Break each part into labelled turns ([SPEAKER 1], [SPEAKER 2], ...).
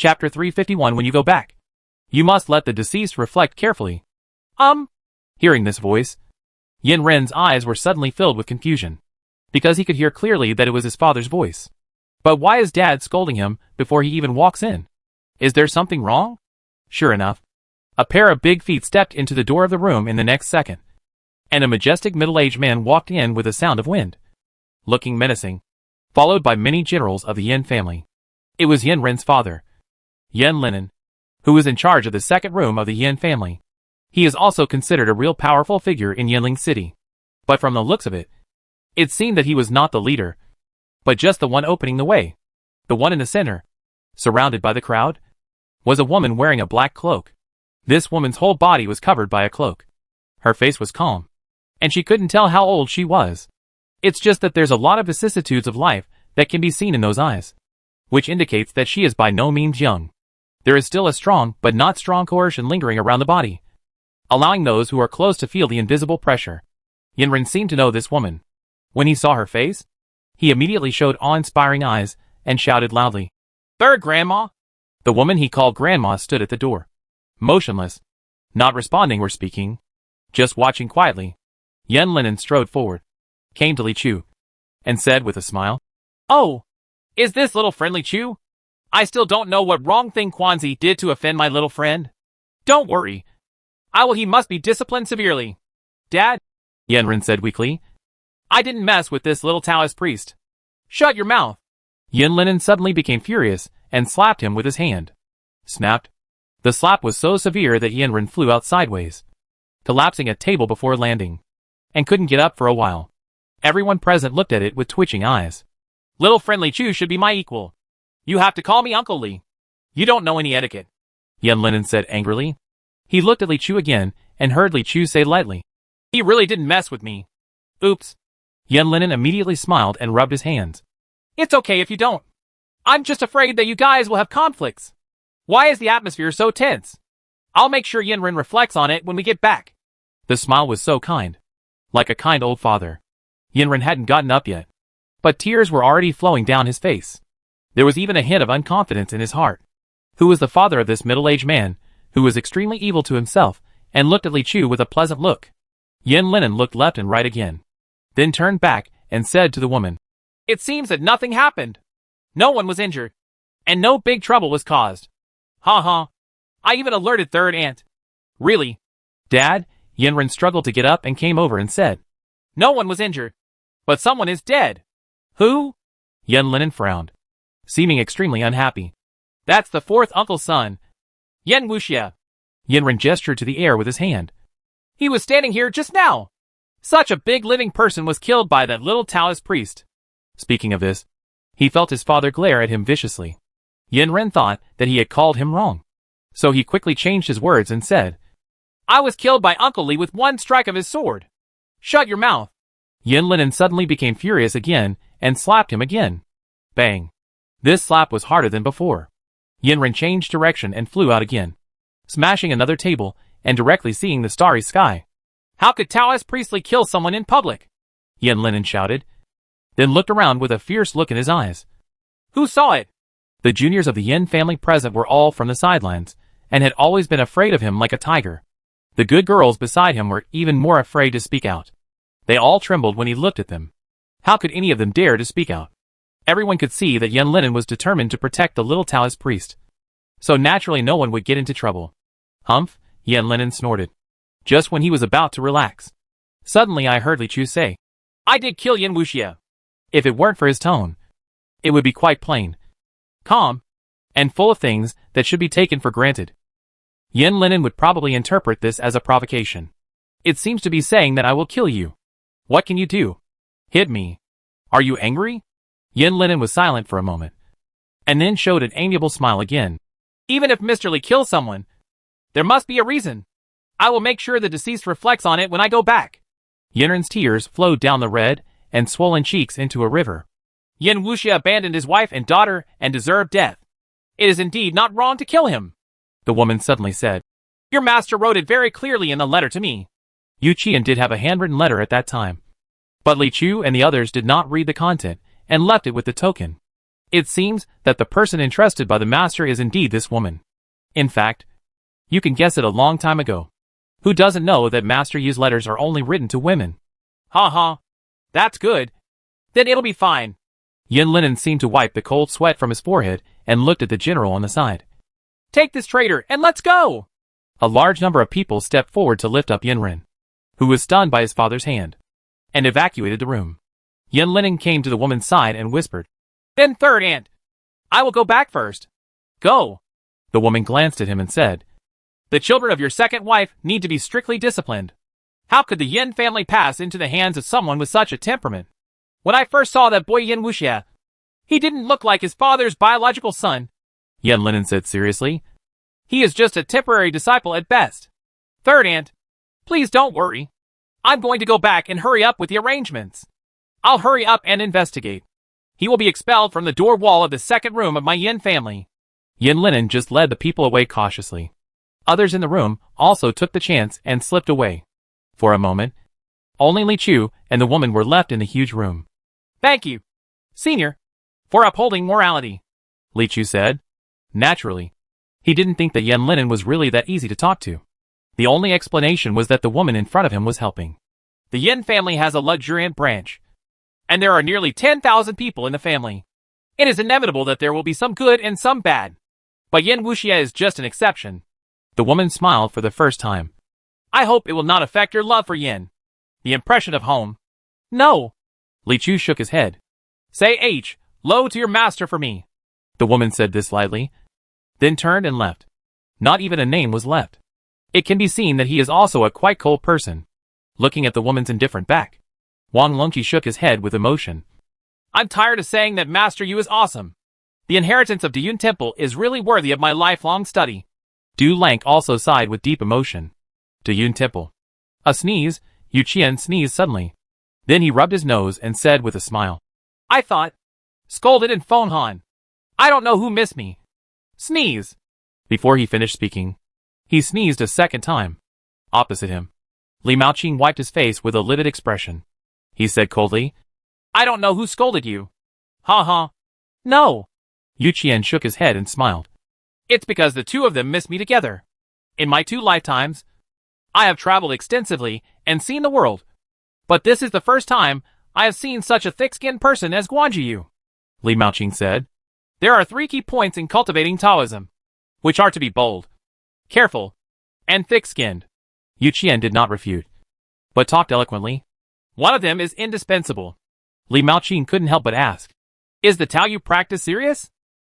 [SPEAKER 1] Chapter 351. When you go back, you must let the deceased reflect carefully. Hearing this voice, Yin Ren's eyes were suddenly filled with confusion, because he could hear clearly that it was his father's voice. But why is Dad scolding him before he even walks in? Is there something wrong? Sure enough, a pair of big feet stepped into the door of the room in the next second, and a majestic middle-aged man walked in with a sound of wind, looking menacing, followed by many generals of the Yin family. It was Yin Ren's father, Yin Linen, who was in charge of the second room of the Yin family. He is also considered a real powerful figure in Yinling City. But from the looks of it, it seemed that he was not the leader, but just the one opening the way. The one in the center, surrounded by the crowd, was a woman wearing a black cloak. This woman's whole body was covered by a cloak. Her face was calm, and she couldn't tell how old she was. It's just that there's a lot of vicissitudes of life that can be seen in those eyes, which indicates that she is by no means young. There is still a strong but not strong coercion lingering around the body, allowing those who are close to feel the invisible pressure. Yinren seemed to know this woman. When he saw her face, he immediately showed awe-inspiring eyes and shouted loudly, "Third Grandma!" The woman he called Grandma stood at the door, motionless, not responding or speaking, just watching quietly. Yen Linen strode forward, came to Li Chu, and said with a smile, "Oh, is this little friendly Chu? I still don't know what wrong thing Quanzi did to offend my little friend. Don't worry. He must be disciplined severely." "Dad," Yenren said weakly, "I didn't mess with this little Taoist priest." "Shut your mouth." Yin Linen suddenly became furious and slapped him with his hand. Snapped. The slap was so severe that Yenren flew out sideways, collapsing a table before landing, and couldn't get up for a while. Everyone present looked at it with twitching eyes. "Little friendly Chu should be my equal. You have to call me Uncle Li. You don't know any etiquette," Yen Linen said angrily. He looked at Li Chu again and heard Li Chu say lightly, "He really didn't mess with me." "Oops." Yen Linen immediately smiled and rubbed his hands. "It's okay if you don't. I'm just afraid that you guys will have conflicts. Why is the atmosphere so tense? I'll make sure Yinren reflects on it when we get back." The smile was so kind, like a kind old father. Yinren hadn't gotten up yet, but tears were already flowing down his face. There was even a hint of unconfidence in his heart. Who was the father of this middle-aged man, who was extremely evil to himself, and looked at Li Chu with a pleasant look? Yin Linen looked left and right again, then turned back and said to the woman, "It seems that nothing happened. No one was injured, and no big trouble was caused. Ha. I even alerted Third Aunt." "Really?" "Dad," Yinren struggled to get up and came over and said, "No one was injured, but someone is dead." "Who?" Yen Linen frowned, seeming extremely unhappy. "That's the fourth uncle's son, Yen Wuxia." Yinren gestured to the air with his hand. "He was standing here just now. Such a big living person was killed by that little Taoist priest." Speaking of this, he felt his father glare at him viciously. Yinren thought that he had called him wrong, so he quickly changed his words and said, "I was killed by Uncle Li with one strike of his sword. Shut your mouth." Yin Linen suddenly became furious again and slapped him again. Bang. This slap was harder than before. Yinren changed direction and flew out again, smashing another table and directly seeing the starry sky. "How could Taoist priestly kill someone in public?" Yin Linen shouted, then looked around with a fierce look in his eyes. "Who saw it?" The juniors of the Yin family present were all from the sidelines, and had always been afraid of him like a tiger. The good girls beside him were even more afraid to speak out. They all trembled when he looked at them. How could any of them dare to speak out? Everyone could see that Yen Linen was determined to protect the little Taoist priest, so naturally no one would get into trouble. "Humph," Yen Linen snorted, just when he was about to relax. Suddenly I heard Li Chu say, "I did kill Yin Wuxia." If it weren't for his tone, it would be quite plain, calm, and full of things that should be taken for granted. Yen Linen would probably interpret this as a provocation. "It seems to be saying that I will kill you. What can you do? Hit me. Are you angry?" Yen Linen was silent for a moment, and then showed an amiable smile again. "Even if Mr. Li kills someone, there must be a reason. I will make sure the deceased reflects on it when I go back." Yinren's tears flowed down the red and swollen cheeks into a river. "Yin Wuxia abandoned his wife and daughter and deserved death. It is indeed not wrong to kill him," the woman suddenly said. "Your master wrote it very clearly in the letter to me." Yu Qian did have a handwritten letter at that time, but Li Chu and the others did not read the content and left it with the token. It seems that the person entrusted by the master is indeed this woman. In fact, you can guess it a long time ago. Who doesn't know that Master Yu's letters are only written to women? Ha ha. That's good. Then it'll be fine. Yin Linen seemed to wipe the cold sweat from his forehead and looked at the general on the side. Take this traitor and let's go! A large number of people stepped forward to lift up Yin Ren, who was stunned by his father's hand, and evacuated the room. Yin Linen came to the woman's side and whispered, Then third aunt. I will go back first. Go. The woman glanced at him and said, The children of your second wife need to be strictly disciplined. How could the Yin family pass into the hands of someone with such a temperament? When I first saw that boy Yin Wuxia, he didn't look like his father's biological son, Yin Linen said seriously. He is just a temporary disciple at best. Third aunt, please don't worry. I'm going to go back and hurry up with the arrangements. I'll hurry up and investigate. He will be expelled from the door wall of the second room of my Yin family. Yin Linen just led the people away cautiously. Others in the room also took the chance and slipped away. For a moment, only Li Chu and the woman were left in the huge room. Thank you, Senior, for upholding morality, Li Chu said. Naturally, he didn't think that Yin Linen was really that easy to talk to. The only explanation was that the woman in front of him was helping. The Yin family has a luxuriant branch, and there are nearly 10,000 people in the family. It is inevitable that there will be some good and some bad. But Yin Wuxia is just an exception. The woman smiled for the first time. I hope it will not affect your love for Yin. The impression of home. No. Li Chu shook his head. Say H, low to your master for me. The woman said this lightly, then turned and left. Not even a name was left. It can be seen that he is also a quite cold person. Looking at the woman's indifferent back, Wang Longqi shook his head with emotion. I'm tired of saying that Master Yu is awesome. The inheritance of Dayun Temple is really worthy of my lifelong study. Du Lank also sighed with deep emotion. Dayun Temple. A sneeze, Yu Qian sneezed suddenly. Then he rubbed his nose and said with a smile. I thought. Scolded in Phone Han. I don't know who missed me. Sneeze. Before he finished speaking, he sneezed a second time. Opposite him, Li Maoqing wiped his face with a livid expression. He said coldly, I don't know who scolded you. Ha ha. No. Yu Qian shook his head and smiled. It's because the two of them missed me together. In my 2 lifetimes, I have traveled extensively and seen the world. But this is the first time I have seen such a thick-skinned person as Guanji. Li Maoqing said. There are 3 key points in cultivating Taoism, which are to be bold, careful, and thick-skinned. Yu Qian did not refute, but talked eloquently. One of them is indispensable. Li Maoqing couldn't help but ask, Is the Tao you practice serious?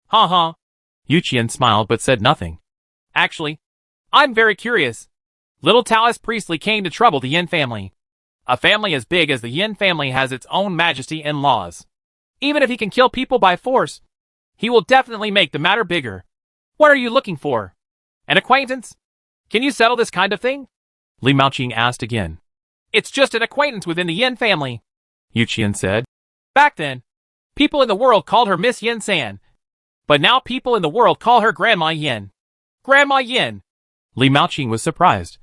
[SPEAKER 1] Ha ha. Yu Qian smiled but said nothing. Actually, I'm very curious. Little Taoist priestly came to trouble the Yin family. A family as big as the Yin family has its own majesty and laws. Even if he can kill people by force, he will definitely make the matter bigger. What are you looking for? An acquaintance? Can you settle this kind of thing? Li Maoqing asked again. It's just an acquaintance within the Yin family, Yu Qian said. Back then, people in the world called her Miss Yin San. But now people in the world call her Grandma Yin. Grandma Yin. Li Maoqing was surprised.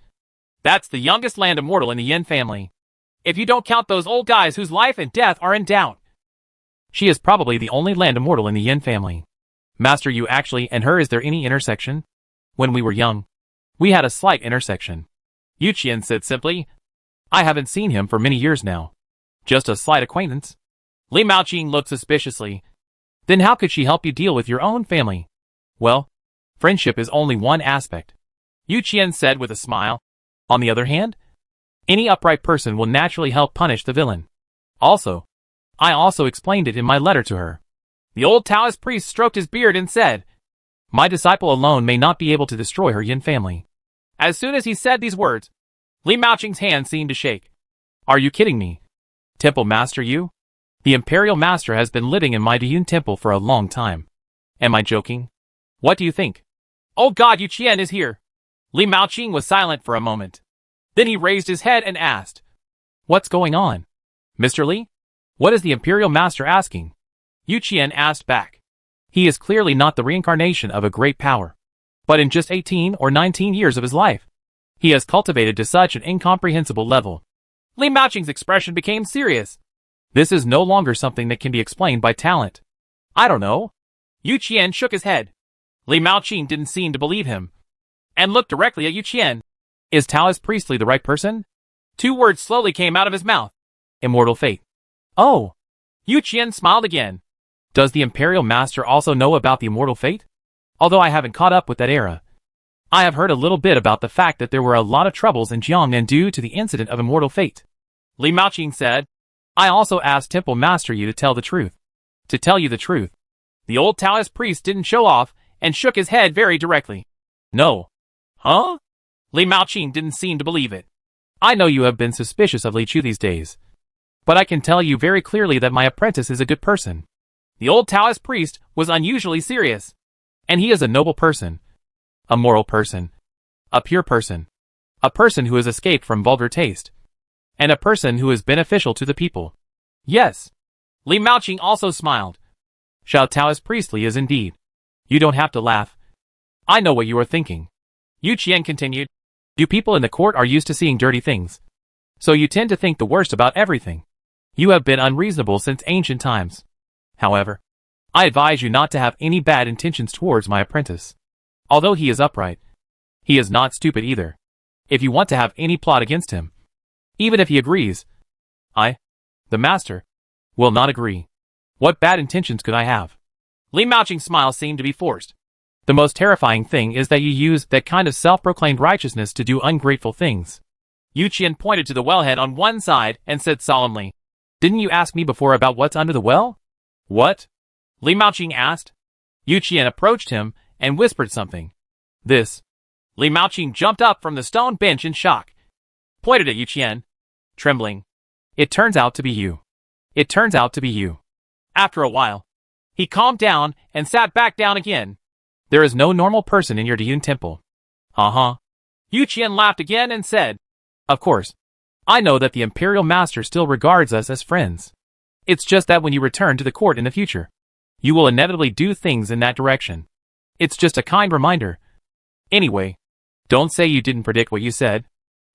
[SPEAKER 1] That's the youngest land immortal in the Yin family. If you don't count those old guys whose life and death are in doubt. She is probably the only land immortal in the Yin family. Master Yu actually and her, is there any intersection? When we were young, we had a slight intersection. Yu Qian said simply. I haven't seen him for many years now. Just a slight acquaintance. Li Maoqing looked suspiciously. Then how could she help you deal with your own family? Well, friendship is only one aspect, Yu Qian said with a smile. On the other hand, any upright person will naturally help punish the villain. Also, I also explained it in my letter to her. The old Taoist priest stroked his beard and said, My disciple alone may not be able to destroy her Yin family. As soon as he said these words, Li Maoqing's hand seemed to shake. Are you kidding me? Temple Master Yu? The Imperial Master has been living in my Dayun Temple for a long time. Am I joking? What do you think? Oh God, Yu Qian is here. Li Maoqing was silent for a moment. Then he raised his head and asked, What's going on? Mr. Li? What is the Imperial Master asking? Yu Qian asked back. He is clearly not the reincarnation of a great power. But in just 18 or 19 years of his life, he has cultivated to such an incomprehensible level. Li Maoqing's expression became serious. This is no longer something that can be explained by talent. I don't know. Yu Qian shook his head. Li Maoqing didn't seem to believe him, and looked directly at Yu Qian. Is Taoist Priestly the right person? 2 words slowly came out of his mouth. Immortal fate. Oh! Yu Qian smiled again. Does the Imperial Master also know about the immortal fate? Although I haven't caught up with that era, I have heard a little bit about the fact that there were a lot of troubles in Jiangnan due to the incident of immortal fate. Li Maoqing said. I also asked Temple Master Yu to tell the truth. To tell you the truth, the old Taoist priest didn't show off and shook his head very directly. No. Huh? Li Maoqing didn't seem to believe it. I know you have been suspicious of Li Chu these days, but I can tell you very clearly that my apprentice is a good person. The old Taoist priest was unusually serious, and he is a noble person, a moral person, a pure person, a person who has escaped from vulgar taste, and a person who is beneficial to the people. Yes. Li Maoqing also smiled. Xiao Taoist Priestly is indeed. You don't have to laugh. I know what you are thinking. Yu Qian continued. You people in the court are used to seeing dirty things, so you tend to think the worst about everything. You have been unreasonable since ancient times. However, I advise you not to have any bad intentions towards my apprentice. Although he is upright, he is not stupid either. If you want to have any plot against him, even if he agrees, I, the master, will not agree. What bad intentions could I have? Li Maoqing's smile seemed to be forced. The most terrifying thing is that you use that kind of self-proclaimed righteousness to do ungrateful things. Yu Qian pointed to the wellhead on one side and said solemnly, Didn't you ask me before about what's under the well? What? Li Maoqing asked. Yu Qian approached him and whispered something. This. Li Maoqing jumped up from the stone bench in shock, pointed at Yu Qian, trembling. It turns out to be you. It turns out to be you. After a while, he calmed down and sat back down again. There is no normal person in your Diyun temple. Uh-huh. Yu Qian laughed again and said, Of course. I know that the Imperial Master still regards us as friends. It's just that when you return to the court in the future, you will inevitably do things in that direction. It's just a kind reminder. Anyway, don't say you didn't predict what you said.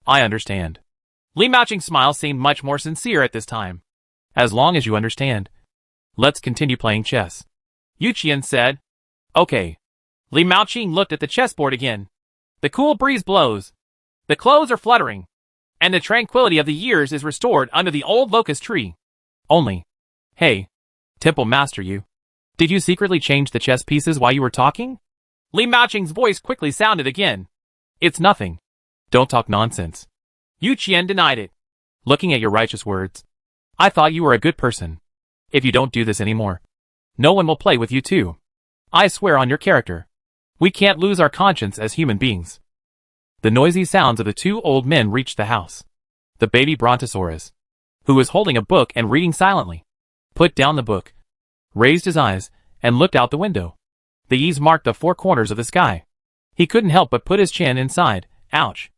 [SPEAKER 1] I understand. Li Maoqing's smile seemed much more sincere at this time. As long as you understand. Let's continue playing chess. Yu Qian said. Okay. Li Maoqing looked at the chessboard again. The cool breeze blows. The clothes are fluttering. And the tranquility of the years is restored under the old locust tree. Only. Hey. Temple Master Yu. Did you secretly change the chess pieces while you were talking? Li Maoqing's voice quickly sounded again. It's nothing. Don't talk nonsense. Yu Qian denied it. Looking at your righteous words, I thought you were a good person. If you don't do this anymore, no one will play with you too. I swear on your character. We can't lose our conscience as human beings. The noisy sounds of the 2 old men reached the house. The baby Brontosaurus, who was holding a book and reading silently, put down the book, raised his eyes, and looked out the window. The eaves marked the 4 corners of the sky. He couldn't help but put his chin inside. Ouch.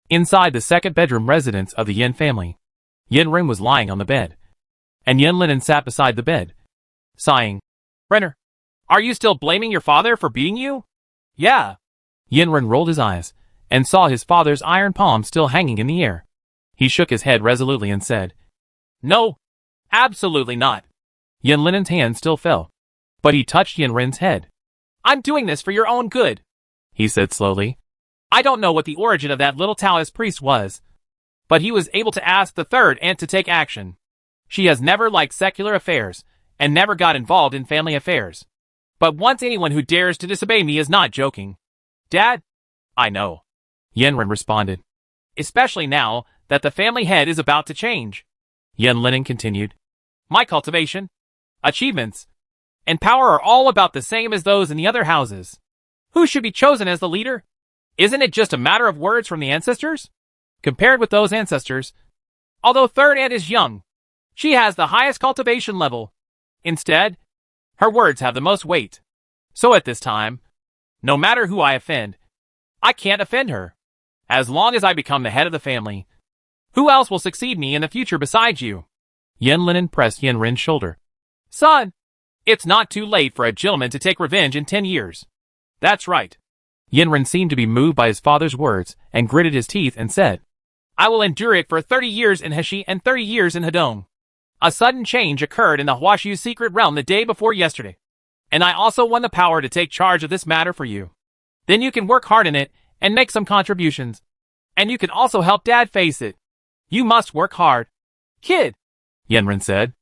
[SPEAKER 1] Inside the 2nd bedroom residence of the Yin family, Yin Ren was lying on the bed, and Yin Linen sat beside the bed, sighing. Renner, are you still blaming your father for beating you? Yeah. Yin Ren rolled his eyes, and saw his father's iron palm still hanging in the air. He shook his head resolutely and said, No, absolutely not. Yin Linen's hand still fell, but he touched Yin Ren's head. I'm doing this for your own good, he said slowly. I don't know what the origin of that little Taoist priest was, but he was able to ask the 3rd aunt to take action. She has never liked secular affairs, and never got involved in family affairs. But once anyone who dares to disobey me is not joking. Dad? I know. Yenren responded. Especially now that the family head is about to change. Yen Linen continued. My cultivation, achievements, and power are all about the same as those in the other houses. Who should be chosen as the leader? Isn't it just a matter of words from the ancestors? Compared with those ancestors, although 3rd aunt is young, she has the highest cultivation level. Instead, her words have the most weight. So at this time, no matter who I offend, I can't offend her. As long as I become the head of the family, who else will succeed me in the future besides you? Yen Linen pressed Yen Ren's shoulder. Son, it's not too late for a gentleman to take revenge in 10 years. That's right. Yen Ren seemed to be moved by his father's words and gritted his teeth and said, I will endure it for 30 years in Heshi and 30 years in Hedong. A sudden change occurred in the Huashu secret realm the day before yesterday. And I also want the power to take charge of this matter for you. Then you can work hard in it and make some contributions. And you can also help Dad face it. You must work hard. Kid, Yenren said.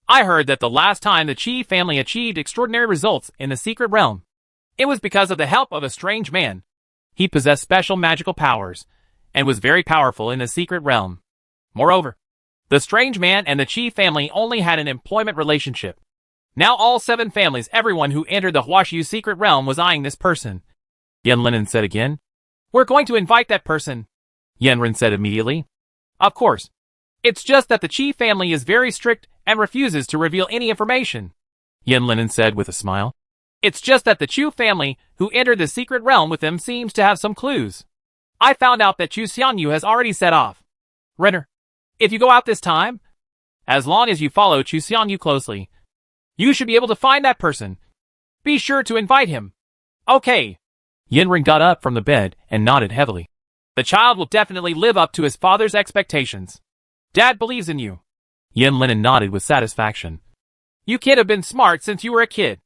[SPEAKER 1] I heard that the last time the Qi family achieved extraordinary results in the secret realm, it was because of the help of a strange man. He possessed special magical powers, and was very powerful in the secret realm. Moreover, the strange man and the Qi family only had an employment relationship. Now all 7 families, everyone who entered the Huashu secret realm was eyeing this person. Yenren said again. We're going to invite that person, Yenren said immediately. Of course. It's just that the Qi family is very strict and refuses to reveal any information, Yenren said with a smile. It's just that the Chu family who entered the secret realm with them seems to have some clues. I found out that Chu Xiangyu has already set off. Renner, if you go out this time, as long as you follow Chu Xiangyu closely, you should be able to find that person. Be sure to invite him. Okay. Yenren got up from the bed and nodded heavily. The child will definitely live up to his father's expectations. Dad believes in you. Yenren nodded with satisfaction. You kid have been smart since you were a kid.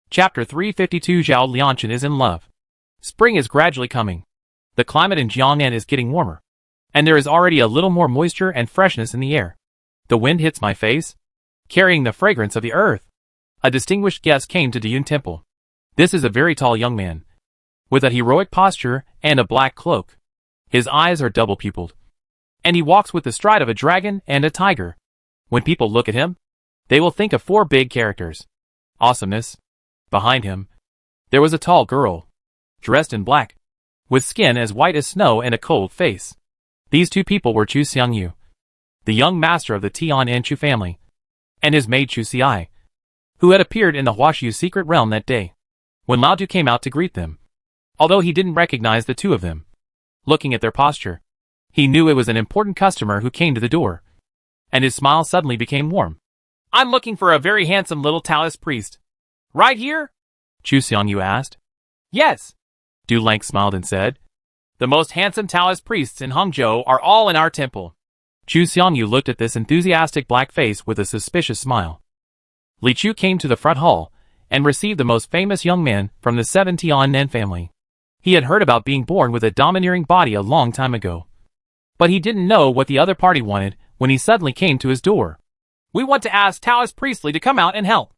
[SPEAKER 1] Chapter 352 Zhao Lianchen is in love. Spring is gradually coming. The climate in Jiangnan is getting warmer. And there is already a little more moisture and freshness in the air. The wind hits my face, carrying the fragrance of the earth. A distinguished guest came to Diyun Temple. This is a very tall young man, with a heroic posture and a black cloak. His eyes are double-pupiled, and he walks with the stride of a dragon and a tiger. When people look at him, they will think of 4 big characters. Awesomeness. Behind him, there was a tall girl, dressed in black, with skin as white as snow and a cold face. These 2 people were Chu Xiangyu, the young master of the Tian and Chu family, and his maid Chu Xiai, who had appeared in the Huashu secret realm that day, when Lao Du came out to greet them. Although he didn't recognize the 2 of them, looking at their posture, he knew it was an important customer who came to the door, and his smile suddenly became warm. I'm looking for a very handsome little Taoist priest. Right here? Chu Xiangyu asked. Yes. Du Lang smiled and said. The most handsome Taoist priests in Hangzhou are all in our temple. Chu Xiangyu looked at this enthusiastic black face with a suspicious smile. Li Chu came to the front hall and received the most famous young man from the 7 Tiannan family. He had heard about being born with a domineering body a long time ago. But he didn't know what the other party wanted when he suddenly came to his door. We want to ask Taoist Priestly to come out and help.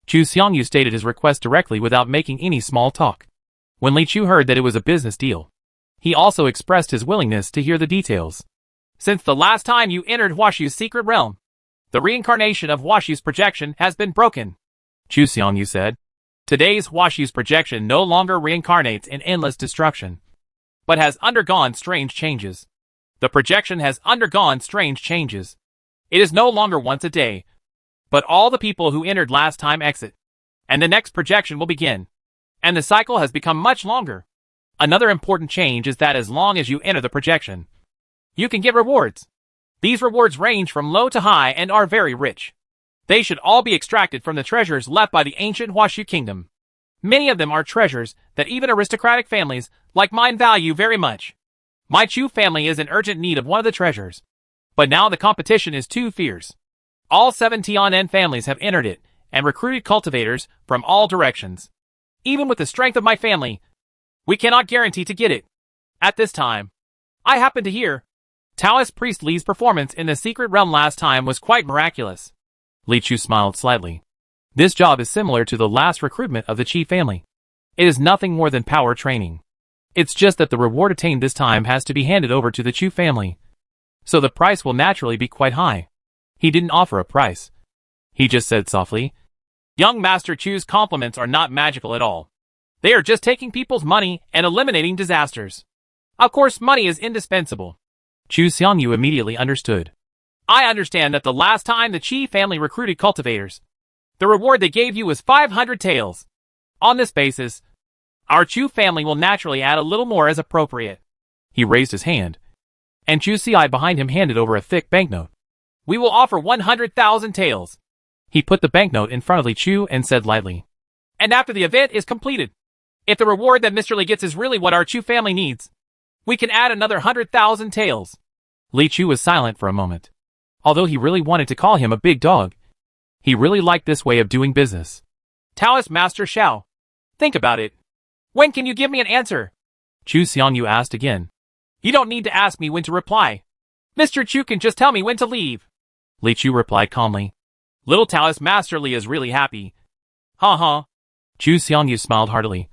[SPEAKER 1] Chu Xiangyu stated his request directly without making any small talk. When Li Chu heard that it was a business deal, he also expressed his willingness to hear the details. Since the last time you entered Huashu's secret realm, the reincarnation of Huashu's projection has been broken, Chu Xiangyu said. Today's Huashu's projection no longer reincarnates in endless destruction, but has undergone strange changes. The projection has undergone strange changes. It is no longer once a day, but all the people who entered last time exit, and the next projection will begin, and the cycle has become much longer. Another important change is that as long as you enter the projection, you can get rewards. These rewards range from low to high and are very rich. They should all be extracted from the treasures left by the ancient Huashu kingdom. Many of them are treasures that even aristocratic families like mine value very much. My Chu family is in urgent need of one of the treasures, but now the competition is too fierce. All 7 Tiannan families have entered it and recruited cultivators from all directions. Even with the strength of my family, we cannot guarantee to get it. At this time, I happen to hear Taoist Priest Li's performance in the secret realm last time was quite miraculous. Li Chu smiled slightly. This job is similar to the last recruitment of the Qi family. It is nothing more than power training. It's just that the reward attained this time has to be handed over to the Chu family, so the price will naturally be quite high. He didn't offer a price. He just said softly, Young Master Chu's compliments are not magical at all. They are just taking people's money and eliminating disasters. Of course, money is indispensable. Chu Xiangyu immediately understood. I understand that the last time the Qi family recruited cultivators, the reward they gave you was 500 taels. On this basis, our Chu family will naturally add a little more as appropriate. He raised his hand, and Chu Xiai behind him handed over a thick banknote. We will offer 100,000 taels. He put the banknote in front of Li Chu and said lightly, and after the event is completed, if the reward that Mr. Li gets is really what our Chu family needs, we can add another 100,000 taels. Li Chu was silent for a moment. Although he really wanted to call him a big dog, he really liked this way of doing business. Taoist Master Xiao. Think about it. When can you give me an answer? Chu Xiangyu asked again. You don't need to ask me when to reply. Mr. Chu can just tell me when to leave. Li Chu replied calmly. Little Taoist Master Li is really happy. Ha. Chu Xiangyu smiled heartily.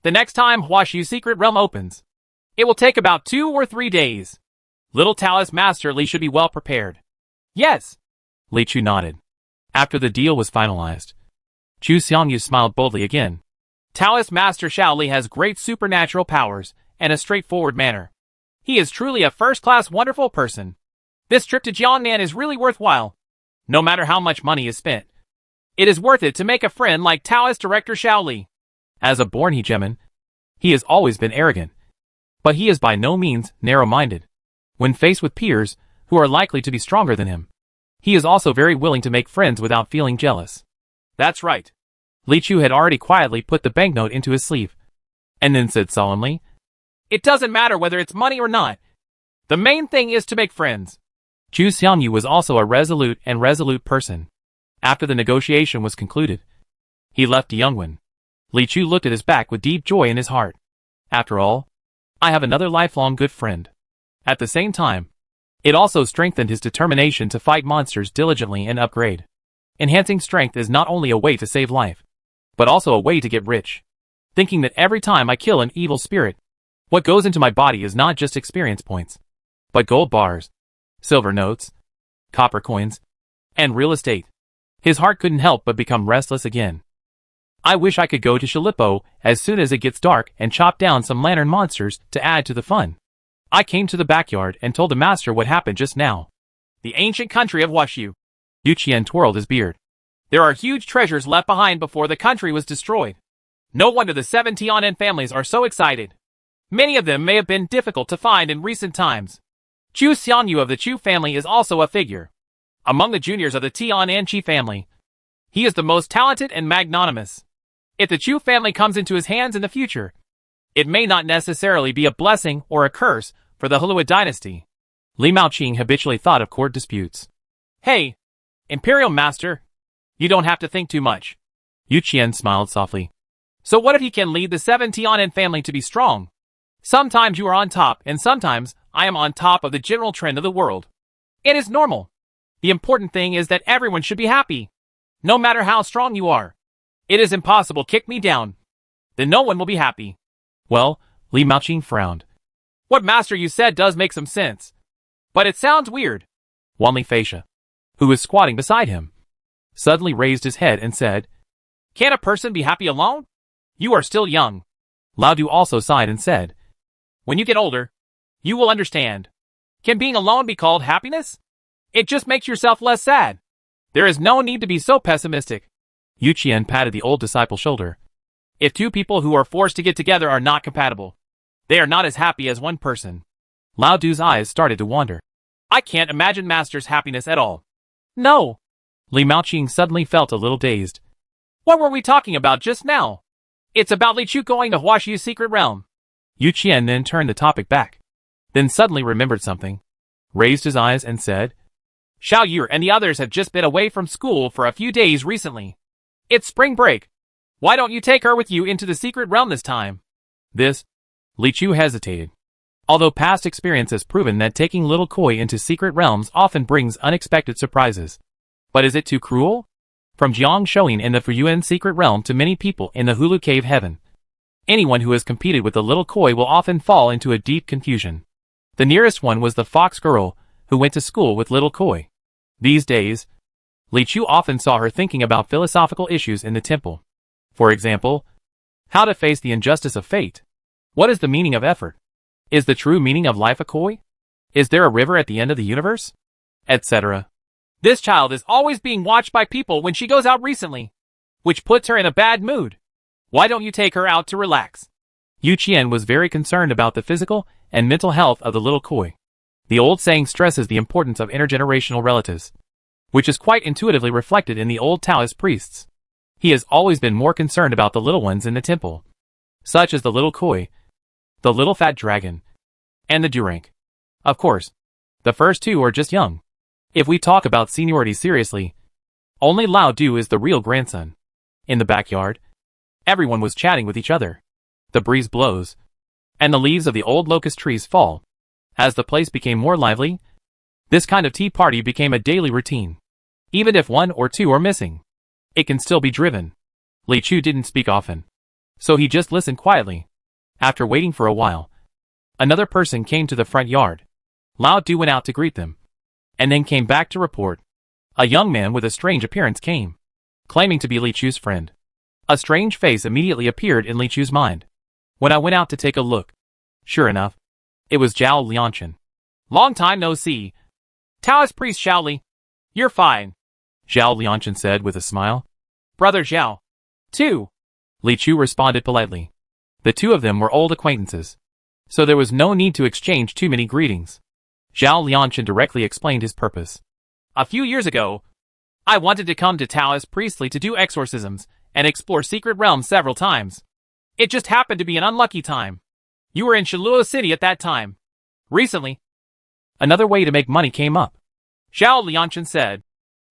[SPEAKER 1] The next time Huashu's secret realm opens, it will take about 2 or 3 days. Little Taoist Master Li should be well prepared. Yes. Li Chu nodded. After the deal was finalized, Chu Xiangyu smiled boldly again. Taoist Master Xiao Li has great supernatural powers and a straightforward manner. He is truly a first-class wonderful person. This trip to Jiangnan is really worthwhile. No matter how much money is spent, it is worth it to make a friend like Taoist Director Xiao Li. As a born hegemon, he has always been arrogant. But he is by no means narrow-minded. When faced with peers who are likely to be stronger than him, he is also very willing to make friends without feeling jealous. That's right. Li Chu had already quietly put the banknote into his sleeve, and then said solemnly, It doesn't matter whether it's money or not. The main thing is to make friends. Chu Xiangyu was also a resolute person. After the negotiation was concluded, he left Yungwen. Li Chu looked at his back with deep joy in his heart. After all, I have another lifelong good friend. At the same time, it also strengthened his determination to fight monsters diligently and upgrade. Enhancing strength is not only a way to save life, but also a way to get rich. Thinking that every time I kill an evil spirit, what goes into my body is not just experience points, but gold bars, silver notes, copper coins, and real estate. His heart couldn't help but become restless again. I wish I could go to Shilipo as soon as it gets dark and chop down some lantern monsters to add to the fun. I came to the backyard and told the master what happened just now. The ancient country of Huashu. Yu Qian twirled his beard. There are huge treasures left behind before the country was destroyed. No wonder the 7 Tianan families are so excited. Many of them may have been difficult to find in recent times. Chu Xiangyu of the Chu family is also a figure. Among the juniors of the Tianan Qi family, he is the most talented and magnanimous. If the Chu family comes into his hands in the future, it may not necessarily be a blessing or a curse for the Hulua dynasty. Li Maoqing habitually thought of court disputes. Hey, Imperial Master, you don't have to think too much. Yu Qian smiled softly. So what if he can lead the 7 Tianan family to be strong? Sometimes you are on top and sometimes I am on top of the general trend of the world. It is normal. The important thing is that everyone should be happy. No matter how strong you are. It is impossible to kick me down. Then no one will be happy. Well, Li Maoqing frowned. What master you said does make some sense. But it sounds weird. Wanli Feisha, who was squatting beside him, suddenly raised his head and said, Can a person be happy alone? You are still young. Lao Du also sighed and said, When you get older, you will understand. Can being alone be called happiness? It just makes yourself less sad. There is no need to be so pessimistic. Yu Qian patted the old disciple's shoulder. If 2 people who are forced to get together are not compatible, they are not as happy as one person. Lao Du's eyes started to wander. I can't imagine Master's happiness at all. No. Li Maoqing suddenly felt a little dazed. What were we talking about just now? It's about Li Chu going to Huashu's secret realm. Yu Qian then turned the topic back. Then suddenly remembered something, raised his eyes and said, Xiao Yu and the others have just been away from school for a few days recently. It's spring break. Why don't you take her with you into the secret realm this time? Li Chu hesitated. Although past experience has proven that taking little Koi into secret realms often brings unexpected surprises. But is it too cruel? From Jiang Shouyin in the Fuyuan secret realm to many people in the Hulu Cave heaven, anyone who has competed with the little Koi will often fall into a deep confusion. The nearest one was the fox girl who went to school with little Koi. These days, Li Chu often saw her thinking about philosophical issues in the temple. For example, how to face the injustice of fate. What is the meaning of effort? Is the true meaning of life a koi? Is there a river at the end of the universe? Etc. This child is always being watched by people when she goes out recently, which puts her in a bad mood. Why don't you take her out to relax? Yu Qian was very concerned about the physical and mental health of the little koi. The old saying stresses the importance of intergenerational relatives, which is quite intuitively reflected in the old Taoist priests. He has always been more concerned about the little ones in the temple, such as the little koi, the little fat dragon, and the Durank. Of course, the first 2 are just young. If we talk about seniority seriously, only Lao Du is the real grandson. In the backyard, everyone was chatting with each other. The breeze blows, and the leaves of the old locust trees fall. As the place became more lively, this kind of tea party became a daily routine. Even if one or two are missing, it can still be driven. Li Chu didn't speak often, so he just listened quietly. After waiting for a while, another person came to the front yard. Lao Du went out to greet them, and then came back to report. A young man with a strange appearance came, claiming to be Li Chu's friend. A strange face immediately appeared in Li Chu's mind. When I went out to take a look, sure enough, it was Zhao Lianchen. Long time no see. Taoist priest Xiao Li. You're fine, Zhao Lianchen said with a smile. Brother Zhao. Too. Li Chu responded politely. The two of them were old acquaintances, so there was no need to exchange too many greetings. Zhao Lianchen directly explained his purpose. A few years ago, I wanted to come to Taoist priestly to do exorcisms and explore secret realms several times. It just happened to be an unlucky time. You were in Shiluo City at that time. Recently, another way to make money came up. Zhao Lianchen said,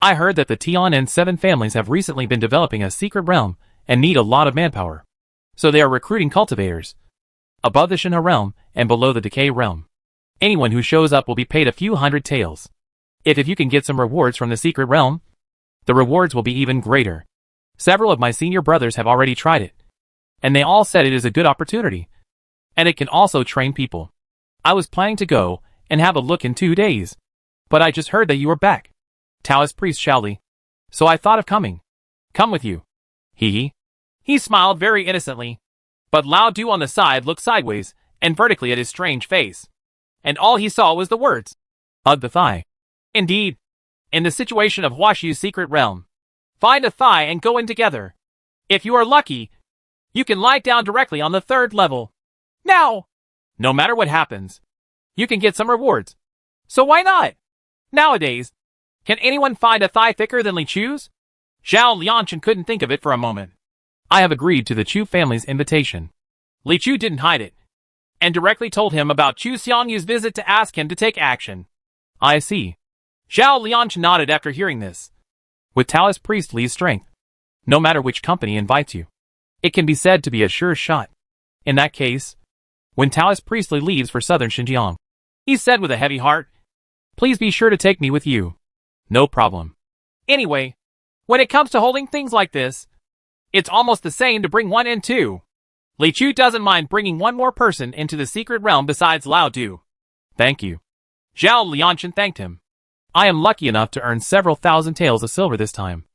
[SPEAKER 1] I heard that the Tian and 7 families have recently been developing a secret realm and need a lot of manpower. So they are recruiting cultivators above the Shinha realm and below the Decay realm. Anyone who shows up will be paid a few hundred taels. If you can get some rewards from the secret realm, the rewards will be even greater. Several of my senior brothers have already tried it, and they all said it is a good opportunity, and it can also train people. I was planning to go and have a look in 2 days, but I just heard that you were back, Taoist priest Xiao Li, so I thought of coming. Come with you. He smiled very innocently, but Lao Du on the side looked sideways and vertically at his strange face, and all he saw was the words, Ugh the thigh. Indeed, in the situation of Huashu's secret realm, find a thigh and go in together. If you are lucky, you can lie down directly on the 3rd level. Now, no matter what happens, you can get some rewards. So why not? Nowadays, can anyone find a thigh thicker than Li Chu's? Zhao Lianchen couldn't think of it for a moment. I have agreed to the Chu family's invitation. Li Chu didn't hide it, and directly told him about Chu Xiangyu's visit to ask him to take action. I see. Zhao Lianchen nodded after hearing this. With Taoist priest Li's strength, no matter which company invites you, it can be said to be a sure shot. In that case, when Taoist priest Li leaves for southern Xinjiang, he said with a heavy heart, Please be sure to take me with you. No problem. Anyway, when it comes to holding things like this, it's almost the same to bring one in too. Li Chu doesn't mind bringing one more person into the secret realm besides Lao Du. Thank you. Zhao Lianchen thanked him. I am lucky enough to earn several thousand taels of silver this time.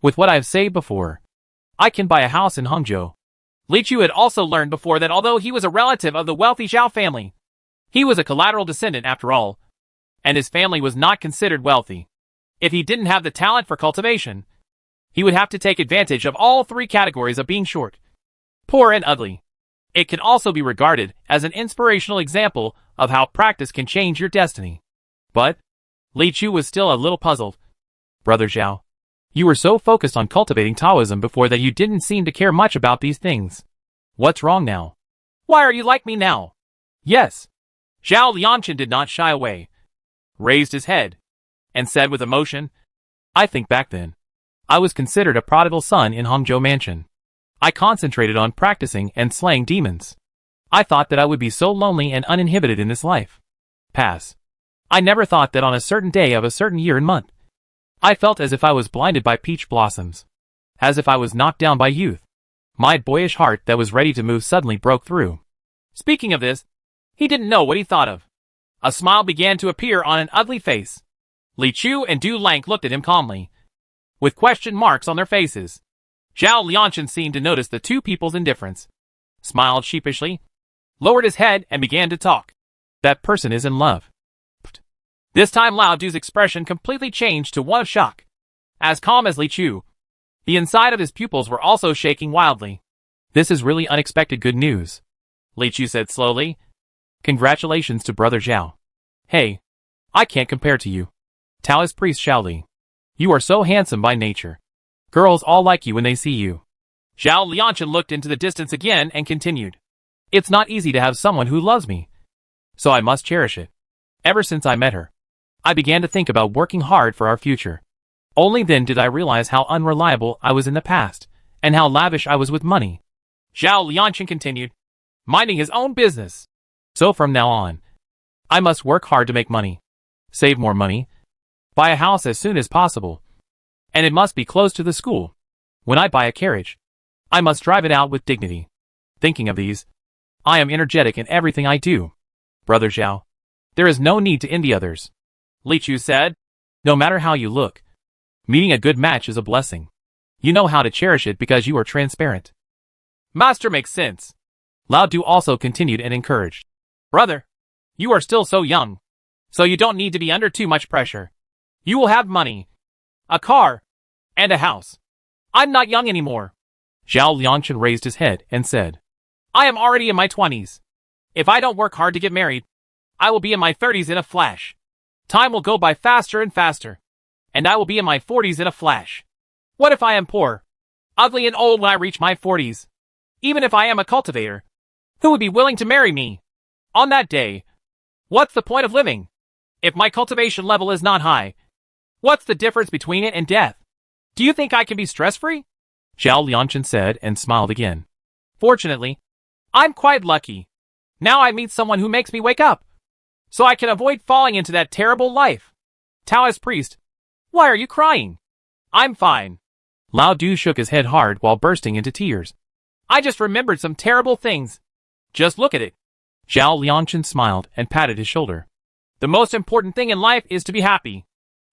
[SPEAKER 1] With what I have saved before, I can buy a house in Hangzhou. Li Chu had also learned before that although he was a relative of the wealthy Zhao family, he was a collateral descendant after all, and his family was not considered wealthy. If he didn't have the talent for cultivation, he would have to take advantage of all 3 categories of being short, poor and ugly. It can also be regarded as an inspirational example of how practice can change your destiny. But Li Chu was still a little puzzled. Brother Zhao, you were so focused on cultivating Taoism before that you didn't seem to care much about these things. What's wrong now? Why are you like me now? Yes. Zhao Lianchen did not shy away, raised his head, and said with emotion, I think back then, I was considered a prodigal son in Hangzhou Mansion. I concentrated on practicing and slaying demons. I thought that I would be so lonely and uninhibited in this life. Pass. I never thought that on a certain day of a certain year and month, I felt as if I was blinded by peach blossoms, as if I was knocked down by youth. My boyish heart that was ready to move suddenly broke through. Speaking of this, he didn't know what he thought of. A smile began to appear on an ugly face. Li Chu and Du Lang looked at him calmly, with question marks on their faces. Zhao Lianchen seemed to notice the 2 people's indifference, smiled sheepishly, lowered his head and began to talk. That person is in love. This time Lao Du's expression completely changed to one of shock. As calm as Li Chu, the inside of his pupils were also shaking wildly. This is really unexpected good news, Li Chu said slowly. Congratulations to Brother Zhao. Hey, I can't compare to you, Taoist priest Xiao Li. You are so handsome by nature. Girls all like you when they see you. Zhao Lianchen looked into the distance again and continued. It's not easy to have someone who loves me, so I must cherish it. Ever since I met her, I began to think about working hard for our future. Only then did I realize how unreliable I was in the past, and how lavish I was with money. Zhao Lianchen continued, minding his own business. So from now on, I must work hard to make money, save more money, buy a house as soon as possible, and it must be close to the school. When I buy a carriage, I must drive it out with dignity. Thinking of these, I am energetic in everything I do. Brother Zhao, there is no need to envy others. Li Chu said, no matter how you look, meeting a good match is a blessing. You know how to cherish it because you are transparent. Master makes sense. Lao Du also continued and encouraged. Brother, you are still so young, so you don't need to be under too much pressure. You will have money, a car, and a house. I'm not young anymore. Zhao Liangchen raised his head and said, I am already in my 20s. If I don't work hard to get married, I will be in my 30s in a flash. Time will go by faster and faster, and I will be in my 40s in a flash. What if I am poor, ugly and old when I reach my 40s? Even if I am a cultivator, who would be willing to marry me? On that day, what's the point of living? If my cultivation level is not high, what's the difference between it and death? Do you think I can be stress-free? Zhao Lianchen said and smiled again. Fortunately, I'm quite lucky. Now I meet someone who makes me wake up, so I can avoid falling into that terrible life. Taoist priest, why are you crying? I'm fine. Lao Du shook his head hard while bursting into tears. I just remembered some terrible things. Just look at it. Zhao Liangchen smiled and patted his shoulder. The most important thing in life is to be happy.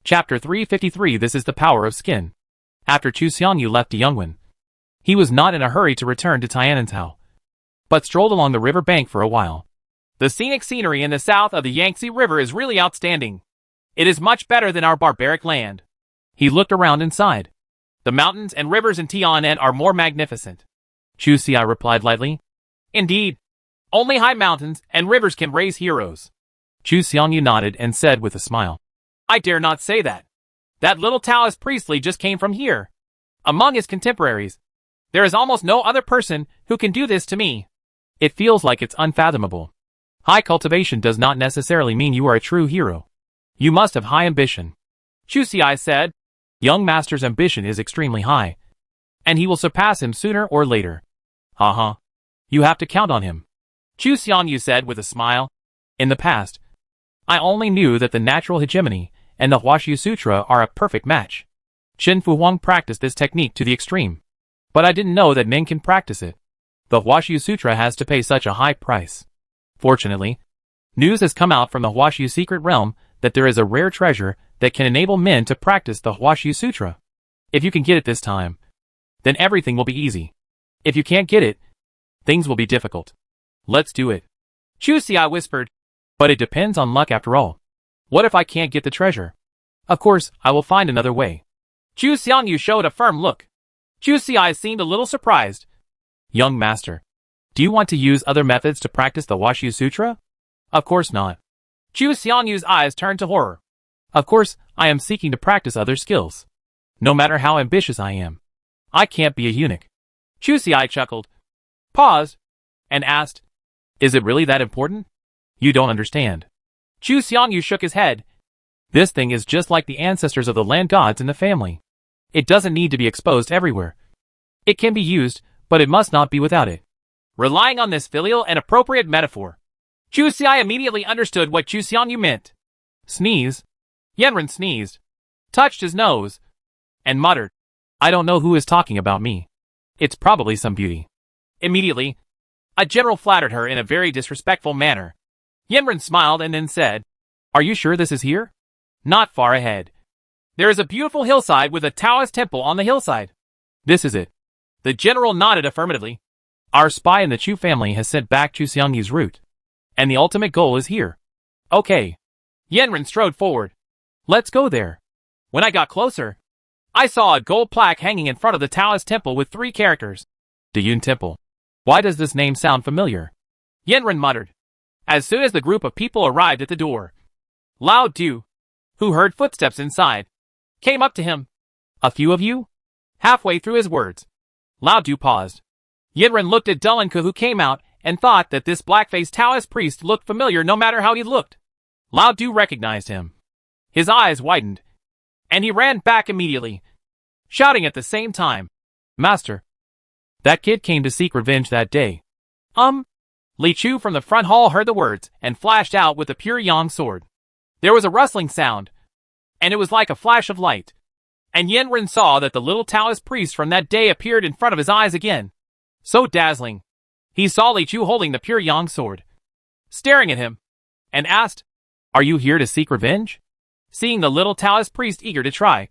[SPEAKER 1] Chapter 353. This is the power of skin. After Chu Xiangyu left Yongwen, he was not in a hurry to return to Tianantao, but strolled along the river bank for a while. The scenic scenery in the south of the Yangtze River is really outstanding. It is much better than our barbaric land. He looked around and sighed. The mountains and rivers in Tianan are more magnificent. Chu Xia replied lightly. Indeed. Only high mountains and rivers can raise heroes. Chu Xiangyu nodded and said with a smile. I dare not say that. That little Taoist priestly just came from here. Among his contemporaries, there is almost no other person who can do this to me. It feels like it's unfathomable. High cultivation does not necessarily mean you are a true hero. You must have high ambition. Chu Xia said. Young master's ambition is extremely high, and he will surpass him sooner or later. Haha. You have to count on him. Chu Xiangyu said with a smile. In the past, I only knew that the natural hegemony and the Huaxu Sutra are a perfect match. Chen Fuhuang practiced this technique to the extreme, but I didn't know that men can practice it. The Huaxu Sutra has to pay such a high price. Fortunately, news has come out from the Huaxu secret realm that there is a rare treasure that can enable men to practice the Huaxu Sutra. If you can get it this time, then everything will be easy. If you can't get it, things will be difficult. Let's do it. Chu Xia whispered. But it depends on luck after all. What if I can't get the treasure? Of course, I will find another way. Chu Xiangyu showed a firm look. Chu Xia seemed a little surprised. Young master, do you want to use other methods to practice the Huaxu Sutra? Of course not. Chu Xiangyu's eyes turned to horror. Of course, I am seeking to practice other skills. No matter how ambitious I am, I can't be a eunuch. Chu Xia chuckled, paused, and asked, is it really that important? You don't understand. Chu Xiangyu shook his head. This thing is just like the ancestors of the land gods in the family. It doesn't need to be exposed everywhere. It can be used, but it must not be without it. Relying on this filial and appropriate metaphor, Chu Xia immediately understood what Chu Xiangyu meant. Sneeze. Yanren sneezed, touched his nose, and muttered, I don't know who is talking about me. It's probably some beauty. Immediately, a general flattered her in a very disrespectful manner. Yanren smiled and then said, are you sure this is here? Not far ahead. There is a beautiful hillside with a Taoist temple on the hillside. This is it. The general nodded affirmatively. Our spy in the Chu family has sent back Chu Xiangyu's route, and the ultimate goal is here. Okay. Yanren strode forward. Let's go there. When I got closer, I saw a gold plaque hanging in front of the Taoist temple with 3 characters. The Yun Temple. Why does this name sound familiar? Yanren muttered. As soon as the group of people arrived at the door, Lao Du, who heard footsteps inside, came up to him. A few of you? Halfway through his words, Lao Du paused. Yanren looked at Dulanka, who came out and thought that this black-faced Taoist priest looked familiar no matter how he looked. Lao Du recognized him. His eyes widened, and he ran back immediately, shouting at the same time, Master, That kid came to seek revenge that day. Li Chu from the front hall heard the words and flashed out with the pure yang sword. There was a rustling sound, and it was like a flash of light. And Yen Ren saw that the little Taoist priest from that day appeared in front of his eyes again. So dazzling. He saw Li Chu holding the pure yang sword, staring at him, and asked, "Are you here to seek revenge?" Seeing the little Taoist priest eager to try,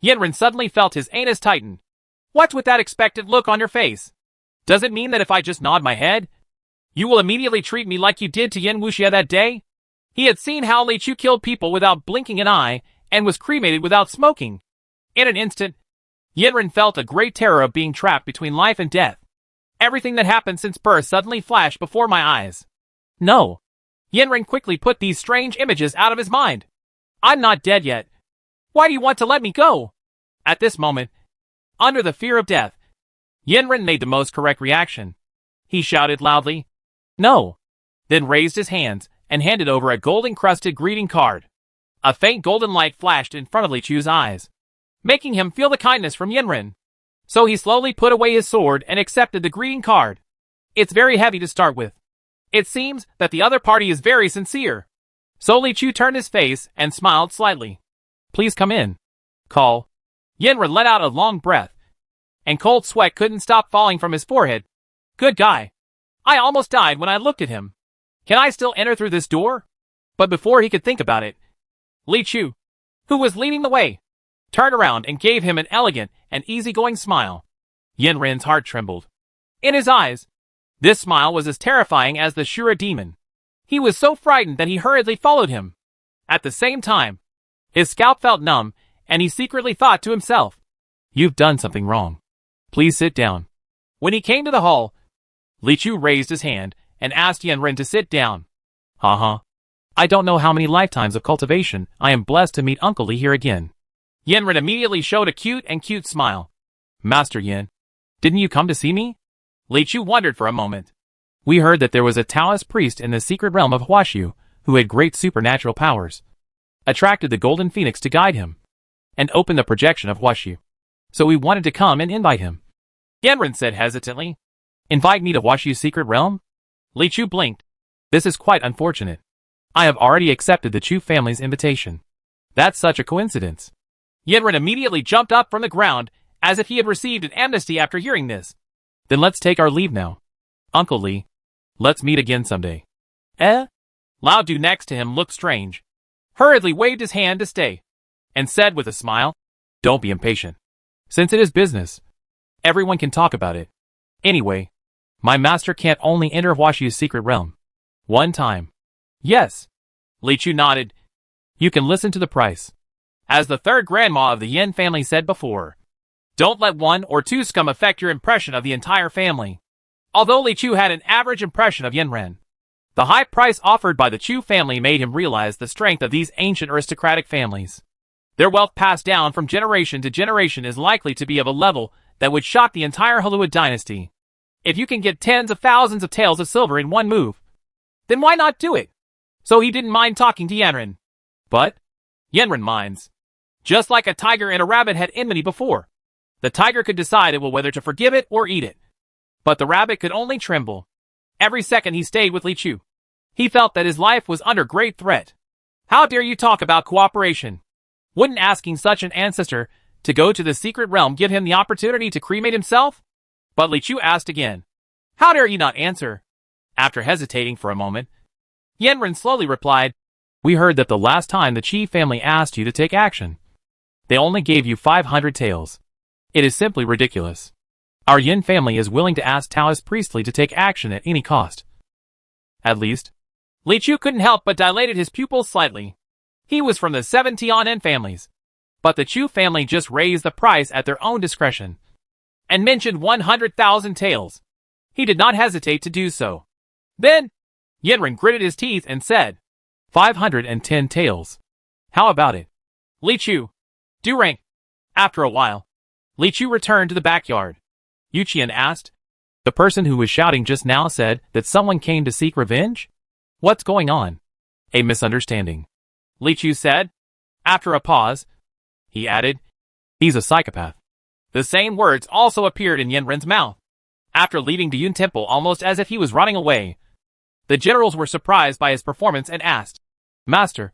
[SPEAKER 1] Yen Ren suddenly felt his anus tighten. "What's with that expectant look on your face? Does it mean that if I just nod my head, you will immediately treat me like you did to Yen Wuxia that day?" He had seen how Li Chu killed people without blinking an eye and was cremated without smoking. In an instant, Yen Ren felt a great terror of being trapped between life and death. Everything that happened since birth suddenly flashed before my eyes. No. Yen Ren quickly put these strange images out of his mind. "I'm not dead yet. Why do you want to let me go?" At this moment, under the fear of death, Yen Ren made the most correct reaction. He shouted loudly, "No," then raised his hands and handed over a gold-encrusted greeting card. A faint golden light flashed in front of Li Chu's eyes, making him feel the kindness from Yen Ren. So he slowly put away his sword and accepted the greeting card. It's very heavy to start with. It seems that the other party is very sincere. So Li Chu turned his face and smiled slightly. "Please come in." Call. Yen Ren let out a long breath, and cold sweat couldn't stop falling from his forehead. Good guy. I almost died when I looked at him. Can I still enter through this door? But before he could think about it, Li Chu, who was leading the way, turned around and gave him an elegant and easygoing smile. Yen Ren's heart trembled. In his eyes, this smile was as terrifying as the Shura demon. He was so frightened that he hurriedly followed him. At the same time, his scalp felt numb, and he secretly thought to himself, "You've done something wrong. Please sit down." When he came to the hall, Li Chu raised his hand and asked Yen Ren to sit down. I don't know how many lifetimes of cultivation I am blessed to meet Uncle Li here again. Yen Ren immediately showed a cute smile. "Master Yen, didn't you come to see me?" Li Chu wondered for a moment. "We heard that there was a Taoist priest in the secret realm of Huashu who had great supernatural powers, attracted the golden phoenix to guide him, and opened the projection of Huashu. So we wanted to come and invite him." Yen Ren said hesitantly, "Invite me to Huashu's secret realm?" Li Chu blinked. "This is quite unfortunate. I have already accepted the Chu family's invitation." "That's such a coincidence." Yen Ren immediately jumped up from the ground as if he had received an amnesty after hearing this. "Then let's take our leave now. Uncle Li, let's meet again someday." Lao Du next to him looked strange, hurriedly waved his hand to stay, and said with a smile, "Don't be impatient. Since it is business, everyone can talk about it. Anyway, my master can't only enter Huashu's secret realm one time." "Yes." Li Chu nodded. "You can listen to the price. As the third grandma of the Yen family said before, don't let one or two scum affect your impression of the entire family." Although Li Chu had an average impression of Yen Ren, the high price offered by the Chu family made him realize the strength of these ancient aristocratic families. Their wealth passed down from generation to generation is likely to be of a level that would shock the entire Haluid dynasty. If you can get tens of thousands of taels of silver in one move, then why not do it? So he didn't mind talking to Yen Ren. But Yen Ren minds. Just like a tiger and a rabbit had enmity before. The tiger could decide whether to forgive it or eat it. But the rabbit could only tremble. Every second he stayed with Li Chu, he felt that his life was under great threat. How dare you talk about cooperation? Wouldn't asking such an ancestor to go to the secret realm give him the opportunity to cremate himself? But Li Chu asked again. How dare you not answer? After hesitating for a moment, Yen Ren slowly replied, "We heard that the last time the Qi family asked you to take action, they only gave you 500 taels. It is simply ridiculous. Our Yin family is willing to ask Taoist priestly to take action at any cost." At least, Li Chu couldn't help but dilated his pupils slightly. He was from the 7 Tianen families, but the Chu family just raised the price at their own discretion, and mentioned 100,000 taels. He did not hesitate to do so. Then, Yen Ren gritted his teeth and said, 510 taels. How about it? Li Chu, do rank. After a while, Li Chu returned to the backyard. Yu Qian asked, "The person who was shouting just now said that someone came to seek revenge? What's going on?" "A misunderstanding," Li Chu said. After a pause, he added, "He's a psychopath." The same words also appeared in Yen Ren's mouth. After leaving the Yun Temple almost as if he was running away, the generals were surprised by his performance and asked, Master,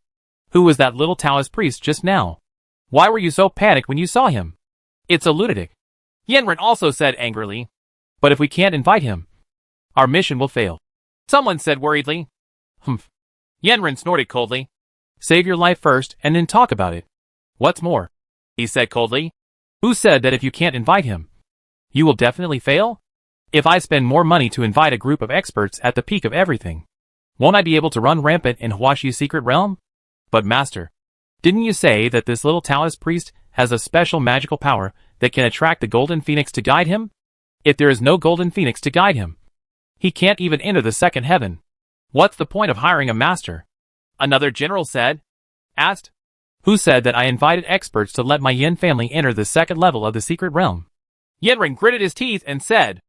[SPEAKER 1] who was that little Taoist priest just now? Why were you so panicked when you saw him? It's a lunatic. Yanren also said angrily. But if we can't invite him, our mission will fail. Someone said worriedly. Humph. Yanren snorted coldly. Save your life first and then talk about it. What's more, he said coldly. Who said that if you can't invite him, you will definitely fail? If I spend more money to invite a group of experts at the peak of everything, won't I be able to run rampant in Huashu's secret realm? But Master, didn't you say that this little Taoist priest has a special magical power that can attract the Golden Phoenix to guide him? If there is no Golden Phoenix to guide him, he can't even enter the second heaven. What's the point of hiring a master? Another general asked. Who said that I invited experts to let my Yin family enter the second level of the secret realm? Yanren gritted his teeth and said,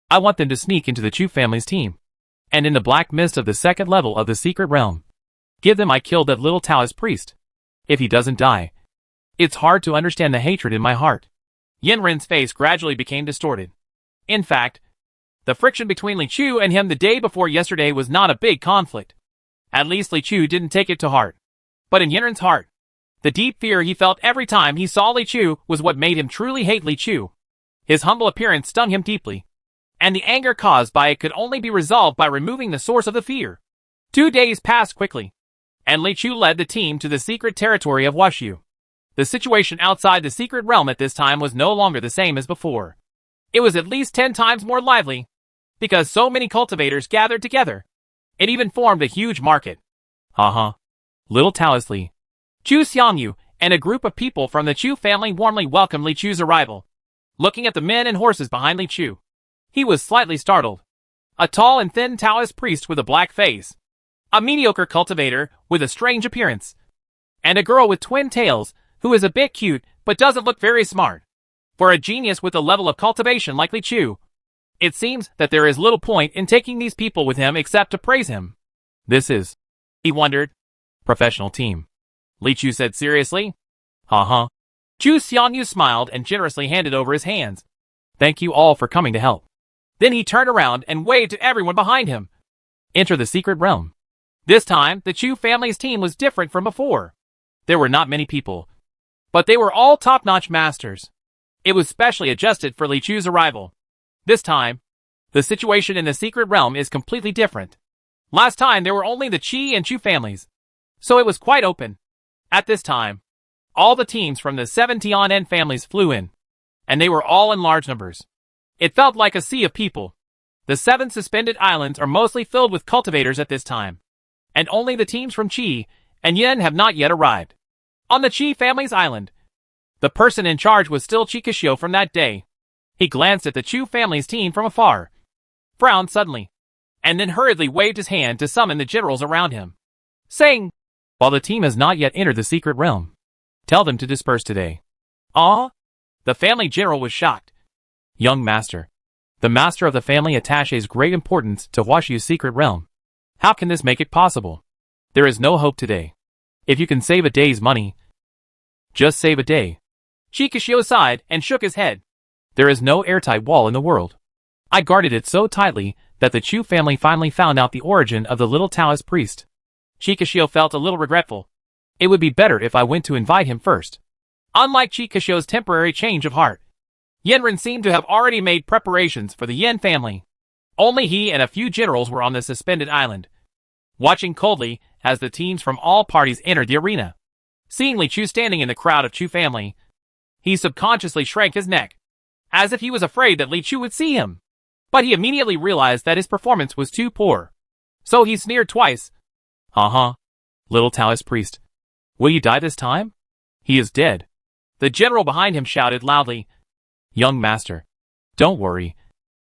[SPEAKER 1] I want them to sneak into the Chu family's team, and in the black mist of the second level of the secret realm, give them I killed that little Taoist priest. If he doesn't die, it's hard to understand the hatred in my heart. Yanren's face gradually became distorted. In fact, the friction between Li Chu and him the day before yesterday was not a big conflict. At least Li Chu didn't take it to heart. But in Yanren's heart, the deep fear he felt every time he saw Li Chu was what made him truly hate Li Chu. His humble appearance stung him deeply, and the anger caused by it could only be resolved by removing the source of the fear. 2 days passed quickly, and Li Chu led the team to the secret territory of Huashu. The situation outside the secret realm at this time was no longer the same as before. It was at least 10 times more lively, because so many cultivators gathered together. It even formed a huge market. Little Taoist Li Chu Xiangyu and a group of people from the Chu family warmly welcomed Li Chu's arrival. Looking at the men and horses behind Li Chu, he was slightly startled. A tall and thin Taoist priest with a black face, a mediocre cultivator with a strange appearance, and a girl with twin tails who is a bit cute but doesn't look very smart. For a genius with a level of cultivation like Li Chu, it seems that there is little point in taking these people with him except to praise him. This is, he wondered, professional team. Li Chu said seriously. Chu Xiangyu smiled and generously handed over his hands. Thank you all for coming to help. Then he turned around and waved to everyone behind him. Enter the secret realm. This time, the Chu family's team was different from before. There were not many people, but they were all top-notch masters. It was specially adjusted for Li Chu's arrival. This time, the situation in the secret realm is completely different. Last time there were only the Qi and Chu families, so it was quite open. At this time, all the teams from the 7 Tianen families flew in, and they were all in large numbers. It felt like a sea of people. The 7 suspended islands are mostly filled with cultivators at this time, and only the teams from Qi and Yin have not yet arrived. On the Qi family's island, the person in charge was still Qi Kashio from that day. He glanced at the Chu family's team from afar, frowned suddenly, and then hurriedly waved his hand to summon the generals around him, saying, While the team has not yet entered the secret realm, tell them to disperse today. The family general was shocked. Young master, the master of the family attaches great importance to Huashu's secret realm. How can this make it possible? There is no hope today. If you can save a day's money, just save a day. Qi Kashio sighed and shook his head. There is no airtight wall in the world. I guarded it so tightly that the Chu family finally found out the origin of the little Taoist priest. Qi Kashio felt a little regretful. It would be better if I went to invite him first. Unlike Qi Kashio's temporary change of heart, Yanren seemed to have already made preparations for the Yin family. Only he and a few generals were on the suspended island, watching coldly as the teams from all parties entered the arena. Seeing Li Chu standing in the crowd of Chu family, he subconsciously shrank his neck, as if he was afraid that Li Chu would see him. But he immediately realized that his performance was too poor, so he sneered twice. Little Taoist priest. Will you die this time? He is dead. The general behind him shouted loudly. Young master, don't worry.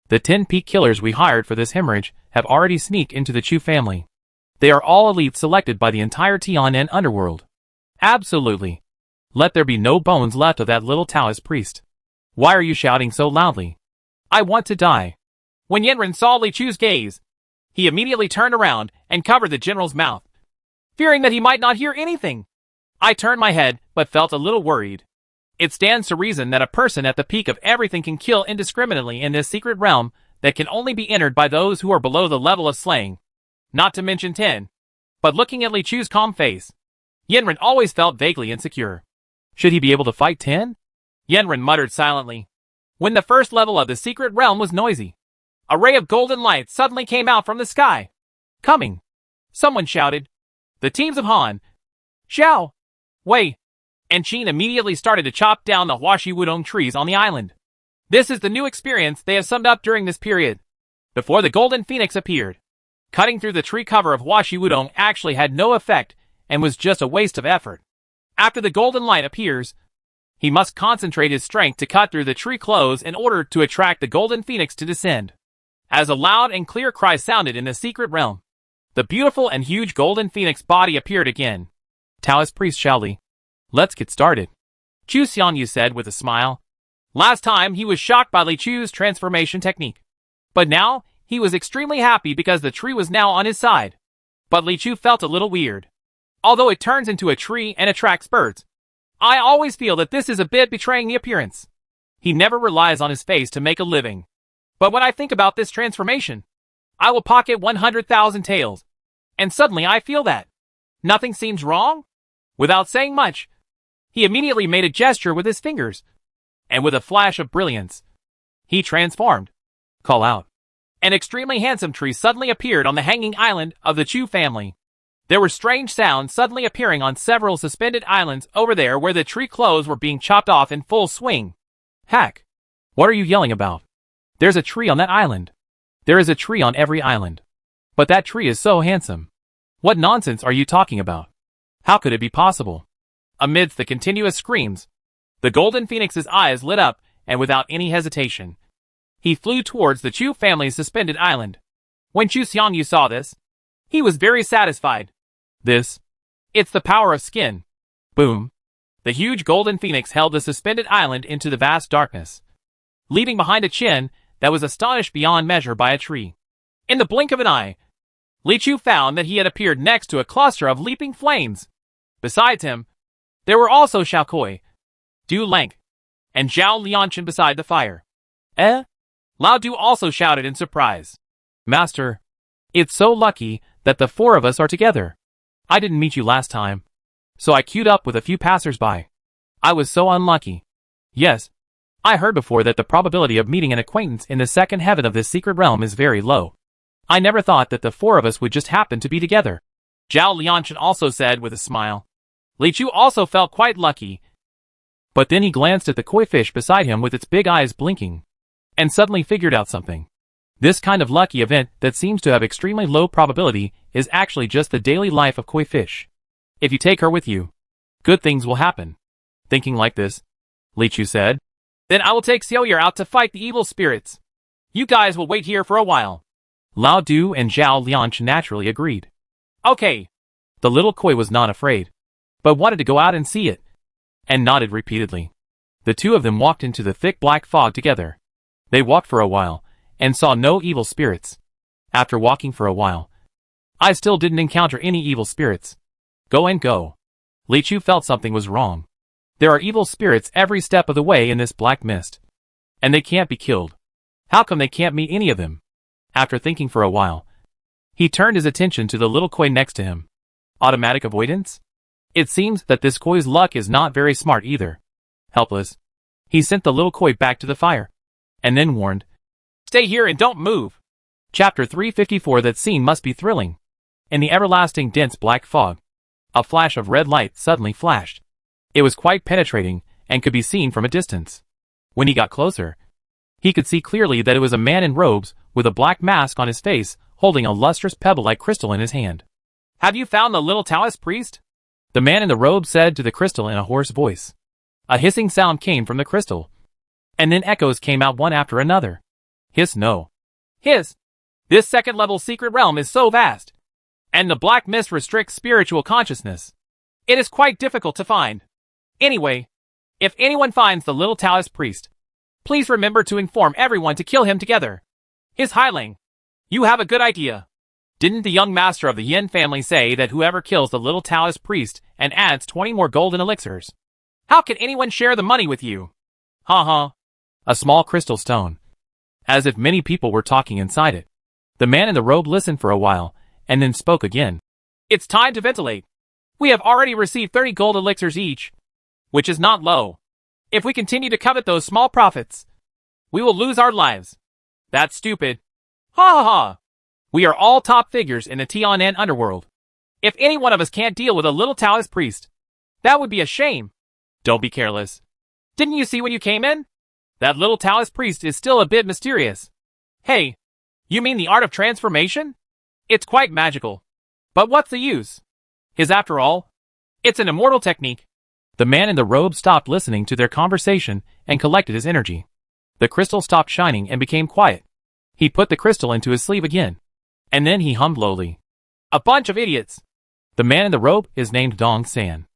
[SPEAKER 1] The 10 peak killers we hired for this hemorrhage have already sneaked into the Chu family. They are all elites selected by the entire Tianen underworld. Absolutely. Let there be no bones left of that little Taoist priest. Why are you shouting so loudly? I want to die. When Yanren saw Li Chu's gaze, he immediately turned around and covered the general's mouth, fearing that he might not hear anything. I turned my head, but felt a little worried. It stands to reason that a person at the peak of everything can kill indiscriminately in this secret realm that can only be entered by those who are below the level of slaying. Not to mention 10. But looking at Li Chu's calm face, Yanren always felt vaguely insecure. Should he be able to fight 10? Yanren muttered silently. When the first level of the secret realm was noisy, a ray of golden light suddenly came out from the sky. Coming! Someone shouted. The teams of Han, Xiao, Wei, and Qin immediately started to chop down the Huashi Wudong trees on the island. This is the new experience they have summed up during this period. Before the Golden Phoenix appeared, cutting through the tree cover of Huashi Wudong actually had no effect and was just a waste of effort. After the golden light appears, he must concentrate his strength to cut through the tree clothes in order to attract the Golden Phoenix to descend. As a loud and clear cry sounded in the secret realm, the beautiful and huge Golden Phoenix body appeared again. Taoist priest Xiao Li. Let's get started, Chu Xiangyu said with a smile. Last time he was shocked by Li Chu's transformation technique. But now, he was extremely happy because the tree was now on his side. But Li Chu felt a little weird. Although it turns into a tree and attracts birds, I always feel that this is a bit betraying the appearance. He never relies on his face to make a living. But when I think about this transformation, I will pocket 100,000 taels. And suddenly I feel that nothing seems wrong? Without saying much, he immediately made a gesture with his fingers. And with a flash of brilliance, he transformed. Call out. An extremely handsome tree suddenly appeared on the hanging island of the Chu family. There were strange sounds suddenly appearing on several suspended islands over there where the tree clothes were being chopped off in full swing. Hack! What are you yelling about? There's a tree on that island. There is a tree on every island. But that tree is so handsome. What nonsense are you talking about? How could it be possible? Amidst the continuous screams, the Golden Phoenix's eyes lit up, and without any hesitation, he flew towards the Chu family's suspended island. When Chu Xiangyu saw this, he was very satisfied. It's the power of skin. Boom. The huge Golden Phoenix held the suspended island into the vast darkness, leaving behind a chin that was astonished beyond measure by a tree. In the blink of an eye, Li Chu found that he had appeared next to a cluster of leaping flames. Besides him, there were also Xiao Kui, Du Lang, and Zhao Lianchen beside the fire. Lao Du also shouted in surprise. Master, it's so lucky that the four of us are together. I didn't meet you last time, so I queued up with a few passers-by. I was so unlucky. Yes, I heard before that the probability of meeting an acquaintance in the second heaven of this secret realm is very low. I never thought that the four of us would just happen to be together. Zhao Lianchen also said with a smile. Li Chu also felt quite lucky. But then he glanced at the koi fish beside him with its big eyes blinking, and suddenly figured out something. This kind of lucky event that seems to have extremely low probability is actually just the daily life of koi fish. If you take her with you, good things will happen. Thinking like this, Li Chu said, then I will take Xiaoyer out to fight the evil spirits. You guys will wait here for a while. Lao Du and Zhao Lianchen naturally agreed. Okay. The little koi was not afraid, but wanted to go out and see it, and nodded repeatedly. The two of them walked into the thick black fog together. They walked for a while, and saw no evil spirits. After walking for a while, I still didn't encounter any evil spirits. Go and go. Li Chu felt something was wrong. There are evil spirits every step of the way in this black mist. And they can't be killed. How come they can't meet any of them? After thinking for a while, he turned his attention to the little koi next to him. Automatic avoidance? It seems that this koi's luck is not very smart either. Helpless, he sent the little koi back to the fire, and then warned, Stay here and don't move. Chapter 354. That scene must be thrilling. In the everlasting dense black fog, a flash of red light suddenly flashed. It was quite penetrating, and could be seen from a distance. When he got closer, he could see clearly that it was a man in robes, with a black mask on his face, holding a lustrous pebble-like crystal in his hand. Have you found the little Taoist priest? The man in the robe said to the crystal in a hoarse voice. A hissing sound came from the crystal, and then echoes came out one after another. Hiss no. Hiss. This second-level secret realm is so vast, and the black mist restricts spiritual consciousness. It is quite difficult to find. Anyway, if anyone finds the little Taoist priest, please remember to inform everyone to kill him together. His Highling, you have a good idea. Didn't the young master of the Yin family say that whoever kills the little Taoist priest and adds 20 more golden elixirs? How can anyone share the money with you? Ha ha. A small crystal stone. as if many people were talking inside it. The man in the robe listened for a while, and then spoke again. It's time to ventilate. We have already received 30 gold elixirs each, which is not low. If we continue to covet those small profits, we will lose our lives. That's stupid. Ha ha ha. We are all top figures in the Tianan underworld. If any one of us can't deal with a little Taoist priest, that would be a shame. Don't be careless. Didn't you see when you came in? That little Taoist priest is still a bit mysterious. Hey, you mean the art of transformation? It's quite magical. But what's the use? After all, it's an immortal technique. The man in the robe stopped listening to their conversation and collected his energy. The crystal stopped shining and became quiet. He put the crystal into his sleeve again. And then he hummed lowly. A bunch of idiots. The man in the robe is named Dong San.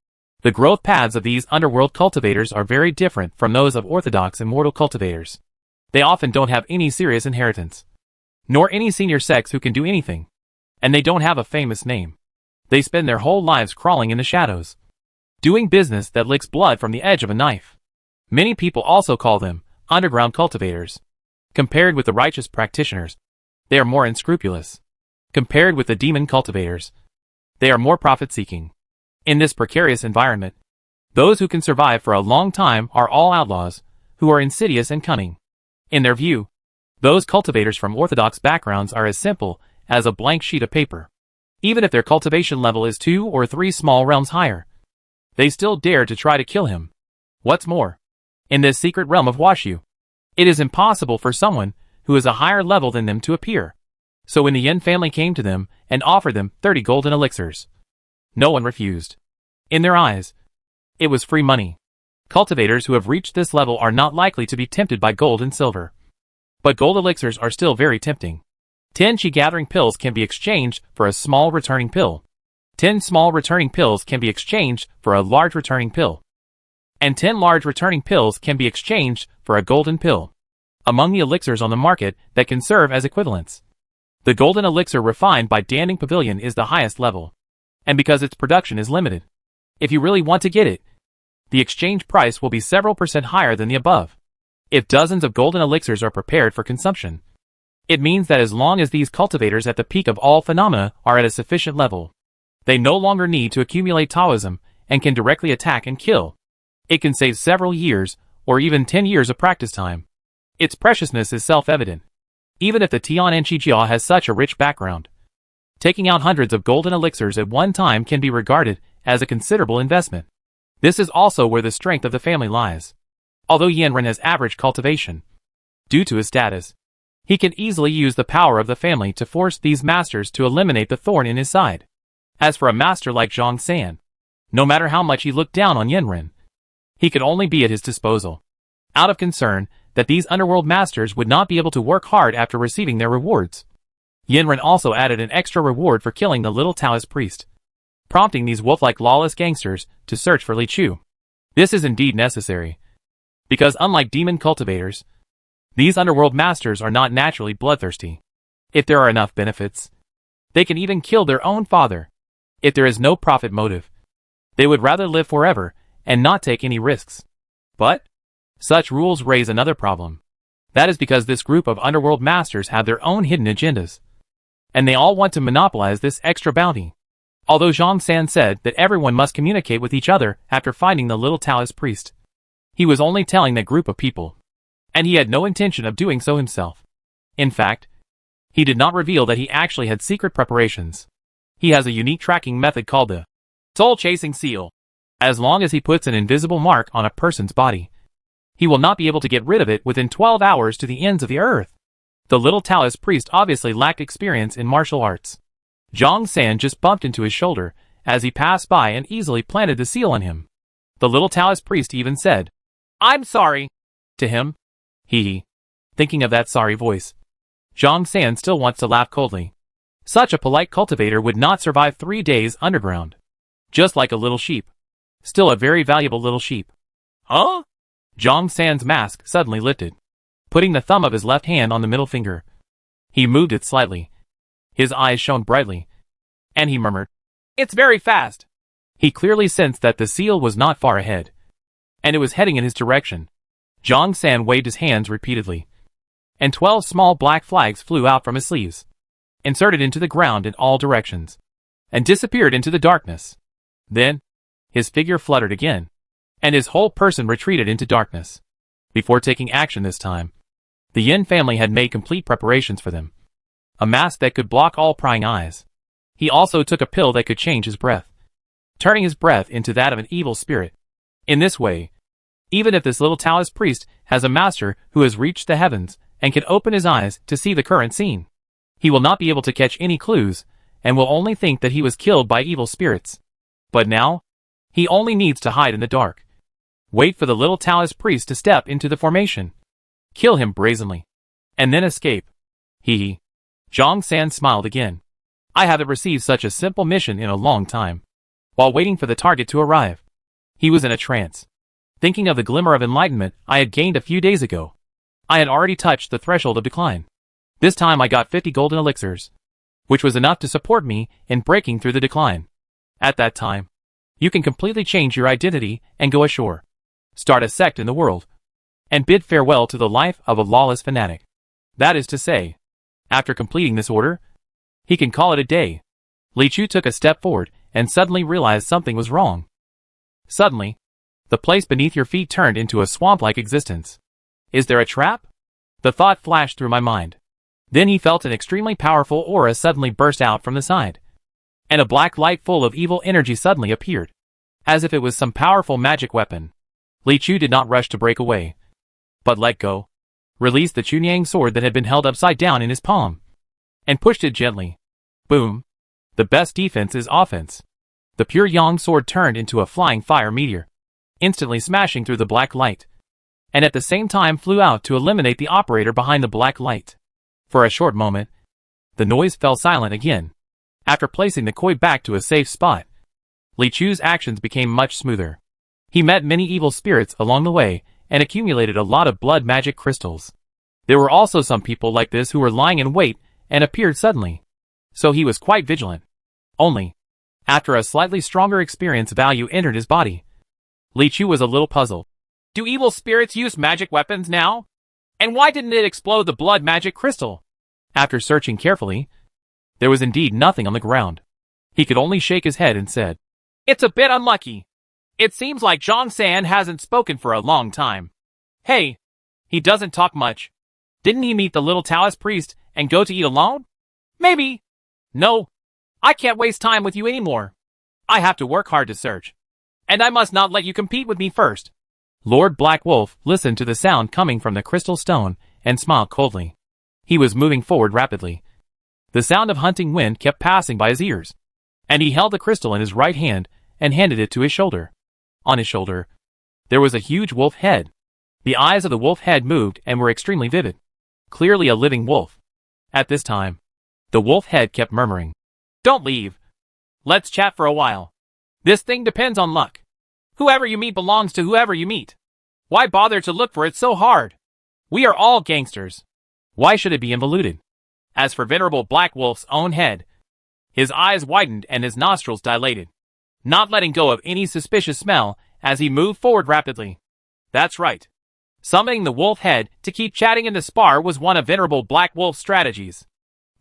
[SPEAKER 1] The growth paths of these underworld cultivators are very different from those of orthodox immortal cultivators. They often don't have any serious inheritance, nor any senior sex who can do anything. And they don't have a famous name. They spend their whole lives crawling in the shadows, doing business that licks blood from the edge of a knife. Many people also call them underground cultivators. Compared with the righteous practitioners, they are more unscrupulous. Compared with the demon cultivators, they are more profit-seeking. In this precarious environment, those who can survive for a long time are all outlaws, who are insidious and cunning. In their view, those cultivators from orthodox backgrounds are as simple as a blank sheet of paper. Even if their cultivation level is 2 or 3 small realms higher, they still dare to try to kill him. What's more, in this secret realm of Washu, it is impossible for someone who is a higher level than them to appear. So when the Yin family came to them and offered them 30 golden elixirs, no one refused. In their eyes, it was free money. Cultivators who have reached this level are not likely to be tempted by gold and silver. But gold elixirs are still very tempting. 10 chi gathering pills can be exchanged for a small returning pill. 10 small returning pills can be exchanged for a large returning pill. And 10 large returning pills can be exchanged for a golden pill. Among the elixirs on the market that can serve as equivalents, the golden elixir refined by Danding Pavilion is the highest level. And because its production is limited, if you really want to get it, the exchange price will be several % higher than the above. If dozens of golden elixirs are prepared for consumption, it means that as long as these cultivators at the peak of all phenomena are at a sufficient level, they no longer need to accumulate Taoism and can directly attack and kill. It can save several years, or even 10 years of practice time. Its preciousness is self-evident. Even if the Tianan Qijia has such a rich background, taking out hundreds of golden elixirs at one time can be regarded as a considerable investment. This is also where the strength of the family lies. Although Yanren has average cultivation, due to his status, he can easily use the power of the family to force these masters to eliminate the thorn in his side. As for a master like Zhang San, no matter how much he looked down on Yanren, he could only be at his disposal, out of concern that these underworld masters would not be able to work hard after receiving their rewards. Yanren also added an extra reward for killing the little Taoist priest, prompting these wolf-like lawless gangsters to search for Li Chu. This is indeed necessary, because unlike demon cultivators, these underworld masters are not naturally bloodthirsty. If there are enough benefits, they can even kill their own father. If there is no profit motive, they would rather live forever and not take any risks. But such rules raise another problem. That is because this group of underworld masters have their own hidden agendas, and they all want to monopolize this extra bounty. Although Zhang San said that everyone must communicate with each other after finding the little Taoist priest, he was only telling that group of people, and he had no intention of doing so himself. In fact, he did not reveal that he actually had secret preparations. He has a unique tracking method called the soul-chasing seal. As long as he puts an invisible mark on a person's body, he will not be able to get rid of it within 12 hours to the ends of the earth. The little Taoist priest obviously lacked experience in martial arts. Zhang San just bumped into his shoulder as he passed by and easily planted the seal on him. The little Taoist priest even said, "I'm sorry," to him. Hee. Thinking of that sorry voice, Zhang San still wants to laugh coldly. Such a polite cultivator would not survive 3 days underground. Just like a little sheep. Still a very valuable little sheep. Huh? Zhang San's mask suddenly lifted, putting the thumb of his left hand on the middle finger. He moved it slightly. His eyes shone brightly, and he murmured, "It's very fast." He clearly sensed that the seal was not far ahead, and it was heading in his direction. Zhang San waved his hands repeatedly, and 12 small black flags flew out from his sleeves, inserted into the ground in all directions, and disappeared into the darkness. Then, his figure fluttered again, and his whole person retreated into darkness. Before taking action this time, the Yin family had made complete preparations for them. A mask that could block all prying eyes. He also took a pill that could change his breath, turning his breath into that of an evil spirit. In this way, even if this little Taoist priest has a master who has reached the heavens and can open his eyes to see the current scene, he will not be able to catch any clues and will only think that he was killed by evil spirits. But now, he only needs to hide in the dark. Wait for the little Taoist priest to step into the formation. Kill him brazenly. And then escape. Hee. Zhang San smiled again. I haven't received such a simple mission in a long time. While waiting for the target to arrive, he was in a trance, thinking of the glimmer of enlightenment I had gained a few days ago. I had already touched the threshold of decline. This time I got 50 golden elixirs, which was enough to support me in breaking through the decline. At that time, you can completely change your identity and go ashore, start a sect in the world, and bid farewell to the life of a lawless fanatic. That is to say, after completing this order, he can call it a day. Li Chu took a step forward and suddenly realized something was wrong. Suddenly, the place beneath your feet turned into a swamp-like existence. Is there a trap? The thought flashed through my mind. Then he felt an extremely powerful aura suddenly burst out from the side, and a black light full of evil energy suddenly appeared, as if it was some powerful magic weapon. Li Chu did not rush to break away, but let go, released the Chunyang sword that had been held upside down in his palm, and pushed it gently. Boom! The best defense is offense. The pure Yang sword turned into a flying fire meteor, instantly smashing through the black light, and at the same time flew out to eliminate the operator behind the black light. For a short moment, the noise fell silent again. After placing the koi back to a safe spot, Li Chu's actions became much smoother. He met many evil spirits along the way and accumulated a lot of blood magic crystals. There were also some people like this who were lying in wait and appeared suddenly, so he was quite vigilant. Only, after a slightly stronger experience value entered his body, Li Chu was a little puzzled. Do evil spirits use magic weapons now? And why didn't it explode the blood magic crystal? After searching carefully, there was indeed nothing on the ground. He could only shake his head and said, It's a bit unlucky. It seems like Zhang San hasn't spoken for a long time. Hey, he doesn't talk much. Didn't he meet the little Taoist priest and go to eat alone? Maybe. No, I can't waste time with you anymore. I have to work hard to search, and I must not let you compete with me first. Lord Black Wolf listened to the sound coming from the crystal stone and smiled coldly. He was moving forward rapidly. The sound of hunting wind kept passing by his ears, and he held the crystal in his right hand and handed it to his shoulder. On his shoulder, there was a huge wolf head. The eyes of the wolf head moved and were extremely vivid, clearly a living wolf. At this time, the wolf head kept murmuring, Don't leave. Let's chat for a while. This thing depends on luck. Whoever you meet belongs to whoever you meet. Why bother to look for it so hard? We are all gangsters. Why should it be involuted? As for Venerable Black Wolf's own head, his eyes widened and his nostrils dilated, not letting go of any suspicious smell as he moved forward rapidly. That's right. Summoning the wolf head to keep chatting in the spar was one of Venerable Black Wolf's strategies.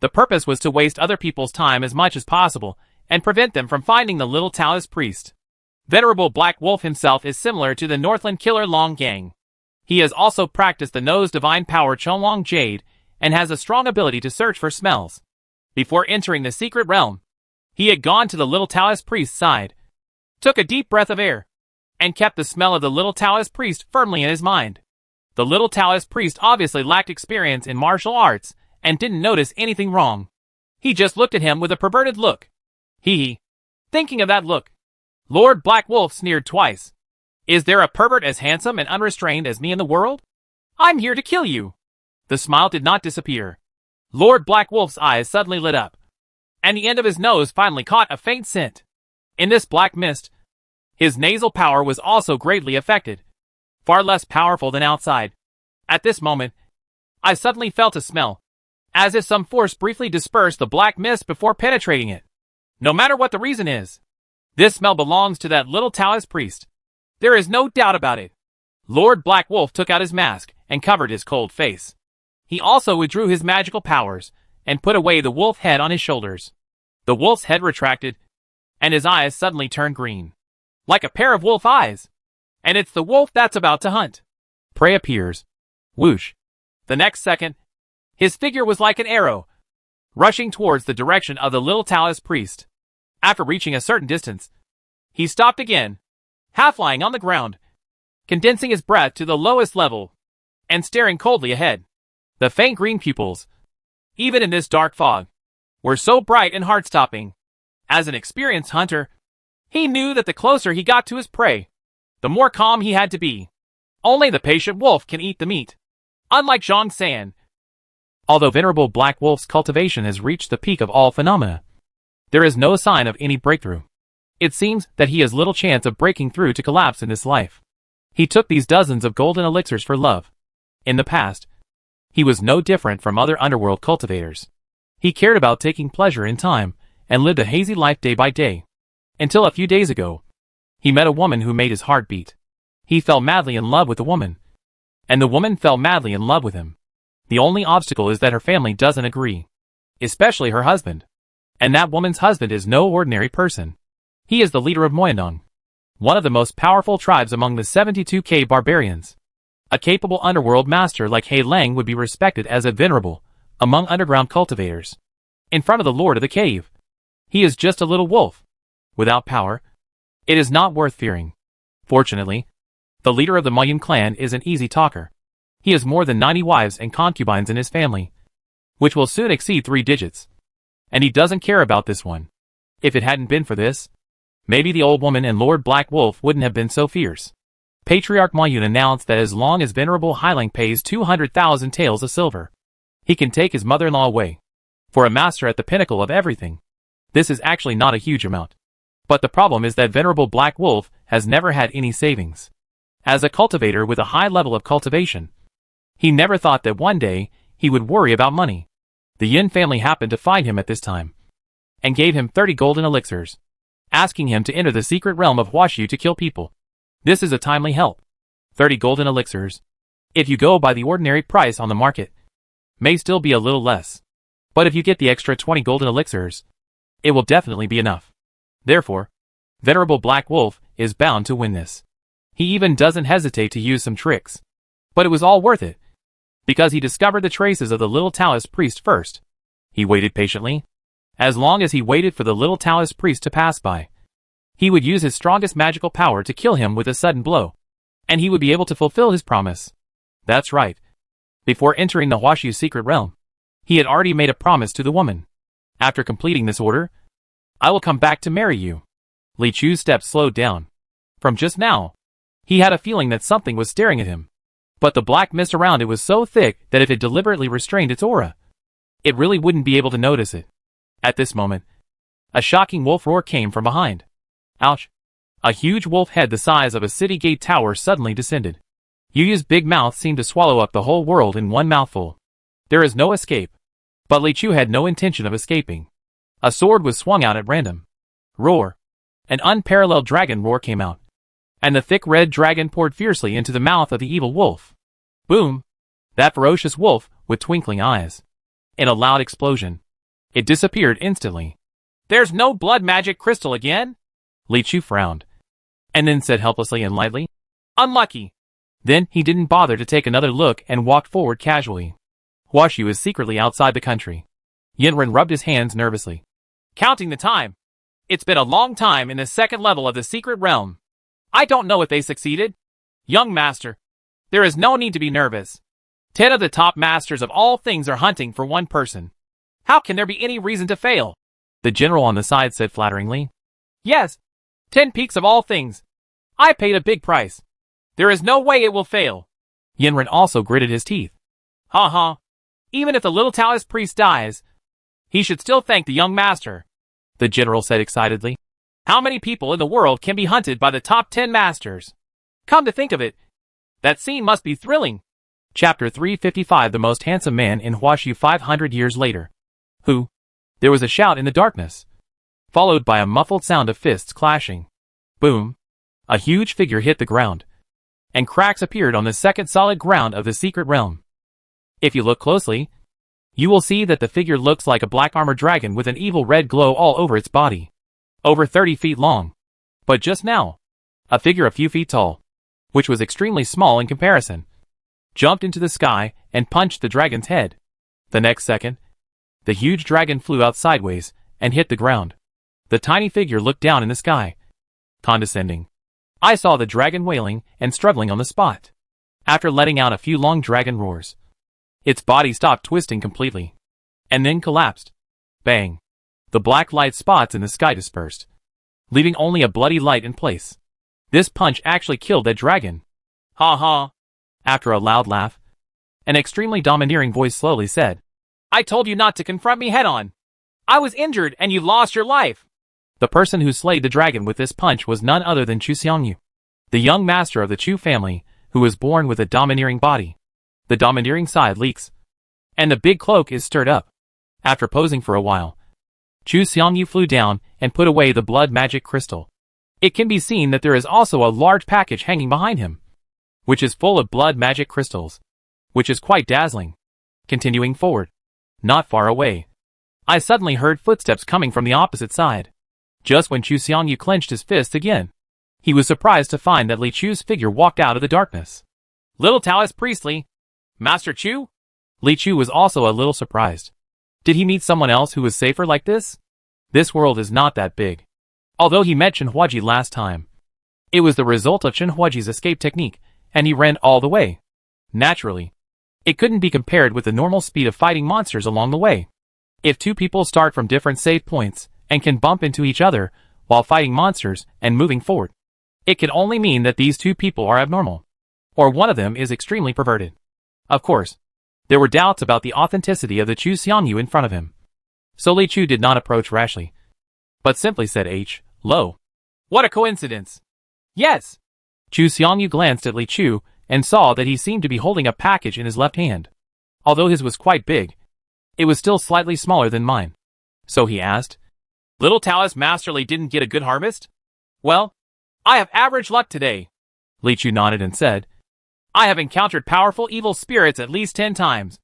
[SPEAKER 1] The purpose was to waste other people's time as much as possible and prevent them from finding the little Taoist priest. Venerable Black Wolf himself is similar to the Northland killer Long Gang. He has also practiced the Nose Divine Power Chonglong Jade and has a strong ability to search for smells. Before entering the secret realm, he had gone to the little Taoist priest's side, took a deep breath of air, and kept the smell of the little Taoist priest firmly in his mind. The little Taoist priest obviously lacked experience in martial arts and didn't notice anything wrong. He just looked at him with a perverted look. Hee. Thinking of that look, Lord Black Wolf sneered twice. Is there a pervert as handsome and unrestrained as me in the world? I'm here to kill you. The smile did not disappear. Lord Black Wolf's eyes suddenly lit up, and the end of his nose finally caught a faint scent. In this black mist, his nasal power was also greatly affected, far less powerful than outside. At this moment, I suddenly felt a smell, as if some force briefly dispersed the black mist before penetrating it. No matter what the reason is, this smell belongs to that little Taoist priest. There is no doubt about it. Lord Black Wolf took out his mask and covered his cold face. He also withdrew his magical powers and put away the wolf head on his shoulders. The wolf's head retracted, and his eyes suddenly turned green, like a pair of wolf eyes. And it's the wolf that's about to hunt. Prey appears. Whoosh. The next second, his figure was like an arrow, rushing towards the direction of the little Taoist priest. After reaching a certain distance, he stopped again, half lying on the ground, condensing his breath to the lowest level, and staring coldly ahead. The faint green pupils, even in this dark fog, were so bright and heart-stopping. As an experienced hunter, he knew that the closer he got to his prey, the more calm he had to be. Only the patient wolf can eat the meat. Unlike Zhang San, although Venerable Black Wolf's cultivation has reached the peak of all phenomena, there is no sign of any breakthrough. It seems that he has little chance of breaking through to collapse in this life. He took these dozens of golden elixirs for love. In the past, he was no different from other underworld cultivators. He cared about taking pleasure in time and lived a hazy life day by day. Until a few days ago, he met a woman who made his heart beat. He fell madly in love with the woman, and the woman fell madly in love with him. The only obstacle is that her family doesn't agree, especially her husband. And that woman's husband is no ordinary person. He is the leader of Moyandong, one of the most powerful tribes among the 72K barbarians. A capable underworld master like He Lang would be respected as a venerable among underground cultivators. In front of the Lord of the Cave, he is just a little wolf. Without power, it is not worth fearing. Fortunately, the leader of the Moyun clan is an easy talker. He has more than 90 wives and concubines in his family, which will soon exceed 3 digits. And he doesn't care about this one. If it hadn't been for this, maybe the old woman and Lord Black Wolf wouldn't have been so fierce. Patriarch Moyun announced that as long as Venerable Highlang pays 200,000 taels of silver, he can take his mother-in-law away. For a master at the pinnacle of everything, this is actually not a huge amount. But the problem is that Venerable Black Wolf has never had any savings. As a cultivator with a high level of cultivation, he never thought that one day he would worry about money. The Yin family happened to find him at this time, and gave him 30 golden elixirs, asking him to enter the secret realm of Huashu to kill people. This is a timely help. 30 golden elixirs, if you go by the ordinary price on the market, may still be a little less. But if you get the extra 20 golden elixirs, it will definitely be enough. Therefore, Venerable Black Wolf is bound to win this. He even doesn't hesitate to use some tricks. But it was all worth it, because he discovered the traces of the little Taoist priest first. He waited patiently. As long as he waited for the little Taoist priest to pass by, he would use his strongest magical power to kill him with a sudden blow, and he would be able to fulfill his promise. That's right. Before entering the Huashu secret realm, he had already made a promise to the woman. After completing this order, I will come back to marry you. Li Chu's steps slowed down. From just now, he had a feeling that something was staring at him. But the black mist around it was so thick that if it deliberately restrained its aura, it really wouldn't be able to notice it. At this moment, a shocking wolf roar came from behind. Ouch! A huge wolf head the size of a city gate tower suddenly descended. Yuya's big mouth seemed to swallow up the whole world in one mouthful. There is no escape. But Li Chu had no intention of escaping. A sword was swung out at random. Roar! An unparalleled dragon roar came out, and the thick red dragon poured fiercely into the mouth of the evil wolf. Boom! That ferocious wolf, with twinkling eyes. In a loud explosion, it disappeared instantly. There's no blood magic crystal again? Li Chu frowned, and then said helplessly and lightly, Unlucky. Then he didn't bother to take another look and walked forward casually. Huashu is secretly outside the country. Yinren rubbed his hands nervously. Counting the time. It's been a long time in the second level of the secret realm. I don't know if they succeeded. Young master, there is no need to be nervous. 10 of the top masters of all things are hunting for one person. How can there be any reason to fail? The general on the side said flatteringly. Yes, 10 peaks of all things. I paid a big price. There is no way it will fail. Yinren also gritted his teeth. Ha ha. Even if the little Taoist priest dies, he should still thank the young master, the general said excitedly. How many people in the world can be hunted by the top 10 masters? Come to think of it, that scene must be thrilling. Chapter 355 The most handsome man in Huashu 500 years later. Who? There was a shout in the darkness, followed by a muffled sound of fists clashing. Boom! A huge figure hit the ground, and cracks appeared on the second solid ground of the secret realm. If you look closely, you will see that the figure looks like a black armored dragon with an evil red glow all over its body. Over 30 feet long. But just now, a figure a few feet tall, which was extremely small in comparison, jumped into the sky and punched the dragon's head. The next second, the huge dragon flew out sideways and hit the ground. The tiny figure looked down in the sky, condescending. I saw the dragon wailing and struggling on the spot. After letting out a few long dragon roars, its body stopped twisting completely, and then collapsed. Bang! The black light spots in the sky dispersed, leaving only a bloody light in place. This punch actually killed that dragon. Ha ha! After a loud laugh, an extremely domineering voice slowly said, I told you not to confront me head-on. I was injured and you lost your life. The person who slayed the dragon with this punch was none other than Chu Xiangyu, the young master of the Chu family, who was born with a domineering body. The domineering side leaks, and the big cloak is stirred up. After posing for a while, Chu Xiangyu flew down and put away the blood magic crystal. It can be seen that there is also a large package hanging behind him, which is full of blood magic crystals, which is quite dazzling. Continuing forward, not far away, I suddenly heard footsteps coming from the opposite side. Just when Chu Xiangyu clenched his fists again, he was surprised to find that Li Chu's figure walked out of the darkness. Little Taoist Priestley, Master Chu? Li Chu was also a little surprised. Did he meet someone else who was safer like this? This world is not that big. Although he met Chen Huaji last time, it was the result of Chen Huaji's escape technique, and he ran all the way. Naturally, it couldn't be compared with the normal speed of fighting monsters along the way. If two people start from different save points and can bump into each other while fighting monsters and moving forward, it can only mean that these two people are abnormal, or one of them is extremely perverted. Of course, there were doubts about the authenticity of the Chu Xiangyu in front of him. So Li Chu did not approach rashly, but simply said Hello. What a coincidence. Yes. Chu Xiangyu glanced at Li Chu and saw that he seemed to be holding a package in his left hand. Although his was quite big, it was still slightly smaller than mine. So he asked, Little Taoist Master Li didn't get a good harvest? Well, I have average luck today. Li Chu nodded and said, I have encountered powerful evil spirits at least 10 times,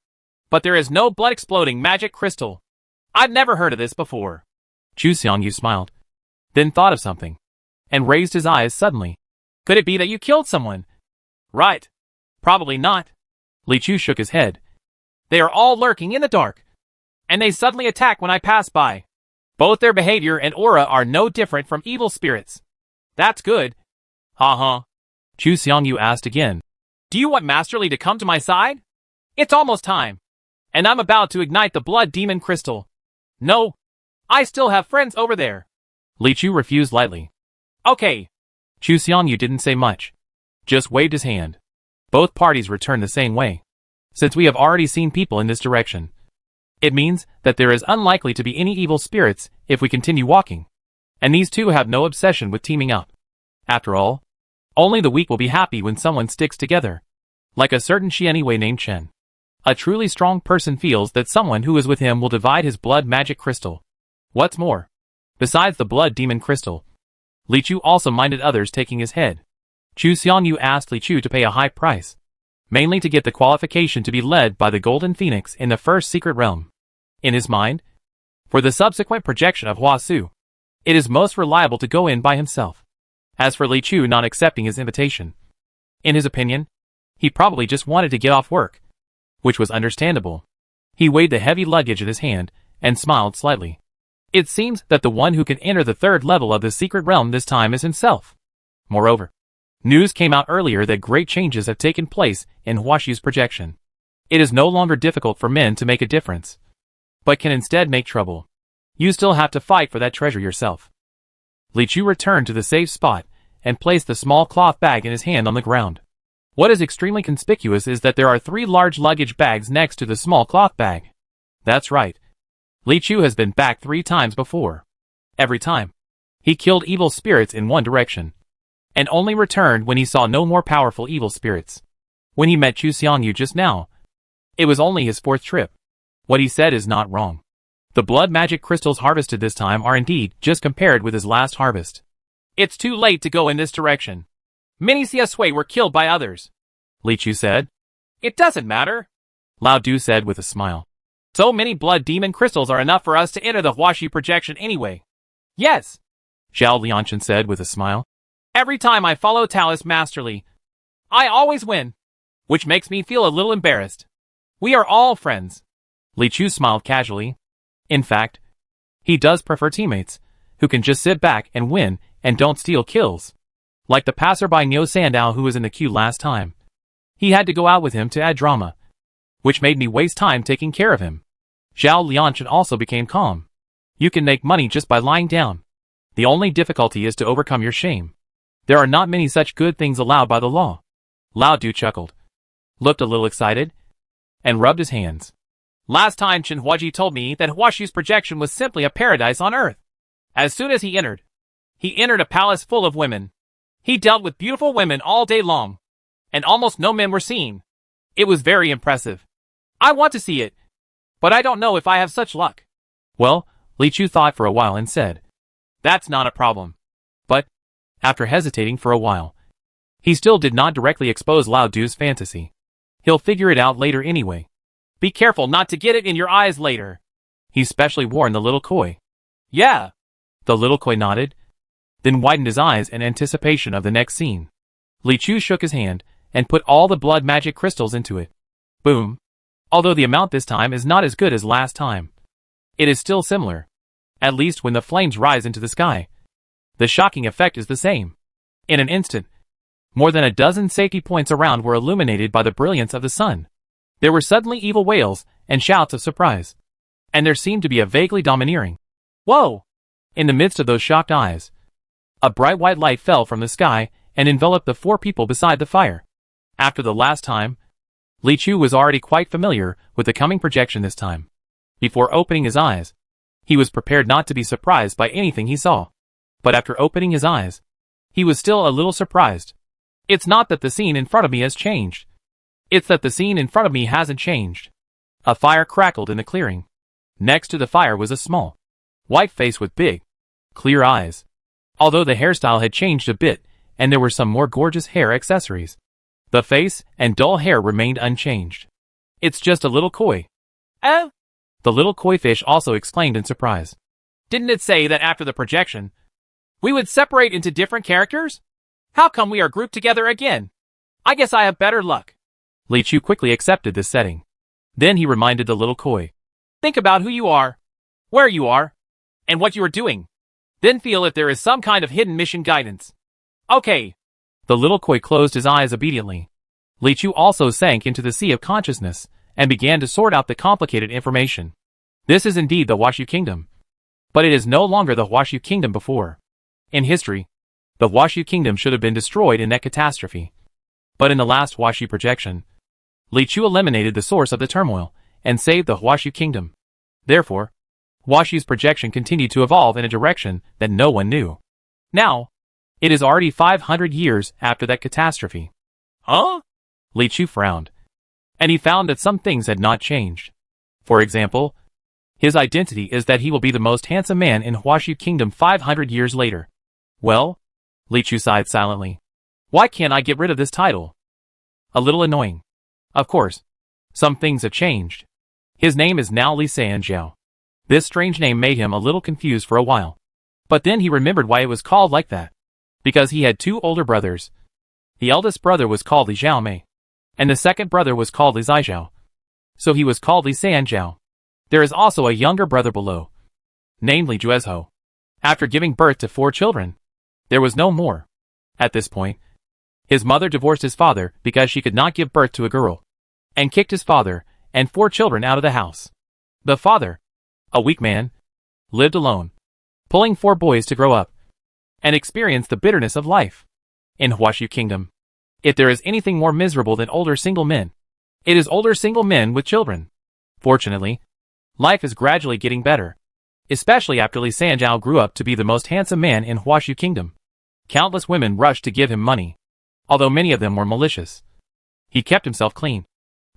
[SPEAKER 1] but there is no blood-exploding magic crystal. I've never heard of this before. Chu Xiangyu smiled, then thought of something, and raised his eyes suddenly. Could it be that you killed someone? Right. Probably not. Li Chu shook his head. They are all lurking in the dark, and they suddenly attack when I pass by. Both their behavior and aura are no different from evil spirits. That's good. Ha ha. Chu Xiangyu asked again. Do you want Master Li to come to my side? It's almost time, and I'm about to ignite the blood demon crystal. No, I still have friends over there. Li Chu refused lightly. Okay. Chu Xiangyu didn't say much, just waved his hand. Both parties returned the same way. Since we have already seen people in this direction, it means that there is unlikely to be any evil spirits if we continue walking. And these two have no obsession with teaming up. After all, only the weak will be happy when someone sticks together. Like a certain Xianwei named Chen. A truly strong person feels that someone who is with him will divide his blood magic crystal. What's more, besides the blood demon crystal, Li Chu also minded others taking his head. Chu Xiangyu asked Li Chu to pay a high price, mainly to get the qualification to be led by the Golden Phoenix in the first secret realm. In his mind, for the subsequent projection of Hua Su, it is most reliable to go in by himself. As for Li Chu not accepting his invitation, in his opinion, he probably just wanted to get off work, which was understandable. He weighed the heavy luggage in his hand and smiled slightly. It seems that the one who can enter the third level of the secret realm this time is himself. Moreover, news came out earlier that great changes have taken place in Huashu's projection. It is no longer difficult for men to make a difference, but can instead make trouble. You still have to fight for that treasure yourself. Li Chu returned to the safe spot and placed the small cloth bag in his hand on the ground. What is extremely conspicuous is that there are 3 large luggage bags next to the small cloth bag. That's right. Li Chu has been back 3 times before. Every time, he killed evil spirits in one direction, and only returned when he saw no more powerful evil spirits. When he met Chu Xiangyu just now, it was only his 4th trip. What he said is not wrong. The blood magic crystals harvested this time are indeed just compared with his last harvest. It's too late to go in this direction. Many Xia Sui were killed by others, Li Chu said. It doesn't matter. Lao Du said with a smile. So many blood demon crystals are enough for us to enter the Huaxi projection anyway. Yes, Zhao Lianshan said with a smile. Every time I follow Taoist masterly, I always win, which makes me feel a little embarrassed. We are all friends. Li Chu smiled casually. In fact, he does prefer teammates who can just sit back and win and don't steal kills. Like the passerby Niu Sandao who was in the queue last time. He had to go out with him to add drama, which made me waste time taking care of him. Zhao Lianshan also became calm. You can make money just by lying down. The only difficulty is to overcome your shame. There are not many such good things allowed by the law. Lao Du chuckled, looked a little excited, and rubbed his hands. Last time Chen Huaji told me that Huaxi's projection was simply a paradise on earth. As soon as he entered a palace full of women. He dealt with beautiful women all day long, and almost no men were seen. It was very impressive. I want to see it, but I don't know if I have such luck. Well, Li Chu thought for a while and said, that's not a problem. But, after hesitating for a while, he still did not directly expose Lao Du's fantasy. He'll figure it out later anyway. Be careful not to get it in your eyes later. He specially warned the little koi. Yeah. The little koi nodded, then widened his eyes in anticipation of the next scene. Li Chu shook his hand and put all the blood magic crystals into it. Boom. Although the amount this time is not as good as last time, it is still similar. At least when the flames rise into the sky, the shocking effect is the same. In an instant, more than a dozen safety points around were illuminated by the brilliance of the sun. There were suddenly evil wails and shouts of surprise. And there seemed to be a vaguely domineering, "Whoa!" In the midst of those shocked eyes, a bright white light fell from the sky and enveloped the 4 people beside the fire. After the last time, Li Chu was already quite familiar with the coming projection this time. Before opening his eyes, he was prepared not to be surprised by anything he saw. But after opening his eyes, he was still a little surprised. It's not that the scene in front of me has changed. It's that the scene in front of me hasn't changed. A fire crackled in the clearing. Next to the fire was a small, white face with big, clear eyes. Although the hairstyle had changed a bit, and there were some more gorgeous hair accessories, the face and dull hair remained unchanged. It's just a little koi. Eh? The little koi fish also exclaimed in surprise. Didn't it say that after the projection, we would separate into different characters? How come we are grouped together again? I guess I have better luck. Li Chu quickly accepted this setting. Then he reminded the little koi. Think about who you are, where you are, and what you are doing. Then feel if there is some kind of hidden mission guidance. Okay. The little koi closed his eyes obediently. Li Chu also sank into the sea of consciousness and began to sort out the complicated information. This is indeed the Huaxi Kingdom. But it is no longer the Huaxi Kingdom before. In history, the Huaxi Kingdom should have been destroyed in that catastrophe. But in the last Huaxi projection, Li Chu eliminated the source of the turmoil and saved the Huaxi Kingdom. Therefore, Huaxi's projection continued to evolve in a direction that no one knew. Now, it is already 500 years after that catastrophe. Huh? Li Chu frowned, and he found that some things had not changed. For example, his identity is that he will be the most handsome man in Huaxi Kingdom 500 years later. Well, Li Chu sighed silently. Why can't I get rid of this title? A little annoying. Of course, some things have changed. His name is now Li Sanjiao. This strange name made him a little confused for a while. But then he remembered why it was called like that. Because he had 2 older brothers. The eldest brother was called Li Xiaomei, and the second brother was called Li Zaijiao. So he was called Li Sanjiao. There is also a younger brother below, named Li Juezho. After giving birth to 4 children, there was no more. At this point, his mother divorced his father because she could not give birth to a girl, and kicked his father and 4 children out of the house. The father, a weak man, lived alone, pulling 4 boys to grow up and experience the bitterness of life. In Huaxi Kingdom, if there is anything more miserable than older single men, it is older single men with children. Fortunately, life is gradually getting better, especially after Li Sanjiao grew up to be the most handsome man in Huaxi Kingdom. Countless women rushed to give him money, although many of them were malicious. He kept himself clean,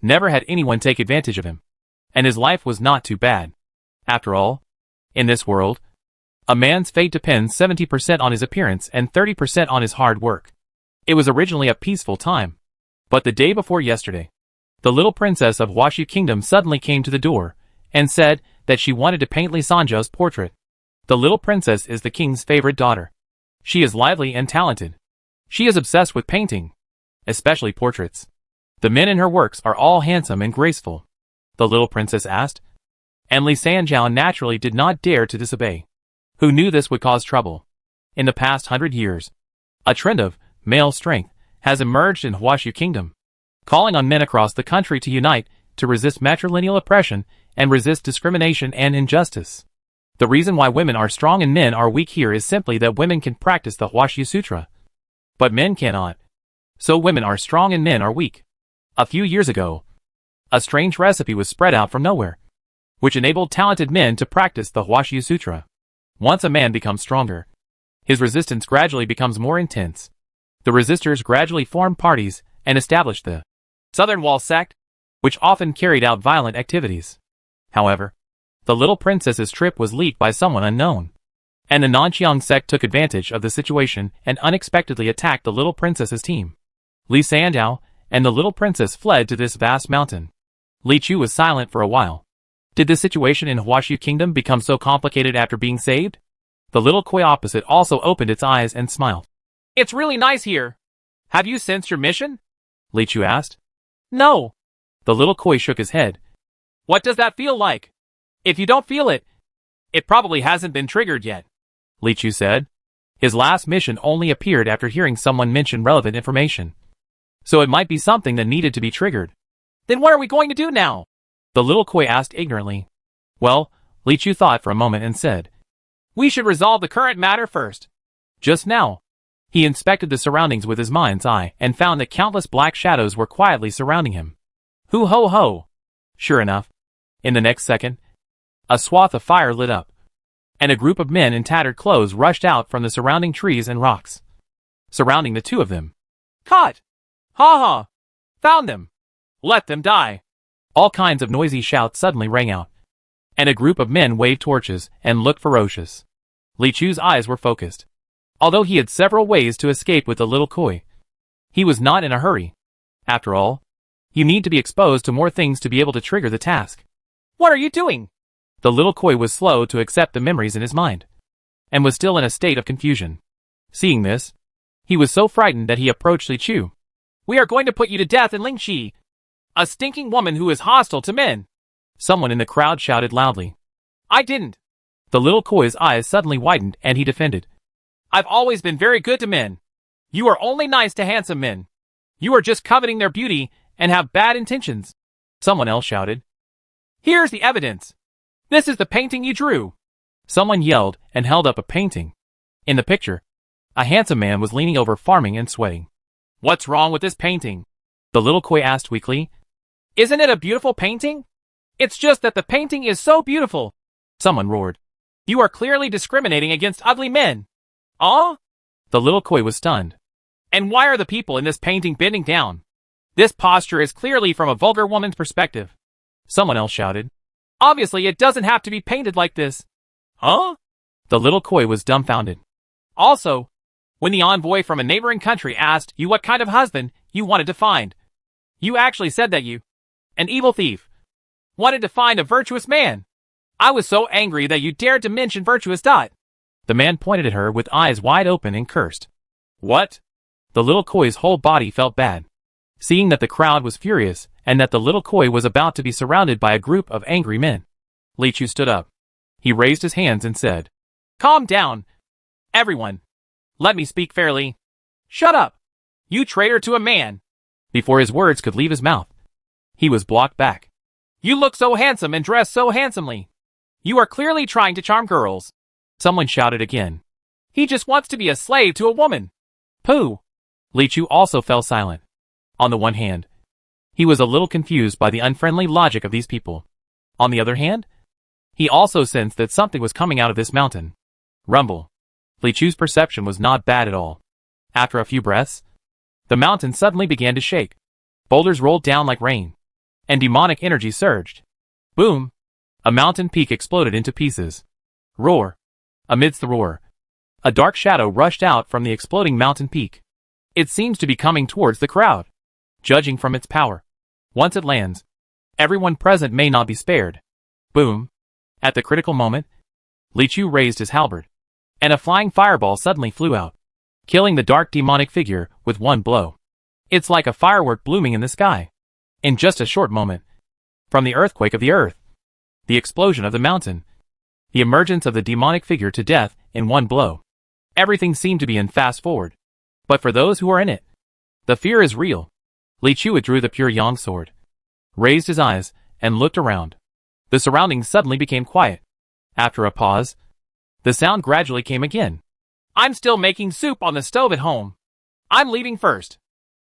[SPEAKER 1] never had anyone take advantage of him, and his life was not too bad. After all, in this world, a man's fate depends 70% on his appearance and 30% on his hard work. It was originally a peaceful time, but the day before yesterday, The little princess of Huashu Kingdom suddenly came to the door, and said that she wanted to paint Li Sanjiao's portrait. The little princess is the king's favorite daughter. She is lively and talented. She is obsessed with painting, especially portraits. The men in her works are all handsome and graceful, the little princess asked. And Li Sanjiao naturally did not dare to disobey. Who knew this would cause trouble? In the past 100 years, a trend of male strength has emerged in Huashu Kingdom, calling on men across the country to unite to resist matrilineal oppression and resist discrimination and injustice. The reason why women are strong and men are weak here is simply that women can practice the Huashu Sutra, but men cannot. So women are strong and men are weak. A few years ago, a strange recipe was spread out from nowhere, which enabled talented men to practice the Huashu Sutra. Once a man becomes stronger, his resistance gradually becomes more intense. The resistors gradually formed parties and established the Southern Wall sect, which often carried out violent activities. However, the little princess's trip was leaked by someone unknown, and the Nanqiang sect took advantage of the situation and unexpectedly attacked the little princess's team. Li Sanjiao and the little princess fled to this vast mountain. Li Chu was silent for a while. Did the situation in Huashu Kingdom become so complicated after being saved? The little koi opposite also opened its eyes and smiled. It's really nice here. Have you sensed your mission? Li Chu asked. No. The little koi shook his head. What does that feel like? If you don't feel it, it probably hasn't been triggered yet, Li Chu said. His last mission only appeared after hearing someone mention relevant information. So it might be something that needed to be triggered. Then what are we going to do now? The little koi asked ignorantly. Well, Li Chu thought for a moment and said, we should resolve the current matter first. Just now, he inspected the surroundings with his mind's eye and found that countless black shadows were quietly surrounding him. Hoo ho ho! Sure enough, in the next second, a swath of fire lit up, and a group of men in tattered clothes rushed out from the surrounding trees and rocks, surrounding the two of them. Caught! Ha ha! Found them! Let them die! All kinds of noisy shouts suddenly rang out, and a group of men waved torches and looked ferocious. Li Chu's eyes were focused. Although he had several ways to escape with the little koi, he was not in a hurry. After all, you need to be exposed to more things to be able to trigger the task. What are you doing? The little koi was slow to accept the memories in his mind, and was still in a state of confusion. Seeing this, he was so frightened that he approached Li Chu. We are going to put you to death in Lingxi, a stinking woman who is hostile to men. Someone in the crowd shouted loudly. I didn't. The little koi's eyes suddenly widened and he defended. I've always been very good to men. You are only nice to handsome men. You are just coveting their beauty and have bad intentions. Someone else shouted. Here's the evidence. This is the painting you drew. Someone yelled and held up a painting. In the picture, a handsome man was leaning over farming and sweating. What's wrong with this painting? The little koi asked weakly. Isn't it a beautiful painting? It's just that the painting is so beautiful. Someone roared. You are clearly discriminating against ugly men. Ah? The little koi was stunned. And why are the people in this painting bending down? This posture is clearly from a vulgar woman's perspective. Someone else shouted. Obviously it doesn't have to be painted like this. Huh? The little koi was dumbfounded. Also, when the envoy from a neighboring country asked you what kind of husband you wanted to find, you actually said that you, an evil thief, wanted to find a virtuous man. I was so angry that you dared to mention virtuous. The man pointed at her with eyes wide open and cursed. What? The little koi's whole body felt bad, seeing that the crowd was furious and that the little koi was about to be surrounded by a group of angry men. Li Chu stood up. He raised his hands and said, Calm down. Everyone. Let me speak fairly. Shut up. You traitor to a man. Before his words could leave his mouth, he was blocked back. You look so handsome and dress so handsomely. You are clearly trying to charm girls. Someone shouted again. He just wants to be a slave to a woman. Pooh. Li Chu also fell silent. On the one hand, he was a little confused by the unfriendly logic of these people. On the other hand, he also sensed that something was coming out of this mountain. Rumble. Li Chu's perception was not bad at all. After a few breaths, the mountain suddenly began to shake. Boulders rolled down like rain, and demonic energy surged. Boom! A mountain peak exploded into pieces. Roar! Amidst the roar, a dark shadow rushed out from the exploding mountain peak. It seems to be coming towards the crowd. Judging from its power, Once it lands, everyone present may not be spared. Boom. At the critical moment, Li Chu raised his halberd, and a flying fireball suddenly flew out, killing the dark demonic figure with one blow. It's like a firework blooming in the sky. In just a short moment, from the earthquake of the earth, the explosion of the mountain, the emergence of the demonic figure to death in one blow, everything seemed to be in fast forward. But for those who are in it, the fear is real. Li Chu withdrew the pure yang sword, raised his eyes, and looked around. The surroundings suddenly became quiet. After a pause, the sound gradually came again. I'm still making soup on the stove at home. I'm leaving first.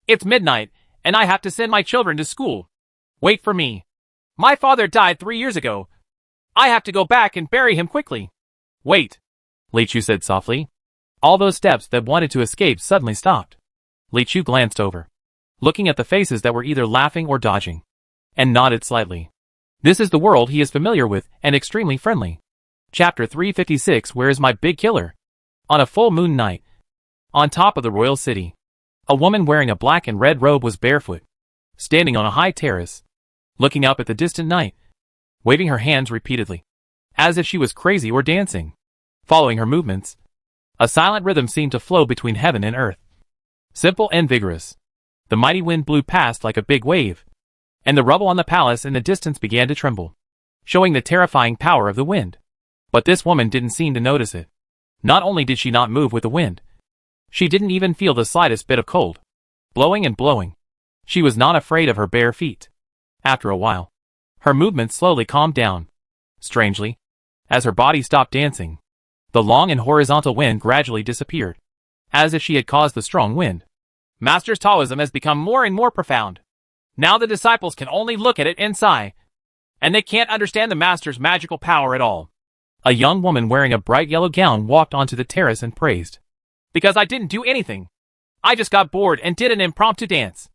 [SPEAKER 1] It's midnight, and I have to send my children to school. Wait for me. My father died 3 years ago. I have to go back and bury him quickly. Wait, Li Chu said softly. All those steps that wanted to escape suddenly stopped. Li Chu glanced over, looking at the faces that were either laughing or dodging, and nodded slightly. This is the world he is familiar with and extremely friendly. Chapter 356. Where is my big killer? On a full moon night, on top of the royal city, a woman wearing a black and red robe was barefoot, standing on a high terrace, looking up at the distant night, waving her hands repeatedly, as if she was crazy or dancing. Following her movements, a silent rhythm seemed to flow between heaven and earth. Simple and vigorous, the mighty wind blew past like a big wave, and the rubble on the palace in the distance began to tremble, showing the terrifying power of the wind. But this woman didn't seem to notice it. Not only did she not move with the wind, she didn't even feel the slightest bit of cold. Blowing and blowing, she was not afraid of her bare feet. After a while, her movements slowly calmed down. Strangely, as her body stopped dancing, the long and horizontal wind gradually disappeared, as if she had caused the strong wind. Master's Taoism has become more and more profound. Now the disciples can only look at it and sigh, and they can't understand the master's magical power at all. A young woman wearing a bright yellow gown walked onto the terrace and praised. Because I didn't do anything. I just got bored and did an impromptu dance.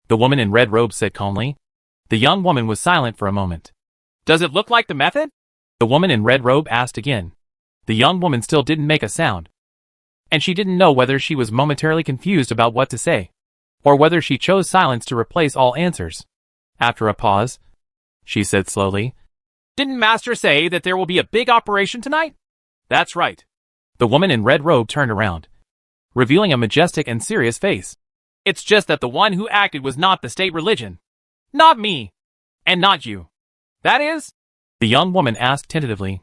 [SPEAKER 1] The woman in red robe said calmly. The young woman was silent for a moment. Does it look like the method? The woman in red robe asked again. The young woman still didn't make a sound, and she didn't know whether she was momentarily confused about what to say, or whether she chose silence to replace all answers. After a pause, she said slowly, Didn't Master say that there will be a big operation tonight? That's right. The woman in red robe turned around, revealing a majestic and serious face. It's just that the one who acted was not the state religion. Not me. And not you. That is? The young woman asked tentatively.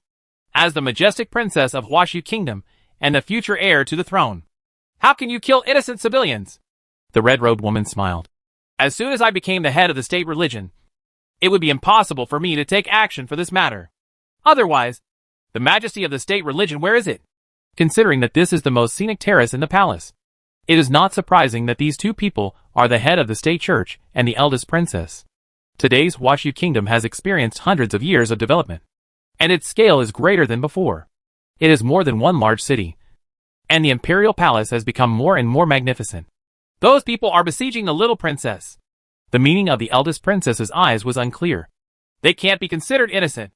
[SPEAKER 1] As the majestic princess of Huashu Kingdom and the future heir to the throne, how can you kill innocent civilians? The red-robed woman smiled. As soon as I became the head of the state religion, it would be impossible for me to take action for this matter. Otherwise, the majesty of the state religion, where is it? Considering that this is the most scenic terrace in the palace, it is not surprising that these two people are the head of the state church and the eldest princess. Today's Huashu Kingdom has experienced hundreds of years of development, and its scale is greater than before. It is more than one large city, and the imperial palace has become more and more magnificent. Those people are besieging the little princess. The meaning of the eldest princess's eyes was unclear. They can't be considered innocent.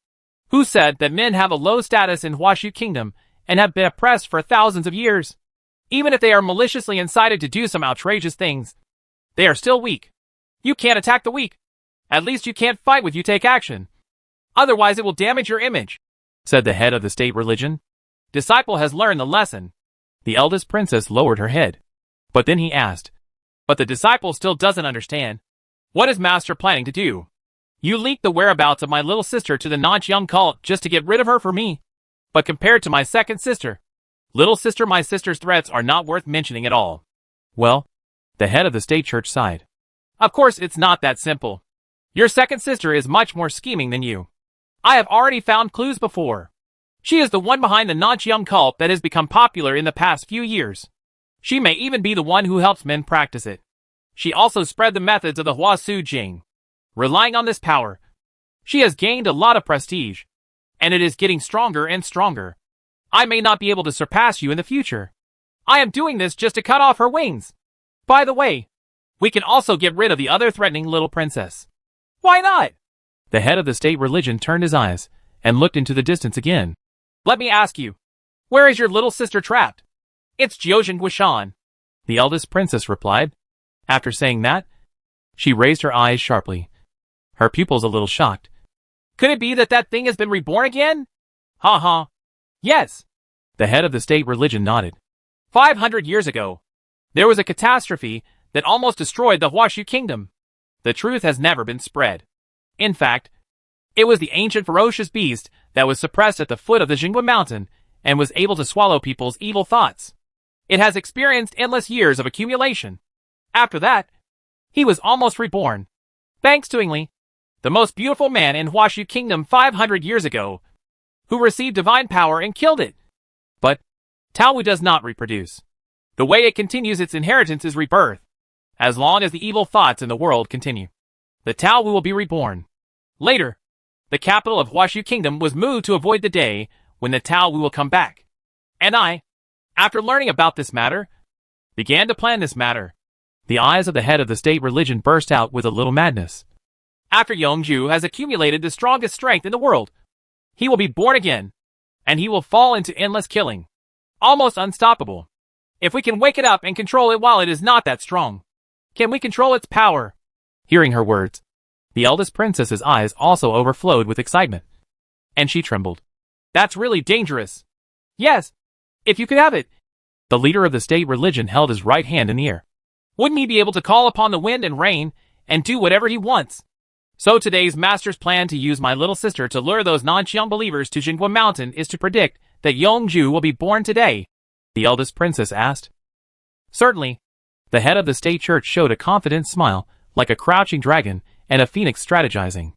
[SPEAKER 1] Who said that men have a low status in Huashu Kingdom and have been oppressed for thousands of years? Even if they are maliciously incited to do some outrageous things, they are still weak. You can't attack the weak. At least you can't fight when you take action. Otherwise it will damage your image, said the head of the state religion. Disciple has learned the lesson. The eldest princess lowered her head. But then he asked, But the disciple still doesn't understand. What is Master planning to do? You leaked the whereabouts of my little sister to the Nanjiang cult just to get rid of her for me. But compared to my second sister, little sister, my sister's threats are not worth mentioning at all. Well, the head of the state church sighed. Of course it's not that simple. Your second sister is much more scheming than you. I have already found clues before. She is the one behind the Nanjiang cult that has become popular in the past few years. She may even be the one who helps men practice it. She also spread the methods of the Huasu Jing. Relying on this power, she has gained a lot of prestige, and it is getting stronger and stronger. I may not be able to surpass you in the future. I am doing this just to cut off her wings. By the way, we can also get rid of the other threatening little princess. Why not? The head of the state religion turned his eyes and looked into the distance again. Let me ask you, where is your little sister trapped? It's Jiuzhen Guishan. The eldest princess replied. After saying that, she raised her eyes sharply her pupils a little shocked. Could it be that that thing has been reborn again? Ha ha. Yes. The head of the state religion nodded. 500 years ago, there was a catastrophe that almost destroyed the Huashu kingdom. The truth has never been spread. In fact, it was the ancient ferocious beast that was suppressed at the foot of the Jingwa mountain and was able to swallow people's evil thoughts. It has experienced endless years of accumulation. After that, he was almost reborn. Thanks to Ingli, the most beautiful man in Huashu kingdom 500 years ago, who received divine power and killed it. But Taowu does not reproduce. The way it continues its inheritance is rebirth. As long as the evil thoughts in the world continue, the Taowu will be reborn. Later, the capital of Huashu kingdom was moved to avoid the day when the Taowu will come back. And I, after learning about this matter, began to plan this matter. The eyes of the head of the state religion burst out with a little madness. After Yongju has accumulated the strongest strength in the world, he will be born again, and he will fall into endless killing. Almost unstoppable. If we can wake it up and control it while it is not that strong, can we control its power? Hearing her words, the eldest princess's eyes also overflowed with excitement. And she trembled. That's really dangerous. Yes, if you could have it. The leader of the state religion held his right hand in the air. Wouldn't he be able to call upon the wind and rain and do whatever he wants? So today's master's plan to use my little sister to lure those non-Qiang believers to Jingwa Mountain is to predict that Yongju will be born today, the eldest princess asked. Certainly. The head of the state church showed a confident smile, like a crouching dragon and a phoenix strategizing.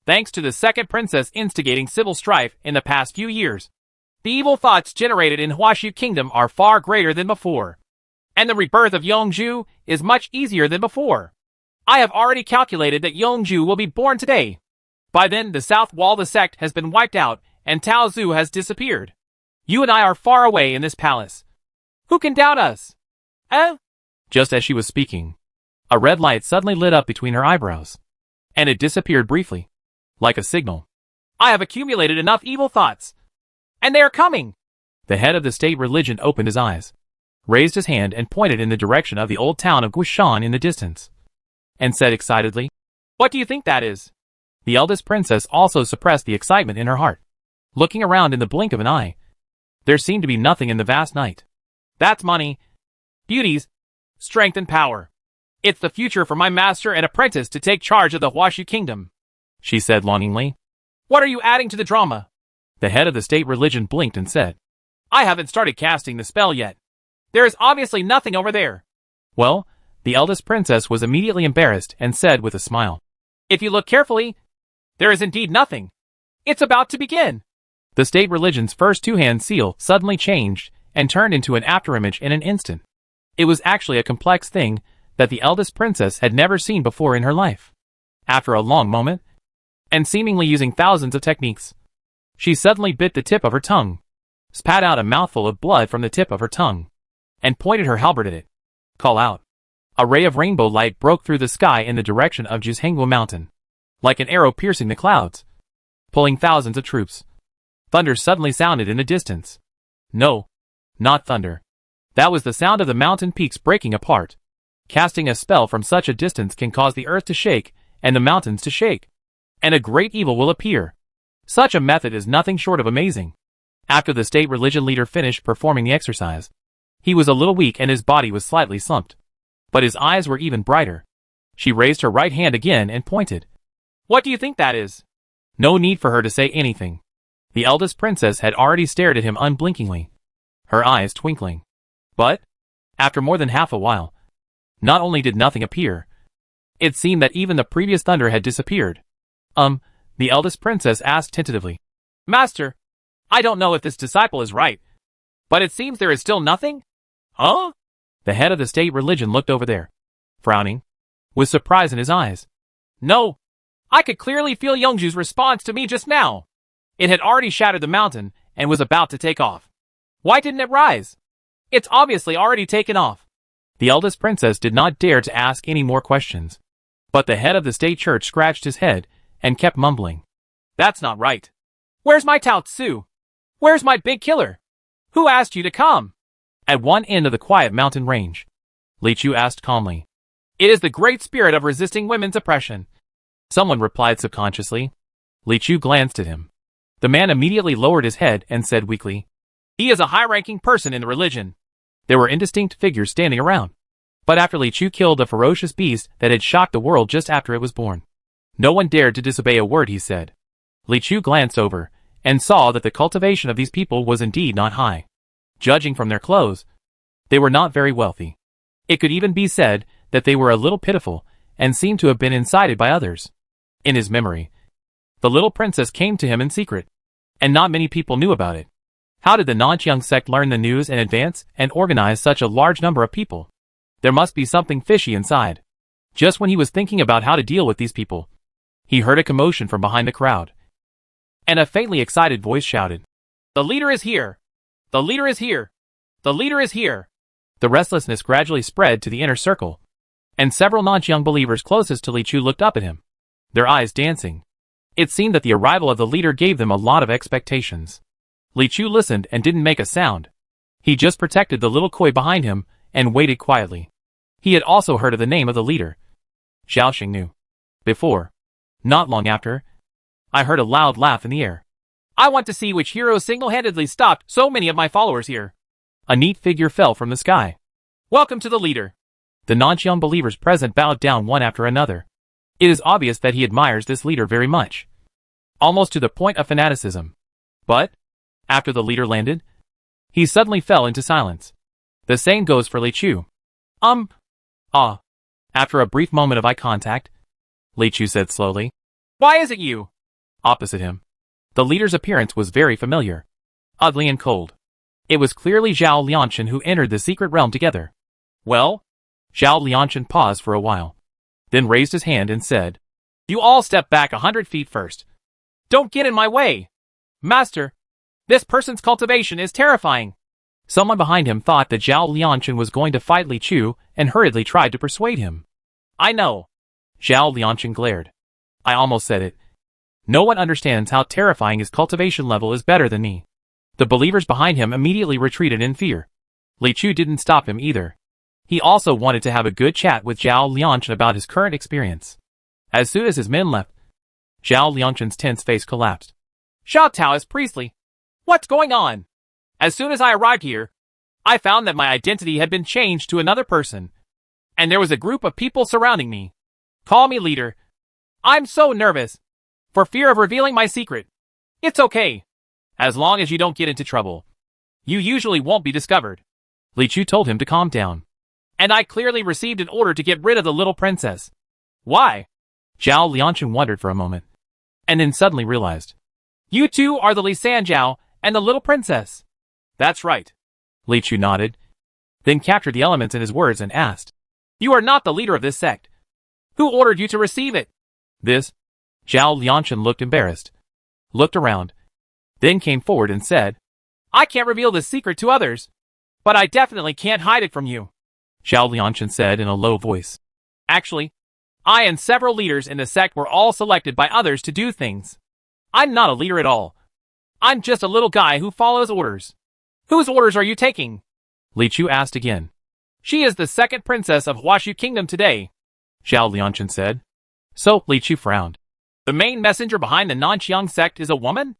[SPEAKER 1] Thanks to the second princess instigating civil strife in the past few years, the evil thoughts generated in Huashu kingdom are far greater than before. And the rebirth of Yongju is much easier than before. I have already calculated that Yongju will be born today. By then, the South Wall the sect has been wiped out and Tao Zu has disappeared. You and I are far away in this palace. Who can doubt us? Just as she was speaking, a red light suddenly lit up between her eyebrows, and it disappeared briefly, like a signal. I have accumulated enough evil thoughts, and they are coming. The head of the state religion opened his eyes, raised his hand and pointed in the direction of the old town of Guishan in the distance, and said excitedly, What do you think that is? The eldest princess also suppressed the excitement in her heart. Looking around in the blink of an eye, there seemed to be nothing in the vast night. That's money, beauties, strength and power. It's the future for my master and apprentice to take charge of the Huashu kingdom, she said longingly. What are you adding to the drama? The head of the state religion blinked and said, I haven't started casting the spell yet. There is obviously nothing over there. Well, the eldest princess was immediately embarrassed and said with a smile, If you look carefully, there is indeed nothing. It's about to begin. The state religion's first two-hand seal suddenly changed and turned into an afterimage in an instant. It was actually a complex thing that the eldest princess had never seen before in her life. After a long moment, and seemingly using thousands of techniques, she suddenly bit the tip of her tongue, spat out a mouthful of blood from the tip of her tongue, and pointed her halberd at it. Call out. A ray of rainbow light broke through the sky in the direction of Juzhengwu Mountain, like an arrow piercing the clouds, pulling thousands of troops. Thunder suddenly sounded in the distance. No, not thunder. That was the sound of the mountain peaks breaking apart. Casting a spell from such a distance can cause the earth to shake and the mountains to shake, and a great evil will appear. Such a method is nothing short of amazing. After the state religion leader finished performing the exercise, he was a little weak and his body was slightly slumped, but his eyes were even brighter. She raised her right hand again and pointed. What do you think that is? No need for her to say anything. The eldest princess had already stared at him unblinkingly, her eyes twinkling. But, after more than half a while, not only did nothing appear, it seemed that even the previous thunder had disappeared. The eldest princess asked tentatively. Master, I don't know if this disciple is right, but it seems there is still nothing? Huh? The head of the state religion looked over there, frowning, with surprise in his eyes. No, I could clearly feel Yongju's response to me just now. It had already shattered the mountain and was about to take off. Why didn't it rise? It's obviously already taken off. The eldest princess did not dare to ask any more questions, but the head of the state church scratched his head and kept mumbling. That's not right. Where's my Tao Tzu? Where's my big killer? Who asked you to come? At one end of the quiet mountain range, Li Chu asked calmly. It is the great spirit of resisting women's oppression. Someone replied subconsciously. Li Chu glanced at him. The man immediately lowered his head and said weakly, "He is a high-ranking person in the religion." There were indistinct figures standing around. But after Li Chu killed the ferocious beast that had shocked the world just after it was born, no one dared to disobey a word he said. Li Chu glanced over, and saw that the cultivation of these people was indeed not high. Judging from their clothes, they were not very wealthy. It could even be said that they were a little pitiful, and seemed to have been incited by others. In his memory, the little princess came to him in secret, and not many people knew about it. How did the Nanqiang sect learn the news in advance and organize such a large number of people? There must be something fishy inside. Just when he was thinking about how to deal with these people, he heard a commotion from behind the crowd, and a faintly excited voice shouted, "The leader is here! The leader is here! The leader is here!" The restlessness gradually spread to the inner circle, and several Nanqiang believers closest to Li Chu looked up at him, their eyes dancing. It seemed that the arrival of the leader gave them a lot of expectations. Li Chu listened and didn't make a sound. He just protected the little koi behind him and waited quietly. He had also heard of the name of the leader. Xiaoxing knew. Before, not long after, I heard a loud laugh in the air. "I want to see which hero single-handedly stopped so many of my followers here." A neat figure fell from the sky. "Welcome to the leader." The Nanqiang believers present bowed down one after another. It is obvious that he admires this leader very much, almost to the point of fanaticism. But, after the leader landed, he suddenly fell into silence. The same goes for Li Chu. After a brief moment of eye contact, Li Chu said slowly, "Why is it you?" Opposite him, the leader's appearance was very familiar, ugly and cold. It was clearly Zhao Lianshan who entered the secret realm together. "Well?" Zhao Lianshan paused for a while, then raised his hand and said, "You all step back 100 feet first. Don't get in my way. Master, this person's cultivation is terrifying." Someone behind him thought that Zhao Lianshan was going to fight Li Chu and hurriedly tried to persuade him. "I know." Zhao Lianshan glared. "I almost said it. No one understands how terrifying his cultivation level is better than me." The believers behind him immediately retreated in fear. Li Chu didn't stop him either. He also wanted to have a good chat with Zhao Lianshan about his current experience. As soon as his men left, Zhao Lianshan's tense face collapsed. "Sha Taoist Priestley, what's going on? As soon as I arrived here, I found that my identity had been changed to another person, and there was a group of people surrounding me. Call me leader. I'm so nervous, for fear of revealing my secret. It's okay. As long as you don't get into trouble, you usually won't be discovered." Li Chu told him to calm down. "And I clearly received an order to get rid of the little princess." "Why?" Zhao Lianshan wondered for a moment, and then suddenly realized. "You two are the Li Sanjiao and the little princess." "That's right." Li Chu nodded, then captured the elements in his words and asked, "You are not the leader of this sect. Who ordered you to receive it?" "This." Zhao Lianshan looked embarrassed, looked around, then came forward and said, "I can't reveal this secret to others, but I definitely can't hide it from you." Zhao Lianshan said in a low voice, "Actually, I and several leaders in the sect were all selected by others to do things. I'm not a leader at all. I'm just a little guy who follows orders." "Whose orders are you taking?" Li Chu asked again. "She is the second princess of Huashu Kingdom today," Zhao Lianshan said. So Li Chu frowned. "The main messenger behind the Nanqiang sect is a woman?"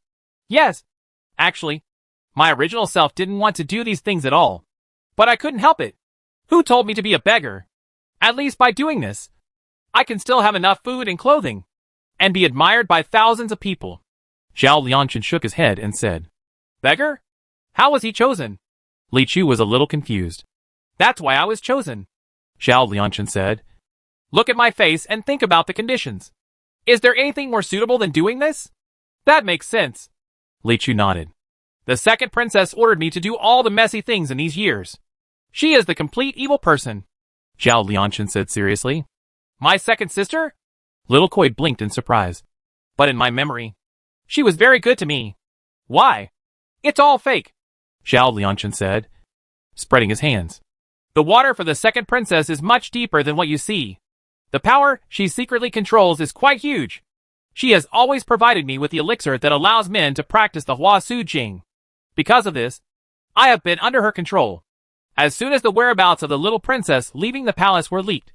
[SPEAKER 1] "Yes. Actually, my original self didn't want to do these things at all, but I couldn't help it. Who told me to be a beggar? At least by doing this, I can still have enough food and clothing, and be admired by thousands of people." Zhao Lianshan shook his head and said, "Beggar? How was he chosen?" Li Chu was a little confused. "That's why I was chosen," Zhao Lianshan said. "Look at my face and think about the conditions. Is there anything more suitable than doing this?" "That makes sense." Li Chu nodded. "The second princess ordered me to do all the messy things in these years. She is the complete evil person," Zhao Lianshan said seriously. "My second sister?" Little Koi blinked in surprise. "But in my memory, she was very good to me." "Why?" "It's all fake," Zhao Lianshan said, spreading his hands. "The water for the second princess is much deeper than what you see. The power she secretly controls is quite huge. She has always provided me with the elixir that allows men to practice the Hua Su Jing. Because of this, I have been under her control. As soon as the whereabouts of the little princess leaving the palace were leaked,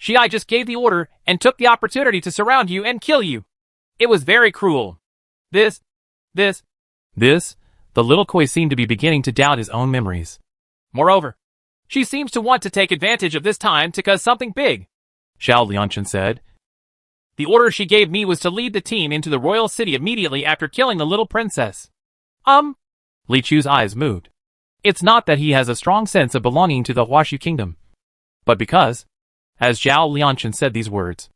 [SPEAKER 1] I just gave the order and took the opportunity to surround you and kill you. It was very cruel. This, the little koi seemed to be beginning to doubt his own memories. Moreover, she seems to want to take advantage of this time to cause something big, Zhao Lianchen said. The order she gave me was to lead the team into the royal city immediately after killing the little princess. Li Chu's eyes moved. It's not that he has a strong sense of belonging to the Huashu kingdom, but because, as Zhao Lianchen said these words,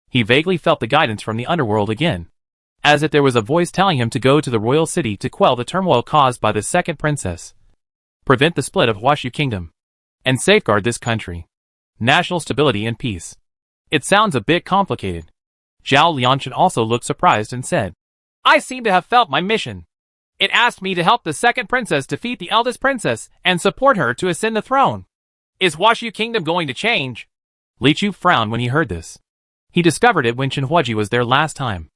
[SPEAKER 1] he vaguely felt the guidance from the underworld again, as if there was a voice telling him to go to the royal city to quell the turmoil caused by the second princess, prevent the split of Huashu kingdom, and safeguard this country, national stability and peace. It sounds a bit complicated. Zhao Lianchen also looked surprised and said, I seem to have felt my mission. It asked me to help the second princess defeat the eldest princess and support her to ascend the throne. Is Huashu kingdom going to change? Li Chu frowned when he heard this. He discovered it when Chen Huaji was there last time.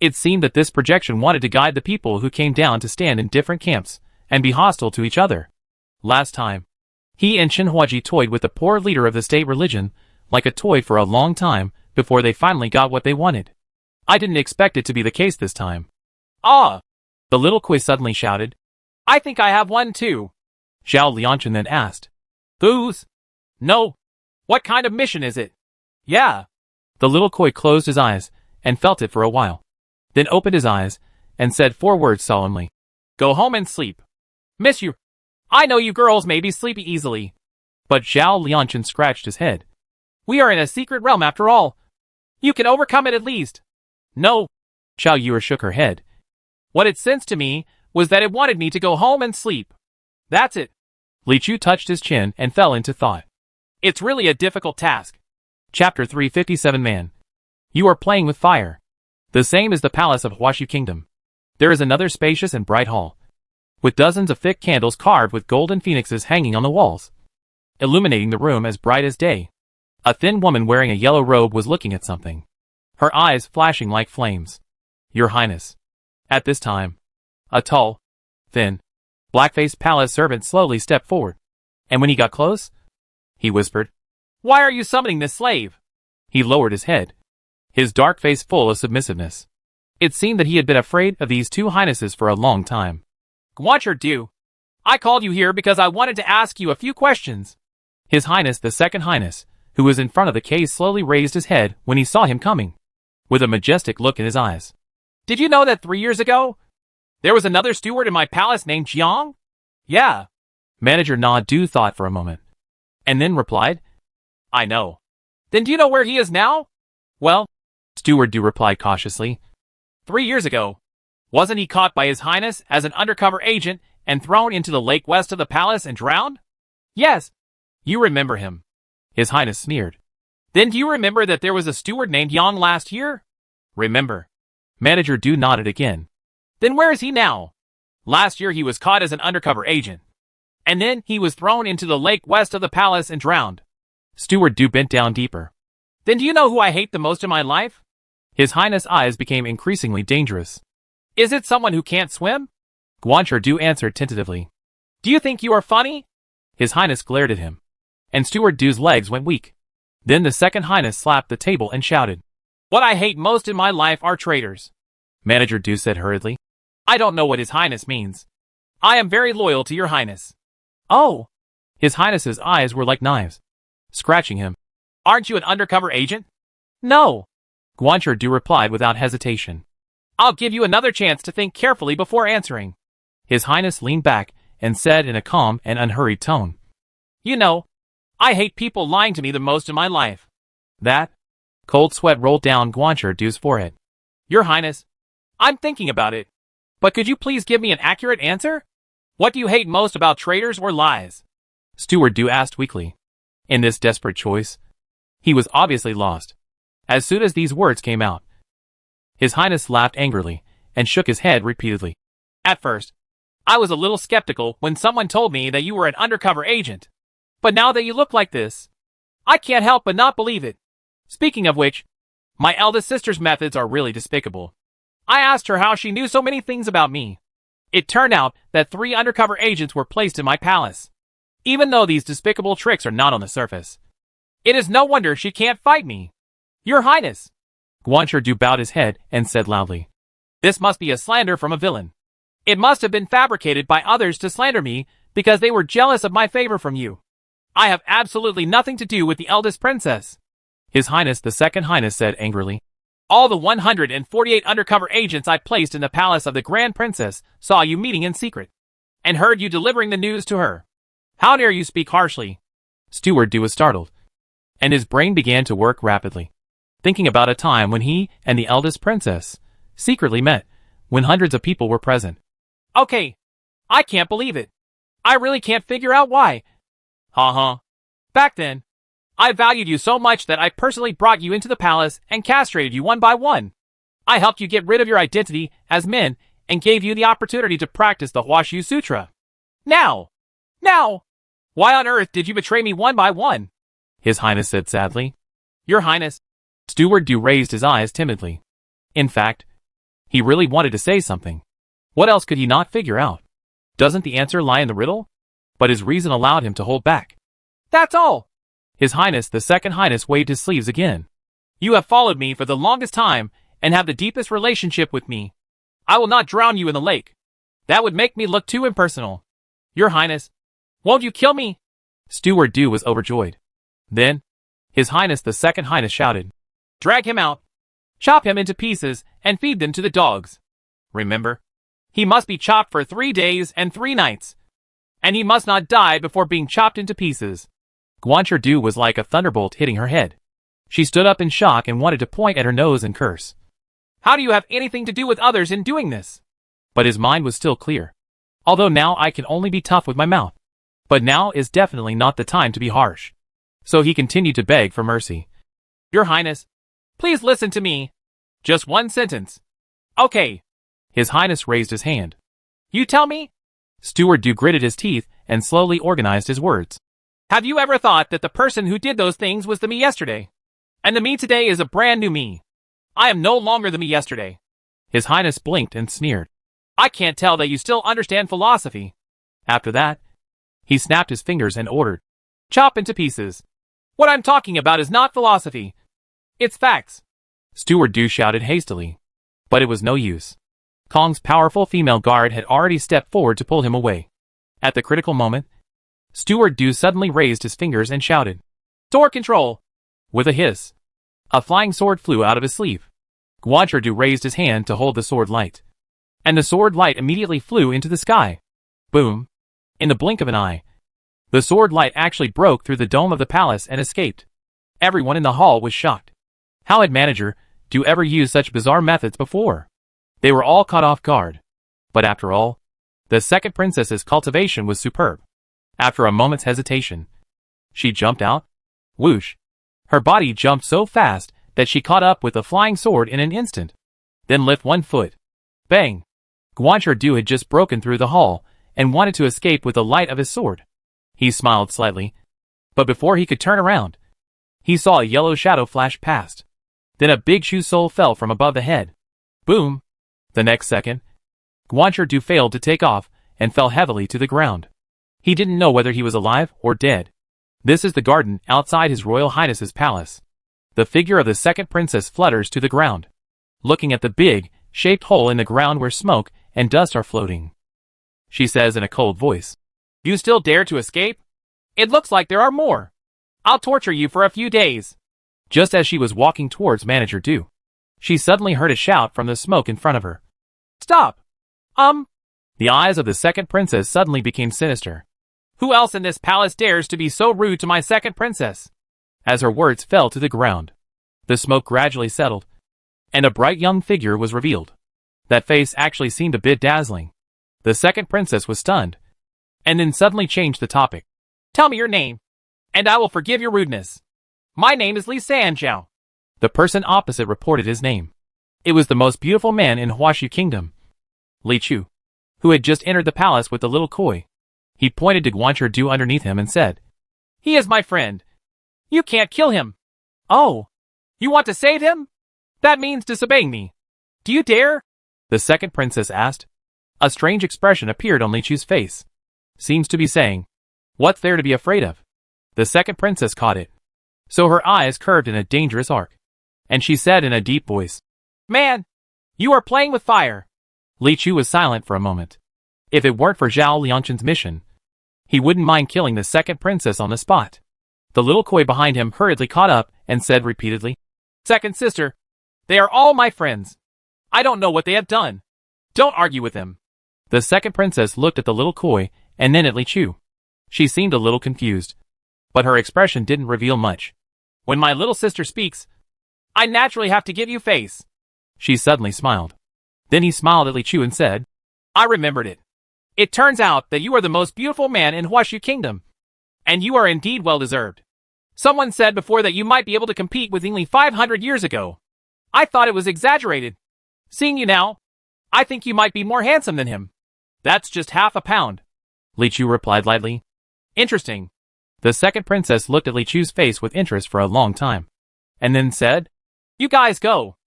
[SPEAKER 1] It seemed that this projection wanted to guide the people who came down to stand in different camps and be hostile to each other. Last time, he and Chen Huaji toyed with the poor leader of the state religion like a toy for a long time before they finally got what they wanted. I didn't expect it to be the case this time. Ah! The little koi suddenly shouted. I think I have one too. Zhao Lianchen then asked. Whose? No. What kind of mission is it? Yeah. The little koi closed his eyes and felt it for a while, then opened his eyes and said 4 words solemnly. Go home and sleep. Miss you. I know you girls may be sleepy easily. But Zhao Lianchen scratched his head. We are in a secret realm after all. You can overcome it at least. No. Zhao Yue shook her head. What it sensed to me was that it wanted me to go home and sleep. That's it. Li Chu touched his chin and fell into thought. It's really a difficult task. Chapter 357 Man. You are playing with fire. The same as the palace of Huashu Kingdom. There is another spacious and bright hall, with dozens of thick candles carved with golden phoenixes hanging on the walls, illuminating the room as bright as day. A thin woman wearing a yellow robe was looking at something, her eyes flashing like flames. Your Highness. At this time, a tall, thin, black-faced palace servant slowly stepped forward, and when he got close, he whispered, Why are you summoning this slave? He lowered his head, his dark face full of submissiveness. It seemed that he had been afraid of these 2 highnesses for a long time. Guancher Du, I called you here because I wanted to ask you a few questions. His Highness the Second Highness, who was in front of the case, slowly raised his head when he saw him coming, with a majestic look in his eyes. Did you know that 3 years ago, there was another steward in my palace named Jiang? Yeah. Manager Na Du thought for a moment, and then replied, I know. Then do you know where he is now? Well, Steward Du replied cautiously. 3 years ago, wasn't he caught by His Highness as an undercover agent and thrown into the lake west of the palace and drowned? Yes. You remember him. His Highness sneered. Then do you remember that there was a steward named Yang last year? Remember. Manager Du nodded again. Then where is he now? Last year he was caught as an undercover agent, and then he was thrown into the lake west of the palace and drowned. Steward Du bent down deeper. Then do you know who I hate the most in my life? His Highness' eyes became increasingly dangerous. Is it someone who can't swim? Guancher Du answered tentatively. Do you think you are funny? His Highness glared at him, and Steward Du's legs went weak. Then the Second Highness slapped the table and shouted, What I hate most in my life are traitors. Manager Du said hurriedly. I don't know what His Highness means. I am very loyal to your Highness. Oh! His Highness's eyes were like knives, scratching him. Aren't you an undercover agent? No. Guancher Du replied without hesitation. I'll give you another chance to think carefully before answering. His Highness leaned back and said in a calm and unhurried tone. You know, I hate people lying to me the most in my life. That? Cold sweat rolled down Guancher Du's forehead. Your Highness, I'm thinking about it. But could you please give me an accurate answer? What do you hate most about traitors or lies? Steward Du asked weakly. In this desperate choice, he was obviously lost. As soon as these words came out, His Highness laughed angrily and shook his head repeatedly. At first, I was a little skeptical when someone told me that you were an undercover agent. But now that you look like this, I can't help but not believe it. Speaking of which, my eldest sister's methods are really despicable. I asked her how she knew so many things about me. It turned out that 3 undercover agents were placed in my palace. Even though these despicable tricks are not on the surface, It is no wonder she can't fight me. Your Highness. Guancherdu bowed his head and said loudly, "This must be a slander from a villain. It must have been fabricated by others to slander me because they were jealous of my favor from you. I have absolutely nothing to do with the eldest princess." His Highness the Second Highness said angrily, "All the 148 undercover agents I placed in the palace of the Grand Princess saw you meeting in secret, and heard you delivering the news to her. How dare you speak harshly?" Steward Du was startled, and his brain began to work rapidly, thinking about a time when he and the eldest princess secretly met, when hundreds of people were present. "Okay, I can't believe it. I really can't figure out why. Back then, I valued you so much that I personally brought you into the palace and castrated you one by one. I helped you get rid of your identity as men and gave you the opportunity to practice the Huashu Sutra. Now, why on earth did you betray me one by one?" His Highness said sadly. "Your Highness." Steward Du raised his eyes timidly. In fact, he really wanted to say something. What else could he not figure out? Doesn't the answer lie in the riddle? But his reason allowed him to hold back. "That's all." His Highness the Second Highness waved his sleeves again. "You have followed me for the longest time and have the deepest relationship with me. I will not drown you in the lake. That would make me look too impersonal. Your Highness, won't you kill me?" Steward Du was overjoyed. Then, His Highness the Second Highness shouted, "Drag him out, chop him into pieces, and feed them to the dogs. Remember, he must be chopped for 3 days and 3 nights, and he must not die before being chopped into pieces." Guancherdu was like a thunderbolt hitting her head. She stood up in shock and wanted to point at her nose and curse. "How do you have anything to do with others in doing this?" But his mind was still clear. "Although now I can only be tough with my mouth. But now is definitely not the time to be harsh." So he continued to beg for mercy. "Your Highness, please listen to me. Just one sentence." "Okay." His Highness raised his hand. "You tell me?" Steward Du gritted his teeth and slowly organized his words. "Have you ever thought that the person who did those things was the me yesterday? And the me today is a brand new me. I am no longer the me yesterday." His Highness blinked and sneered. "I can't tell that you still understand philosophy." After that, he snapped his fingers and ordered, "Chop into pieces. What I'm talking about is not philosophy. It's facts." Steward Du shouted hastily. But it was no use. Kong's powerful female guard had already stepped forward to pull him away. At the critical moment, Steward Du suddenly raised his fingers and shouted, "Sword control!" With a hiss, a flying sword flew out of his sleeve. Guancherdu raised his hand to hold the sword light, and the sword light immediately flew into the sky. Boom! In the blink of an eye, the sword light actually broke through the dome of the palace and escaped. Everyone in the hall was shocked. How had Manager Du ever used such bizarre methods before? They were all caught off guard. But after all, the second princess's cultivation was superb. After a moment's hesitation, she jumped out. Whoosh! Her body jumped so fast that she caught up with the flying sword in an instant. Then lift one foot. Bang! Guancherdu had just broken through the hall and wanted to escape with the light of his sword. He smiled slightly, but before he could turn around, he saw a yellow shadow flash past. Then a big shoe sole fell from above the head. Boom! The next second, Guancherdu failed to take off and fell heavily to the ground. He didn't know whether he was alive or dead. This is the garden outside His Royal Highness's palace. The figure of the second princess flutters to the ground, looking at the big, shaped hole in the ground where smoke and dust are floating. She says in a cold voice, "You still dare to escape? It looks like there are more. I'll torture you for a few days." Just as she was walking towards Manager Du, she suddenly heard a shout from the smoke in front of her. "Stop! The eyes of the second princess suddenly became sinister. "Who else in this palace dares to be so rude to my second princess?" As her words fell to the ground, the smoke gradually settled, and a bright young figure was revealed. That face actually seemed a bit dazzling. The second princess was stunned, and then suddenly changed the topic. "Tell me your name, and I will forgive your rudeness." "My name is Li Sanjiao." The person opposite reported his name. It was the most beautiful man in Huashu Kingdom, Li Chu, who had just entered the palace with the little koi. He pointed to Guancherdu underneath him and said, "He is my friend. You can't kill him." "Oh, you want to save him? That means disobeying me. Do you dare?" the second princess asked. A strange expression appeared on Li Chu's face. Seems to be saying, "What's there to be afraid of?" The second princess caught it. so her eyes curved in a dangerous arc. And she said in a deep voice, "Man, you are playing with fire." Li Chu was silent for a moment. If it weren't for Zhao Liangchen's mission, he wouldn't mind killing the second princess on the spot. The little koi behind him hurriedly caught up and said repeatedly, "Second sister, they are all my friends. I don't know what they have done. Don't argue with them." The second princess looked at the little koi and then at Li Chu. She seemed a little confused, but her expression didn't reveal much. "When my little sister speaks, I naturally have to give you face." She suddenly smiled. Then he smiled at Li Chu and said, "I remembered it. It turns out that you are the most beautiful man in Huashu Kingdom. And you are indeed well-deserved. Someone said before that you might be able to compete with Yingli 500 years ago. I thought it was exaggerated. Seeing you now, I think you might be more handsome than him. That's just half a pound." Li Chu replied lightly. "Interesting." The second princess looked at Li Chu's face with interest for a long time, and then said, "You guys go."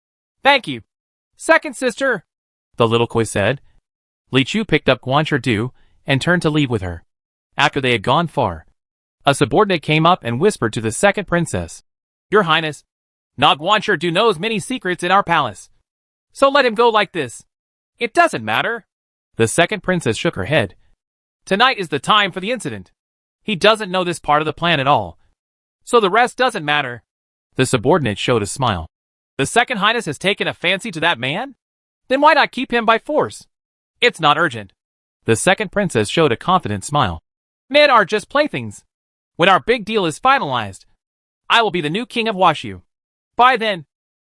[SPEAKER 1] "Thank you, second sister," the little koi said. Li Chu picked up Guan Shirdu and turned to leave with her. After they had gone far, a subordinate came up and whispered to the second princess, "Your Highness, Na Guan Shirdu knows many secrets in our palace. So let him go like this. It doesn't matter." The second princess shook her head. "Tonight is the time for the incident. He doesn't know this part of the plan at all. So the rest doesn't matter." The subordinate showed a smile. "The second highness has taken a fancy to that man? Then why not keep him by force? It's not urgent." The second princess showed a confident smile. "Men are just playthings. When our big deal is finalized, I will be the new king of Huashu. By then,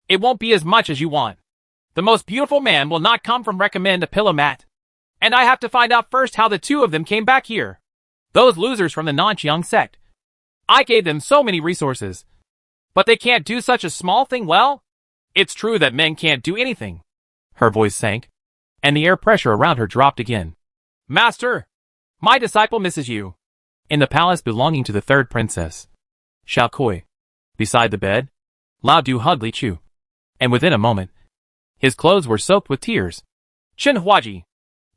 [SPEAKER 1] it won't be as much as you want. The most beautiful man will not come from recommend a pillow mat. And I have to find out first how the two of them came back here. Those losers from the Nanqiang sect. I gave them so many resources. But they can't do such a small thing well? It's true that men can't do anything." Her voice sank, and the air pressure around her dropped again. "Master, my disciple misses you." In the palace belonging to the third princess, Xiao Kui, beside the bed, Lao Du hugged Li Chu. And within a moment, his clothes were soaked with tears. "Chen Huaji,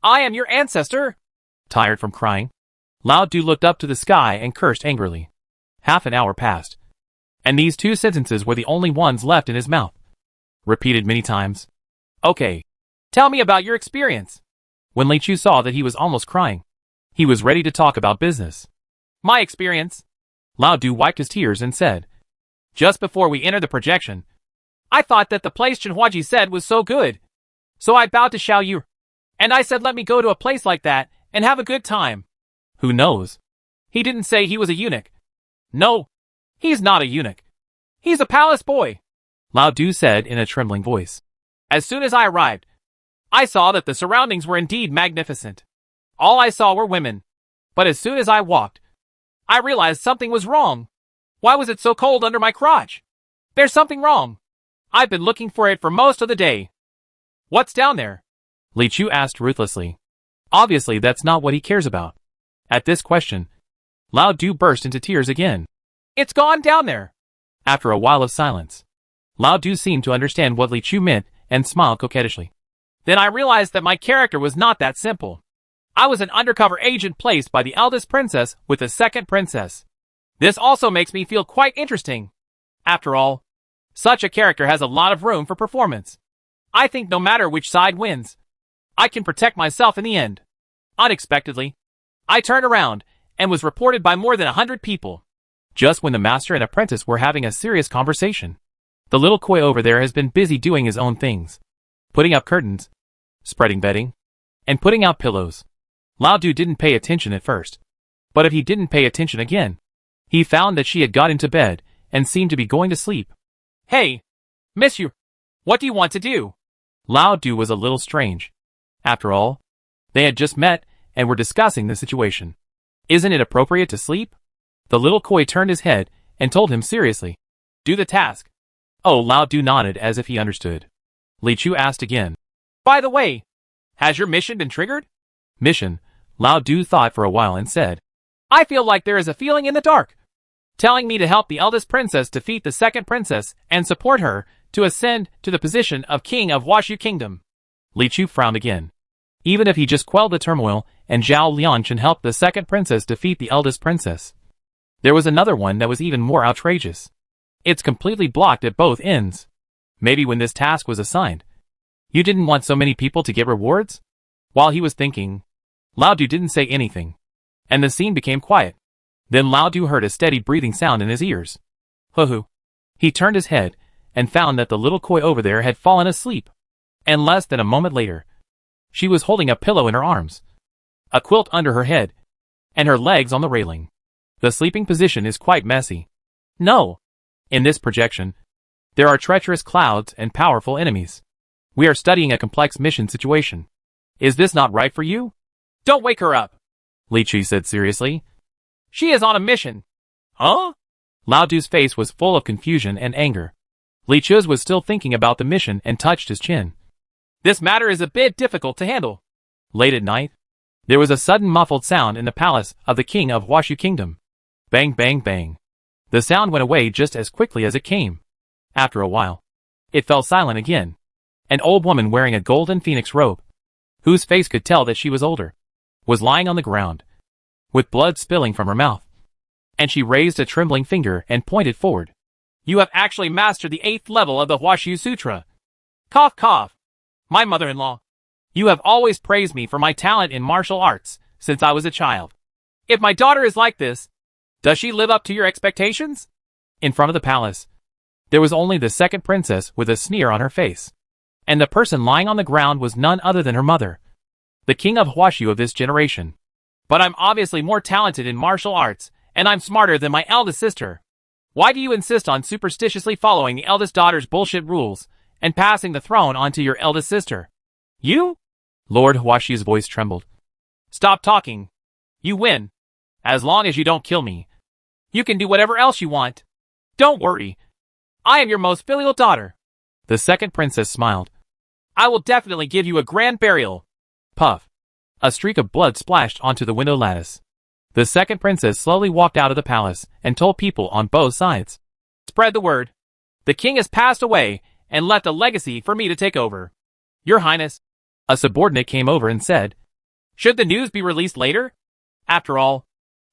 [SPEAKER 1] I am your ancestor." Tired from crying, Lao Du looked up to the sky and cursed angrily. Half an hour passed, and these two sentences were the only ones left in his mouth. Repeated many times. "Okay, tell me about your experience." When Li Chu saw that he was almost crying, he was ready to talk about business. "My experience?" Lao Du wiped his tears and said, "Just before we entered the projection, I thought that the place Chen Huaji said was so good. So I bowed to Xiao Yu, and I said let me go to a place like that and have a good time. Who knows? He didn't say he was a eunuch. No, he's not a eunuch. He's a palace boy," Lao Du said in a trembling voice. "As soon as I arrived, I saw that the surroundings were indeed magnificent. All I saw were women. But as soon as I walked, I realized something was wrong. Why was it so cold under my crotch? There's something wrong. I've been looking for it for most of the day." "What's down there?" Li Chu asked ruthlessly. Obviously that's not what he cares about. At this question, Lao Du burst into tears again. "It's gone down there." After a while of silence, Lao Du seemed to understand what Li Chu meant and smiled coquettishly. "Then I realized that my character was not that simple. I was an undercover agent placed by the eldest princess with the second princess. This also makes me feel quite interesting. After all, such a character has a lot of room for performance. I think no matter which side wins, I can protect myself in the end." Unexpectedly, I turned around and was reported by more than 100 people. Just when the master and apprentice were having a serious conversation, the little koi over there has been busy doing his own things. Putting up curtains, spreading bedding, and putting out pillows. Lao Du didn't pay attention at first. But if he didn't pay attention again, he found that she had got into bed and seemed to be going to sleep. "Hey, monsieur, what do you want to do?" Lao Du was a little strange. After all, they had just met and were discussing the situation. "Isn't it appropriate to sleep?" The little koi turned his head and told him seriously. "Do the task." Oh, Lao Du nodded as if he understood. Li Chu asked again. "By the way, has your mission been triggered?" "Mission?" Lao Du thought for a while and said, "I feel like there is a feeling in the dark, telling me to help the eldest princess defeat the second princess and support her to ascend to the position of king of Huashu Kingdom." Li Chu frowned again. Even if he just quelled the turmoil and Zhao Liangchen helped the second princess defeat the eldest princess, there was another one that was even more outrageous. It's completely blocked at both ends. Maybe when this task was assigned, you didn't want so many people to get rewards? While he was thinking, Lao Du didn't say anything, and the scene became quiet. Then Lao Du heard a steady breathing sound in his ears. Hoo-hoo. He turned his head, and found that the little koi over there had fallen asleep. And less than a moment later, she was holding a pillow in her arms, a quilt under her head, and her legs on the railing. The sleeping position is quite messy. No. In this projection, there are treacherous clouds and powerful enemies. We are studying a complex mission situation. Is this not right for you? Don't wake her up, Li Chi said seriously. She is on a mission. Huh? Lao Du's face was full of confusion and anger. Li Chuz was still thinking about the mission and touched his chin. This matter is a bit difficult to handle. Late at night, there was a sudden muffled sound in the palace of the king of Huashu Kingdom. Bang, bang, bang. The sound went away just as quickly as it came. After a while, it fell silent again. An old woman wearing a golden phoenix robe, whose face could tell that she was older, was lying on the ground, with blood spilling from her mouth. And she raised a trembling finger and pointed forward. You have actually mastered the 8th level of the Huashu Sutra. Cough, cough. My mother-in-law. You have always praised me for my talent in martial arts since I was a child. If my daughter is like this, does she live up to your expectations? In front of the palace, there was only the second princess with a sneer on her face. And the person lying on the ground was none other than her mother, the king of Huashu of this generation. But I'm obviously more talented in martial arts, and I'm smarter than my eldest sister. Why do you insist on superstitiously following the eldest daughter's bullshit rules and passing the throne on to your eldest sister? You? Lord Huashu's voice trembled. Stop talking. You win. As long as you don't kill me. You can do whatever else you want. Don't worry. I am your most filial daughter. The second princess smiled. I will definitely give you a grand burial. Puff. A streak of blood splashed onto the window lattice. The second princess slowly walked out of the palace and told people on both sides. Spread the word. The king has passed away and left a legacy for me to take over. Your Highness. A subordinate came over and said, should the news be released later? After all,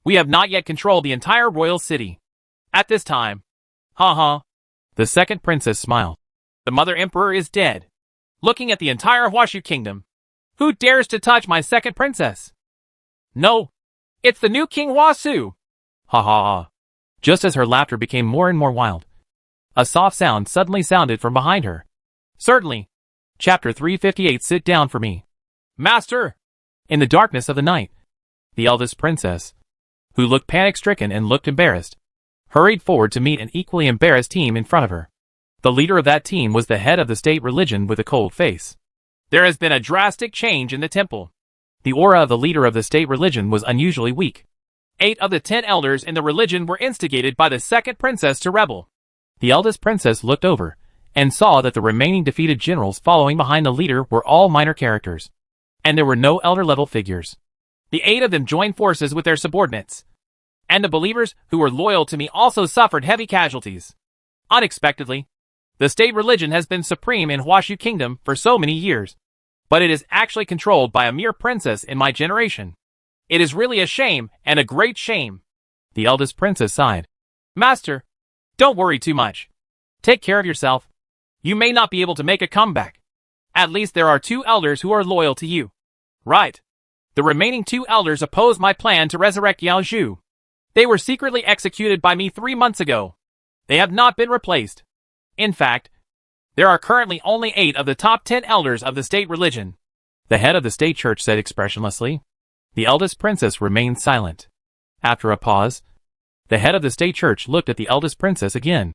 [SPEAKER 1] we have not yet controlled the entire royal city. At this time. Ha. The second princess smiled. The mother emperor is dead. Looking at the entire Huashu kingdom. Who dares to touch my second princess? No. It's the new King Huasu. Ha. Just as her laughter became more and more wild, a soft sound suddenly sounded from behind her. Certainly. Chapter 358. Sit down for me. Master! In the darkness of the night, the eldest princess, who looked panic-stricken and looked embarrassed, hurried forward to meet an equally embarrassed team in front of her. The leader of that team was the head of the state religion with a cold face. There has been a drastic change in the temple. The aura of the leader of the state religion was unusually weak. 8 of the 10 elders in the religion were instigated by the second princess to rebel. The eldest princess looked over and saw that the remaining defeated generals following behind the leader were all minor characters, and there were no elder-level figures. The 8 of them joined forces with their subordinates, and the believers who were loyal to me also suffered heavy casualties. Unexpectedly, the state religion has been supreme in Huashu Kingdom for so many years, but it is actually controlled by a mere princess in my generation. It is really a shame, and a great shame. The eldest princess sighed. Master, don't worry too much. Take care of yourself. You may not be able to make a comeback. At least there are 2 elders who are loyal to you. Right. The remaining 2 elders oppose my plan to resurrect Yao Zhu. They were secretly executed by me 3 months ago. They have not been replaced. In fact, there are currently only 8 of the top 10 elders of the state religion. The head of the state church said expressionlessly. The eldest princess remained silent. After a pause, the head of the state church looked at the eldest princess again.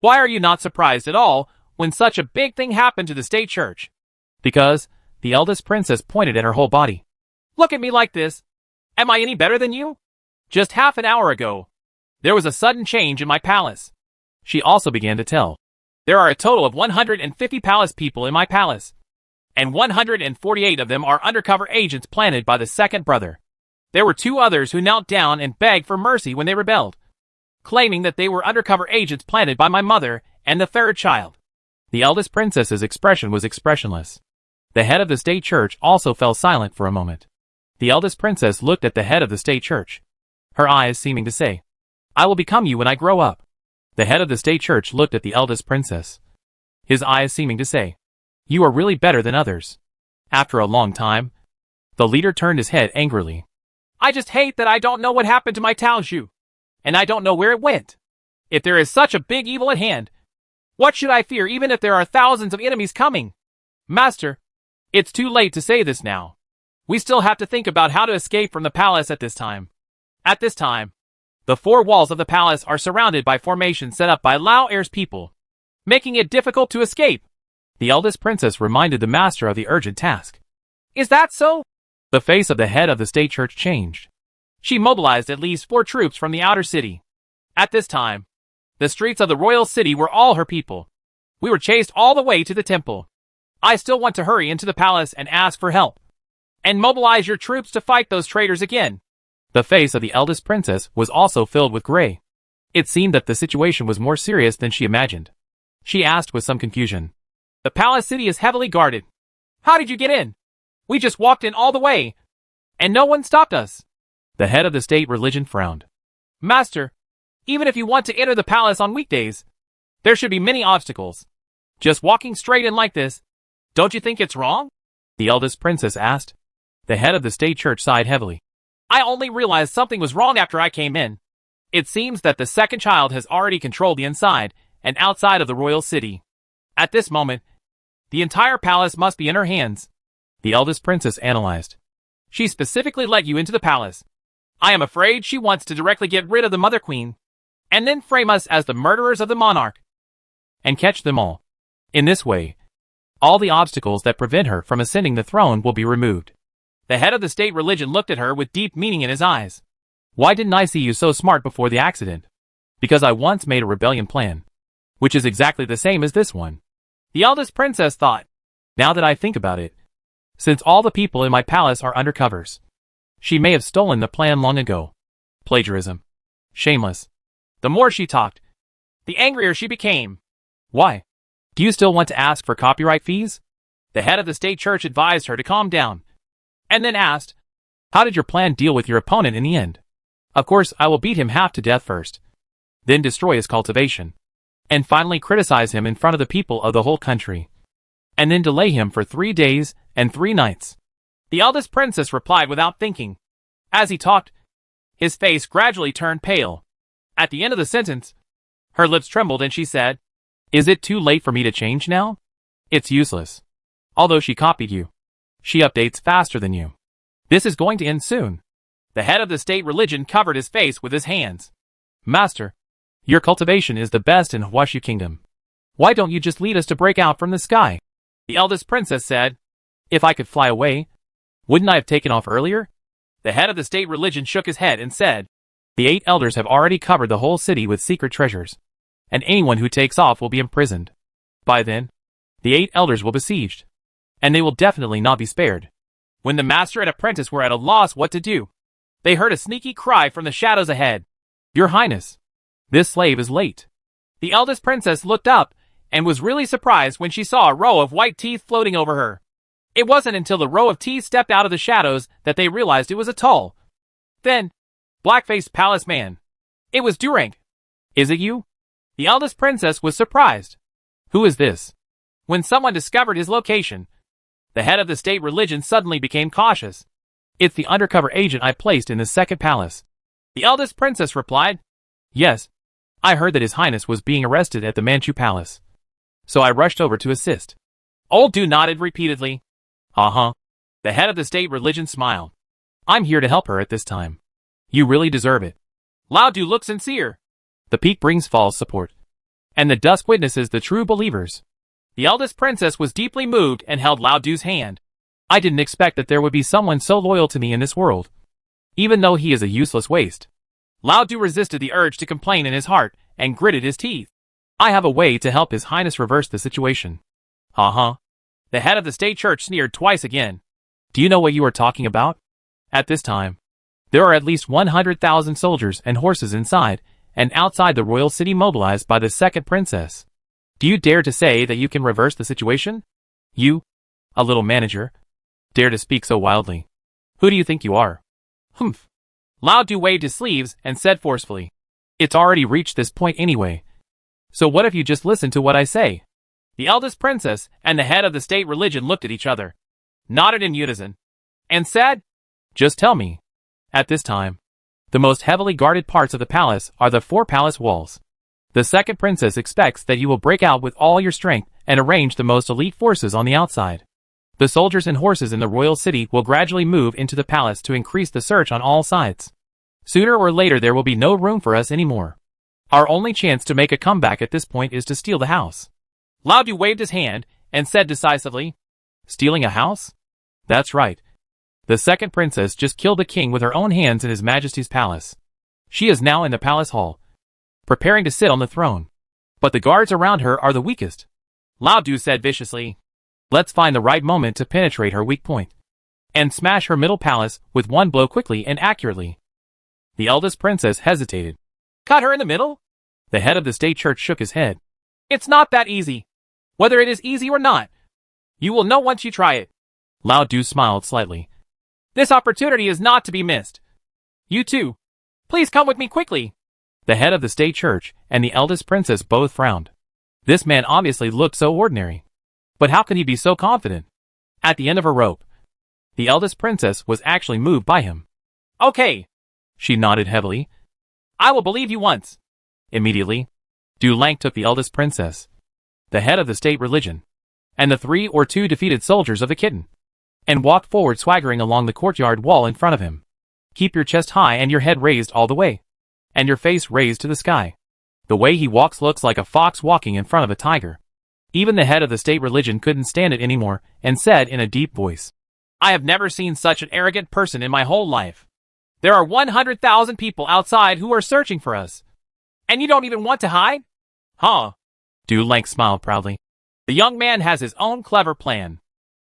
[SPEAKER 1] Why are you not surprised at all when such a big thing happened to the state church? Because, the eldest princess pointed at her whole body. Look at me like this. Am I any better than you? Just half an hour ago, there was a sudden change in my palace. She also began to tell. There are a total of 150 palace people in my palace, and 148 of them are undercover agents planted by the second brother. There were 2 others who knelt down and begged for mercy when they rebelled, claiming that they were undercover agents planted by my mother and the third child. The eldest princess's expression was expressionless. The head of the state church also fell silent for a moment. The eldest princess looked at the head of the state church, her eyes seeming to say, I will become you when I grow up. The head of the state church looked at the eldest princess, his eyes seeming to say, "You are really better than others." After a long time, the leader turned his head angrily. "I just hate that I don't know what happened to my Taoju, and I don't know where it went. If there is such a big evil at hand, what should I fear even if there are thousands of enemies coming? Master, it's too late to say this now. We still have to think about how to escape from the palace at this time. At this time, the four walls of the palace are surrounded by formations set up by Lao Air's people, making it difficult to escape." The eldest princess reminded the master of the urgent task. "Is that so?" The face of the head of the state church changed. She mobilized at least 4 troops from the outer city. At this time, the streets of the royal city were all her people. "We were chased all the way to the temple. I still want to hurry into the palace and ask for help. And mobilize your troops to fight those traitors again." The face of the eldest princess was also filled with gray. It seemed that the situation was more serious than she imagined. She asked with some confusion, "The palace city is heavily guarded. How did you get in? We just walked in all the way, and no one stopped us." The head of the state religion frowned. "Master, even if you want to enter the palace on weekdays, there should be many obstacles. Just walking straight in like this, don't you think it's wrong?" the eldest princess asked. The head of the state church sighed heavily. "I only realized something was wrong after I came in. It seems that the second child has already controlled the inside and outside of the royal city. At this moment, the entire palace must be in her hands." The eldest princess analyzed. "She specifically let you into the palace. I am afraid she wants to directly get rid of the mother queen, and then frame us as the murderers of the monarch, and catch them all. In this way, all the obstacles that prevent her from ascending the throne will be removed." The head of the state religion looked at her with deep meaning in his eyes. "Why didn't I see you so smart before the accident?" "Because I once made a rebellion plan, which is exactly the same as this one." The eldest princess thought. "Now that I think about it, since all the people in my palace are undercovers, she may have stolen the plan long ago. Plagiarism. Shameless." The more she talked, the angrier she became. "Why? Do you still want to ask for copyright fees?" The head of the state church advised her to calm down, and then asked, "How did your plan deal with your opponent in the end?" "Of course, I will beat him half to death first, then destroy his cultivation, and finally criticize him in front of the people of the whole country, and then delay him for 3 days and 3 nights. The eldest princess replied without thinking. As he talked, his face gradually turned pale. At the end of the sentence, her lips trembled and she said, "Is it too late for me to change now?" "It's useless. Although she copied you, she updates faster than you. This is going to end soon." The head of the state religion covered his face with his hands. "Master, your cultivation is the best in Huashu Kingdom. Why don't you just lead us to break out from the sky?" The eldest princess said, "If I could fly away, wouldn't I have taken off earlier?" The head of the state religion shook his head and said, "The 8 elders have already covered the whole city with secret treasures, and anyone who takes off will be imprisoned. By then, the 8 elders will be besieged, and they will definitely not be spared." When the master and apprentice were at a loss what to do, they heard a sneaky cry from the shadows ahead. "Your Highness, this slave is late." The eldest princess looked up and was really surprised when she saw a row of white teeth floating over her. It wasn't until the row of teeth stepped out of the shadows that they realized it was a tall, thin, black-faced palace man. It was Durang. "Is it you?" The eldest princess was surprised. "Who is this?" When someone discovered his location, the head of the state religion suddenly became cautious. "It's the undercover agent I placed in the second palace." The eldest princess replied, "Yes, I heard that His Highness was being arrested at the Manchu Palace, so I rushed over to assist." Old Du nodded repeatedly. "Uh-huh." The head of the state religion smiled. "I'm here to help her at this time. You really deserve it." Lao Du looked sincere. The peak brings false support, and the dusk witnesses the true believers. The eldest princess was deeply moved and held Lao Du's hand. "I didn't expect that there would be someone so loyal to me in this world, even though he is a useless waste." Lao Du resisted the urge to complain in his heart and gritted his teeth. "I have a way to help His Highness reverse the situation." "Uh-huh." The head of the state church sneered twice again. "Do you know what you are talking about?" At this time, there are at least 100,000 soldiers and horses inside and outside the royal city mobilized by the second princess. Do you dare to say that you can reverse the situation? You, a little manager, dare to speak so wildly? Who do you think you are? Humph. Lao Du waved his sleeves and said forcefully, "It's already reached this point anyway, So what if you just listen to what I say? The eldest princess and the head of the state religion looked at each other, nodded in unison, and said, "Just tell me." At this time, the most heavily guarded parts of the palace are the 4 palace walls. The second princess expects that you will break out with all your strength and arrange the most elite forces on the outside. The soldiers and horses in the royal city will gradually move into the palace to increase the search on all sides. Sooner or later there will be no room for us anymore. Our only chance to make a comeback at this point is to steal the house. Lao Du waved his hand and said decisively, "Stealing a house? That's right. The second princess just killed the king with her own hands in His Majesty's palace. She is now in the palace hall, preparing to sit on the throne. But the guards around her are the weakest." Lao Du said viciously, "Let's find the right moment to penetrate her weak point, and smash her middle palace with one blow quickly and accurately." The eldest princess hesitated. "Cut her in the middle?" The head of the state church shook his head. "It's not that easy. Whether it is easy or not, you will know once you try it." Lao Du smiled slightly. "This opportunity is not to be missed. You too. Please come with me quickly." The head of the state church and the eldest princess both frowned. This man obviously looked so ordinary. But how could he be so confident? At the end of a rope, the eldest princess was actually moved by him. "Okay." She nodded heavily. "I will believe you once." Immediately, Du Lang took the eldest princess, the head of the state religion, and the 3 or 2 defeated soldiers of the kitten, and walked forward swaggering along the courtyard wall in front of him. "Keep your chest high and your head raised all the way, and your face raised to the sky. The way he walks looks like a fox walking in front of a tiger." Even the head of the state religion couldn't stand it anymore and said in a deep voice, "I have never seen such an arrogant person in my whole life. There are 100,000 people outside who are searching for us, and you don't even want to hide?" "Huh?" Du Lang smiled proudly. "The young man has his own clever plan.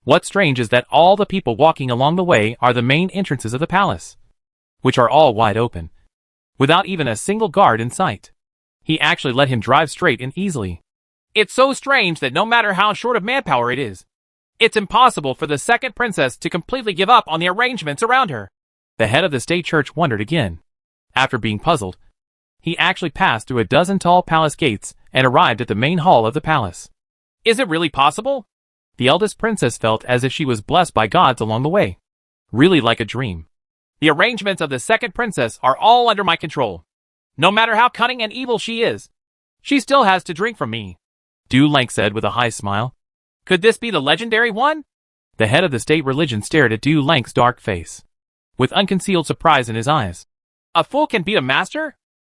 [SPEAKER 1] What's strange is that all the people walking along the way are the main entrances of the palace, which are all wide open, without even a single guard in sight. He actually let him drive straight and easily. It's so strange that no matter how short of manpower it is, it's impossible for the second princess to completely give up on the arrangements around her." The head of the state church wondered again. After being puzzled, he actually passed through a dozen tall palace gates and arrived at the main hall of the palace. "Is it really possible?" The eldest princess felt as if she was blessed by gods along the way. Really like a dream. "The arrangements of the second princess are all under my control. No matter how cunning and evil she is, she still has to drink from me," Du Lang said with a high smile. "Could this be the legendary one?" The head of the state religion stared at Du Lang's dark face, with unconcealed surprise in his eyes. "A fool can beat a master?"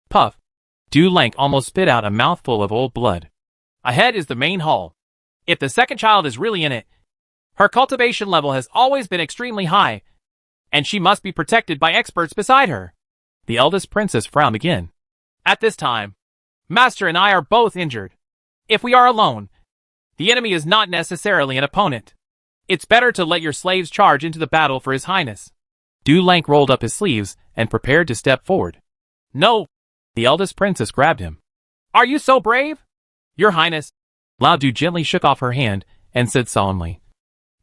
[SPEAKER 1] Puff. Du Lang almost spit out a mouthful of old blood. "Ahead is the main hall. If the second child is really in it, her cultivation level has always been extremely high, and she must be protected by experts beside her." The eldest princess frowned again. "At this time, Master and I are both injured. If we are alone, the enemy is not necessarily an opponent. It's better to let your slaves charge into the battle for His Highness." Du Lang rolled up his sleeves and prepared to step forward. "No!" The eldest princess grabbed him. "Are you so brave?" "Your Highness." Lao Du gently shook off her hand and said solemnly,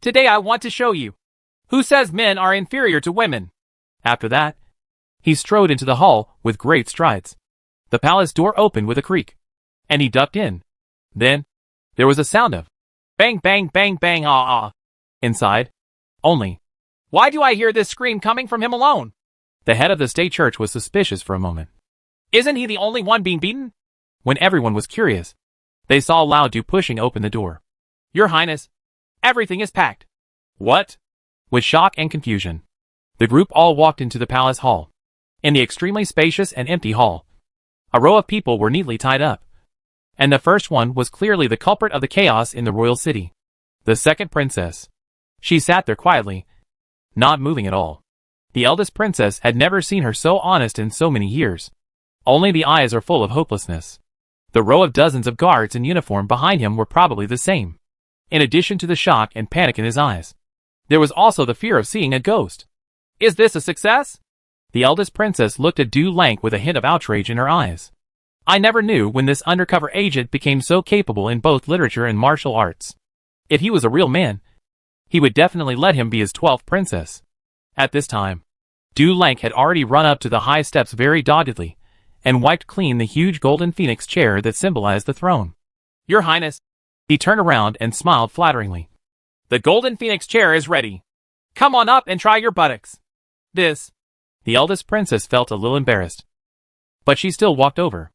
[SPEAKER 1] "Today I want to show you who says men are inferior to women." After that, he strode into the hall with great strides. The palace door opened with a creak, and he ducked in. Then, there was a sound of bang bang bang bang ah ah. Inside, only, "Why do I hear this scream coming from him alone?" The head of the state church was suspicious for a moment. "Isn't he the only one being beaten?" When everyone was curious, they saw Lao Du pushing open the door. "Your Highness, everything is packed." "What?" With shock and confusion, the group all walked into the palace hall. In the extremely spacious and empty hall, a row of people were neatly tied up, and the first one was clearly the culprit of the chaos in the royal city. The second princess. She sat there quietly, not moving at all. The eldest princess had never seen her so honest in so many years. Only the eyes are full of hopelessness. The row of dozens of guards in uniform behind him were probably the same. In addition to the shock and panic in his eyes, there was also the fear of seeing a ghost. "Is this a success?" The eldest princess looked at Du Lang with a hint of outrage in her eyes. "I never knew when this undercover agent became so capable in both literature and martial arts. If he was a real man, he would definitely let him be his 12th princess." At this time, Du Lang had already run up to the high steps very doggedly, and wiped clean the huge golden phoenix chair that symbolized the throne. Your Highness. He turned around and smiled flatteringly. The golden phoenix chair is ready. Come on up and try your buttocks. This. The eldest princess felt a little embarrassed. But she still walked over.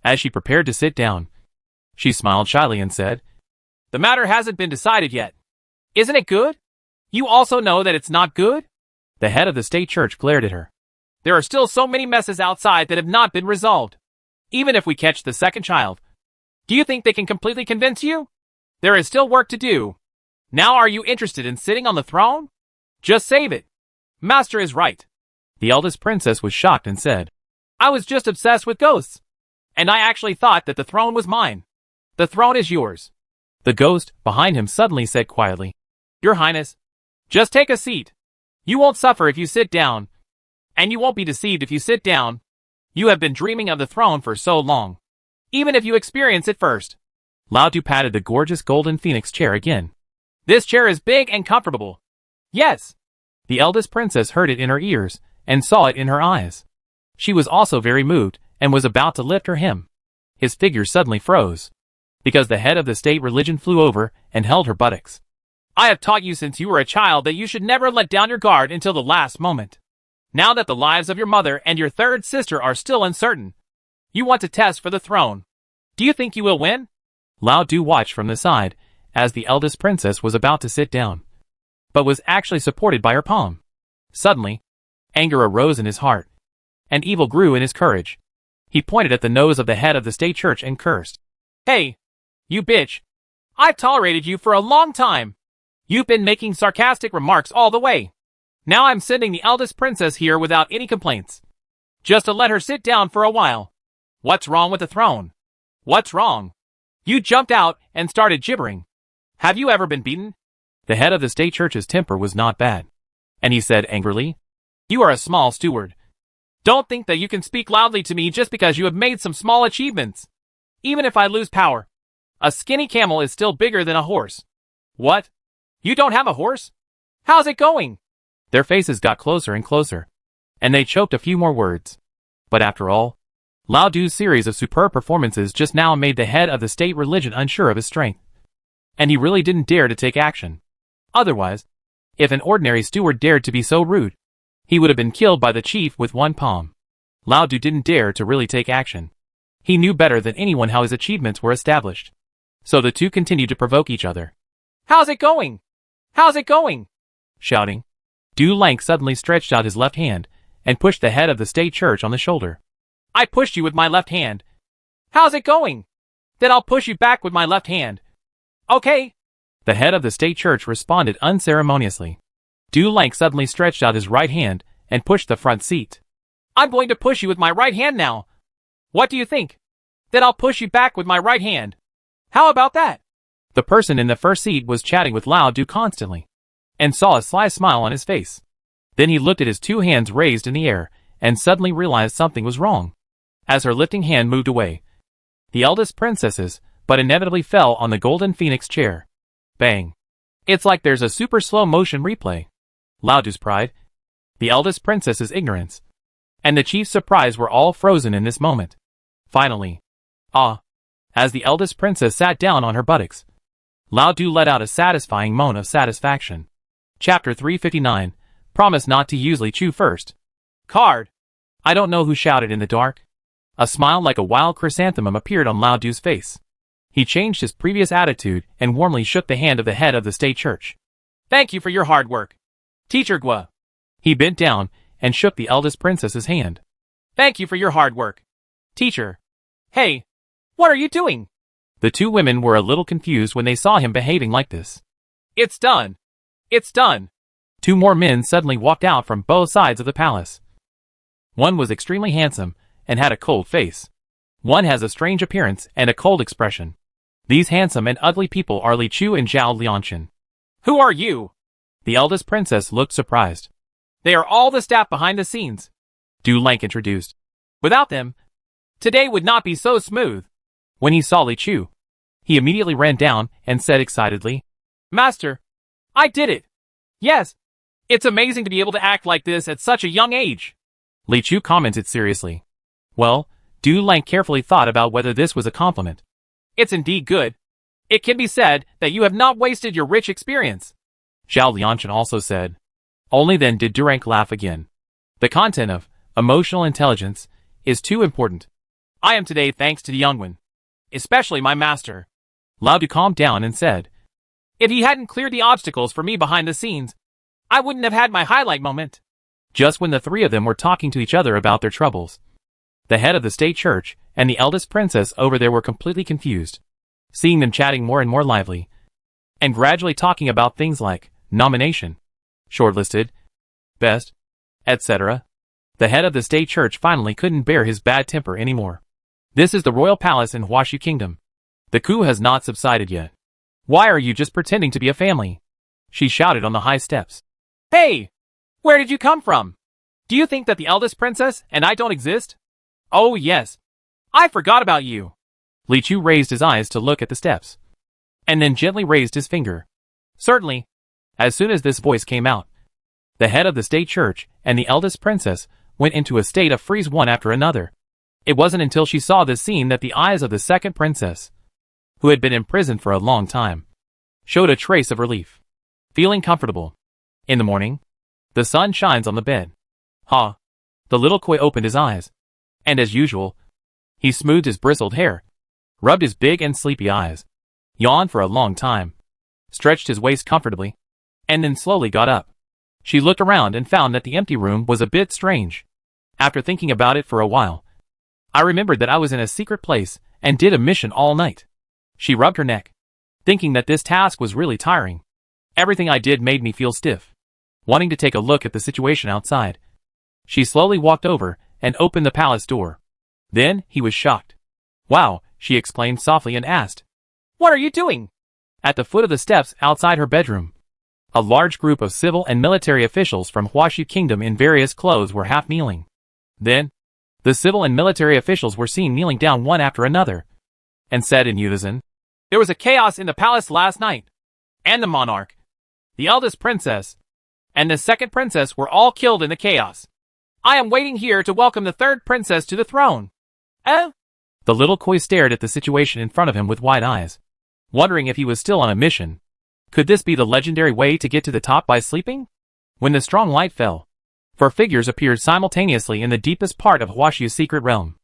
[SPEAKER 1] As she prepared to sit down, she smiled shyly and said, The matter hasn't been decided yet. Isn't it good? You also know that it's not good? The head of the state church glared at her. There are still so many messes outside that have not been resolved. Even if we catch the second child, do you think they can completely convince you? There is still work to do. Now are you interested in sitting on the throne? Just save it. Master is right. The eldest princess was shocked and said, I was just obsessed with ghosts. And I actually thought that the throne was mine. The throne is yours. The ghost behind him suddenly said quietly, Your Highness, just take a seat. You won't suffer if you sit down. And you won't be deceived if you sit down. You have been dreaming of the throne for so long. Even if you experience it first. Lao Du patted the gorgeous golden phoenix chair again. This chair is big and comfortable. Yes. The eldest princess heard it in her ears and saw it in her eyes. She was also very moved and was about to lift her hem. His figure suddenly froze, because the head of the state religion flew over and held her buttocks. I have taught you since you were a child that you should never let down your guard until the last moment. Now that the lives of your mother and your third sister are still uncertain, you want to test for the throne. Do you think you will win? Lao Du watched from the side as the eldest princess was about to sit down, but was actually supported by her palm. Suddenly, anger arose in his heart, and evil grew in his courage. He pointed at the nose of the head of the state church and cursed. Hey, you bitch. I've tolerated you for a long time. You've been making sarcastic remarks all the way. Now I'm sending the eldest princess here without any complaints, just to let her sit down for a while. What's wrong with the throne? What's wrong? You jumped out and started gibbering. Have you ever been beaten? The head of the state church's temper was not bad, and he said angrily, You are a small steward. Don't think that you can speak loudly to me just because you have made some small achievements. Even if I lose power, a skinny camel is still bigger than a horse. What? You don't have a horse? How's it going? Their faces got closer and closer, and they choked a few more words. But after all, Lao Du's series of superb performances just now made the head of the state religion unsure of his strength, and he really didn't dare to take action. Otherwise, if an ordinary steward dared to be so rude, he would have been killed by the chief with one palm. Lao Du didn't dare to really take action. He knew better than anyone how his achievements were established. So the two continued to provoke each other. How's it going? How's it going? Shouting, Du Lang suddenly stretched out his left hand and pushed the head of the state church on the shoulder. I pushed you with my left hand. How's it going? Then I'll push you back with my left hand. Okay. The head of the state church responded unceremoniously. Du Lang suddenly stretched out his right hand and pushed the front seat. I'm going to push you with my right hand now. What do you think? Then I'll push you back with my right hand. How about that? The person in the first seat was chatting with Lao Du constantly, and saw a sly smile on his face. Then he looked at his two hands raised in the air, and suddenly realized something was wrong. As her lifting hand moved away, the eldest princess's but inevitably fell on the golden phoenix chair. Bang. It's like there's a super slow motion replay. Lao Du's pride, the eldest princess's ignorance, and the chief's surprise were all frozen in this moment. Finally, as the eldest princess sat down on her buttocks, Lao Du let out a satisfying moan of satisfaction. Chapter 359, Promise not to use Li Chu first. Card. I don't know who shouted in the dark. A smile like a wild chrysanthemum appeared on Lao Du's face. He changed his previous attitude and warmly shook the hand of the head of the state church. Thank you for your hard work, Teacher Gua. He bent down and shook the eldest princess's hand. Thank you for your hard work, Teacher. Hey, what are you doing? The two women were a little confused when they saw him behaving like this. It's done. It's done. Two more men suddenly walked out from both sides of the palace. One was extremely handsome and had a cold face. One has a strange appearance and a cold expression. These handsome and ugly people are Li Chu and Zhao Lianshan. Who are you? The eldest princess looked surprised. They are all the staff behind the scenes, Du Lang introduced. Without them, today would not be so smooth. When he saw Li Chu, he immediately ran down and said excitedly, Master, I did it. Yes, it's amazing to be able to act like this at such a young age. Li Chu commented seriously. Well, Du Lang carefully thought about whether this was a compliment. It's indeed good. It can be said that you have not wasted your rich experience. Zhao Lianshan also said. Only then did Durang laugh again. The content of emotional intelligence is too important. I am today thanks to Yongwen, especially my master. Lao Du calmed down and said, if he hadn't cleared the obstacles for me behind the scenes, I wouldn't have had my highlight moment. Just when the three of them were talking to each other about their troubles, the head of the state church and the eldest princess over there were completely confused, seeing them chatting more and more lively, and gradually talking about things like nomination, shortlisted, best, etc. The head of the state church finally couldn't bear his bad temper anymore. This is the royal palace in Huashu Kingdom. The coup has not subsided yet. Why are you just pretending to be a family? She shouted on the high steps. Hey! Where did you come from? Do you think that the eldest princess and I don't exist? Oh yes. I forgot about you. Li Chu raised his eyes to look at the steps, and then gently raised his finger. Certainly. As soon as this voice came out, the head of the state church and the eldest princess went into a state of freeze one after another. It wasn't until she saw this scene that the eyes of the second princess, who had been imprisoned for a long time, showed a trace of relief. Feeling comfortable. In the morning, the sun shines on the bed. Ha! The little koi opened his eyes, and as usual, he smoothed his bristled hair, rubbed his big and sleepy eyes, yawned for a long time, stretched his waist comfortably, and then slowly got up. She looked around and found that the empty room was a bit strange. After thinking about it for a while, I remembered that I was in a secret place and did a mission all night. She rubbed her neck, thinking that this task was really tiring. Everything I did made me feel stiff. Wanting to take a look at the situation outside, she slowly walked over and opened the palace door. Then he was shocked. Wow, she exclaimed softly and asked, what are you doing? At the foot of the steps outside her bedroom, a large group of civil and military officials from Huashu Kingdom in various clothes were half kneeling. Then, the civil and military officials were seen kneeling down one after another, and said in unison, there was a chaos in the palace last night, and the monarch, the eldest princess, and the second princess were all killed in the chaos. I am waiting here to welcome the third princess to the throne. Eh? The little koi stared at the situation in front of him with wide eyes, wondering if he was still on a mission. Could this be the legendary way to get to the top by sleeping? When the strong light fell, 4 figures appeared simultaneously in the deepest part of Huashu's secret realm.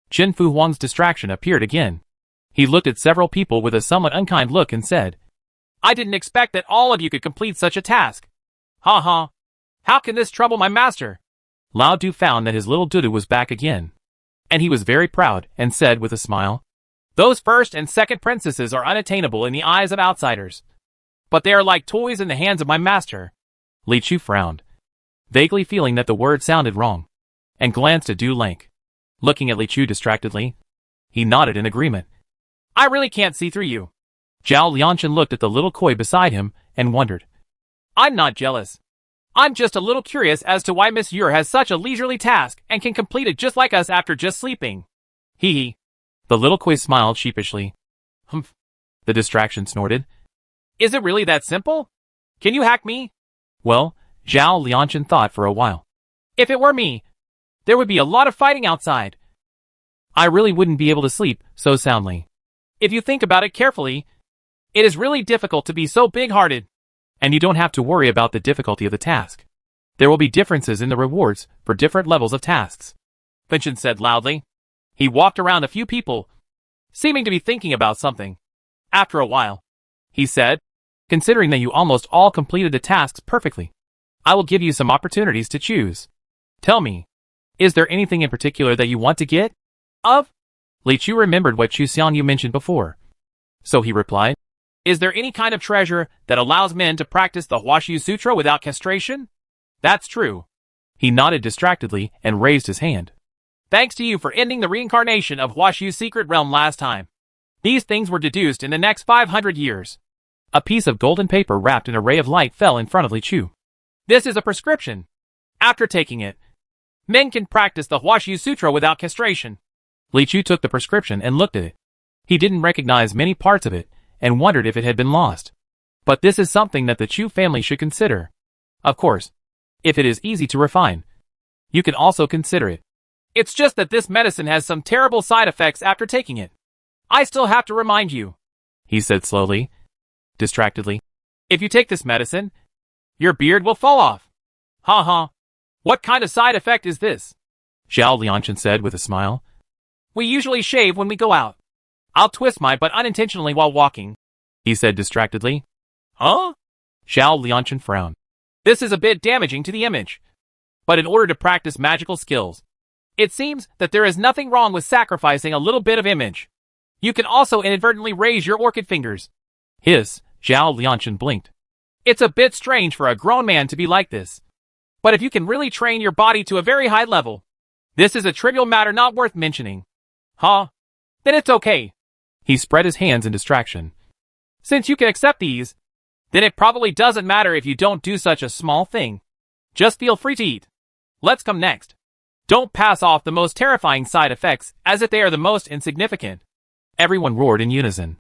[SPEAKER 1] Chen Fu Huang's distraction appeared again. He looked at several people with a somewhat unkind look and said, I didn't expect that all of you could complete such a task. Ha ha. How can this trouble my master? Lao Du found that his little Dudu was back again, and he was very proud and said with a smile, those first and second princesses are unattainable in the eyes of outsiders, but they are like toys in the hands of my master. Li Chu frowned, vaguely feeling that the word sounded wrong, and glanced at Du Lang. Looking at Li Chu distractedly, he nodded in agreement. I really can't see through you. Zhao Lianshan looked at the little koi beside him and wondered. I'm not jealous. I'm just a little curious as to why Miss Ure has such a leisurely task and can complete it just like us after just sleeping. Hee hee. The little koi smiled sheepishly. Humph. The distraction snorted. Is it really that simple? Can you hack me? Well, Zhao Lianshan thought for a while. If it were me, there would be a lot of fighting outside. I really wouldn't be able to sleep so soundly. If you think about it carefully, it is really difficult to be so big-hearted. And you don't have to worry about the difficulty of the task. There will be differences in the rewards for different levels of tasks. Vincent said loudly. He walked around a few people, seeming to be thinking about something. After a while, he said, considering that you almost all completed the tasks perfectly, I will give you some opportunities to choose. Tell me, is there anything in particular that you want to get? Of? Li Chu remembered what Chu Xiangyu mentioned before. So he replied, is there any kind of treasure that allows men to practice the Huashu Sutra without castration? That's true. He nodded distractedly and raised his hand. Thanks to you for ending the reincarnation of Huashu's secret realm last time. These things were deduced in the next 500 years. A piece of golden paper wrapped in a ray of light fell in front of Li Chu. This is a prescription. After taking it, men can practice the Huashu Sutra without castration. Li Chu took the prescription and looked at it. He didn't recognize many parts of it and wondered if it had been lost. But this is something that the Chu family should consider. Of course, if it is easy to refine, you can also consider it. It's just that this medicine has some terrible side effects after taking it. I still have to remind you, he said slowly, distractedly. If you take this medicine, your beard will fall off. Ha ha. What kind of side effect is this? Zhao Lianshan said with a smile. We usually shave when we go out. I'll twist my butt unintentionally while walking, he said distractedly. Huh? Zhao Lianshan frowned. This is a bit damaging to the image. But in order to practice magical skills, it seems that there is nothing wrong with sacrificing a little bit of image. You can also inadvertently raise your orchid fingers. Zhao Lianshan blinked. It's a bit strange for a grown man to be like this. But if you can really train your body to a very high level, this is a trivial matter not worth mentioning. Huh? Then it's okay. He spread his hands in distraction. Since you can accept these, then it probably doesn't matter if you don't do such a small thing. Just feel free to eat. Let's come next. Don't pass off the most terrifying side effects as if they are the most insignificant. Everyone roared in unison.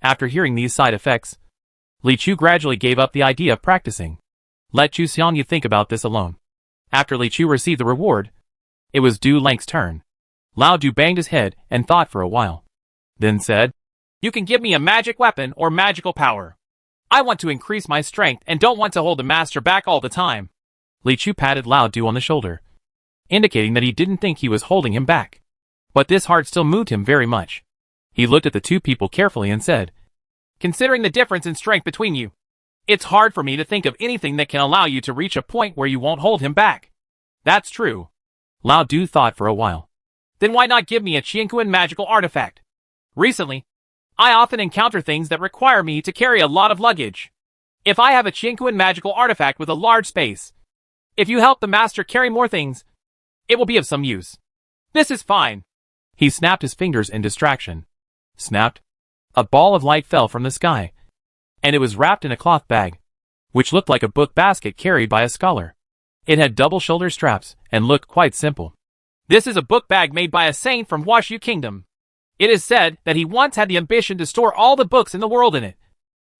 [SPEAKER 1] After hearing these side effects, Li Chu gradually gave up the idea of practicing. Let Chu Xiangyu think about this alone. After Li Chu received the reward, it was Du Lang's turn. Lao Du banged his head and thought for a while. Then said, You can give me a magic weapon or magical power. I want to increase my strength and don't want to hold the master back all the time. Li Chu patted Lao Du on the shoulder, indicating that he didn't think he was holding him back. But this heart still moved him very much. He looked at the two people carefully and said, Considering the difference in strength between you, it's hard for me to think of anything that can allow you to reach a point where you won't hold him back. That's true. Lao Du thought for a while. Then why not give me a Qianquan magical artifact? Recently, I often encounter things that require me to carry a lot of luggage. If I have a Qianquan magical artifact with a large space, if you help the master carry more things, it will be of some use. This is fine. He snapped his fingers in distraction. Snapped. A ball of light fell from the sky, and it was wrapped in a cloth bag, which looked like a book basket carried by a scholar. It had double shoulder straps and looked quite simple. This is a book bag made by a saint from Huaxu Kingdom. It is said that he once had the ambition to store all the books in the world in it.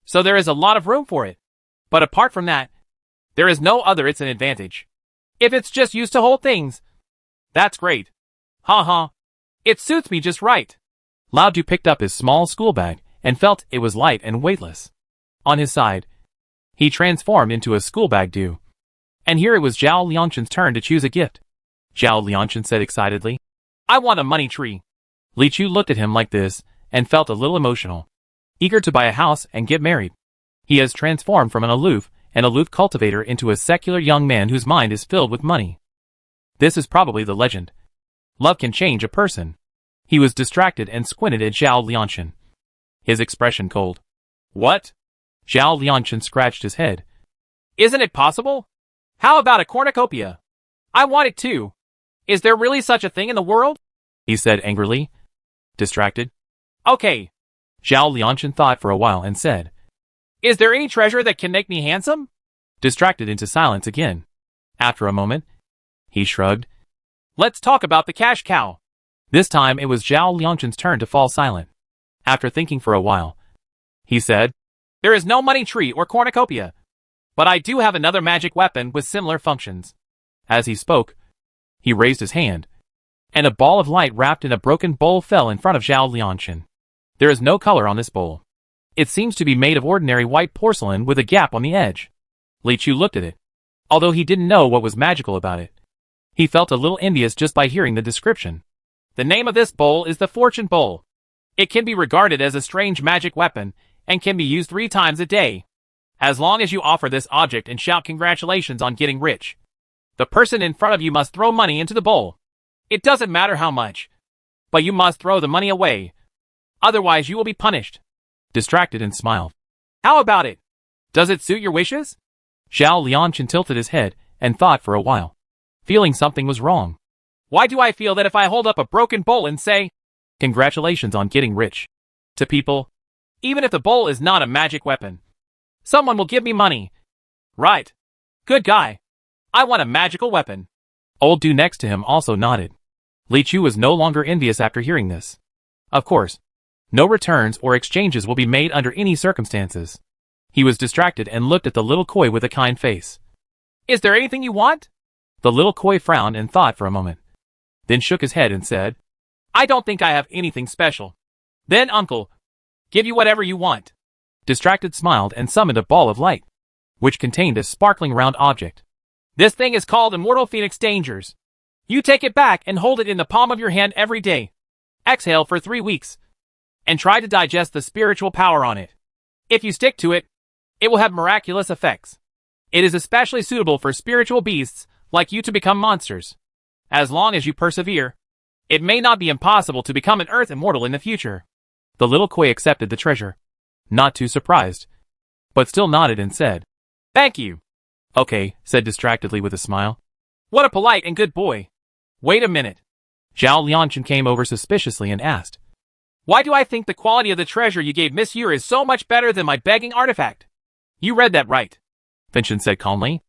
[SPEAKER 1] So there is a lot of room for it. But apart from that, there is no other. It's an advantage. If it's just used to hold things, that's great. Ha ha. It suits me just right. Lao Du picked up his small school bag and felt it was light and weightless. On his side, he transformed into a school bag Du. And here it was Zhao Lianshan's turn to choose a gift. Zhao Lianshan said excitedly, I want a money tree. Li Chu looked at him like this and felt a little emotional. Eager to buy a house and get married, he has transformed from an aloof cultivator into a secular young man whose mind is filled with money. This is probably the legend. Love can change a person. He was distracted and squinted at Zhao Lianshan, his expression cold. What? Zhao Lianshan scratched his head. Isn't it possible? How about a cornucopia? I want it too. Is there really such a thing in the world? He said angrily, distracted. Okay. Zhao Lianshan thought for a while and said, Is there any treasure that can make me handsome? Distracted into silence again. After a moment, he shrugged. Let's talk about the cash cow. This time it was Zhao Lianshan's turn to fall silent. After thinking for a while, he said, There is no money tree or cornucopia, but I do have another magic weapon with similar functions. As he spoke, he raised his hand, and a ball of light wrapped in a broken bowl fell in front of Zhao Lianshan. There is no color on this bowl. It seems to be made of ordinary white porcelain with a gap on the edge. Li Chu looked at it. Although he didn't know what was magical about it, he felt a little envious just by hearing the description. The name of this bowl is the Fortune Bowl. It can be regarded as a strange magic weapon and can be used 3 times a day. As long as you offer this object and shout congratulations on getting rich, the person in front of you must throw money into the bowl. It doesn't matter how much, but you must throw the money away. Otherwise you will be punished. Distracted and smiled. How about it? Does it suit your wishes? Zhao Lianshan tilted his head and thought for a while, feeling something was wrong. Why do I feel that if I hold up a broken bowl and say, congratulations on getting rich, to people, even if the bowl is not a magic weapon, someone will give me money? Right. Good guy. I want a magical weapon. Old Du next to him also nodded. Li Chu was no longer envious after hearing this. Of course, no returns or exchanges will be made under any circumstances. He was distracted and looked at the little koi with a kind face. Is there anything you want? The little koi frowned and thought for a moment. then shook his head and said, I don't think I have anything special. Then Uncle, give you whatever you want. Distracted smiled and summoned a ball of light, which contained a sparkling round object. This thing is called Immortal Phoenix Dangers. You take it back and hold it in the palm of your hand every day. Exhale for 3 weeks. And try to digest the spiritual power on it. If you stick to it, it will have miraculous effects. It is especially suitable for spiritual beasts like you to become monsters. As long as you persevere, it may not be impossible to become an Earth Immortal in the future. The little koi accepted the treasure, not too surprised, but still nodded and said, Thank you. Okay, said distractedly with a smile. What a polite and good boy. Wait a minute. Zhao Lianchen came over suspiciously and asked, Why do I think the quality of the treasure you gave Miss Yu is so much better than my begging artifact? You read that right, Finchen said calmly.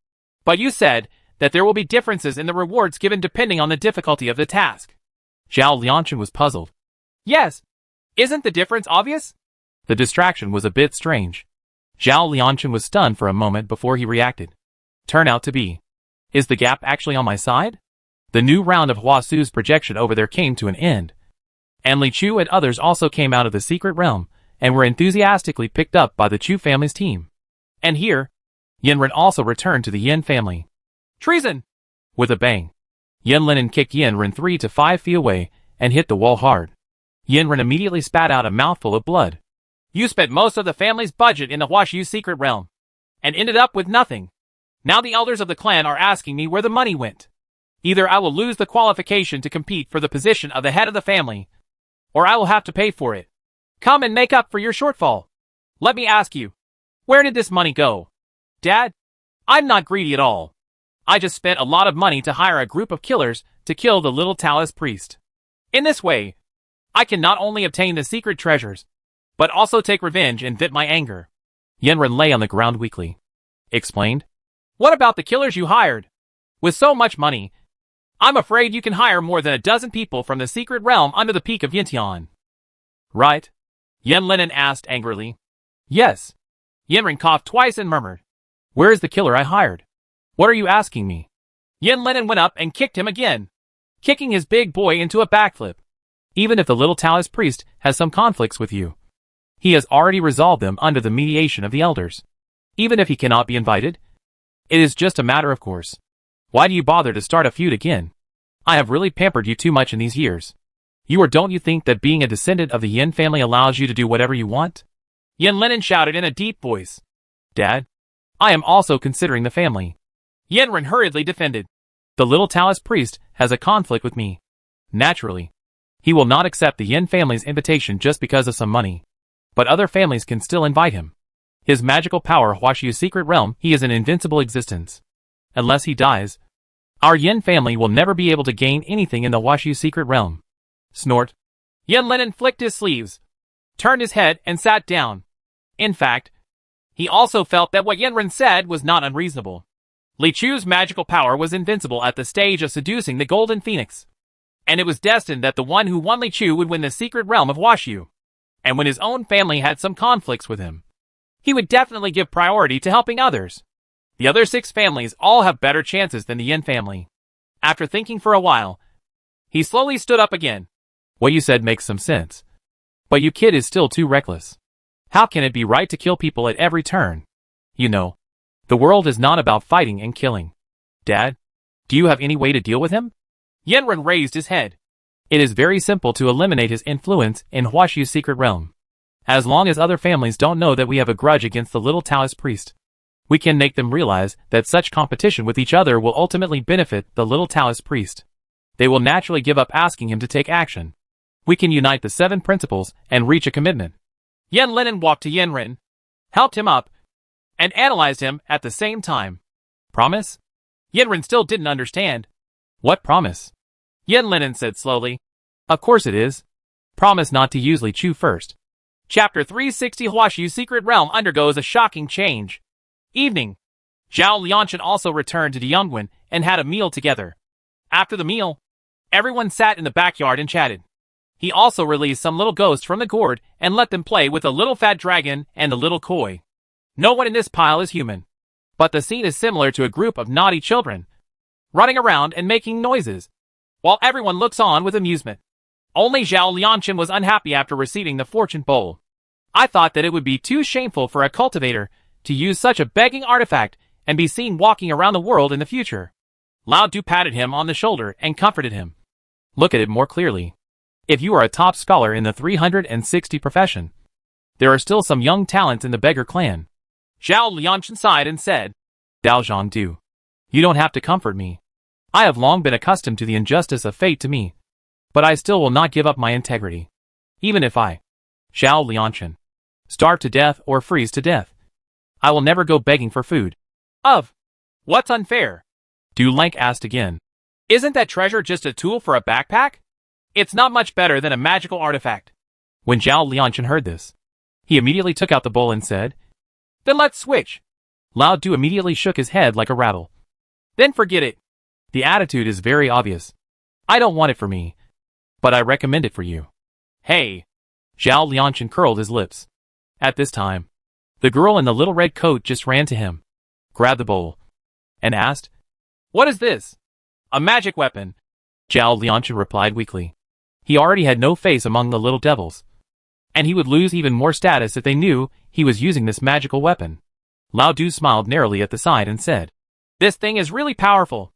[SPEAKER 1] But you said that there will be differences in the rewards given depending on the difficulty of the task. Zhao Lianchen was puzzled. Yes. Isn't the difference obvious? The distraction was a bit strange. Zhao Lianchen was stunned for a moment before he reacted. Turn out to be. Is the gap actually on my side? The new round of Huasu's projection over there came to an end. And Li Chu and others also came out of the secret realm and were enthusiastically picked up by the Chu family's team. And here, Yanren also returned to the Yin family. Treason! With a bang, Yanlinen kicked Yanren 3 to 5 feet away and hit the wall hard. Yanren immediately spat out a mouthful of blood. You spent most of the family's budget in the Huashu secret realm, and ended up with nothing. Now the elders of the clan are asking me where the money went. Either I will lose the qualification to compete for the position of the head of the family, or I will have to pay for it. Come and make up for your shortfall. Let me ask you, where did this money go? Dad, I'm not greedy at all. I just spent a lot of money to hire a group of killers to kill the little Taoist priest. In this way, I can not only obtain the secret treasures, but also take revenge and vent my anger. Yanren lay on the ground weakly. Explained. What about the killers you hired? With so much money, I'm afraid you can hire more than a dozen people from the secret realm under the peak of Yintian. Right? Yanlinen asked angrily. Yes. Yanren coughed twice and murmured. Where is the killer I hired? What are you asking me? Yanlinen went up and kicked him again, kicking his big boy into a backflip. Even if the little Taoist priest has some conflicts with you, he has already resolved them under the mediation of the elders. Even if he cannot be invited, it is just a matter of course. Why do you bother to start a feud again? I have really pampered you too much in these years. Or don't you think that being a descendant of the Yin family allows you to do whatever you want? Yanlinen shouted in a deep voice. Dad, I am also considering the family. Yanren hurriedly defended. The little Taoist priest has a conflict with me. Naturally, he will not accept the Yin family's invitation just because of some money. But other families can still invite him. His magical power Huashu's secret realm, he is an invincible existence. Unless he dies, our Yin family will never be able to gain anything in the Huashu secret realm. Snort. Yanlinen flicked his sleeves, turned his head and sat down. In fact, he also felt that what Yanren said was not unreasonable. Li Chu's magical power was invincible at the stage of seducing the Golden Phoenix. And it was destined that the one who won Li Chu would win the secret realm of Huashu. And when his own family had some conflicts with him, he would definitely give priority to helping others. The other 6 families all have better chances than the Yin family. After thinking for a while, he slowly stood up again. What you said makes some sense. But you kid is still too reckless. How can it be right to kill people at every turn? You know, the world is not about fighting and killing. Dad, do you have any way to deal with him? Yanren raised his head. It is very simple to eliminate his influence in Huashu's secret realm. As long as other families don't know that we have a grudge against the little Taoist priest, we can make them realize that such competition with each other will ultimately benefit the little Taoist priest. They will naturally give up asking him to take action. We can unite the 7 principles and reach a commitment. Yanlinen walked to Yanren, helped him up, and analyzed him at the same time. Promise? Yanren still didn't understand. What promise? Yanlinen said slowly. Of course it is. Promise not to use Li Chu first. Chapter 360 Huashu's secret realm undergoes a shocking change. Evening. Zhao Lianchen also returned to Yongwen and had a meal together. After the meal, everyone sat in the backyard and chatted. He also released some little ghosts from the gourd and let them play with the little fat dragon and the little koi. No one in this pile is human. But the scene is similar to a group of naughty children, running around and making noises. while everyone looks on with amusement. Only Zhao Lianchen was unhappy after receiving the fortune bowl. I thought that it would be too shameful for a cultivator to use such a begging artifact and be seen walking around the world in the future. Lao Du patted him on the shoulder and comforted him. Look at it more clearly. If you are a top scholar in the 360 profession, there are still some young talents in the beggar clan. Zhao Lianchen sighed and said, Dao Zhang Du, you don't have to comfort me. I have long been accustomed to the injustice of fate to me, but I still will not give up my integrity. Even if I, Zhao Lianchen, starve to death or freeze to death, I will never go begging for food. What's unfair? Du Lank asked again. Isn't that treasure just a tool for a backpack? It's not much better than a magical artifact. When Zhao Lianchen heard this, he immediately took out the bowl and said, Then let's switch. Lao Du immediately shook his head like a rattle. Then forget it. The attitude is very obvious. I don't want it for me, but I recommend it for you. Hey! Zhao Lianchen curled his lips. At this time, the girl in the little red coat just ran to him, grabbed the bowl, and asked, What is this? A magic weapon. Zhao Lianchen replied weakly. He already had no face among the little devils, and he would lose even more status if they knew he was using this magical weapon. Lao Du smiled narrowly at the side and said, This thing is really powerful.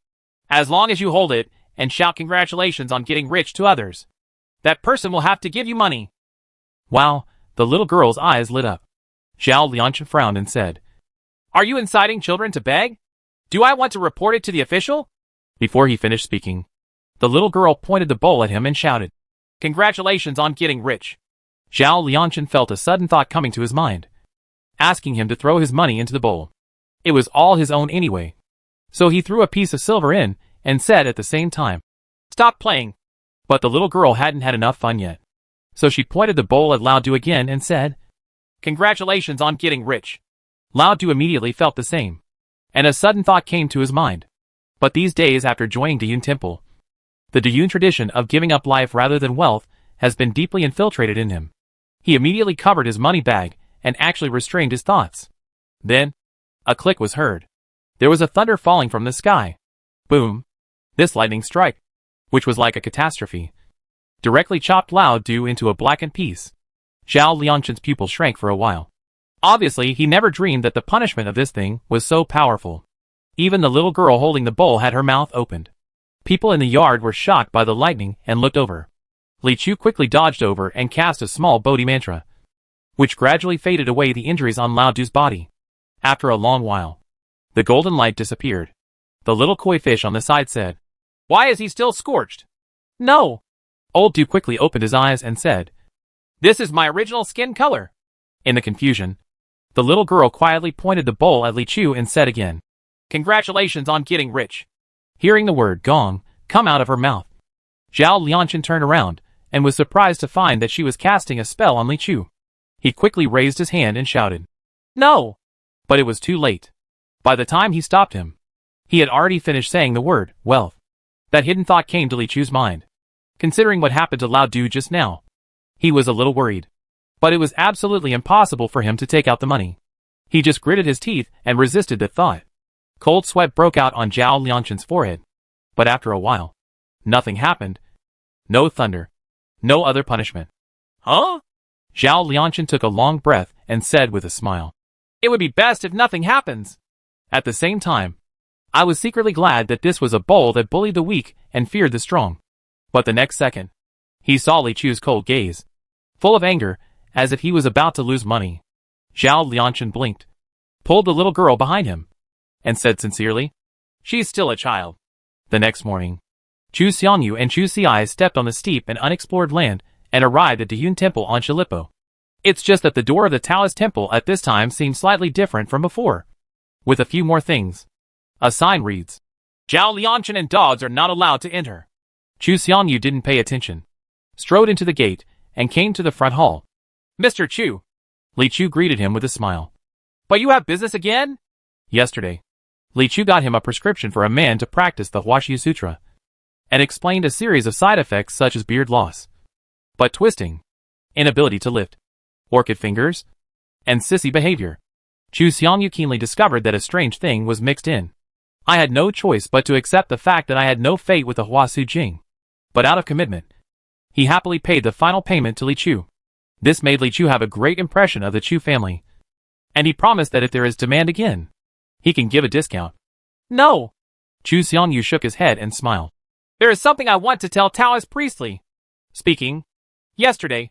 [SPEAKER 1] As long as you hold it and shout congratulations on getting rich to others, that person will have to give you money. Wow, the little girl's eyes lit up. Zhao Lianchen frowned and said, Are you inciting children to beg? Do I want to report it to the official? Before he finished speaking, the little girl pointed the bowl at him and shouted, Congratulations on getting rich. Zhao Lianchen felt a sudden thought coming to his mind, asking him to throw his money into the bowl. It was all his own anyway. So he threw a piece of silver in and said at the same time, Stop playing. But the little girl hadn't had enough fun yet. So she pointed the bowl at Lao Du again and said, Congratulations on getting rich. Lao Du immediately felt the same, and a sudden thought came to his mind. But these days after joining Dayun Temple, the Dayun tradition of giving up life rather than wealth has been deeply infiltrated in him. He immediately covered his money bag and actually restrained his thoughts. Then, a click was heard. There was a thunder falling from the sky. Boom! This lightning strike, which was like a catastrophe, directly chopped Lao Du into a blackened piece. Zhao Lianchen's pupil shrank for a while. Obviously, he never dreamed that the punishment of this thing was so powerful. Even the little girl holding the bowl had her mouth opened. People in the yard were shocked by the lightning and looked over. Li Chu quickly dodged over and cast a small Bodhi mantra, which gradually faded away the injuries on Lao Du's body. After a long while, the golden light disappeared. The little koi fish on the side said, Why is he still scorched? No! Old Du quickly opened his eyes and said, This is my original skin color. In the confusion, the little girl quietly pointed the bowl at Li Chu and said again, Congratulations on getting rich. Hearing the word gong come out of her mouth, Zhao Lianchen turned around and was surprised to find that she was casting a spell on Li Chu. He quickly raised his hand and shouted, No! But it was too late. By the time he stopped him, he had already finished saying the word, wealth. That hidden thought came to Li Chu's mind. Considering what happened to Lao Du just now, he was a little worried. But it was absolutely impossible for him to take out the money. He just gritted his teeth and resisted the thought. Cold sweat broke out on Zhao Lianchen's forehead. But after a while, nothing happened. No thunder. No other punishment. Huh? Zhao Lianchen took a long breath and said with a smile, It would be best if nothing happens. At the same time, I was secretly glad that this was a bowl that bullied the weak and feared the strong. But the next second, he saw Li Chu's cold gaze, full of anger, as if he was about to lose money. Zhao Lianchen blinked, pulled the little girl behind him, and said sincerely, She's still a child. The next morning, Chu Xiangyu and Chu Xiai stepped on the steep and unexplored land and arrived at Dayun Temple on Shilipo. It's just that the door of the Taoist temple at this time seemed slightly different from before. With a few more things. A sign reads, Zhao Lianchen and dogs are not allowed to enter. Chu Xiangyu didn't pay attention, strode into the gate, and came to the front hall. Mr. Chu. Li Chu greeted him with a smile. But you have business again? Yesterday, Li Chu got him a prescription for a man to practice the Huaxi Sutra, and explained a series of side effects such as beard loss, butt twisting, inability to lift, orchid fingers, and sissy behavior. Chu Xiangyu keenly discovered that a strange thing was mixed in. I had no choice but to accept the fact that I had no fate with the Huasu Jing. but out of commitment. He happily paid the final payment to Li Chu. This made Li Chu have a great impression of the Chu family, and he promised that if there is demand again, he can give a discount. No! Chu Xiangyu shook his head and smiled. There is something I want to tell Taoist Priestley. Speaking. Yesterday,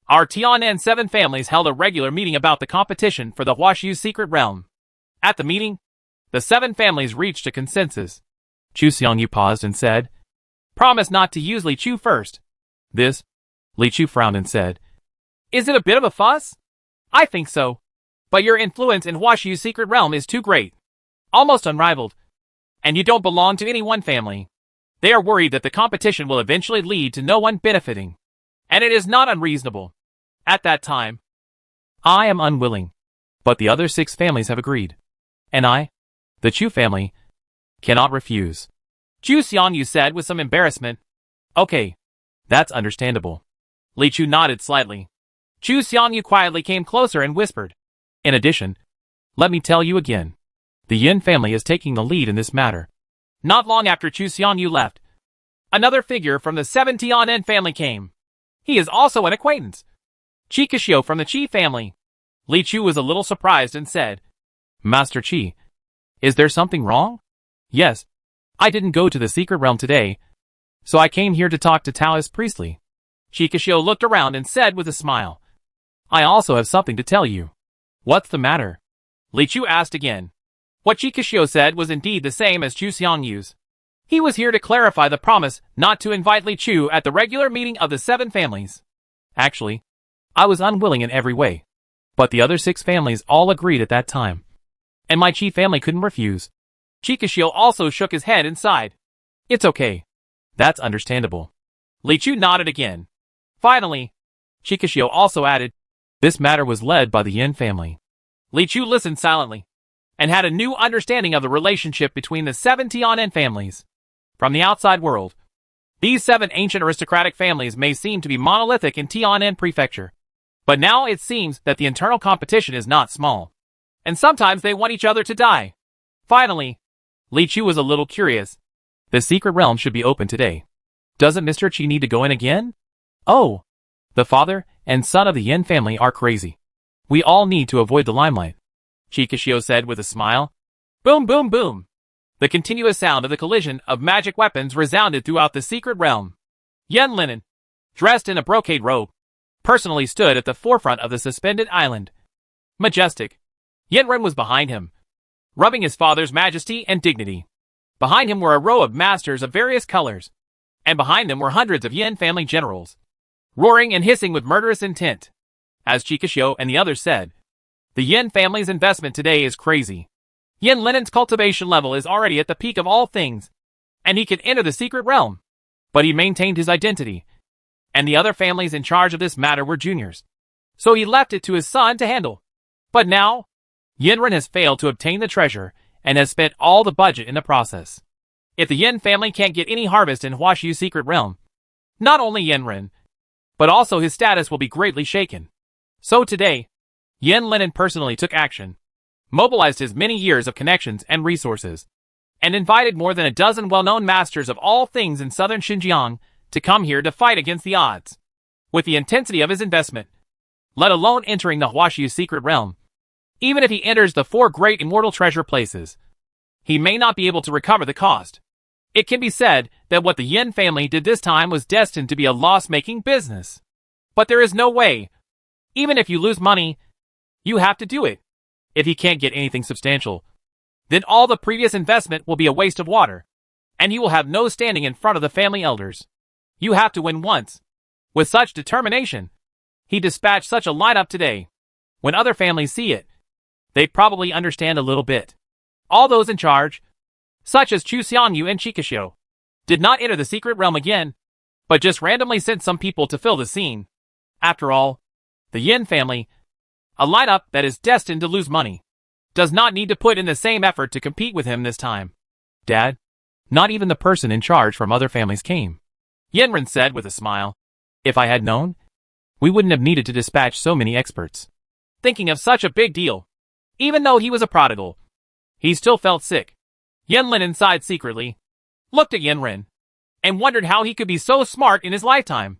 [SPEAKER 1] our Tianan 7 families held a regular meeting about the competition for the Huaxiu secret realm. At the meeting, the 7 families reached a consensus. Chu Xiangyu paused and said, Promise not to use Li Chu first. This? Li Chu frowned and said, Is it a bit of a fuss? I think so. But your influence in Huaxiu's secret realm is too great. Almost unrivaled. And you don't belong to any one family. They are worried that the competition will eventually lead to no one benefiting. And it is not unreasonable. At that time, I am unwilling. But the other 6 families have agreed. And I, the Chu family, cannot refuse. Chu Xiangyu said with some embarrassment. Okay. That's understandable. Li Chu nodded slightly. Chu Xiangyu quietly came closer and whispered. In addition, let me tell you again. The Yin family is taking the lead in this matter. Not long after Chu Xiangyu left, another figure from the 7 Tianan family came. He is also an acquaintance. Qi Kashio from the Qi family. Li Chu was a little surprised and said, Master Qi, is there something wrong? Yes. I didn't go to the secret realm today, so I came here to talk to Taoist Priestley. Qi Kashio looked around and said with a smile, I also have something to tell you. What's the matter? Li Chu asked again. What Qi Kashio said was indeed the same as Chu Xiangyu's. He was here to clarify the promise not to invite Li Chu at the regular meeting of the 7 families. Actually, I was unwilling in every way. But the other 6 families all agreed at that time. And my Qi family couldn't refuse. Qi Kashio also shook his head and sighed. It's okay. That's understandable. Li Chu nodded again. Finally, Qi Kashio also added, This matter was led by the Yin family. Li Chu listened silently, and had a new understanding of the relationship between the 7 Tianan families. From the outside world, these 7 ancient aristocratic families may seem to be monolithic in Tianan Prefecture. But now it seems that the internal competition is not small. And sometimes they want each other to die. Finally, Li Chu was a little curious. The secret realm should be open today. Doesn't Mr. Qi need to go in again? Oh, the father and son of the Yin family are crazy. We all need to avoid the limelight, Qi Kashio said with a smile. Boom, boom, boom. The continuous sound of the collision of magic weapons resounded throughout the secret realm. Yen Linen, dressed in a brocade robe, personally stood at the forefront of the suspended island. Majestic. Yen Ren was behind him, rubbing his father's majesty and dignity. Behind him were a row of masters of various colors, and behind them were hundreds of Yin family generals, roaring and hissing with murderous intent. As Qi Kashio and the others said, the Yin family's investment today is crazy. Yen Linen's cultivation level is already at the peak of all things, and he could enter the secret realm. But he maintained his identity, and the other families in charge of this matter were juniors. So he left it to his son to handle. But now, Yen Ren has failed to obtain the treasure, and has spent all the budget in the process. If the Yin family can't get any harvest in Huaxiu's secret realm, not only Yen Ren, but also his status will be greatly shaken. So today, Yen Linen personally took action, mobilized his many years of connections and resources, and invited more than a dozen well-known masters of all things in southern Xinjiang to come here to fight against the odds. With the intensity of his investment, let alone entering the Huaxiu secret realm, even if he enters the 4 great immortal treasure places, he may not be able to recover the cost. It can be said that what the Yin family did this time was destined to be a loss-making business. But there is no way. Even if you lose money, you have to do it. If he can't get anything substantial, then all the previous investment will be a waste of water, and he will have no standing in front of the family elders. You have to win once. With such determination, he dispatched such a lineup today. When other families see it, they probably understand a little bit. All those in charge, such as Chu Xiangyu and Qi Kashio, did not enter the secret realm again, but just randomly sent some people to fill the scene. After all, the Yin family, a lineup that is destined to lose money, does not need to put in the same effort to compete with him this time. Dad, not even the person in charge from other families came, Yenren said with a smile. If I had known, we wouldn't have needed to dispatch so many experts. Thinking of such a big deal, even though he was a prodigal, he still felt sick. Yen Linen sighed secretly, looked at Yenren, and wondered how he could be so smart in his lifetime.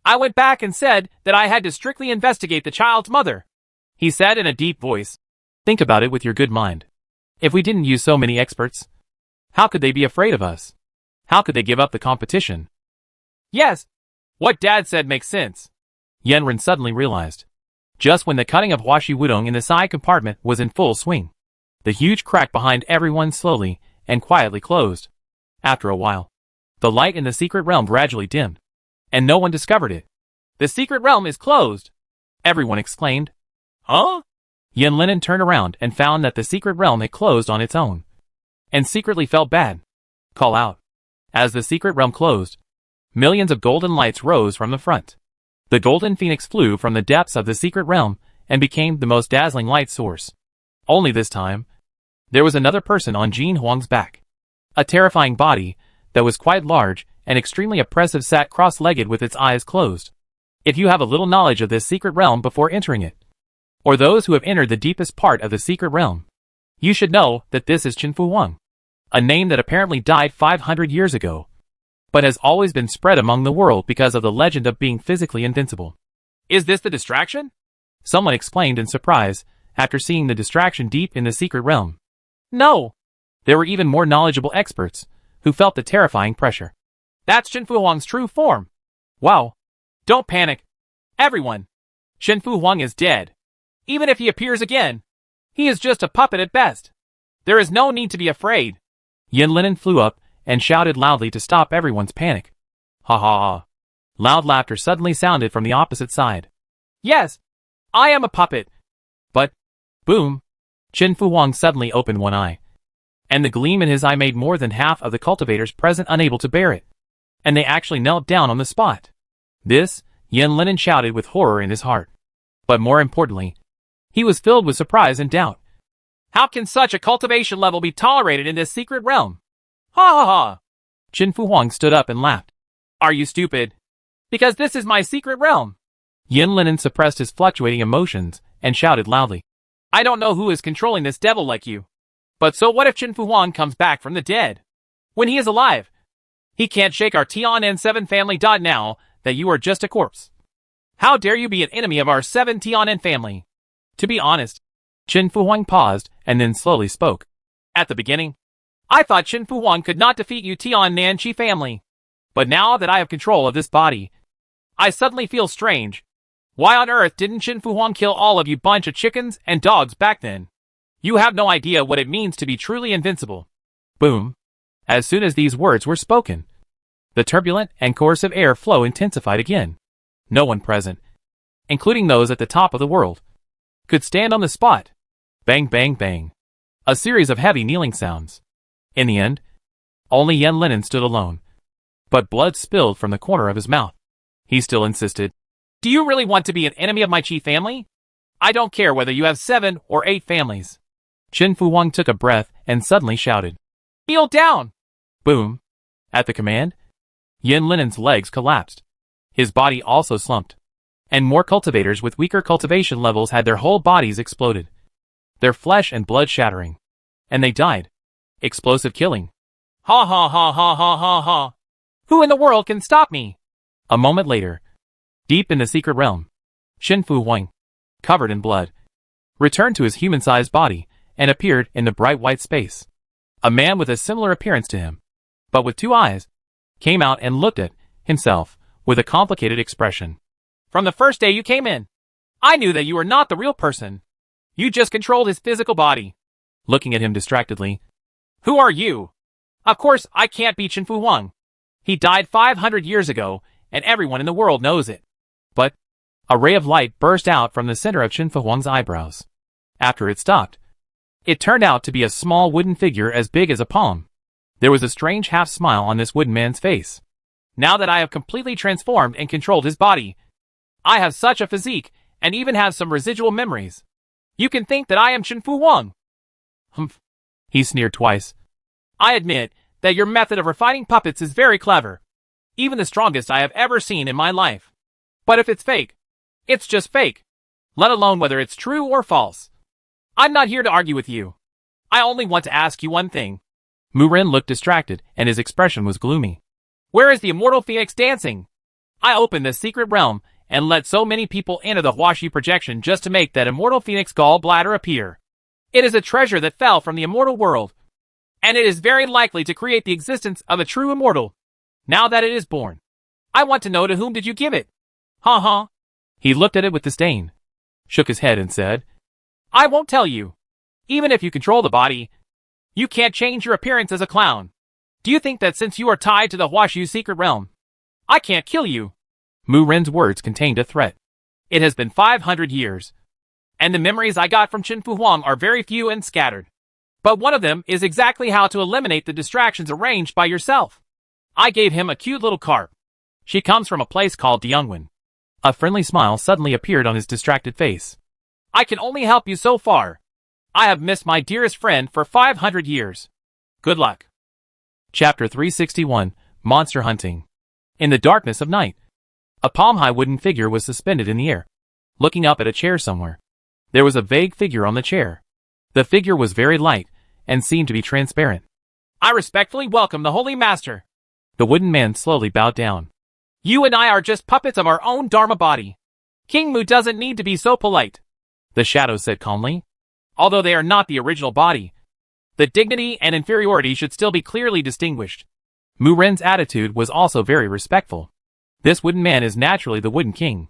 [SPEAKER 1] I went back and said that I had to strictly investigate the child's mother. He said in a deep voice. Think about it with your good mind. If we didn't use so many experts, how could they be afraid of us? How could they give up the competition? Yes, what Dad said makes sense. Yenren suddenly realized. Just when the cutting of washi wudong in the side compartment was in full swing, the huge crack behind everyone slowly and quietly closed. After a while, the light in the secret realm gradually dimmed, and no one discovered it. The secret realm is closed, everyone exclaimed. Huh? Yenlinen turned around and found that the secret realm had closed on its own, and secretly felt bad. Call out. As the secret realm closed, millions of golden lights rose from the front. The golden phoenix flew from the depths of the secret realm and became the most dazzling light source. Only this time, there was another person on Jin Huang's back. A terrifying body that was quite large and extremely oppressive sat cross-legged with its eyes closed. If you have a little knowledge of this secret realm before entering it, or those who have entered the deepest part of the secret realm, you should know that this is Qin Fu Huang, a name that apparently died 500 years ago, but has always been spread among the world because of the legend of being physically invincible. Is this the distraction? Someone exclaimed in surprise after seeing the distraction deep in the secret realm. No! There were even more knowledgeable experts who felt the terrifying pressure. That's Qin Fu Huang's true form. Wow. Don't panic. Everyone. Qin Fu Huang is dead. Even if he appears again, he is just a puppet at best. There is no need to be afraid. Yenlinen flew up and shouted loudly to stop everyone's panic. Ha ha ha. Loud laughter suddenly sounded from the opposite side. Yes, I am a puppet. But, boom, Qin Fu Huang suddenly opened one eye, and the gleam in his eye made more than half of the cultivators present unable to bear it, and they actually knelt down on the spot. This, Yenlinen shouted with horror in his heart. But more importantly, he was filled with surprise and doubt. How can such a cultivation level be tolerated in this secret realm? Ha ha ha! Qin Fu Huang stood up and laughed. Are you stupid? Because this is my secret realm. Yenlinen suppressed his fluctuating emotions and shouted loudly. I don't know who is controlling this devil like you. But so what if Qin Fu Huang comes back from the dead? When he is alive, he can't shake our Tianen 7 family. Now that you are just a corpse. How dare you be an enemy of our 7 Tianen family? To be honest, Qin Fu Huang paused and then slowly spoke. At the beginning, I thought Qin Fu Huang could not defeat you Tianen Chi family. But now that I have control of this body, I suddenly feel strange. Why on earth didn't Qin Fu Huang kill all of you bunch of chickens and dogs back then? You have no idea what it means to be truly invincible. Boom. As soon as these words were spoken, the turbulent and coercive air flow intensified again. No one present, including those at the top of the world, could stand on the spot. Bang bang bang. A series of heavy kneeling sounds. In the end, only Yenlinen stood alone, but blood spilled from the corner of his mouth. He still insisted. Do you really want to be an enemy of my Qi family? I don't care whether you have 7 or 8 families. Qin Fu Huang took a breath and suddenly shouted. Kneel down! Boom. At the command, Yenlinen's legs collapsed. His body also slumped, and more cultivators with weaker cultivation levels had their whole bodies exploded, their flesh and blood shattering, and they died. Explosive killing. Ha ha ha ha ha ha ha. Who in the world can stop me? A moment later, deep in the secret realm, Qin Fu Huang, covered in blood, returned to his human-sized body and appeared in the bright white space. A man with a similar appearance to him, but with 2 eyes, came out and looked at himself with a complicated expression. From the first day you came in, I knew that you were not the real person. You just controlled his physical body. Looking at him distractedly. Who are you? Of course, I can't be Qin Fu Huang. He died 500 years ago, and everyone in the world knows it. But a ray of light burst out from the center of Qin Fu Huang's eyebrows. After it stopped, it turned out to be a small wooden figure as big as a palm. There was a strange half-smile on this wooden man's face. Now that I have completely transformed and controlled his body, I have such a physique, and even have some residual memories. You can think that I am Qin Fu Huang. Humph. He sneered twice. I admit that your method of refining puppets is very clever. Even the strongest I have ever seen in my life. But if it's fake, it's just fake. Let alone whether it's true or false. I'm not here to argue with you. I only want to ask you one thing. Mu Ren looked distracted, and his expression was gloomy. Where is the immortal phoenix dancing? I opened the secret realm and let so many people enter the Huaxi projection just to make that immortal phoenix gallbladder appear. It is a treasure that fell from the immortal world, and it is very likely to create the existence of a true immortal. Now that it is born, I want to know, to whom did you give it? Ha. He looked at it with disdain, shook his head and said, I won't tell you. Even if you control the body, you can't change your appearance as a clown. Do you think that since you are tied to the Huaxi secret realm, I can't kill you? Mu Ren's words contained a threat. It has been 500 years, and the memories I got from Qin Fu Huang are very few and scattered. But one of them is exactly how to eliminate the distractions arranged by yourself. I gave him a cute little carp. She comes from a place called Diangwen. A friendly smile suddenly appeared on his distracted face. I can only help you so far. I have missed my dearest friend for 500 years. Good luck. Chapter 361, Monster Hunting. In the darkness of night, a palm-high wooden figure was suspended in the air, looking up at a chair somewhere. There was a vague figure on the chair. The figure was very light and seemed to be transparent. I respectfully welcome the Holy Master. The wooden man slowly bowed down. You and I are just puppets of our own Dharma body. King Mu doesn't need to be so polite, the shadow said calmly. Although they are not the original body, the dignity and inferiority should still be clearly distinguished. Mu Ren's attitude was also very respectful. This wooden man is naturally the Wooden King,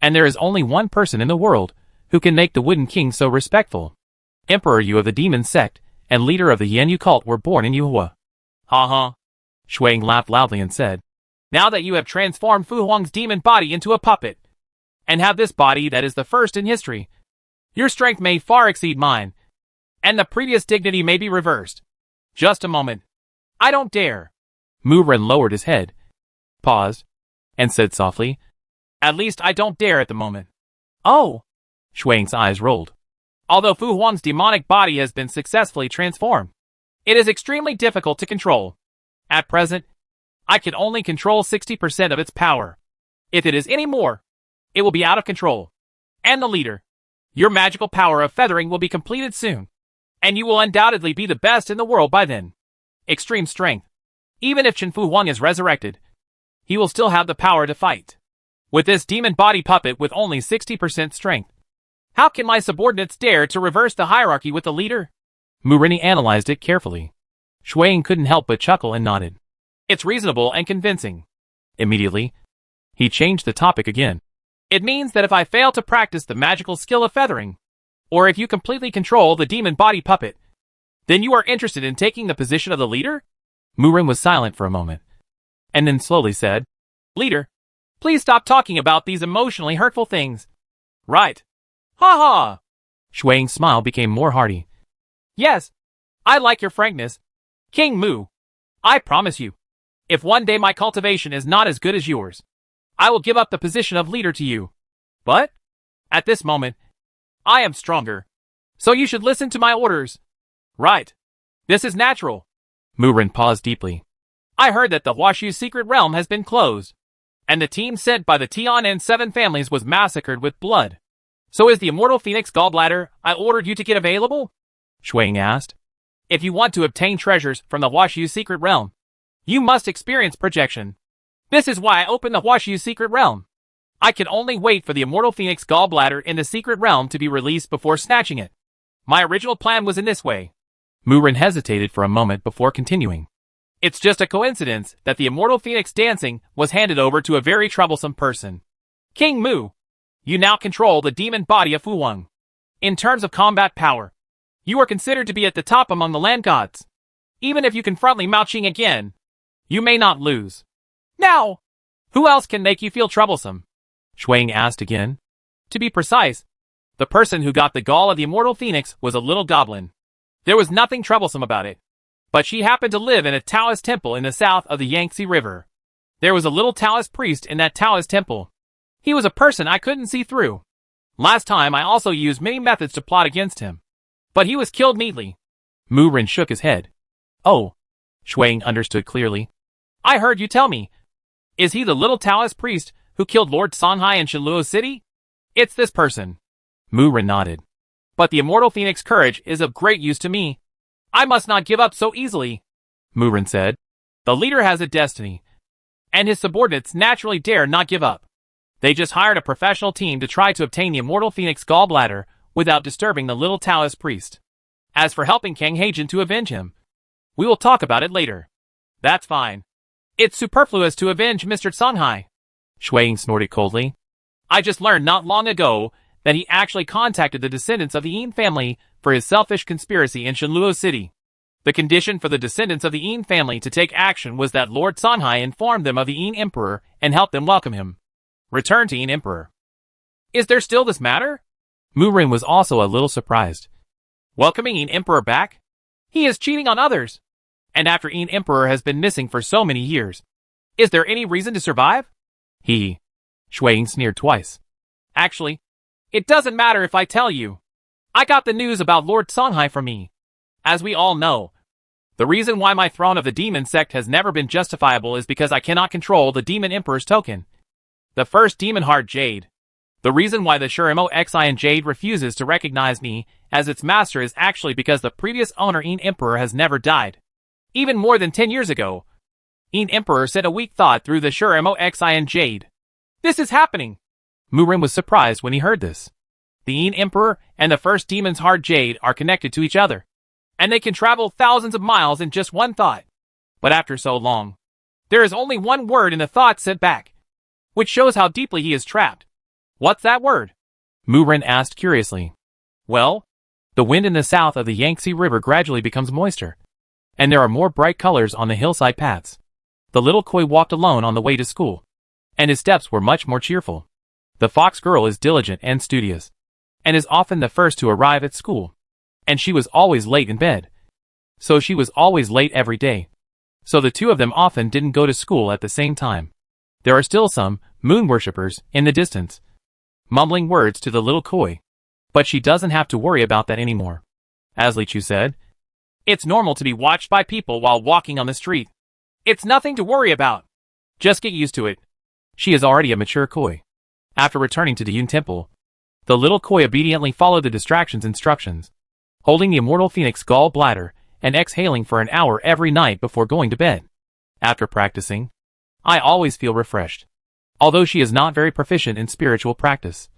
[SPEAKER 1] and there is only one person in the world who can make the Wooden King so respectful. Emperor Yu of the Demon Sect and leader of the Yanyu cult were born in Yuhua. Ha. Shuang laughed loudly and said, Now that you have transformed Fu Huang's demon body into a puppet, and have this body that is the first in history, your strength may far exceed mine, and the previous dignity may be reversed. Just a moment. I don't dare. Mu Ren lowered his head, paused, and said softly, At least I don't dare at the moment. Oh! Shuang's eyes rolled. Although Fu Huang's demonic body has been successfully transformed, it is extremely difficult to control. At present, I can only control 60% of its power. If it is any more, it will be out of control. And the leader, your magical power of feathering will be completed soon, and you will undoubtedly be the best in the world by then. Extreme strength. Even if Qin Fu Huang is resurrected, he will still have the power to fight. With this demon body puppet with only 60% strength, how can my subordinates dare to reverse the hierarchy with the leader? Mu Ren analyzed it carefully. Shuang couldn't help but chuckle and nodded. It's reasonable and convincing. Immediately, he changed the topic again. It means that if I fail to practice the magical skill of feathering, or if you completely control the demon body puppet, then you are interested in taking the position of the leader? Mu Ren was silent for a moment, and then slowly said, Leader, please stop talking about these emotionally hurtful things. Right. Ha. Shuang's smile became more hearty. Yes, I like your frankness. King Mu, I promise you, if one day my cultivation is not as good as yours, I will give up the position of leader to you. But, at this moment, I am stronger, so you should listen to my orders. Right. This is natural. Mu Ren paused deeply. I heard that the Huaxi secret realm has been closed, and the team sent by the Tian and 7 families was massacred with blood. So is the immortal phoenix gallbladder I ordered you to get available? Shuang asked. If you want to obtain treasures from the Huaxi secret realm, you must experience projection. This is why I opened the Huaxi secret realm. I can only wait for the immortal phoenix gallbladder in the secret realm to be released before snatching it. My original plan was in this way. Mu Ren hesitated for a moment before continuing. It's just a coincidence that the immortal phoenix dancing was handed over to a very troublesome person. King Mu, you now control the demon body of Fu Huang. In terms of combat power, you are considered to be at the top among the land gods. Even if you confront Li Maoqing again, you may not lose. Now, who else can make you feel troublesome? Shuang asked again. To be precise, the person who got the gall of the immortal phoenix was a little goblin. There was nothing troublesome about it, but she happened to live in a Taoist temple in the south of the Yangtze River. There was a little Taoist priest in that Taoist temple. He was a person I couldn't see through. Last time I also used many methods to plot against him, but he was killed neatly. Mu Ren shook his head. Oh, Shuang understood clearly. I heard you tell me. Is he the little Taoist priest who killed Lord Sanhai in Shenluo City? It's this person. Mu Ren nodded. But the immortal phoenix courage is of great use to me. I must not give up so easily, Mu Ren said. The leader has a destiny, and his subordinates naturally dare not give up. They just hired a professional team to try to obtain the immortal Phoenix gallbladder without disturbing the little Taoist priest. As for helping Kang Heijin to avenge him, we will talk about it later. That's fine. It's superfluous to avenge Mr. Songhai. Shui Ying snorted coldly. I just learned not long ago that he actually contacted the descendants of the Yin family for his selfish conspiracy in Shenluo City. The condition for the descendants of the Yin family to take action was that Lord Songhai informed them of the Yin Emperor and helped them welcome him. Return to Yin Emperor. Is there still this matter? Mu Ren was also a little surprised. Welcoming Yin Emperor back? He is cheating on others. And after Yin Emperor has been missing for so many years, is there any reason to survive? Shui Ying sneered twice. Actually, it doesn't matter if I tell you. I got the news about Lord Songhai from me. As we all know, the reason why my throne of the demon sect has never been justifiable is because I cannot control the demon emperor's token, the first demon heart jade. The reason why the Shurimo Xian Jade refuses to recognize me as its master is actually because the previous owner Yin Emperor has never died. Even more than 10 years ago, Yin Emperor sent a weak thought through the Shurimo Xian Jade. This is happening! Mu Ren was surprised when he heard this. The Yin Emperor and the first demon's heart jade are connected to each other, and they can travel thousands of miles in just one thought. But after so long, there is only one word in the thought sent back, which shows how deeply he is trapped. What's that word? Mu Ren asked curiously. Well, the wind in the south of the Yangtze River gradually becomes moister, and there are more bright colors on the hillside paths. The little Koi walked alone on the way to school, and his steps were much more cheerful. The fox girl is diligent and studious, and is often the first to arrive at school, and she was always late in bed. So she was always late every day. So the two of them often didn't go to school at the same time. There are still some moon worshippers in the distance, mumbling words to the little Koi, but she doesn't have to worry about that anymore. As Li Chu said, it's normal to be watched by people while walking on the street. It's nothing to worry about. Just get used to it. She is already a mature Koi. After returning to the Yun Temple, the little Koi obediently followed the distractions instructions, holding the immortal Phoenix gall bladder and exhaling for an hour every night before going to bed. After practicing, I always feel refreshed. Although she is not very proficient in spiritual practice,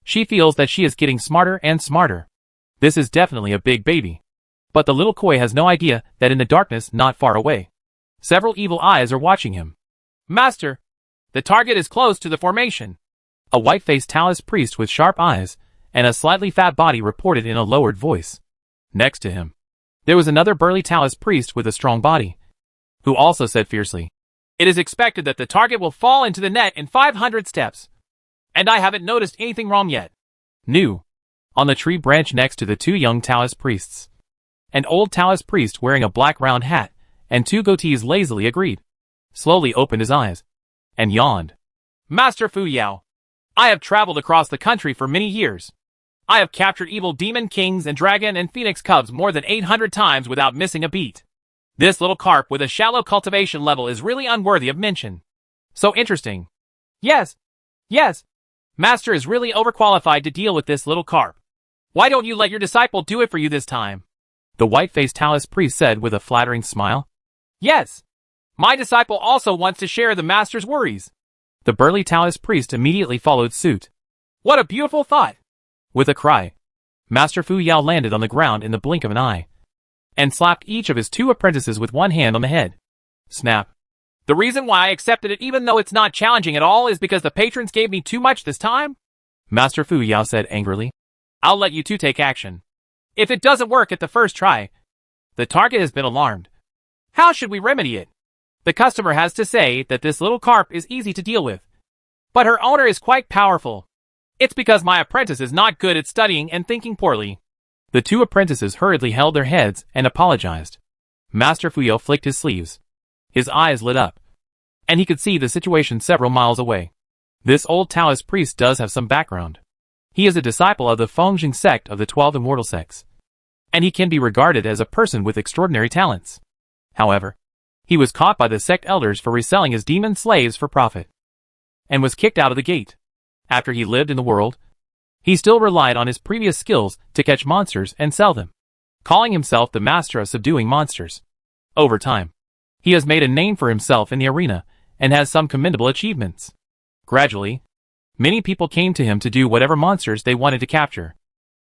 [SPEAKER 1] she feels that she is getting smarter and smarter. This is definitely a big baby. But the little Koi has no idea that in the darkness not far away, several evil eyes are watching him. Master, the target is close to the formation. A white-faced Taoist priest with sharp eyes and a slightly fat body reported in a lowered voice. Next to him, there was another burly Taoist priest with a strong body, who also said fiercely, it is expected that the target will fall into the net in 500 steps. And I haven't noticed anything wrong yet. New. On the tree branch next to the two young Taoist priests, an old Taoist priest wearing a black round hat and two goatees lazily agreed, slowly opened his eyes, and yawned. Master Fu Yao, I have traveled across the country for many years. I have captured evil demon kings and dragon and phoenix cubs more than 800 times without missing a beat. This little carp with a shallow cultivation level is really unworthy of mention. So interesting. Yes. Master is really overqualified to deal with this little carp. Why don't you let your disciple do it for you this time? The white-faced Taoist priest said with a flattering smile. Yes. My disciple also wants to share the master's worries. The burly Taoist priest immediately followed suit. What a beautiful thought! With a cry, Master Fu Yao landed on the ground in the blink of an eye, and slapped each of his two apprentices with one hand on the head. Snap. The reason why I accepted it even though it's not challenging at all is because the patrons gave me too much this time? Master Fu Yao said angrily. I'll let you two take action. If it doesn't work at the first try, the target has been alarmed. How should we remedy it? The customer has to say that this little carp is easy to deal with, but her owner is quite powerful. It's because my apprentice is not good at studying and thinking poorly. The two apprentices hurriedly held their heads and apologized. Master Fu Yao flicked his sleeves. His eyes lit up, and he could see the situation several miles away. This old Taoist priest does have some background. He is a disciple of the Fengjing sect of the 12 immortal sects, and he can be regarded as a person with extraordinary talents. However, he was caught by the sect elders for reselling his demon slaves for profit, and was kicked out of the gate. After he lived in the world, he still relied on his previous skills to catch monsters and sell them, calling himself the master of subduing monsters. Over time, he has made a name for himself in the arena, and has some commendable achievements. Gradually, many people came to him to do whatever monsters they wanted to capture.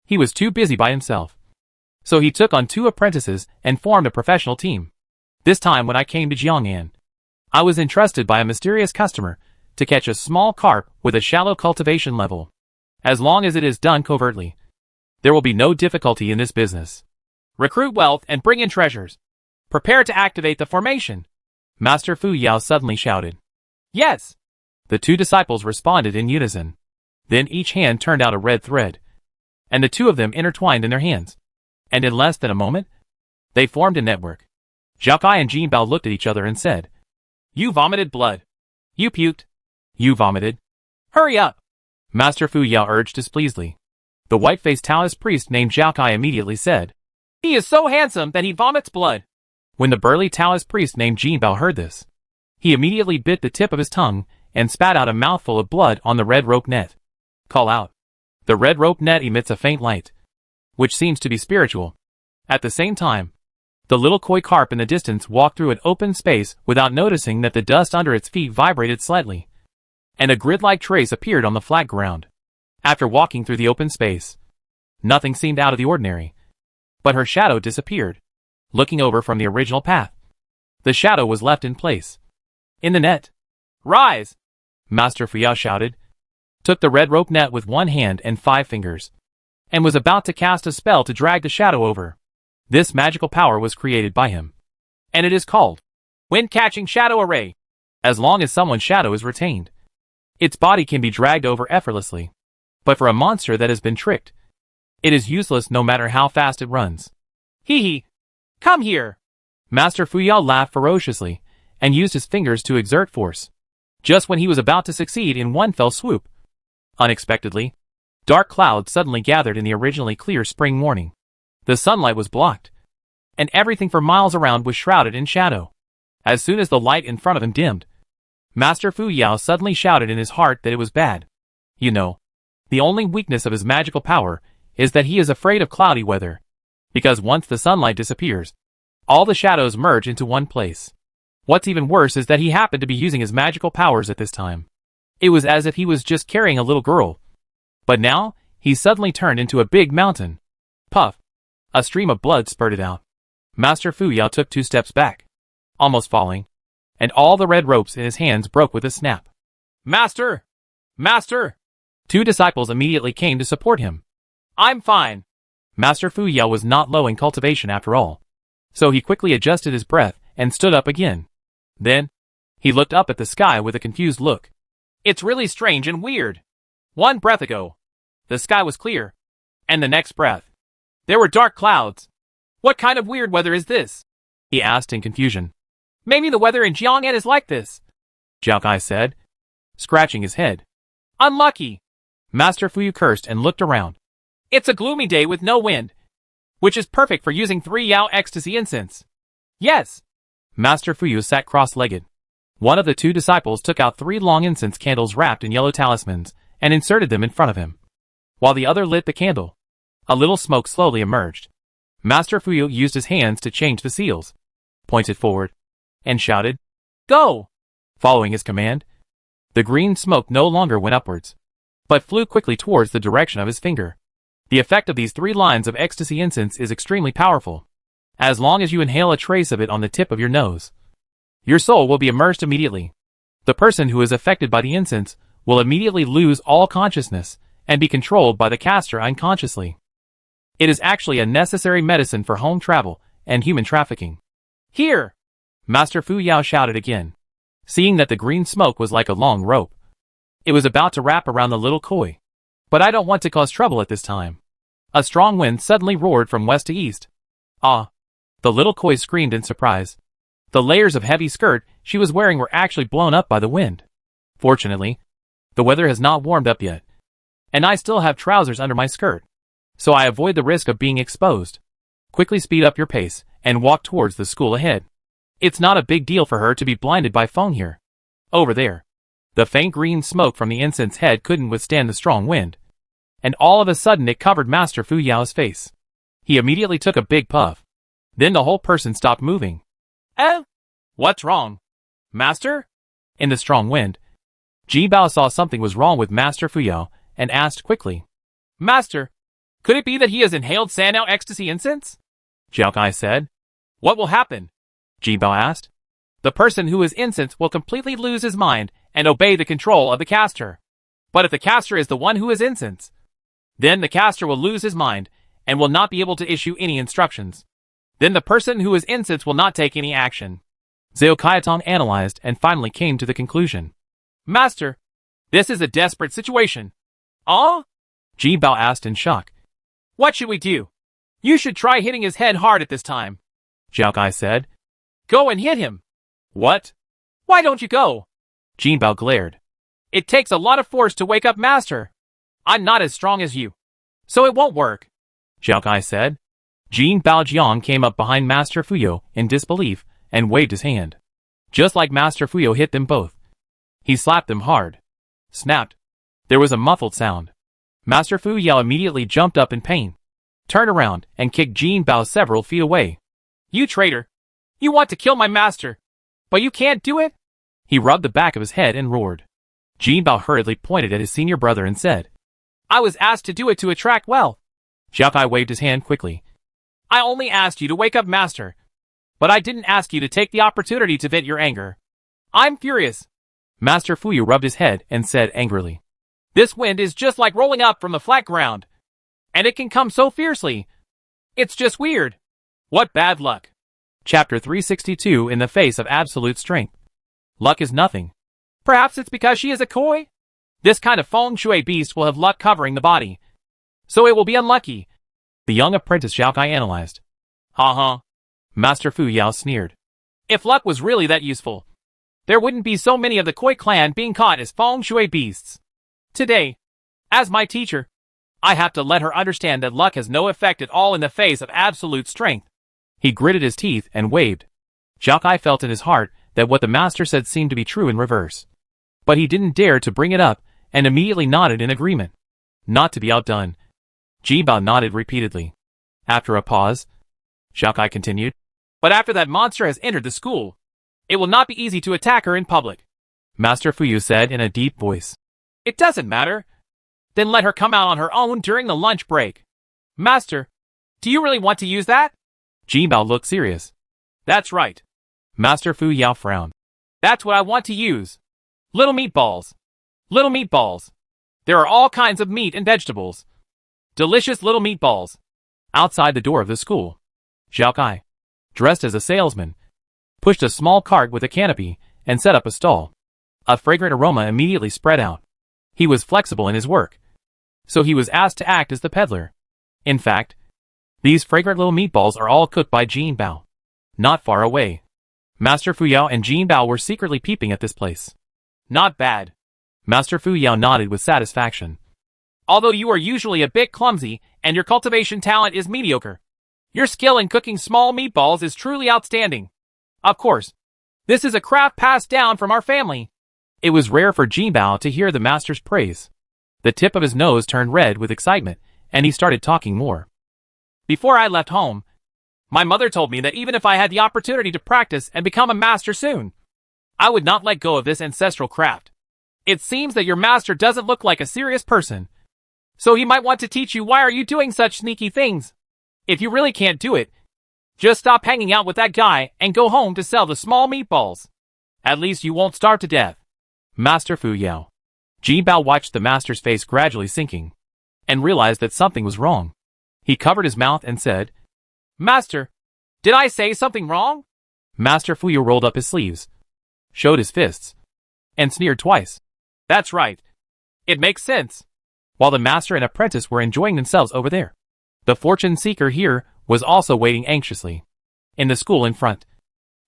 [SPEAKER 1] He was too busy by himself. So he took on 2 apprentices and formed a professional team. This time when I came to Jiang'an, I was entrusted by a mysterious customer to catch a small carp with a shallow cultivation level. As long as it is done covertly, there will be no difficulty in this business. Recruit wealth and bring in treasures. Prepare to activate the formation. Master Fu Yao suddenly shouted. Yes! The 2 disciples responded in unison. Then each hand turned out a red thread, and the 2 of them intertwined in their hands. And in less than a moment, they formed a network. Zhao Kai and Jin Bao looked at each other and said, You vomited blood. You puked. You vomited. Hurry up! Master Fu Yao urged displeasedly. The white-faced Taoist priest named Zhao Kai immediately said, He is so handsome that he vomits blood. When the burly Taoist priest named Jin Bao heard this, he immediately bit the tip of his tongue and spat out a mouthful of blood on the red rope net. Call out. The red rope net emits a faint light, which seems to be spiritual. At the same time, the little koi carp in the distance walked through an open space without noticing that the dust under its feet vibrated slightly, and a grid-like trace appeared on the flat ground. After walking through the open space, nothing seemed out of the ordinary, but her shadow disappeared. Looking over from the original path, the shadow was left in place. In the net. Rise! Master Fu Yao shouted, took the red rope net with 1 hand and 5 fingers, and was about to cast a spell to drag the shadow over. This magical power was created by him, and it is called Wind-Catching Shadow Array. As long as someone's shadow is retained, its body can be dragged over effortlessly. But for a monster that has been tricked, it is useless no matter how fast it runs. Hee hee! Come here! Master Fu Yao laughed ferociously and used his fingers to exert force. Just when he was about to succeed in one fell swoop, unexpectedly, dark clouds suddenly gathered in the originally clear spring morning. The sunlight was blocked, and everything for miles around was shrouded in shadow. As soon as the light in front of him dimmed, Master Fu Yao suddenly shouted in his heart that it was bad. You know, the only weakness of his magical power is that he is afraid of cloudy weather, because once the sunlight disappears, all the shadows merge into one place. What's even worse is that he happened to be using his magical powers at this time. It was as if he was just carrying a little girl. But now, he suddenly turned into a big mountain. Puff! A stream of blood spurted out. Master Fu Yao took 2 steps back, almost falling, and all the red ropes in his hands broke with a snap. Master! Master! 2 disciples immediately came to support him. I'm fine. Master Fu Yao was not low in cultivation after all, so he quickly adjusted his breath and stood up again. Then, he looked up at the sky with a confused look. It's really strange and weird. 1 breath ago, the sky was clear, and the next breath, there were dark clouds. What kind of weird weather is this? He asked in confusion. Maybe the weather in Jiang'an is like this, Zhao Kai said, scratching his head. Unlucky. Master Fu Yu cursed and looked around. It's a gloomy day with no wind, which is perfect for using 3 Yao ecstasy incense. Yes. Master Fu Yu sat cross-legged. One of the 2 disciples took out 3 long incense candles wrapped in yellow talismans and inserted them in front of him, while the other lit the candle. A little smoke slowly emerged. Master Fu Yu used his hands to change the seals, pointed forward, and shouted, Go! Following his command, the green smoke no longer went upwards, but flew quickly towards the direction of his finger. The effect of these 3 lines of ecstasy incense is extremely powerful. As long as you inhale a trace of it on the tip of your nose, your soul will be immersed immediately. The person who is affected by the incense will immediately lose all consciousness and be controlled by the caster unconsciously. It is actually a necessary medicine for home travel and human trafficking. Here! Master Fu Yao shouted again, seeing that the green smoke was like a long rope. It was about to wrap around the little koi. But I don't want to cause trouble at this time. A strong wind suddenly roared from west to east. Ah! The little koi screamed in surprise. The layers of heavy skirt she was wearing were actually blown up by the wind. Fortunately, the weather has not warmed up yet, and I still have trousers under my skirt, so I avoid the risk of being exposed. Quickly speed up your pace and walk towards the school ahead. It's not a big deal for her to be blinded by phone here. Over there. The faint green smoke from the incense head couldn't withstand the strong wind, and all of a sudden it covered Master Fu Yao's face. He immediately took a big puff. Then the whole person stopped moving. Eh? What's wrong? Master? In the strong wind, Ji Bao saw something was wrong with Master Fuyao and asked quickly, "Master, could it be that he has inhaled Sanao ecstasy incense?" Xiao Kai said. "What will happen?" Ji Bao asked. "The person who is incense will completely lose his mind and obey the control of the caster. But if the caster is the one who is incense, then the caster will lose his mind and will not be able to issue any instructions. Then the person who is incense will not take any action." Zhao Kaitong analyzed and finally came to the conclusion. "Master, this is a desperate situation." "Ah?" Ji Bao asked in shock. "What should we do?" "You should try hitting his head hard at this time," Xiao Kai said. "Go and hit him." "What? Why don't you go?" Ji Bao glared. "It takes a lot of force to wake up Master. I'm not as strong as you, so it won't work," Xiao Kai said. Jin Baojiang came up behind Master Fuyao in disbelief and waved his hand. Just like Master Fuyao hit them both, he slapped them hard. Snapped. There was a muffled sound. Master Fuyao immediately jumped up in pain, turned around, and kicked Jin Bao several feet away. "You traitor! You want to kill my master, but you can't do it?" He rubbed the back of his head and roared. Jin Bao hurriedly pointed at his senior brother and said, "I was asked to do it to attract wealth." Xiao Kai waved his hand quickly. "I only asked you to wake up Master, but I didn't ask you to take the opportunity to vent your anger. I'm furious." Master Fuyu rubbed his head and said angrily, "This wind is just like rolling up from the flat ground, and it can come so fiercely. It's just weird. What bad luck." Chapter 362 In the Face of Absolute Strength. Luck is nothing. Perhaps it's because she is a koi? This kind of feng shui beast will have luck covering the body, so it will be unlucky, the young apprentice Xiao Kai analyzed. "Ha." Master Fu Yao sneered. "If luck was really that useful, there wouldn't be so many of the Koi clan being caught as feng shui beasts. Today, as my teacher, I have to let her understand that luck has no effect at all in the face of absolute strength." He gritted his teeth and waved. Xiao Kai felt in his heart that what the master said seemed to be true in reverse. But he didn't dare to bring it up and immediately nodded in agreement. Not to be outdone, Ji Bao nodded repeatedly. After a pause, Xiao Kai continued, "But after that monster has entered the school, it will not be easy to attack her in public," Master Fuyu said in a deep voice. "It doesn't matter. Then let her come out on her own during the lunch break." "Master, do you really want to use that?" Ji Bao looked serious. "That's right." Master Fu Yao frowned. "That's what I want to use. Little meatballs. Little meatballs. There are all kinds of meat and vegetables. Delicious little meatballs." Outside the door of the school, Xiao Kai, dressed as a salesman, pushed a small cart with a canopy and set up a stall. A fragrant aroma immediately spread out. He was flexible in his work, so he was asked to act as the peddler. In fact, these fragrant little meatballs are all cooked by Jin Bao. Not far away, Master Fuyao and Jin Bao were secretly peeping at this place. "Not bad." Master Fuyao nodded with satisfaction. "Although you are usually a bit clumsy and your cultivation talent is mediocre, your skill in cooking small meatballs is truly outstanding. Of course, this is a craft passed down from our family." It was rare for Jin Bao to hear the master's praise. The tip of his nose turned red with excitement, and he started talking more. "Before I left home, my mother told me that even if I had the opportunity to practice and become a master soon, I would not let go of this ancestral craft. It seems that your master doesn't look like a serious person, so he might want to teach you why are you doing such sneaky things. If you really can't do it, just stop hanging out with that guy and go home to sell the small meatballs. At least you won't starve to death." Master Fu Yao. Ji Bao watched the master's face gradually sinking, and realized that something was wrong. He covered his mouth and said, "Master, did I say something wrong?" Master Fuyu rolled up his sleeves, showed his fists, and sneered twice. "That's right. It makes sense." While the master and apprentice were enjoying themselves over there, the fortune seeker here was also waiting anxiously. In the school in front,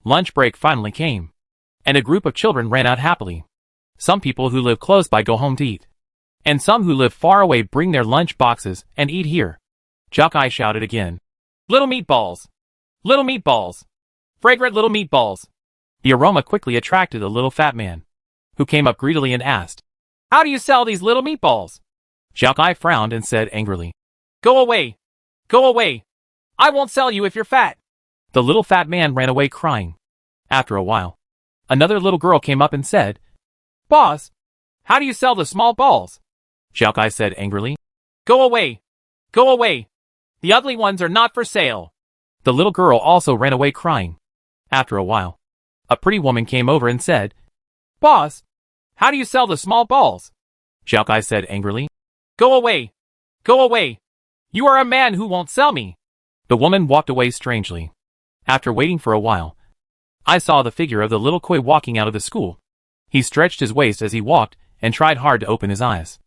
[SPEAKER 1] lunch break finally came, and a group of children ran out happily. Some people who live close by go home to eat, and some who live far away bring their lunch boxes and eat here. Xiao Kai shouted again, "Little meatballs! Little meatballs! Fragrant little meatballs!" The aroma quickly attracted a little fat man, who came up greedily and asked, "How do you sell these little meatballs?" Xiao Kai frowned and said angrily, "Go away! Go away! I won't sell you if you're fat." The little fat man ran away crying. After a while, Another little girl came up and said, "Boss, how do you sell the small balls?" Xiaokai said angrily. "Go away! Go away! The ugly ones are not for sale." The little girl also ran away crying. After a while, a pretty woman came over and said, "Boss, how do you sell the small balls?" Xiaokai said angrily. "Go away! Go away! You are a man who won't sell me." The woman walked away strangely. After waiting for a while, I saw the figure of the little koi walking out of the school. He stretched his waist as he walked and tried hard to open his eyes.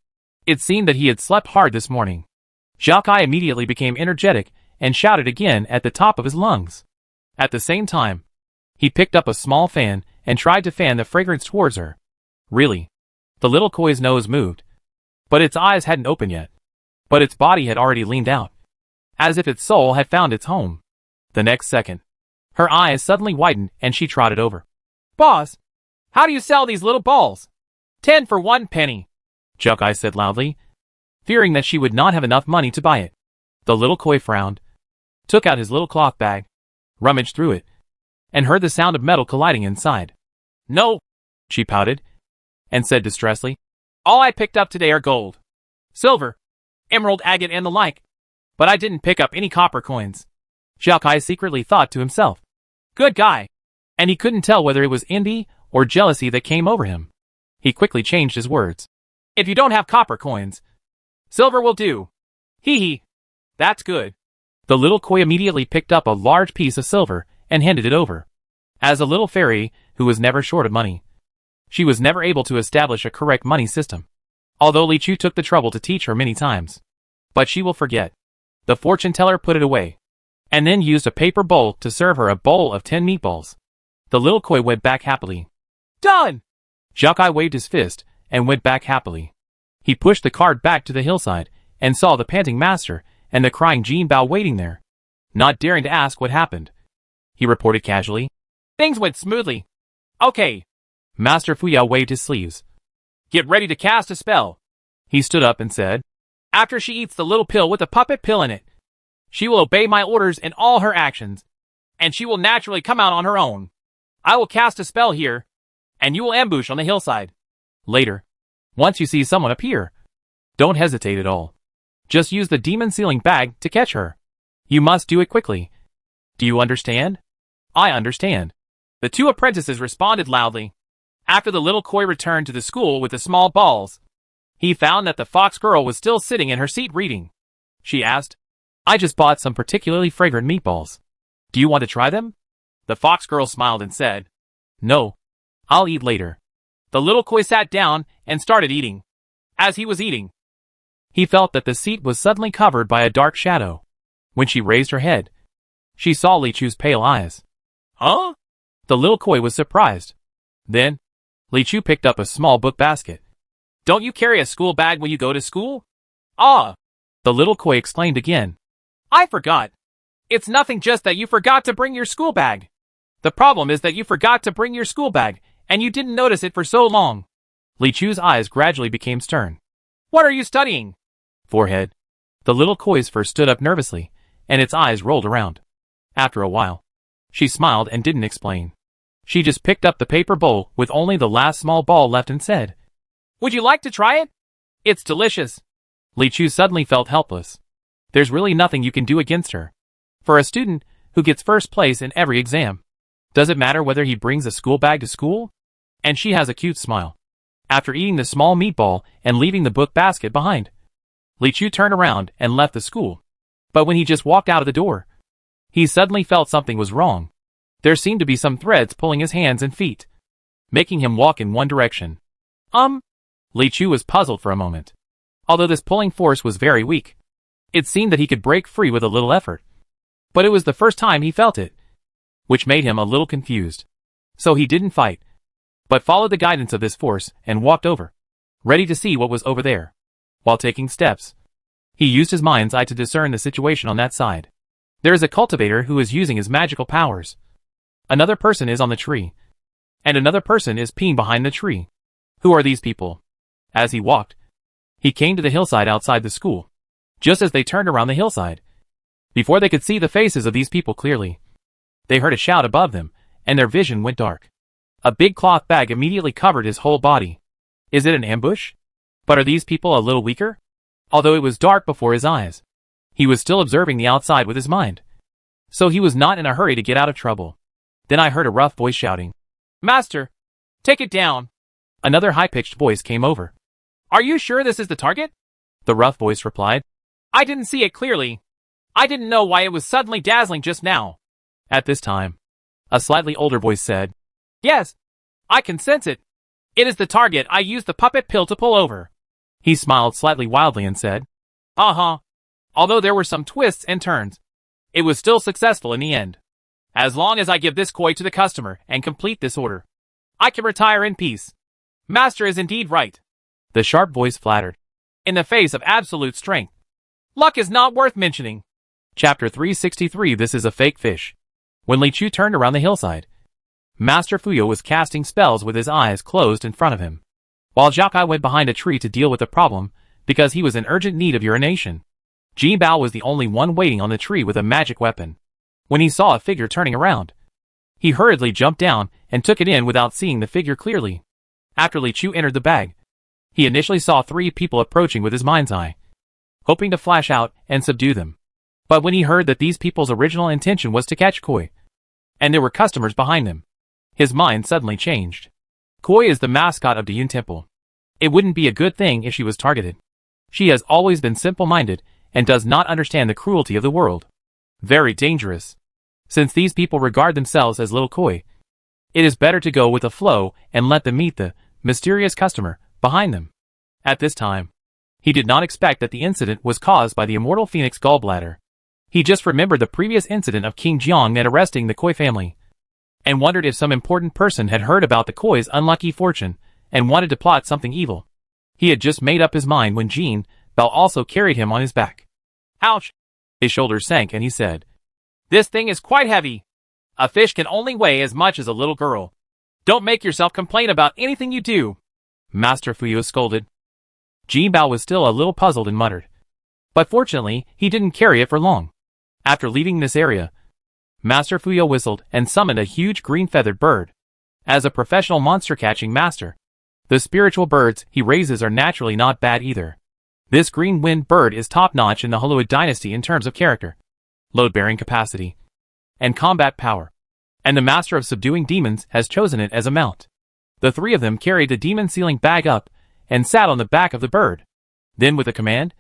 [SPEAKER 1] It seemed that he had slept hard this morning. Xiaokai immediately became energetic and shouted again at the top of his lungs. At the same time, he picked up a small fan and tried to fan the fragrance towards her. Really, the little koi's nose moved, but its eyes hadn't opened yet. But its body had already leaned out, as if its soul had found its home. The next second, her eyes suddenly widened and she trotted over. "Boss, how do you sell these little balls?" 10 for 1 penny, Xiaokai said loudly, fearing that she would not have enough money to buy it. The little koi frowned, took out his little cloth bag, rummaged through it, and heard the sound of metal colliding inside. "No," she pouted, and said distressfully, "all I picked up today are gold, silver, emerald, agate, and the like. But I didn't pick up any copper coins." Xiaokai secretly thought to himself, "Good guy." And he couldn't tell whether it was envy or jealousy that came over him. He quickly changed his words. "If you don't have copper coins, silver will do. Hee hee. That's good." The little koi immediately picked up a large piece of silver and handed it over. As a little fairy who was never short of money, she was never able to establish a correct money system, although Li Chu took the trouble to teach her many times. But she will forget. The fortune teller put it away, and then used a paper bowl to serve her a bowl of 10 meatballs. The little koi went back happily. "Done!" Xiaokai waved his fist and went back happily. He pushed the cart back to the hillside and saw the panting master and the crying Jin Bao waiting there. Not daring to ask what happened, he reported casually, "Things went smoothly. Okay." Master Fuyao waved his sleeves. "Get ready to cast a spell." He stood up and said, "After she eats the little pill with the puppet pill in it, she will obey my orders in all her actions, and she will naturally come out on her own. I will cast a spell here, and you will ambush on the hillside. Later, once you see someone appear, don't hesitate at all. Just use the demon sealing bag to catch her. You must do it quickly. Do you understand?" "I understand." The two apprentices responded loudly. After the little koi returned to the school with the small balls, he found that the fox girl was still sitting in her seat reading. She asked, "I just bought some particularly fragrant meatballs. Do you want to try them?" The fox girl smiled and said, "No, I'll eat later." The little koi sat down and started eating. As he was eating, he felt that the seat was suddenly covered by a dark shadow. When she raised her head, she saw Li Chu's pale eyes. "Huh?" The little koi was surprised. Then, Li Chu picked up a small book basket. "Don't you carry a school bag when you go to school?" "Ah," the little koi exclaimed again. "I forgot. It's nothing, just that you forgot to bring your school bag. The problem is that you forgot to bring your school bag, and you didn't notice it for so long." Li Chu's eyes gradually became stern. "What are you studying?" "Forehead." The little koi's fur stood up nervously, and its eyes rolled around. After a while, she smiled and didn't explain. She just picked up the paper bowl with only the last small ball left and said, "Would you like to try it? It's delicious." Li Chu suddenly felt helpless. There's really nothing you can do against her. For a student who gets first place in every exam, does it matter whether he brings a school bag to school? And she has a cute smile. After eating the small meatball and leaving the book basket behind, Li Chu turned around and left the school. But when he just walked out of the door, he suddenly felt something was wrong. There seemed to be some threads pulling his hands and feet, making him walk in one direction. Li Chu was puzzled for a moment. Although this pulling force was very weak, it seemed that he could break free with a little effort. But it was the first time he felt it, which made him a little confused. So he didn't fight, but followed the guidance of this force and walked over, ready to see what was over there. While taking steps, he used his mind's eye to discern the situation on that side. There is a cultivator who is using his magical powers. Another person is on the tree, and another person is peeing behind the tree. Who are these people? As he walked, he came to the hillside outside the school. Just as they turned around the hillside, before they could see the faces of these people clearly, they heard a shout above them, and their vision went dark. A big cloth bag immediately covered his whole body. Is it an ambush? But are these people a little weaker? Although it was dark before his eyes, he was still observing the outside with his mind. So he was not in a hurry to get out of trouble. Then I heard a rough voice shouting, "Master, take it down." Another high-pitched voice came over. "Are you sure this is the target?" The rough voice replied. "I didn't see it clearly. I didn't know why it was suddenly dazzling just now." At this time, a slightly older voice said, "Yes, I can sense it. It is the target I used the puppet pill to pull over." He smiled slightly wildly and said, "Uh-huh. Although there were some twists and turns, it was still successful in the end. As long as I give this koi to the customer and complete this order, I can retire in peace. Master is indeed right." The sharp voice flattered. "In the face of absolute strength, luck is not worth mentioning." Chapter 363. This is a fake fish. When Li Chu turned around the hillside, Master Fuyo was casting spells with his eyes closed in front of him, while Zhao Kai went behind a tree to deal with the problem because he was in urgent need of urination. Ji Bao was the only one waiting on the tree with a magic weapon. When he saw a figure turning around, he hurriedly jumped down and took it in without seeing the figure clearly. After Li Chu entered the bag, he initially saw 3 people approaching with his mind's eye, hoping to flash out and subdue them. But when he heard that these people's original intention was to catch koi, and there were customers behind them, his mind suddenly changed. Koi is the mascot of Dayun Temple. It wouldn't be a good thing if she was targeted. She has always been simple-minded and does not understand the cruelty of the world. Very dangerous. Since these people regard themselves as little koi, it is better to go with the flow and let them meet the mysterious customer behind them. At this time, he did not expect that the incident was caused by the immortal phoenix gallbladder. He just remembered the previous incident of King Jiang at arresting the koi family, and wondered if some important person had heard about the koi's unlucky fortune and wanted to plot something evil. He had just made up his mind when Jean Bao also carried him on his back. "Ouch!" His shoulders sank and he said, "This thing is quite heavy. A fish can only weigh as much as a little girl. Don't make yourself complain about anything you do," Master Fuyo scolded. Ji Bao was still a little puzzled and muttered. But fortunately, he didn't carry it for long. After leaving this area, Master Fuyo whistled and summoned a huge green-feathered bird. As a professional monster-catching master, the spiritual birds he raises are naturally not bad either. This green-winged bird is top-notch in the Holuid dynasty in terms of character, load-bearing capacity, and combat power, and the master of subduing demons has chosen it as a mount. The 3 of them carried the demon-sealing bag up and sat on the back of the bird. Then with a command,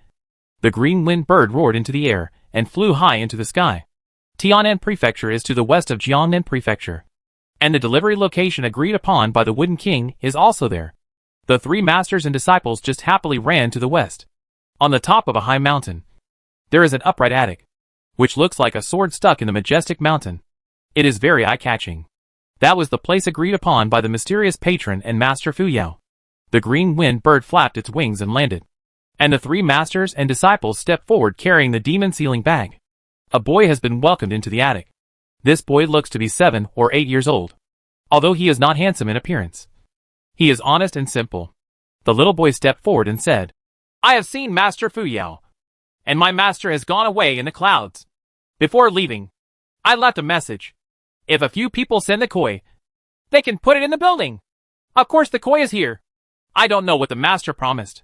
[SPEAKER 1] the green-winged bird roared into the air and flew high into the sky. Tianan Prefecture is to the west of Jiangnan Prefecture, and the delivery location agreed upon by the Wooden King is also there. The 3 masters and disciples just happily ran to the west. On the top of a high mountain, there is an upright attic, which looks like a sword stuck in the majestic mountain. It is very eye-catching. That was the place agreed upon by the mysterious patron and Master Fuyao. The green-winged bird flapped its wings and landed, and the 3 masters and disciples stepped forward carrying the demon-sealing bag. A boy has been welcomed into the attic. This boy looks to be 7 or 8 years old, although he is not handsome in appearance. He is honest and simple. The little boy stepped forward and said, "I have seen Master Fuyao, and my master has gone away in the clouds. Before leaving, I left a message. If a few people send the koi, they can put it in the building. Of course the koi is here. I don't know what the master promised."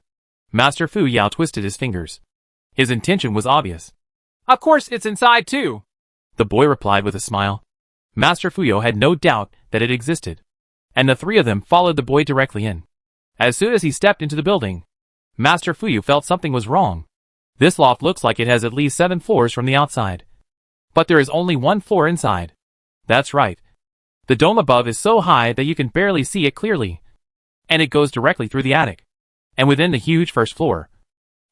[SPEAKER 1] Master Fuyao twisted his fingers. His intention was obvious. "Of course it's inside too," the boy replied with a smile. Master Fuyo had no doubt that it existed, and the 3 of them followed the boy directly in. As soon as he stepped into the building, Master Fuyo felt something was wrong. This loft looks like it has at least 7 floors from the outside, but there is only 1 floor inside. That's right. The dome above is so high that you can barely see it clearly, and it goes directly through the attic. And within the huge first floor,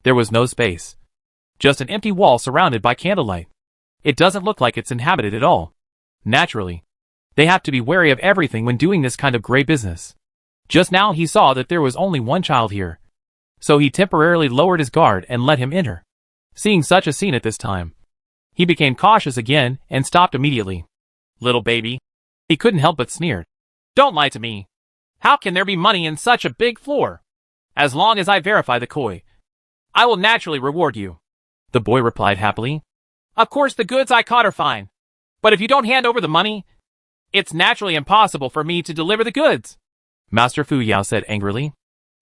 [SPEAKER 1] there was no space. Just an empty wall surrounded by candlelight. It doesn't look like it's inhabited at all. Naturally, they have to be wary of everything when doing this kind of gray business. Just now he saw that there was only 1 child here, so he temporarily lowered his guard and let him enter. Seeing such a scene at this time, he became cautious again and stopped immediately. "Little baby," he couldn't help but sneer. "Don't lie to me. How can there be money in such a big floor? As long as I verify the koi, I will naturally reward you," the boy replied happily. "Of course the goods I caught are fine, but if you don't hand over the money, It's naturally impossible for me to deliver the goods, Master Fu Yao said angrily.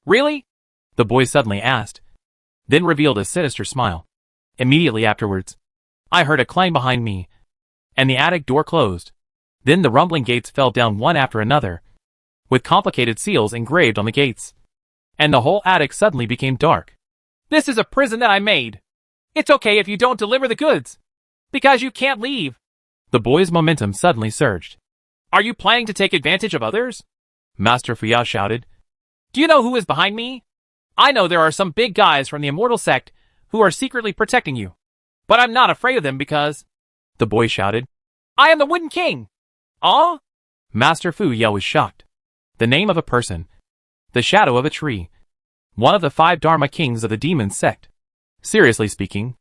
[SPEAKER 1] Really? The boy suddenly asked, then revealed a sinister smile. Immediately afterwards, I heard a clang behind me, and the attic door closed. Then the rumbling gates fell down one after another, with complicated seals engraved on the gates. And the whole attic suddenly became dark. This is a prison that I made. It's okay if you don't deliver the goods, because you can't leave. The boy's momentum suddenly surged. Are you planning to take advantage of others? Master Fu Yao shouted. Do you know who is behind me? I know there are some big guys from the Immortal Sect who are secretly protecting you. But I'm not afraid of them because... The boy shouted. I am the Wooden King! Aw? Master Fu Yao was shocked. The name of a person. The shadow of a tree. One of the 5 Dharma Kings of the Demon Sect. Seriously speaking,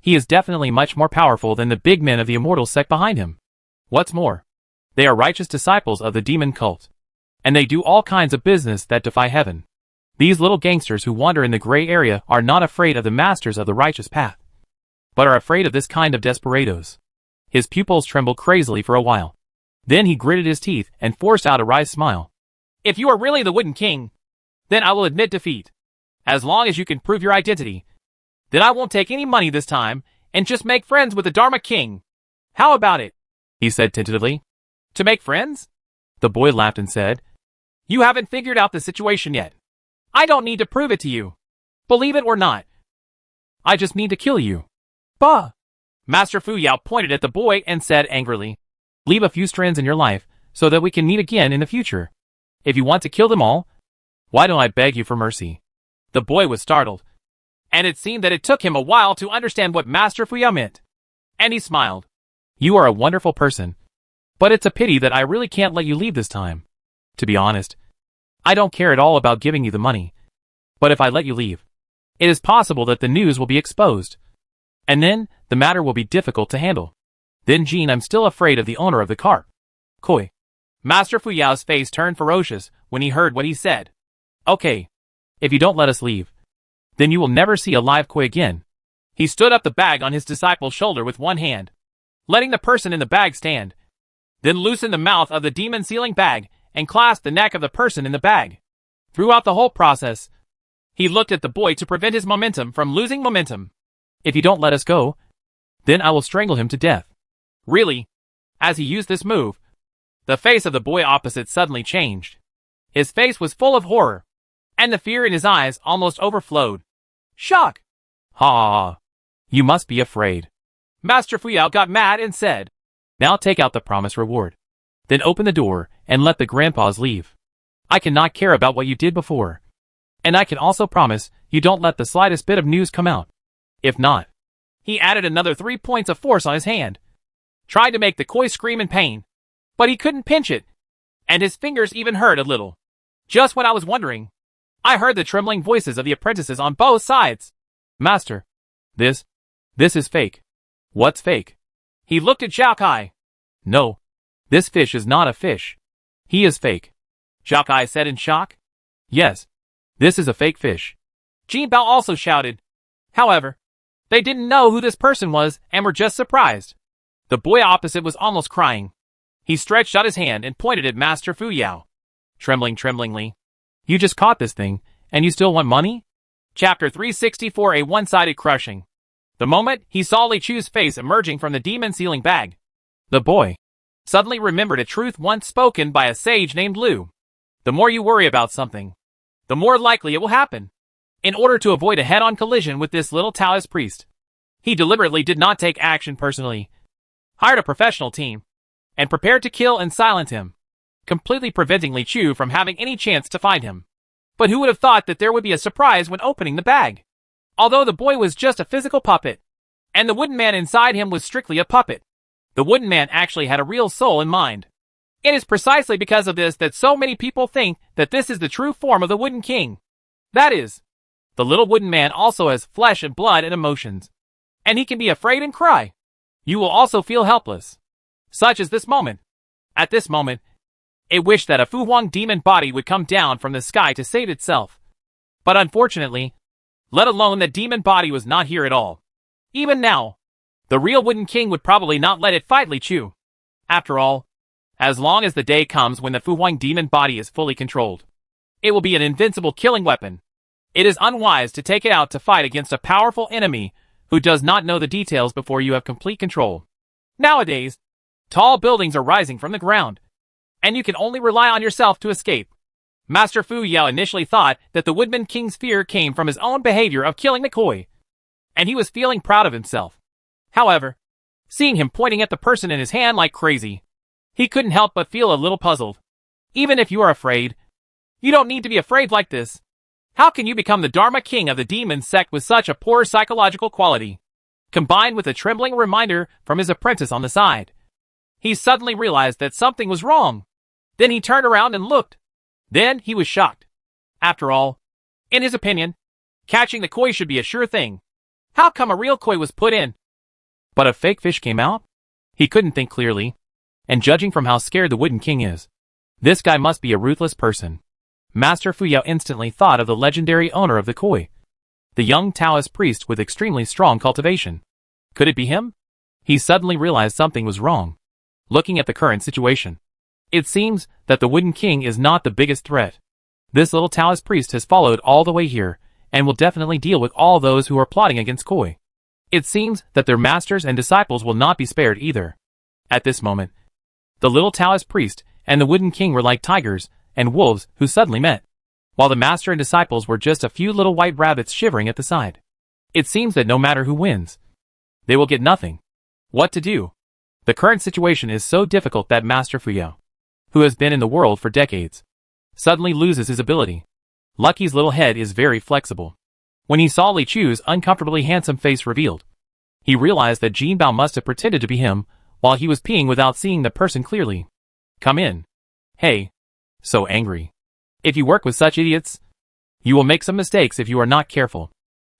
[SPEAKER 1] he is definitely much more powerful than the big men of the Immortal Sect behind him. What's more, they are righteous disciples of the demon cult. And they do all kinds of business that defy heaven. These little gangsters who wander in the gray area are not afraid of the masters of the righteous path, but are afraid of this kind of desperados. His pupils trembled crazily for a while. Then he gritted his teeth and forced out a wry smile. If you are really the Wooden King, then I will admit defeat. As long as you can prove your identity, then I won't take any money this time and just make friends with the Dharma King. How about it? He said tentatively. To make friends? The boy laughed and said, You haven't figured out the situation yet. I don't need to prove it to you. Believe it or not. I just need to kill you. Bah! Master Fu Yao pointed at the boy and said angrily, Leave a few strands in your life so that we can meet again in the future. If you want to kill them all, why don't I beg you for mercy? The boy was startled, and it seemed that it took him a while to understand what Master Fu Yao meant. And he smiled. You are a wonderful person, but it's a pity that I really can't let you leave this time. To be honest, I don't care at all about giving you the money. But if I let you leave, it is possible that the news will be exposed. And then, the matter will be difficult to handle. Then Jean, I'm still afraid of the owner of the cart. Koi. Master Fu Yao's face turned ferocious when he heard what he said. Okay. If you don't let us leave, then you will never see a live Koi again. He stood up the bag on his disciple's shoulder with one hand, letting the person in the bag stand. Then loosened the mouth of the demon-sealing bag and clasped the neck of the person in the bag. Throughout the whole process, he looked at the boy to prevent his momentum from losing momentum. If you don't let us go, then I will strangle him to death. Really? As he used this move, the face of the boy opposite suddenly changed. His face was full of horror, and the fear in his eyes almost overflowed. Shock! Ha! You must be afraid. Master Fu Yao got mad and said, Now take out the promised reward. Then open the door and let the grandpas leave. I cannot care about what you did before. And I can also promise you don't let the slightest bit of news come out. If not, he added another 3 points of force on his hand, tried to make the Koi scream in pain, but he couldn't pinch it, and his fingers even hurt a little. Just when I was wondering, I heard the trembling voices of the apprentices on both sides. Master, this is fake. What's fake? He looked at Zhao Kai. No, this fish is not a fish. He is fake. Zhao Kai said in shock. Yes, this is a fake fish. Jin Bao also shouted. However, they didn't know who this person was and were just surprised. The boy opposite was almost crying. He stretched out his hand and pointed at Master Fu Yao. Tremblingly. You just caught this thing, and you still want money? Chapter 364, a one-sided crushing. The moment he saw Li Chu's face emerging from the demon-sealing bag, the boy suddenly remembered a truth once spoken by a sage named Lu. The more you worry about something, the more likely it will happen. In order to avoid a head-on collision with this little Taoist priest, he deliberately did not take action personally, hired a professional team, and prepared to kill and silence him, completely preventing Li Chu from having any chance to find him. But who would have thought that there would be a surprise when opening the bag? Although the boy was just a physical puppet, and the wooden man inside him was strictly a puppet, the wooden man actually had a real soul and mind. It is precisely because of this that so many people think that this is the true form of the Wooden King. That is, the little wooden man also has flesh and blood and emotions, and he can be afraid and cry. You will also feel helpless. Such as this moment. At this moment, it wished that a Fu Huang demon body would come down from the sky to save itself. But unfortunately, let alone that demon body was not here at all. Even now, the real Wooden King would probably not let it fight Li Chu. After all, As long as the day comes when the Fu Huang demon body is fully controlled, it will be an invincible killing weapon. It is unwise to take it out to fight against a powerful enemy who does not know the details before you have complete control. Nowadays, tall buildings are rising from the ground, and you can only rely on yourself to escape. Master Fu Yao initially thought that the Woodman King's fear came from his own behavior of killing the koi, and he was feeling proud of himself. However, seeing him pointing at the person in his hand like crazy, he couldn't help but feel a little puzzled. Even if you are afraid, you don't need to be afraid like this. How can you become the Dharma King of the demon sect with such a poor psychological quality? Combined with a trembling reminder from his apprentice on the side, he suddenly realized that something was wrong. Then he turned around and looked. Then he was shocked. After all, in his opinion, catching the koi should be a sure thing. How come a real koi was put in, but a fake fish came out? He couldn't think clearly, and judging from how scared the Wooden King is, this guy must be a ruthless person. Master Fu Yao instantly thought of the legendary owner of the koi, the young Taoist priest with extremely strong cultivation. Could it be him? He suddenly realized something was wrong. Looking at the current situation, it seems that the Wooden King is not the biggest threat. This little Taoist priest has followed all the way here, and will definitely deal with all those who are plotting against koi. It seems that their masters and disciples will not be spared either. At this moment, the little Taoist priest and the Wooden King were like tigers and wolves who suddenly met, while the master and disciples were just a few little white rabbits shivering at the side. It seems that no matter who wins, they will get nothing. What to do? The current situation is so difficult that Master Fu Yao, who has been in the world for decades, suddenly loses his ability. Lucky's little head is very flexible. When he saw Li Chu's uncomfortably handsome face revealed, he realized that Jin Bao must have pretended to be him while he was peeing without seeing the person clearly. Come in. Hey. So angry. If you work with such idiots, you will make some mistakes if you are not careful.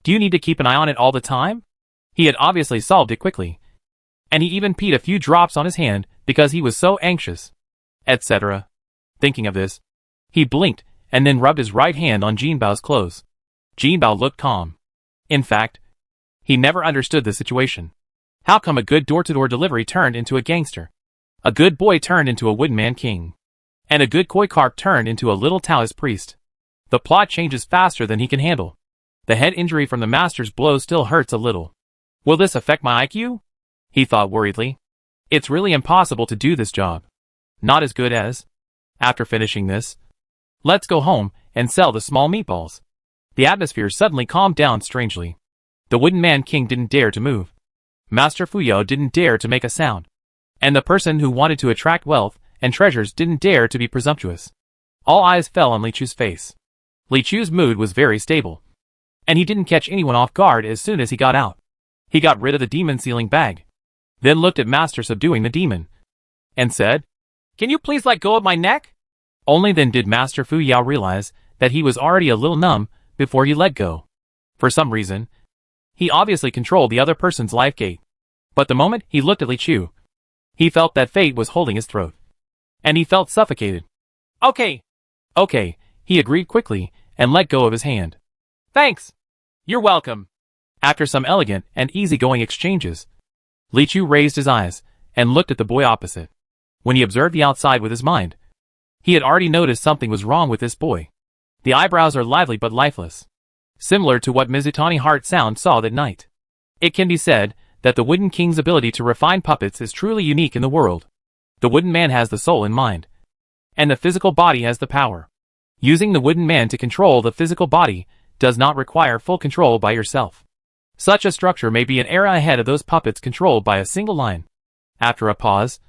[SPEAKER 1] Do you need to keep an eye on it all the time? He had obviously solved it quickly, and he even peed a few drops on his hand because he was so anxious, etc. Thinking of this, he blinked and then rubbed his right hand on Jin Bao's clothes. Jin Bao looked calm. In fact, he never understood the situation. How come a good door-to-door delivery turned into a gangster? A good boy turned into a Woodman King, and a good koi carp turned into a little Taoist priest. The plot changes faster than he can handle. The head injury from the master's blow still hurts a little. Will this affect my IQ? He thought worriedly. It's really impossible to do this job. Not as good as. After finishing this, let's go home and sell the small meatballs. The atmosphere suddenly calmed down strangely. The Wooden Man King didn't dare to move. Master Fu Yao didn't dare to make a sound. And the person who wanted to attract wealth and treasures didn't dare to be presumptuous. All eyes fell on Li Chu's face. Li Chu's mood was very stable, and he didn't catch anyone off guard as soon as he got out. He got rid of the demon sealing bag, then looked at Master subduing the demon, and said, "Can you please let go of my neck?" Only then did Master Fu Yao realize that he was already a little numb before he let go. For some reason, he obviously controlled the other person's life gate. But the moment he looked at Li Chu, he felt that fate was holding his throat, and he felt suffocated. Okay, he agreed quickly and let go of his hand. Thanks. You're welcome. After some elegant and easygoing exchanges, Li Chu raised his eyes and looked at the boy opposite. When he observed the outside with his mind, he had already noticed something was wrong with this boy. The eyebrows are lively but lifeless, similar to what Mizutani Heart Sound saw that night. It can be said that the Wooden King's ability to refine puppets is truly unique in the world. The Wooden Man has the soul in mind, and the physical body has the power. Using the Wooden Man to control the physical body does not require full control by yourself. Such a structure may be an era ahead of those puppets controlled by a single line. After a pause,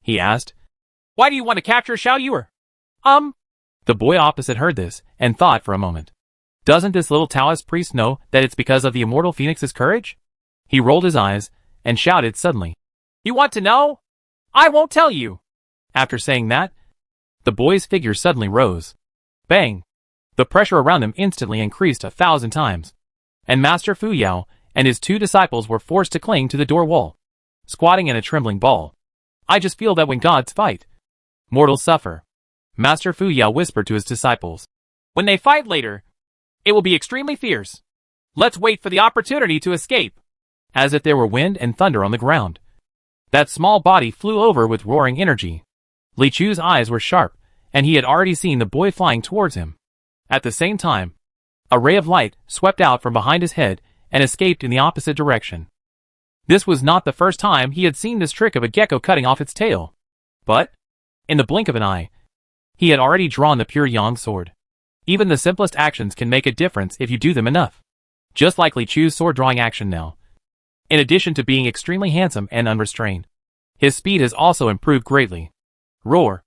[SPEAKER 1] he asked, "Why do you want to capture Xiao Yuer?" The boy opposite heard this and thought for a moment. Doesn't this little Taoist priest know that it's because of the immortal phoenix's courage? He rolled his eyes and shouted suddenly, "You want to know? I won't tell you." After saying that, the boy's figure suddenly rose. Bang! The pressure around him instantly increased 1,000 times, and Master Fu Yao and his two disciples were forced to cling to the door wall, squatting in a trembling ball. I just feel that when gods fight, mortals suffer. Master Fu Yao whispered to his disciples. When they fight later, it will be extremely fierce. Let's wait for the opportunity to escape. As if there were wind and thunder on the ground, that small body flew over with roaring energy. Li Chu's eyes were sharp, and he had already seen the boy flying towards him. At the same time, a ray of light swept out from behind his head and escaped in the opposite direction. This was not the first time he had seen this trick of a gecko cutting off its tail. But, in the blink of an eye, he had already drawn the pure yang sword. Even the simplest actions can make a difference if you do them enough. Just like Li Chu's sword drawing action now. In addition to being extremely handsome and unrestrained, his speed has also improved greatly. Roar!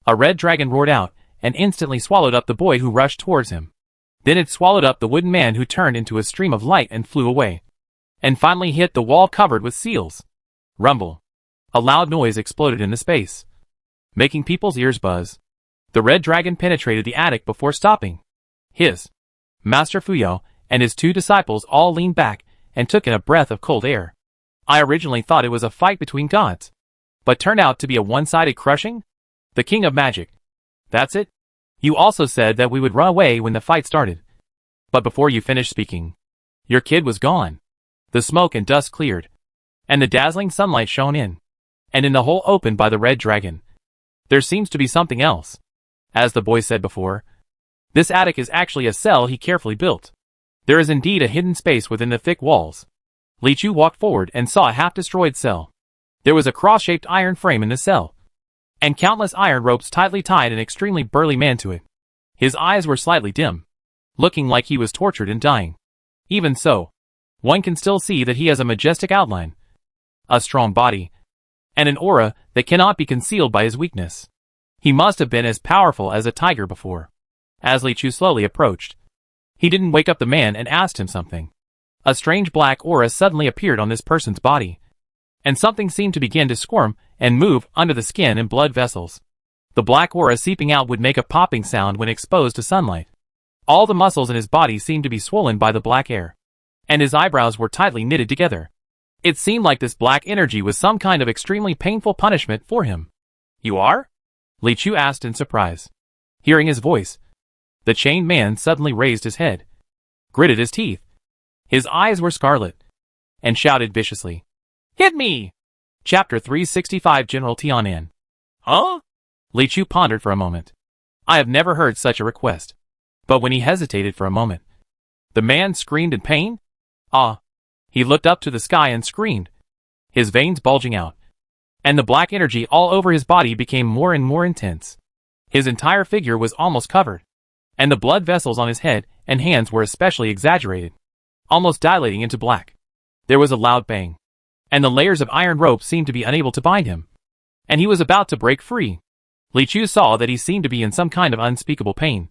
[SPEAKER 1] A red dragon roared out, and instantly swallowed up the boy who rushed towards him. Then it swallowed up the wooden man who turned into a stream of light and flew away. And finally hit the wall covered with seals. Rumble! A loud noise exploded in the space, making people's ears buzz. The red dragon penetrated the attic before stopping. Master Fuyao and his two disciples all leaned back and took in a breath of cold air. I originally thought it was a fight between gods, but turned out to be a one-sided crushing? The King of Magic. That's it? You also said that we would run away when the fight started. But before you finished speaking, your kid was gone. The smoke and dust cleared, and the dazzling sunlight shone in. And in the hole opened by the red dragon, there seems to be something else. As the boy said before, this attic is actually a cell he carefully built. There is indeed a hidden space within the thick walls. Li Chu walked forward and saw a half-destroyed cell. There was a cross-shaped iron frame in the cell, and countless iron ropes tightly tied an extremely burly man to it. His eyes were slightly dim, looking like he was tortured and dying. Even so, one can still see that he has a majestic outline, a strong body, and an aura that cannot be concealed by his weakness. He must have been as powerful as a tiger before. As Li Chu slowly approached, he didn't wake up the man and asked him something. A strange black aura suddenly appeared on this person's body, and something seemed to begin to squirm and move under the skin and blood vessels. The black aura seeping out would make a popping sound when exposed to sunlight. All the muscles in his body seemed to be swollen by the black air, and his eyebrows were tightly knitted together. It seemed like this black energy was some kind of extremely painful punishment for him. You are? Li Chu asked in surprise. Hearing his voice, the chained man suddenly raised his head, gritted his teeth. His eyes were scarlet, and shouted viciously, "Hit me!" Chapter 365 General Tianan. Huh? Li Chu pondered for a moment. I have never heard such a request. But when he hesitated for a moment, the man screamed in pain. Ah! He looked up to the sky and screamed, his veins bulging out, and the black energy all over his body became more and more intense. His entire figure was almost covered, and the blood vessels on his head and hands were especially exaggerated, almost dilating into black. There was a loud bang, and the layers of iron rope seemed to be unable to bind him, and he was about to break free. Li Chu saw that he seemed to be in some kind of unspeakable pain,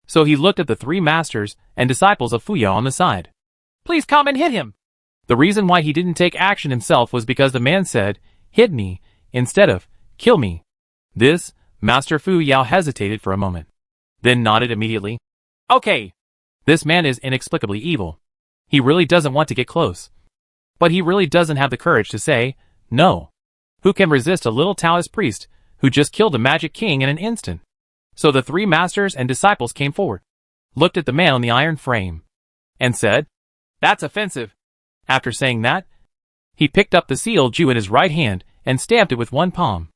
[SPEAKER 1] so he looked at the three masters and disciples of Fuyao on the side. Please come and hit him! The reason why he didn't take action himself was because the man said, hit me, instead of, kill me. This, Master Fuyao hesitated for a moment, then nodded immediately. Okay. This man is inexplicably evil. He really doesn't want to get close. But he really doesn't have the courage to say, no. Who can resist a little Taoist priest who just killed a magic king in an instant? So the three masters and disciples came forward, looked at the man on the iron frame, and said, that's offensive. After saying that, he picked up the sealed Jew in his right hand and stamped it with one palm.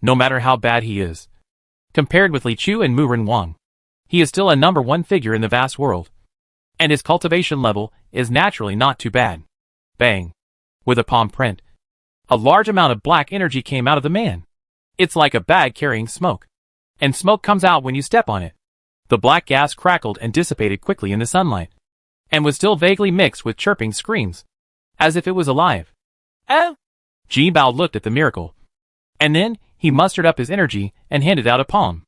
[SPEAKER 1] No matter how bad he is, compared with Li Chu and Mu Ren Wang, he is still a number one figure in the vast world. And his cultivation level is naturally not too bad. Bang. With a palm print, a large amount of black energy came out of the man. It's like a bag carrying smoke. And smoke comes out when you step on it. The black gas crackled and dissipated quickly in the sunlight, and was still vaguely mixed with chirping screams, as if it was alive. Oh! Ji Bao looked at the miracle, and then he mustered up his energy and handed out a palm.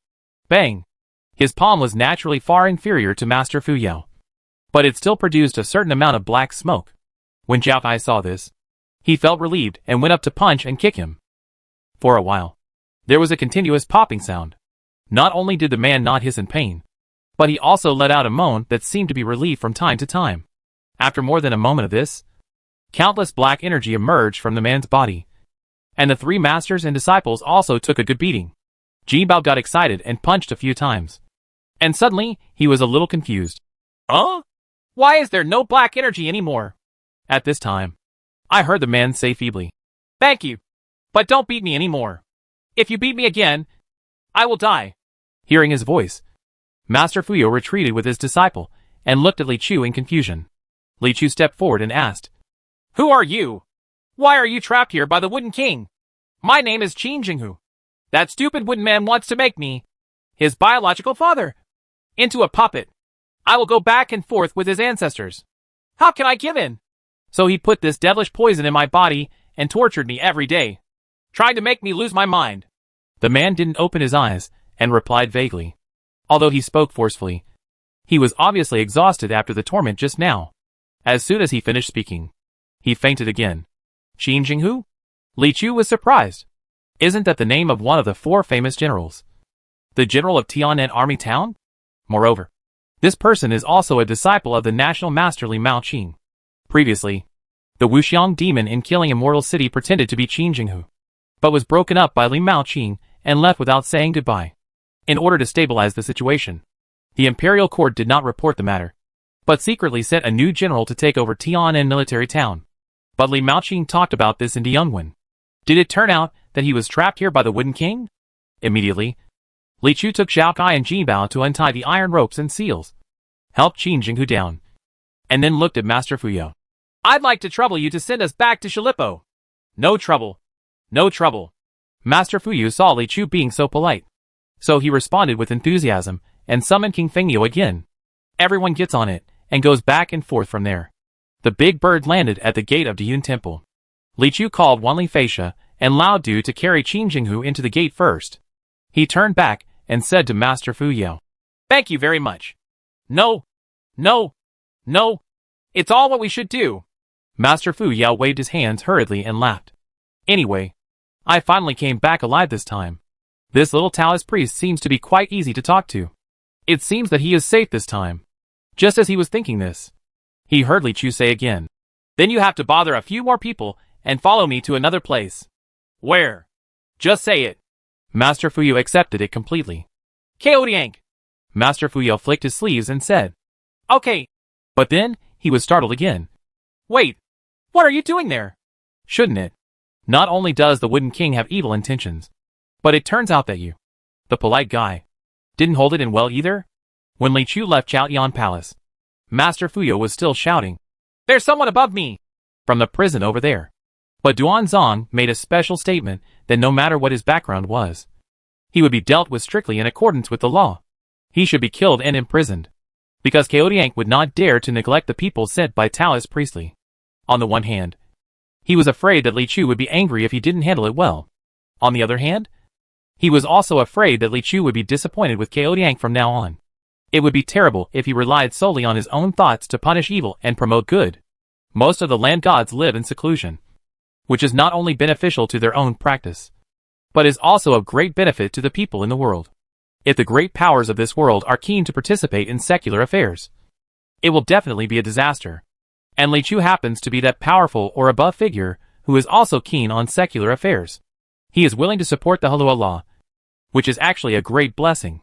[SPEAKER 1] Bang! His palm was naturally far inferior to Master Fuyao, but it still produced a certain amount of black smoke. When Jiao Kai saw this, he felt relieved and went up to punch and kick him. For a while, there was a continuous popping sound. Not only did the man not hiss in pain, but he also let out a moan that seemed to be relieved from time to time. After more than a moment of this, countless black energy emerged from the man's body, and the three masters and disciples also took a good beating. Ji Bao got excited and punched a few times, and suddenly he was a little confused. Huh? Why is there no black energy anymore? At this time, I heard the man say feebly, thank you, but don't beat me anymore. If you beat me again, I will die. Hearing his voice, Master Fuyo retreated with his disciple and looked at Li Chu in confusion. Li Chu stepped forward and asked, Who are you? Why are you trapped here by the Wooden King? My name is Qin Jinghu. That stupid wooden man wants to make me, his biological father, into a puppet. I will go back and forth with his ancestors. How can I give in? So he put this devilish poison in my body and tortured me every day, trying to make me lose my mind. The man didn't open his eyes and replied vaguely. Although he spoke forcefully, he was obviously exhausted after the torment just now. As soon as he finished speaking, he fainted again. Qin Jinghu? Li Chu was surprised. Isn't that the name of one of the 4 famous generals? The general of Tianan Army Town? Moreover, this person is also a disciple of the national master Li Maoqing. Previously, the Wuxiang demon in Killing Immortal City pretended to be Qin Jinghu, but was broken up by Li Maoqing and left without saying goodbye. In order to stabilize the situation, the imperial court did not report the matter, but secretly sent a new general to take over Tianan military town. But Li Maoqing talked about this in Yongwen. Did it turn out that he was trapped here by the Wooden King? Immediately, Li Chu took Zhao Kai and Jinbao to untie the iron ropes and seals, helped Qin Jinghu down, and then looked at Master Fuyo. I'd like to trouble you to send us back to Shilipo. No trouble. No trouble. Master Fuyo saw Li Chu being so polite, so he responded with enthusiasm and summoned King Fengyo again. Everyone gets on it and goes back and forth from there. The big bird landed at the gate of Diyun Temple. Li Chu called Wanli Feisha and Lao Du to carry Qin Jinghu into the gate first. He turned back and said to Master Fuyo, Thank you very much. No. No. No. It's all what we should do. Master Fuyo waved his hands hurriedly and laughed. Anyway, I finally came back alive this time. This little Taoist priest seems to be quite easy to talk to. It seems that he is safe this time. Just as he was thinking this, he heard Li Chu say again, Then you have to bother a few more people and follow me to another place. Where? Just say it. Master Fuyo accepted it completely. Kaodiank. Master Fuyo flicked his sleeves and said, Okay. But then, he was startled again. Wait. What are you doing there? Shouldn't it? Not only does the Wooden King have evil intentions, but it turns out that you, the polite guy, didn't hold it in well either? When Li Chu left Chaotian Palace, Master Fuyo was still shouting, There's someone above me! From the prison over there. But Duanzong made a special statement that no matter what his background was, he would be dealt with strictly in accordance with the law. He should be killed and imprisoned, because Kaodiank would not dare to neglect the people sent by Taoist priestly. On the one hand, he was afraid that Li Chu would be angry if he didn't handle it well. On the other hand, he was also afraid that Li Chu would be disappointed with Kaodiank from now on. It would be terrible if he relied solely on his own thoughts to punish evil and promote good. Most of the land gods live in seclusion, which is not only beneficial to their own practice, but is also of great benefit to the people in the world. If the great powers of this world are keen to participate in secular affairs, it will definitely be a disaster. And Li Chu happens to be that powerful or above figure who is also keen on secular affairs. He is willing to support the Halua law, which is actually a great blessing.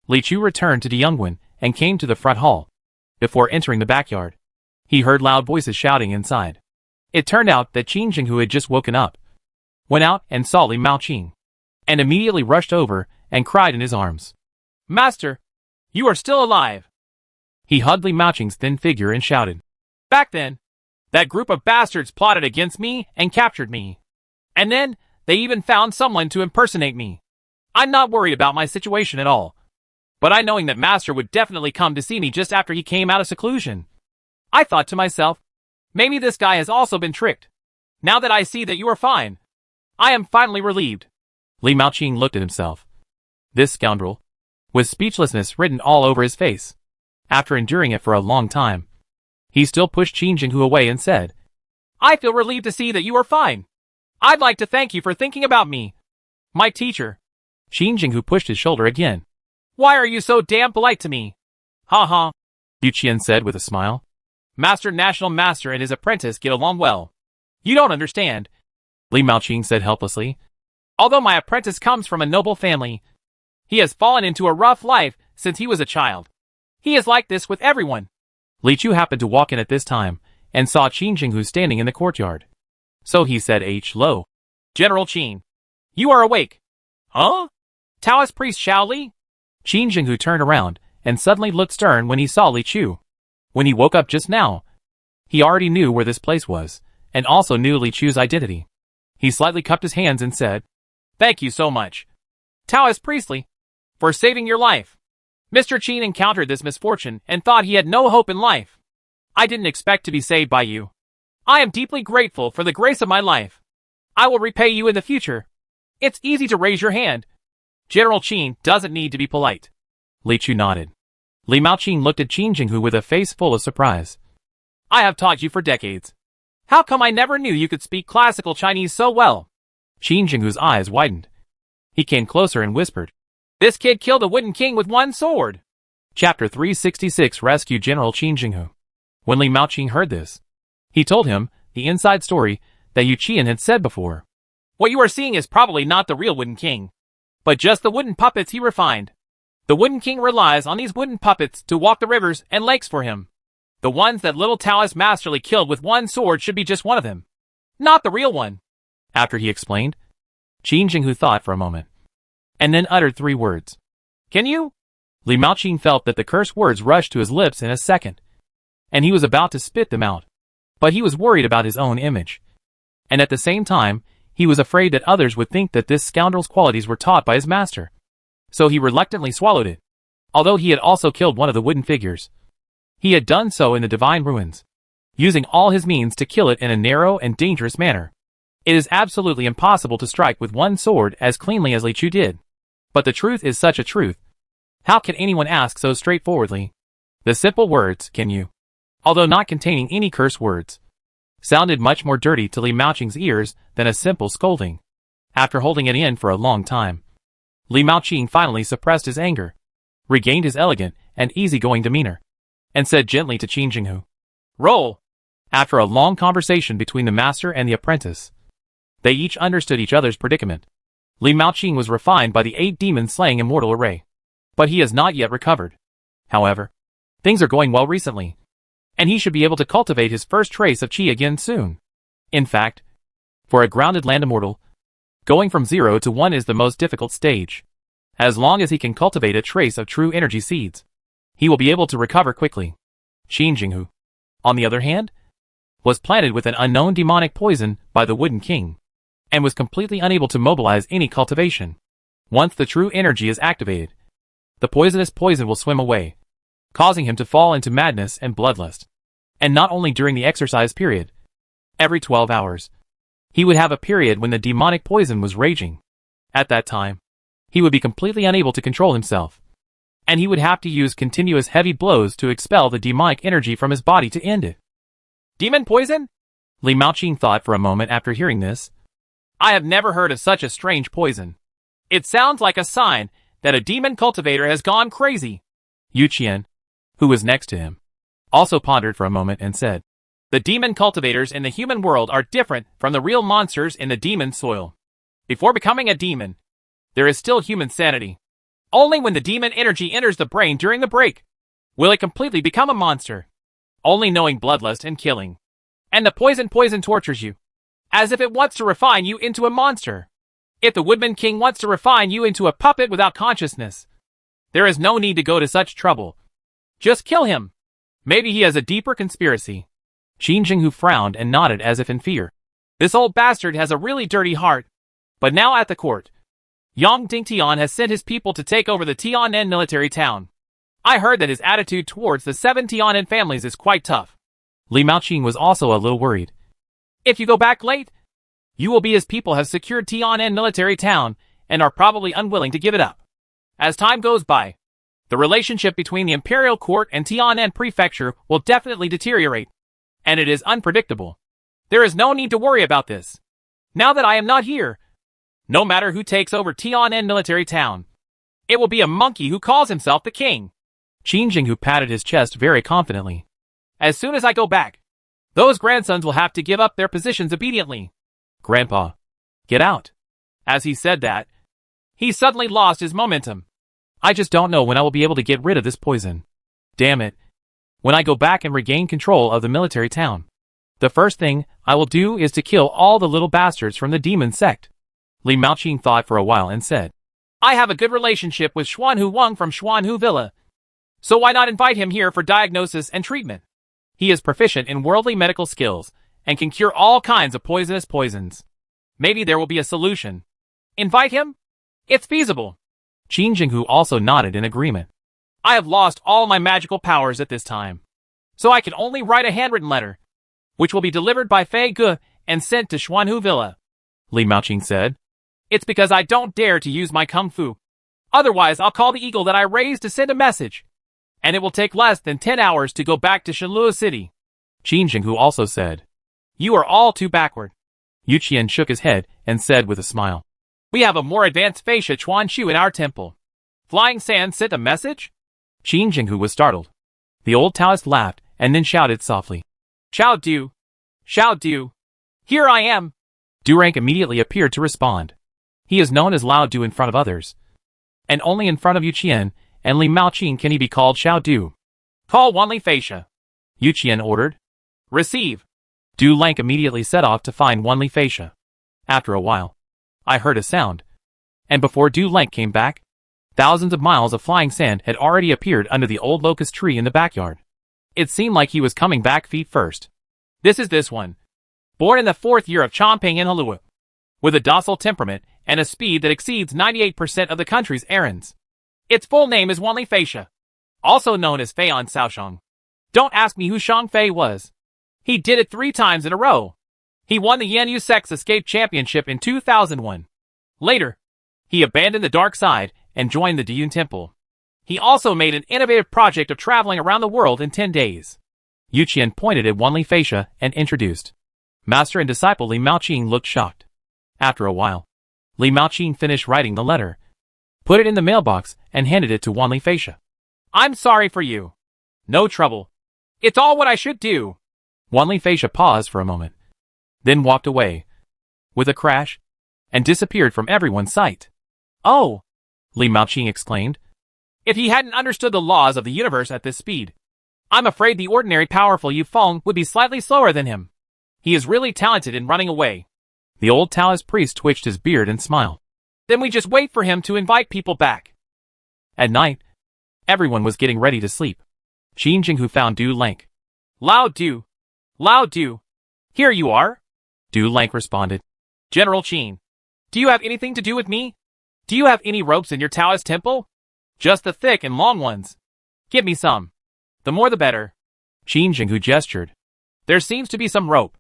[SPEAKER 1] Li Chu returned to Yongwen and came to the front hall. Before entering the backyard, he heard loud voices shouting inside. It turned out that Qin Jinghu had just woken up, went out and saw Li Maoqing, and immediately rushed over and cried in his arms. Master, you are still alive. He hugged Li Maoqing's thin figure and shouted, Back then, that group of bastards plotted against me and captured me. And then, they even found someone to impersonate me. I'm not worried about my situation at all. But I knowing that Master would definitely come to see me just after he came out of seclusion. I thought to myself, maybe this guy has also been tricked. Now that I see that you are fine, I am finally relieved. Li Maoqing looked at himself. This scoundrel, with speechlessness written all over his face. After enduring it for a long time, he still pushed Qin Jinghu away and said, I feel relieved to see that you are fine. I'd like to thank you for thinking about me. My teacher. Qin Jinghu pushed his shoulder again. Why are you so damn polite to me? Ha ha, Yu Qian said with a smile. Master National Master and his apprentice get along well. You don't understand, Li Maoqing said helplessly. Although my apprentice comes from a noble family, he has fallen into a rough life since he was a child. He is like this with everyone. Li Chu happened to walk in at this time and saw Qin Jinghu standing in the courtyard. So he said, Hello. General Qin. You are awake. Huh? Taoist priest Xiao Li? Qin Jinghu turned around and suddenly looked stern when he saw Li Chu. When he woke up just now, he already knew where this place was, and also knew Li Chu's identity. He slightly cupped his hands and said, "Thank you so much, Taoist priestly, for saving your life. Mr. Qin encountered this misfortune and thought he had no hope in life. I didn't expect to be saved by you. I am deeply grateful for the grace of my life. I will repay you in the future. It's easy to raise your hand. General Qin doesn't need to be polite." Li Chu nodded. Li Maoqing looked at Qin Jinghu with a face full of surprise. "I have taught you for decades. How come I never knew you could speak classical Chinese so well?" Qin Jinghu's eyes widened. He came closer and whispered, "This kid killed a wooden king with one sword." Chapter 366 Rescue General Qin Jinghu. When Li Maoqing heard this, he told him the inside story that Yu Qian had said before. "What you are seeing is probably not the real wooden king, but just the wooden puppets he refined. The wooden king relies on these wooden puppets to walk the rivers and lakes for him. The ones that little Taoist Masterly killed with one sword should be just one of them, not the real one." After he explained, Qin Jinghu thought for a moment, and then uttered 3 words. "Can you?" Li Maoqing felt that the cursed words rushed to his lips in a second, and he was about to spit them out. But he was worried about his own image. And at the same time, he was afraid that others would think that this scoundrel's qualities were taught by his master. So he reluctantly swallowed it. Although he had also killed one of the wooden figures, he had done so in the divine ruins, using all his means to kill it in a narrow and dangerous manner. It is absolutely impossible to strike with one sword as cleanly as Li Chu did. But the truth is such a truth. How can anyone ask so straightforwardly? The simple words, "Can you?" although not containing any curse words, sounded much more dirty to Li Maoqing's ears than a simple scolding. After holding it in for a long time, Li Maoqing finally suppressed his anger, regained his elegant and easygoing demeanor, and said gently to Qin Jinghu, "Roll." After a long conversation between the master and the apprentice, they each understood each other's predicament. Li Maoqing was refined by the 8 demon-slaying immortal array, but he has not yet recovered. However, things are going well recently, and he should be able to cultivate his first trace of qi again soon. In fact, for a grounded land immortal, going from 0 to 1 is the most difficult stage. As long as he can cultivate a trace of true energy seeds, he will be able to recover quickly. Qin Jinghu, on the other hand, was planted with an unknown demonic poison by the Wooden King, and was completely unable to mobilize any cultivation. Once the true energy is activated, the poisonous poison will swim away, causing him to fall into madness and bloodlust. And not only during the exercise period. Every 12 hours, he would have a period when the demonic poison was raging. At that time, he would be completely unable to control himself, and he would have to use continuous heavy blows to expel the demonic energy from his body to end it. Demon poison? Li Maoqing thought for a moment after hearing this. I have never heard of such a strange poison. It sounds like a sign that a demon cultivator has gone crazy. Yu Qian, who was next to him, also pondered for a moment and said, "The demon cultivators in the human world are different from the real monsters in the demon soil. Before becoming a demon, there is still human sanity. Only when the demon energy enters the brain during the break will it completely become a monster, only knowing bloodlust and killing. And the poison tortures you, as if it wants to refine you into a monster. If the Woodman King wants to refine you into a puppet without consciousness, there is no need to go to such trouble. Just kill him. Maybe he has a deeper conspiracy." Qin Jinghu frowned and nodded as if in fear. "This old bastard has a really dirty heart. But now at the court, Yang Dingtian has sent his people to take over the Tianen military town. I heard that his attitude towards the 7 Tianen families is quite tough." Li Maoqing was also a little worried. "If you go back late, you will be his people have secured Tianen military town and are probably unwilling to give it up. As time goes by, the relationship between the imperial court and Tianen prefecture will definitely deteriorate, and it is unpredictable. There is no need to worry about this. Now that I am not here, no matter who takes over Tianen military town, it will be a monkey who calls himself the king." Qin Jinghu patted his chest very confidently. "As soon as I go back, those grandsons will have to give up their positions obediently." "Grandpa, get out." As he said that, he suddenly lost his momentum. "I just don't know when I will be able to get rid of this poison. Damn it. When I go back and regain control of the military town, the first thing I will do is to kill all the little bastards from the demon sect." Li Maoqing thought for a while and said, I have a good relationship with Xuanhu Wang from Xuanhu Villa. So why not invite him here for diagnosis and treatment? He is proficient in worldly medical skills and can cure all kinds of poisonous poisons. Maybe there will be a solution. Invite him? It's feasible. Qin Jinghu also nodded in agreement. I have lost all my magical powers at this time, so I can only write a handwritten letter, which will be delivered by Fei Ge and sent to Xuanhu Villa. Li Maoqing said. It's because I don't dare to use my kung fu. Otherwise, I'll call the eagle that I raised to send a message, and it will take less than 10 hours to go back to Shenlue City. Qin Jinghu also said. You are all too backward. Yu Qian shook his head and said with a smile. We have a more advanced Feisha Chuan Shu in our temple. Flying Sand sent a message? Qin Jinghu was startled. The old Taoist laughed and then shouted softly. Xiao Du! Xiao Du! Here I am! Du Rank immediately appeared to respond. He is known as Lao Du in front of others, and only in front of Yu Qian and Li Maoqing can he be called Xiao Du. Call Wanli Feisha. Yu Qian ordered. Receive. Du Lank immediately set off to find Wanli Feisha. After a while, I heard a sound, and before Du Lank came back, thousands of miles of flying sand had already appeared under the old locust tree in the backyard. It seemed like he was coming back feet first. This is this one. Born in the 4th year of Chongping in Halua, with a docile temperament and a speed that exceeds 98% of the country's errands. Its full name is Wanli Feisha, also known as Feian Shaoshang. Don't ask me who Shang Fei was. He did it 3 times in a row. He won the Yanyu Sex Escape Championship in 2001. Later, he abandoned the dark side and joined the Diyun Temple. He also made an innovative project of traveling around the world in 10 days. Yu Qian pointed at Wanli Feisha and introduced. Master and disciple Li Maoqing looked shocked. After a while, Li Maoqing finished writing the letter, put it in the mailbox, and handed it to Wanli Feisha. I'm sorry for you. No trouble. It's all what I should do. Wanli Feisha paused for a moment, then walked away, with a crash, and disappeared from everyone's sight. Oh! Li Maoqing exclaimed. If he hadn't understood the laws of the universe at this speed, I'm afraid the ordinary powerful Yu Feng would be slightly slower than him. He is really talented in running away. The old Taoist priest twitched his beard and smiled. Then we just wait for him to invite people back. At night, everyone was getting ready to sleep. Qin Jinghu found Du Lank. Lao Du! Lao Du! Here you are! Du Lank responded. General Qin, do you have anything to do with me? Do you have any ropes in your Taoist temple? Just the thick and long ones. Give me some. The more the better. Qin Jinghu gestured. There seems to be some rope.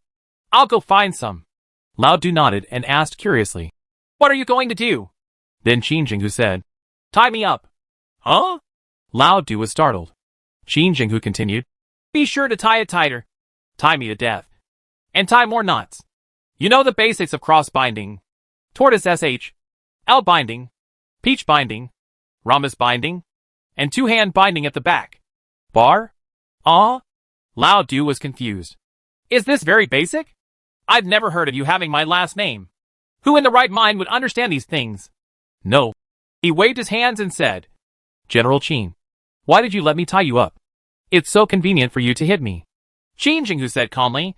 [SPEAKER 1] I'll go find some. Lao Du nodded and asked curiously. What are you going to do? Then Qin Jinghu said. Tie me up. Huh? Lao Du was startled. Qin Jinghu continued. Be sure to tie it tighter. Tie me to death. And tie more knots. You know the basics of cross binding. Tortoise SH. L binding. Peach binding. Rhombus binding. And 2-hand binding at the back. Bar? Lao Du was confused. Is this very basic? I've never heard of you having my last name. Who in the right mind would understand these things? No. He waved his hands and said, General Qin, why did you let me tie you up? It's so convenient for you to hit me. Qin Jinghu said calmly,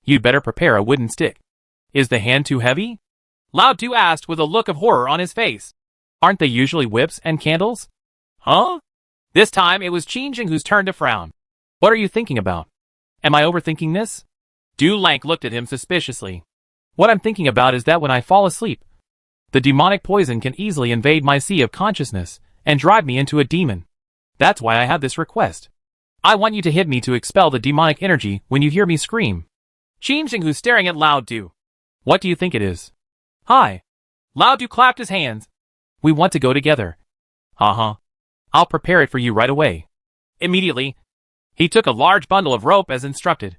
[SPEAKER 1] You'd better prepare a wooden stick. Is the hand too heavy? Lao Du asked with a look of horror on his face. Aren't they usually whips and candles? Huh? This time it was Qin Jinghu's turn to frown. What are you thinking about? Am I overthinking this? Du Lank looked at him suspiciously. What I'm thinking about is that when I fall asleep, the demonic poison can easily invade my sea of consciousness and drive me into a demon. That's why I have this request. I want you to hit me to expel the demonic energy when you hear me scream. Qin Jinghu staring at Lao Du. What do you think it is? Hi. Lao Du clapped his hands. We want to go together. I'll prepare it for you right away. Immediately, he took a large bundle of rope as instructed,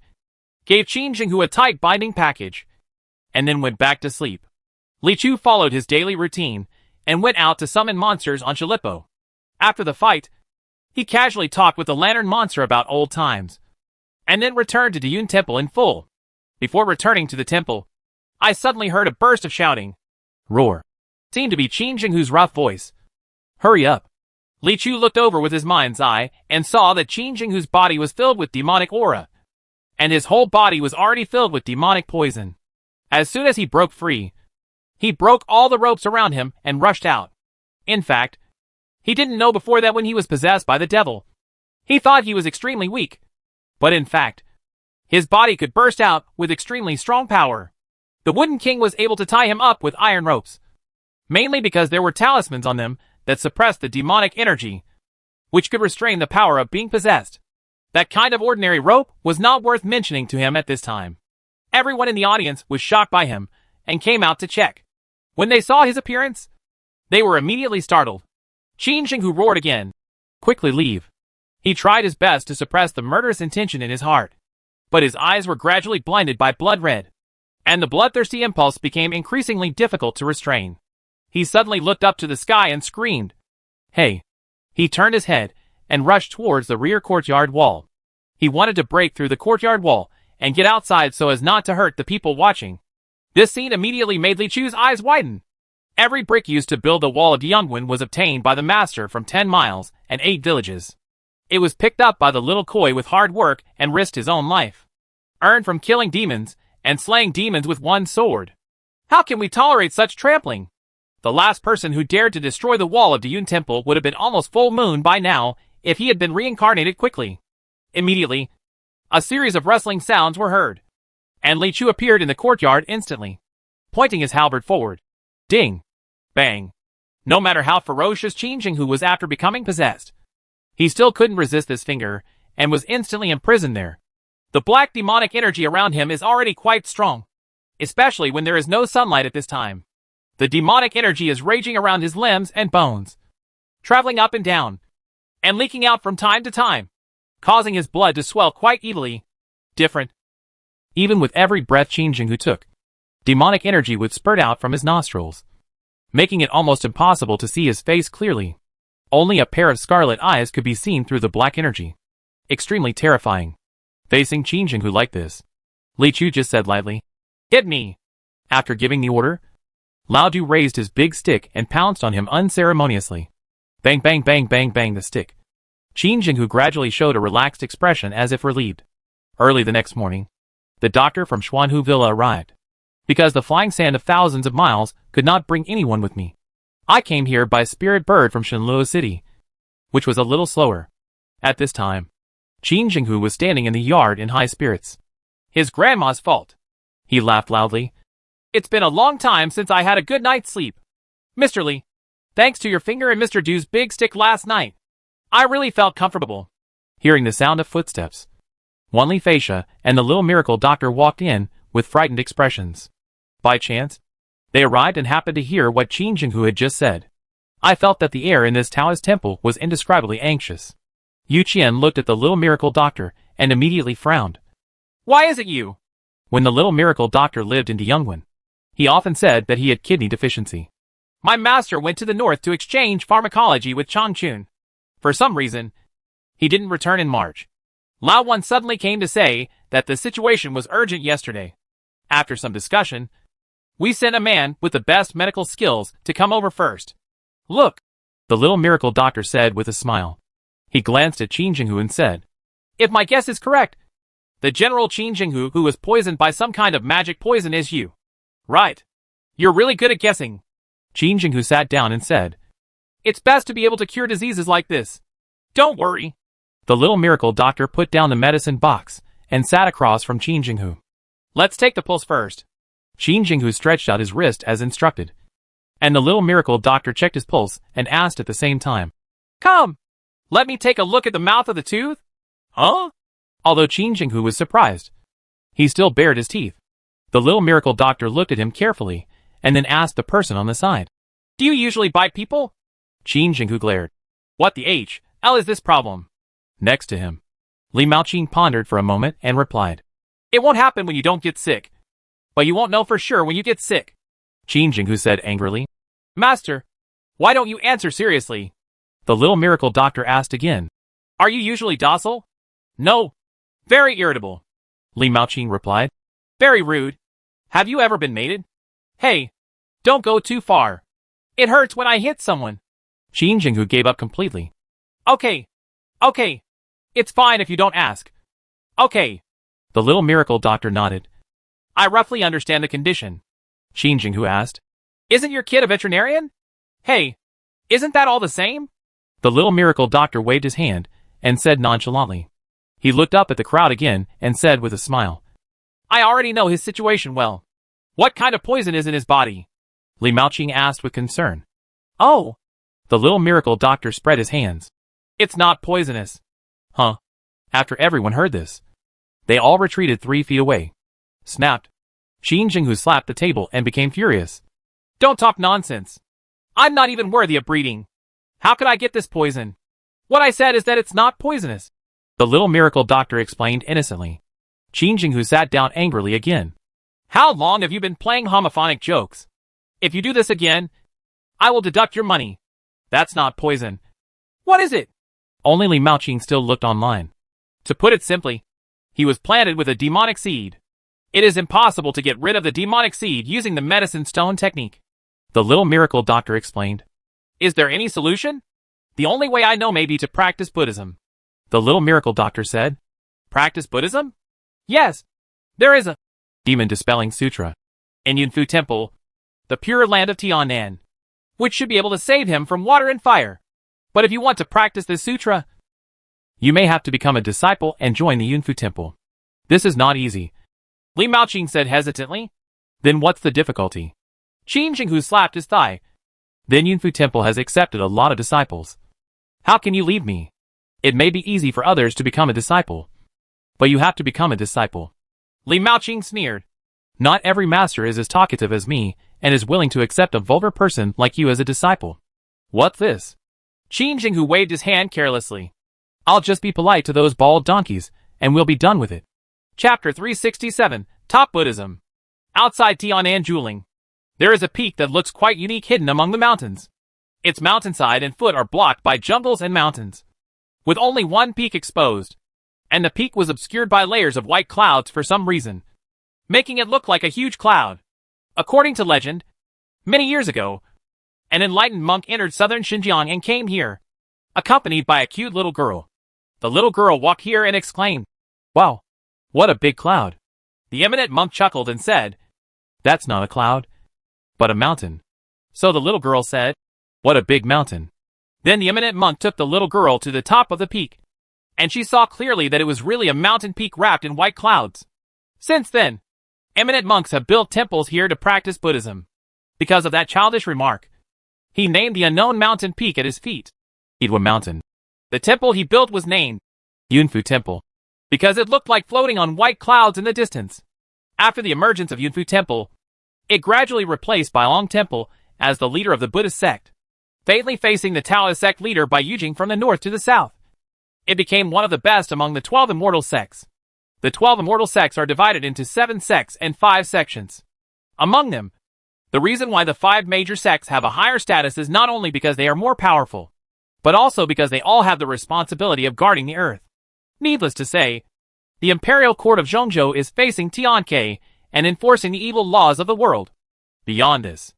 [SPEAKER 1] gave Qin Jinghu a tight binding package, and then went back to sleep. Li Chu followed his daily routine and went out to summon monsters on Chalipo. After the fight, he casually talked with the lantern monster about old times, and then returned to Diyun Temple in full. Before returning to the temple, I suddenly heard a burst of shouting. Roar. Seemed to be Qin Jinghu's rough voice. Hurry up. Li Chu looked over with his mind's eye and saw that Qin Jinghu's body was filled with demonic aura, and his whole body was already filled with demonic poison. As soon as he broke free, he broke all the ropes around him and rushed out. In fact, he didn't know before that when he was possessed by the devil. He thought he was extremely weak. But in fact, his body could burst out with extremely strong power. The Wooden King was able to tie him up with iron ropes, mainly because there were talismans on them that suppressed the demonic energy, which could restrain the power of being possessed. That kind of ordinary rope was not worth mentioning to him at this time. Everyone in the audience was shocked by him and came out to check. When they saw his appearance, they were immediately startled. Qin Shenghu roared again. Quickly leave. He tried his best to suppress the murderous intention in his heart, but his eyes were gradually blinded by blood red, and the bloodthirsty impulse became increasingly difficult to restrain. He suddenly looked up to the sky and screamed, "Hey!" He turned his head and rushed towards the rear courtyard wall. He wanted to break through the courtyard wall and get outside so as not to hurt the people watching. This scene immediately made Li Chu's eyes widen. Every brick used to build the wall of Yongwen was obtained by the master from 10 miles and 8 villages. It was picked up by the little koi with hard work and risked his own life, earned from killing demons and slaying demons with one sword. How can we tolerate such trampling? The last person who dared to destroy the wall of the Yun Temple would have been almost full moon by now if he had been reincarnated quickly. Immediately, a series of rustling sounds were heard, and Li Chu appeared in the courtyard instantly, pointing his halberd forward. Ding! Bang! No matter how ferocious Qin Shenghu was after becoming possessed, he still couldn't resist this finger and was instantly imprisoned there. The black demonic energy around him is already quite strong, especially when there is no sunlight at this time. The demonic energy is raging around his limbs and bones, traveling up and down, and leaking out from time to time, causing his blood to swell quite easily. Different. Even with every breath Qin Shenghu took, demonic energy would spurt out from his nostrils, making it almost impossible to see his face clearly. Only a pair of scarlet eyes could be seen through the black energy. Extremely terrifying. Facing Qin Shenghu like this, Li Chu just said lightly, "Hit me." After giving the order, Lao Du raised his big stick and pounced on him unceremoniously. Bang bang bang bang bang the stick. Qin Shenghu gradually showed a relaxed expression as if relieved. Early the next morning, the doctor from Xuanhu Villa arrived. Because the flying sand of thousands of miles could not bring anyone with me, I came here by spirit bird from Shenluo City, which was a little slower. At this time, Qin Shenghu was standing in the yard in high spirits. His grandma's fault. He laughed loudly. It's been a long time since I had a good night's sleep. Mr. Li, thanks to your finger and Mr. Du's big stick last night, I really felt comfortable. Hearing the sound of footsteps, Wan Li Feisha and the little miracle doctor walked in with frightened expressions. By chance, they arrived and happened to hear what Qin Shenghu had just said. I felt that the air in this Taoist temple was indescribably anxious. Yu Qian looked at the little miracle doctor and immediately frowned. Why is it you? When the little miracle doctor lived in Yongwen, he often said that he had kidney deficiency. My master went to the north to exchange pharmacology with Changchun. For some reason, he didn't return in March. Lao Wan suddenly came to say that the situation was urgent yesterday. After some discussion, we sent a man with the best medical skills to come over first. Look, the little miracle doctor said with a smile. He glanced at Qin Shenghu and said, if my guess is correct, the General Qin Shenghu who was poisoned by some kind of magic poison is you. Right. You're really good at guessing. Qin Shenghu sat down and said, it's best to be able to cure diseases like this. Don't worry. The little miracle doctor put down the medicine box and sat across from Qin Shenghu. Let's take the pulse first. Qin Shenghu stretched out his wrist as instructed, and the little miracle doctor checked his pulse and asked at the same time, come, let me take a look at the mouth of the tooth? Huh? Although Qin Shenghu was surprised, he still bared his teeth. The little miracle doctor looked at him carefully and then asked the person on the side, do you usually bite people? Qin Shenghu glared. What the hell is this problem? Next to him, Li Maoqin pondered for a moment and replied, it won't happen when you don't get sick, but you won't know for sure when you get sick. Qin Shenghu said angrily, Master, why don't you answer seriously? The little miracle doctor asked again, are you usually docile? No. Very irritable. Li Maoqin replied. Very rude. Have you ever been mated? Hey, don't go too far. It hurts when I hit someone. Qin Shenghu gave up completely. Okay. It's fine if you don't ask. Okay. The little miracle doctor nodded. I roughly understand the condition. Qin Shenghu asked, isn't your kid a veterinarian? Hey, Isn't that all the same? The little miracle doctor waved his hand and said nonchalantly. He looked up at the crowd again and said with a smile, I already know his situation well. What kind of poison is in his body? Li Maoqing asked with concern. Oh! The little miracle doctor spread his hands. It's not poisonous. Huh? After everyone heard this, they all retreated 3 feet away. Snapped. Qin Jinghu slapped the table and became furious. Don't talk nonsense. I'm not even worthy of breeding. How could I get this poison? What I said is that it's not poisonous. The little miracle doctor explained innocently. Qin Jinghu sat down angrily again. How long have you been playing homophonic jokes? If you do this again, I will deduct your money. That's not poison. What is it? Only Li Maoqing still looked online. To put it simply, he was planted with a demonic seed. It is impossible to get rid of the demonic seed using the medicine stone technique. The little miracle doctor explained. Is there any solution? The only way I know may be to practice Buddhism. The little miracle doctor said. Practice Buddhism? Yes. There is a demon-dispelling sutra in Yunfu Temple, the pure land of Tianan, which should be able to save him from water and fire. But if you want to practice this sutra, you may have to become a disciple and join the Yunfu Temple. This is not easy. Li Maoqing said hesitantly. Then what's the difficulty? Qin Jinghu slapped his thigh. Then Yunfu Temple has accepted a lot of disciples. How can you leave me? It may be easy for others to become a disciple, but you have to become a disciple. Li Maoqing sneered. Not every master is as talkative as me and is willing to accept a vulgar person like you as a disciple. What's this? Qin Jinghu waved his hand carelessly. I'll just be polite to those bald donkeys, and we'll be done with it. Chapter 367, Top Buddhism. Outside Tianan Juling, there is a peak that looks quite unique hidden among the mountains. Its mountainside and foot are blocked by jungles and mountains, with only one peak exposed, and the peak was obscured by layers of white clouds for some reason, making it look like a huge cloud. According to legend, many years ago, an enlightened monk entered southern Xinjiang and came here, accompanied by a cute little girl. The little girl walked here and exclaimed, Wow, what a big cloud. The eminent monk chuckled and said, That's not a cloud, but a mountain. So the little girl said, What a big mountain. Then the eminent monk took the little girl to the top of the peak, and she saw clearly that it was really a mountain peak wrapped in white clouds. Since then, eminent monks have built temples here to practice Buddhism. Because of that childish remark, he named the unknown mountain peak at his feet Yidwa Mountain. The temple he built was named Yunfu Temple, because it looked like floating on white clouds in the distance. After the emergence of Yunfu Temple, it gradually replaced Bailong Temple as the leader of the Buddhist sect, fatally facing the Taoist sect leader by Yujing from the north to the south. It became one of the best among the 12 immortal sects. The 12 immortal sects are divided into 7 sects and 5 sections. Among them, the reason why the 5 major sects have a higher status is not only because they are more powerful, but also because they all have the responsibility of guarding the earth. Needless to say, the imperial court of Zhongzhou is facing Tiancai and enforcing the evil laws of the world. Beyond this,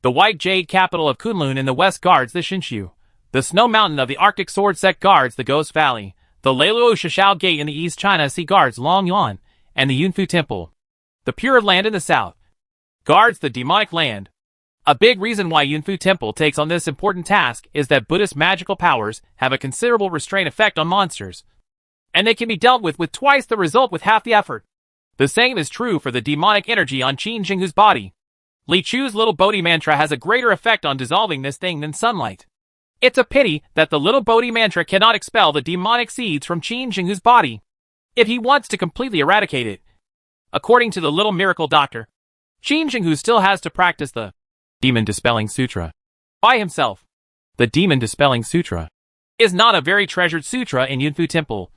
[SPEAKER 1] the white jade capital of Kunlun in the west guards the Shinshu. The snow mountain of the Arctic Sword sect guards the Ghost Valley. The Leiluo Shishao Gate in the East China Sea guards Long Yuan and the Yunfu Temple. The Pure Land in the south guards the demonic land. A big reason why Yunfu Temple takes on this important task is that Buddhist magical powers have a considerable restraint effect on monsters, and they can be dealt with twice the result with half the effort. The same is true for the demonic energy on Qin Jinghu's body. Li Chu's little Bodhi mantra has a greater effect on dissolving this thing than sunlight. It's a pity that the little Bodhi mantra cannot expel the demonic seeds from Qin Jinghu's body, if he wants to completely eradicate it. According to the little miracle doctor, Qin Jinghu still has to practice the Demon-Dispelling Sutra by himself. The Demon-Dispelling Sutra is not a very treasured sutra in Yunfu Temple,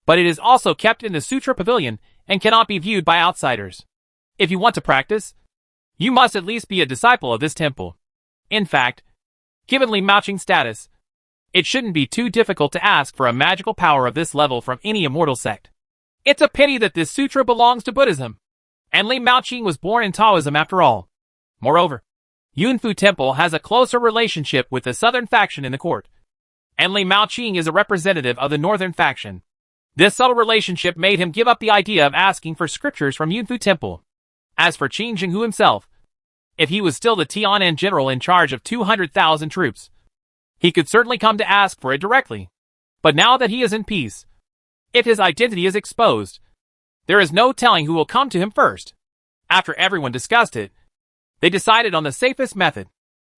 [SPEAKER 1] but it is also kept in the Sutra Pavilion and cannot be viewed by outsiders. If you want to practice, you must at least be a disciple of this temple. In fact, given Li Maoqing's status, it shouldn't be too difficult to ask for a magical power of this level from any immortal sect. It's a pity that this sutra belongs to Buddhism, and Li Maoqing was born in Taoism after all. Moreover, Yunfu Temple has a closer relationship with the southern faction in the court, and Li Maoqing is a representative of the northern faction. This subtle relationship made him give up the idea of asking for scriptures from Yunfu Temple. As for Qin Jinghu himself, if he was still the Tianan general in charge of 200,000 troops, He could certainly come to ask for it directly. But now that he is in peace, if his identity is exposed, there is no telling who will come to him first. After everyone discussed it, they decided on the safest method.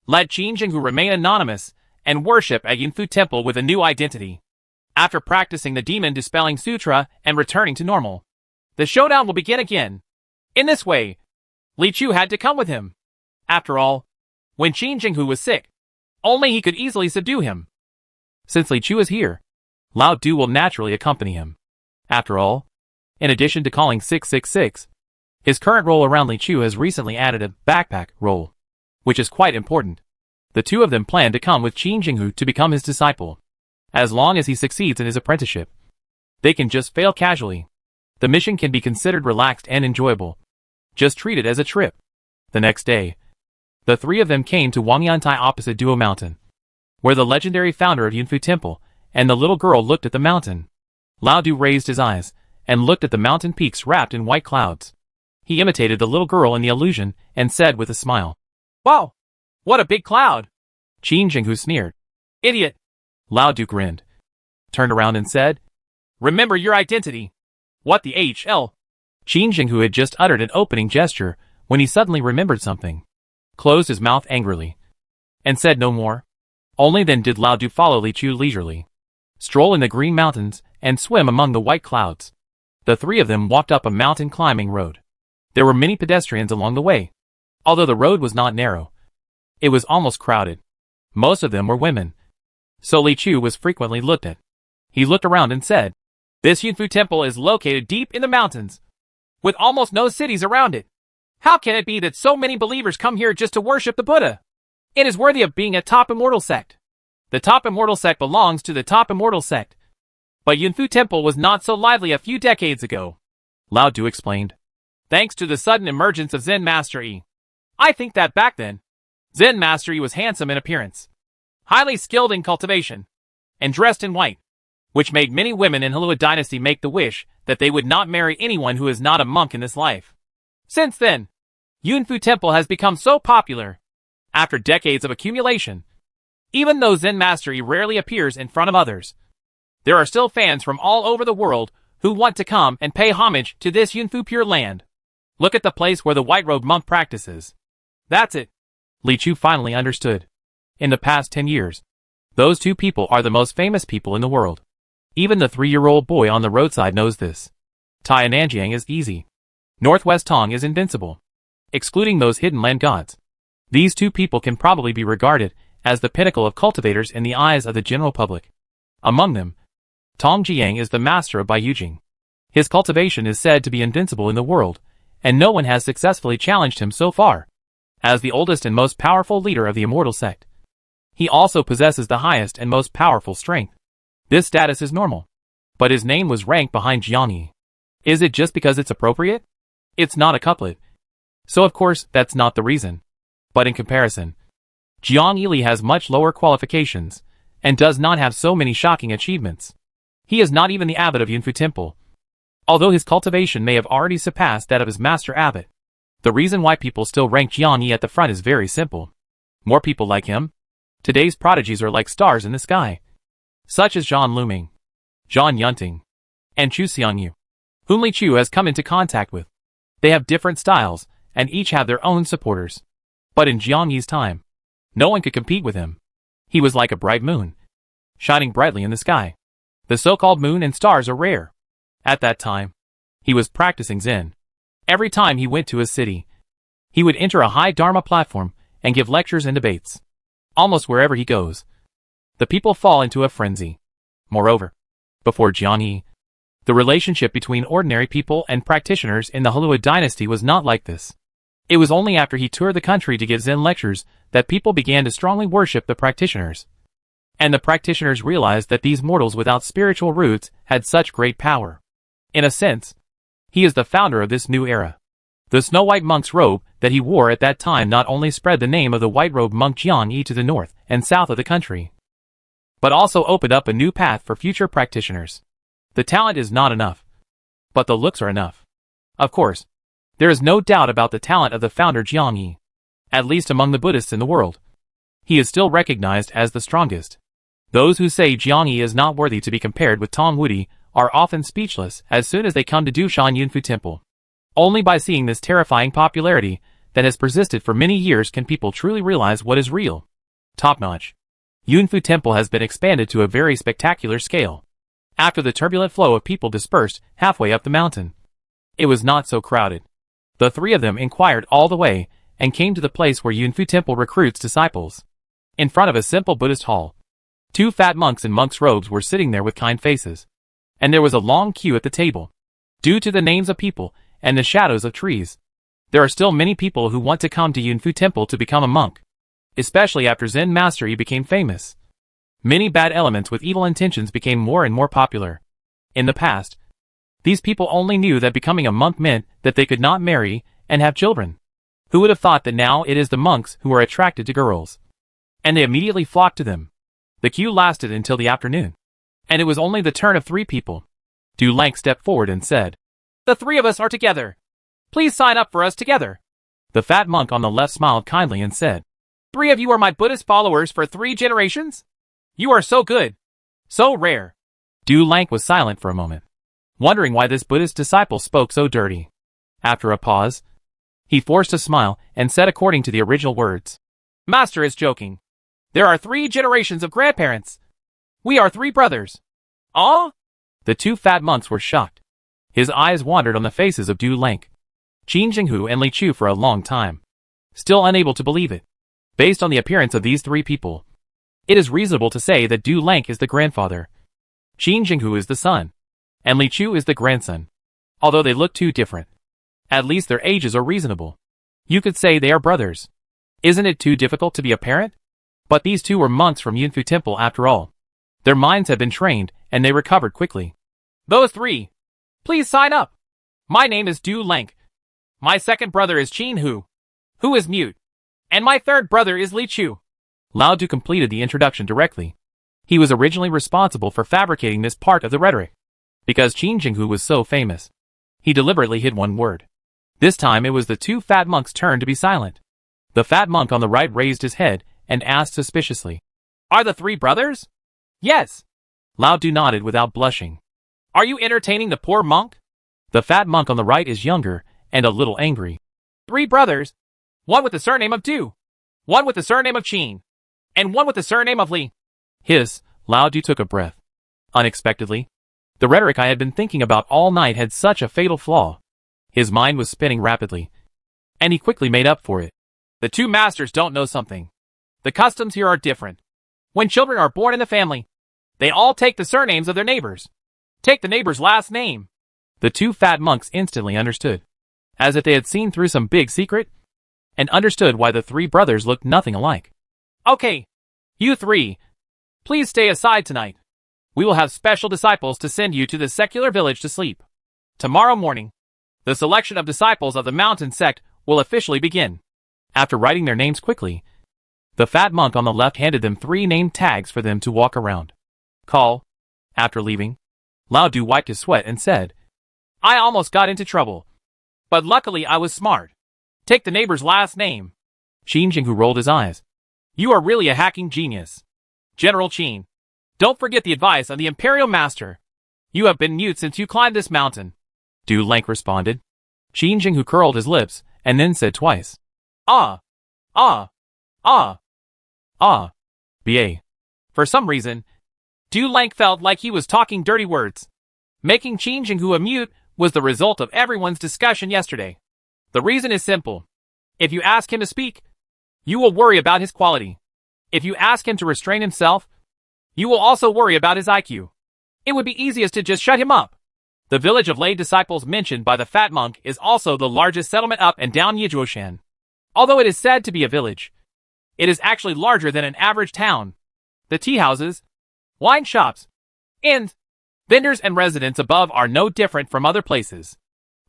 [SPEAKER 1] Let Qin Jinghu remain anonymous and worship at Yunfu Temple with a new identity. After practicing the demon dispelling sutra and returning to normal, the showdown will begin again. In this way, Li Chu had to come with him. After all, when Qin Jinghu was sick, only he could easily subdue him. Since Li Chu is here, Lao Du will naturally accompany him. After all, in addition to calling 666, his current role around Li Chu has recently added a backpack role, which is quite important. The two of them plan to come with Qin Jinghu to become his disciple. As long as he succeeds in his apprenticeship, they can just fail casually. The mission can be considered relaxed and enjoyable. Just treat it as a trip. The next day, the three of them came to Wangyantai opposite Duo Mountain, where the legendary founder of Yunfu Temple and the little girl looked at the mountain. Lao Du raised his eyes and looked at the mountain peaks wrapped in white clouds. He imitated the little girl in the illusion and said with a smile, "Wow! What a big cloud!" Qin Jinghu sneered. "Idiot!" Lao Du grinned, turned around and said, "Remember your identity." What the HL? Qin Jinghu had just uttered an opening gesture when he suddenly remembered something, closed his mouth angrily, and said no more. Only then did Lao Du follow Li Chu leisurely, stroll in the green mountains, and swim among the white clouds. The three of them walked up a mountain climbing road. There were many pedestrians along the way. Although the road was not narrow, it was almost crowded. Most of them were women, so Li Chu was frequently looked at. He looked around and said, "This Yunfu Temple is located deep in the mountains, with almost no cities around it. How can it be that so many believers come here just to worship the Buddha? It is worthy of being a top immortal sect. The top immortal sect belongs to the top immortal sect. But Yunfu Temple was not so lively a few decades ago," Lao Du explained. "Thanks to the sudden emergence of Zen Master Yi. I think that back then, Zen Master Yi was handsome in appearance, highly skilled in cultivation, and dressed in white, which made many women in Halua Dynasty make the wish that they would not marry anyone who is not a monk in this life. Since then, Yunfu Temple has become so popular. After decades of accumulation, even though Zen Master Yi rarely appears in front of others, there are still fans from all over the world who want to come and pay homage to this Yunfu Pure Land. Look at the place where the white-robed monk practices. That's it." Li Chu finally understood. In the past 10 years, those two people are the most famous people in the world. Even the 3-year-old boy on the roadside knows this. Tai Nanjiang is easy. Northwest Tong is invincible. Excluding those hidden land gods, these two people can probably be regarded as the pinnacle of cultivators in the eyes of the general public. Among them, Tong Jiang is the master of Baiyujing. His cultivation is said to be invincible in the world, and no one has successfully challenged him so far. As the oldest and most powerful leader of the immortal sect, he also possesses the highest and most powerful strength. This status is normal. But his name was ranked behind Jiang Yi. Is it just because it's appropriate? It's not a couplet. So of course, that's not the reason. But in comparison, Jiang Yi has much lower qualifications, and does not have so many shocking achievements. He is not even the abbot of Yunfu Temple, although his cultivation may have already surpassed that of his master abbot. The reason why people still rank Jiang Yi at the front is very simple. More people like him. Today's prodigies are like stars in the sky, such as Zhang Luming, Zhang Yunting, and Chu Xiangyu, whom Li Chu has come into contact with. They have different styles, and each have their own supporters. But in Jiang Yi's time, no one could compete with him. He was like a bright moon, shining brightly in the sky. The so-called moon and stars are rare. At that time, he was practicing Zen. Every time he went to a city, he would enter a high Dharma platform and give lectures and debates. Almost wherever he goes, the people fall into a frenzy. Moreover, before Jiang Yi, the relationship between ordinary people and practitioners in the Halua dynasty was not like this. It was only after he toured the country to give Zen lectures that people began to strongly worship the practitioners. And the practitioners realized that these mortals without spiritual roots had such great power. In a sense, he is the founder of this new era. The snow-white monk's robe that he wore at that time not only spread the name of the white-robed monk Jiang Yi to the north and south of the country, but also opened up a new path for future practitioners. The talent is not enough, but the looks are enough. Of course, there is no doubt about the talent of the founder Jiang Yi, at least among the Buddhists in the world. he is still recognized as the strongest. Those who say Jiangyi is not worthy to be compared with Tong Wudi are often speechless as soon as they come to Dushan Yunfu Temple. Only by seeing this terrifying popularity that has persisted for many years can people truly realize what is real. Top-notch. Yunfu Temple has been expanded to a very spectacular scale. After the turbulent flow of people dispersed halfway up the mountain, it was not so crowded. The three of them inquired all the way and came to the place where Yunfu Temple recruits disciples. In front of a simple Buddhist hall, 2 fat monks in monks' robes were sitting there with kind faces. And there was a long queue at the table. Due to the names of people and the shadows of trees, there are still many people who want to come to Yunfu Temple to become a monk. Especially after Zen mastery became famous. Many bad elements with evil intentions became more and more popular. In the past, these people only knew that becoming a monk meant that they could not marry and have children. Who would have thought that now it is the monks who are attracted to girls? And they immediately flocked to them. The queue lasted until the afternoon. And it was only the turn of 3 people. Du Lang stepped forward and said, "The 3 of us are together. Please sign up for us together." The fat monk on the left smiled kindly and said, "3 of you are my Buddhist followers for 3 generations? You are so good. So rare." Du Lang was silent for a moment, wondering why this Buddhist disciple spoke so dirty. After a pause, he forced a smile and said according to the original words, "Master is joking. There are 3 generations of grandparents. We are 3 brothers." "Ah?" The 2 fat monks were shocked. His eyes wandered on the faces of Du Lang, Qin Jinghu and Li Chu for a long time, still unable to believe it. Based on the appearance of these 3 people, it is reasonable to say that Du Lang is the grandfather, Qin Jinghu is the son, and Li Chu is the grandson. Although they look too different, at least their ages are reasonable. You could say they are brothers. Isn't it too difficult to be a parent? But these 2 were monks from Yunfu Temple after all. Their minds had been trained, and they recovered quickly. "Those 3. Please sign up. My name is Du Lang. My second brother is Qin Hu, who is mute. And my third brother is Li Chu." Lao Du completed the introduction directly. He was originally responsible for fabricating this part of the rhetoric. Because Qin Jinghu was so famous, he deliberately hid one word. This time it was the 2 fat monks' turn to be silent. The fat monk on the right raised his head and asked suspiciously, "Are the 3 brothers?" "Yes." Lao Du nodded without blushing. "Are you entertaining the poor monk?" The fat monk on the right is younger and a little angry. "3 brothers, one with the surname of Du, one with the surname of Qin, and one with the surname of Li." Lao Du took a breath. Unexpectedly, the rhetoric I had been thinking about all night had such a fatal flaw. His mind was spinning rapidly, and he quickly made up for it. "The 2 masters don't know something. The customs here are different. When children are born in the family, they all take the surnames of their neighbors. Take the neighbor's last name." The 2 fat monks instantly understood, as if they had seen through some big secret, and understood why the 3 brothers looked nothing alike. "Okay, you 3, please stay aside tonight. We will have special disciples to send you to the secular village to sleep. Tomorrow morning, the selection of disciples of the mountain sect will officially begin." After writing their names quickly, the fat monk on the left handed them 3 name tags for them to walk around. "Call." After leaving, Lao Du wiped his sweat and said, "I almost got into trouble. But luckily I was smart. Take the neighbor's last name." Qin Jinghu rolled his eyes. "You are really a hacking genius. General Qin, don't forget the advice of the Imperial Master. You have been mute since you climbed this mountain." Du Lang responded. Qin Jinghu curled his lips and then said twice, "Ah, ah, ah, ah, ba." For some reason, Du Lang felt like he was talking dirty words. Making Qin Jinghu a mute was the result of everyone's discussion yesterday. The reason is simple. If you ask him to speak, you will worry about his quality. If you ask him to restrain himself, you will also worry about his IQ. It would be easiest to just shut him up. The village of lay disciples mentioned by the fat monk is also the largest settlement up and down Yizuoshan. Although it is said to be a village, it is actually larger than an average town. The tea houses, wine shops, inns, vendors and residents above are no different from other places.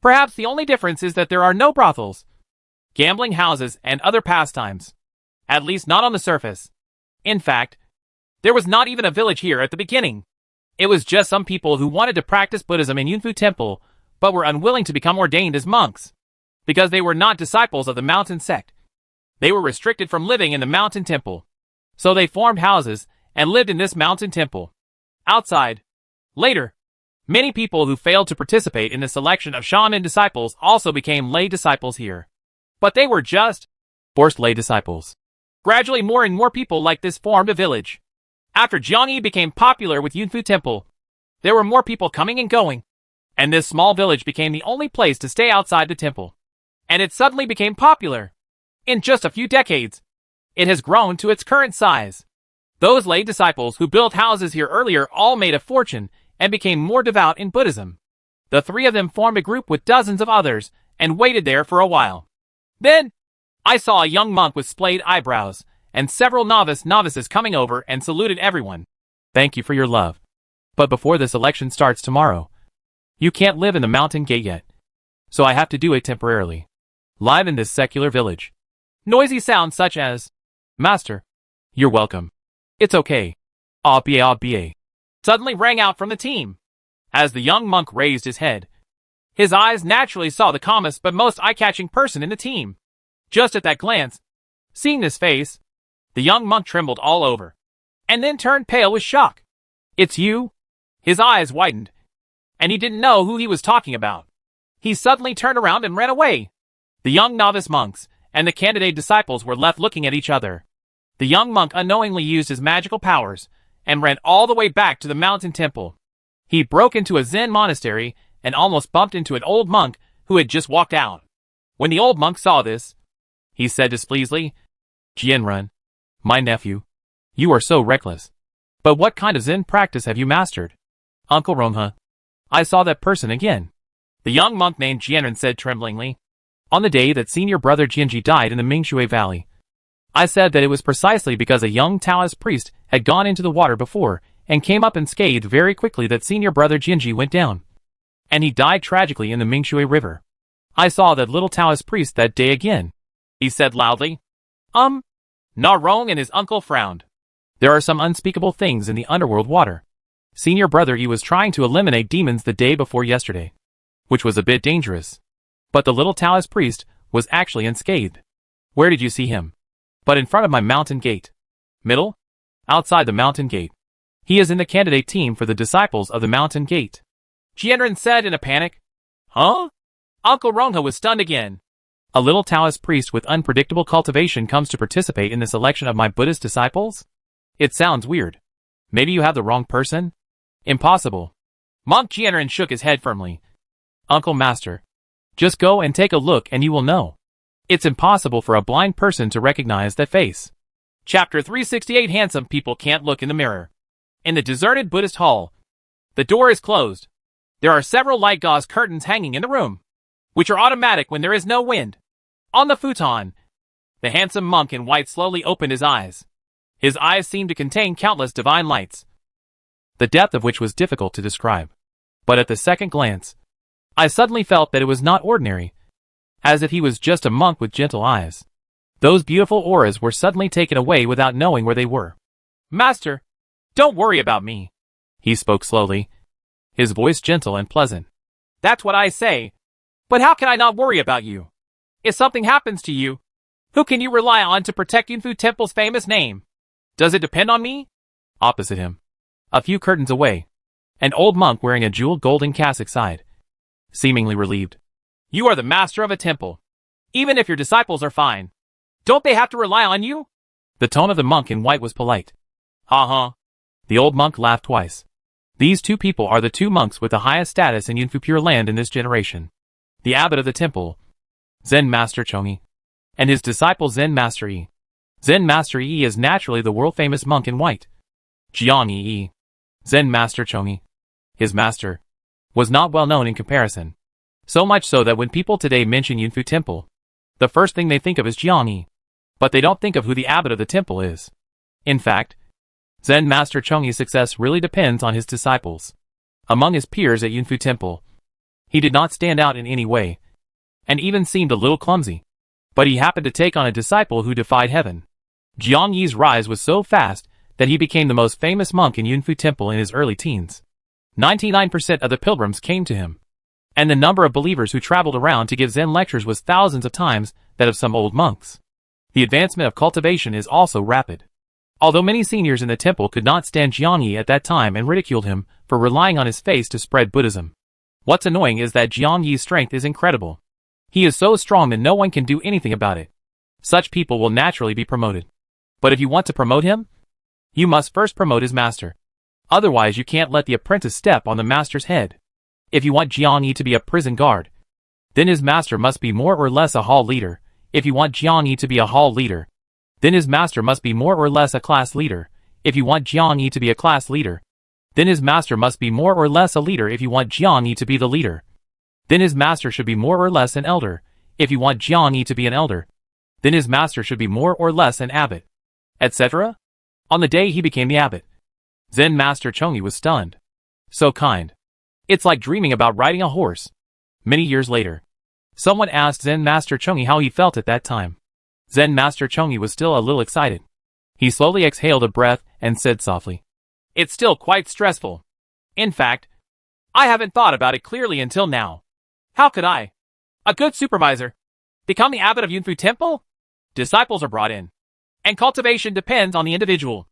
[SPEAKER 1] Perhaps the only difference is that there are no brothels, gambling houses and other pastimes. At least not on the surface. In fact, there was not even a village here at the beginning. It was just some people who wanted to practice Buddhism in Yunfu Temple, but were unwilling to become ordained as monks. Because they were not disciples of the mountain sect, they were restricted from living in the mountain temple. So they formed houses and lived in this mountain temple. Outside. Later, many people who failed to participate in the selection of shaman disciples also became lay disciples here. But they were just forced lay disciples. Gradually more and more people like this formed a village. After Jiangyi became popular with Yunfu Temple, there were more people coming and going, and this small village became the only place to stay outside the temple. And it suddenly became popular. In just a few decades, it has grown to its current size. Those lay disciples who built houses here earlier all made a fortune and became more devout in Buddhism. The three of them formed a group with dozens of others and waited there for a while. Then, I saw a young monk with splayed eyebrows and several novices coming over and saluted everyone. Thank you for your love. But before this election starts tomorrow, you can't live in the mountain gate yet. So I have to do it temporarily. Live in this secular village. Noisy sounds such as, Master, you're welcome. It's okay. Ah ba. Suddenly rang out from the team. As the young monk raised his head, his eyes naturally saw the calmest but most eye-catching person in the team. Just at that glance, seeing this face, the young monk trembled all over, and then turned pale with shock. It's you? His eyes widened, and he didn't know who he was talking about. He suddenly turned around and ran away. The young novice monks and the candidate disciples were left looking at each other. The young monk unknowingly used his magical powers and ran all the way back to the mountain temple. He broke into a Zen monastery and almost bumped into an old monk who had just walked out. When the old monk saw this, he said displeasedly, Jianren, my nephew, you are so reckless. But what kind of Zen practice have you mastered? Uncle Ronghe, I saw that person again. The young monk named Jianren said tremblingly. On the day that senior brother Jianji died in the Mingshui Valley, I said that it was precisely because a young Taoist priest had gone into the water before and came up unscathed very quickly that senior brother Jianji went down. And he died tragically in the Mingshui River. I saw that little Taoist priest that day again. He said loudly. Na Rong and his uncle frowned. There are some unspeakable things in the underworld water. Senior brother Yi was trying to eliminate demons the day before yesterday, which was a bit dangerous. But the little Taoist priest was actually unscathed. Where did you see him? But in front of my mountain gate. Middle? Outside the mountain gate. He is in the candidate team for the disciples of the mountain gate. Jianren said in a panic. Huh? Uncle Ronghe was stunned again. A little Taoist priest with unpredictable cultivation comes to participate in this election of my Buddhist disciples? It sounds weird. Maybe you have the wrong person? Impossible. Monk Jianren shook his head firmly. Uncle Master, just go and take a look and you will know. It's impossible for a blind person to recognize that face. Chapter 368 Handsome people can't look in the mirror. In the deserted Buddhist hall, the door is closed. There are several light gauze curtains hanging in the room, which are automatic when there is no wind. On the futon, the handsome monk in white slowly opened his eyes. His eyes seemed to contain countless divine lights, the depth of which was difficult to describe. But at the second glance, I suddenly felt that it was not ordinary, as if he was just a monk with gentle eyes. Those beautiful auras were suddenly taken away without knowing where they were. Master, don't worry about me. He spoke slowly, his voice gentle and pleasant. That's what I say. But how can I not worry about you? If something happens to you, who can you rely on to protect Yunfu Temple's famous name? Does it depend on me? Opposite him, a few curtains away, an old monk wearing a jeweled golden cassock sighed, seemingly relieved. You are the master of a temple. Even if your disciples are fine, don't they have to rely on you? The tone of the monk in white was polite. Ha. The old monk laughed twice. These two people are the two monks with the highest status in Yunfu Pure Land in this generation. The abbot of the temple, Zen Master Chongyi, and his disciple Zen Master Yi. Zen Master Yi is naturally the world-famous monk in white. Jiangyi Yi, Zen Master Chongyi, his master, was not well known in comparison. So much so that when people today mention Yunfu Temple, the first thing they think of is Jiangyi, but they don't think of who the abbot of the temple is. In fact, Zen Master Chongyi's success really depends on his disciples. Among his peers at Yunfu Temple, he did not stand out in any way, and even seemed a little clumsy. But he happened to take on a disciple who defied heaven. Jiangyi's rise was so fast that he became the most famous monk in Yunfu Temple in his early teens. 99% of the pilgrims came to him, and the number of believers who traveled around to give Zen lectures was thousands of times that of some old monks. The advancement of cultivation is also rapid. Although many seniors in the temple could not stand Jiangyi at that time and ridiculed him for relying on his face to spread Buddhism. What's annoying is that Jiangyi's strength is incredible. He is so strong that no one can do anything about it. Such people will naturally be promoted. But if you want to promote him, you must first promote his master. Otherwise you can't let the apprentice step on the master's head. If you want Jiangyi to be a prison guard, then his master must be more or less a hall leader. If you want Jiangyi to be a hall leader, then his master must be more or less a class leader. If you want Jiangyi to be a class leader, then his master must be more or less a leader. If you want Jiangyi to be the leader, then his master should be more or less an elder. If you want Jiangyi to be an elder, then his master should be more or less an abbot, etc. On the day he became the abbot, Zen Master Chongyi was stunned. So kind. It's like dreaming about riding a horse. Many years later, someone asked Zen Master Chongyi how he felt at that time. Zen Master Chongyi was still a little excited. He slowly exhaled a breath and said softly, "It's still quite stressful. In fact, I haven't thought about it clearly until now. How could I, a good supervisor, become the abbot of Yunfu Temple? Disciples are brought in, and cultivation depends on the individual."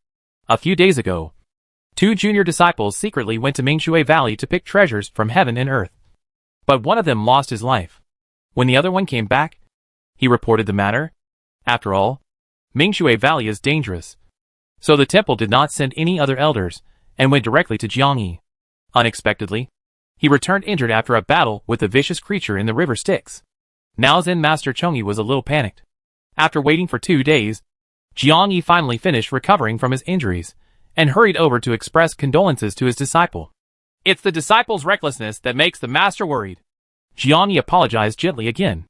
[SPEAKER 1] A few days ago, 2 junior disciples secretly went to Mingshui Valley to pick treasures from heaven and earth. But one of them lost his life. When the other one came back, he reported the matter. After all, Mingshui Valley is dangerous. So the temple did not send any other elders, and went directly to Jiangyi. Unexpectedly, he returned injured after a battle with a vicious creature in the river Styx. Now Zen Master Chongyi was a little panicked. After waiting for 2 days, Jiangyi finally finished recovering from his injuries, and hurried over to express condolences to his disciple. "It's the disciple's recklessness that makes the master worried." Jiangyi apologized gently again.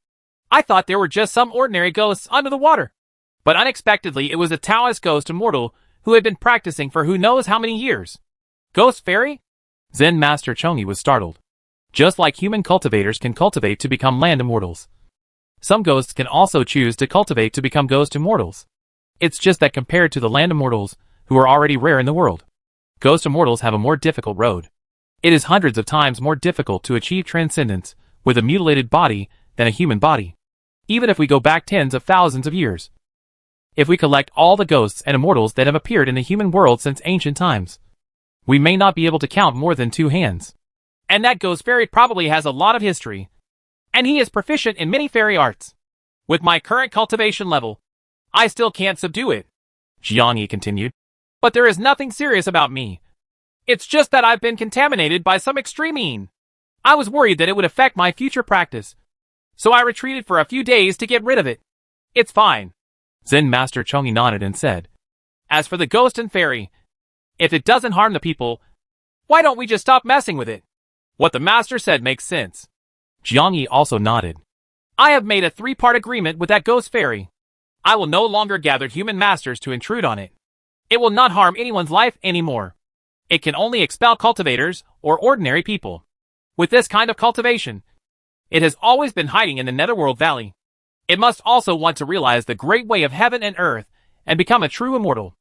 [SPEAKER 1] "I thought there were just some ordinary ghosts under the water. But unexpectedly it was a Taoist ghost immortal who had been practicing for who knows how many years." "Ghost fairy?" Zen Master Chongyi was startled. Just like human cultivators can cultivate to become land immortals, some ghosts can also choose to cultivate to become ghost immortals. It's just that compared to the land immortals, who are already rare in the world, ghost immortals have a more difficult road. It is hundreds of times more difficult to achieve transcendence with a mutilated body than a human body, even if we go back tens of thousands of years. If we collect all the ghosts and immortals that have appeared in the human world since ancient times, we may not be able to count more than 2 hands. And that ghost fairy probably has a lot of history. And he is proficient in many fairy arts. With my current cultivation level, I still can't subdue it," Jiangyi continued. "But there is nothing serious about me. It's just that I've been contaminated by some extreme. I was worried that it would affect my future practice, so I retreated for a few days to get rid of it. It's fine." Zen Master Chongyi nodded and said, "As for the ghost and fairy, if it doesn't harm the people, why don't we just stop messing with it? What the master said makes sense." Jiangyi also nodded. "I have made a 3-part agreement with that ghost fairy. I will no longer gather human masters to intrude on it. It will not harm anyone's life anymore. It can only expel cultivators or ordinary people. With this kind of cultivation, it has always been hiding in the Netherworld Valley. It must also want to realize the great way of heaven and earth and become a true immortal.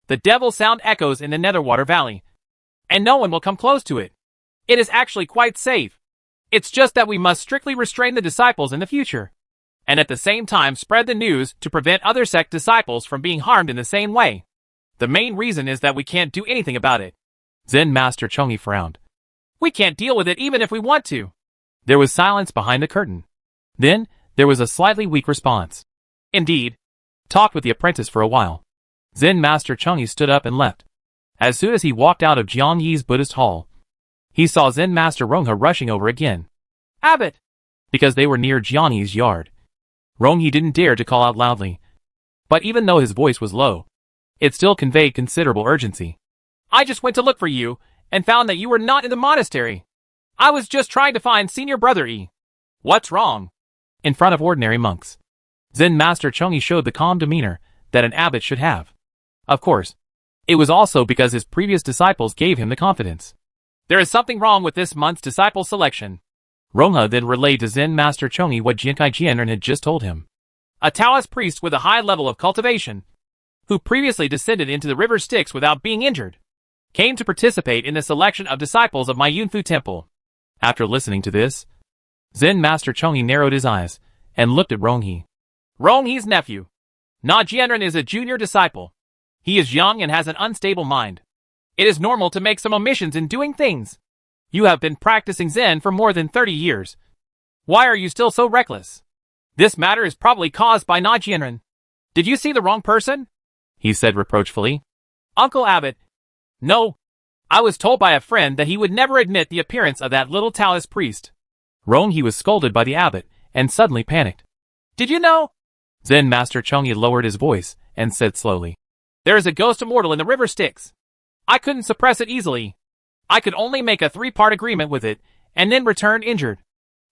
[SPEAKER 1] The devil's sound echoes in the Netherwater Valley, and no one will come close to it. It is actually quite safe. It's just that we must strictly restrain the disciples in the future, and at the same time spread the news to prevent other sect disciples from being harmed in the same way. The main reason is that we can't do anything about it." Zen Master Chongyi frowned. "We can't deal with it even if we want to." There was silence behind the curtain. Then, there was a slightly weak response. "Indeed." Talked with the apprentice for a while. Zen Master Chongyi stood up and left. As soon as he walked out of Jiangyi's Buddhist hall, he saw Zen Master Ronghe rushing over again. "Abbot!" Because they were near Jiangyi's yard, Ronghe didn't dare to call out loudly. But even though his voice was low, it still conveyed considerable urgency. "I just went to look for you, and found that you were not in the monastery. I was just trying to find Senior Brother E. What's wrong?" In front of ordinary monks, Zen Master Chongyi showed the calm demeanor that an abbot should have. Of course, it was also because his previous disciples gave him the confidence. "There is something wrong with this month's disciple selection." Ronghe then relayed to Zen Master Chongyi what Jinkai Jianren had just told him. "A Taoist priest with a high level of cultivation, who previously descended into the river Styx without being injured, came to participate in the selection of disciples of my Yunfu Temple." After listening to this, Zen Master Chongyi narrowed his eyes and looked at Ronghe. "Ronghe's nephew, Na Jianren, is a junior disciple. He is young and has an unstable mind. It is normal to make some omissions in doing things. You have been practicing Zen for more than 30 years. Why are you still so reckless? This matter is probably caused by Na Jianren. Did you see the wrong person? He said reproachfully. Uncle Abbot. No. I was told by a friend that he would never admit the appearance of that little Taoist priest. He was scolded by the abbot, and suddenly panicked. Did you know? Zen Master Chongyi lowered his voice, and said slowly. There is a ghost immortal in the river Styx. I couldn't suppress it easily. I could only make a 3-part agreement with it, and then return injured.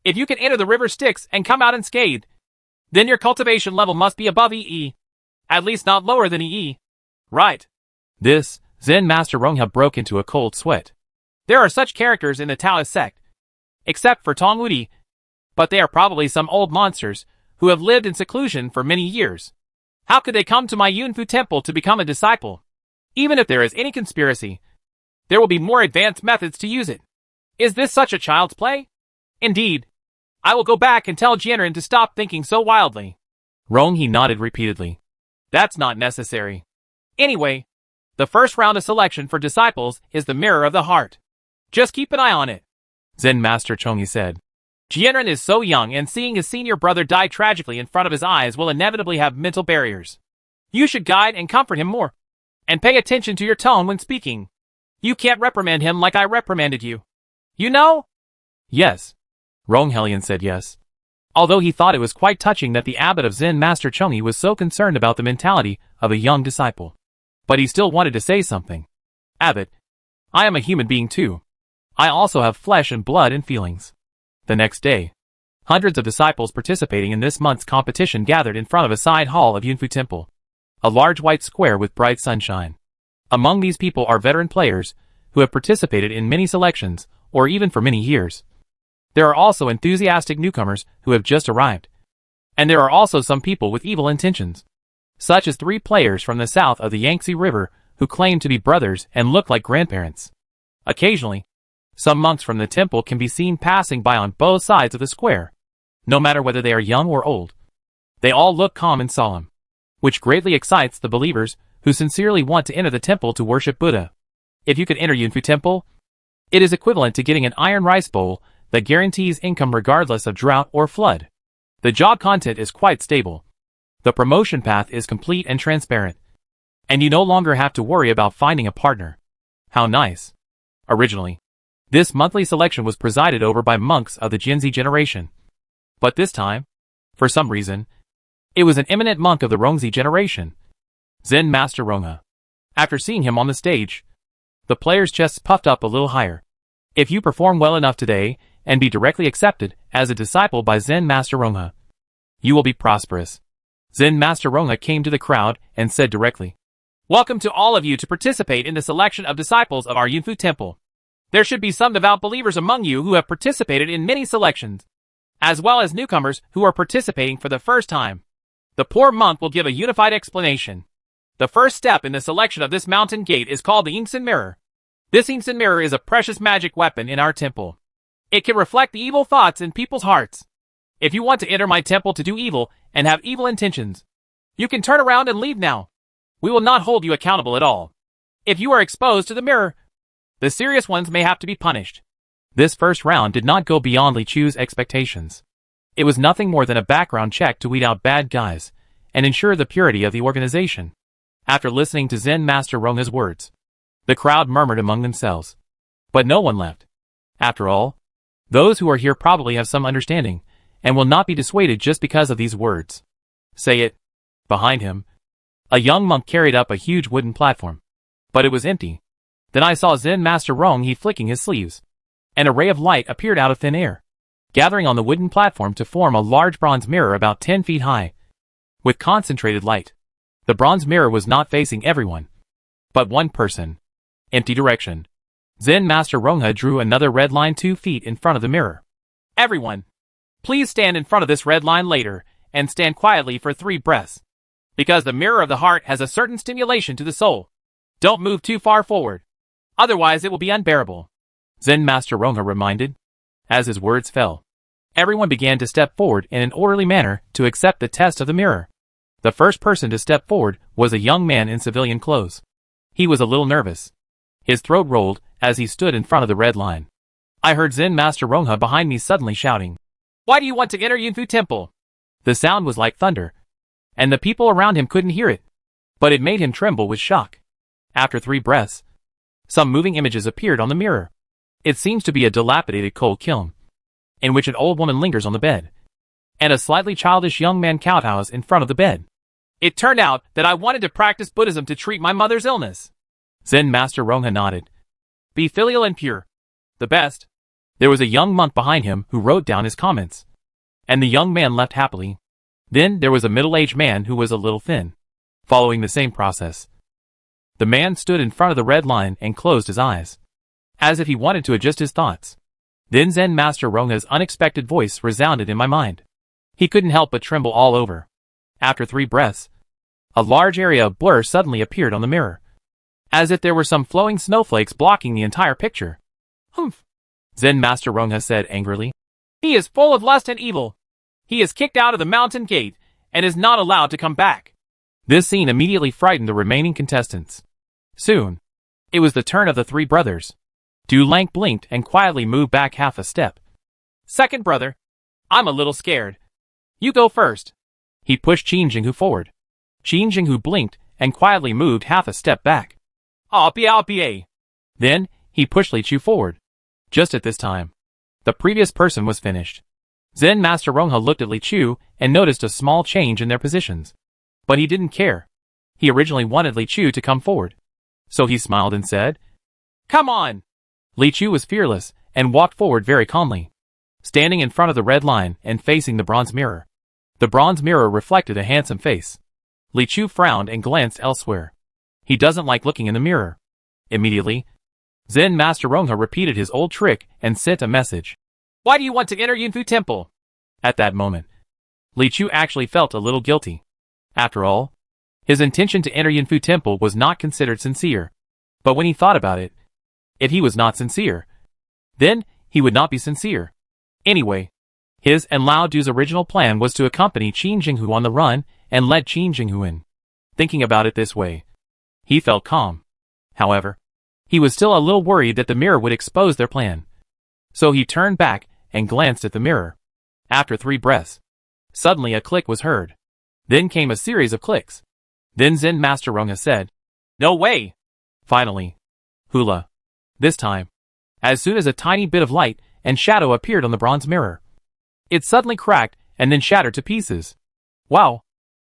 [SPEAKER 1] If you can enter the river Styx and come out unscathed, then your cultivation level must be above EE. At least not lower than EE. Right. This, Zen Master Rongha broke into a cold sweat. There are such characters in the Taoist sect. Except for Tong Wudi. But they are probably some old monsters, who have lived in seclusion for many years. How could they come to my Yunfu temple to become a disciple? Even if there is any conspiracy, there will be more advanced methods to use it. Is this such a child's play? Indeed. I will go back and tell Jianren to stop thinking so wildly. He nodded repeatedly. That's not necessary. Anyway, the first round of selection for disciples is the mirror of the heart. Just keep an eye on it. Zen Master Chongyi said. Jianren is so young, and seeing his senior brother die tragically in front of his eyes will inevitably have mental barriers. You should guide and comfort him more. And pay attention to your tone when speaking. You can't reprimand him like I reprimanded you. You know? Yes. Ronghelian said yes. Although he thought it was quite touching that the abbot of Zen Master Chongyi was so concerned about the mentality of a young disciple. But he still wanted to say something. Abbot, I am a human being too. I also have flesh and blood and feelings. The next day, hundreds of disciples participating in this month's competition gathered in front of a side hall of Yunfu Temple. A large white square with bright sunshine. Among these people are veteran players, who have participated in many selections, or even for many years. There are also enthusiastic newcomers who have just arrived. And there are also some people with evil intentions. Such as 3 players from the south of the Yangtze River who claim to be brothers and look like grandparents. Occasionally, some monks from the temple can be seen passing by on both sides of the square. No matter whether they are young or old. They all look calm and solemn. Which greatly excites the believers who sincerely want to enter the temple to worship Buddha. If you could enter Yunfu Temple, it is equivalent to getting an iron rice bowl that guarantees income regardless of drought or flood. The job content is quite stable. The promotion path is complete and transparent. And you no longer have to worry about finding a partner. How nice. Originally, this monthly selection was presided over by monks of the Jinzi generation. But this time, for some reason, it was an eminent monk of the Rongzi generation, Zen Master Rongha. After seeing him on the stage, the players' chests puffed up a little higher. If you perform well enough today and be directly accepted as a disciple by Zen Master Rongha, you will be prosperous. Zen Master Rongha came to the crowd and said directly, Welcome to all of you to participate in the selection of disciples of our Yunfu Temple. There should be some devout believers among you who have participated in many selections, as well as newcomers who are participating for the first time. The poor monk will give a unified explanation. The first step in the selection of this mountain gate is called the Yingxin Mirror. This Yingxin Mirror is a precious magic weapon in our temple. It can reflect the evil thoughts in people's hearts. If you want to enter my temple to do evil and have evil intentions, you can turn around and leave now. We will not hold you accountable at all. If you are exposed to the mirror, the serious ones may have to be punished. This first round did not go beyond Li Chu's expectations. It was nothing more than a background check to weed out bad guys and ensure the purity of the organization. After listening to Zen Master Rongha's words, the crowd murmured among themselves. But no one left. After all, those who are here probably have some understanding and will not be dissuaded just because of these words. Say it. Behind him, a young monk carried up a huge wooden platform. But it was empty. Then I saw Zen Master Rongha flicking his sleeves. An array of light appeared out of thin air, gathering on the wooden platform to form a large bronze mirror about 10 feet high. With concentrated light, the bronze mirror was not facing everyone, but one person. Empty direction. Zen Master Rongha drew another red line 2 feet in front of the mirror. Everyone, please stand in front of this red line later, and stand quietly for 3 breaths. Because the mirror of the heart has a certain stimulation to the soul. Don't move too far forward. Otherwise it will be unbearable. Zen Master Rongha reminded. As his words fell, everyone began to step forward in an orderly manner to accept the test of the mirror. The first person to step forward was a young man in civilian clothes. He was a little nervous. His throat rolled as he stood in front of the red line. I heard Zen Master Rongha behind me suddenly shouting, "Why do you want to enter Yunfu Temple?" The sound was like thunder, and the people around him couldn't hear it, but it made him tremble with shock. After 3 breaths, some moving images appeared on the mirror. It seems to be a dilapidated coal kiln, in which an old woman lingers on the bed, and a slightly childish young man kowtows in front of the bed. It turned out that I wanted to practice Buddhism to treat my mother's illness. Zen Master Rongha nodded. Be filial and pure. The best. There was a young monk behind him who wrote down his comments, and the young man left happily. Then there was a middle-aged man who was a little thin, following the same process. The man stood in front of the red line and closed his eyes, as if he wanted to adjust his thoughts. Then Zen Master Rongha's unexpected voice resounded in my mind. He couldn't help but tremble all over. After 3 breaths, a large area of blur suddenly appeared on the mirror, as if there were some flowing snowflakes blocking the entire picture. Humph! Zen Master Rongha said angrily. He is full of lust and evil. He is kicked out of the mountain gate and is not allowed to come back. This scene immediately frightened the remaining contestants. Soon, it was the turn of the 3 brothers. Du Lang blinked and quietly moved back half a step. Second brother, I'm a little scared. You go first. He pushed Qin Jinghu forward. Qin Jinghu blinked and quietly moved half a step back. I'll be. Then, he pushed Li Chu forward. Just at this time, the previous person was finished. Zen Master Rongha looked at Li Chu and noticed a small change in their positions. But he didn't care. He originally wanted Li Chu to come forward. So he smiled and said, Come on! Li Chu was fearless and walked forward very calmly, standing in front of the red line and facing the bronze mirror. The bronze mirror reflected a handsome face. Li Chu frowned and glanced elsewhere. He doesn't like looking in the mirror. Immediately, Zen Master Rongha repeated his old trick and sent a message. Why do you want to enter Yunfu Temple? At that moment, Li Chu actually felt a little guilty. After all, his intention to enter Yunfu Temple was not considered sincere. But when he thought about it, if he was not sincere, then he would not be sincere. Anyway, his and Lao Du's original plan was to accompany Qin Jinghu on the run and let Qin Jinghu in. Thinking about it this way, he felt calm. However, he was still a little worried that the mirror would expose their plan. So he turned back and glanced at the mirror. After 3 breaths, suddenly a click was heard. Then came a series of clicks. Then Zen Master Rongha said, No way! Finally, hula. This time, as soon as a tiny bit of light and shadow appeared on the bronze mirror, it suddenly cracked and then shattered to pieces. Wow!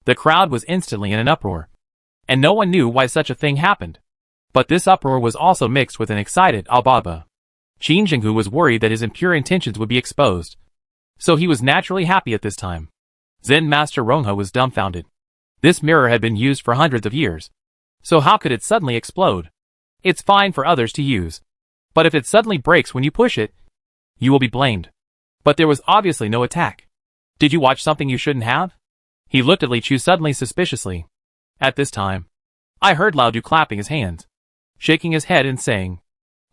[SPEAKER 1] The crowd was instantly in an uproar, and no one knew why such a thing happened. But this uproar was also mixed with an excited Ababa. Qin Jinghu was worried that his impure intentions would be exposed, so he was naturally happy at this time. Zen Master Rongha was dumbfounded. This mirror had been used for hundreds of years, so how could it suddenly explode? It's fine for others to use, but if it suddenly breaks when you push it, you will be blamed. But there was obviously no attack. Did you watch something you shouldn't have? He looked at Li Chu suddenly suspiciously. At this time, I heard Lao Du clapping his hands, shaking his head and saying,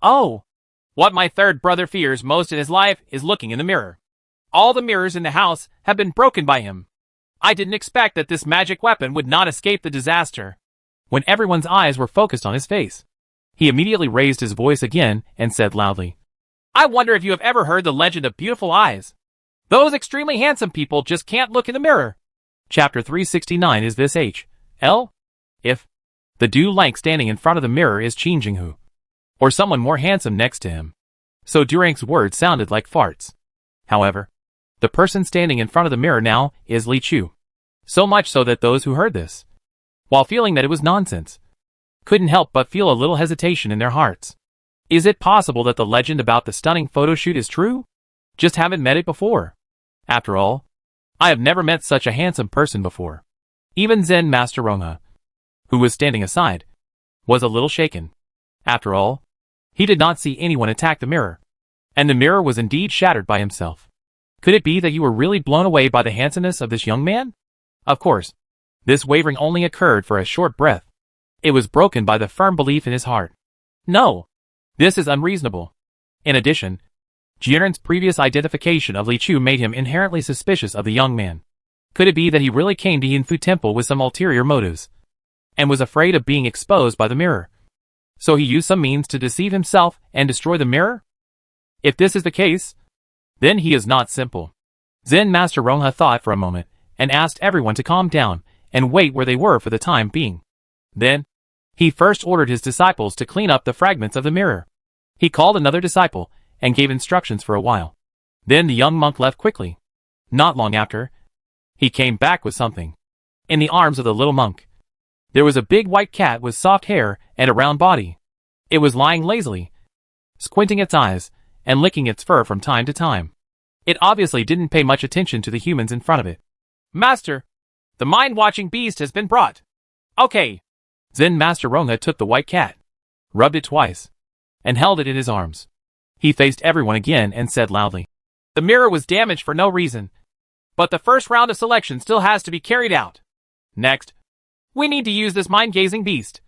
[SPEAKER 1] Oh! What my third brother fears most in his life is looking in the mirror. All the mirrors in the house have been broken by him. I didn't expect that this magic weapon would not escape the disaster. When everyone's eyes were focused on his face, he immediately raised his voice again and said loudly, I wonder if you have ever heard the legend of beautiful eyes. Those extremely handsome people just can't look in the mirror. Chapter 369 is this H.L. If the Du Lang standing in front of the mirror is Qin Jinghu, or someone more handsome next to him. So Durang's words sounded like farts. However, the person standing in front of the mirror now is Li Chu. So much so that those who heard this, while feeling that it was nonsense, couldn't help but feel a little hesitation in their hearts. Is it possible that the legend about the stunning photo shoot is true? Just haven't met it before. After all, I have never met such a handsome person before. Even Zen Master Rongha, who was standing aside, was a little shaken. After all, he did not see anyone attack the mirror, and the mirror was indeed shattered by himself. Could it be that you were really blown away by the handsomeness of this young man? Of course, this wavering only occurred for a short breath. It was broken by the firm belief in his heart. No, this is unreasonable. In addition, Jiren's previous identification of Li Chu made him inherently suspicious of the young man. Could it be that he really came to Yinfu Temple with some ulterior motives, and was afraid of being exposed by the mirror? So he used some means to deceive himself and destroy the mirror? If this is the case, then he is not simple. Zen Master Rongha thought for a moment, and asked everyone to calm down and wait where they were for the time being. Then, he first ordered his disciples to clean up the fragments of the mirror. He called another disciple and gave instructions for a while. Then the young monk left quickly. Not long after, he came back with something. In the arms of the little monk, there was a big white cat with soft hair and a round body. It was lying lazily, squinting its eyes and licking its fur from time to time. It obviously didn't pay much attention to the humans in front of it. Master, the mind-watching beast has been brought. Okay. Zen Master Rongha took the white cat, rubbed it twice, and held it in his arms. He faced everyone again and said loudly, "The mirror was damaged for no reason, but the first round of selection still has to be carried out. Next, we need to use this mind-gazing beast,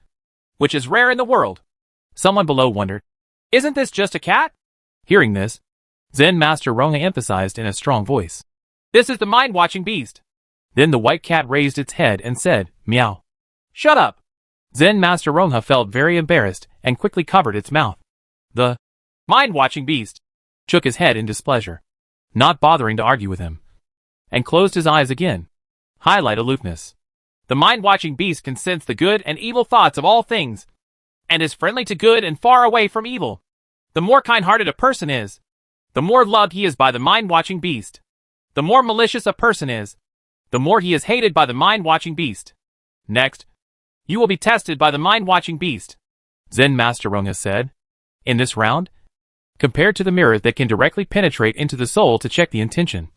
[SPEAKER 1] which is rare in the world." Someone below wondered, "Isn't this just a cat?" Hearing this, Zen Master Rongha emphasized in a strong voice, "This is the mind-watching beast." Then the white cat raised its head and said, "Meow." "Shut up." Zen Master Rongha felt very embarrassed and quickly covered its mouth. The mind-watching beast shook his head in displeasure, not bothering to argue with him, and closed his eyes again. Highlight aloofness. The mind-watching beast can sense the good and evil thoughts of all things, and is friendly to good and far away from evil. The more kind-hearted a person is, the more loved he is by the mind-watching beast. The more malicious a person is, the more he is hated by the mind-watching beast. Next, you will be tested by the mind-watching beast, Zen Master Rongha said. In this round, compared to the mirror that can directly penetrate into the soul to check the intention,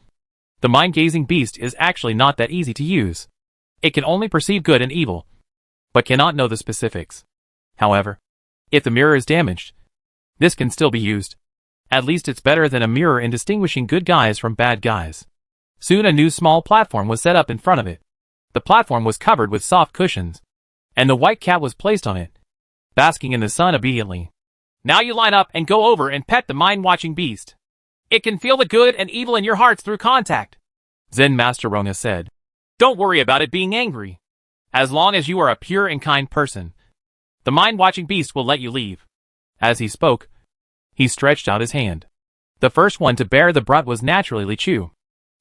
[SPEAKER 1] the mind-gazing beast is actually not that easy to use. It can only perceive good and evil, but cannot know the specifics. However, if the mirror is damaged, this can still be used. At least it's better than a mirror in distinguishing good guys from bad guys. Soon a new small platform was set up in front of it. The platform was covered with soft cushions, and the white cat was placed on it, basking in the sun obediently. Now you line up and go over and pet the mind-watching beast. It can feel the good and evil in your hearts through contact, Zen Master Rongha said. Don't worry about it being angry. As long as you are a pure and kind person, the mind-watching beast will let you leave. As he spoke, he stretched out his hand. The first one to bear the brunt was naturally Li Chu.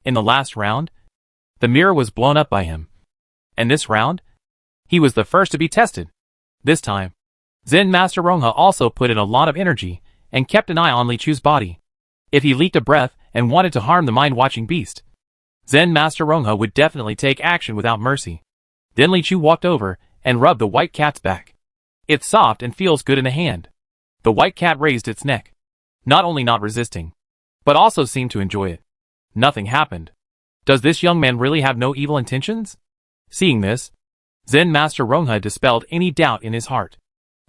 [SPEAKER 1] In the last round, the mirror was blown up by him. And this round, he was the first to be tested. This time, Zen Master Rongha also put in a lot of energy and kept an eye on Li Chu's body. If he leaked a breath and wanted to harm the mind-watching beast, Zen Master Rongha would definitely take action without mercy. Then Li Chu walked over and rubbed the white cat's back. It's soft and feels good in the hand. The white cat raised its neck, not only not resisting, but also seemed to enjoy it. Nothing happened. Does this young man really have no evil intentions? Seeing this, Zen Master Rongha dispelled any doubt in his heart.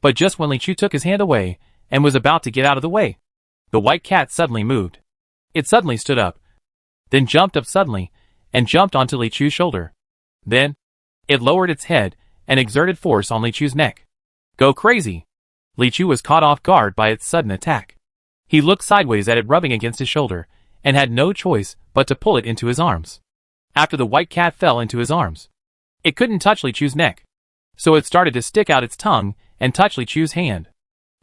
[SPEAKER 1] But just when Li Chu took his hand away and was about to get out of the way, the white cat suddenly moved. It suddenly stood up, then jumped up suddenly and jumped onto Li Chu's shoulder. Then, it lowered its head and exerted force on Li Chu's neck. Go crazy! Li Chu was caught off guard by its sudden attack. He looked sideways at it rubbing against his shoulder and had no choice but to pull it into his arms. After the white cat fell into his arms, it couldn't touch Li Chu's neck, so it started to stick out its tongue and touch Li Chu's hand,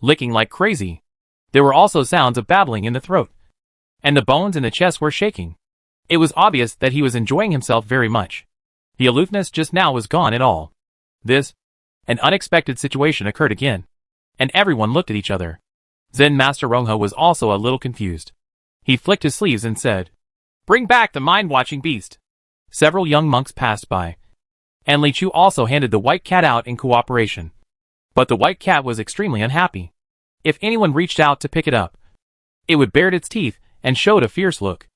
[SPEAKER 1] licking like crazy. There were also sounds of babbling in the throat, and the bones in the chest were shaking. It was obvious that he was enjoying himself very much. The aloofness just now was gone at all. An unexpected situation occurred again, and everyone looked at each other. Zen Master Rongha was also a little confused. He flicked his sleeves and said, "Bring back the mind-watching beast." Several young monks passed by, and Li Chu also handed the white cat out in cooperation. But the white cat was extremely unhappy. If anyone reached out to pick it up, it would bared its teeth and showed a fierce look.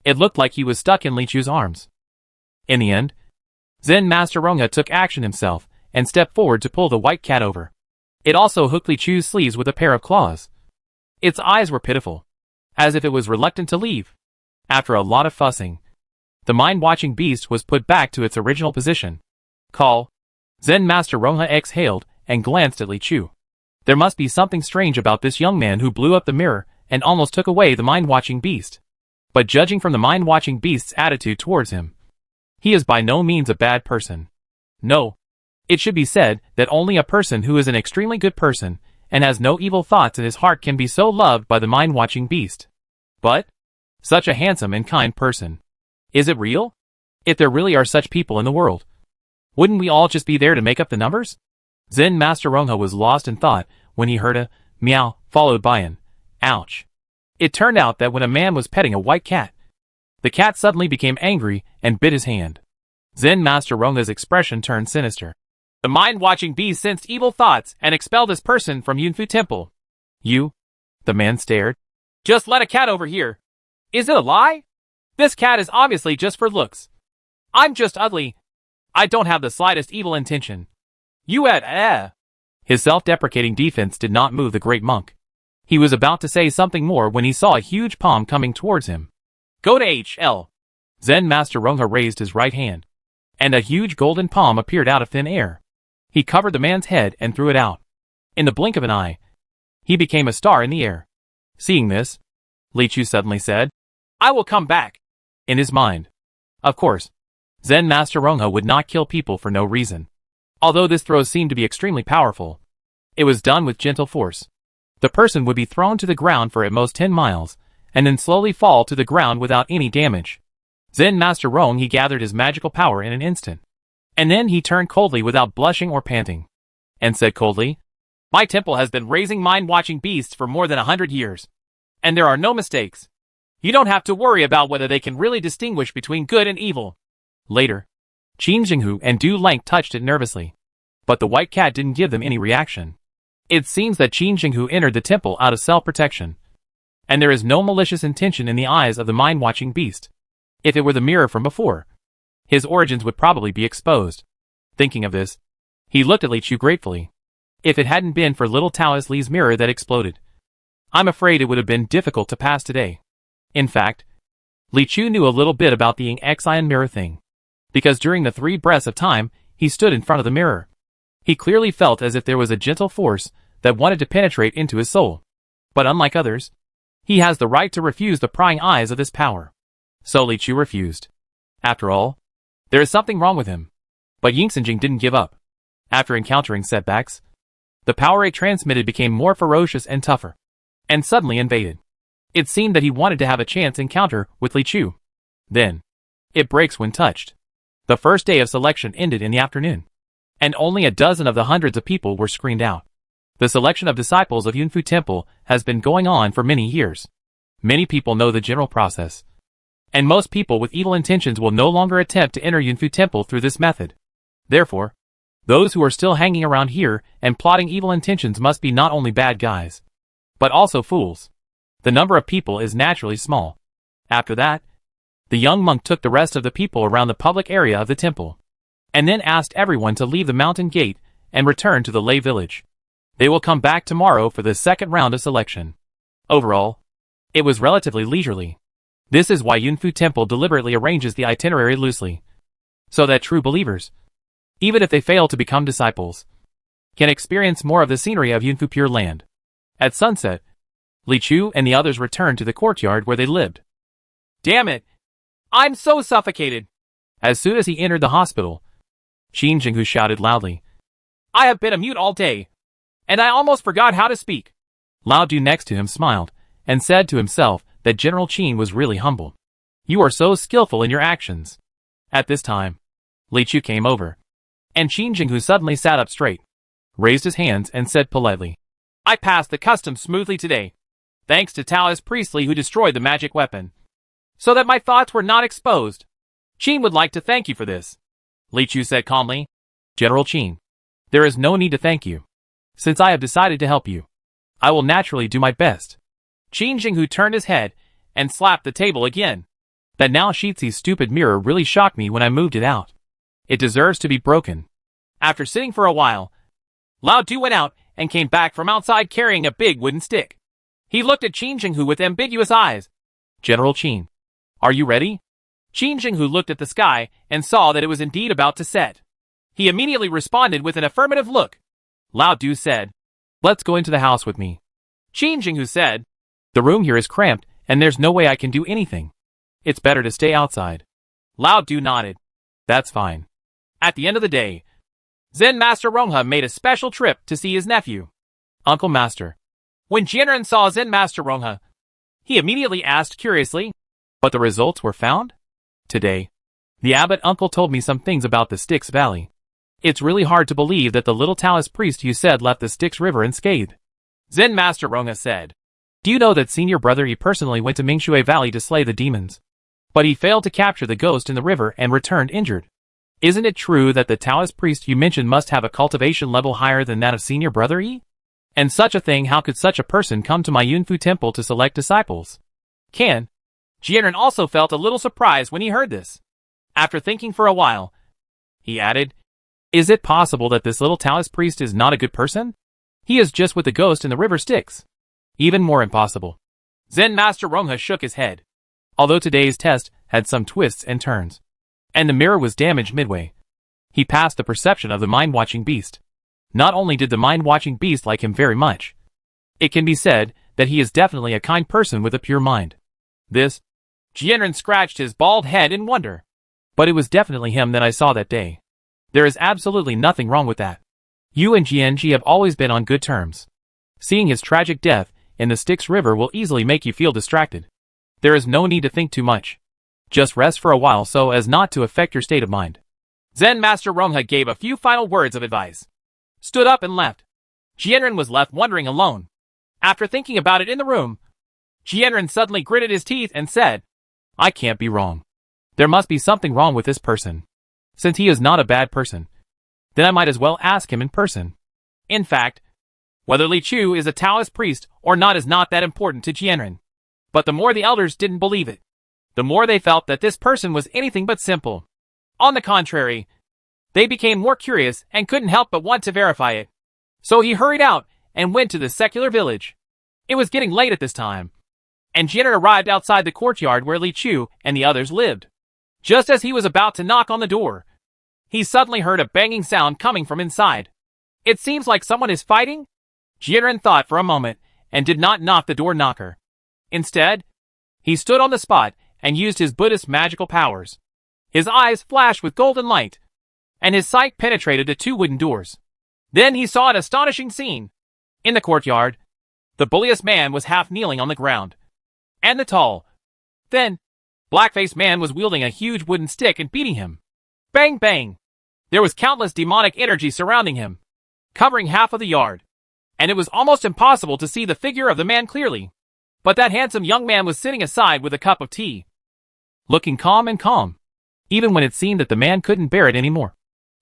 [SPEAKER 1] It looked like he was stuck in Li Chu's arms. In the end, Zen Master Rongha took action himself and stepped forward to pull the white cat over. It also hooked Li Chu's sleeves with a pair of claws. Its eyes were pitiful, as if it was reluctant to leave. After a lot of fussing, the mind-watching beast was put back to its original position. Call. Zen Master Rongha exhaled and glanced at Li Chu. There must be something strange about this young man who blew up the mirror and almost took away the mind-watching beast. But judging from the mind-watching beast's attitude towards him, He is by no means a bad person. No. It should be said that only a person who is an extremely good person and has no evil thoughts in his heart can be so loved by the mind-watching beast. But such a handsome and kind person. Is it real? If there really are such people in the world, wouldn't we all just be there to make up the numbers? Zen Master Rongha was lost in thought when he heard a meow followed by an ouch. It turned out that when a man was petting a white cat, the cat suddenly became angry and bit his hand. Zen Master Rongha's expression turned sinister. The mind-watching beast sensed evil thoughts and expelled this person from Yunfu Temple. You? The man stared. Just let a cat over here. Is it a lie? This cat is obviously just for looks. I'm just ugly. I don't have the slightest evil intention. You had His self-deprecating defense did not move the great monk. He was about to say something more when he saw a huge palm coming towards him. Go to HL. Zen Master Rongha raised his right hand, and a huge golden palm appeared out of thin air. He covered the man's head and threw it out. In the blink of an eye, he became a star in the air. Seeing this, Li Chu suddenly said, I will come back. In his mind, of course, Zen Master Rongha would not kill people for no reason. Although this throw seemed to be extremely powerful, it was done with gentle force. The person would be thrown to the ground for at most 10 miles, and then slowly fall to the ground without any damage. Zen Master Rongha gathered his magical power in an instant. And then he turned coldly without blushing or panting, and said coldly, My temple has been raising mind-watching beasts for more than 100 years. And there are no mistakes. You don't have to worry about whether they can really distinguish between good and evil. Later, Qin Jinghu and Du Lang touched it nervously. But the white cat didn't give them any reaction. It seems that Qin Jinghu entered the temple out of self-protection. And there is no malicious intention in the eyes of the mind-watching beast. If it were the mirror from before, his origins would probably be exposed. Thinking of this, he looked at Li Chu gratefully. If it hadn't been for little Taoist Li's mirror that exploded, I'm afraid it would have been difficult to pass today. In fact, Li Chu knew a little bit about the Xian mirror thing, because during the 3 breaths of time, he stood in front of the mirror. He clearly felt as if there was a gentle force that wanted to penetrate into his soul. But unlike others, he has the right to refuse the prying eyes of this power. So Li Chu refused. After all, there is something wrong with him. But Yingxinjing didn't give up. After encountering setbacks, the power it transmitted became more ferocious and tougher, and suddenly invaded. It seemed that he wanted to have a chance encounter with Li Chu. Then, it breaks when touched. The first day of selection ended in the afternoon, and only a dozen of the hundreds of people were screened out. The selection of disciples of Yunfu Temple has been going on for many years. Many people know the general process, and most people with evil intentions will no longer attempt to enter Yunfu Temple through this method. Therefore, those who are still hanging around here and plotting evil intentions must be not only bad guys, but also fools. The number of people is naturally small. After that, the young monk took the rest of the people around the public area of the temple, and then asked everyone to leave the mountain gate and return to the lay village. They will come back tomorrow for the second round of selection. Overall, it was relatively leisurely. This is why Yunfu Temple deliberately arranges the itinerary loosely, so that true believers, even if they fail to become disciples, can experience more of the scenery of Yunfu Pure Land. At sunset, Li Chu and the others returned to the courtyard where they lived. Damn it! I'm so suffocated! As soon as he entered the hospital, Qin Jinghu shouted loudly, I have been a mute all day, and I almost forgot how to speak. Lao Du next to him smiled, and said to himself that General Qin was really humble. You are so skillful in your actions. At this time, Li Chu came over, and Qin Jinghu suddenly sat up straight, raised his hands and said politely, I passed the customs smoothly today, thanks to Taoist Priestley who destroyed the magic weapon, so that my thoughts were not exposed. Qin would like to thank you for this. Li Chu said calmly, General Qin, there is no need to thank you. Since I have decided to help you, I will naturally do my best. Qin Jinghu turned his head and slapped the table again. That now Shizi's stupid mirror really shocked me when I moved it out. It deserves to be broken. After sitting for a while, Lao Du went out and came back from outside carrying a big wooden stick. He looked at Qin Jinghu with ambiguous eyes. General Qin, are you ready? Qin Jinghu looked at the sky and saw that it was indeed about to set. He immediately responded with an affirmative look. Lao Du said, Let's go into the house with me. Qin Jinghu said, The room here is cramped and there's no way I can do anything. It's better to stay outside. Lao Du nodded. That's fine. At the end of the day, Zen Master Rongha made a special trip to see his nephew, Uncle Master. When Jianren saw Zen Master Rongha, he immediately asked curiously, "But the results were found? Today, the abbot uncle told me some things about the Styx Valley. It's really hard to believe that the little Taoist priest you said left the Styx River unscathed." Zen Master Rongha said, "Do you know that senior brother Yi personally went to Mingshui Valley to slay the demons? But he failed to capture the ghost in the river and returned injured. Isn't it true that the Taoist priest you mentioned must have a cultivation level higher than that of senior brother Yi? And such a thing, how could such a person come to my Yunfu temple to select disciples?" Jianren also felt a little surprised when he heard this. After thinking for a while, he added, "Is it possible that this little Taoist priest is not a good person? He is just with the ghost in the river Styx. Even more impossible." Zen Master Rongha shook his head. Although today's test had some twists and turns, and the mirror was damaged midway, he passed the perception of the mind-watching beast. Not only did the mind-watching beast like him very much, it can be said that he is definitely a kind person with a pure mind. Jianren scratched his bald head in wonder. "But it was definitely him that I saw that day. There is absolutely nothing wrong with that. You and Jianji have always been on good terms. Seeing his tragic death in the Styx River will easily make you feel distracted. There is no need to think too much. Just rest for a while so as not to affect your state of mind." Zen Master Rongha gave a few final words of advice, stood up and left. Jianren was left wondering alone. After thinking about it in the room, Jianren suddenly gritted his teeth and said, "I can't be wrong. There must be something wrong with this person. Since he is not a bad person, then I might as well ask him in person." In fact, whether Li Chu is a Taoist priest or not is not that important to Jianren. But the more the elders didn't believe it, the more they felt that this person was anything but simple. On the contrary, they became more curious and couldn't help but want to verify it. So he hurried out and went to the secular village. It was getting late at this time, and Jianren arrived outside the courtyard where Li Chu and the others lived. Just as he was about to knock on the door, he suddenly heard a banging sound coming from inside. "It seems like someone is fighting?" Jianren thought for a moment and did not knock the door knocker. Instead, he stood on the spot and used his Buddhist magical powers. His eyes flashed with golden light, and his sight penetrated the two wooden doors. Then he saw an astonishing scene. In the courtyard, the bulliest man was half kneeling on the ground, and the tall, thin, black-faced man was wielding a huge wooden stick and beating him. Bang, bang! There was countless demonic energy surrounding him, covering half of the yard, and it was almost impossible to see the figure of the man clearly. But that handsome young man was sitting aside with a cup of tea, looking calm and calm, even when it seemed that the man couldn't bear it anymore.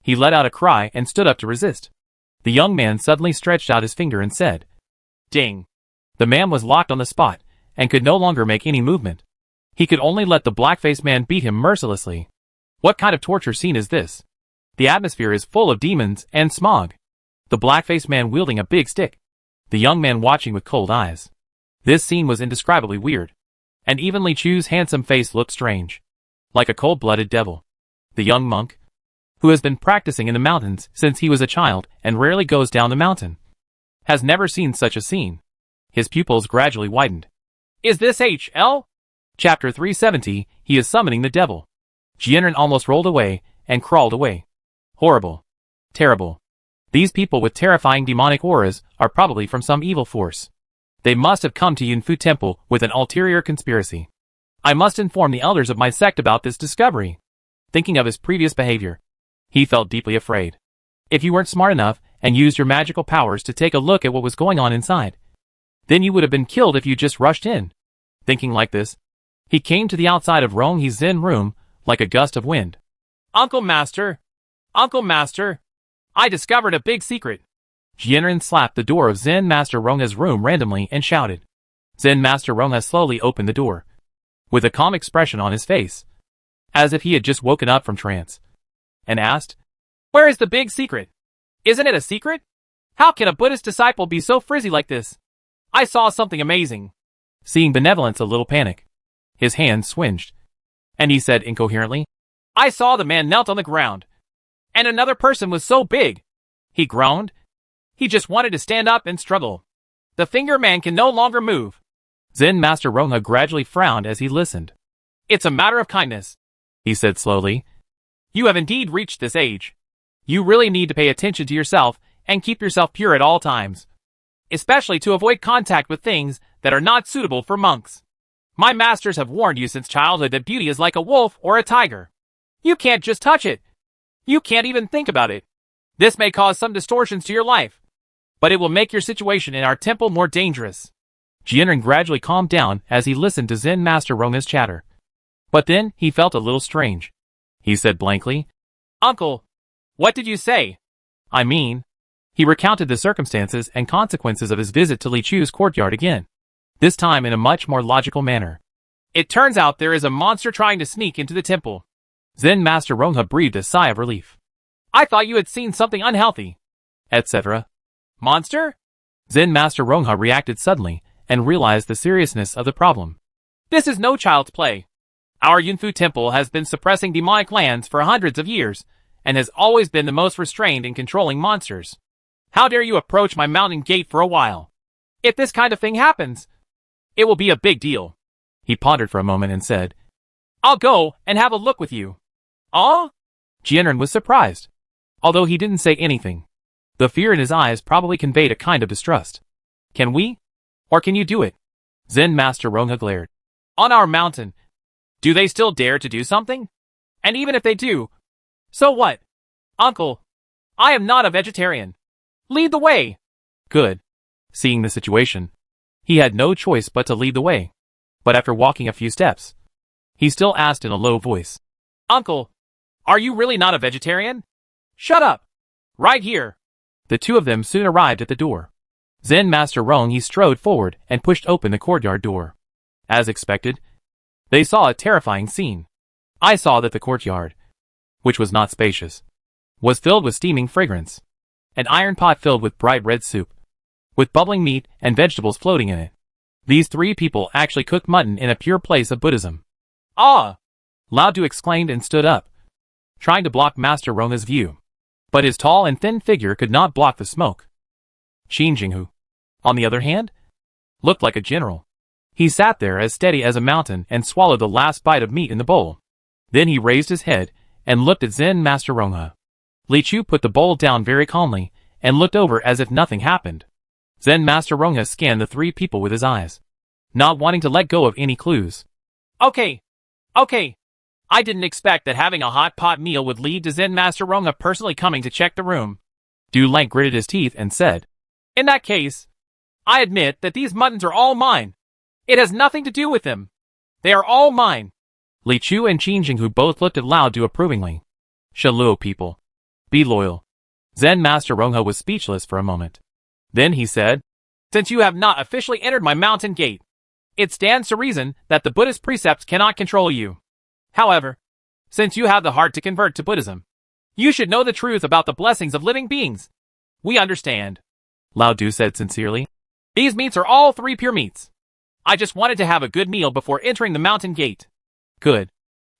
[SPEAKER 1] He let out a cry and stood up to resist. The young man suddenly stretched out his finger and said, "Ding!" The man was locked on the spot and could no longer make any movement. He could only let the black-faced man beat him mercilessly. What kind of torture scene is this? The atmosphere is full of demons and smog. The black-faced man wielding a big stick, the young man watching with cold eyes. This scene was indescribably weird, and even Li Chu's handsome face looked strange, like a cold-blooded devil. The young monk, who has been practicing in the mountains since he was a child and rarely goes down the mountain, has never seen such a scene. His pupils gradually widened. "Is this H.L.?" Chapter 370, He is Summoning the Devil. Jianren almost rolled away and crawled away. Horrible. Terrible. These people with terrifying demonic auras are probably from some evil force. They must have come to Yunfu Temple with an ulterior conspiracy. I must inform the elders of my sect about this discovery. Thinking of his previous behavior, he felt deeply afraid. If you weren't smart enough and used your magical powers to take a look at what was going on inside, then you would have been killed if you just rushed in. Thinking like this, he came to the outside of Rong He's Zen room like a gust of wind. Uncle Master! Uncle Master! I discovered a big secret." Jianren slapped the door of Zen Master Rongha's room randomly and shouted. Zen Master Rongha slowly opened the door, with a calm expression on his face, as if he had just woken up from trance, and asked, "Where is the big secret? Isn't it a secret? How can a Buddhist disciple be so frizzy like this? I saw something amazing." Seeing Benevolence a little panic, his hands swinged, and he said incoherently, "I saw the man knelt on the ground, and another person was so big. He groaned. He just wanted to stand up and struggle. The finger man can no longer move." Zen Master Rongha gradually frowned as he listened. "It's a matter of kindness," he said slowly. You have indeed reached this age. You really need to pay attention to yourself and keep yourself pure at all times, especially to avoid contact with things that are not suitable for monks. My masters have warned you since childhood that beauty is like a wolf or a tiger. You can't just touch it. You can't even think about it. This may cause some distortions to your life, but it will make your situation in our temple more dangerous. Jianren gradually calmed down as he listened to Zen Master Rongha's chatter. But then he felt a little strange. He said blankly, "Uncle, what did you say?" "I mean..." He recounted the circumstances and consequences of his visit to Li Chu's courtyard again, this time in a much more logical manner. "It turns out there is a monster trying to sneak into the temple." Zen Master Rongha breathed a sigh of relief. "I thought you had seen something unhealthy," etc. "Monster?" Zen Master Rongha reacted suddenly and realized the seriousness of the problem. "This is no child's play. Our Yunfu temple has been suppressing demonic lands for hundreds of years and has always been the most restrained in controlling monsters. How dare you approach my mountain gate for a while? If this kind of thing happens, it will be a big deal." He pondered for a moment and said, "I'll go and have a look with you." "Oh?" Jianren was surprised, although he didn't say anything. The fear in his eyes probably conveyed a kind of distrust. "Can we? Or can you do it?" Zen Master Rongha glared. "On our mountain, do they still dare to do something? And even if they do, so what? Uncle, I am not a vegetarian. Lead the way." Good. Seeing the situation, he had no choice but to lead the way. But after walking a few steps, he still asked in a low voice, "Uncle, are you really not a vegetarian? Shut up. Right here." The two of them soon arrived at the door. Zen Master Rongha strode forward and pushed open the courtyard door. As expected, they saw a terrifying scene. I saw that the courtyard, which was not spacious, was filled with steaming fragrance. An iron pot filled with bright red soup, with bubbling meat and vegetables floating in it. These three people actually cooked mutton in a pure place of Buddhism. "Ah!" Lao Du exclaimed and stood up, trying to block Master Rongha's view. But his tall and thin figure could not block the smoke. Qin Jinghu, on the other hand, looked like a general. He sat there as steady as a mountain and swallowed the last bite of meat in the bowl. Then he raised his head and looked at Zen Master Rongha. Li Chu put the bowl down very calmly and looked over as if nothing happened. Zen Master Rongha scanned the three people with his eyes, not wanting to let go of any clues. Okay. I didn't expect that having a hot pot meal would lead to Zen Master Rongha personally coming to check the room." Du Lang gritted his teeth and said, "In that case, I admit that these muttons are all mine. It has nothing to do with them. They are all mine." Li Chu and Qin Jinghu both looked at Lao Du approvingly. "Shaluo people. Be loyal." Zen Master Rongha was speechless for a moment. Then he said, "Since you have not officially entered my mountain gate, it stands to reason that the Buddhist precepts cannot control you. However, since you have the heart to convert to Buddhism, you should know the truth about the blessings of living beings." "We understand," Lao Du said sincerely. "These meats are all three pure meats. I just wanted to have a good meal before entering the mountain gate." "Good."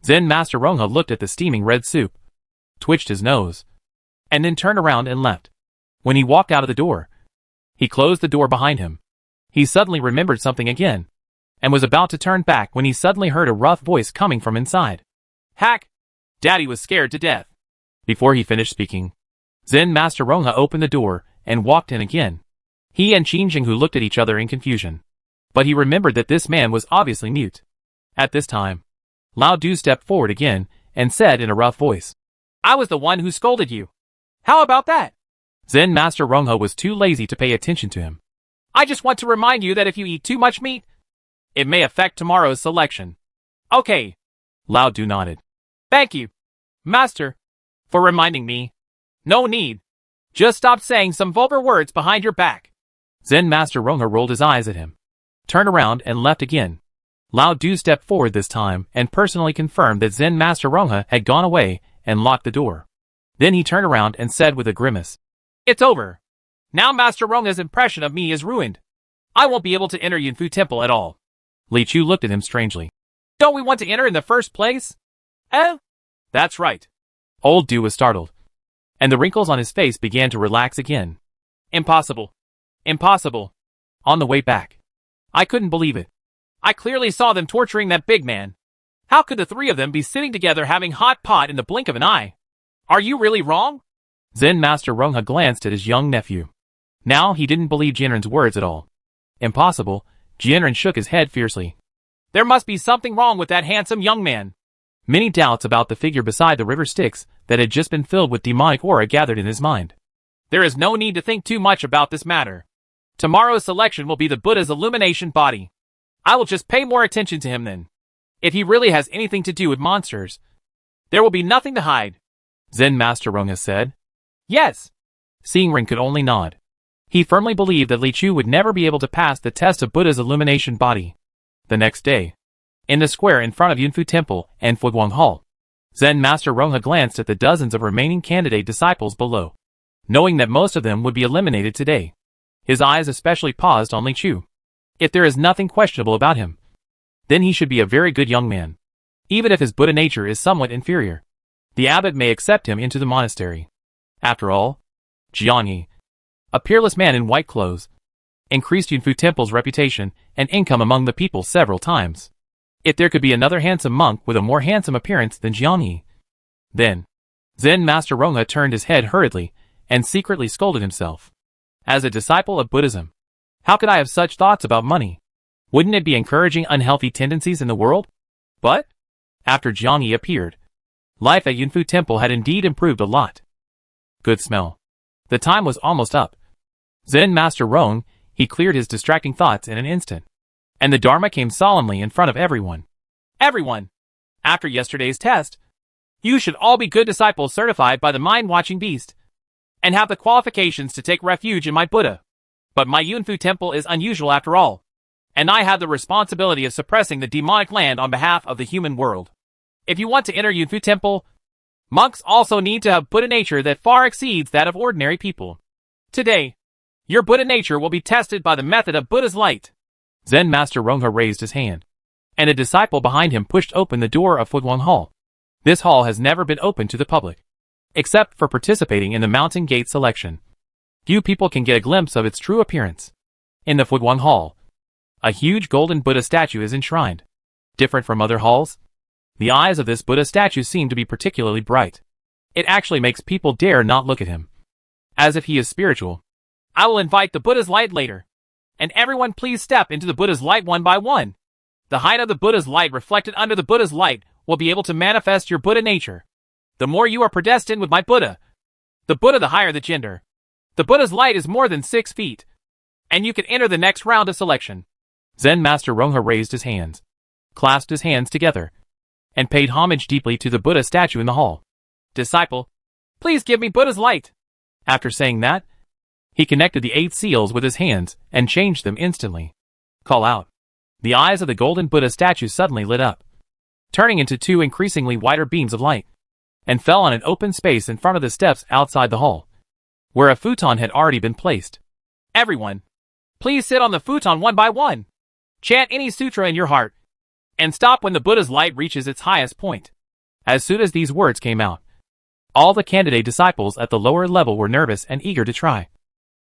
[SPEAKER 1] Zen Master Rongha looked at the steaming red soup, twitched his nose, and then turned around and left. When he walked out of the door, he closed the door behind him. He suddenly remembered something again, and was about to turn back when he suddenly heard a rough voice coming from inside. "Hack! Daddy was scared to death." Before he finished speaking, Zen Master Rongha opened the door and walked in again. He and Qin Jinghu looked at each other in confusion, but he remembered that this man was obviously mute. At this time, Lao Du stepped forward again and said in a rough voice, "I was the one who scolded you. How about that?" Zen Master Rongha was too lazy to pay attention to him. "I just want to remind you that if you eat too much meat, it may affect tomorrow's selection." "Okay." Lao Du nodded. "Thank you, Master, for reminding me. No need. Just stop saying some vulgar words behind your back." Zen Master Rongha rolled his eyes at him, turned around and left again. Lao Du stepped forward this time and personally confirmed that Zen Master Rongha had gone away and locked the door. Then he turned around and said with a grimace, "It's over. Now Master Rongha's impression of me is ruined. I won't be able to enter Yunfu Temple at all." Li Chu looked at him strangely. "Don't we want to enter in the first place?" "Eh?" "That's right." Old Du was startled, and the wrinkles on his face began to relax again. "Impossible. Impossible." On the way back, I couldn't believe it. I clearly saw them torturing that big man. How could the three of them be sitting together having hot pot in the blink of an eye? Are you really wrong? Zen Master Rongha glanced at his young nephew. Now he didn't believe Jianren's words at all. Impossible. Jianren shook his head fiercely. There must be something wrong with that handsome young man. Many doubts about the figure beside the river Styx that had just been filled with demonic aura gathered in his mind. There is no need to think too much about this matter. Tomorrow's selection will be the Buddha's illumination body. I will just pay more attention to him then. If he really has anything to do with monsters, there will be nothing to hide. Zen Master Rongha said. Yes. Xingren could only nod. He firmly believed that Li Chu would never be able to pass the test of Buddha's illumination body. The next day, in the square in front of Yunfu Temple and Fuguang Hall, Zen Master Rongha glanced at the dozens of remaining candidate disciples below. Knowing that most of them would be eliminated today, his eyes especially paused on Li Chu. If there is nothing questionable about him, then he should be a very good young man. Even if his Buddha nature is somewhat inferior, the abbot may accept him into the monastery. After all, Jiangyi, a peerless man in white clothes, increased Yunfu Temple's reputation and income among the people several times. If there could be another handsome monk with a more handsome appearance than Jiangyi, then Zen Master Rongha turned his head hurriedly and secretly scolded himself. As a disciple of Buddhism, how could I have such thoughts about money? Wouldn't it be encouraging unhealthy tendencies in the world? But, after Jiangyi appeared, life at Yunfu Temple had indeed improved a lot. Good smell. The time was almost up. Zen Master Rong, he cleared his distracting thoughts in an instant. And the Dharma came solemnly in front of everyone. Everyone! After yesterday's test, you should all be good disciples certified by the mind-watching beast, and have the qualifications to take refuge in my Buddha. But my Yunfu Temple is unusual after all, and I have the responsibility of suppressing the demonic land on behalf of the human world. If you want to enter Yunfu Temple, monks also need to have Buddha nature that far exceeds that of ordinary people. Today, your Buddha nature will be tested by the method of Buddha's light. Zen Master Rongha raised his hand, and a disciple behind him pushed open the door of Fuguang Hall. This hall has never been open to the public, except for participating in the Mountain Gate selection. Few people can get a glimpse of its true appearance. In the Fuguang Hall, a huge golden Buddha statue is enshrined. Different from other halls, the eyes of this Buddha statue seem to be particularly bright. It actually makes people dare not look at him, as if he is spiritual. I will invite the Buddha's light later. And everyone please step into the Buddha's light one by one. The height of the Buddha's light reflected under the Buddha's light will be able to manifest your Buddha nature. The more you are predestined with my Buddha, the higher the gender. The Buddha's light is more than 6 feet, and you can enter the next round of selection. Zen Master Rongha raised his hands, clasped his hands together, and paid homage deeply to the Buddha statue in the hall. Disciple, please give me Buddha's light. After saying that, he connected the 8 seals with his hands and changed them instantly. Call out. The eyes of the golden Buddha statue suddenly lit up, turning into 2 increasingly wider beams of light, and fell on an open space in front of the steps outside the hall, where a futon had already been placed. Everyone, please sit on the futon one by one. Chant any sutra in your heart, and stop when the Buddha's light reaches its highest point. As soon as these words came out, all the candidate disciples at the lower level were nervous and eager to try,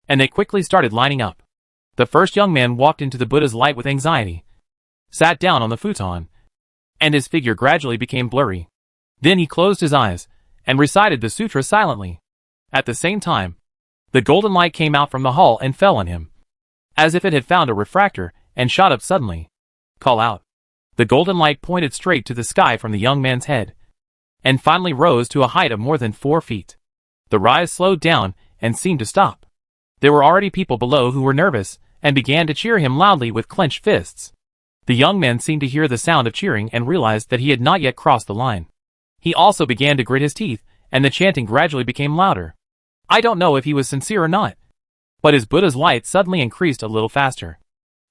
[SPEAKER 1] and they quickly started lining up. The first young man walked into the Buddha's light with anxiety, sat down on the futon, and his figure gradually became blurry. Then he closed his eyes and recited the sutra silently. At the same time, the golden light came out from the hall and fell on him, as if it had found a refractor, and shot up suddenly. Call out. The golden light pointed straight to the sky from the young man's head, and finally rose to a height of more than 4 feet. The rise slowed down and seemed to stop. There were already people below who were nervous and began to cheer him loudly with clenched fists. The young man seemed to hear the sound of cheering and realized that he had not yet crossed the line. He also began to grit his teeth, and the chanting gradually became louder. I don't know if he was sincere or not, but his Buddha's light suddenly increased a little faster,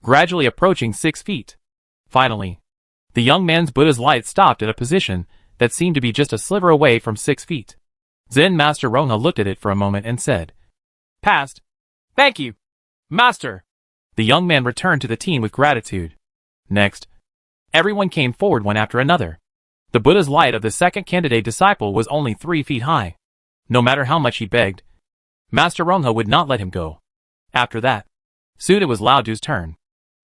[SPEAKER 1] gradually approaching 6 feet. Finally, the young man's Buddha's light stopped at a position that seemed to be just a sliver away from 6 feet. Zen Master Rongha looked at it for a moment and said, "Passed. Thank you, Master." The young man returned to the team with gratitude. Next, everyone came forward one after another. The Buddha's light of the second candidate disciple was only 3 feet high. No matter how much he begged, Master Rongha would not let him go. After that, soon it was Lao Du's turn.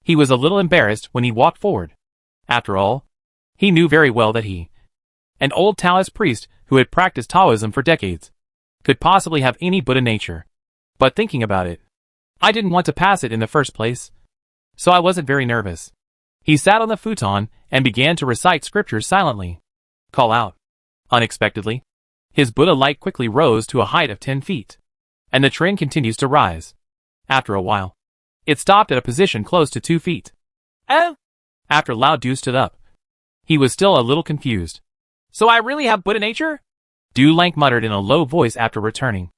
[SPEAKER 1] He was a little embarrassed when he walked forward. After all, He knew very well that he, an old Taoist priest who had practiced Taoism for decades, could possibly have any Buddha nature. But thinking about it, I didn't want to pass it in the first place, so I wasn't very nervous. He sat on the futon and began to recite scriptures silently. Call out. Unexpectedly, his Buddha light quickly rose to a height of 10 feet, and the trend continues to rise. After a while, it stopped at a position close to 2 feet. After Lao Du stood up, he was still a little confused. So I really have Buddha nature? Du Lank muttered in a low voice after returning.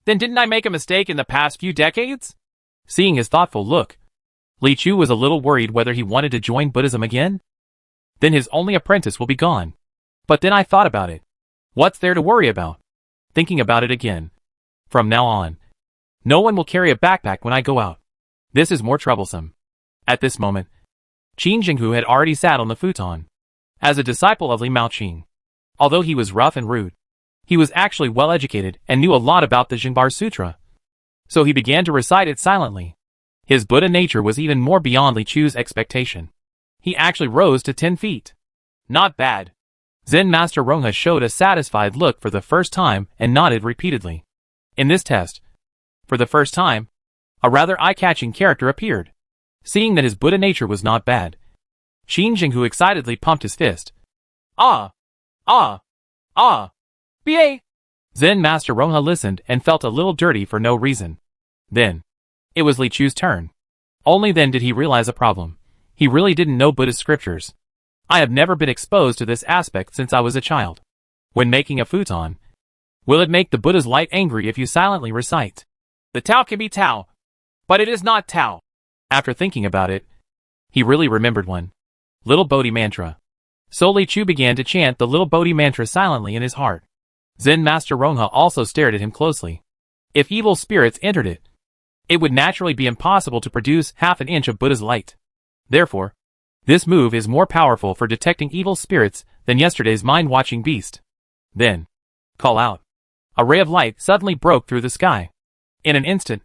[SPEAKER 1] Then didn't I make a mistake in the past few decades? Seeing his thoughtful look, Li Chu was a little worried whether he wanted to join Buddhism again. Then his only apprentice will be gone. But then I thought about it. What's there to worry about? Thinking about it again. From now on, no one will carry a backpack when I go out. This is more troublesome. At this moment, Qin Jinghu had already sat on the futon. As a disciple of Li Maoqing, although he was rough and rude, he was actually well educated and knew a lot about the Jingbar Sutra. So he began to recite it silently. His Buddha nature was even more beyond Li Chu's expectation. He actually rose to 10 feet. Not bad. Zen Master Rongha showed a satisfied look for the first time and nodded repeatedly. In this test, for the first time, a rather eye-catching character appeared. Seeing that his Buddha nature was not bad, Qin Jinghu excitedly pumped his fist. Ah! Ah! Ah! B.A. Zen Master Rongha listened and felt a little dirty for no reason. Then, it was Li Chu's turn. Only then did he realize a problem. He really didn't know Buddhist scriptures. I have never been exposed to this aspect since I was a child. When making a futon, will it make the Buddha's light angry if you silently recite? The Tao can be Tao, but it is not Tao. After thinking about it, he really remembered one. Little Bodhi Mantra. So Li Chu began to chant the Little Bodhi Mantra silently in his heart. Zen Master Rongha also stared at him closely. If evil spirits entered it, it would naturally be impossible to produce half an inch of Buddha's light. Therefore, this move is more powerful for detecting evil spirits than yesterday's mind-watching beast. Then, call out. A ray of light suddenly broke through the sky. In an instant,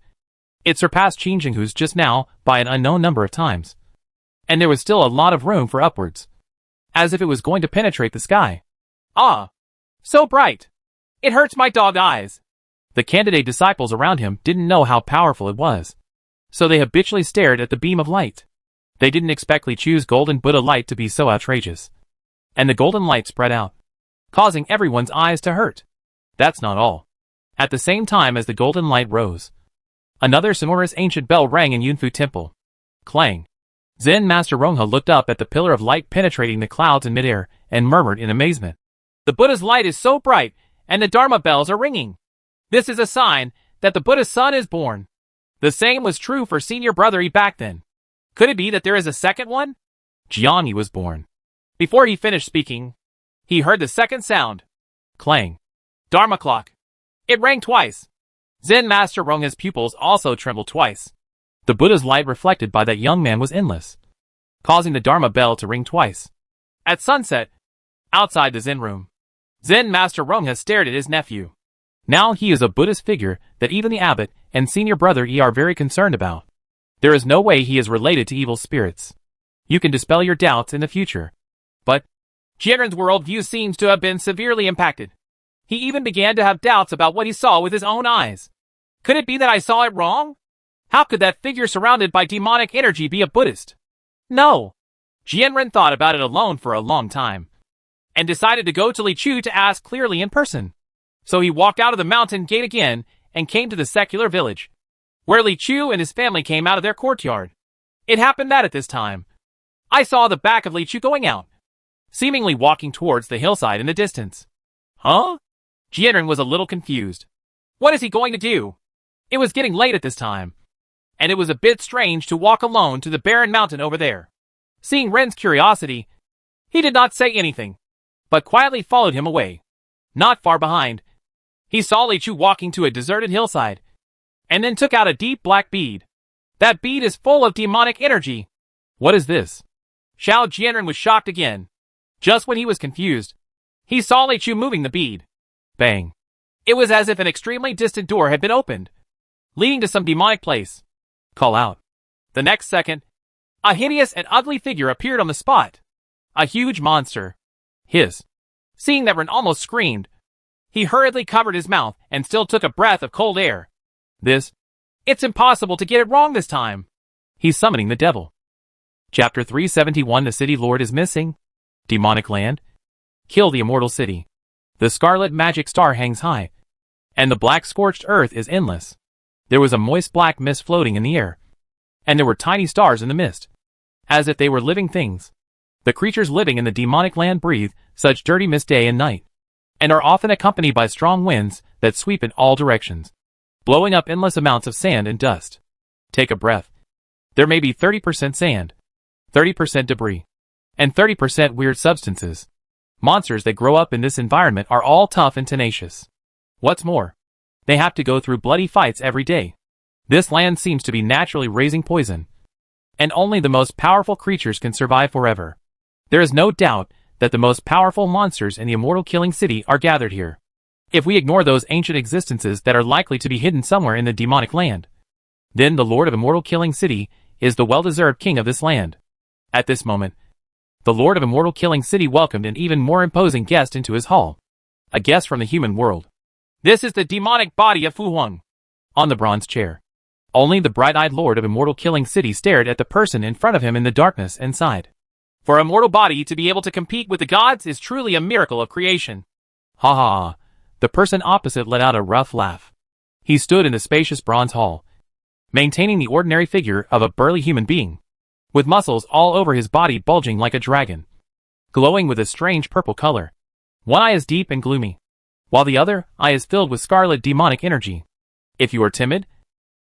[SPEAKER 1] it surpassed Qin Jinghu's just now by an unknown number of times. And there was still a lot of room for upwards, as if it was going to penetrate the sky. Ah! So bright! It hurts my dog eyes! The candidate disciples around him didn't know how powerful it was, so they habitually stared at the beam of light. They didn't expect Li Chu's golden Buddha light to be so outrageous. And the golden light spread out, causing everyone's eyes to hurt. That's not all. At the same time as the golden light rose, another sonorous ancient bell rang in Yunfu Temple. Clang. Zen Master Rongha looked up at the pillar of light penetrating the clouds in midair and murmured in amazement. The Buddha's light is so bright, and the Dharma bells are ringing. This is a sign that the Buddha's son is born. The same was true for senior brother Yi back then. Could it be that there is a second one? Jiangyi was born. Before he finished speaking, he heard the second sound. Clang. Dharma clock. It rang twice. Zen Master Rongha's pupils also trembled twice. The Buddha's light reflected by that young man was endless, causing the Dharma bell to ring twice. At sunset, outside the Zen room, Zen Master Rongha stared at his nephew. Now he is a Buddhist figure that even the abbot and senior brother Yi are very concerned about. There is no way he is related to evil spirits. You can dispel your doubts in the future. But Jianren's worldview seems to have been severely impacted. He even began to have doubts about what he saw with his own eyes. Could it be that I saw it wrong? How could that figure surrounded by demonic energy be a Buddhist? No. Jianren thought about it alone for a long time, and decided to go to Li Chu to ask clearly in person. So he walked out of the mountain gate again and came to the secular village, where Li Chu and his family came out of their courtyard. It happened that at this time, I saw the back of Li Chu going out, seemingly walking towards the hillside in the distance. Huh? Jianren was a little confused. What is he going to do? It was getting late at this time, and it was a bit strange to walk alone to the barren mountain over there. Seeing Ren's curiosity, he did not say anything, but quietly followed him away. Not far behind, he saw Li Chu walking to a deserted hillside, and then took out a deep black bead. That bead is full of demonic energy. What is this? Xiao Jianren was shocked again. Just when he was confused, he saw Li Chu moving the bead. Bang. It was as if an extremely distant door had been opened, leading to some demonic place. Call out. The next second, a hideous and ugly figure appeared on the spot. A huge monster. His. Seeing that Ren almost screamed, he hurriedly covered his mouth and still took a breath of cold air. It's impossible to get it wrong this time. He's summoning the devil. Chapter 371. The City Lord is missing. Demonic land. Kill the immortal city. The scarlet magic star hangs high, and the black scorched earth is endless. There was a moist black mist floating in the air, and there were tiny stars in the mist, as if they were living things. The creatures living in the demonic land breathe such dirty mist day and night, and are often accompanied by strong winds that sweep in all directions, blowing up endless amounts of sand and dust. Take a breath. There may be 30% sand, 30% debris, and 30% weird substances. Monsters that grow up in this environment are all tough and tenacious. What's more, they have to go through bloody fights every day. This land seems to be naturally raising poison, and only the most powerful creatures can survive forever. There is no doubt that the most powerful monsters in the immortal killing city are gathered here. If we ignore those ancient existences that are likely to be hidden somewhere in the demonic land, then the Lord of Immortal Killing City is the well-deserved king of this land. At this moment, the Lord of Immortal Killing City welcomed an even more imposing guest into his hall. A guest from the human world. This is the demonic body of Fu Huang. On the bronze chair. Only the bright-eyed Lord of Immortal Killing City stared at the person in front of him in the darkness and sighed. For a mortal body to be able to compete with the gods is truly a miracle of creation. Ha ha ha. The person opposite let out a rough laugh. He stood in the spacious bronze hall, maintaining the ordinary figure of a burly human being, with muscles all over his body bulging like a dragon, glowing with a strange purple color. One eye is deep and gloomy, while the other eye is filled with scarlet demonic energy. If you are timid,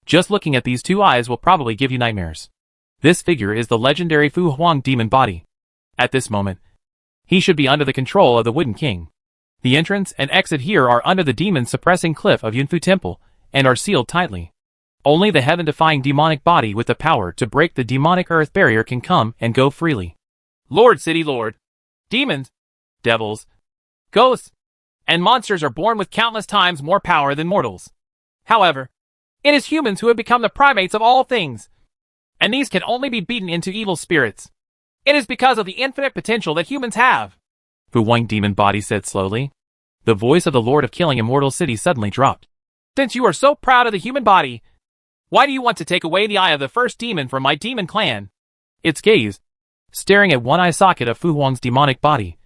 [SPEAKER 1] just looking at these two eyes will probably give you nightmares. This figure is the legendary Fu Huang demon body. At this moment, he should be under the control of the Wooden King. The entrance and exit here are under the demon-suppressing cliff of Yunfu Temple, and are sealed tightly. Only the heaven-defying demonic body with the power to break the demonic earth barrier can come and go freely. Lord, City Lord. Demons, devils, ghosts, and monsters are born with countless times more power than mortals. However, it is humans who have become the primates of all things, and these can only be beaten into evil spirits. It is because of the infinite potential that humans have. Fu Huang demon body said slowly. The voice of the Lord of Killing Immortal City suddenly dropped. Since you are so proud of the human body, why do you want to take away the eye of the first demon from my demon clan? Its gaze, staring at one eye socket of Fu Huang's demonic body,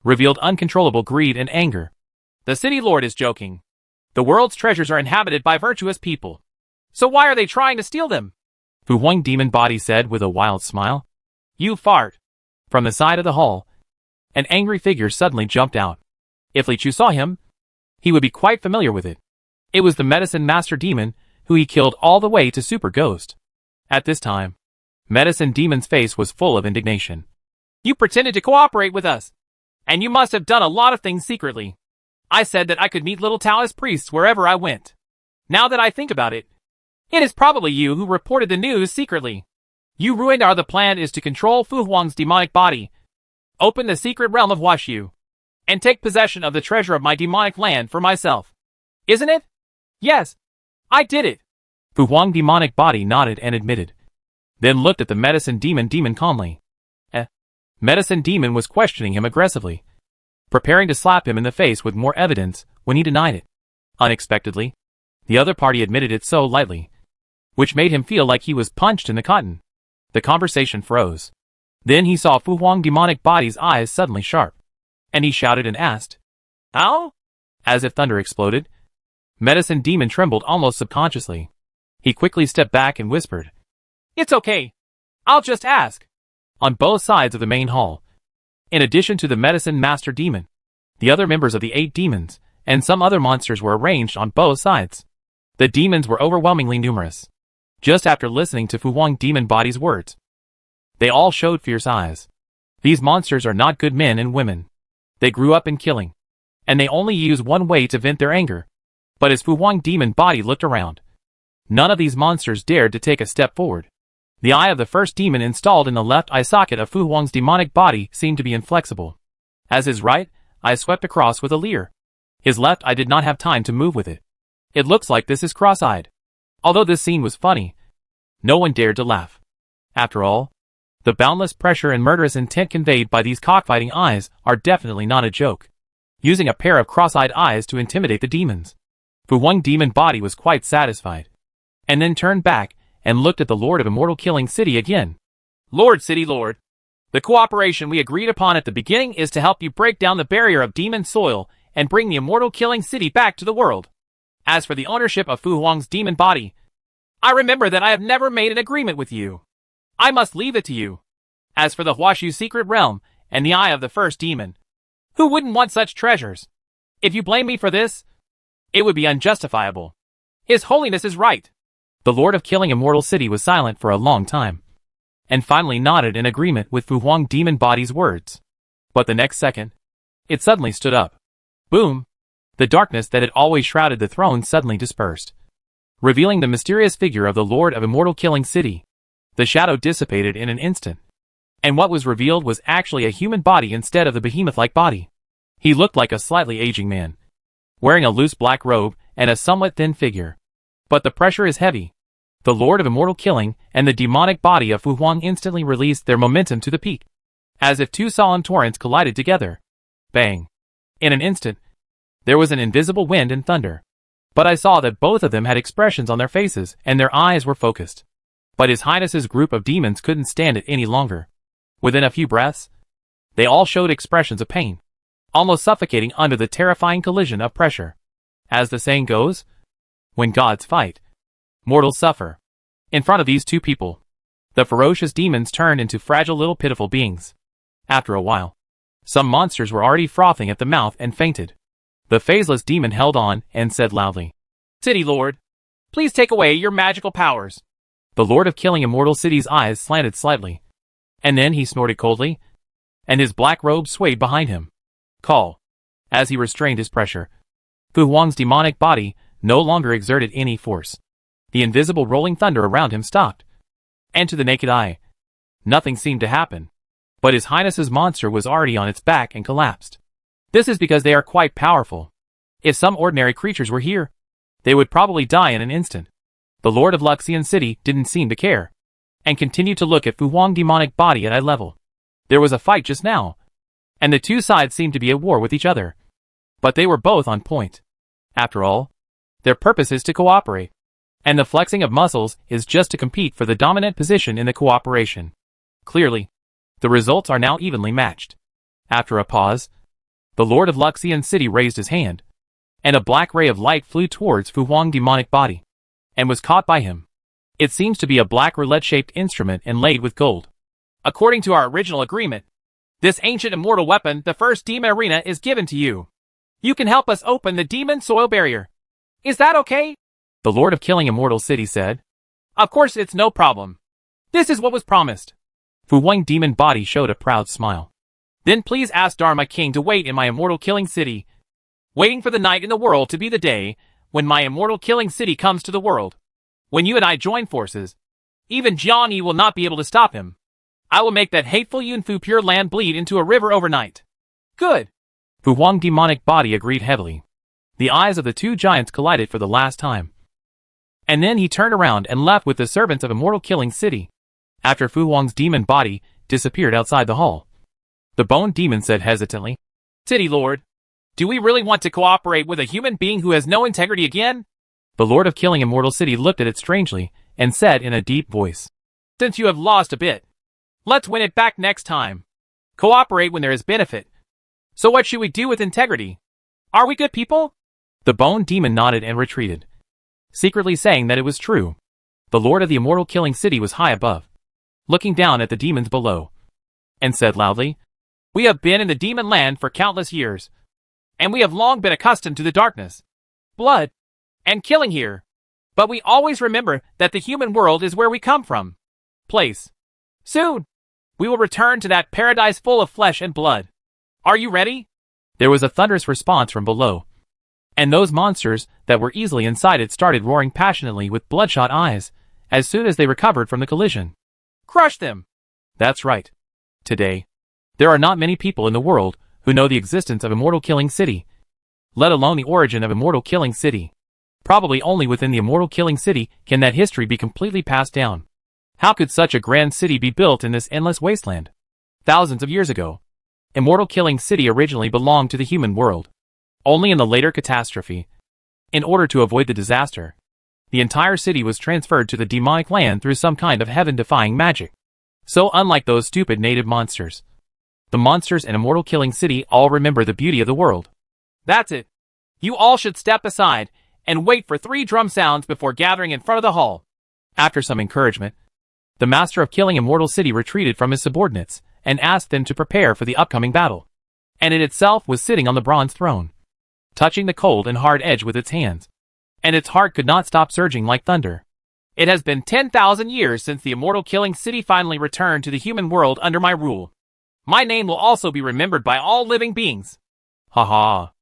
[SPEAKER 1] revealed uncontrollable greed and anger. The City Lord is joking. The world's treasures are inhabited by virtuous people. So why are they trying to steal them? Fu Huang demon body said with a wild smile. You fart. From the side of the hall, an angry figure suddenly jumped out. If Li Chu saw him, he would be quite familiar with it. It was the Medicine Master Demon, who he killed all the way to Super Ghost. At this time, Medicine Demon's face was full of indignation. You pretended to cooperate with us, and you must have done a lot of things secretly. I said that I could meet little Taoist priests wherever I went. Now that I think about it, it is probably you who reported the news secretly. You ruined the plan is to control Fu Huang's demonic body, open the secret realm of Washu, and take possession of the treasure of my demonic land for myself. Isn't it? Yes, I did it. Fu Huang demonic body nodded and admitted, then looked at the Medicine Demon calmly. Medicine Demon was questioning him aggressively, preparing to slap him in the face with more evidence when he denied it. Unexpectedly, the other party admitted it so lightly, which made him feel like he was punched in the cotton. The conversation froze. Then he saw Fu Huang demonic body's eyes suddenly sharp, and he shouted and asked, "Ow?" As if thunder exploded, Medicine Demon trembled almost subconsciously. He quickly stepped back and whispered, "It's okay. I'll just ask." On both sides of the main hall, in addition to the Medicine Master Demon, the other members of the 8 demons, and some other monsters were arranged on both sides. The demons were overwhelmingly numerous. Just after listening to Fu Huang demon body's words, they all showed fierce eyes. These monsters are not good men and women. They grew up in killing, and they only use one way to vent their anger. But as Fu Huang demon body looked around, none of these monsters dared to take a step forward. The eye of the first demon installed in the left eye socket of Fu Huang's demonic body seemed to be inflexible, as his right eye swept across with a leer. His left eye did not have time to move with it. It looks like this is cross-eyed. Although this scene was funny, no one dared to laugh. After all, The boundless pressure and murderous intent conveyed by these cockfighting eyes are definitely not a joke. Using a pair of cross-eyed eyes to intimidate the demons, Fu Huang demon body was quite satisfied, and then turned back and looked at the Lord of Immortal Killing City again. Lord City Lord, the cooperation we agreed upon at the beginning is to help you break down the barrier of demon soil and bring the Immortal Killing City back to the world. As for the ownership of Fu Huang's demon body, I remember that I have never made an agreement with you. I must leave it to you. As for the Huashu secret realm and the eye of the first demon, who wouldn't want such treasures? If you blame me for this, it would be unjustifiable. His Holiness is right. The Lord of Killing Immortal City was silent for a long time, and finally nodded in agreement with Fu Huang demon body's words. But the next second, it suddenly stood up. Boom! The darkness that had always shrouded the throne suddenly dispersed, revealing the mysterious figure of the Lord of Immortal Killing City. The shadow dissipated in an instant, and what was revealed was actually a human body instead of the behemoth-like body. He looked like a slightly aging man, wearing a loose black robe and a somewhat thin figure. But the pressure is heavy. The Lord of Immortal Killing and the demonic body of Fu Huang instantly released their momentum to the peak, as if two solemn torrents collided together. Bang! In an instant, there was an invisible wind and thunder. But I saw that both of them had expressions on their faces and their eyes were focused. But His Highness's group of demons couldn't stand it any longer. Within a few breaths, they all showed expressions of pain, almost suffocating under the terrifying collision of pressure. As the saying goes, when gods fight, mortals suffer. In front of these two people, the ferocious demons turned into fragile little pitiful beings. After a while, some monsters were already frothing at the mouth and fainted. The phaseless demon held on and said loudly, City Lord, please take away your magical powers. The Lord of Killing Immortal City's eyes slanted slightly, and then he snorted coldly, and his black robe swayed behind him. Call. As he restrained his pressure, Fu Huang's demonic body no longer exerted any force. The invisible rolling thunder around him stopped, and to the naked eye, nothing seemed to happen. But His Highness's monster was already on its back and collapsed. This is because they are quite powerful. If some ordinary creatures were here, they would probably die in an instant. The Lord of Luxian City didn't seem to care, and continued to look at Fu Huang's demonic body at eye level. There was a fight just now, and the two sides seemed to be at war with each other. But they were both on point. After all, their purpose is to cooperate, and the flexing of muscles is just to compete for the dominant position in the cooperation. Clearly, the results are now evenly matched. After a pause, the Lord of Luxian City raised his hand, and a black ray of light flew towards Fu Huang's demonic body, and was caught by him. It seems to be a black roulette-shaped instrument inlaid with gold. According to our original agreement, this ancient immortal weapon, the first demon arena, is given to you. You can help us open the demon soil barrier. Is that okay? The Lord of Killing Immortal City said. Of course it's no problem. This is what was promised. Fu Huang's demon body showed a proud smile. Then please ask Dharma King to wait in my Immortal Killing City, waiting for the night in the world to be the day when my Immortal Killing City comes to the world. When you and I join forces, even Jiang Yi will not be able to stop him. I will make that hateful Yunfu Pure Land bleed into a river overnight. Good. Fu Huang's demonic body agreed heavily. The eyes of the two giants collided for the last time. And then he turned around and left with the servants of Immortal Killing City. After Fu Huang's demon body disappeared outside the hall, the Bone Demon said hesitantly, City Lord, do we really want to cooperate with a human being who has no integrity again? The Lord of Killing Immortal City looked at it strangely and said in a deep voice, Since you have lost a bit, let's win it back next time. Cooperate when there is benefit. So what should we do with integrity? Are we good people? The Bone Demon nodded and retreated, secretly saying that it was true. The Lord of the Immortal Killing City was high above, looking down at the demons below, and said loudly, We have been in the demon land for countless years, and we have long been accustomed to the darkness, blood, and killing here. But we always remember that the human world is where we come from. Place. Soon, we will return to that paradise full of flesh and blood. Are you ready? There was a thunderous response from below, and those monsters that were easily inside it started roaring passionately with bloodshot eyes as soon as they recovered from the collision. Crush them! That's right. Today, there are not many people in the world who know the existence of Immortal Killing City, let alone the origin of Immortal Killing City. Probably only within the Immortal Killing City can that history be completely passed down. How could such a grand city be built in this endless wasteland? Thousands of years ago, Immortal Killing City originally belonged to the human world. Only in the later catastrophe, in order to avoid the disaster, the entire city was transferred to the demonic land through some kind of heaven-defying magic. So unlike those stupid native monsters, the monsters in Immortal Killing City all remember the beauty of the world. That's it. You all should step aside and wait for 3 drum sounds before gathering in front of the hall. After some encouragement, the master of Killing Immortal City retreated from his subordinates and asked them to prepare for the upcoming battle. And it itself was sitting on the bronze throne, touching the cold and hard edge with its hands. And its heart could not stop surging like thunder. It has been 10,000 years since the Immortal Killing City finally returned to the human world under my rule. My name will also be remembered by all living beings. Ha ha.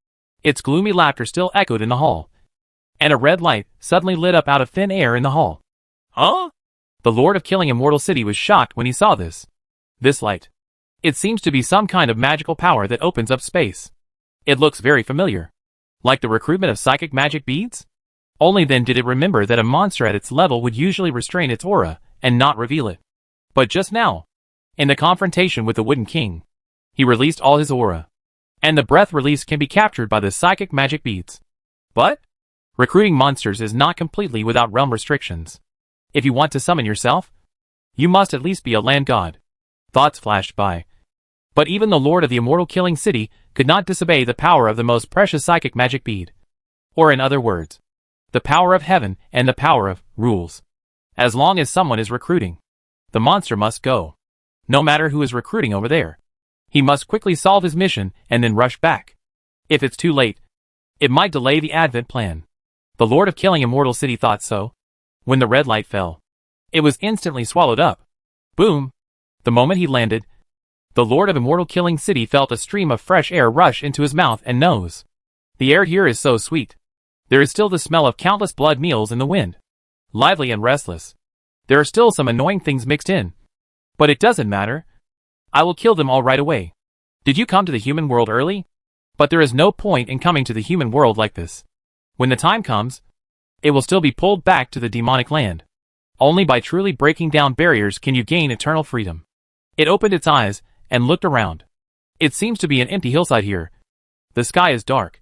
[SPEAKER 1] Its gloomy laughter still echoed in the hall. And a red light suddenly lit up out of thin air in the hall. Huh? The Lord of Killing Immortal City was shocked when he saw this. This light. It seems to be some kind of magical power that opens up space. It looks very familiar. Like the recruitment of psychic magic beads? Only then did it remember that a monster at its level would usually restrain its aura and not reveal it. But just now, in the confrontation with the Wooden King, he released all his aura. And the breath release can be captured by the psychic magic beads. But recruiting monsters is not completely without realm restrictions. If you want to summon yourself, you must at least be a land god. Thoughts flashed by. But even the Lord of the Immortal Killing City could not disobey the power of the most precious psychic magic bead. Or in other words, the power of heaven and the power of rules. As long as someone is recruiting, the monster must go. No matter who is recruiting over there. He must quickly solve his mission and then rush back. If it's too late, it might delay the advent plan. The Lord of Killing Immortal City thought so. When the red light fell, it was instantly swallowed up. Boom! The moment he landed, the Lord of Immortal Killing City felt a stream of fresh air rush into his mouth and nose. The air here is so sweet. There is still the smell of countless blood meals in the wind. Lively and restless. There are still some annoying things mixed in. But it doesn't matter. I will kill them all right away. Did you come to the human world early? But there is no point in coming to the human world like this. When the time comes, it will still be pulled back to the demonic land. Only by truly breaking down barriers can you gain eternal freedom. It opened its eyes and looked around. It seems to be an empty hillside here. The sky is dark.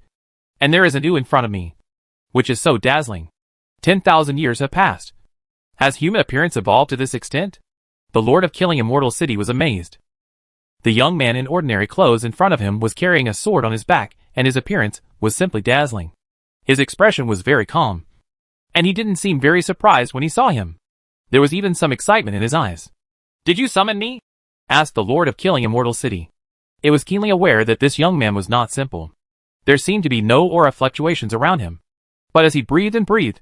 [SPEAKER 1] And there is an ooh in front of me, which is so dazzling. 10,000 years have passed. Has human appearance evolved to this extent? The Lord of Killing Immortal City was amazed. The young man in ordinary clothes in front of him was carrying a sword on his back, and his appearance was simply dazzling. His expression was very calm. And he didn't seem very surprised when he saw him. There was even some excitement in his eyes. Did you summon me? Asked the Lord of Killing Immortal City. It was keenly aware that this young man was not simple. There seemed to be no aura fluctuations around him. But as he breathed and breathed,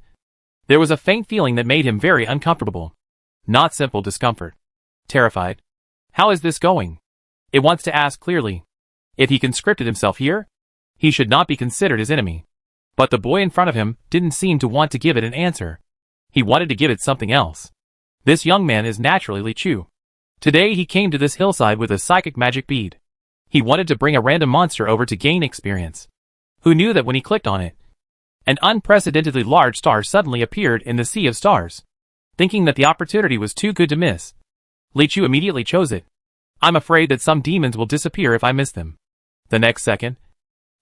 [SPEAKER 1] there was a faint feeling that made him very uncomfortable. Not simple discomfort. Terrified. How is this going? It wants to ask clearly. If he conscripted himself here, he should not be considered his enemy. But the boy in front of him didn't seem to want to give it an answer. He wanted to give it something else. This young man is naturally Li Chu. Today he came to this hillside with a psychic magic bead. He wanted to bring a random monster over to gain experience. Who knew that when he clicked on it, an unprecedentedly large star suddenly appeared in the sea of stars. Thinking that the opportunity was too good to miss, Li Chu immediately chose it. I'm afraid that some demons will disappear if I miss them. The next second,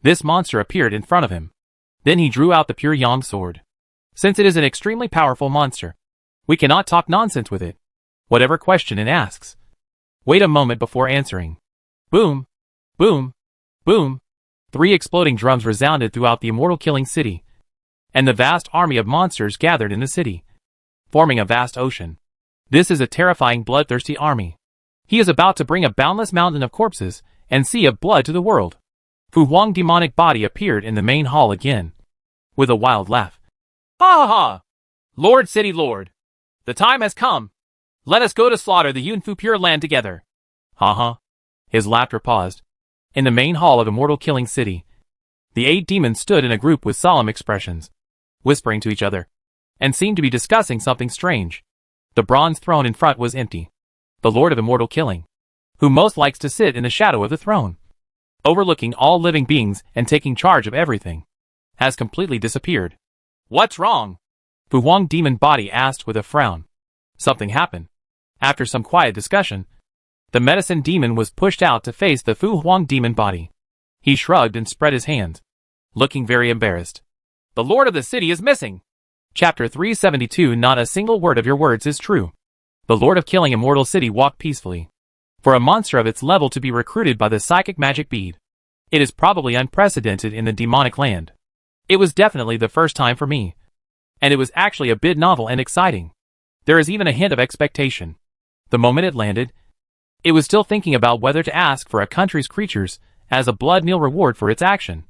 [SPEAKER 1] this monster appeared in front of him. Then he drew out the pure yang sword. Since it is an extremely powerful monster, we cannot talk nonsense with it. Whatever question it asks, wait a moment before answering. Boom! Boom! Boom! 3 exploding drums resounded throughout the Immortal Killing City, and the vast army of monsters gathered in the city, forming a vast ocean. This is a terrifying bloodthirsty army. He is about to bring a boundless mountain of corpses and sea of blood to the world. Fu Huang's demonic body appeared in the main hall again, with a wild laugh. Ha ha ha! Lord City Lord! The time has come! Let us go to slaughter the Yunfu Pure Land together! Ha ha! His laughter paused. In the main hall of Immortal Killing City, the 8 demons stood in a group with solemn expressions, whispering to each other, and seemed to be discussing something strange. The bronze throne in front was empty. The Lord of Immortal Killing, who most likes to sit in the shadow of the throne, overlooking all living beings and taking charge of everything, has completely disappeared. What's wrong? Fu Huang's demon body asked with a frown. Something happened. After some quiet discussion, the medicine demon was pushed out to face the Fu Huang demon body. He shrugged and spread his hands, looking very embarrassed. The lord of the city is missing. Chapter 372. Not a single word of your words is true. The lord of killing immortal city walked peacefully. For a monster of its level to be recruited by the psychic magic bead, it is probably unprecedented in the demonic land. It was definitely the first time for me. And it was actually a bit novel and exciting. There is even a hint of expectation. The moment it landed, it was still thinking about whether to ask for a country's creatures as a blood meal reward for its action,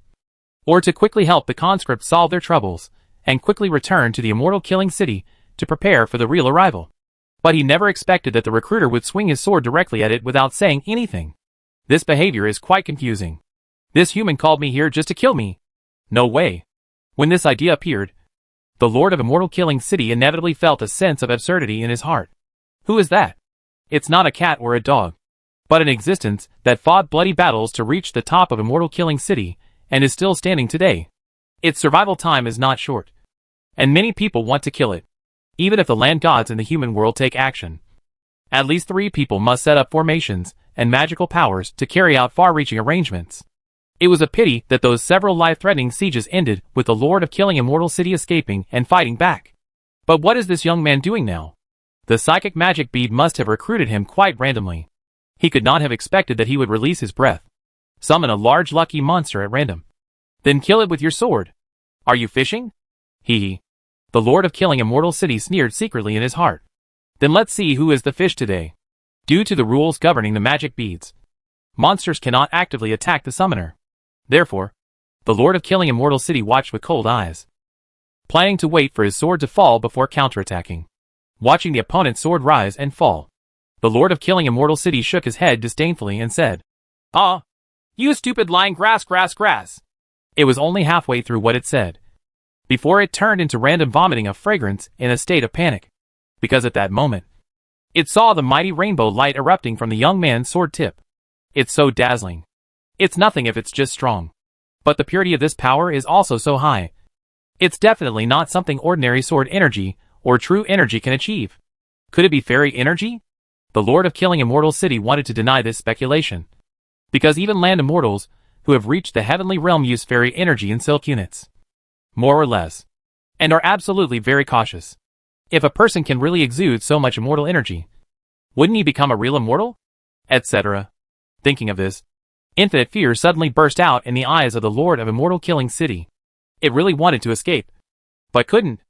[SPEAKER 1] or to quickly help the conscripts solve their troubles, and quickly return to the immortal killing city to prepare for the real arrival. But he never expected that the recruiter would swing his sword directly at it without saying anything. This behavior is quite confusing. This human called me here just to kill me. No way. When this idea appeared, the lord of immortal killing city inevitably felt a sense of absurdity in his heart. Who is that? It's not a cat or a dog, but an existence that fought bloody battles to reach the top of immortal killing city and is still standing today. Its survival time is not short, and many people want to kill it. Even if the land gods in the human world take action, at least 3 people must set up formations and magical powers to carry out far-reaching arrangements. It was a pity that those several life-threatening sieges ended with the lord of killing immortal city escaping and fighting back. But what is this young man doing now? The psychic magic bead must have recruited him quite randomly. He could not have expected that he would release his breath, summon a large lucky monster at random, then kill it with your sword. Are you fishing? Hee. The lord of killing immortal city sneered secretly in his heart. Then let's see who is the fish today. Due to the rules governing the magic beads, monsters cannot actively attack the summoner. Therefore, the lord of killing immortal city watched with cold eyes, planning to wait for his sword to fall before counterattacking. Watching the opponent's sword rise and fall, the lord of killing immortal city shook his head disdainfully and said, "Ah, you stupid lying grass. It was only halfway through what it said before it turned into random vomiting of fragrance in a state of panic, because at that moment, it saw the mighty rainbow light erupting from the young man's sword tip. It's so dazzling. It's nothing if it's just strong. But the purity of this power is also so high. It's definitely not something ordinary sword energy or true energy can achieve. Could it be fairy energy? The lord of killing immortal city wanted to deny this speculation, because even land immortals who have reached the heavenly realm use fairy energy in silk units, more or less, and are absolutely very cautious. If a person can really exude so much immortal energy, wouldn't he become a real immortal? Etc. Thinking of this, infinite fear suddenly burst out in the eyes of the lord of immortal killing city. It really wanted to escape, but couldn't.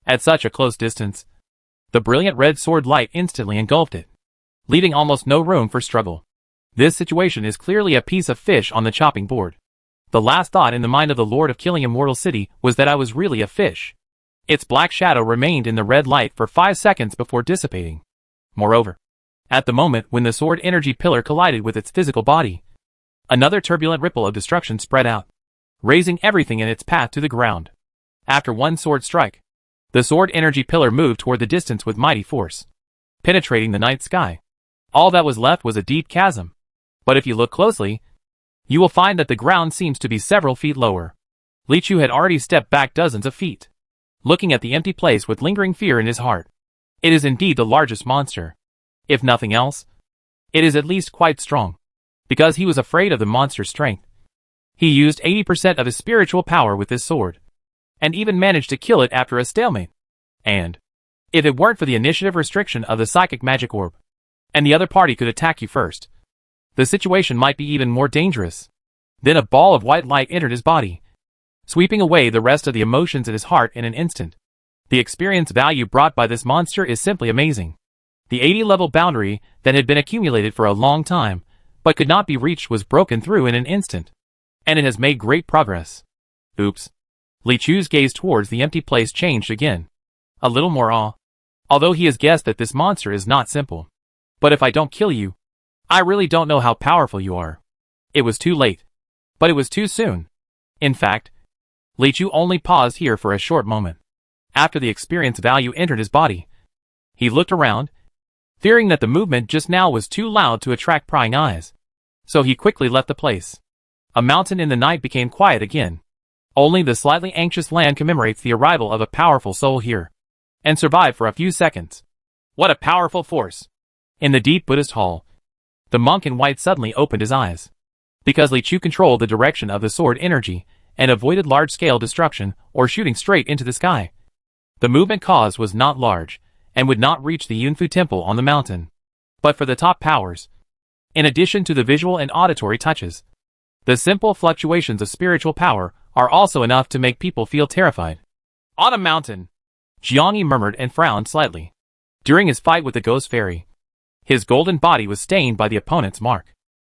[SPEAKER 1] At such a close distance, the brilliant red sword light instantly engulfed it, leaving almost no room for struggle. This situation is clearly a piece of fish on the chopping board. The last thought in the mind of the lord of killing immortal city was that I was really a fish. Its black shadow remained in the red light for 5 seconds before dissipating. Moreover, at the moment when the sword energy pillar collided with its physical body, another turbulent ripple of destruction spread out, raising everything in its path to the ground. After one sword strike, the sword energy pillar moved toward the distance with mighty force, penetrating the night sky. All that was left was a deep chasm. But if you look closely, you will find that the ground seems to be several feet lower. Li Chu had already stepped back dozens of feet, looking at the empty place with lingering fear in his heart. It is indeed the largest monster. If nothing else, it is at least quite strong. Because he was afraid of the monster's strength, he used 80% of his spiritual power with his sword, and even managed to kill it after a stalemate. And if it weren't for the initiative restriction of the psychic magic orb, and the other party could attack you first, the situation might be even more dangerous. Then a ball of white light entered his body, sweeping away the rest of the emotions in his heart in an instant. The experience value brought by this monster is simply amazing. The 80-level boundary that had been accumulated for a long time, but could not be reached, was broken through in an instant. And it has made great progress. Oops. Li Chu's gaze towards the empty place changed again. A little more awe. Although he has guessed that this monster is not simple. But if I don't kill you, I really don't know how powerful you are. It was too late. But it was too soon. In fact, Li Chu only paused here for a short moment. After the experience value entered his body, he looked around, fearing that the movement just now was too loud to attract prying eyes. So he quickly left the place. A mountain in the night became quiet again. Only the slightly anxious land commemorates the arrival of a powerful soul here, and survived for a few seconds. What a powerful force! In the deep Buddhist hall, the monk in white suddenly opened his eyes. Because Li Chu controlled the direction of the sword energy and avoided large-scale destruction or shooting straight into the sky, the movement caused was not large and would not reach the Yunfu temple on the mountain. But for the top powers, in addition to the visual and auditory touches, the simple fluctuations of spiritual power are also enough to make people feel terrified. On a mountain, Jiang Yi murmured and frowned slightly. During his fight with the ghost fairy, his golden body was stained by the opponent's mark.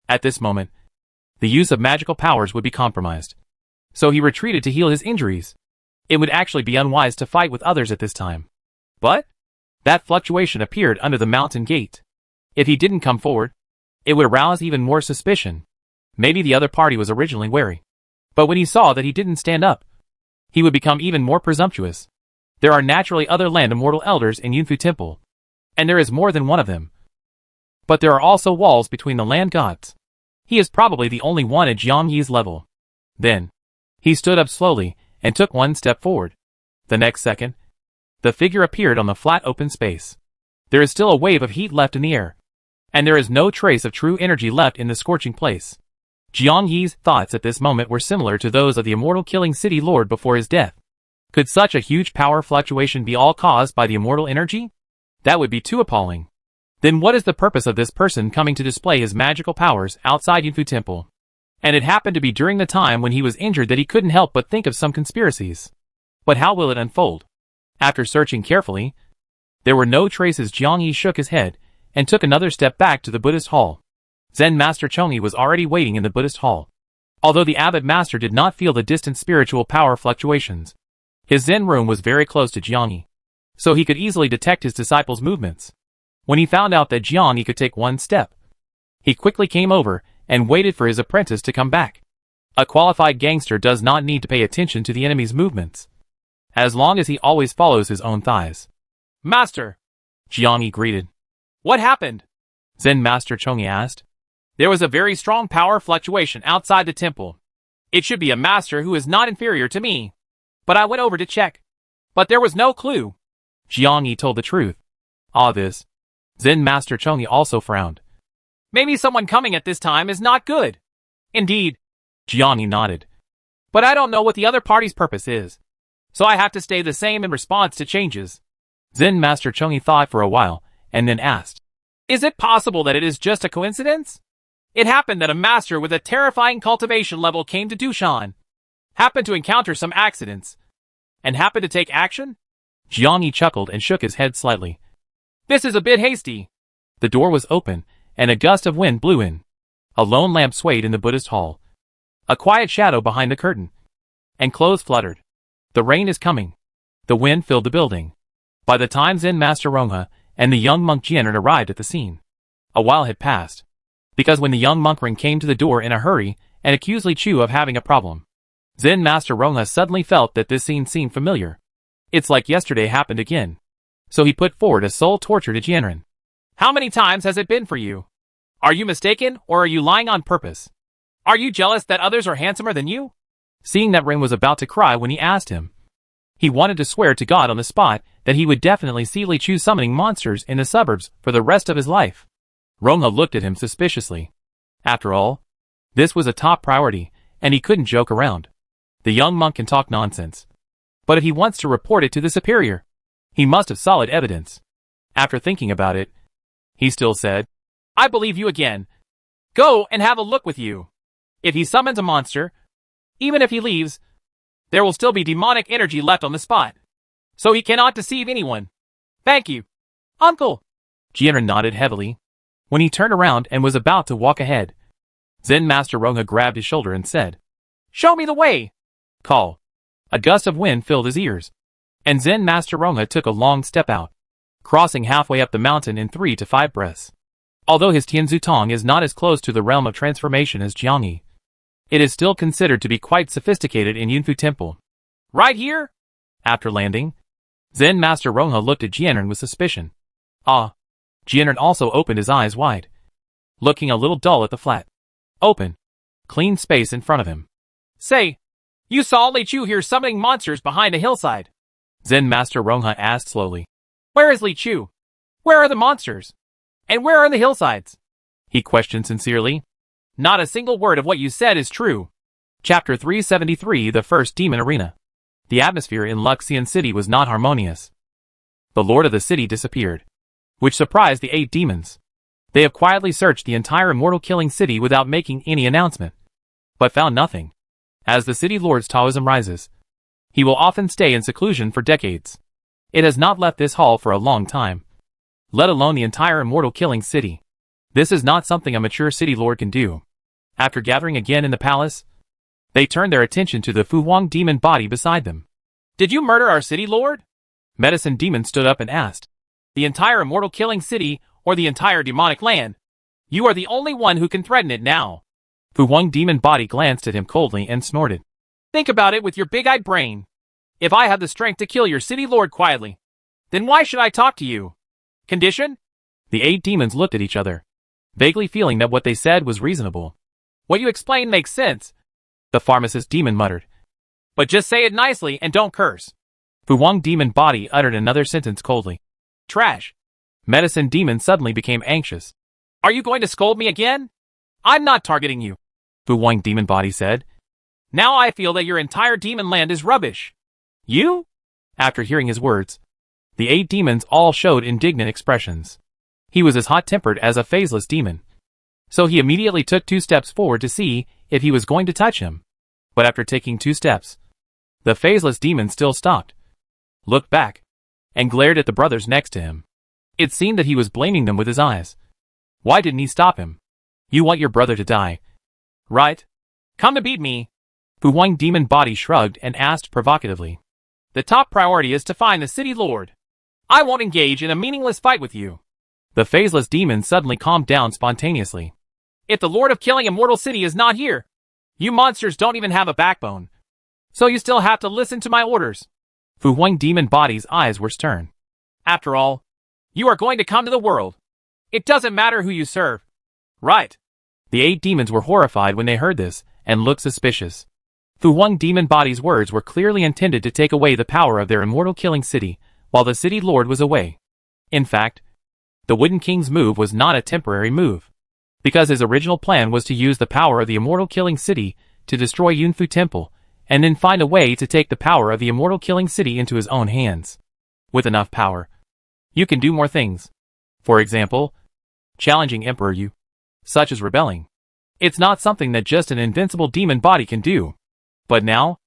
[SPEAKER 1] At this moment, the use of magical powers would be compromised. So he retreated to heal his injuries. It would actually be unwise to fight with others at this time. But that fluctuation appeared under the mountain gate. If he didn't come forward, it would arouse even more suspicion. Maybe the other party was originally wary. But when he saw that he didn't stand up, he would become even more presumptuous. There are naturally other land immortal elders in Yunfu Temple, and there is more than one of them. But there are also walls between the land gods. He is probably the only one at Jiang Yi's level. Then, he stood up slowly and took one step forward. The next second, the figure appeared on the flat open space. There is still a wave of heat left in the air, and there is no trace of true energy left in the scorching place. Jiang Yi's thoughts at this moment were similar to those of the immortal killing city lord before his death. Could such a huge power fluctuation be all caused by the immortal energy? That would be too appalling. Then what is the purpose of this person coming to display his magical powers outside Yunfu Temple? And it happened to be during the time when he was injured that he couldn't help but think of some conspiracies. But how will it unfold? After searching carefully, there were no traces. Jiang Yi shook his head and took another step back to the Buddhist hall. Zen Master Chongyi was already waiting in the Buddhist hall. Although the abbot master did not feel the distant spiritual power fluctuations, his Zen room was very close to Jiang Yi, so he could easily detect his disciples' movements. When he found out that Jiang Yi could take one step, he quickly came over and waited for his apprentice to come back. A qualified gangster does not need to pay attention to the enemy's movements, as long as he always follows his own thighs. Master! Jiang Yi greeted. What happened? Zen Master Chongyi asked. There was a very strong power fluctuation outside the temple. It should be a master who is not inferior to me. But I went over to check. But there was no clue. Jiang Yi told the truth. This. Zen Master Chongyi also frowned. Maybe someone coming at this time is not good. Indeed. Jiang Yi nodded. But I don't know what the other party's purpose is. So I have to stay the same in response to changes. Zen Master Chongyi thought for a while, and then asked, is it possible that it is just a coincidence? It happened that a master with a terrifying cultivation level came to Dushan, happened to encounter some accidents, and happened to take action? Jiang Yi chuckled and shook his head slightly. This is a bit hasty. The door was open, and a gust of wind blew in. A lone lamp swayed in the Buddhist hall. A quiet shadow behind the curtain, and clothes fluttered. The rain is coming. The wind filled the building. By the time Zen Master Ronghe and the young monk Jianren arrived at the scene, a while had passed. Because when the young monk Ring came to the door in a hurry and accused Li Chu of having a problem, Zen Master Ronghe suddenly felt that this scene seemed familiar. It's like yesterday happened again. So he put forward a soul torture to Jianren. How many times has it been for you? Are you mistaken, or are you lying on purpose? Are you jealous that others are handsomer than you? Seeing that Ring was about to cry when he asked him, he wanted to swear to God on the spot that he would definitely see Li Chu summoning monsters in the suburbs for the rest of his life. Ronghe looked at him suspiciously. After all, this was a top priority, and he couldn't joke around. The young monk can talk nonsense. But if he wants to report it to the superior, he must have solid evidence. After thinking about it, he still said, I believe you again. Go and have a look with you. If he summons a monster, even if he leaves, there will still be demonic energy left on the spot. So he cannot deceive anyone. Thank you, Uncle. Jianren nodded heavily. When he turned around and was about to walk ahead, Zen Master Ronghe grabbed his shoulder and said, Show me the way. Call. A gust of wind filled his ears, and Zen Master Ronghe took a long step out, crossing halfway up the mountain in 3 to 5 breaths. Although his Tianzu Tong is not as close to the realm of transformation as Jiang Yi, it is still considered to be quite sophisticated in Yunfu Temple. Right here? After landing, Zen Master Ronghe looked at Jianren with suspicion. Jianren also opened his eyes wide, looking a little dull at the flat, open, clean space in front of him. Say, you saw Li Chu here summoning monsters behind a hillside? Zen Master Ronghe asked slowly. Where is Li Chu? Where are the monsters? And where are the hillsides? He questioned sincerely. Not a single word of what you said is true. Chapter 373, The First Demon Arena. The atmosphere in Luxian City was not harmonious. The lord of the city disappeared, which surprised the 8 demons. They have quietly searched the entire immortal-killing city without making any announcement, but found nothing. As the city lord's Taoism rises, he will often stay in seclusion for decades. It has not left this hall for a long time, let alone the entire immortal-killing city. This is not something a mature city lord can do. After gathering again in the palace, they turned their attention to the Fu Huang demon body beside them. Did you murder our city lord? Medicine Demon stood up and asked. The entire immortal-killing city, or the entire demonic land? You are the only one who can threaten it now. Fu Huang demon body glanced at him coldly and snorted. Think about it with your big-eyed brain. If I have the strength to kill your city lord quietly, then why should I talk to you? Condition? The 8 demons looked at each other, vaguely feeling that what they said was reasonable. What you explain makes sense, the pharmacist demon muttered. But just say it nicely and don't curse. Fu Huang demon body uttered another sentence coldly. Trash. Medicine demon suddenly became anxious. Are you going to scold me again? I'm not targeting you, Fu Huang demon body said. Now I feel that your entire demon land is rubbish. You? After hearing his words, the 8 demons all showed indignant expressions. He was as hot-tempered as a phaseless demon, so he immediately took 2 steps forward to see if he was going to touch him. But after taking 2 steps, the phaseless demon still stopped, looked back, and glared at the brothers next to him. It seemed that he was blaming them with his eyes. Why didn't he stop him? You want your brother to die, right? Come to beat me. Fu Huang demon body shrugged and asked provocatively. The top priority is to find the city lord. I won't engage in a meaningless fight with you. The phaseless demon suddenly calmed down spontaneously. If the lord of killing immortal city is not here, you monsters don't even have a backbone. So you still have to listen to my orders. Fu Huang demon body's eyes were stern. After all, you are going to come to the world. It doesn't matter who you serve. Right. The 8 demons were horrified when they heard this, and looked suspicious. Fu Huang demon body's words were clearly intended to take away the power of their immortal killing city, while the city lord was away. In fact, the Wooden King's move was not a temporary move, because his original plan was to use the power of the immortal killing city to destroy Yunfu Temple, and then find a way to take the power of the immortal killing city into his own hands. With enough power, you can do more things. For example, challenging Emperor Yu, such as rebelling. It's not something that just an invincible demon body can do. But now,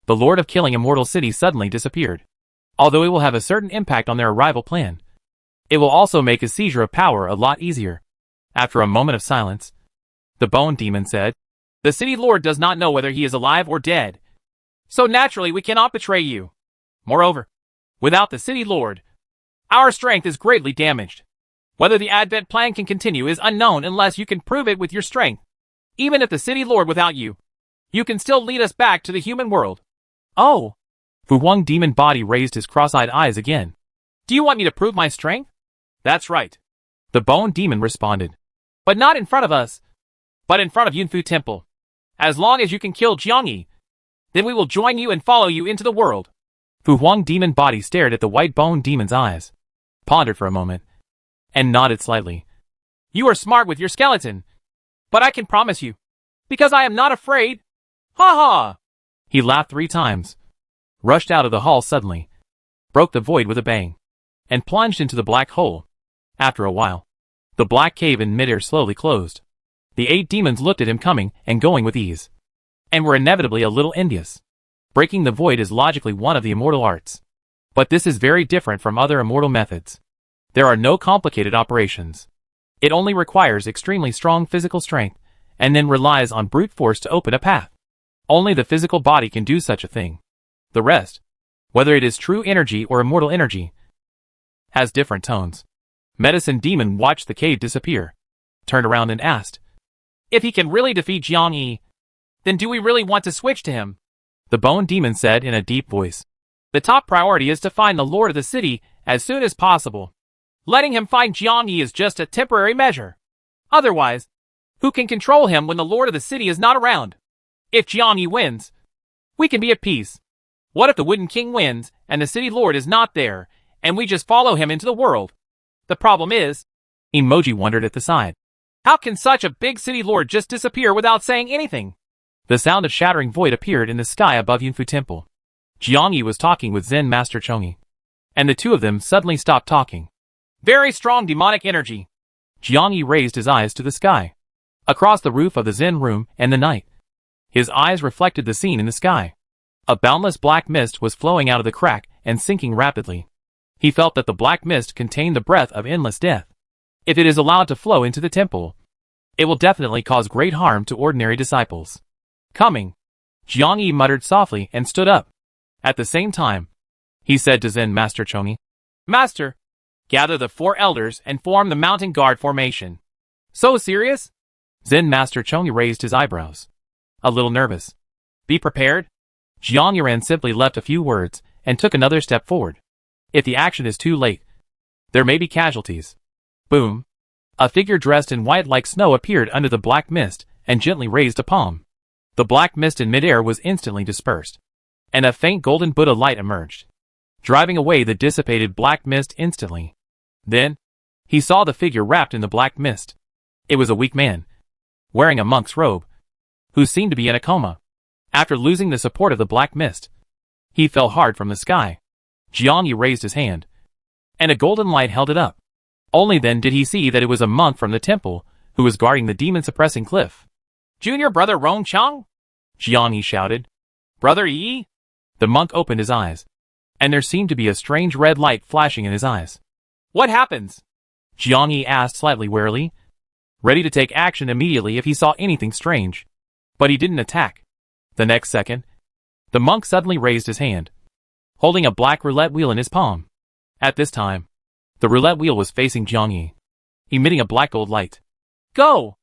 [SPEAKER 1] the Lord of Killing Immortal City suddenly disappeared. Although it will have a certain impact on their arrival plan, it will also make a seizure of power a lot easier. After a moment of silence, the Bone Demon said, The City Lord does not know whether he is alive or dead. So naturally we cannot betray you. Moreover, without the City Lord, our strength is greatly damaged. Whether the Advent plan can continue is unknown unless you can prove it with your strength. Even if the City Lord without you, you can still lead us back to the human world. Oh! Fu Huang demon body raised his cross-eyed eyes again. Do you want me to prove my strength? That's right. The Bone Demon responded. But not in front of us, but in front of Yunfu Temple. As long as you can kill Jiangyi, then we will join you and follow you into the world. Fu Huang demon body stared at the white Bone Demon's eyes, pondered for a moment, and nodded slightly. You are smart with your skeleton, but I can promise you, because I am not afraid. Ha ha! He laughed 3 times, rushed out of the hall suddenly, broke the void with a bang, and plunged into the black hole. After a while, the black cave in midair slowly closed. The 8 demons looked at him coming and going with ease, and were inevitably a little envious. Breaking the void is logically one of the immortal arts, but this is very different from other immortal methods. There are no complicated operations. It only requires extremely strong physical strength, and then relies on brute force to open a path. Only the physical body can do such a thing. The rest, whether it is true energy or immortal energy, has different tones. Medicine Demon watched the cave disappear, turned around and asked, If he can really defeat Jiangyi, then do we really want to switch to him? The Bone Demon said in a deep voice. The top priority is to find the Lord of the city as soon as possible. Letting him find Jiangyi is just a temporary measure. Otherwise, who can control him when the Lord of the city is not around? If Jiangyi wins, we can be at peace. What if the Wooden King wins and the city lord is not there, and we just follow him into the world? The problem is, Emoji wondered at the side. How can such a big city lord just disappear without saying anything? The sound of shattering void appeared in the sky above Yunfu Temple. Jiangyi was talking with Zen Master Chongyi, and the two of them suddenly stopped talking. Very strong demonic energy. Jiangyi raised his eyes to the sky, across the roof of the Zen room and the night. His eyes reflected the scene in the sky. A boundless black mist was flowing out of the crack and sinking rapidly. He felt that the black mist contained the breath of endless death. If it is allowed to flow into the temple, it will definitely cause great harm to ordinary disciples. Coming. Jiangyi muttered softly and stood up. At the same time, he said to Zen Master Chongyi, Master, gather the 4 elders and form the mountain guard formation. So serious? Zen Master Chongyi raised his eyebrows. A little nervous. Be prepared. Jiang Yuan simply left a few words and took another step forward. If the action is too late, there may be casualties. Boom. A figure dressed in white like snow appeared under the black mist and gently raised a palm. The black mist in midair was instantly dispersed, and a faint golden Buddha light emerged, driving away the dissipated black mist instantly. Then, he saw the figure wrapped in the black mist. It was a weak man, wearing a monk's robe, who seemed to be in a coma. After losing the support of the black mist, he fell hard from the sky. Jiangyi raised his hand, and a golden light held it up. Only then did he see that it was a monk from the temple who was guarding the demon-suppressing cliff. Junior brother Rong Chang? Jiangyi shouted. Brother Yi? The monk opened his eyes, and there seemed to be a strange red light flashing in his eyes. What happens? Jiangyi asked slightly warily, ready to take action immediately if he saw anything strange. But he didn't attack. The next second, the monk suddenly raised his hand, holding a black roulette wheel in his palm. At this time, the roulette wheel was facing Jiangyi, emitting a black gold light. Go!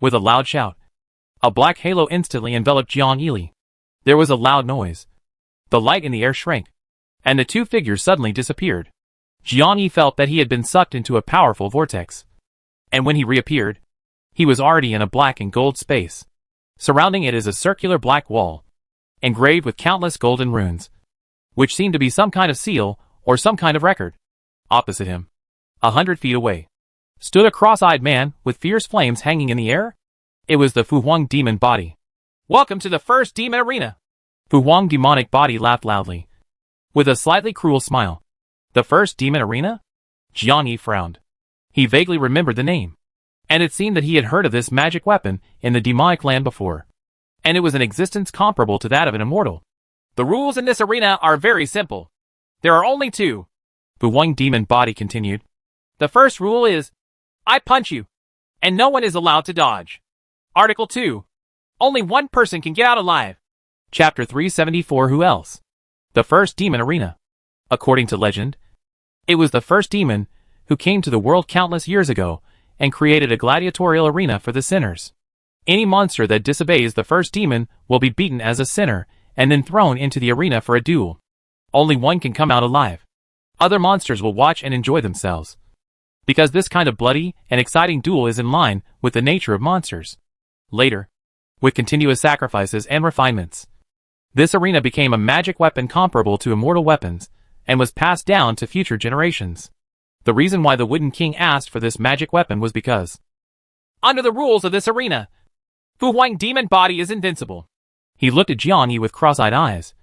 [SPEAKER 1] With a loud shout, a black halo instantly enveloped Jiangyi. There was a loud noise. The light in the air shrank, and the two figures suddenly disappeared. Jiangyi felt that he had been sucked into a powerful vortex. And when he reappeared, he was already in a black and gold space. Surrounding it is a circular black wall, engraved with countless golden runes, which seemed to be some kind of seal or some kind of record. Opposite him, 100 feet away, stood a cross-eyed man with fierce flames hanging in the air. It was the Fu Huang demon body. Welcome to the first demon arena. Fu Huang demonic body laughed loudly, with a slightly cruel smile. The first demon arena? Jiangyi frowned. He vaguely remembered the name, and it seemed that he had heard of this magic weapon in the demonic land before, and it was an existence comparable to that of an immortal. The rules in this arena are very simple. There are only 2. Fu Huang demon body continued. The first rule is, I punch you, and no one is allowed to dodge. Article 2. Only one person can get out alive. Chapter 374. Who else? The first demon arena. According to legend, it was the first demon who came to the world countless years ago and created a gladiatorial arena for the sinners. Any monster that disobeys the first demon will be beaten as a sinner and then thrown into the arena for a duel. Only one can come out alive. Other monsters will watch and enjoy themselves, because this kind of bloody and exciting duel is in line with the nature of monsters. Later, with continuous sacrifices and refinements, this arena became a magic weapon comparable to immortal weapons and was passed down to future generations. The reason why the Wooden King asked for this magic weapon was because, under the rules of this arena, Fu Huang demon body is invincible. He looked at Jiangyi with cross-eyed eyes.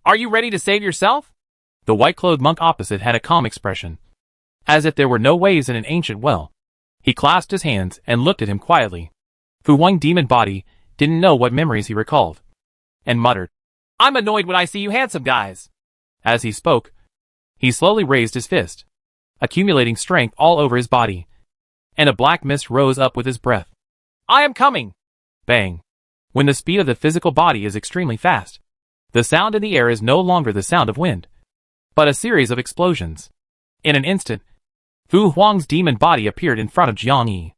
[SPEAKER 1] Are you ready to save yourself? The white-clothed monk opposite had a calm expression, as if there were no waves in an ancient well. He clasped his hands and looked at him quietly. Fu Huang demon body didn't know what memories he recalled, and muttered, I'm annoyed when I see you handsome guys. As he spoke, he slowly raised his fist, accumulating strength all over his body, and a black mist rose up with his breath. I am coming! Bang! When the speed of the physical body is extremely fast, the sound in the air is no longer the sound of wind, but a series of explosions. In an instant, Fu Huang's demon body appeared in front of Jiangyi.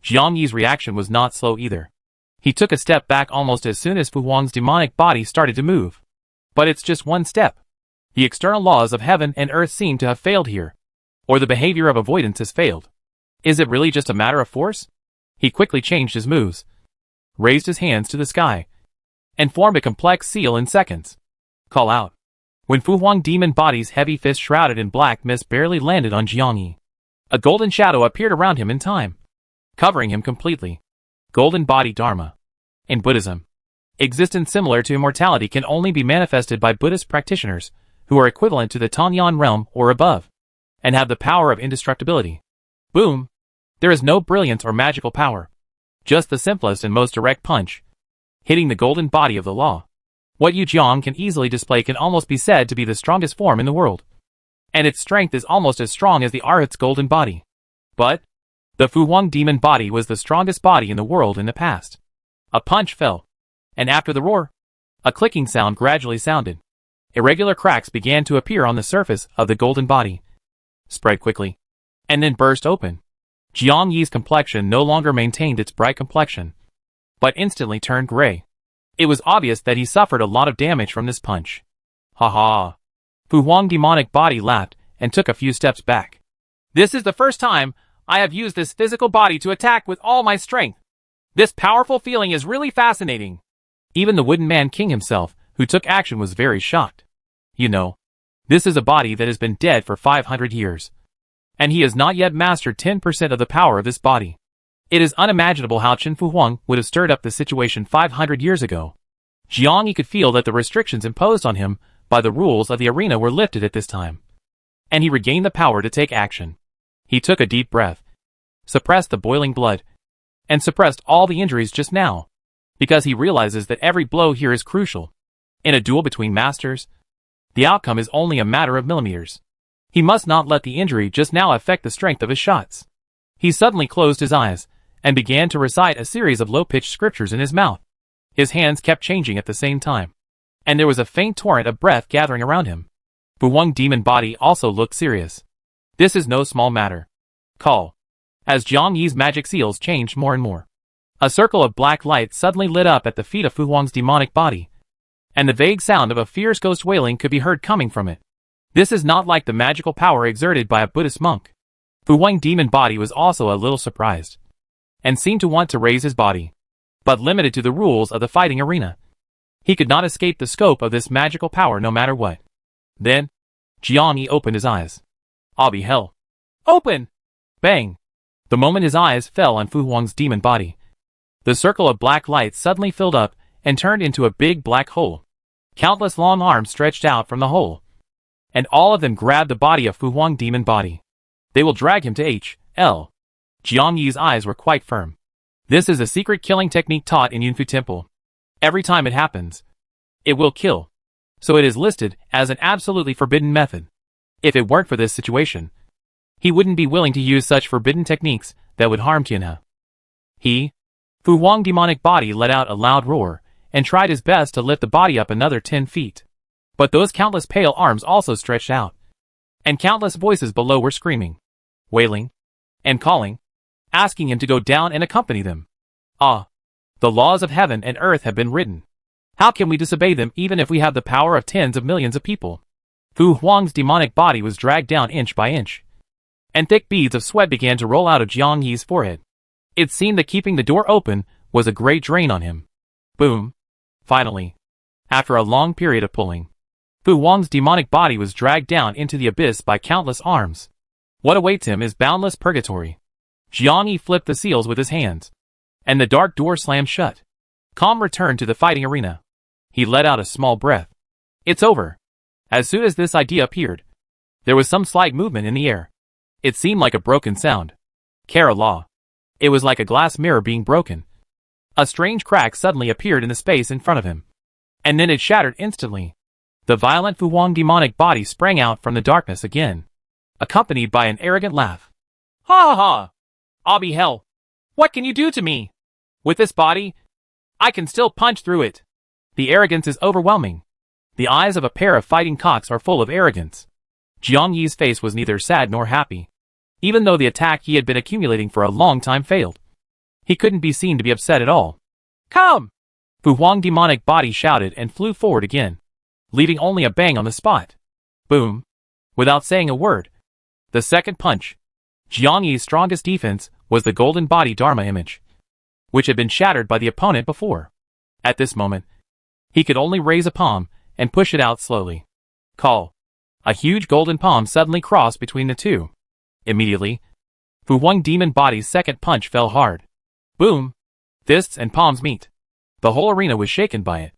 [SPEAKER 1] Jiangyi's reaction was not slow either. He took a step back almost as soon as Fu Huang's demonic body started to move. But it's just one step. The external laws of heaven and earth seem to have failed here, or the behavior of avoidance has failed. Is it really just a matter of force? He quickly changed his moves, raised his hands to the sky, and formed a complex seal in seconds. Call out. When Fu Huang demon body's heavy fist shrouded in black mist barely landed on Jiangyi, A golden shadow appeared around him in time, covering him completely. Golden body Dharma. In Buddhism, existence similar to immortality can only be manifested by Buddhist practitioners who are equivalent to the Tanyan realm or above, and have the power of indestructibility. Boom! There is no brilliance or magical power, just the simplest and most direct punch, hitting the golden body of the law. What Yu Jiang can easily display can almost be said to be the strongest form in the world, and its strength is almost as strong as the Arhat's golden body. But the Fu Huang demon body was the strongest body in the world in the past. A punch fell, and after the roar, a clicking sound gradually sounded. Irregular cracks began to appear on the surface of the golden body, spread quickly, and then burst open. Jiang Yi's complexion no longer maintained its bright complexion, but instantly turned gray. It was obvious that he suffered a lot of damage from this punch. Ha ha! Fu Huang demonic body laughed and took a few steps back. This is the first time I have used this physical body to attack with all my strength. This powerful feeling is really fascinating. Even the Wooden Man King himself, who took action, was very shocked. You know, this is a body that has been dead for 500 years, and he has not yet mastered 10% of the power of this body. It is unimaginable how Chen Fu Huang would have stirred up the situation 500 years ago. Jiang Yi could feel that the restrictions imposed on him by the rules of the arena were lifted at this time, and he regained the power to take action. He took a deep breath, suppressed the boiling blood, and suppressed all the injuries just now, because he realizes that every blow here is crucial. In a duel between masters, the outcome is only a matter of millimeters. He must not let the injury just now affect the strength of his shots. He suddenly closed his eyes and began to recite a series of low-pitched scriptures in his mouth. His hands kept changing at the same time, and there was a faint torrent of breath gathering around him. Fu Huang demon body also looked serious. This is no small matter. Call. As Jiang Yi's magic seals changed more and more, a circle of black light suddenly lit up at the feet of Fu Huang's demonic body, and the vague sound of a fierce ghost wailing could be heard coming from it. This is not like the magical power exerted by a Buddhist monk. Fu Huang demon body was also a little surprised, and seemed to want to raise his body, but limited to the rules of the fighting arena. He could not escape the scope of this magical power no matter what. Then, Jiang Yi opened his eyes. Ah, be hell. Open! Bang! The moment his eyes fell on Fu Huang's demon body, the circle of black light suddenly filled up and turned into a big black hole. Countless long arms stretched out from the hole, and all of them grabbed the body of Fu Huang demon body. They will drag him to H.L. Jiang Yi's eyes were quite firm. This is a secret killing technique taught in Yunfu Temple. Every time it happens, it will kill. So it is listed as an absolutely forbidden method. If it weren't for this situation, he wouldn't be willing to use such forbidden techniques that would harm Tianhe. Fu Huang demonic body let out a loud roar and tried his best to lift the body up another 10 feet. But those countless pale arms also stretched out, and countless voices below were screaming, wailing, and calling, asking him to go down and accompany them. Ah! The laws of heaven and earth have been written. How can we disobey them even if we have the power of tens of millions of people? Fu Huang's demonic body was dragged down inch by inch, and thick beads of sweat began to roll out of Jiang Yi's forehead. It seemed that keeping the door open was a great drain on him. Boom! Finally, after a long period of pulling, Fu Huang's demonic body was dragged down into the abyss by countless arms. What awaits him is boundless purgatory. Jiang Yi flipped the seals with his hands, and the dark door slammed shut. Calm returned to the fighting arena. He let out a small breath. It's over. As soon as this idea appeared, there was some slight movement in the air. It seemed like a broken sound. Kara Law. It was like a glass mirror being broken. A strange crack suddenly appeared in the space in front of him, and then it shattered instantly. The violent Fu Huang demonic body sprang out from the darkness again, accompanied by an arrogant laugh. Ha ha ha! I'll be hell. What can you do to me? With this body, I can still punch through it. The arrogance is overwhelming. The eyes of a pair of fighting cocks are full of arrogance. Jiang Yi's face was neither sad nor happy. Even though the attack he had been accumulating for a long time failed, he couldn't be seen to be upset at all. Come! Fu Huang demonic body shouted and flew forward again, leaving only a bang on the spot. Boom! Without saying a word, the second punch. Jiang Yi's strongest defense was the golden body Dharma image, which had been shattered by the opponent before. At this moment, he could only raise a palm and push it out slowly. Call. A huge golden palm suddenly crossed between the two. Immediately, Fu Huang demon body's second punch fell hard. Boom! Fists and palms meet. The whole arena was shaken by it.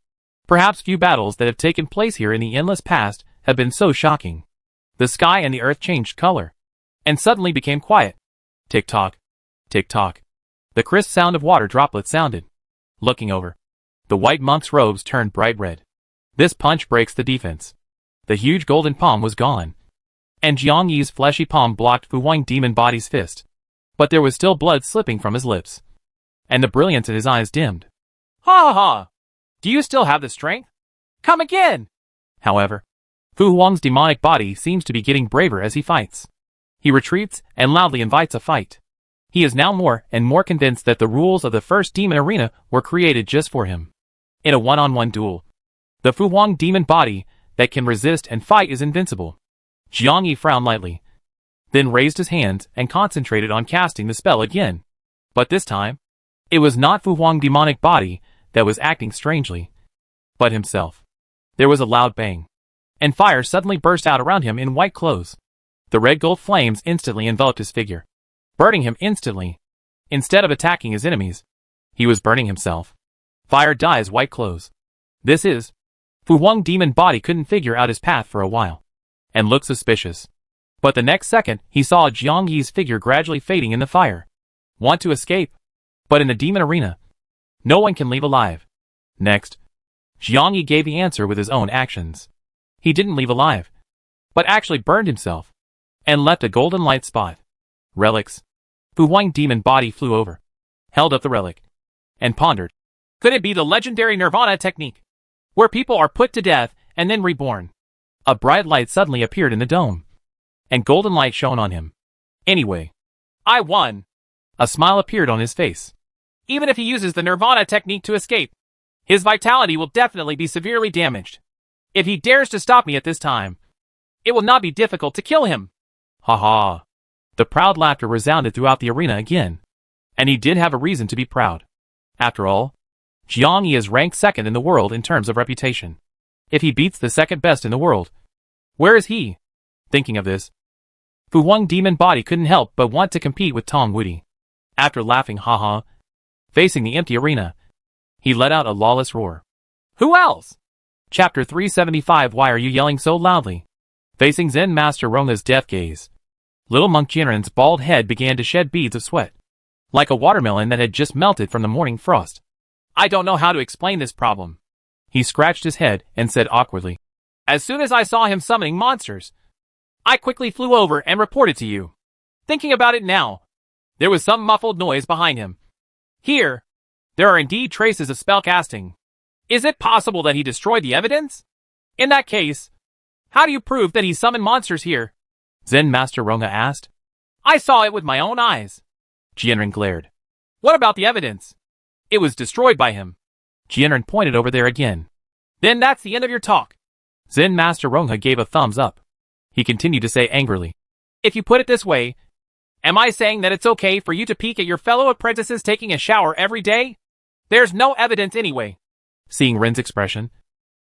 [SPEAKER 1] Perhaps few battles that have taken place here in the endless past have been so shocking. The sky and the earth changed color, and suddenly became quiet. Tick-tock, tick-tock. The crisp sound of water droplets sounded. Looking over, the white monk's robes turned bright red. This punch breaks the defense. The huge golden palm was gone, and Jiang Yi's fleshy palm blocked Fu Huang demon body's fist. But there was still blood slipping from his lips, and the brilliance in his eyes dimmed. Ha ha ha! Do you still have the strength? Come again! However, Fu Huang's demonic body seems to be getting braver as he fights. He retreats and loudly invites a fight. He is now more and more convinced that the rules of the first demon arena were created just for him. In a one-on-one duel, the Fu Huang demon body that can resist and fight is invincible. Jiang Yi frowned lightly, then raised his hands and concentrated on casting the spell again. But this time, it was not Fu Huang's demonic body that was acting strangely, but himself. There was a loud bang, and fire suddenly burst out around him in white clothes. The red-gold flames instantly enveloped his figure, burning him instantly. Instead of attacking his enemies, he was burning himself. Fire dyes white clothes. This is... Fu Huang demon body couldn't figure out his path for a while, and looked suspicious. But the next second, he saw Jiang Yi's figure gradually fading in the fire. Want to escape? But in the demon arena, no one can leave alive. Next, Jiang Yi gave the answer with his own actions. He didn't leave alive, but actually burned himself, and left a golden light spot. Relics. Fu Huang demon body flew over, held up the relic, and pondered. Could it be the legendary Nirvana technique, where people are put to death and then reborn? A bright light suddenly appeared in the dome, and golden light shone on him. Anyway, I won. A smile appeared on his face. Even if he uses the Nirvana technique to escape, his vitality will definitely be severely damaged. If he dares to stop me at this time, it will not be difficult to kill him. Ha ha. The proud laughter resounded throughout the arena again, and he did have a reason to be proud. After all, Jiang Yi is ranked second in the world in terms of reputation. If he beats the second best in the world, where is he? Thinking of this, Fu Huang demon body couldn't help but want to compete with Tong Wudi. After laughing ha-ha, facing the empty arena, he let out a lawless roar. Who else? Chapter 375. Why are you yelling so loudly? Facing Zen Master Ronga's death gaze, little monk Jianren's bald head began to shed beads of sweat, like a watermelon that had just melted from the morning frost. I don't know how to explain this problem. He scratched his head and said awkwardly. As soon as I saw him summoning monsters, I quickly flew over and reported to you. Thinking about it now, there was some muffled noise behind him. Here, there are indeed traces of spellcasting. Is it possible that he destroyed the evidence? In that case, how do you prove that he summoned monsters here? Zen Master Ronga asked. I saw it with my own eyes. Jianren glared. What about the evidence? It was destroyed by him. Jianren pointed over there again. Then that's the end of your talk. Zen Master Ronga gave a thumbs up. He continued to say angrily. If you put it this way, am I saying that it's okay for you to peek at your fellow apprentices taking a shower every day? There's no evidence anyway. Seeing Ren's expression,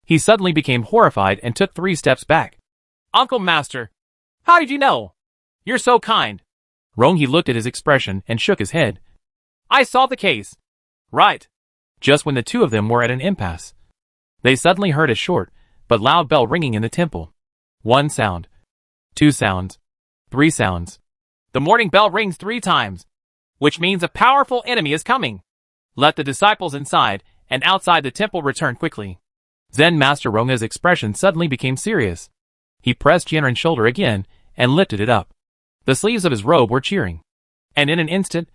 [SPEAKER 1] he suddenly became horrified and took 3 steps back. Uncle Master, how did you know? You're so kind. Rongyi looked at his expression and shook his head. I saw the case. Right. Just when the two of them were at an impasse, they suddenly heard a short but loud bell ringing in the temple. 1 sound. 2 sounds. 3 sounds. The morning bell rings 3 times, which means a powerful enemy is coming. Let the disciples inside and outside the temple return quickly. Zen Master Ronga's expression suddenly became serious. He pressed Jianren's shoulder again and lifted it up. The sleeves of his robe were cheering, and in an instant,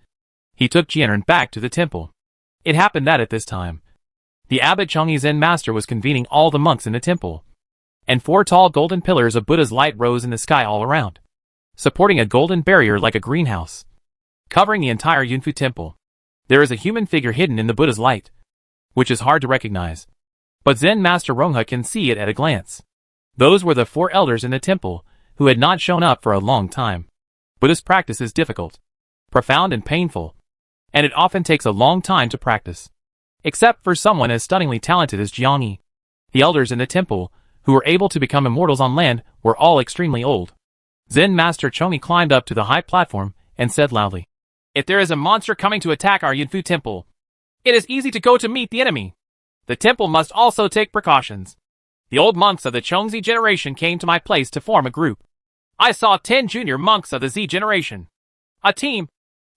[SPEAKER 1] he took Jianren back to the temple. It happened that at this time, the abbot Changyi Zen Master was convening all the monks in the temple, and 4 tall golden pillars of Buddha's light rose in the sky all around, supporting a golden barrier like a greenhouse, covering the entire Yunfu temple. There is a human figure hidden in the Buddha's light, which is hard to recognize, but Zen Master Rongha can see it at a glance. Those were the 4 elders in the temple who had not shown up for a long time. Buddhist practice is difficult, profound and painful, and it often takes a long time to practice. Except for someone as stunningly talented as Jiang Yi. The elders in the temple, who were able to become immortals on land, were all extremely old. Zen Master Chongyi climbed up to the high platform and said loudly, "If there is a monster coming to attack our Yunfu temple, it is easy to go to meet the enemy. The temple must also take precautions. The old monks of the Chongzi generation came to my place to form a group. I saw 10 junior monks of the Z generation. A team,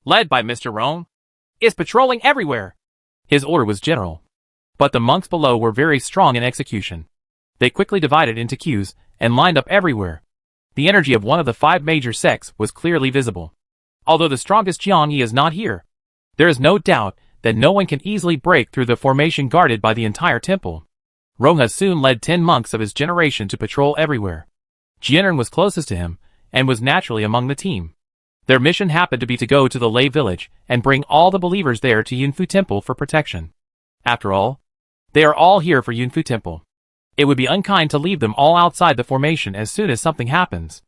[SPEAKER 1] led by Mr. Roan, is patrolling everywhere." His order was general, but the monks below were very strong in execution. They quickly divided into queues and lined up everywhere. The energy of one of the 5 major sects was clearly visible. Although the strongest Jiangyi is not here, there is no doubt that no one can easily break through the formation guarded by the entire temple. Roha soon led 10 monks of his generation to patrol everywhere. Jianren was closest to him, and was naturally among the team. Their mission happened to be to go to the Lei village and bring all the believers there to Yunfu Temple for protection. After all, they are all here for Yunfu Temple. It would be unkind to leave them all outside the formation as soon as something happens.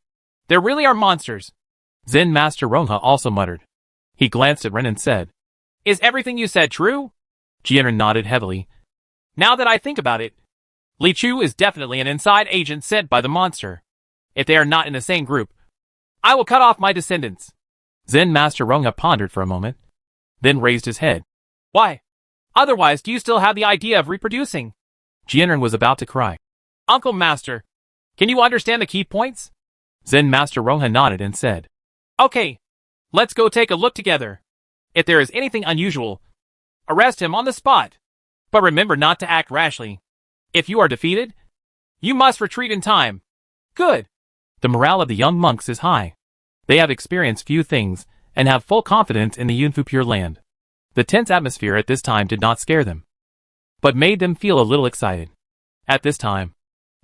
[SPEAKER 1] "There really are monsters," Zen Master Roha also muttered. He glanced at Ren and said, "Is everything you said true?" Jianren nodded heavily. "Now that I think about it, Li Chu is definitely an inside agent sent by the monster. If they are not in the same group, I will cut off my descendants." Zen Master Roha pondered for a moment, then raised his head. "Why? Otherwise, do you still have the idea of reproducing?" Jianren was about to cry. "Uncle Master, can you understand the key points?" Zen Master Roha nodded and said, "Okay, let's go take a look together. If there is anything unusual, arrest him on the spot. But remember not to act rashly. If you are defeated, you must retreat in time." "Good." The morale of the young monks is high. They have experienced few things, and have full confidence in the Yunfu Pure Land. The tense atmosphere at this time did not scare them, but made them feel a little excited. At this time,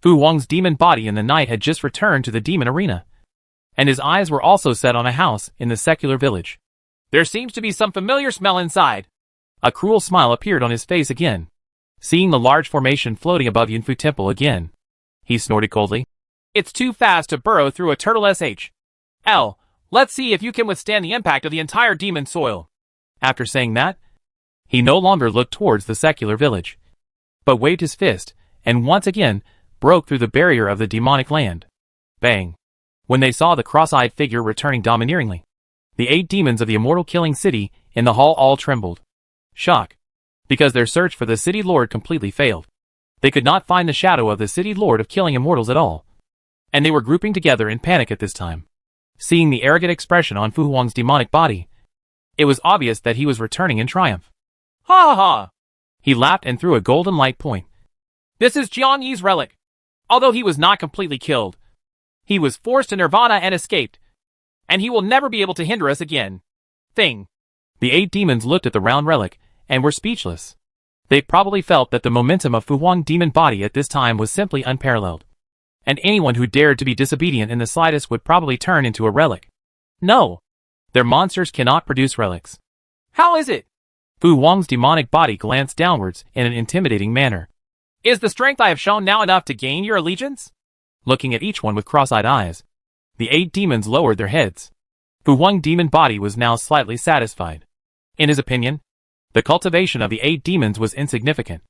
[SPEAKER 1] Fu Wang's demon body in the night had just returned to the demon arena, and his eyes were also set on a house in the secular village. "There seems to be some familiar smell inside." A cruel smile appeared on his face again. Seeing the large formation floating above Yunfu Temple again, he snorted coldly. "It's too fast to burrow through a turtle SHL. Let's see if you can withstand the impact of the entire demon soil." After saying that, he no longer looked towards the secular village, but waved his fist, and once again broke through the barrier of the demonic land. Bang! When they saw the cross-eyed figure returning domineeringly, the 8 demons of the immortal killing city in the hall all trembled. Shock. Because their search for the city lord completely failed. They could not find the shadow of the city lord of killing immortals at all. And they were grouping together in panic at this time. Seeing the arrogant expression on Fu Huang's demonic body, it was obvious that he was returning in triumph. "Ha ha ha!" He laughed and threw a golden light point. "This is Jiang Yi's relic. Although he was not completely killed, he was forced to nirvana and escaped, and he will never be able to hinder us again." Thing. The 8 demons looked at the round relic, and were speechless. They probably felt that the momentum of Fu Huang demon body at this time was simply unparalleled, and anyone who dared to be disobedient in the slightest would probably turn into a relic. No! Their monsters cannot produce relics. "How is it?" Fu Huang's demonic body glanced downwards in an intimidating manner. "Is the strength I have shown now enough to gain your allegiance?" Looking at each one with cross-eyed eyes, the 8 demons lowered their heads. Fu Huang demon body was now slightly satisfied. In his opinion, the cultivation of the 8 demons was insignificant.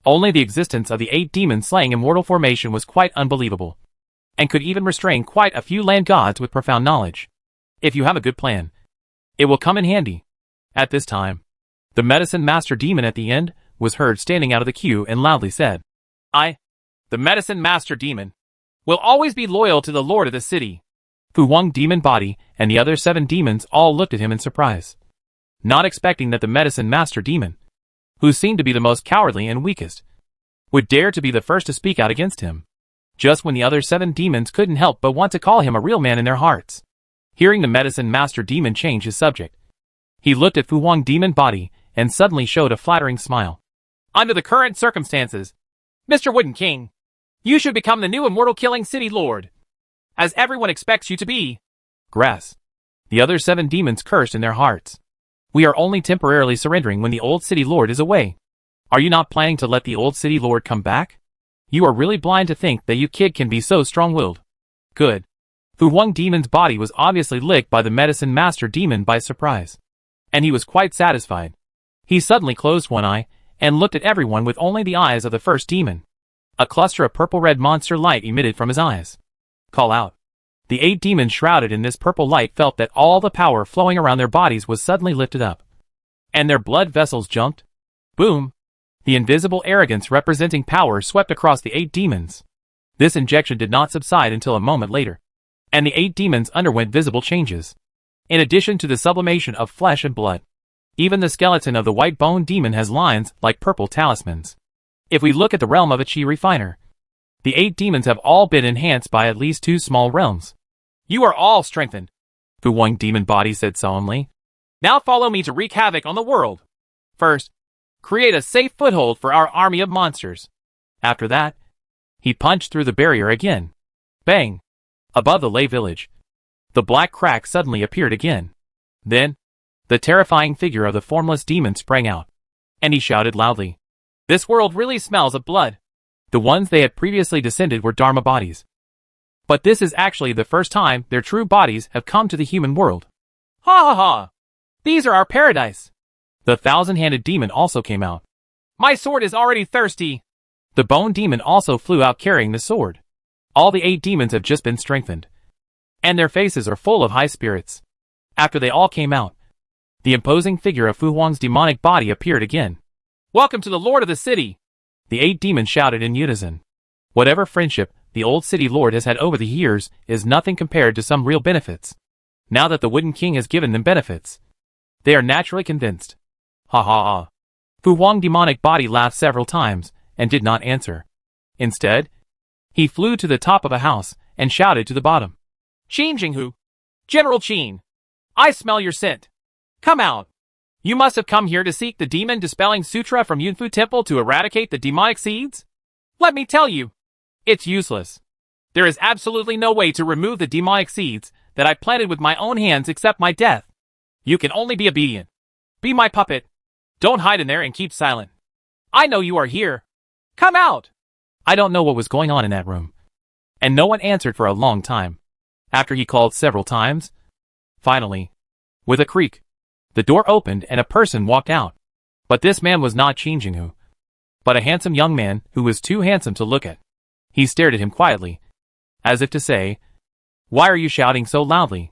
[SPEAKER 1] Only the existence of the 8 demons slaying immortal formation was quite unbelievable, and could even restrain quite a few land gods with profound knowledge. If you have a good plan, it will come in handy. At this time, the medicine master demon at the end was heard standing out of the queue and loudly said, "I, the medicine master demon, will always be loyal to the lord of the city." Fu Huang demon body and the other 7 demons all looked at him in surprise, not expecting that the medicine master demon, who seemed to be the most cowardly and weakest, would dare to be the first to speak out against him, just when the other 7 demons couldn't help but want to call him a real man in their hearts. Hearing the medicine master demon change his subject, he looked at Fu Huang demon body and suddenly showed a flattering smile. "Under the current circumstances, Mr. Wooden King, you should become the new immortal killing city lord, as everyone expects you to be." Grass. The other 7 demons cursed in their hearts. "We are only temporarily surrendering when the old city lord is away. Are you not planning to let the old city lord come back? You are really blind to think that you kid can be so strong-willed." Good. Fu Huang demon's body was obviously licked by the medicine master demon by surprise, and he was quite satisfied. He suddenly closed one eye and looked at everyone with only the eyes of the first demon. A cluster of purple-red monster light emitted from his eyes. "Call out." The 8 demons shrouded in this purple light felt that all the power flowing around their bodies was suddenly lifted up. And their blood vessels jumped. Boom! The invisible arrogance representing power swept across the 8 demons. This injection did not subside until a moment later, and the 8 demons underwent visible changes. In addition to the sublimation of flesh and blood, even the skeleton of the white bone demon has lines like purple talismans. If we look at the realm of a chi refiner, the 8 demons have all been enhanced by at least 2 small realms. You are all strengthened, Fu Wang demon body said solemnly. Now follow me to wreak havoc on the world. First, create a safe foothold for our army of monsters. After that, he punched through the barrier again. Bang! Above the Lei village, the black crack suddenly appeared again. Then, the terrifying figure of the formless demon sprang out, and he shouted loudly, "This world really smells of blood." The ones they had previously descended were Dharma bodies. But this is actually the first time their true bodies have come to the human world. Ha ha ha! These are our paradise! The 1,000-handed demon also came out. My sword is already thirsty! The bone demon also flew out carrying the sword. All the 8 demons have just been strengthened, and their faces are full of high spirits. After they all came out, the imposing figure of Fu Huang's demonic body appeared again. Welcome to the Lord of the City! The 8 demons shouted in unison. Whatever friendship the old city lord has had over the years is nothing compared to some real benefits. Now that the Wooden King has given them benefits, they are naturally convinced. Ha ha ha. Fu Huang's demonic body laughed several times and did not answer. Instead, he flew to the top of a house and shouted to the bottom. Qin Jinghu! General Qin! I smell your scent! Come out! You must have come here to seek the demon-dispelling sutra from Yunfu Temple to eradicate the demonic seeds? Let me tell you, it's useless. There is absolutely no way to remove the demonic seeds that I planted with my own hands except my death. You can only be obedient. Be my puppet. Don't hide in there and keep silent. I know you are here. Come out! I don't know what was going on in that room, and no one answered for a long time. After he called several times, finally, with a creak, the door opened and a person walked out. But this man was not Qin Jinghu, but a handsome young man who was too handsome to look at. He stared at him quietly, as if to say, "Why are you shouting so loudly?"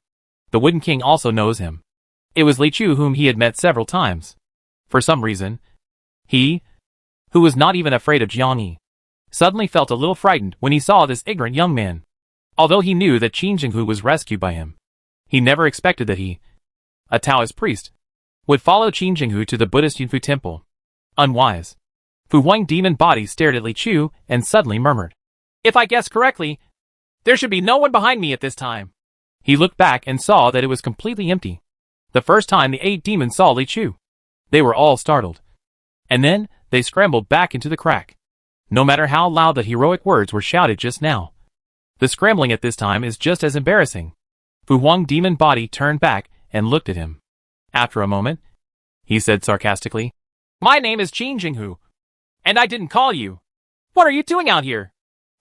[SPEAKER 1] The Wooden King also knows him. It was Li Chu whom he had met several times. For some reason, he, who was not even afraid of Jiang Yi, suddenly felt a little frightened when he saw this ignorant young man. Although he knew that Qin Jinghu was rescued by him, he never expected that he, a Taoist priest, would follow Qin Jinghu to the Buddhist Yunfu Temple. Unwise. Fu Huang demon body stared at Li Chu and suddenly murmured, "If I guess correctly, there should be no one behind me at this time." He looked back and saw that it was completely empty. The first time the 8 demons saw Li Chu, they were all startled. And then, they scrambled back into the crack. No matter how loud the heroic words were shouted just now, the scrambling at this time is just as embarrassing. Fu Huang demon body turned back and looked at him. After a moment, he said sarcastically, "My name is Qin Jinghu, and I didn't call you. What are you doing out here?"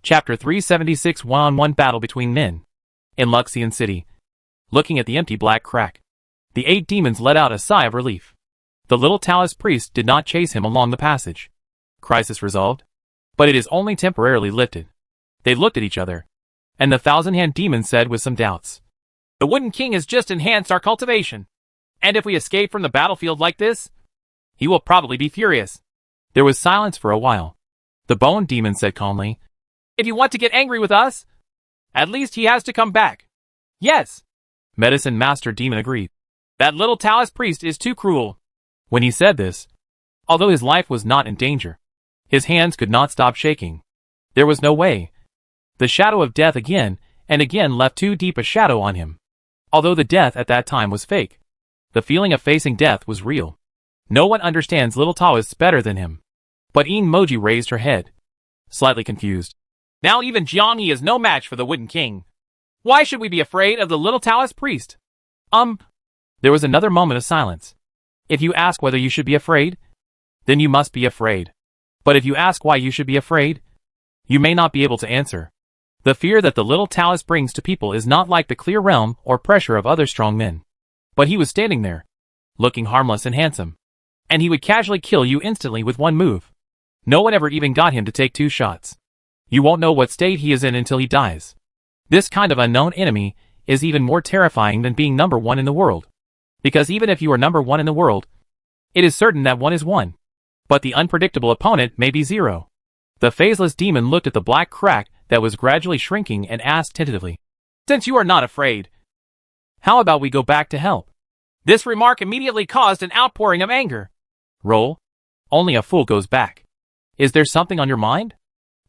[SPEAKER 1] Chapter 376 One-on-one battle between men. In Luxian City, looking at the empty black crack, the 8 demons let out a sigh of relief. The little Taoist priest did not chase him along the passage. Crisis resolved, but it is only temporarily lifted. They looked at each other, and the 1,000-hand demon said with some doubts, "The Wooden King has just enhanced our cultivation, and if we escape from the battlefield like this, he will probably be furious." There was silence for a while. The bone demon said calmly, "If you want to get angry with us, at least he has to come back." "Yes," Medicine Master Demon agreed. "That little Taoist priest is too cruel." When he said this, although his life was not in danger, his hands could not stop shaking. There was no way. The shadow of death again and again left too deep a shadow on him. Although the death at that time was fake, the feeling of facing death was real. No one understands little Taoists better than him. But Yin Moji raised her head, slightly confused. "Now even Jiang Yi is no match for the Wooden King. Why should we be afraid of the little Taoist priest?" There was another moment of silence. If you ask whether you should be afraid, then you must be afraid. But if you ask why you should be afraid, you may not be able to answer. The fear that the little Taoist brings to people is not like the clear realm or pressure of other strong men. But he was standing there, looking harmless and handsome, and he would casually kill you instantly with one move. No one ever even got him to take 2 shots. You won't know what state he is in until he dies. This kind of unknown enemy is even more terrifying than being number one in the world. Because even if you are number one in the world, it is certain that one is one. But the unpredictable opponent may be zero. The faceless demon looked at the black crack that was gradually shrinking and asked tentatively, "Since you are not afraid, how about we go back to help?" This remark immediately caused an outpouring of anger. Roll. Only a fool goes back. Is there something on your mind?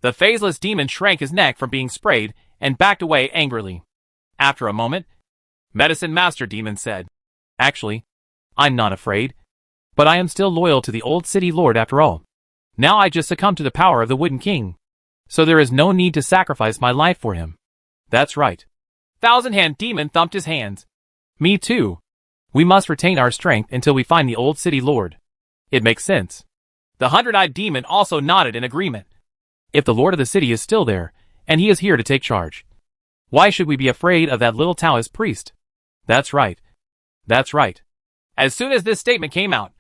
[SPEAKER 1] The faceless demon shrank his neck from being sprayed and backed away angrily. After a moment, Medicine Master Demon said, "Actually, I'm not afraid, but I am still loyal to the old city lord after all. Now I just succumb to the power of the Wooden King, so there is no need to sacrifice my life for him." That's right. Thousand Hand Demon thumped his hands. Me too. We must retain our strength until we find the old city lord. It makes sense. The Hundred-Eyed Demon also nodded in agreement. If the lord of the city is still there, and he is here to take charge, why should we be afraid of that little Taoist priest? That's right. That's right. As soon as this statement came out,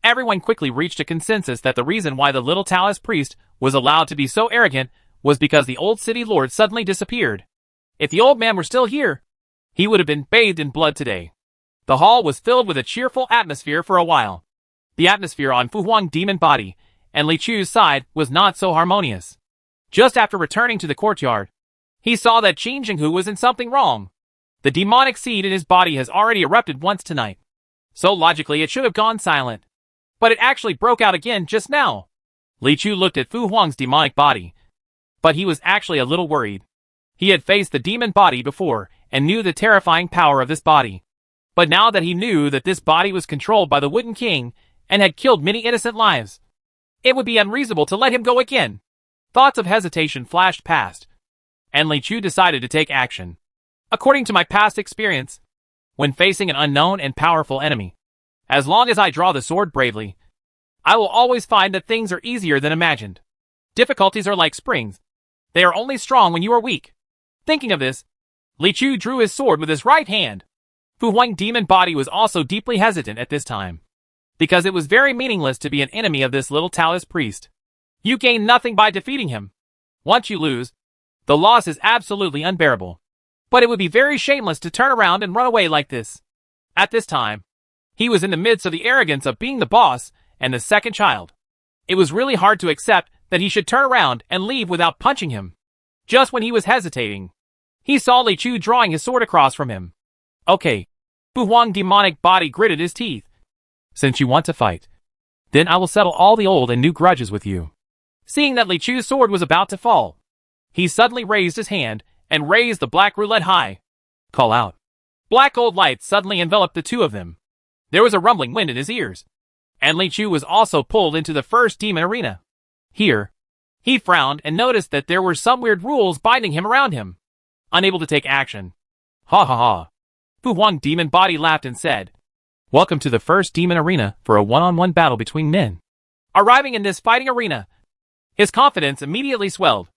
[SPEAKER 1] everyone quickly reached a consensus that the reason why the little Taoist priest was allowed to be so arrogant was because the old city lord suddenly disappeared. If the old man were still here, he would have been bathed in blood today. The hall was filled with a cheerful atmosphere for a while. The atmosphere on Fu Huang Demon Body and Li Chu's side was not so harmonious. Just after returning to the courtyard, he saw that Qin Jinghu was in something wrong. The demonic seed in his body has already erupted once tonight, so logically it should have gone silent. But it actually broke out again just now. Li Chu looked at Fu Huang's demonic body, but he was actually a little worried. He had faced the demon body before and knew the terrifying power of this body. But now that he knew that this body was controlled by the Wooden King and had killed many innocent lives, it would be unreasonable to let him go again. Thoughts of hesitation flashed past, and Li Chu decided to take action. According to my past experience, when facing an unknown and powerful enemy, as long as I draw the sword bravely, I will always find that things are easier than imagined. Difficulties are like springs. They are only strong when you are weak. Thinking of this, Li Chu drew his sword with his right hand. Fu Huang Demon Body was also deeply hesitant at this time, because it was very meaningless to be an enemy of this little Taoist priest. You gain nothing by defeating him. Once you lose, the loss is absolutely unbearable. But it would be very shameless to turn around and run away like this. At this time, he was in the midst of the arrogance of being the boss and the second child. It was really hard to accept that he should turn around and leave without punching him. Just when he was hesitating, he saw Li Chu drawing his sword across from him. Okay. Fu Huang Demonic Body gritted his teeth. Since you want to fight, then I will settle all the old and new grudges with you. Seeing that Li Chu's sword was about to fall, he suddenly raised his hand and raised the black roulette high. Call out. Black gold light suddenly enveloped the two of them. There was a rumbling wind in his ears, and Li Chu was also pulled into the first demon arena. Here, he frowned and noticed that there were some weird rules binding him around him. Unable to take action. Ha ha ha. Fu Huang Demon Body laughed and said, "Welcome to the first demon arena for a one-on-one battle between men." Arriving in this fighting arena, his confidence immediately swelled.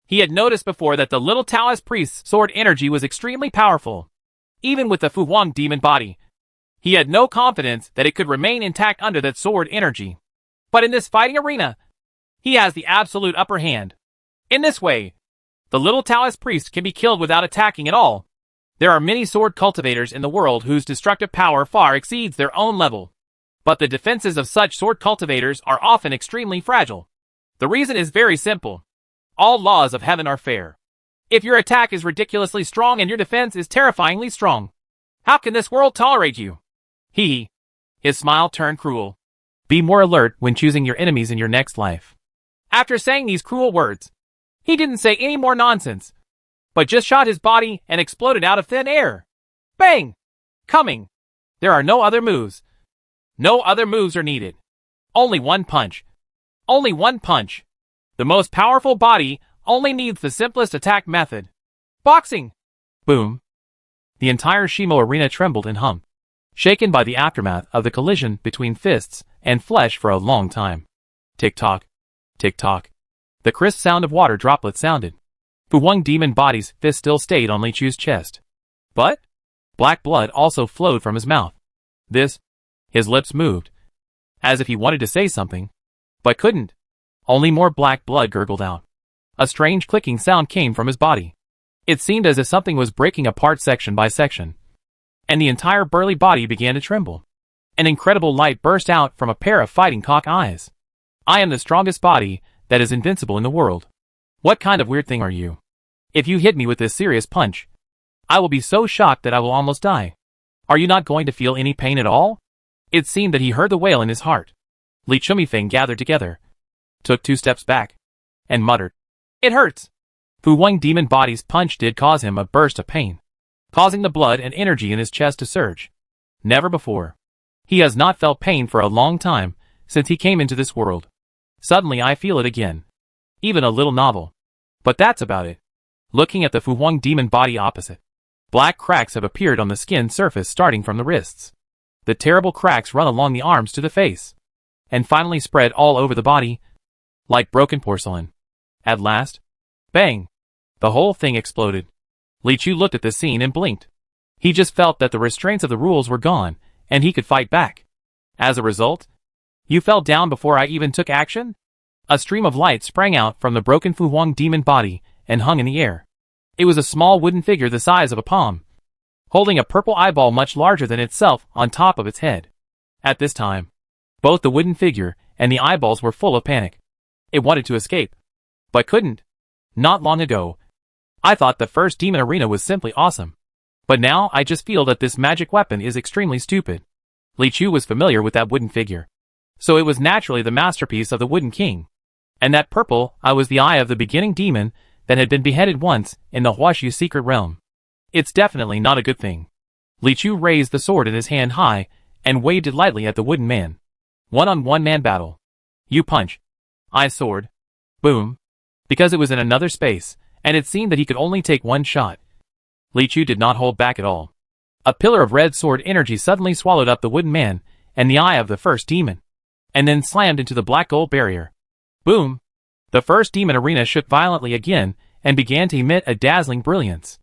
[SPEAKER 1] He had noticed before that the little Taoist priest's sword energy was extremely powerful. Even with the Fu Huang Demon Body, he had no confidence that it could remain intact under that sword energy. But in this fighting arena, he has the absolute upper hand. In this way, the little Taoist priest can be killed without attacking at all. There are many sword cultivators in the world whose destructive power far exceeds their own level. But the defenses of such sword cultivators are often extremely fragile. The reason is very simple. All laws of heaven are fair. If your attack is ridiculously strong and your defense is terrifyingly strong, how can this world tolerate you? Hee. His smile turned cruel. Be more alert when choosing your enemies in your next life. After saying these cruel words, he didn't say any more nonsense, but just shot his body and exploded out of thin air. Bang! Coming. There are no other moves. No other moves are needed. Only one punch. Only one punch. The most powerful body only needs the simplest attack method. Boxing! Boom. The entire Shimo arena trembled and hummed, shaken by the aftermath of the collision between fists and flesh for a long time. Tick-tock. Tick-tock. The crisp sound of water droplets sounded. Fu Huang Demon Body's fist still stayed on Li Chu's chest. But black blood also flowed from his mouth. His lips moved, as if he wanted to say something, but couldn't. Only more black blood gurgled out. A strange clicking sound came from his body. It seemed as if something was breaking apart section by section, and the entire burly body began to tremble. An incredible light burst out from a pair of fighting cock eyes. I am the strongest body that is invincible in the world. What kind of weird thing are you? If you hit me with this serious punch, I will be so shocked that I will almost die. Are you not going to feel any pain at all? It seemed that he heard the wail in his heart. Li Chumifeng gathered together, took 2 steps back, and muttered, "It hurts." Fu Wang demon body's punch did cause him a burst of pain, causing the blood and energy in his chest to surge. Never before. He has not felt pain for a long time, since he came into this world. Suddenly I feel it again. Even a little novel. But that's about it. Looking at the Fu Wang demon body opposite, black cracks have appeared on the skin surface starting from the wrists. The terrible cracks run along the arms to the face, and finally spread all over the body, like broken porcelain. At last, bang! The whole thing exploded. Li Chu looked at the scene and blinked. He just felt that the restraints of the rules were gone, and he could fight back. As a result, you fell down before I even took action? A stream of light sprang out from the broken Fu Wang demon body and hung in the air. It was a small wooden figure the size of a palm, holding a purple eyeball much larger than itself on top of its head. At this time, both the wooden figure and the eyeballs were full of panic. It wanted to escape, but couldn't. Not long ago, I thought the first demon arena was simply awesome. But now I just feel that this magic weapon is extremely stupid. Li Chu was familiar with that wooden figure, so it was naturally the masterpiece of the Wooden King. And that purple eye was the eye of the beginning demon that had been beheaded once in the Huashu secret realm. It's definitely not a good thing. Li Chu raised the sword in his hand high and waved it lightly at the wooden man. One-on-one man battle. You punch. I sword. Boom. Because it was in another space, and it seemed that he could only take one shot. Li Chu did not hold back at all. A pillar of red sword energy suddenly swallowed up the wooden man and the eye of the first demon, and then slammed into the black gold barrier. Boom! The first demon arena shook violently again and began to emit a dazzling brilliance.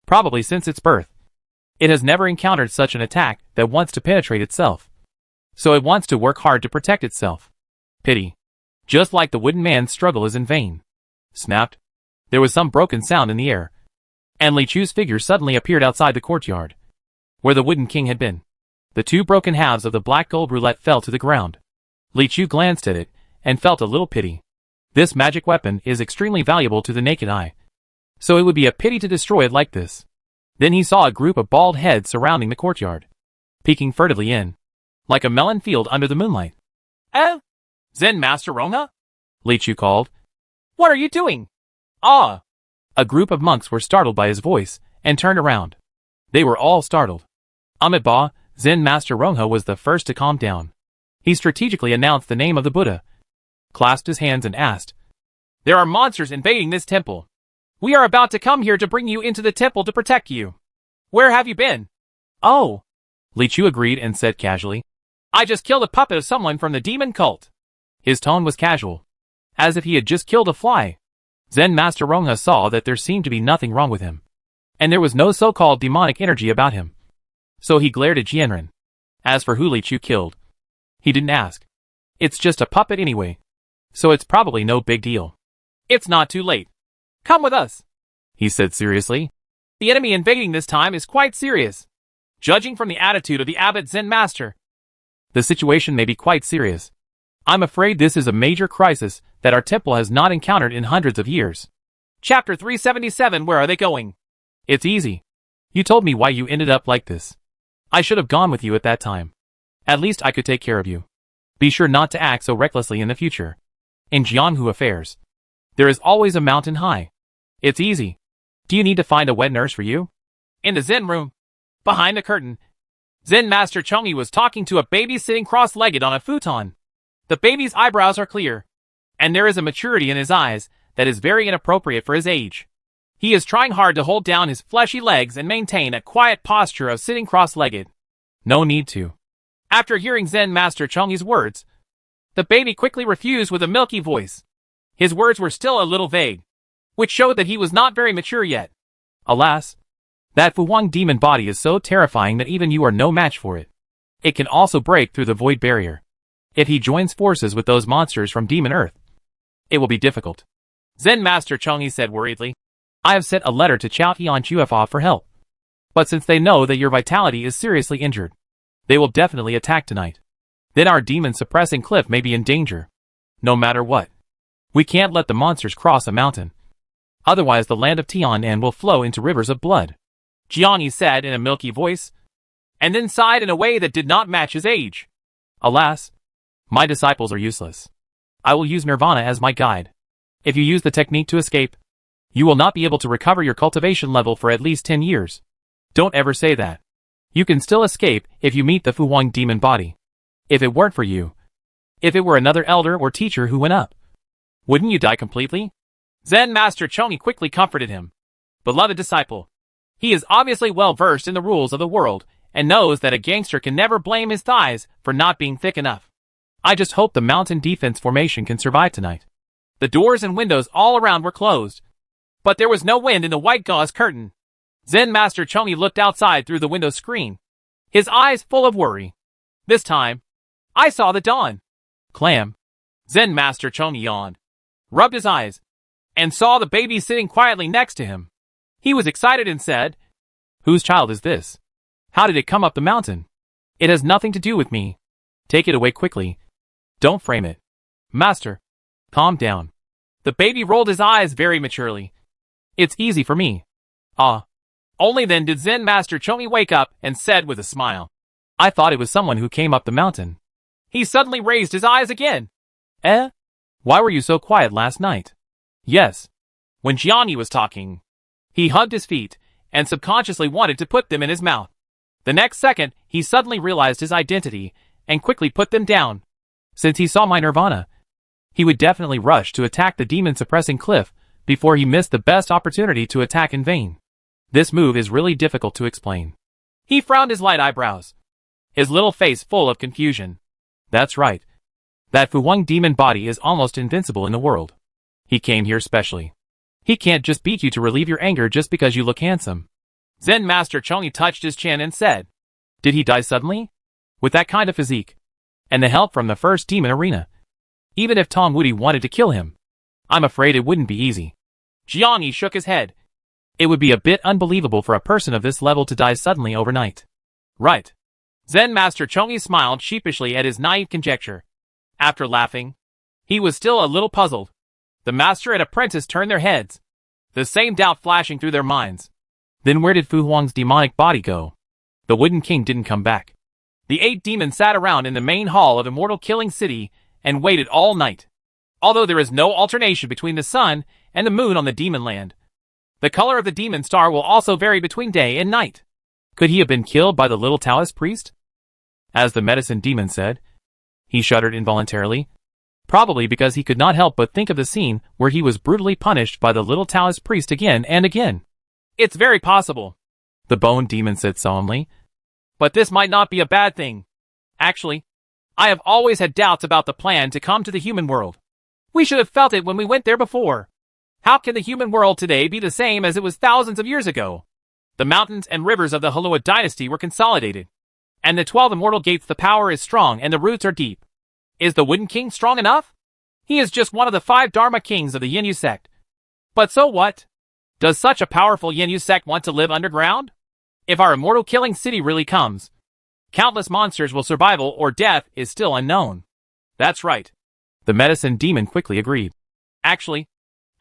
[SPEAKER 1] Probably since its birth, it has never encountered such an attack that wants to penetrate itself. So it wants to work hard to protect itself. Pity. Just like the wooden man's struggle is in vain. Snapped. There was some broken sound in the air, and Li Chu's figure suddenly appeared outside the courtyard, where the Wooden King had been. The 2 broken halves of the black gold roulette fell to the ground. Li Chu glanced at it and felt a little pity. This magic weapon is extremely valuable to the naked eye, so it would be a pity to destroy it like this. Then he saw a group of bald heads surrounding the courtyard, peeking furtively in, like a melon field under the moonlight. Zen Master Rongha? Li Chu called. What are you doing? Ah! A group of monks were startled by his voice and turned around. They were all startled. Amitabha, Zen Master Rongha was the first to calm down. He strategically announced the name of the Buddha, clasped his hands and asked, "There are monsters invading this temple. We are about to come here to bring you into the temple to protect you. Where have you been?" "Oh," Li Chu agreed and said casually, "I just killed a puppet of someone from the demon cult." His tone was casual, as if he had just killed a fly. Zen Master Rongha saw that there seemed to be nothing wrong with him, and there was no so-called demonic energy about him. So he glared at Jianren. As for who Li Chu killed, he didn't ask. It's just a puppet anyway, so it's probably no big deal. "It's not too late. Come with us," he said seriously. "The enemy invading this time is quite serious. Judging from the attitude of the abbot Zen Master, the situation may be quite serious. I'm afraid this is a major crisis that our temple has not encountered in hundreds of years." Chapter 377. Where are they going? It's easy. You told me why you ended up like this. I should have gone with you at that time. At least I could take care of you. Be sure not to act so recklessly in the future. In Jianghu affairs, there is always a mountain high. It's easy. Do you need to find a wet nurse for you? In the Zen room, behind the curtain, Zen Master Chongyi was talking to a baby sitting cross-legged on a futon. The baby's eyebrows are clear, and there is a maturity in his eyes that is very inappropriate for his age. He is trying hard to hold down his fleshy legs and maintain a quiet posture of sitting cross-legged. No need to. After hearing Zen Master Chongyi's words, the baby quickly refused with a milky voice. His words were still a little vague, which showed that he was not very mature yet. Alas, that Fu Wang demon body is so terrifying that even you are no match for it. It can also break through the void barrier. If he joins forces with those monsters from Demon Earth, it will be difficult. Zen Master Chongyi said worriedly. I have sent a letter to Chao Tian Chuefa for help. But since they know that your vitality is seriously injured, they will definitely attack tonight. Then our demon-suppressing cliff may be in danger. No matter what. We can't let the monsters cross a mountain. Otherwise the land of Tianan will flow into rivers of blood. Jiani said in a milky voice, and then sighed in a way that did not match his age. Alas, my disciples are useless. I will use Nirvana as my guide. If you use the technique to escape, you will not be able to recover your cultivation level for at least 10 years. Don't ever say that. You can still escape if you meet the Fu Huang demon body. If it weren't for you, if it were another elder or teacher who went up, wouldn't you die completely? Zen Master Chongyi quickly comforted him. Beloved disciple, he is obviously well versed in the rules of the world and knows that a gangster can never blame his thighs for not being thick enough. I just hope the mountain defense formation can survive tonight. The doors and windows all around were closed, but there was no wind in the white gauze curtain. Zen Master Chongyi looked outside through the window screen, his eyes full of worry. This time, I saw the dawn. Clam. Zen Master Chongyi yawned, rubbed his eyes, and saw the baby sitting quietly next to him. He was excited and said, "Whose child is this? How did it come up the mountain? It has nothing to do with me. Take it away quickly. Don't frame it. Master, calm down." The baby rolled his eyes very maturely. "It's easy for me." Ah. Only then did Zen Master Chongyi wake up and said with a smile, "I thought it was someone who came up the mountain." He suddenly raised his eyes again. "Eh? Why were you so quiet last night?" Yes. When Jiani was talking, he hugged his feet and subconsciously wanted to put them in his mouth. The next second, he suddenly realized his identity and quickly put them down. Since he saw my Nirvana, he would definitely rush to attack the demon-suppressing cliff before he missed the best opportunity to attack in vain. This move is really difficult to explain. He frowned his light eyebrows, his little face full of confusion. That's right. That Fu Huang demon body is almost invincible in the world. He came here specially. He can't just beat you to relieve your anger just because you look handsome. Zen Master Chongyi touched his chin and said, "Did he die suddenly? With that kind of physique? And the help from the first demon arena? Even if Tong Wudi wanted to kill him, I'm afraid it wouldn't be easy." Jiani shook his head. It would be a bit unbelievable for a person of this level to die suddenly overnight. Right. Zen Master Chongyi smiled sheepishly at his naive conjecture. After laughing, he was still a little puzzled. The master and apprentice turned their heads, the same doubt flashing through their minds. Then where did Fu Huang's demonic body go? The Wooden King didn't come back. The 8 demons sat around in the main hall of Immortal Killing City and waited all night. Although there is no alternation between the sun and the moon on the demon land, the color of the demon star will also vary between day and night. Could he have been killed by the little Taoist priest? As the medicine demon said. He shuddered involuntarily. Probably because he could not help but think of the scene where he was brutally punished by the little Taoist priest again and again. It's very possible, the bone demon said solemnly. But this might not be a bad thing. Actually, I have always had doubts about the plan to come to the human world. We should have felt it when we went there before. How can the human world today be the same as it was thousands of years ago? The mountains and rivers of the Halua dynasty were consolidated. And the 12 immortal gates, the power is strong and the roots are deep. Is the Wooden King strong enough? He is just one of the 5 Dharma kings of the Yinyu sect. But so what? Does such a powerful Yinyu sect want to live underground? If our Immortal Killing City really comes, countless monsters will survival or death is still unknown. That's right. The medicine demon quickly agreed. Actually,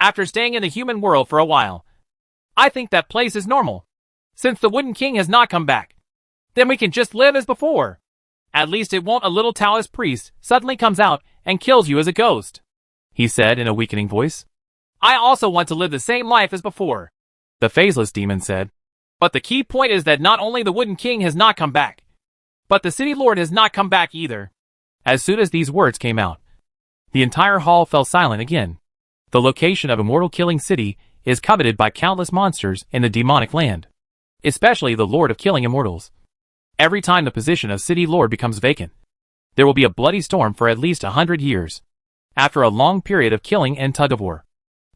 [SPEAKER 1] after staying in the human world for a while, I think that place is normal. Since the Wooden King has not come back, then we can just live as before. At least it won't a little Taoist priest suddenly comes out and kills you as a ghost, he said in a weakening voice. I also want to live the same life as before, the faceless demon said. But the key point is that not only the Wooden King has not come back, but the City Lord has not come back either. As soon as these words came out, the entire hall fell silent again. The location of Immortal Killing City is coveted by countless monsters in the demonic land, especially the Lord of Killing Immortals. Every time the position of City Lord becomes vacant, there will be a bloody storm for at least 100 years. After a long period of killing and tug-of-war,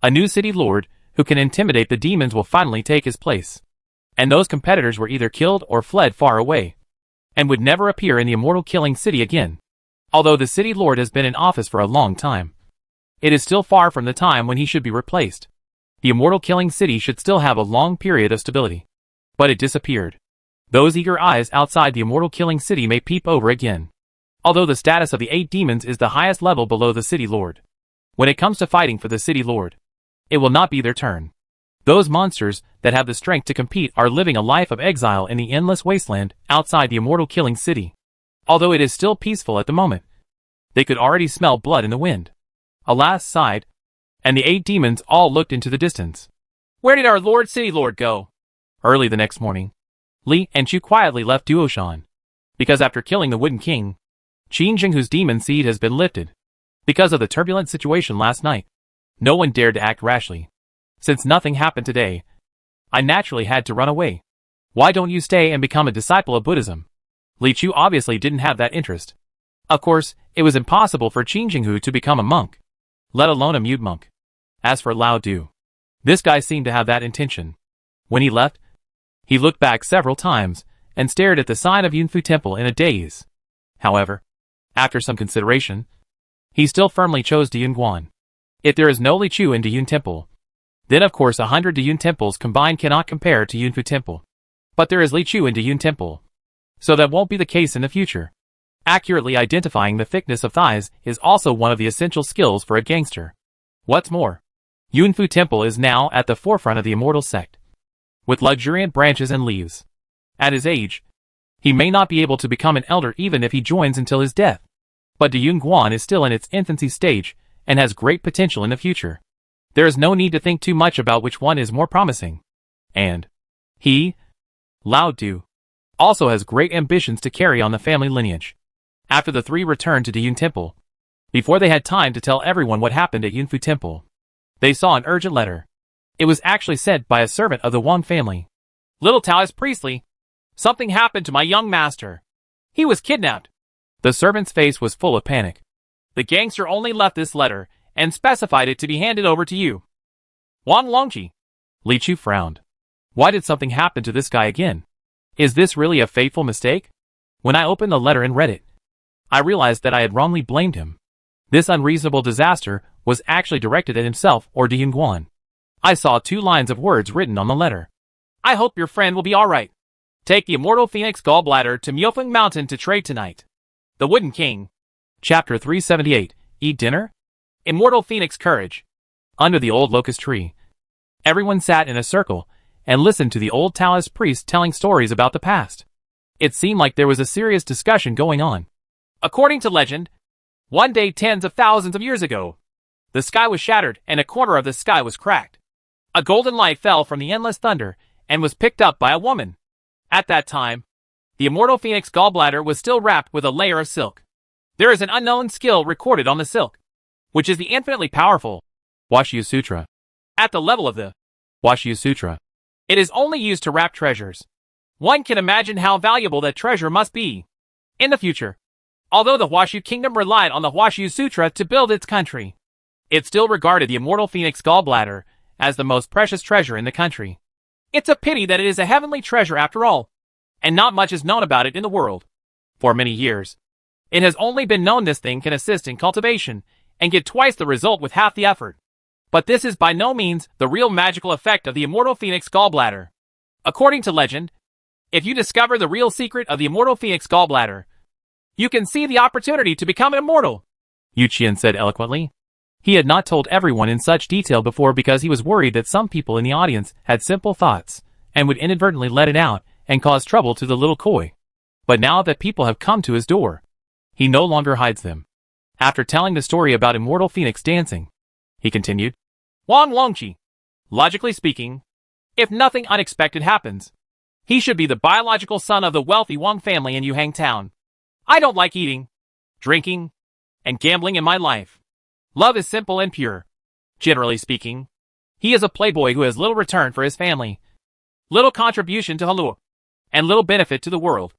[SPEAKER 1] a new City Lord who can intimidate the demons will finally take his place. And those competitors were either killed or fled far away, and would never appear in the Immortal Killing City again. Although the City Lord has been in office for a long time, it is still far from the time when he should be replaced. The immortal killing city should still have a long period of stability. But it disappeared. Those eager eyes outside the immortal killing city may peep over again. Although the status of the 8 demons is the highest level below the city lord. When it comes to fighting for the city lord, it will not be their turn. Those monsters that have the strength to compete are living a life of exile in the endless wasteland outside the immortal killing city. Although it is still peaceful at the moment, they could already smell blood in the wind. Alas sighed, and the 8 demons all looked into the distance. Where did our Lord City Lord go? Early the next morning, Li and Chu quietly left Duoshan. Because after killing the Wooden King, Qin Jinghu's demon seed has been lifted. Because of the turbulent situation last night, no one dared to act rashly. Since nothing happened today, I naturally had to run away. Why don't you stay and become a disciple of Buddhism? Li Chu obviously didn't have that interest. Of course, it was impossible for Qin Jinghu to become a monk, let alone a mute monk. As for Lao Du, this guy seemed to have that intention. When he left, he looked back several times and stared at the sign of Yunfu Temple in a daze. However, after some consideration, he still firmly chose Dayun. If there is no Li Chu in Dayun Temple, then of course 100 Dayun temples combined cannot compare to Yunfu Temple. But there is Li Chu in Dayun Temple, so that won't be the case in the future. Accurately identifying the thickness of thighs is also one of the essential skills for a gangster. What's more, Yunfu Temple is now at the forefront of the immortal sect, with luxuriant branches and leaves. At his age, he may not be able to become an elder even if he joins until his death. But Dayun is still in its infancy stage and has great potential in the future. There is no need to think too much about which one is more promising. And he, Lao Du, also has great ambitions to carry on the family lineage. After the 3 returned to Dayun Temple, before they had time to tell everyone what happened at Yunfu Temple, they saw an urgent letter. It was actually sent by a servant of the Wang family. Little Taoist Priestley, something happened to my young master. He was kidnapped. The servant's face was full of panic. The gangster only left this letter and specified it to be handed over to you. Wang Longqi. Li Chu frowned. Why did something happen to this guy again? Is this really a fateful mistake? When I opened the letter and read it, I realized that I had wrongly blamed him. This unreasonable disaster was actually directed at himself or Dayun. I saw 2 lines of words written on the letter. I hope your friend will be alright. Take the immortal phoenix gallbladder to Miofeng Mountain to trade tonight. The Wooden King. Chapter 378. Eat dinner? Immortal Phoenix Courage. Under the old locust tree, everyone sat in a circle and listened to the old Taoist priest telling stories about the past. It seemed like there was a serious discussion going on. According to legend, one day tens of thousands of years ago, the sky was shattered and a corner of the sky was cracked. A golden light fell from the endless thunder and was picked up by a woman. At that time, the immortal phoenix gallbladder was still wrapped with a layer of silk. There is an unknown skill recorded on the silk, which is the infinitely powerful Huaxiu Sutra. At the level of the Huaxiu Sutra, it is only used to wrap treasures. One can imagine how valuable that treasure must be in the future. Although the Huaxiu kingdom relied on the Huaxiu Sutra to build its country, it still regarded the immortal phoenix gallbladder as the most precious treasure in the country. It's a pity that it is a heavenly treasure after all, and not much is known about it in the world. For many years, it has only been known this thing can assist in cultivation and get twice the result with half the effort. But this is by no means the real magical effect of the immortal phoenix gallbladder. According to legend, if you discover the real secret of the immortal phoenix gallbladder, you can see the opportunity to become an immortal, Yu Qian said eloquently. He had not told everyone in such detail before because he was worried that some people in the audience had simple thoughts and would inadvertently let it out and cause trouble to the little koi. But now that people have come to his door, he no longer hides them. After telling the story about immortal phoenix dancing, he continued, Wang Longqi, logically speaking, if nothing unexpected happens, he should be the biological son of the wealthy Wang family in Yuhang town. I don't like eating, drinking, and gambling in my life. Love is simple and pure. Generally speaking, he is a playboy who has little return for his family, little contribution to Halua, and little benefit to the world.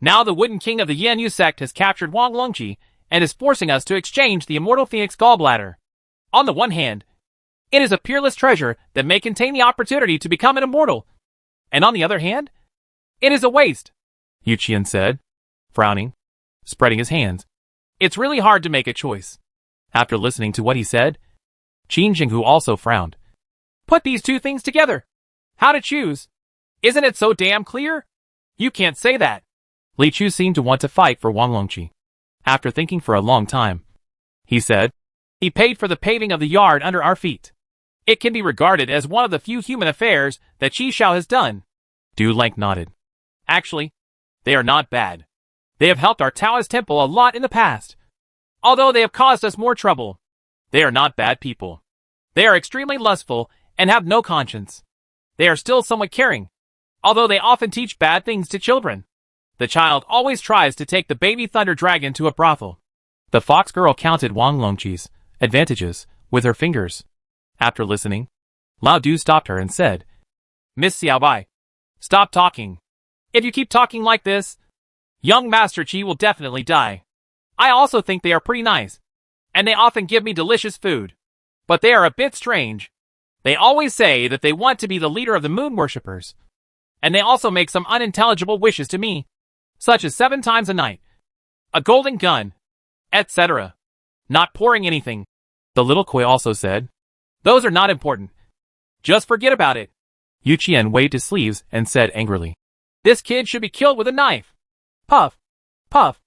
[SPEAKER 1] Now the Wooden King of the Yanyu sect has captured Wang Longqi and is forcing us to exchange the immortal phoenix gallbladder. On the one hand, it is a peerless treasure that may contain the opportunity to become an immortal. And on the other hand, it is a waste, Yu Qian said, frowning, spreading his hands. It's really hard to make a choice. After listening to what he said, Qin Jinghu also frowned. put these two things together. How to choose. Isn't it so damn clear? You can't say that. Li Chu seemed to want to fight for Wang Longqi. After thinking for a long time, he said, he paid for the paving of the yard under our feet. It can be regarded as one of the few human affairs that Qi Xiao has done. Du Lang nodded. Actually, they are not bad. They have helped our Taoist temple a lot in the past. Although they have caused us more trouble, they are not bad people. They are extremely lustful and have no conscience. They are still somewhat caring, although they often teach bad things to children. The child always tries to take the baby thunder dragon to a brothel. The fox girl counted Wang Longqi's advantages with her fingers. After listening, Lao Du stopped her and said, Miss Xiaobai, stop talking. If you keep talking like this, young Master Qi will definitely die. I also think they are pretty nice, and they often give me delicious food. But they are a bit strange. They always say that they want to be the leader of the moon worshippers. And they also make some unintelligible wishes to me, such as 7 times a night, a golden gun, etc. Not pouring anything. The little Koi also said, those are not important. Just forget about it. Yu Qian waved his sleeves and said angrily, this kid should be killed with a knife. Puff, puff,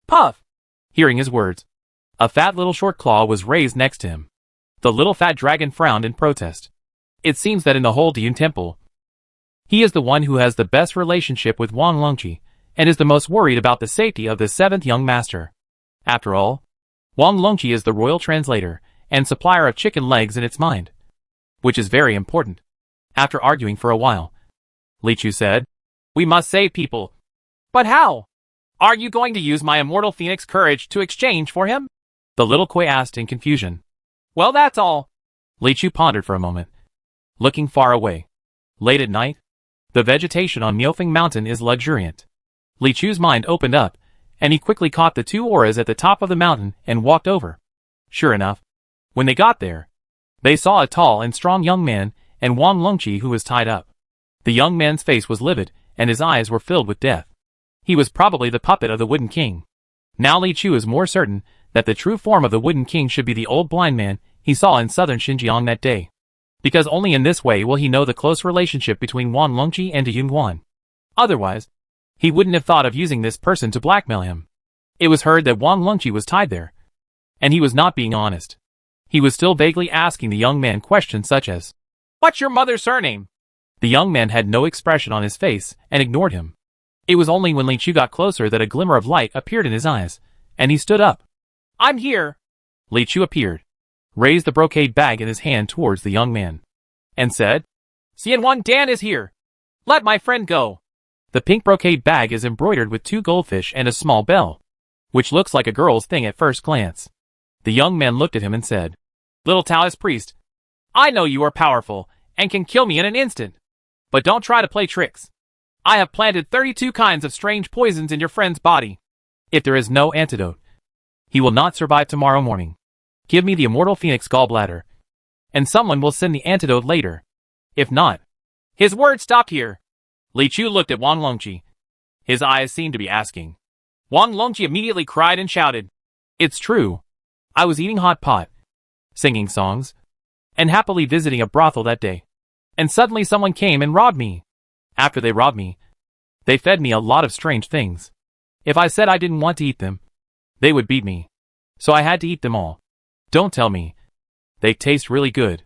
[SPEAKER 1] puff. Hearing his words, a fat little short claw was raised next to him. The little fat dragon frowned in protest. It seems that in the whole Diyun temple, he is the one who has the best relationship with Wang Longqi, and is the most worried about the safety of the 7th young master. After all, Wang Longqi is the royal translator and supplier of chicken legs in its mind, which is very important. After arguing for a while, Li Chu said, we must save people. But how? Are you going to use my immortal phoenix courage to exchange for him? The little Koi asked in confusion. Well, that's all. Li Chu pondered for a moment, looking far away. Late at night, the vegetation on Miaofeng Mountain is luxuriant. Li Chu's mind opened up, and he quickly caught the 2 auras at the top of the mountain and walked over. Sure enough, when they got there, they saw a tall and strong young man and Wang Longqi who was tied up. The young man's face was livid, and his eyes were filled with death. He was probably the puppet of the Wooden King. Now Li Chu is more certain that the true form of the Wooden King should be the old blind man he saw in southern Xinjiang that day. Because only in this way will he know the close relationship between Wang Longqi and Yun Guan. Otherwise, he wouldn't have thought of using this person to blackmail him. It was heard that Wang Longqi was tied there, and he was not being honest. He was still vaguely asking the young man questions such as, what's your mother's surname? The young man had no expression on his face and ignored him. It was only when Li Chu got closer that a glimmer of light appeared in his eyes, and he stood up. I'm here. Li Chu appeared, raised the brocade bag in his hand towards the young man, and said, Xianwan Dan is here. Let my friend go. The pink brocade bag is embroidered with 2 goldfish and a small bell, which looks like a girl's thing at first glance. The young man looked at him and said, Little Taoist priest, I know you are powerful and can kill me in an instant, but don't try to play tricks. I have planted 32 kinds of strange poisons in your friend's body. If there is no antidote, he will not survive tomorrow morning. Give me the immortal phoenix gallbladder, and someone will send the antidote later. If not. His words stopped here. Li Chu looked at Wang Longqi. His eyes seemed to be asking. Wang Longqi immediately cried and shouted, it's true. I was eating hot pot, singing songs, and happily visiting a brothel that day. And suddenly someone came and robbed me. After they robbed me, they fed me a lot of strange things. If I said I didn't want to eat them, they would beat me. So I had to eat them all. Don't tell me. They taste really good.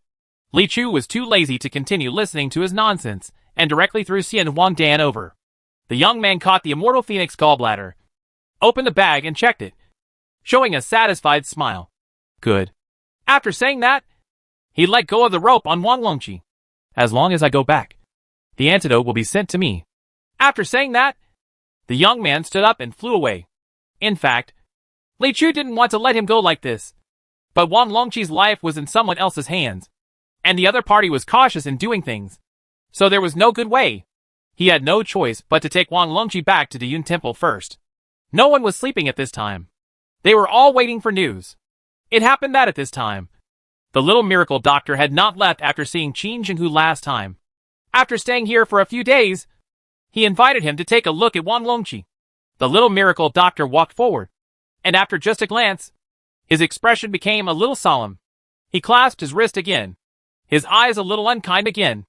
[SPEAKER 1] Li Chu was too lazy to continue listening to his nonsense, and directly threw Xianwan Dan over. The young man caught the immortal phoenix gallbladder, opened the bag and checked it, showing a satisfied smile. Good. After saying that, he let go of the rope on Wang Longqi. As long as I go back, the antidote will be sent to me. After saying that, the young man stood up and flew away. In fact, Li Chu didn't want to let him go like this. But Wang Longqi's life was in someone else's hands, and the other party was cautious in doing things. So there was no good way. He had no choice but to take Wang Longqi back to the Yun Temple first. No one was sleeping at this time. They were all waiting for news. It happened that at this time, the little miracle doctor had not left after seeing Qin Jinghu last time. After staying here for a few days, he invited him to take a look at Wang Longqi. The little miracle doctor walked forward, and after just a glance, his expression became a little solemn. He clasped his wrist again, his eyes a little unkind again.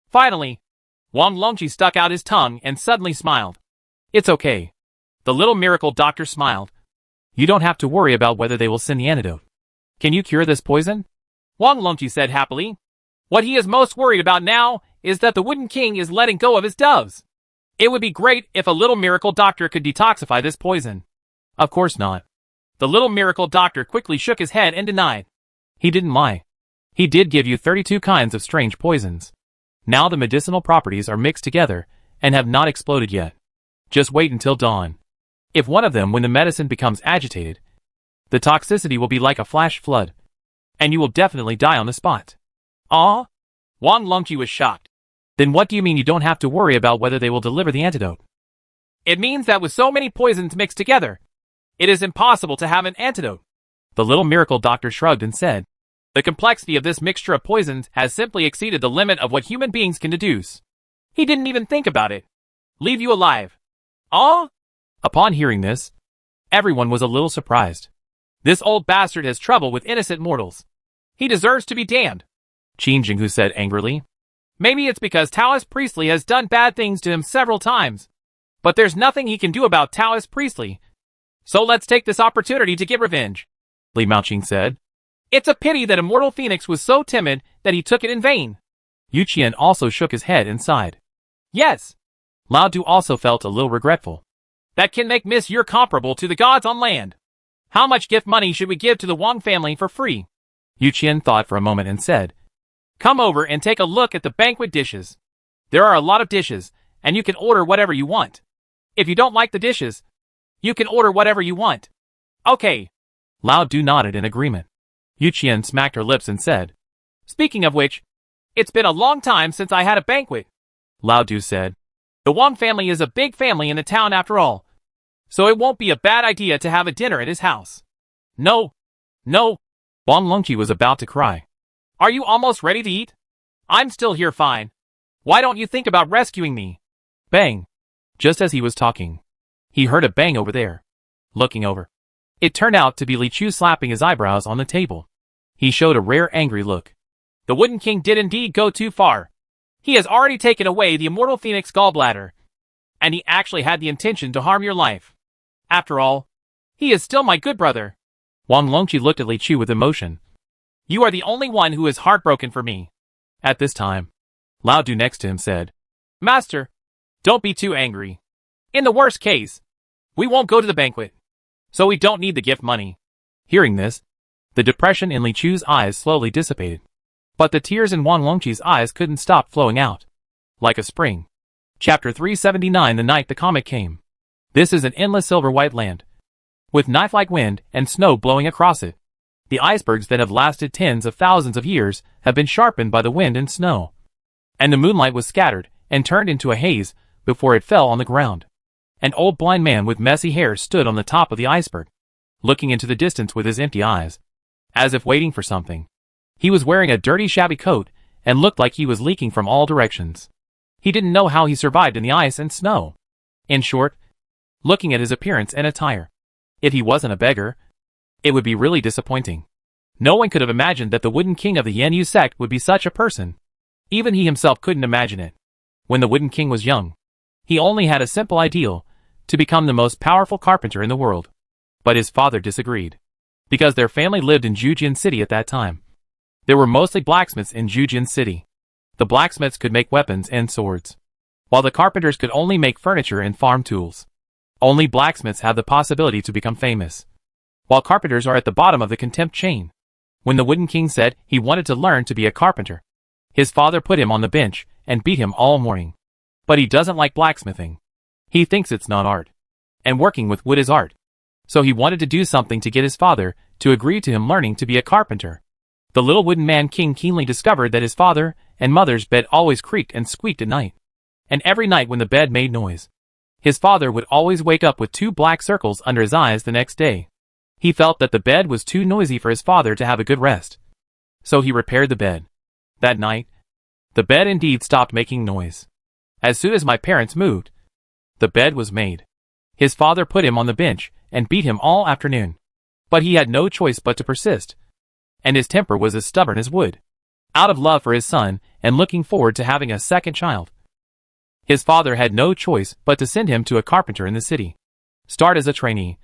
[SPEAKER 1] Finally, Wang Longqi stuck out his tongue and suddenly smiled. It's okay. The little miracle doctor smiled. You don't have to worry about whether they will send the antidote. Can you cure this poison? Wang Longqi said happily. What he is most worried about now is that the Wooden King is letting go of his doves. It would be great if a little miracle doctor could detoxify this poison. Of course not. The little miracle doctor quickly shook his head and denied. He didn't lie. He did give you 32 kinds of strange poisons. Now the medicinal properties are mixed together and have not exploded yet. Just wait until dawn. If one of them, when the medicine becomes agitated, the toxicity will be like a flash flood, and you will definitely die on the spot. Ah? Wang Longqi was shocked. Then what do you mean you don't have to worry about whether they will deliver the antidote? It means that with so many poisons mixed together, it is impossible to have an antidote. The little miracle doctor shrugged and said, the complexity of this mixture of poisons has simply exceeded the limit of what human beings can deduce. He didn't even think about it. Leave you alive. Ah? Upon hearing this, everyone was a little surprised. This old bastard has trouble with innocent mortals. He deserves to be damned, Qin Jinghu said angrily. Maybe it's because Taoist Priestley has done bad things to him several times. But there's nothing he can do about Taoist Priestley. So let's take this opportunity to get revenge, Li Maoqing said. It's a pity that Immortal Phoenix was so timid that he took it in vain. Yu Qian also shook his head and sighed. Yes. Lao Du also felt a little regretful. That can make Miss You're comparable to the gods on land. How much gift money should we give to the Wang family for free? Yu Qian thought for a moment and said, come over and take a look at the banquet dishes. There are a lot of dishes, and you can order whatever you want. If you don't like the dishes, you can order whatever you want. Okay. Lao Du nodded in agreement. Yu Qian smacked her lips and said, speaking of which, it's been a long time since I had a banquet. Lao Du said, the Wang family is a big family in the town after all, so it won't be a bad idea to have a dinner at his house. No. No. Wang Longqi was about to cry. Are you almost ready to eat? I'm still here fine. Why don't you think about rescuing me? Bang. Just as he was talking, he heard a bang over there. Looking over, it turned out to be Li Chu slapping his eyebrows on the table. He showed a rare angry look. The Wooden King did indeed go too far. He has already taken away the Immortal Phoenix gallbladder, and he actually had the intention to harm your life. After all, he is still my good brother. Wang Longqi looked at Li Chu with emotion. You are the only one who is heartbroken for me. At this time, Lao Du next to him said, Master, don't be too angry. In the worst case, we won't go to the banquet, so we don't need the gift money. Hearing this, the depression in Li Chu's eyes slowly dissipated. But the tears in Wang Longqi's eyes couldn't stop flowing out. Like a spring. Chapter 379. The night the comet came. This is an endless silver white land, with knife-like wind and snow blowing across it. The icebergs that have lasted tens of thousands of years have been sharpened by the wind and snow. And the moonlight was scattered and turned into a haze before it fell on the ground. An old blind man with messy hair stood on the top of the iceberg, looking into the distance with his empty eyes, as if waiting for something. He was wearing a dirty shabby coat and looked like he was leaking from all directions. He didn't know how he survived in the ice and snow. In short, looking at his appearance and attire, if he wasn't a beggar, it would be really disappointing. No one could have imagined that the Wooden King of the Yanyu sect would be such a person. Even he himself couldn't imagine it. When the Wooden King was young, he only had a simple ideal, to become the most powerful carpenter in the world. But his father disagreed. Because their family lived in Jujian City at that time. There were mostly blacksmiths in Jujian City. The blacksmiths could make weapons and swords, while the carpenters could only make furniture and farm tools. Only blacksmiths have the possibility to become famous, while carpenters are at the bottom of the contempt chain. When the Wooden King said he wanted to learn to be a carpenter, his father put him on the bench and beat him all morning. But he doesn't like blacksmithing. He thinks it's not art, and working with wood is art. So he wanted to do something to get his father to agree to him learning to be a carpenter. The little wooden man king keenly discovered that his father and mother's bed always creaked and squeaked at night. And every night when the bed made noise, his father would always wake up with 2 black circles under his eyes the next day. He felt that the bed was too noisy for his father to have a good rest. So he repaired the bed. That night, the bed indeed stopped making noise. As soon as my parents moved, the bed was made. His father put him on the bench and beat him all afternoon. But he had no choice but to persist. And his temper was as stubborn as wood. out of love for his son and looking forward to having a second child. His father had no choice but to send him to a carpenter in the city. Start as a trainee,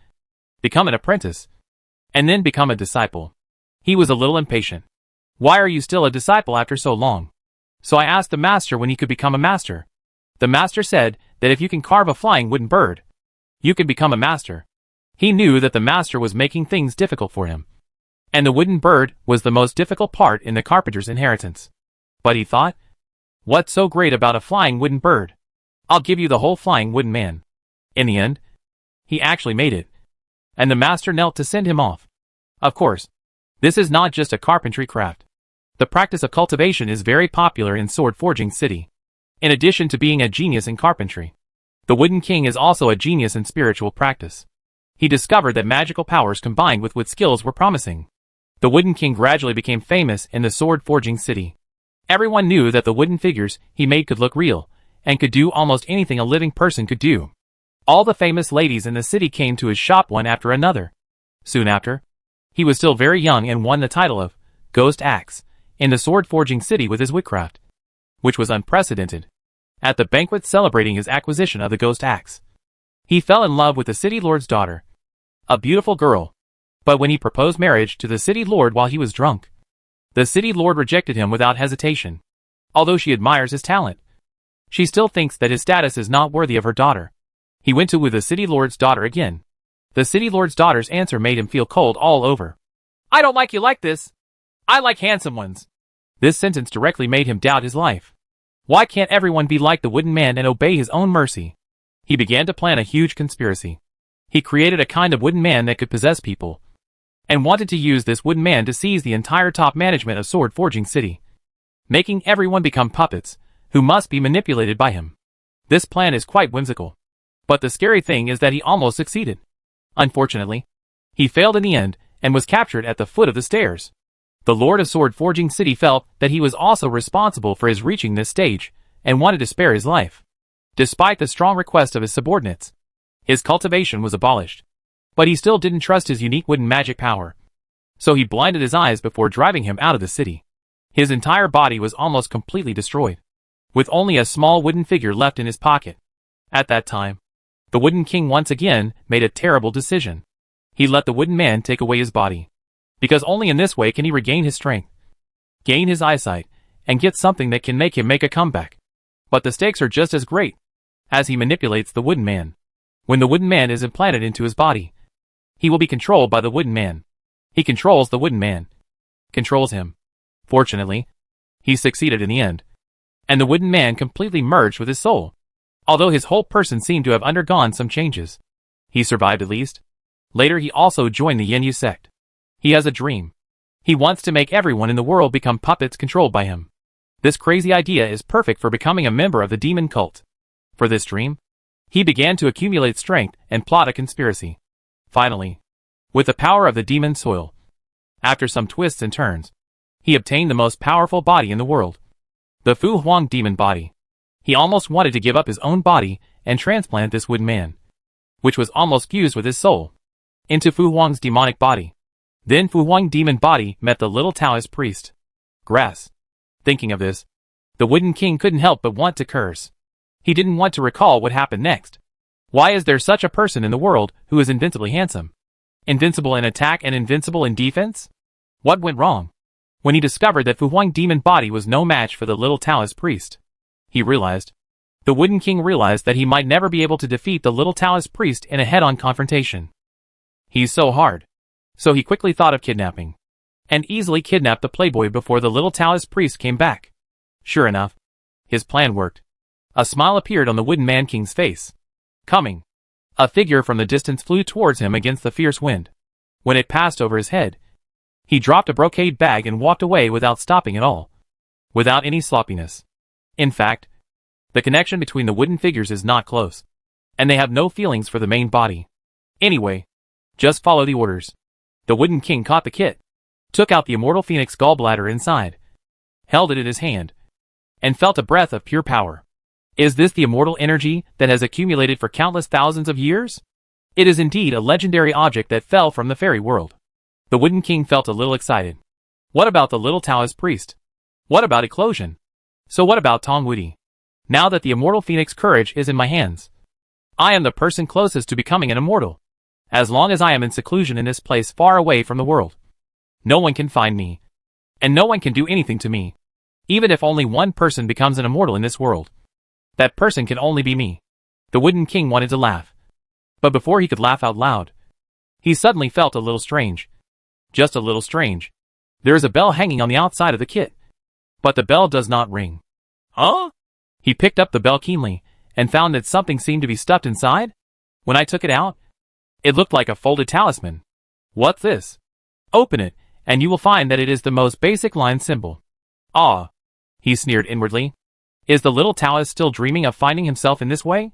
[SPEAKER 1] become an apprentice, and then become a disciple. He was a little impatient. Why are you still a disciple after so long? So I asked the master when he could become a master. The master said that if you can carve a flying wooden bird, you can become a master. He knew that the master was making things difficult for him. And the wooden bird was the most difficult part in the carpenter's inheritance. But he thought, what's so great about a flying wooden bird? I'll give you the whole flying wooden man. In the end, he actually made it. And the master knelt to send him off. Of course, this is not just a carpentry craft. The practice of cultivation is very popular in sword forging city. In addition to being a genius in carpentry, the Wooden King is also a genius in spiritual practice. He discovered that magical powers combined with wood skills were promising. The Wooden King gradually became famous in the sword forging city. Everyone knew that the wooden figures he made could look real, and could do almost anything a living person could do. All the famous ladies in the city came to his shop one after another. Soon after, he was still very young and won the title of Ghost Axe in the sword forging city with his woodcraft, which was unprecedented. At the banquet celebrating his acquisition of the Ghost Axe, he fell in love with the city lord's daughter, a beautiful girl. But when he proposed marriage to the city lord while he was drunk, the city lord rejected him without hesitation. Although she admires his talent, she still thinks that his status is not worthy of her daughter. He went to woo the city lord's daughter again. The city lord's daughter's answer made him feel cold all over. I don't like you like this. I like handsome ones. This sentence directly made him doubt his life. Why can't everyone be like the wooden man and obey his own mercy? He began to plan a huge conspiracy. He created a kind of wooden man that could possess people, and wanted to use this wooden man to seize the entire top management of sword forging city, making everyone become puppets, who must be manipulated by him. This plan is quite whimsical. But the scary thing is that he almost succeeded. Unfortunately, he failed in the end, and was captured at the foot of the stairs. The Lord of Sword Forging City felt that he was also responsible for his reaching this stage, and wanted to spare his life. Despite the strong request of his subordinates, his cultivation was abolished. But he still didn't trust his unique wooden magic power. So he blinded his eyes before driving him out of the city. His entire body was almost completely destroyed, with only a small wooden figure left in his pocket. At that time, the Wooden King once again made a terrible decision. He let the wooden man take away his body, because only in this way can he regain his strength, gain his eyesight, and get something that can make him make a comeback. But the stakes are just as great, as he manipulates the wooden man. When the wooden man is implanted into his body, he will be controlled by the wooden man. He controls the wooden man, controls him. Fortunately, he succeeded in the end, and the wooden man completely merged with his soul. Although his whole person seemed to have undergone some changes, he survived at least. Later he also joined the Yin sect. He has a dream. He wants to make everyone in the world become puppets controlled by him. This crazy idea is perfect for becoming a member of the demon cult. For this dream, he began to accumulate strength and plot a conspiracy. Finally, with the power of the demon soil, after some twists and turns, he obtained the most powerful body in the world, the Fu Huang demon body. He almost wanted to give up his own body and transplant this wooden man, which was almost fused with his soul, into Fu Huang's demonic body. Then Fu Huang demon body met the little Taoist priest. Grass. Thinking of this, the Wooden King couldn't help but want to curse. He didn't want to recall what happened next. Why is there such a person in the world who is invincibly handsome? Invincible in attack and invincible in defense? What went wrong? When he discovered that Fu Huang demon body was no match for the little Taoist priest, he realized. The Wooden King realized that he might never be able to defeat the little Taoist priest in a head-on confrontation. He's so hard. So he quickly thought of kidnapping, and easily kidnapped the playboy before the little Taoist priest came back. Sure enough, his plan worked. A smile appeared on the Wooden Man King's face. Coming. A figure from the distance flew towards him against the fierce wind. When it passed over his head, he dropped a brocade bag and walked away without stopping at all, without any sloppiness. In fact, the connection between the wooden figures is not close, and they have no feelings for the main body. Anyway, just follow the orders. The Wooden King caught the kit, took out the immortal phoenix gallbladder inside, held it in his hand, and felt a breath of pure power. Is this the immortal energy that has accumulated for countless thousands of years? It is indeed a legendary object that fell from the fairy world. The Wooden King felt a little excited. What about the little Taoist priest? What about eclosion? So what about Tongwudi? Now that the immortal phoenix courage is in my hands, I am the person closest to becoming an immortal. As long as I am in seclusion in this place far away from the world, no one can find me, and no one can do anything to me. Even if only one person becomes an immortal in this world, that person can only be me. The Wooden King wanted to laugh, but before he could laugh out loud, he suddenly felt a little strange. Just a little strange. There is a bell hanging on the outside of the kit, but the bell does not ring. Huh? He picked up the bell keenly, and found that something seemed to be stuffed inside. When I took it out, it looked like a folded talisman. What's this? Open it, and you will find that it is the most basic line symbol. Ah, he sneered inwardly. Is the little Taoist still dreaming of finding himself in this way?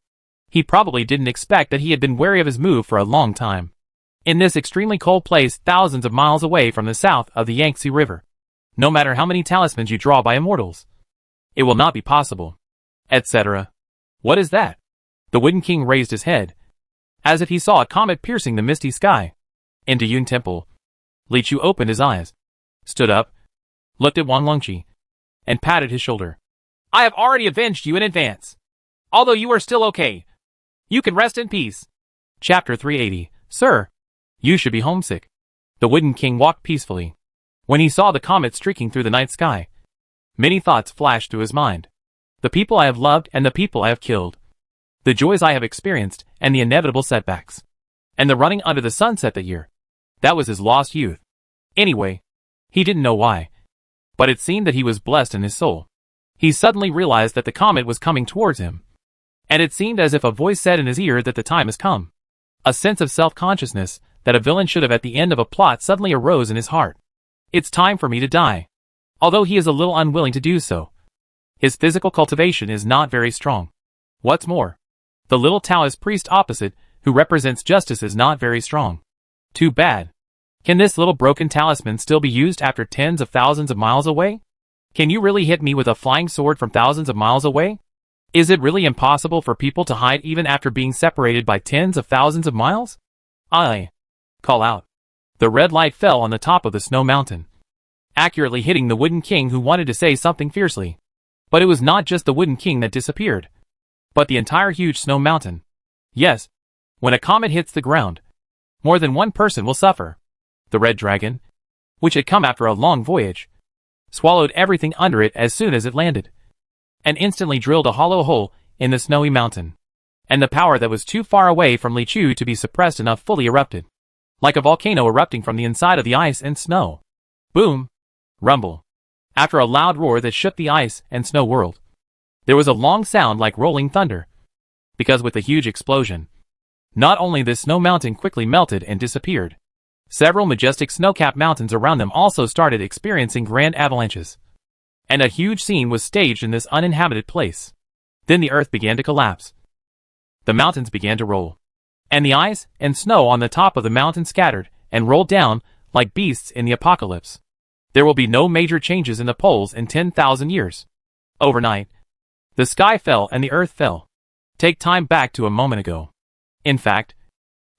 [SPEAKER 1] He probably didn't expect that he had been wary of his move for a long time. In this extremely cold place thousands of miles away from the south of the Yangtze River, no matter how many talismans you draw by immortals, it will not be possible, etc. What is that? The Wooden King raised his head, as if he saw a comet piercing the misty sky. Into Yun Temple. Li Chu opened his eyes, stood up, looked at Wang Longqi, and patted his shoulder. I have already avenged you in advance. Although you are still okay, you can rest in peace. Chapter 380. Sir, you should be homesick. The Wooden King walked peacefully. When he saw the comet streaking through the night sky, many thoughts flashed through his mind. The people I have loved and the people I have killed. The joys I have experienced and the inevitable setbacks. And the running under the sunset that year. That was his lost youth. Anyway, he didn't know why, but it seemed that he was blessed in his soul. He suddenly realized that the comet was coming towards him, and it seemed as if a voice said in his ear that the time has come. A sense of self-consciousness that a villain should have at the end of a plot suddenly arose in his heart. It's time for me to die. Although he is a little unwilling to do so, his physical cultivation is not very strong. What's more, the little Taoist priest opposite, who represents justice, is not very strong. Too bad. Can this little broken talisman still be used after tens of thousands of miles away? Can you really hit me with a flying sword from thousands of miles away? Is it really impossible for people to hide even after being separated by tens of thousands of miles? Call out. The red light fell on the top of the snow mountain, accurately hitting the Wooden King, who wanted to say something fiercely. But it was not just the Wooden King that disappeared, but the entire huge snow mountain. Yes, when a comet hits the ground, more than one person will suffer. The red dragon, which had come after a long voyage, swallowed everything under it as soon as it landed, and instantly drilled a hollow hole in the snowy mountain. And the power that was too far away from Li Chu to be suppressed enough fully erupted, like a volcano erupting from the inside of the ice and snow. Boom! Rumble. After a loud roar that shook the ice and snow world, there was a long sound like rolling thunder, because with the huge explosion, not only this snow mountain quickly melted and disappeared, several majestic snow-capped mountains around them also started experiencing grand avalanches, and a huge scene was staged in this uninhabited place. Then the earth began to collapse. The mountains began to roll, and the ice and snow on the top of the mountain scattered and rolled down like beasts in the apocalypse. There will be no major changes in the poles in 10,000 years. Overnight, the sky fell and the earth fell. Take time back to a moment ago. In fact,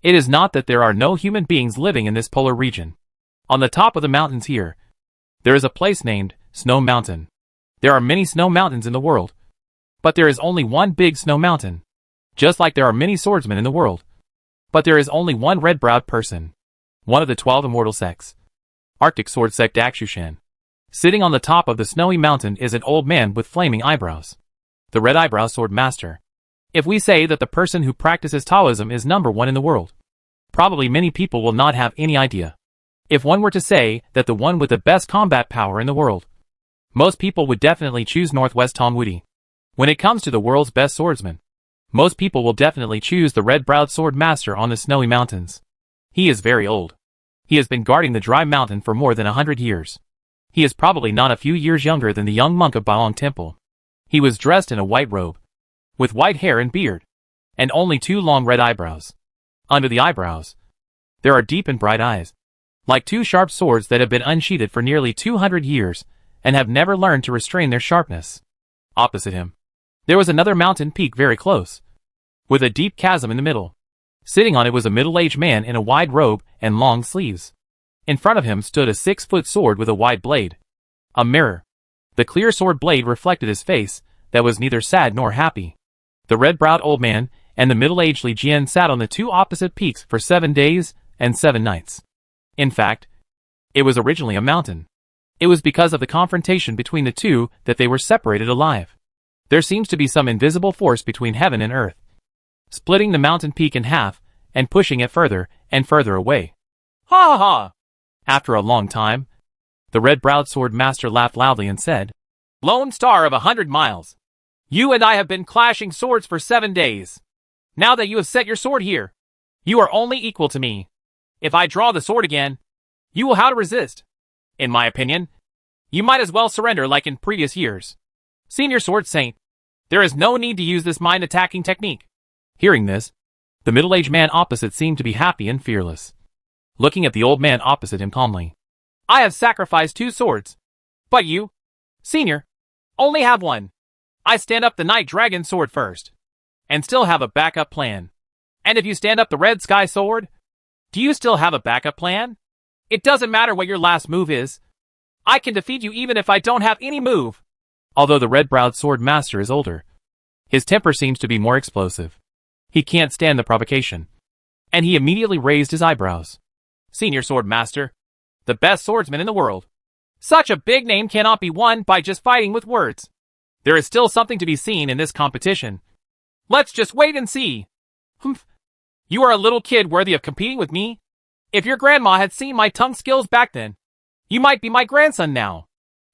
[SPEAKER 1] it is not that there are no human beings living in this polar region. On the top of the mountains here, there is a place named Snow Mountain. There are many snow mountains in the world, but there is only one big snow mountain. Just like there are many swordsmen in the world, but there is only one red-browed person, one of the 12 immortal sects. Arctic sword sect Dakshushan. Sitting on the top of the snowy mountain is an old man with flaming eyebrows, the red eyebrow sword master. If we say that the person who practices Taoism is number one in the world, probably many people will not have any idea. If one were to say that the one with the best combat power in the world, most people would definitely choose Northwest Tongwudi. When it comes to the world's best swordsman, most people will definitely choose the red-browed sword master on the snowy mountains. He is very old. He has been guarding the dry mountain for more than 100 years. He is probably not a few years younger than the young monk of Baolong Temple. He was dressed in a white robe, with white hair and beard, and only 2 long red eyebrows. Under the eyebrows, there are deep and bright eyes, like 2 sharp swords that have been unsheathed for nearly 200 years and have never learned to restrain their sharpness. Opposite him, there was another mountain peak very close, with a deep chasm in the middle. Sitting on it was a middle-aged man in a wide robe and long sleeves. In front of him stood a 6-foot sword with a wide blade, a mirror, The clear sword blade reflected his face, that was neither sad nor happy. The red-browed old man and the middle-aged Li Jian sat on the two opposite peaks for 7 days and 7 nights. In fact, it was originally a mountain. It was because of the confrontation between the two that they were separated alive. There seems to be some invisible force between heaven and earth, splitting the mountain peak in half and pushing it further and further away. Ha ha ha! After a long time, the red-browed sword master laughed loudly and said, "Lone Star of 100 miles, you and I have been clashing swords for 7 days. Now that you have set your sword here, you are only equal to me. If I draw the sword again, you will have to resist. In my opinion, you might as well surrender like in previous years. Senior Sword Saint, there is no need to use this mind-attacking technique." Hearing this, the middle-aged man opposite seemed to be happy and fearless, looking at the old man opposite him calmly. "I have sacrificed 2 swords, but you, Senior, only have 1. I stand up the Night Dragon sword first, and still have a backup plan. And if you stand up the Red Sky sword, do you still have a backup plan? It doesn't matter what your last move is. I can defeat you even if I don't have any move." Although the red-browed sword master is older, his temper seems to be more explosive. He can't stand the provocation, and he immediately raised his eyebrows. "Senior Sword Master, the best swordsman in the world. Such a big name cannot be won by just fighting with words. There is still something to be seen in this competition. Let's just wait and see. Humph. You are a little kid worthy of competing with me. If your grandma had seen my tongue skills back then, you might be my grandson now."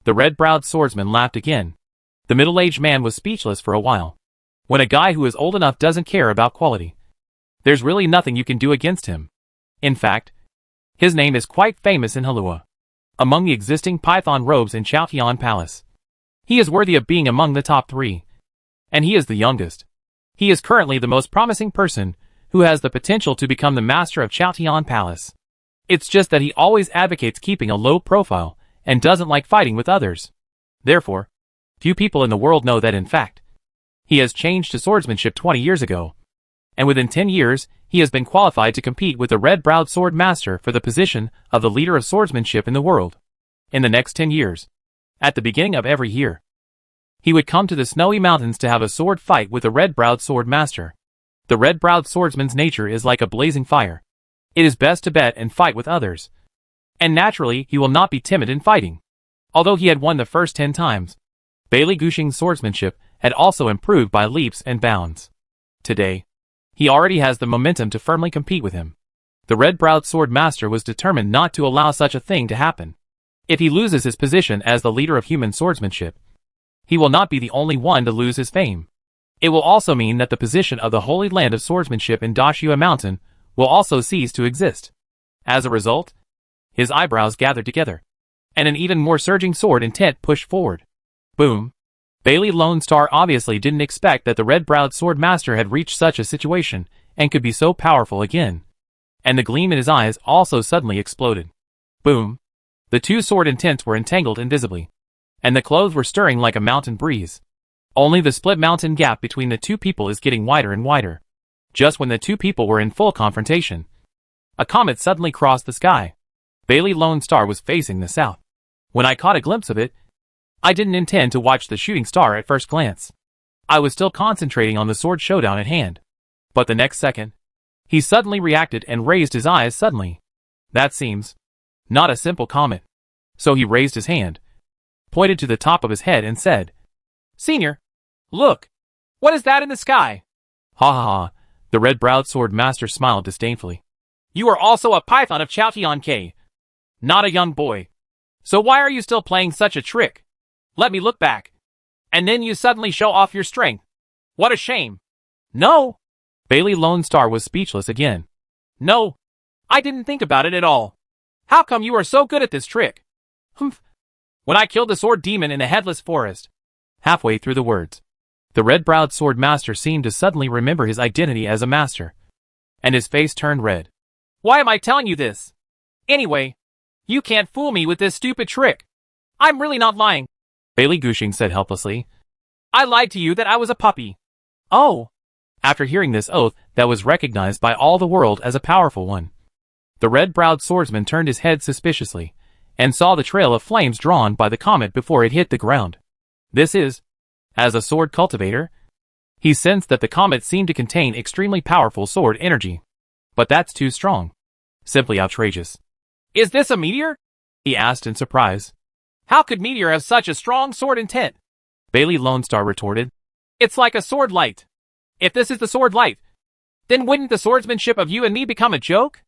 [SPEAKER 1] The red-browed swordsman laughed again. The middle-aged man was speechless for a while. When a guy who is old enough doesn't care about quality, there's really nothing you can do against him. In fact, his name is quite famous in Halua, among the existing python robes in Chaotian Palace. He is worthy of being among the top 3. And he is the youngest. He is currently the most promising person who has the potential to become the master of Chaotian Palace. It's just that he always advocates keeping a low profile and doesn't like fighting with others. Therefore, few people in the world know that in fact, he has changed to swordsmanship 20 years ago. And within 10 years, he has been qualified to compete with the red-browed sword master for the position of the leader of swordsmanship in the world. In the next 10 years, at the beginning of every year, he would come to the snowy mountains to have a sword fight with the red-browed sword master. The red-browed swordsman's nature is like a blazing fire. It is best to bet and fight with others. And naturally, he will not be timid in fighting. Although he had won the first 10 times, Bailey Gushing's swordsmanship had also improved by leaps and bounds. Today, he already has the momentum to firmly compete with him. The red-browed sword master was determined not to allow such a thing to happen. If he loses his position as the leader of human swordsmanship, he will not be the only one to lose his fame. It will also mean that the position of the Holy Land of Swordsmanship in Dashua Mountain will also cease to exist. As a result, his eyebrows gathered together, and an even more surging sword intent pushed forward. Boom! Bailey Lone Star obviously didn't expect that the red-browed sword master had reached such a situation and could be so powerful again. And the gleam in his eyes also suddenly exploded. Boom! The 2 sword intents were entangled invisibly, and the clothes were stirring like a mountain breeze. Only the split mountain gap between the 2 people is getting wider and wider. Just when the 2 people were in full confrontation, a comet suddenly crossed the sky. Bailey Lone Star was facing the south. When I caught a glimpse of it, I didn't intend to watch the shooting star at first glance. I was still concentrating on the sword showdown at hand. But the next second, he suddenly reacted and raised his eyes suddenly. That seems not a simple comet. So he raised his hand, pointed to the top of his head and said, "Senior, look! What is that in the sky?" Ha ha ha, the red-browed sword master smiled disdainfully. "You are also a python of Chaotian K, not a young boy. So why are you still playing such a trick? Let me look back. And then you suddenly show off your strength. What a shame." "No!" Bailey Lone Star was speechless again. "No, I didn't think about it at all. How come you are so good at this trick?" "Humph. When I killed the sword demon in the headless forest." Halfway through the words, the red-browed sword master seemed to suddenly remember his identity as a master, and his face turned red. "Why am I telling you this? Anyway, you can't fool me with this stupid trick. I'm really not lying," Bailey Gushing said helplessly. "I lied to you that I was a puppy." "Oh." After hearing this oath that was recognized by all the world as a powerful one, the red-browed swordsman turned his head suspiciously, and saw the trail of flames drawn by the comet before it hit the ground. This is, as a sword cultivator, he sensed that the comet seemed to contain extremely powerful sword energy. But that's too strong. Simply outrageous. Is this a meteor? He asked in surprise. How could meteor have such a strong sword intent? Bailey Lone Star retorted. It's like a sword light. If this is the sword light, then wouldn't the swordsmanship of you and me become a joke?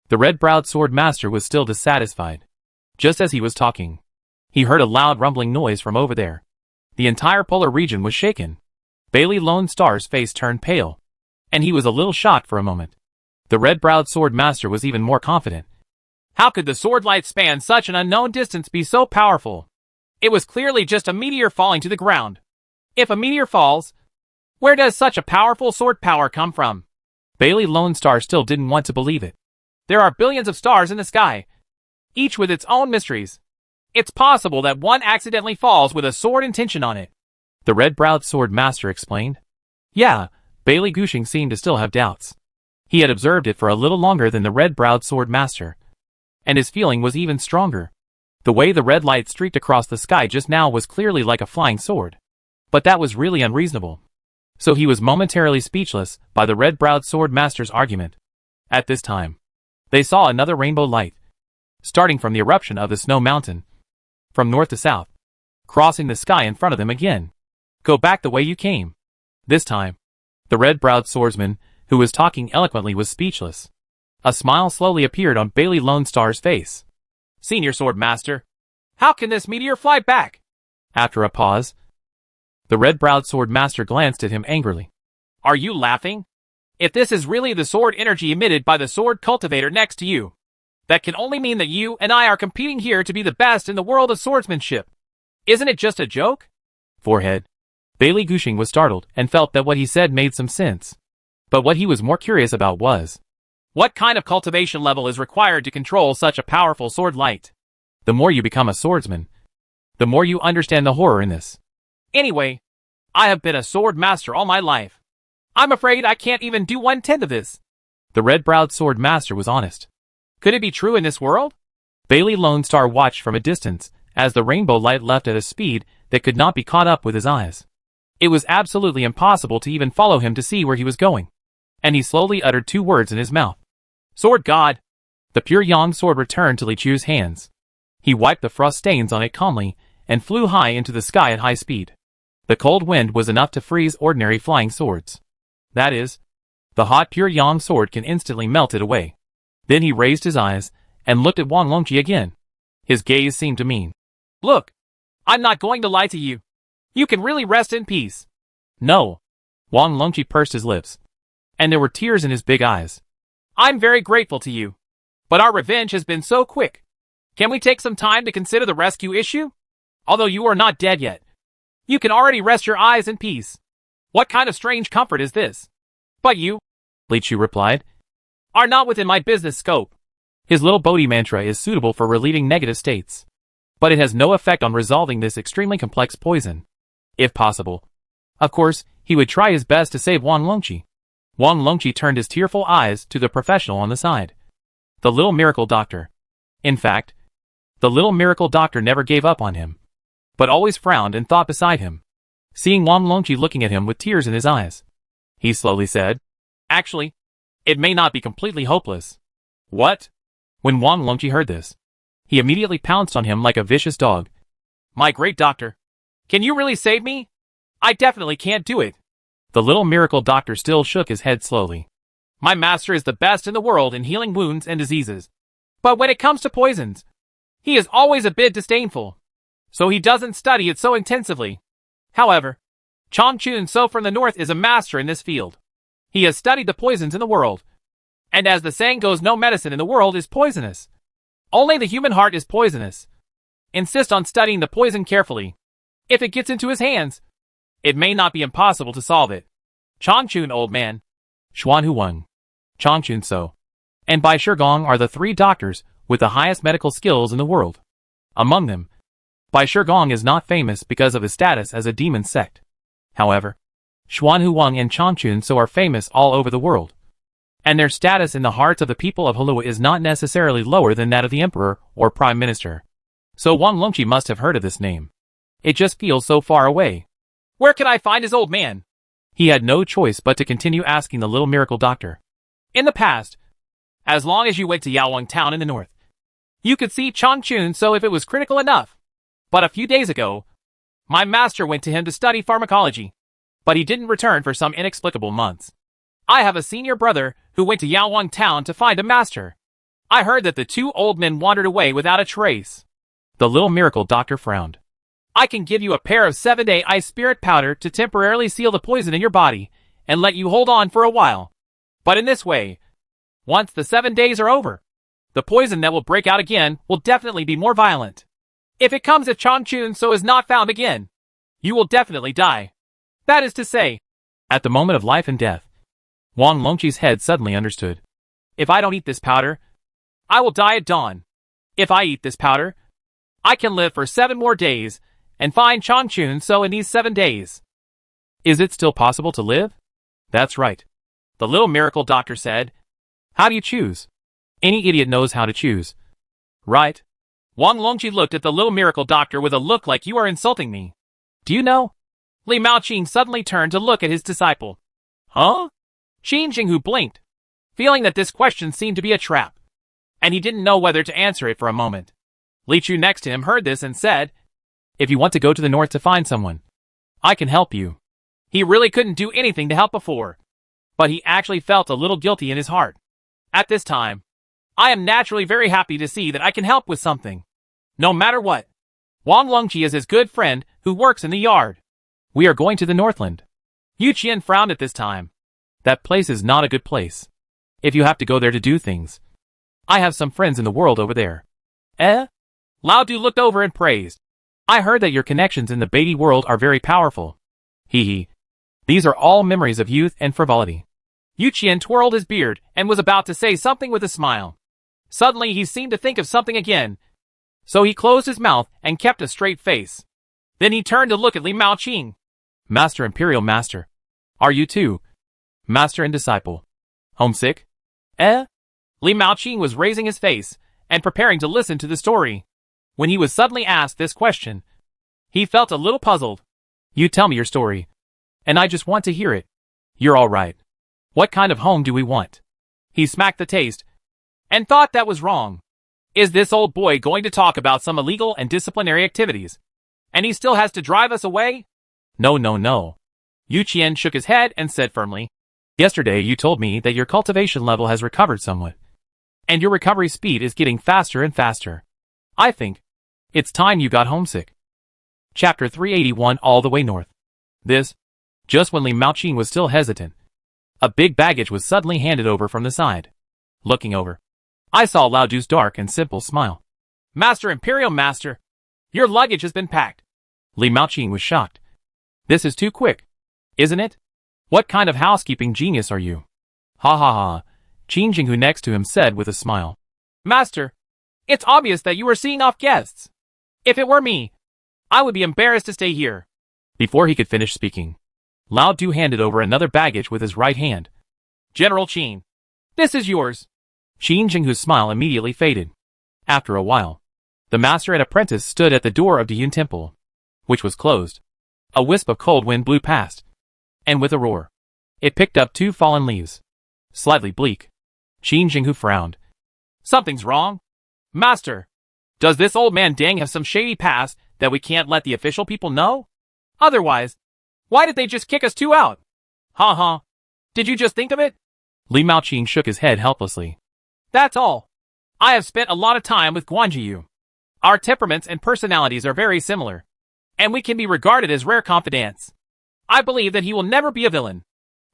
[SPEAKER 1] The red-browed sword master was still dissatisfied. Just as he was talking, he heard a loud rumbling noise from over there. The entire polar region was shaken. Bailey Lone Star's face turned pale, and he was a little shocked for a moment. The red-browed sword master was even more confident. How could the sword light span such an unknown distance be so powerful? It was clearly just a meteor falling to the ground. If a meteor falls, where does such a powerful sword power come from? Bailey Lone Star still didn't want to believe it. There are billions of stars in the sky, each with its own mysteries. It's possible that one accidentally falls with a sword intention on it. The red-browed sword master explained. Yeah, Bailey Gushing seemed to still have doubts. He had observed it for a little longer than the red-browed sword master, and his feeling was even stronger. The way the red light streaked across the sky just now was clearly like a flying sword. But that was really unreasonable. So he was momentarily speechless by the red-browed sword master's argument. At this time, they saw another rainbow light, starting from the eruption of the snow mountain, from north to south, crossing the sky in front of them again. Go back the way you came. This time, the red-browed swordsman, who was talking eloquently, was speechless. A smile slowly appeared on Bailey Lone Star's face. Senior Sword Master, how can this meteor fly back? After a pause, the red-browed sword master glanced at him angrily. Are you laughing? If this is really the sword energy emitted by the sword cultivator next to you, that can only mean that you and I are competing here to be the best in the world of swordsmanship. Isn't it just a joke? Forehead. Bailey Gushing was startled and felt that what he said made some sense. But what he was more curious about was, what kind of cultivation level is required to control such a powerful sword light? The more you become a swordsman, the more you understand the horror in this. Anyway, I have been a sword master all my life. I'm afraid I can't even do 1/10 of this. The red-browed sword master was honest. Could it be true in this world? Bailey Lone Star watched from a distance as the rainbow light left at a speed that could not be caught up with his eyes. It was absolutely impossible to even follow him to see where he was going. And he slowly uttered 2 words in his mouth. Sword God! The pure yang sword returned to Li Chu's hands. He wiped the frost stains on it calmly and flew high into the sky at high speed. The cold wind was enough to freeze ordinary flying swords. That is, the hot pure yang sword can instantly melt it away. Then he raised his eyes and looked at Wang Longqi again. His gaze seemed to mean, look, I'm not going to lie to you. You can really rest in peace. No. Wang Longqi pursed his lips, and there were tears in his big eyes. I'm very grateful to you, but our revenge has been so quick. Can we take some time to consider the rescue issue? Although you are not dead yet, you can already rest your eyes in peace. What kind of strange comfort is this? But you, Li Chu replied, are not within my business scope. His little Bodhi mantra is suitable for relieving negative states, but it has no effect on resolving this extremely complex poison. If possible, of course, he would try his best to save Wang Longqi. Wang Longqi turned his tearful eyes to the professional on the side. The little miracle doctor. In fact, the little miracle doctor never gave up on him, but always frowned and thought beside him. Seeing Wang Longqi looking at him with tears in his eyes, he slowly said, actually, it may not be completely hopeless. What? When Wang Longqi heard this, he immediately pounced on him like a vicious dog. My great doctor, can you really save me? I definitely can't do it. The little miracle doctor still shook his head slowly. My master is the best in the world in healing wounds and diseases. But when it comes to poisons, he is always a bit disdainful. So he doesn't study it so intensively. However, Chong Chun So from the north is a master in this field. He has studied the poisons in the world. And as the saying goes, no medicine in the world is poisonous. Only the human heart is poisonous. Insist on studying the poison carefully. If it gets into his hands, it may not be impossible to solve it. Chong Chun, old man, Xuan Huang, Chong Chun So, and Bai Shigong are the 3 doctors with the highest medical skills in the world. Among them, Bai Shigong is not famous because of his status as a demon sect. However, Xuan Huang and Chong Chun So are famous all over the world, and their status in the hearts of the people of Halua is not necessarily lower than that of the emperor or prime minister. So Wang Longqi must have heard of this name. It just feels so far away. Where can I find his old man? He had no choice but to continue asking the little miracle doctor. In the past, as long as you went to Yaowang town in the north, you could see Changchun so if it was critical enough. But a few days ago, my master went to him to study pharmacology, but he didn't return for some inexplicable months. I have a senior brother who went to Yaowang town to find a master. I heard that the two old men wandered away without a trace. The little miracle doctor frowned. I can give you a pair of 7-day ice spirit powder to temporarily seal the poison in your body and let you hold on for a while. But in this way, once the 7 days are over, the poison that will break out again will definitely be more violent. If it comes if Changchun so is not found again, you will definitely die. That is to say, at the moment of life and death, Wang Longqi's head suddenly understood. If I don't eat this powder, I will die at dawn. If I eat this powder, I can live for 7 more days and find Changchun so in these 7 days. Is it still possible to live? That's right. The little miracle doctor said. How do you choose? Any idiot knows how to choose. Right? Wang Longqi looked at the little miracle doctor with a look like you are insulting me. Do you know? Li Maoqing suddenly turned to look at his disciple. Huh? Qin Jinghu blinked, feeling that this question seemed to be a trap, and he didn't know whether to answer it for a moment. Li Chu next to him heard this and said, If you want to go to the north to find someone, I can help you. He really couldn't do anything to help before, but he actually felt a little guilty in his heart. At this time, I am naturally very happy to see that I can help with something. No matter what. Wang Longqi is his good friend who works in the yard. We are going to the Northland. Yu Qian frowned at this time. That place is not a good place. If you have to go there to do things. I have some friends in the world over there. Eh? Lao Du looked over and praised. I heard that your connections in the Beatty world are very powerful. Hee hee. These are all memories of youth and frivolity. Yu Qian twirled his beard and was about to say something with a smile. Suddenly he seemed to think of something again, so he closed his mouth and kept a straight face. Then he turned to look at Li Maoqing. Master Imperial Master. Are you too? Master and disciple. Homesick? Eh? Li Maoqing was raising his face and preparing to listen to the story. When he was suddenly asked this question, he felt a little puzzled. You tell me your story, and I just want to hear it. You're all right. What kind of home do we want? He smacked the taste and thought that was wrong. Is this old boy going to talk about some illegal and disciplinary activities? And he still has to drive us away? No, no, no. Yu Qian shook his head and said firmly, Yesterday you told me that your cultivation level has recovered somewhat, and your recovery speed is getting faster and faster. I think it's time you got homesick. Chapter 381 All the Way North. Just when Li Maoqing was still hesitant, a big baggage was suddenly handed over from the side. Looking over, I saw Lao Du's dark and simple smile. Master Imperial Master, your luggage has been packed. Li Maoqing was shocked. This is too quick, isn't it? What kind of housekeeping genius are you? Ha ha ha, Qin Jinghu next to him said with a smile. Master, it's obvious that you are seeing off guests. If it were me, I would be embarrassed to stay here. Before he could finish speaking, Lao Du handed over another baggage with his right hand. General Qin, this is yours. Qin Jinghu's smile immediately faded. After a while, the master and apprentice stood at the door of the Yun Temple, which was closed. A wisp of cold wind blew past, and with a roar, it picked up 2 fallen leaves. Slightly bleak, Qin Jinghu frowned. Something's wrong. Master, does this old man Deng have some shady past that we can't let the official people know? Otherwise, why did they just kick us 2 out? Ha ha. Did you just think of it? Li Maoqing shook his head helplessly. That's all. I have spent a lot of time with Guanjiyu. Our temperaments and personalities are very similar, and we can be regarded as rare confidants. I believe that he will never be a villain,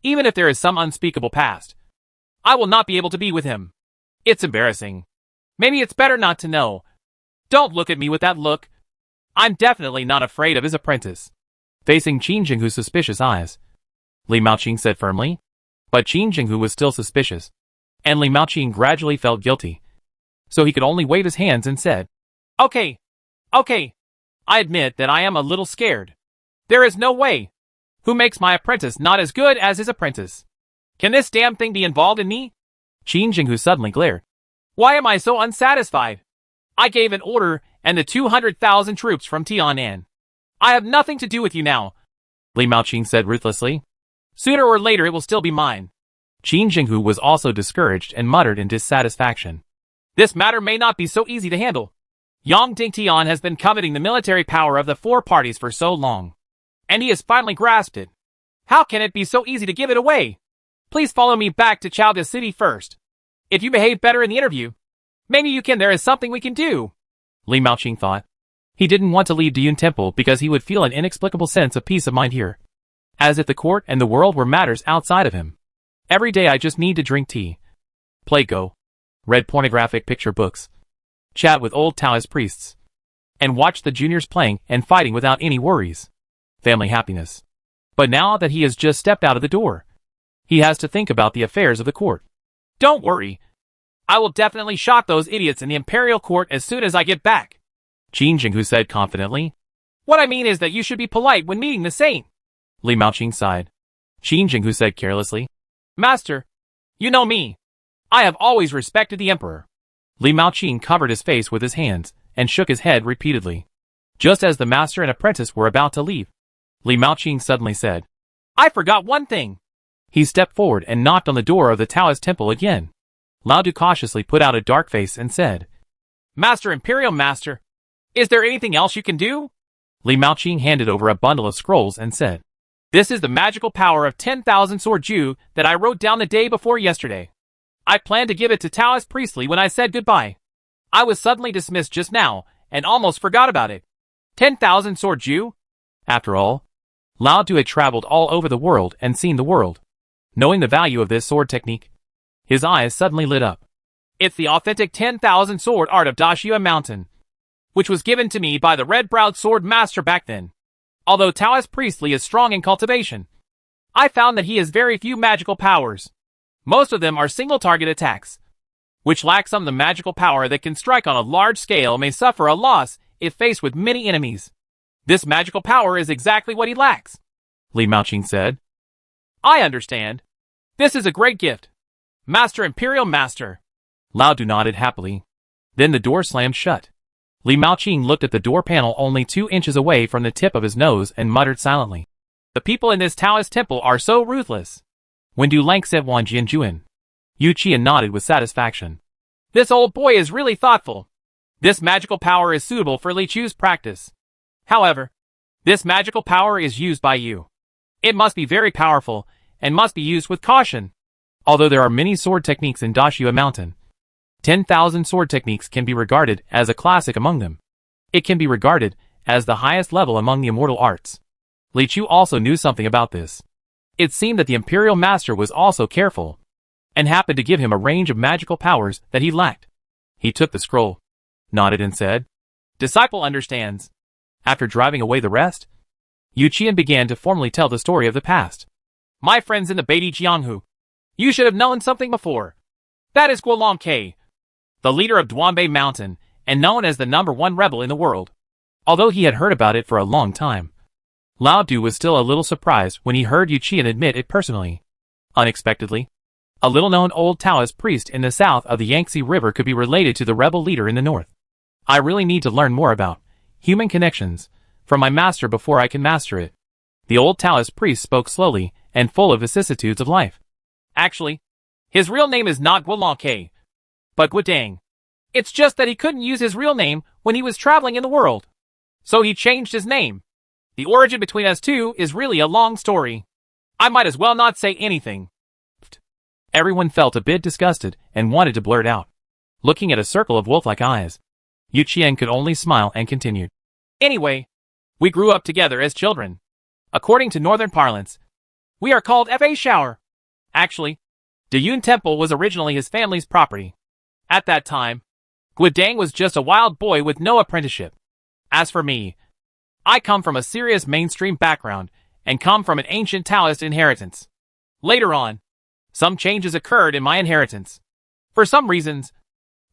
[SPEAKER 1] even if there is some unspeakable past. I will not be able to be with him. It's embarrassing. Maybe it's better not to know. Don't look at me with that look. I'm definitely not afraid of his apprentice. Facing Qin Jinghu's suspicious eyes, Li Maoqing said firmly. But Qin Jinghu was still suspicious, and Li Maoqing gradually felt guilty. So he could only wave his hands and said, Okay. I admit that I am a little scared. There is no way. Who makes my apprentice not as good as his apprentice? Can this damn thing be involved in me? Qin Jinghu suddenly glared. Why am I so unsatisfied? I gave an order and the 200,000 troops from Tianan. I have nothing to do with you now, Li Maoqing said ruthlessly. Sooner or later it will still be mine. Qin Jinghu was also discouraged and muttered in dissatisfaction. This matter may not be so easy to handle. Yang Dingtian has been coveting the military power of the four parties for so long, and he has finally grasped it. How can it be so easy to give it away? Please follow me back to Chaoda City first. If you behave better in the interview, maybe there is something we can do, Li Maoqing thought. He didn't want to leave Diyun Temple because he would feel an inexplicable sense of peace of mind here, as if the court and the world were matters outside of him. Every day I just need to drink tea, play Go, read pornographic picture books, chat with old Taoist priests, and watch the juniors playing and fighting without any worries. Family happiness. But now that he has just stepped out of the door, he has to think about the affairs of the court. Don't worry. I will definitely shock those idiots in the imperial court as soon as I get back, Qin Jinghu said confidently. What I mean is that you should be polite when meeting the saint, Li Maoqing sighed. Qin Jinghu said carelessly. Master, you know me. I have always respected the emperor. Li Maoqing covered his face with his hands and shook his head repeatedly. Just as the master and apprentice were about to leave, Li Maoqing suddenly said, I forgot one thing. He stepped forward and knocked on the door of the Taoist temple again. Lao Du cautiously put out a dark face and said, Master Imperial Master, is there anything else you can do? Li Maoqing handed over a bundle of scrolls and said, This is the magical power of 10,000 Sword Ju that I wrote down the day before yesterday. I planned to give it to Taoist Priestley when I said goodbye. I was suddenly dismissed just now and almost forgot about it. 10,000 Sword Ju? After all, Lao Du had traveled all over the world and seen the world. Knowing the value of this sword technique, his eyes suddenly lit up. It's the authentic 10,000 sword art of Dashua Mountain, which was given to me by the red-browed sword master back then. Although Taoist Priestley is strong in cultivation, I found that he has very few magical powers. Most of them are single-target attacks, which lack some of the magical power that can strike on a large scale may suffer a loss if faced with many enemies. This magical power is exactly what he lacks, Li Maoqing said. I understand. This is a great gift, Master Imperial Master. Lao Du nodded happily. Then the door slammed shut. Li Maoqing looked at the door panel only 2 inches away from the tip of his nose and muttered silently. The people in this Taoist temple are so ruthless. When Du Lang said Wan Jianjuan, Yu Qian nodded with satisfaction. This old boy is really thoughtful. This magical power is suitable for Li Chu's practice. However, this magical power is used by you. It must be very powerful and must be used with caution. Although there are many sword techniques in Dashua Mountain, 10,000 sword techniques can be regarded as a classic among them. It can be regarded as the highest level among the immortal arts. Li Chu also knew something about this. It seemed that the Imperial Master was also careful, and happened to give him a range of magical powers that he lacked. He took the scroll, nodded and said, Disciple understands. After driving away the rest, Yu Qian began to formally tell the story of the past. My friends in the Beiti Jianghu, you should have known something before. That is Guolong Ke, the leader of Duanbei Mountain, and known as the #1 rebel in the world. Although he had heard about it for a long time, Lao Du was still a little surprised when he heard Yu Qian admit it personally. Unexpectedly, a little-known old Taoist priest in the south of the Yangtze River could be related to the rebel leader in the north. I really need to learn more about human connections from my master before I can master it. The old Taoist priest spoke slowly and full of vicissitudes of life. Actually, his real name is not Guolong Ke, but Guodang. It's just that he couldn't use his real name when he was traveling in the world, so he changed his name. The origin between us two is really a long story. I might as well not say anything. Everyone felt a bit disgusted and wanted to blurt out, looking at a circle of wolf-like eyes. Yu Qian could only smile and continued. Anyway, we grew up together as children. According to northern parlance, we are called Fa Shower. Actually, Diyun Temple was originally his family's property. At that time, Guodang was just a wild boy with no apprenticeship. As for me, I come from a serious mainstream background and come from an ancient Taoist inheritance. Later on, some changes occurred in my inheritance. For some reasons,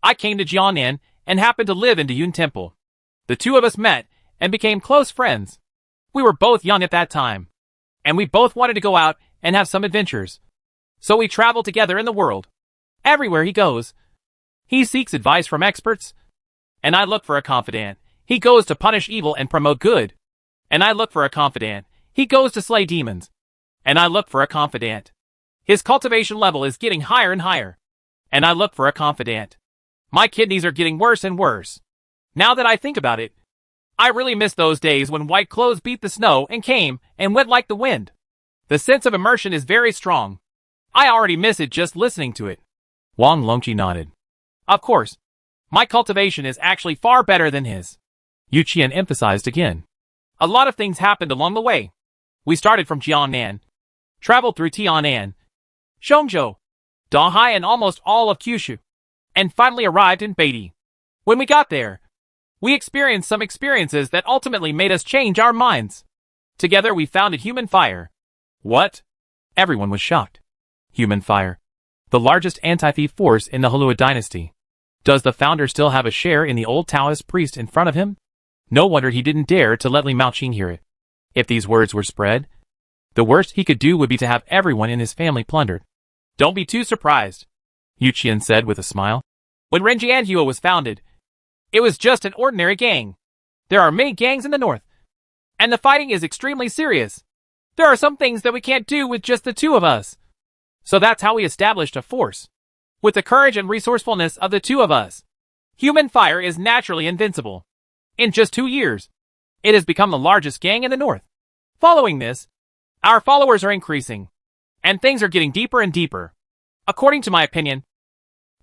[SPEAKER 1] I came to Jianan and happened to live in Diyun Temple. The two of us met and became close friends. We were both young at that time, and we both wanted to go out and have some adventures. So we traveled together in the world. Everywhere he goes, he seeks advice from experts, And I look for a confidant. He goes to punish evil and promote good. And I look for a confidant. He goes to slay demons. And I look for a confidant. His cultivation level is getting higher and higher. And I look for a confidant. My kidneys are getting worse and worse. Now that I think about it, I really miss those days when white clothes beat the snow and came and went like the wind. The sense of immersion is very strong. I already miss it just listening to it. Wang Longqi nodded. Of course. My cultivation is actually far better than his. Yu Qian emphasized again. A lot of things happened along the way. We started from Jiangnan, traveled through Tianan, Shangzhou, Dahai and almost all of Kyushu, and finally arrived in Beatty. When we got there, we experienced some experiences that ultimately made us change our minds. Together we founded Human Fire. What? Everyone was shocked. Human Fire. The largest anti-thief force in the Halua dynasty. Does the founder still have a share in the old Taoist priest in front of him? No wonder he didn't dare to let Li Maoqing hear it. If these words were spread, the worst he could do would be to have everyone in his family plundered. Don't be too surprised, Yu Qian said with a smile. When Renjianhua was founded, it was just an ordinary gang. There are many gangs in the north, and the fighting is extremely serious. There are some things that we can't do with just the two of us. So that's how we established a force. With the courage and resourcefulness of the two of us, Human Fire is naturally invincible. In just 2 years, it has become the largest gang in the north. Following this, our followers are increasing, and things are getting deeper and deeper. According to my opinion,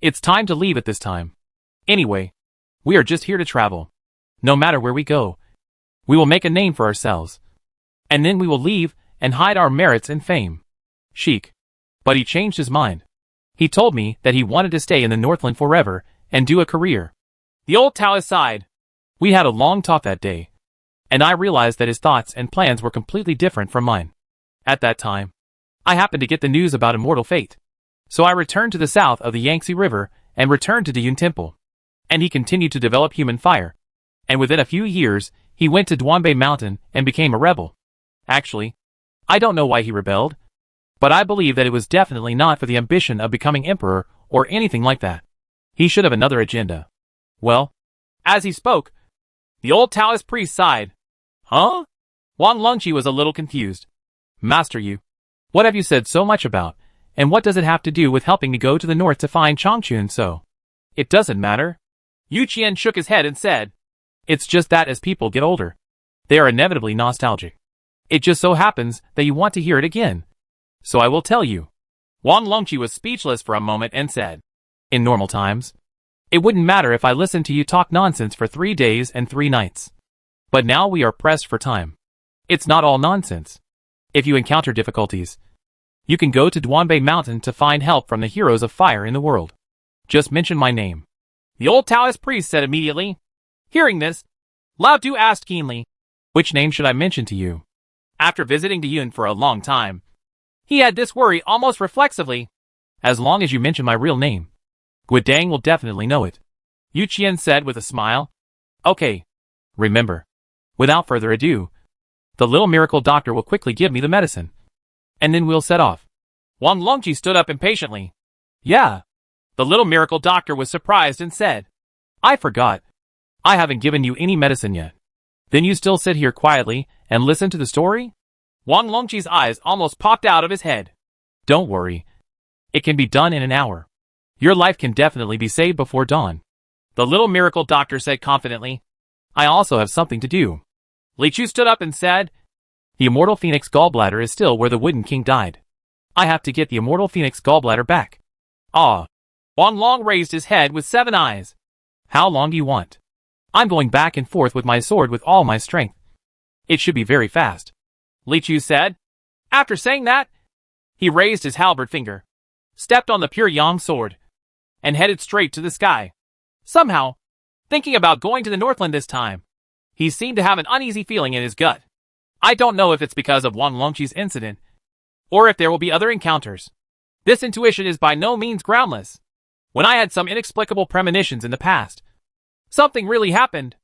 [SPEAKER 1] it's time to leave at this time. Anyway, we are just here to travel. No matter where we go, we will make a name for ourselves. And then we will leave and hide our merits and fame. Sheik. But he changed his mind. He told me that he wanted to stay in the Northland forever and do a career. The old Taoist sighed. We had a long talk that day, and I realized that his thoughts and plans were completely different from mine. At that time, I happened to get the news about immortal fate. So I returned to the south of the Yangtze River and returned to Diyun Temple. And he continued to develop Human Fire. And within a few years, he went to Duanbei Mountain and became a rebel. Actually, I don't know why he rebelled, but I believe that it was definitely not for the ambition of becoming emperor or anything like that. He should have another agenda. Well, as he spoke, the old Taoist priest sighed. Huh? Wang Longqi was a little confused. Master Yu, what have you said so much about, and what does it have to do with helping me go to the north to find Changchun so? It doesn't matter. Yu Qian shook his head and said, it's just that as people get older, they are inevitably nostalgic. It just so happens that you want to hear it again. So I will tell you. Wang Longqi was speechless for a moment and said, in normal times, it wouldn't matter if I listened to you talk nonsense for 3 days and 3 nights. But now we are pressed for time. It's not all nonsense. If you encounter difficulties, you can go to Duanbei Mountain to find help from the heroes of fire in the world. Just mention my name. The old Taoist priest said immediately. Hearing this, Lao Du asked keenly, which name should I mention to you? After visiting Diyun for a long time, he had this worry almost reflexively. As long as you mention my real name, Guidang will definitely know it. Yu Qian said with a smile. Okay. Remember. Without further ado, the little miracle doctor will quickly give me the medicine. And then we'll set off. Wang Longqi stood up impatiently. Yeah. The little miracle doctor was surprised and said, I forgot. I haven't given you any medicine yet. Then you still sit here quietly and listen to the story? Wang Longqi's eyes almost popped out of his head. Don't worry. It can be done in an hour. Your life can definitely be saved before dawn. The little miracle doctor said confidently. I also have something to do. Li Chu stood up and said, the immortal phoenix gallbladder is still where the wooden king died. I have to get the immortal phoenix gallbladder back. Ah. Wang Long raised his head with 7 eyes. How long do you want? I'm going back and forth with my sword with all my strength. It should be very fast. Li Chu said. After saying that, he raised his halberd finger, stepped on the pure yang sword, and headed straight to the sky. Somehow, thinking about going to the Northland this time, he seemed to have an uneasy feeling in his gut. I don't know if it's because of Wang Longqi's incident, or if there will be other encounters. This intuition is by no means groundless. When I had some inexplicable premonitions in the past, something really happened.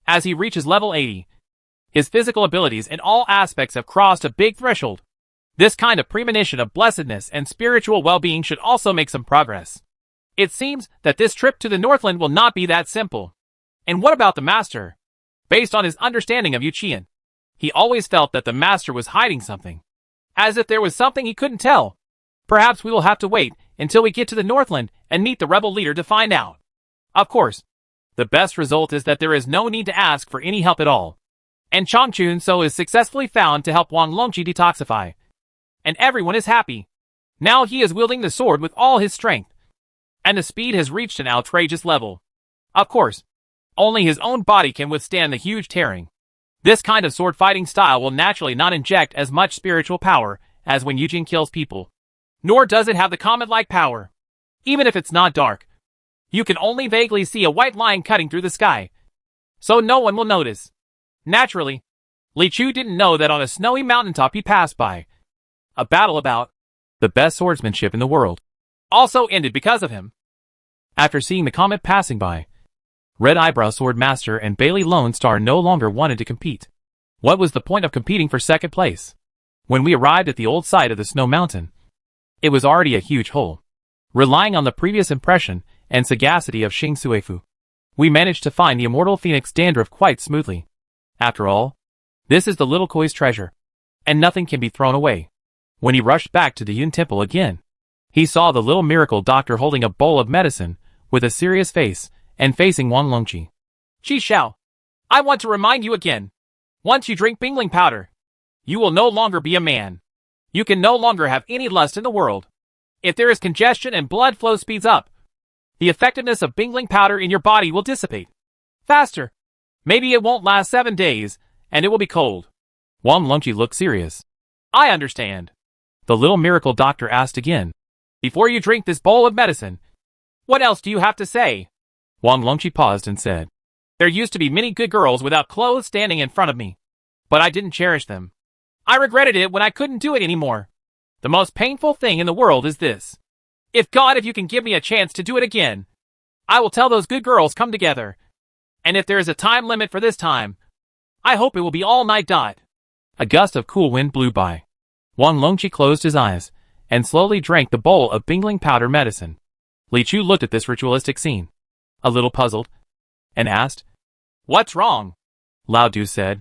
[SPEAKER 1] As he reaches level 80, his physical abilities in all aspects have crossed a big threshold. This kind of premonition of blessedness and spiritual well-being should also make some progress. It seems that this trip to the Northland will not be that simple. And what about the master? Based on his understanding of Yuqian, he always felt that the master was hiding something. As if there was something he couldn't tell. Perhaps we will have to wait until we get to the Northland and meet the rebel leader to find out. Of course, the best result is that there is no need to ask for any help at all. And Changchun So is successfully found to help Wang Longqi detoxify. And everyone is happy. Now he is wielding the sword with all his strength. And the speed has reached an outrageous level. Of course, only his own body can withstand the huge tearing. This kind of sword fighting style will naturally not inject as much spiritual power as when Yujin kills people. Nor does it have the comet-like power. Even if it's not dark, you can only vaguely see a white line cutting through the sky. So no one will notice. Naturally, Li Chu didn't know that on a snowy mountaintop he passed by. A battle about the best swordsmanship in the world also ended because of him. After seeing the comet passing by, Red Eyebrow Sword Master and Bailey Lone Star no longer wanted to compete. What was the point of competing for second place? When we arrived at the old site of the Snow Mountain, it was already a huge hole. Relying on the previous impression and sagacity of Xing Suifu, we managed to find the immortal Phoenix Dandruff quite smoothly. After all, this is the little Koi's treasure, and nothing can be thrown away. When he rushed back to the Yun Temple again, he saw the little miracle doctor holding a bowl of medicine, with a serious face, and facing Wang Longqi. Qi Xiao, I want to remind you again. Once you drink Bingling powder, you will no longer be a man. You can no longer have any lust in the world. If there is congestion and blood flow speeds up, the effectiveness of Bingling powder in your body will dissipate. Faster. Maybe it won't last 7 days, and it will be cold. Wang Longqi looked serious. I understand. The little miracle doctor asked again. Before you drink this bowl of medicine, what else do you have to say? Wang Longqi paused and said, there used to be many good girls without clothes standing in front of me, but I didn't cherish them. I regretted it when I couldn't do it anymore. The most painful thing in the world is this. If you can give me a chance to do it again, I will tell those good girls come together. And if there is a time limit for this time, I hope it will be all night. A gust of cool wind blew by. Wang Longqi closed his eyes and slowly drank the bowl of Bingling powder medicine. Li Chu looked at this ritualistic scene, a little puzzled, and asked, what's wrong? Lao Du said,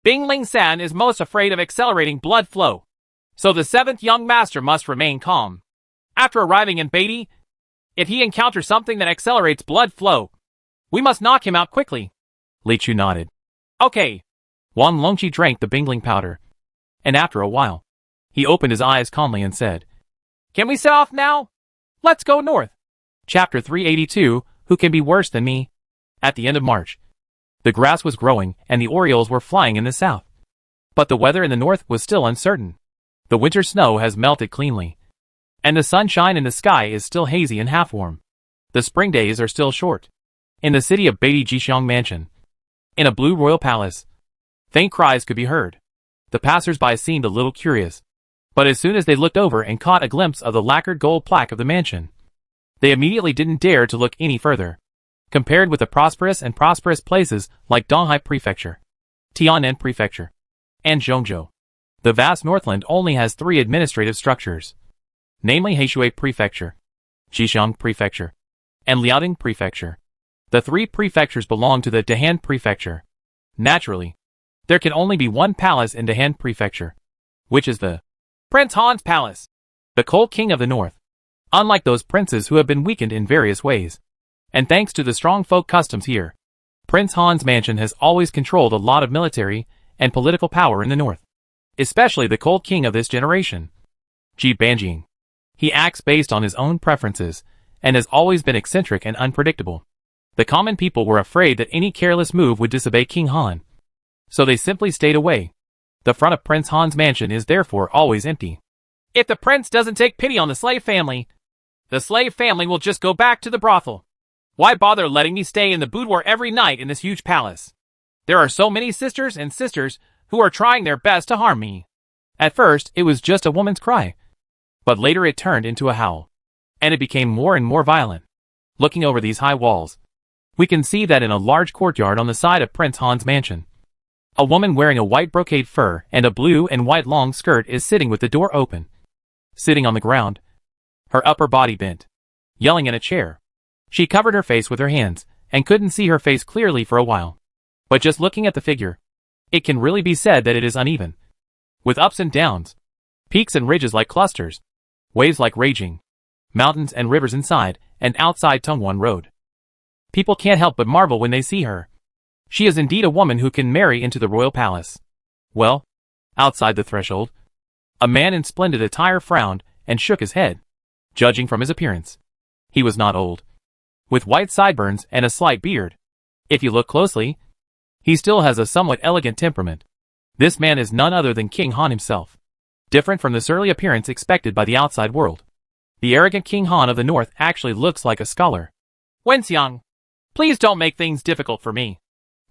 [SPEAKER 1] Bingling San is most afraid of accelerating blood flow, so the 7th young master must remain calm. After arriving in Beatty, if he encounters something that accelerates blood flow, we must knock him out quickly. Li Chu nodded. Okay. Wang Longqi drank the Bingling powder, and after a while, he opened his eyes calmly and said, can we set off now? Let's go north. Chapter 382, Who Can Be Worse Than Me? At the end of March, the grass was growing and the orioles were flying in the south. But the weather in the north was still uncertain. The winter snow has melted cleanly, and the sunshine in the sky is still hazy and half-warm. The spring days are still short. In the city of Beatty Jixiang Mansion, in a blue royal palace, faint cries could be heard. The passers-by seemed a little curious, but as soon as they looked over and caught a glimpse of the lacquered gold plaque of the mansion, they immediately didn't dare to look any further. Compared with the prosperous places like Donghai Prefecture, Tianan Prefecture, and Zhongzhou, the vast Northland only has 3 administrative structures, namely Heishui Prefecture, Jixiang Prefecture, and Liaoding Prefecture. The 3 prefectures belong to the Dahan Prefecture. Naturally, there can only be one palace in Dahan Prefecture, which is the Prince Han's Palace, the cold king of the north. Unlike those princes who have been weakened in various ways, and thanks to the strong folk customs here, Prince Han's mansion has always controlled a lot of military and political power in the north, especially the cold king of this generation, Ji Banjing. He acts based on his own preferences, and has always been eccentric and unpredictable. The common people were afraid that any careless move would disobey King Han, so they simply stayed away. The front of Prince Han's mansion is therefore always empty. If the prince doesn't take pity on the slave family, the slave family will just go back to the brothel. Why bother letting me stay in the boudoir every night in this huge palace? There are so many sisters who are trying their best to harm me. At first, it was just a woman's cry, but later it turned into a howl, and it became more and more violent. Looking over these high walls, we can see that in a large courtyard on the side of Prince Han's mansion, a woman wearing a white brocade fur and a blue and white long skirt is sitting with the door open. Sitting on the ground, her upper body bent, yelling in a chair. She covered her face with her hands, and couldn't see her face clearly for a while. But just looking at the figure, it can really be said that it is uneven, with ups and downs, peaks and ridges like clusters, waves like raging, mountains and rivers inside and outside Tongwon Road. People can't help but marvel when they see her. She is indeed a woman who can marry into the royal palace. Well, outside the threshold, a man in splendid attire frowned and shook his head. Judging from his appearance, he was not old, with white sideburns and a slight beard. If you look closely, he still has a somewhat elegant temperament. This man is none other than King Han himself, different from the surly appearance expected by the outside world. The arrogant King Han of the North actually looks like a scholar. "Wenxiang, please don't make things difficult for me."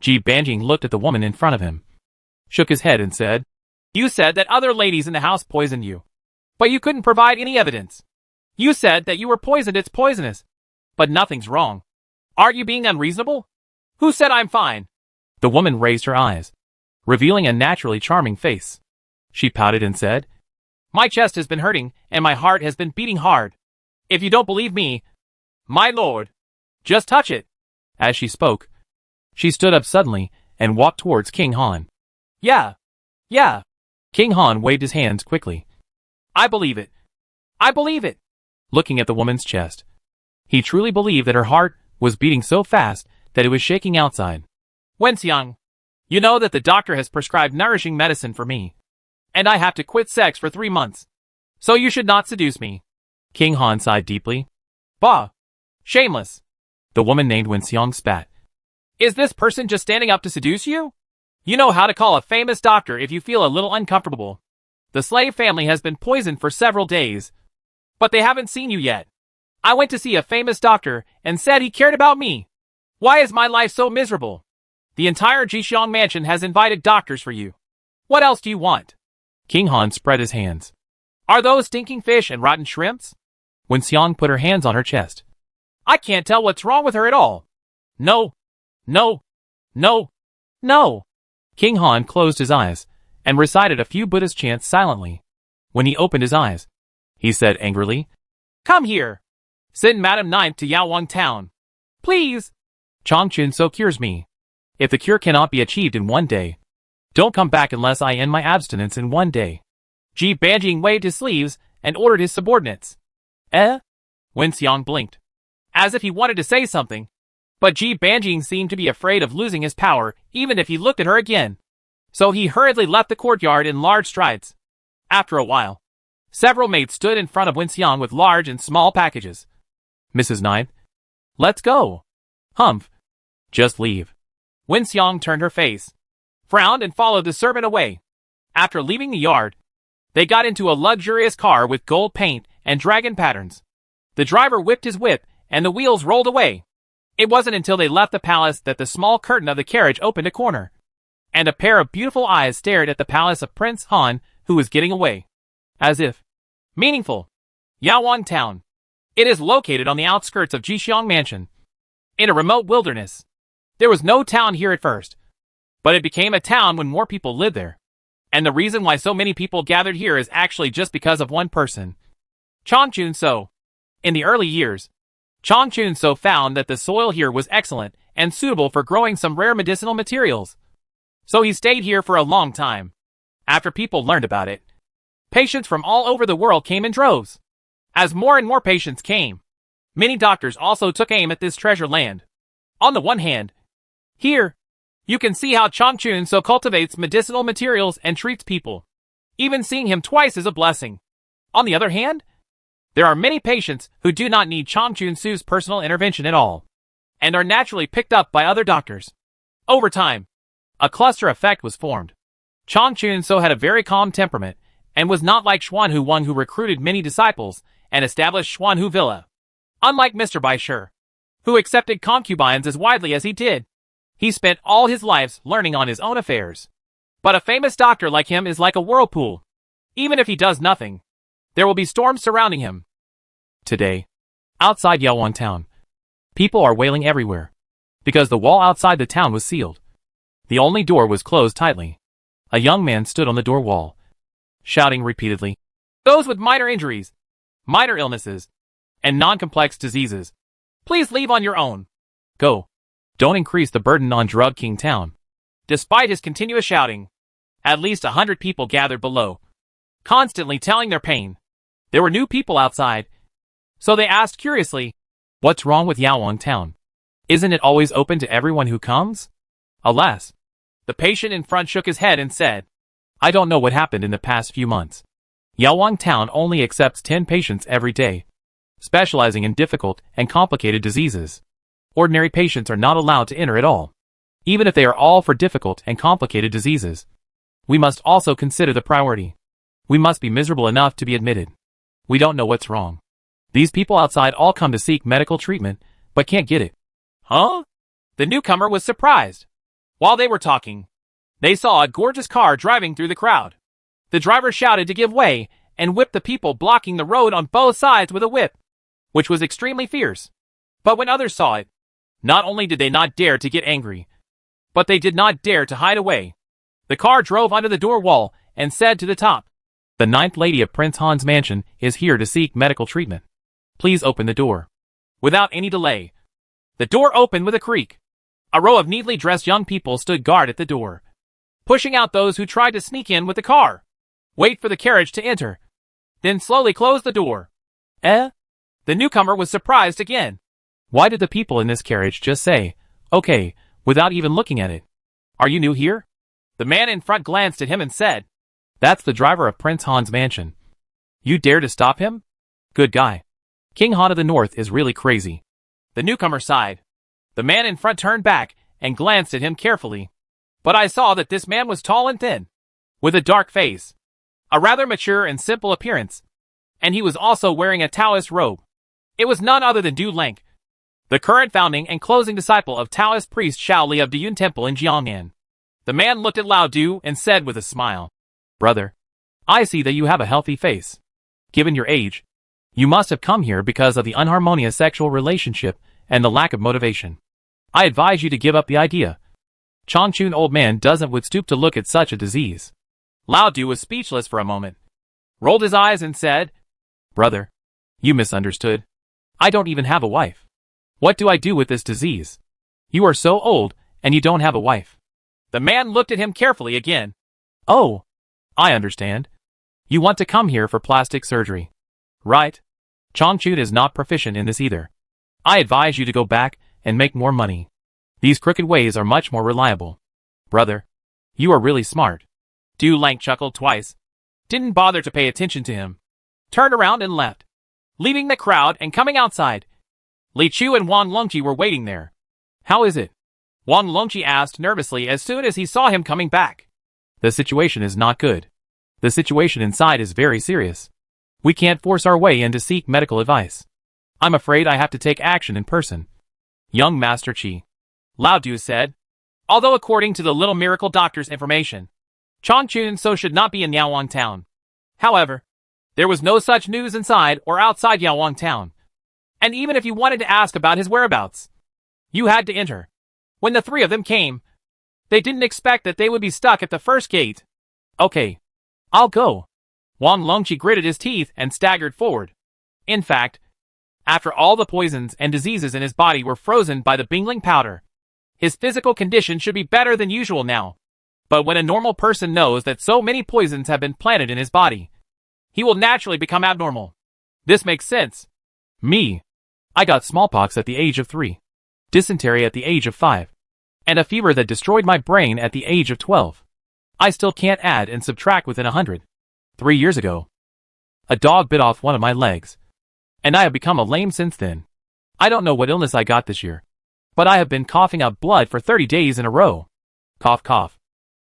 [SPEAKER 1] Ji Banjing looked at the woman in front of him, shook his head and said, "You said that other ladies in the house poisoned you, but you couldn't provide any evidence. You said that you were poisoned, it's poisonous, but nothing's wrong. Aren't you being unreasonable? Who said I'm fine?" The woman raised her eyes, revealing a naturally charming face. She pouted and said, "My chest has been hurting and my heart has been beating hard. If you don't believe me, my lord, just touch it." As she spoke, she stood up suddenly and walked towards King Han. Yeah. King Han waved his hands quickly. "I believe it. I believe it." Looking at the woman's chest, he truly believed that her heart was beating so fast that it was shaking outside. "Wenxiang, you know that the doctor has prescribed nourishing medicine for me, and I have to quit sex for 3 months. So you should not seduce me." King Han sighed deeply. "Bah! Shameless!" The woman named Wenxiang spat. "Is this person just standing up to seduce you? You know how to call a famous doctor if you feel a little uncomfortable. The slave family has been poisoned for several days, but they haven't seen you yet. I went to see a famous doctor and said he cared about me. Why is my life so miserable? The entire Jixiang mansion has invited doctors for you. What else do you want?" King Han spread his hands. "Are those stinking fish and rotten shrimps?" Wenxiang put her hands on her chest. "I can't tell what's wrong with her at all. No. King Han closed his eyes and recited a few Buddhist chants silently. When he opened his eyes, he said angrily, "Come here. Send Madam Ninth to Yaowang Town. Please. Chongqun so cures me. If the cure cannot be achieved in 1 day, don't come back unless I end my abstinence in 1 day." Ji Banjing waved his sleeves and ordered his subordinates. Wenxiang blinked, as if he wanted to say something, but Ji Banjing seemed to be afraid of losing his power even if he looked at her again. So he hurriedly left the courtyard in large strides. After a while, several maids stood in front of Wenxiang with large and small packages. "Mrs. Ninth, let's go." "Humph. Just leave." Wenxiang turned her face, frowned and followed the servant away. After leaving the yard, they got into a luxurious car with gold paint and dragon patterns. The driver whipped his whip and the wheels rolled away. It wasn't until they left the palace that the small curtain of the carriage opened a corner, and a pair of beautiful eyes stared at the palace of Prince Han, who was getting away. As if meaningful. Yaowang Town. It is located on the outskirts of Jixiang Mansion, in a remote wilderness. There was no town here at first, but it became a town when more people lived there. And the reason why so many people gathered here is actually just because of one person, Chongqun So. In the early years, Chongqun So found that the soil here was excellent and suitable for growing some rare medicinal materials. So he stayed here for a long time. After people learned about it, patients from all over the world came in droves. As more and more patients came, many doctors also took aim at this treasure land. On the one hand, here, you can see how Chongqun So cultivates medicinal materials and treats people. Even seeing him twice is a blessing. On the other hand, there are many patients who do not need Chongqun So's personal intervention at all, and are naturally picked up by other doctors. Over time, a cluster effect was formed. Chongqun So had a very calm temperament, and was not like Xuanhu Wang, who recruited many disciples and established Xuanhu Villa. Unlike Mr. Baishir, who accepted concubines as widely as he did, he spent all his life learning on his own affairs. But a famous doctor like him is like a whirlpool. Even if he does nothing, there will be storms surrounding him. Today, outside Yaowang Town, people are wailing everywhere, because the wall outside the town was sealed. The only door was closed tightly. A young man stood on the door wall, shouting repeatedly, "Those with minor injuries, minor illnesses, and non-complex diseases, please leave on your own. Go." Don't increase the burden on Drug King Town. Despite his continuous shouting, at least 100 people gathered below, constantly telling their pain. There were new people outside, so they asked curiously, "What's wrong with Yaowang Town? Isn't it always open to everyone who comes?" Alas, the patient in front shook his head and said, "I don't know what happened in the past few months. Yaowang Town only accepts 10 patients every day, specializing in difficult and complicated diseases. Ordinary patients are not allowed to enter at all, even if they are all for difficult and complicated diseases. We must also consider the priority. We must be miserable enough to be admitted. We don't know what's wrong. These people outside all come to seek medical treatment, but can't get it." Huh? The newcomer was surprised. While they were talking, they saw a gorgeous car driving through the crowd. The driver shouted to give way and whipped the people blocking the road on both sides with a whip, which was extremely fierce. But when others saw it, not only did they not dare to get angry, but they did not dare to hide away. The car drove under the door wall and said to the top, "The 9th lady of Prince Han's mansion is here to seek medical treatment. Please open the door." Without any delay, the door opened with a creak. A row of neatly dressed young people stood guard at the door, pushing out those who tried to sneak in with the car. Wait for the carriage to enter, then slowly close the door. The newcomer was surprised again. Why did the people in this carriage just say, "Okay," without even looking at it? "Are you new here?" The man in front glanced at him and said, "That's the driver of Prince Han's mansion. You dare to stop him? Good guy. King Han of the North is really crazy." The newcomer sighed. The man in front turned back and glanced at him carefully. But I saw that this man was tall and thin, with a dark face, a rather mature and simple appearance, and he was also wearing a Taoist robe. It was none other than Du Lenk, the current founding and closing disciple of Taoist priest Shao Li of Diyun Temple in Jiangnan. The man looked at Lao Du and said with a smile, "Brother, I see that you have a healthy face. Given your age, you must have come here because of the unharmonious sexual relationship and the lack of motivation. I advise you to give up the idea. Changchun old man doesn't would stoop to look at such a disease." Lao Du was speechless for a moment, rolled his eyes and said, "Brother, you misunderstood. I don't even have a wife. What do I do with this disease? You are so old, and you don't have a wife." The man looked at him carefully again. "Oh, I understand. You want to come here for plastic surgery. Right? Changchun is not proficient in this either. I advise you to go back and make more money. These crooked ways are much more reliable. Brother, you are really smart." Du Lenk chuckled twice, didn't bother to pay attention to him, turned around and left, leaving the crowd and coming outside. Li Chu and Wang Longqi were waiting there. "How is it?" Wang Longqi asked nervously as soon as he saw him coming back. "The situation is not good. The situation inside is very serious. We can't force our way in to seek medical advice. I'm afraid I have to take action in person." "Young Master Qi," Lao Du said, "although according to the Little Miracle Doctor's information, Changchun so should not be in Yaowang Town. However, there was no such news inside or outside Yaowang Town. And even if you wanted to ask about his whereabouts, you had to enter. When the three of them came, they didn't expect that they would be stuck at the first gate." "Okay, I'll go." Wang Longqi gritted his teeth and staggered forward. In fact, after all the poisons and diseases in his body were frozen by the Bingling powder, his physical condition should be better than usual now. But when a normal person knows that so many poisons have been planted in his body, he will naturally become abnormal. This makes sense. Me. I got smallpox at the age of 3, dysentery at the age of 5, and a fever that destroyed my brain at the age of 12. I still can't add and subtract within 100. 3 years ago, a dog bit off one of my legs, and I have become a lame since then. I don't know what illness I got this year, but I have been coughing up blood for 30 days in a row. Cough, cough.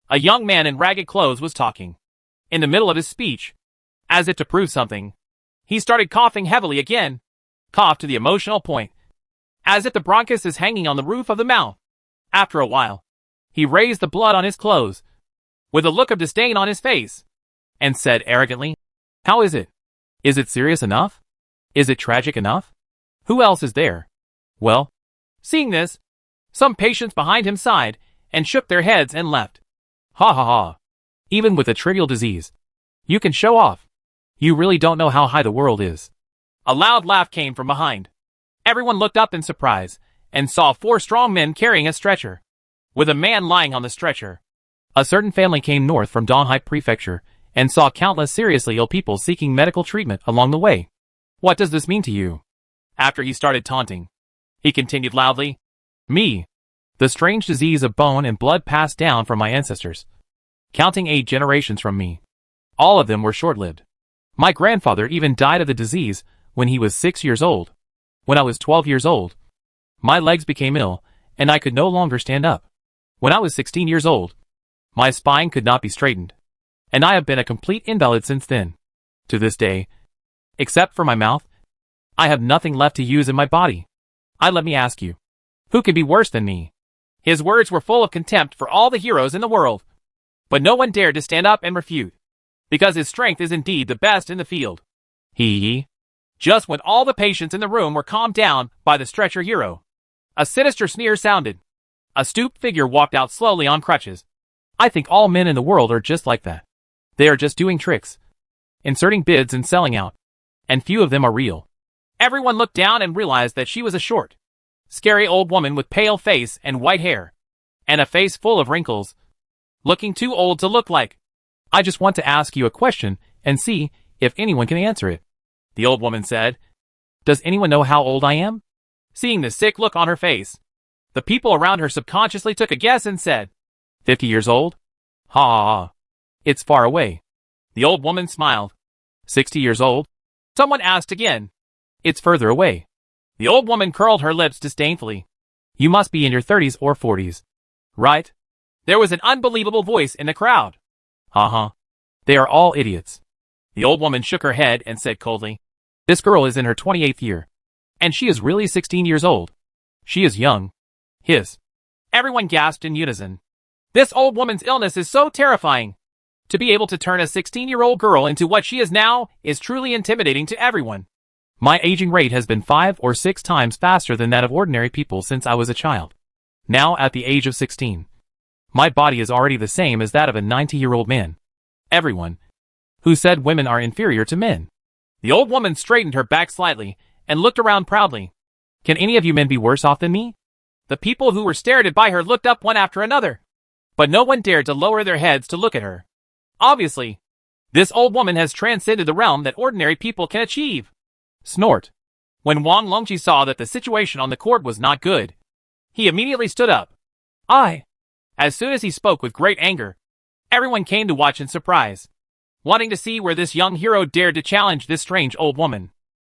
[SPEAKER 1] A young man in ragged clothes was talking. In the middle of his speech, as if to prove something, he started coughing heavily again. Coughed to the emotional point, as if the bronchus is hanging on the roof of the mouth. After a while, he raised the blood on his clothes, with a look of disdain on his face, and said arrogantly, "How is it? Is it serious enough? Is it tragic enough? Who else is there?" Well, seeing this, some patients behind him sighed and shook their heads and left. Ha ha ha. Even with a trivial disease, you can show off. You really don't know how high the world is. A loud laugh came from behind. Everyone looked up in surprise, and saw 4 strong men carrying a stretcher, with a man lying on the stretcher. A certain family came north from Donghai Prefecture and saw countless seriously ill people seeking medical treatment along the way. What does this mean to you? After he started taunting, he continued loudly, Me, the strange disease of bone and blood passed down from my ancestors, counting 8 generations from me. All of them were short-lived. My grandfather even died of the disease when he was 6 years old. When I was 12 years old, my legs became ill, and I could no longer stand up. When I was 16 years old, my spine could not be straightened, and I have been a complete invalid since then. To this day, except for my mouth, I have nothing left to use in my body. Let me ask you, who can be worse than me? His words were full of contempt for all the heroes in the world, but no one dared to stand up and refute, because his strength is indeed the best in the field. Just when all the patients in the room were calmed down by the stretcher hero, a sinister sneer sounded. A stooped figure walked out slowly on crutches. I think all men in the world are just like that. They are just doing tricks, inserting bids and selling out, and few of them are real. Everyone looked down and realized that she was a short, scary old woman with pale face and white hair, and a face full of wrinkles, looking too old to look like. I just want to ask you a question and see if anyone can answer it, the old woman said. Does anyone know how old I am? Seeing the sick look on her face, the people around her subconsciously took a guess and said, 50 years old? Ha ha ha. It's far away. The old woman smiled. 60 years old? Someone asked again. It's further away. The old woman curled her lips disdainfully. You must be in your 30s or 40s. Right? There was an unbelievable voice in the crowd. Ha. They are all idiots. The old woman shook her head and said coldly, This girl is in her 28th year, and she is really 16 years old. She is young. Everyone gasped in unison. This old woman's illness is so terrifying. To be able to turn a 16-year-old girl into what she is now is truly intimidating to everyone. My aging rate has been 5 or 6 times faster than that of ordinary people since I was a child. Now at the age of 16, my body is already the same as that of a 90-year-old man. Everyone who said women are inferior to men. The old woman straightened her back slightly and looked around proudly. Can any of you men be worse off than me? The people who were stared at by her looked up one after another, but no one dared to lower their heads to look at her. Obviously, this old woman has transcended the realm that ordinary people can achieve. Snort. When Wang Longqi saw that the situation on the court was not good, he immediately stood up. As soon as he spoke with great anger, everyone came to watch in surprise, wanting to see where this young hero dared to challenge this strange old woman.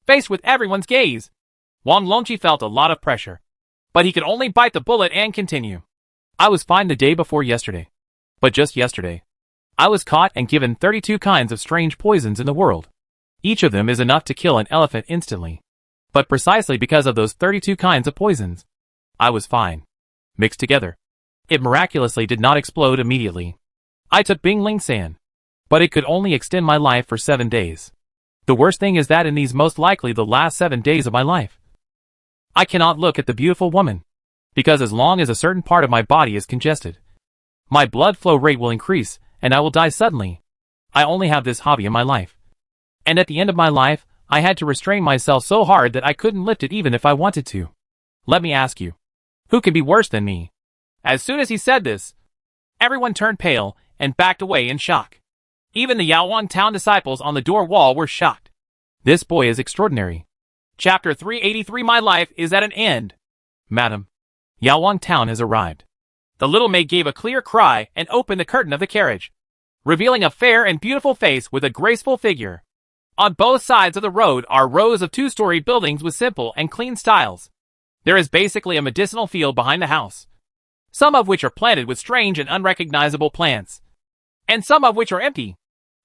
[SPEAKER 1] Faced with everyone's gaze, Wang Longqi felt a lot of pressure, but he could only bite the bullet and continue. I was fine the day before yesterday, but just yesterday, I was caught and given 32 kinds of strange poisons in the world. Each of them is enough to kill an elephant instantly. But precisely because of those 32 kinds of poisons, I was fine. Mixed together, it miraculously did not explode immediately. I took Bing Ling San, but it could only extend my life for 7 days. The worst thing is that in these most likely the last 7 days of my life, I cannot look at the beautiful woman, because as long as a certain part of my body is congested, my blood flow rate will increase and I will die suddenly. I only have this hobby in my life. And at the end of my life, I had to restrain myself so hard that I couldn't lift it even if I wanted to. Let me ask you, who can be worse than me? As soon as he said this, everyone turned pale and backed away in shock. Even the Yaowang town disciples on the door wall were shocked. This boy is extraordinary. Chapter 383. My life is at an end. Madam, Yaowang town has arrived. The little maid gave a clear cry and opened the curtain of the carriage, revealing a fair and beautiful face with a graceful figure. On both sides of the road are rows of 2-story buildings with simple and clean styles. There is basically a medicinal field behind the house, some of which are planted with strange and unrecognizable plants, and some of which are empty.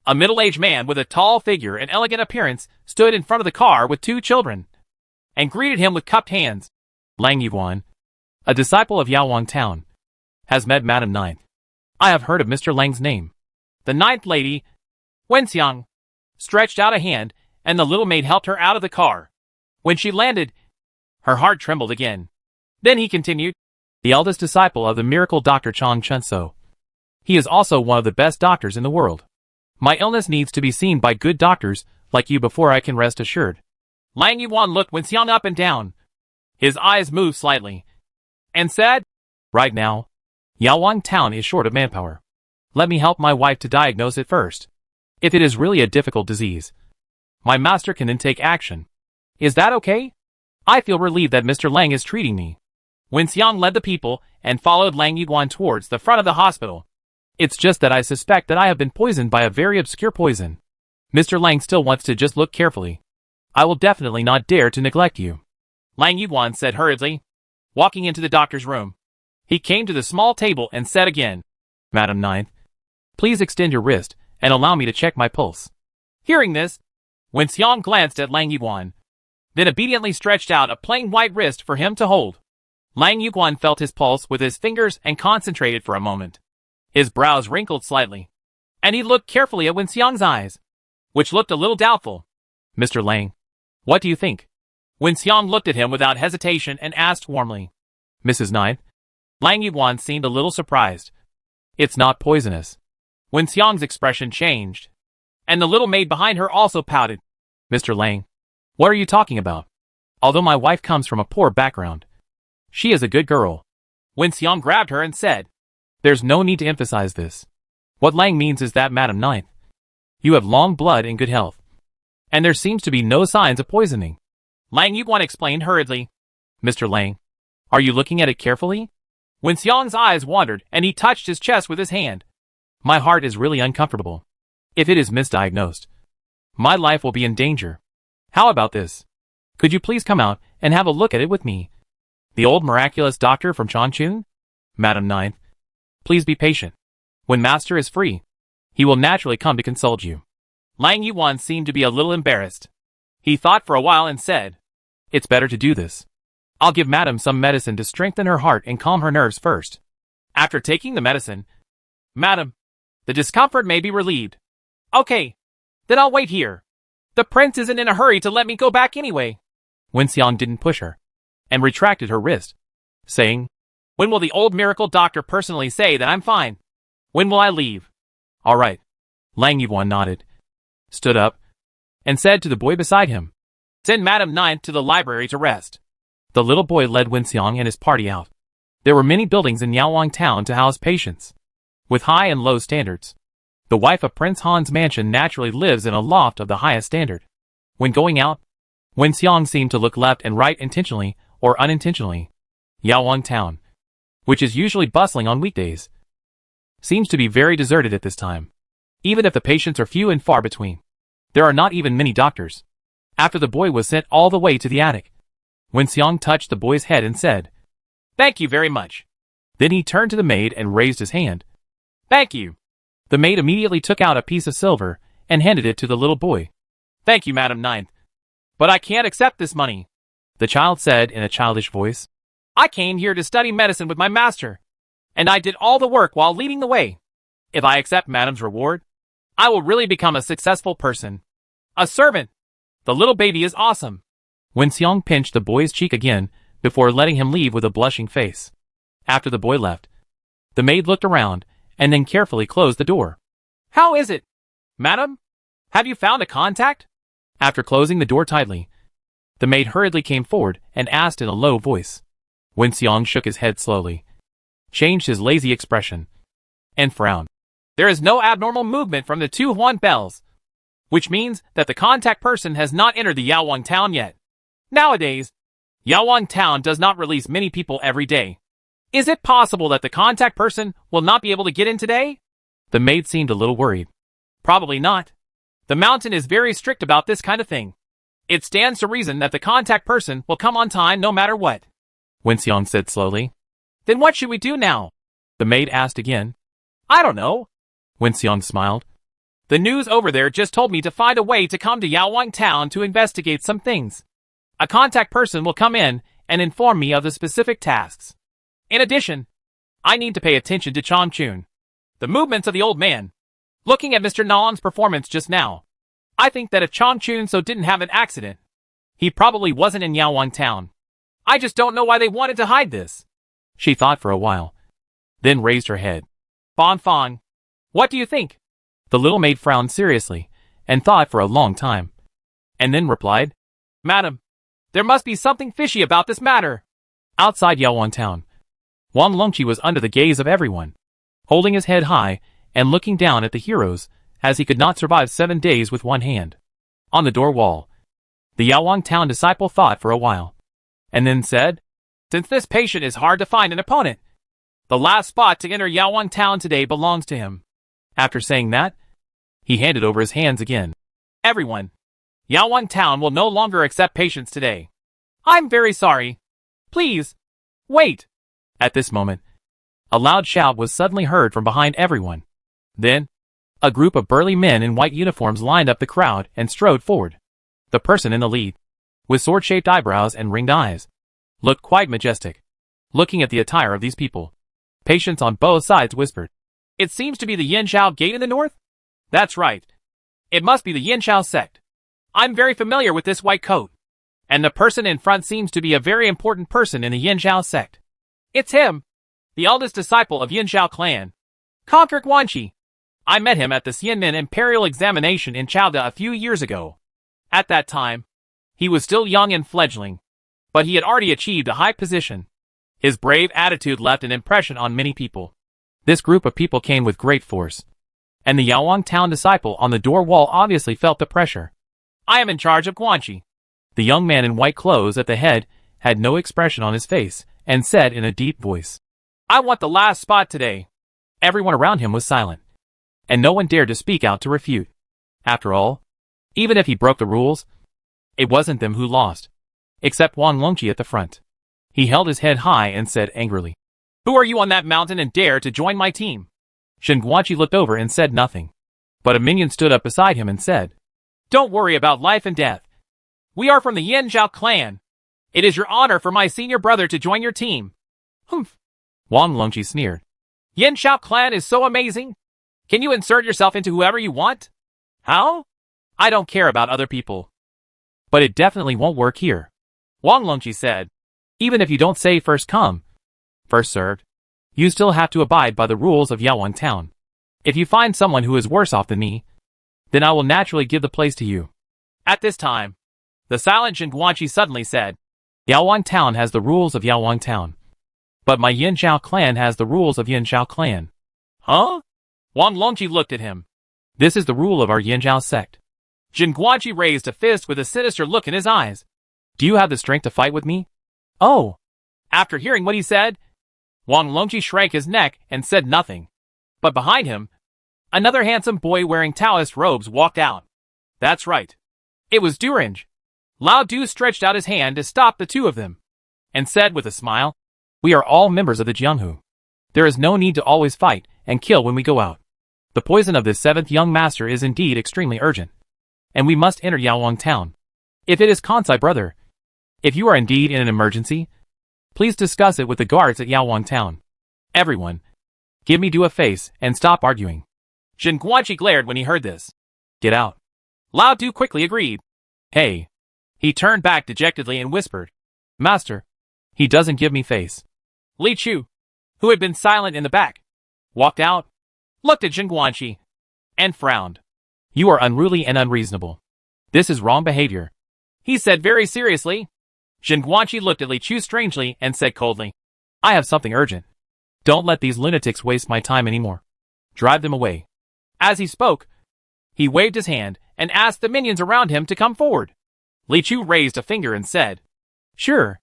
[SPEAKER 1] A middle-aged man with a tall figure and elegant appearance stood in front of the car with 2 children, and greeted him with cupped hands. Lang Yuan, a disciple of Yaowang town, has met Madame Ninth. I have heard of Mr. Lang's name. The 9th lady, Wenxiang, stretched out a hand, and the little maid helped her out of the car. When she landed, her heart trembled again. Then he continued, the eldest disciple of the miracle Dr. Chang Chunso. He is also one of the best doctors in the world. My illness needs to be seen by good doctors like you before I can rest assured. Lang Yuan looked Wenxiang up and down. His eyes moved slightly, and said, "Right now, Yaowang Town is short of manpower. Let me help my wife to diagnose it first. If it is really a difficult disease, my master can then take action. Is that okay? I feel relieved that Mr. Lang is treating me." Wen Xiang led the people and followed Lang Yuguan towards the front of the hospital. "It's just that I suspect that I have been poisoned by a very obscure poison. Mr. Lang still wants to just look carefully. I will definitely not dare to neglect you," Lang Yuguan said hurriedly, walking into the doctor's room. He came to the small table and said again, "Madam Ninth, please extend your wrist and allow me to check my pulse." Hearing this, Wen Xiang glanced at Lang Yuguan, then obediently stretched out a plain white wrist for him to hold. Lang Yuguan felt his pulse with his fingers and concentrated for a moment. His brows wrinkled slightly, and he looked carefully at Wen Xiang's eyes, which looked a little doubtful. "Mr. Lang, what do you think?" Wen Xiang looked at him without hesitation and asked warmly. "Mrs. Ninth?" Lang Yuguan seemed a little surprised. "It's not poisonous." Wen Xiang's expression changed, and the little maid behind her also pouted. "Mr. Lang, what are you talking about? Although my wife comes from a poor background, she is a good girl." Wen Xiang grabbed her and said, "There's no need to emphasize this. What Lang means is that, Madam Ninth, you have long blood and good health, and there seems to be no signs of poisoning." Lang Yuguan explained hurriedly. "Mr. Lang, are you looking at it carefully?" Wen Xiang's eyes wandered and he touched his chest with his hand. "My heart is really uncomfortable. If it is misdiagnosed, my life will be in danger. How about this? Could you please come out and have a look at it with me? The old miraculous doctor from Changchun? Madam Ninth, please be patient. When Master is free, he will naturally come to consult you." Lang Yuguan seemed to be a little embarrassed. He thought for a while and said, "It's better to do this. I'll give Madam some medicine to strengthen her heart and calm her nerves first. After taking the medicine, Madam, the discomfort may be relieved." "Okay, then I'll wait here. The prince isn't in a hurry to let me go back anyway." Wen Xiang didn't push her, and retracted her wrist, saying, "When will the old miracle doctor personally say that I'm fine? When will I leave?" "All right." Lang Yuguan nodded, stood up, and said to the boy beside him, "Send Madam Ninth to the library to rest." The little boy led Wen Xiang and his party out. There were many buildings in Yaowang Town to house patients, with high and low standards. The wife of Prince Han's mansion naturally lives in a loft of the highest standard. When going out, Wen Xiang seemed to look left and right intentionally or unintentionally. Yaowang Town, which is usually bustling on weekdays, seems to be very deserted at this time. Even if the patients are few and far between, there are not even many doctors. After the boy was sent all the way to the attic, Wen Xiang touched the boy's head and said, "Thank you very much." Then he turned to the maid and raised his hand. "Thank you." The maid immediately took out a piece of silver and handed it to the little boy. "Thank you, Madam Ninth. But I can't accept this money," the child said in a childish voice. "I came here to study medicine with my master, and I did all the work while leading the way. If I accept Madam's reward, I will really become a successful person. A servant. The little baby is awesome." Wen Xiang pinched the boy's cheek again before letting him leave with a blushing face. After the boy left, the maid looked around and then carefully closed the door. "How is it, Madam? Have you found a contact?" After closing the door tightly, the maid hurriedly came forward and asked in a low voice. Wen Xiang shook his head slowly, changed his lazy expression, and frowned. "There is no abnormal movement from the two Huan bells, which means that the contact person has not entered the Yaowang Town yet. Nowadays, Yaowang Town does not release many people every day. Is it possible that the contact person will not be able to get in today?" The maid seemed a little worried. "Probably not. The mountain is very strict about this kind of thing. It stands to reason that the contact person will come on time no matter what," Wen Xiang said slowly. "Then what should we do now?" the maid asked again. "I don't know." Wen Xiang smiled. "The news over there just told me to find a way to come to Yaowang Town to investigate some things. A contact person will come in and inform me of the specific tasks. In addition, I need to pay attention to Changchun, the movements of the old man. Looking at Mr. Nalan's performance just now, I think that if Changchun so didn't have an accident, he probably wasn't in Yaowang Town. I just don't know why they wanted to hide this." She thought for a while, then raised her head. "Fan Fan, what do you think?" The little maid frowned seriously and thought for a long time, and then replied, "Madam, There must be something fishy about this matter. Outside Yaowan town, Wang Longqi was under the gaze of everyone, holding his head high and looking down at the heroes, as he could not survive 7 days with one hand. On the door wall, the Yaowan town disciple thought for a while, and then said, "Since this patient is hard to find an opponent, the last spot to enter Yaowan town today belongs to him." After saying that, he handed over his hands again. "Everyone, Yaowan town will no longer accept patients today. I'm very sorry. Please, wait." At this moment, a loud shout was suddenly heard from behind everyone. Then, a group of burly men in white uniforms lined up the crowd and strode forward. The person in the lead, with sword-shaped eyebrows and ringed eyes, looked quite majestic. Looking at the attire of these people, patients on both sides whispered, "It seems to be the Yanxiao Gate in the north?" "That's right. It must be the Yanxiao sect. I'm very familiar with this white coat. And the person in front seems to be a very important person in the Yanxiao sect. It's him, the eldest disciple of Yanxiao clan, Conqueror Guanxi. I met him at the Xianmen Imperial Examination in Chaoda a few years ago. At that time, he was still young and fledgling, but he had already achieved a high position. His brave attitude left an impression on many people." This group of people came with great force, and the Yaowan town disciple on the door wall obviously felt the pressure. "I am in charge of Guanxi." The young man in white clothes at the head had no expression on his face and said in a deep voice, "I want the last spot today." Everyone around him was silent, and no one dared to speak out to refute. After all, even if he broke the rules, it wasn't them who lost, except Wang Longqi at the front. He held his head high and said angrily, "Who are you on that mountain and dare to join my team?" Shen Guanxi looked over and said nothing, but a minion stood up beside him and said, "Don't worry about life and death. We are from the Yanxiao clan. It is your honor for my senior brother to join your team." "Humph," Wang Longqi sneered. "Yanxiao clan is so amazing. Can you insert yourself into whoever you want?" "How?" "I don't care about other people. But it definitely won't work here," Wang Longqi said. "Even if you don't say first come, first served, you still have to abide by the rules of Yaowan town. If you find someone who is worse off than me, then I will naturally give the place to you." At this time, the silent Shen Guanxi suddenly said, "Yaowan town has the rules of Yaowan town, but my Yanxiao clan has the rules of Yanxiao clan." "Huh?" Wang Longqi looked at him. "This is the rule of our Yanxiao sect." Shen Guanxi raised a fist with a sinister look in his eyes. "Do you have the strength to fight with me?" "Oh." After hearing what he said, Wang Longqi shrank his neck and said nothing. But behind him, another handsome boy wearing Taoist robes walked out. That's right. It was Durange. Lao Du stretched out his hand to stop the two of them, and said with a smile, "We are all members of the Jianghu. There is no need to always fight and kill when we go out. The poison of this 7th young master is indeed extremely urgent, and we must enter Yaowan town. If it is Kansai brother, if you are indeed in an emergency, please discuss it with the guards at Yaowan town. Everyone, give me Du a face and stop arguing." Shen Guanxi glared when he heard this. "Get out." Lao Du quickly agreed. "Hey." He turned back dejectedly and whispered, "Master, he doesn't give me face." Li Chu, who had been silent in the back, walked out, looked at Shen Guanxi, and frowned. "You are unruly and unreasonable. This is wrong behavior," he said very seriously. Shen Guanxi looked at Li Chu strangely and said coldly, "I have something urgent. Don't let these lunatics waste my time anymore. Drive them away." As he spoke, he waved his hand and asked the minions around him to come forward. Li Chu raised a finger and said, "Sure."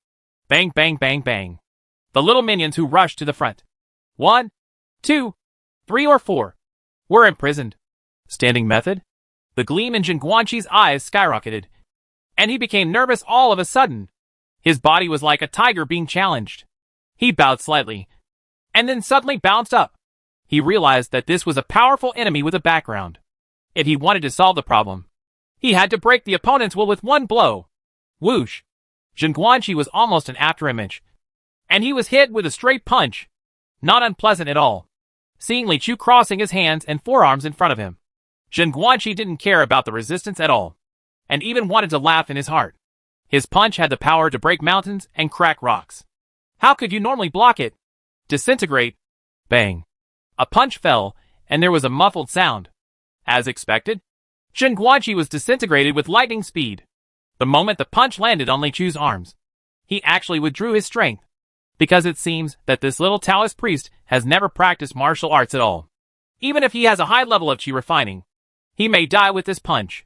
[SPEAKER 1] Bang, bang, bang, bang. The little minions who rushed to the front, 1, 2, 3 or 4, were imprisoned. Standing method? The gleam in Shen Guanxi's eyes skyrocketed, and he became nervous all of a sudden. His body was like a tiger being challenged. He bowed slightly, and then suddenly bounced up. He realized that this was a powerful enemy with a background. If he wanted to solve the problem, he had to break the opponent's will with one blow. Whoosh! Shen Guanxi was almost an afterimage, and he was hit with a straight punch. Not unpleasant at all, seeing Li Chu crossing his hands and forearms in front of him. Shen Guanxi didn't care about the resistance at all, and even wanted to laugh in his heart. His punch had the power to break mountains and crack rocks. How could you normally block it? Disintegrate. Bang. A punch fell, and there was a muffled sound. As expected, Shen Guanxi was disintegrated with lightning speed. The moment the punch landed on Li Chu's arms, he actually withdrew his strength, because it seems that this little Taoist priest has never practiced martial arts at all. Even if he has a high level of qi refining, he may die with this punch.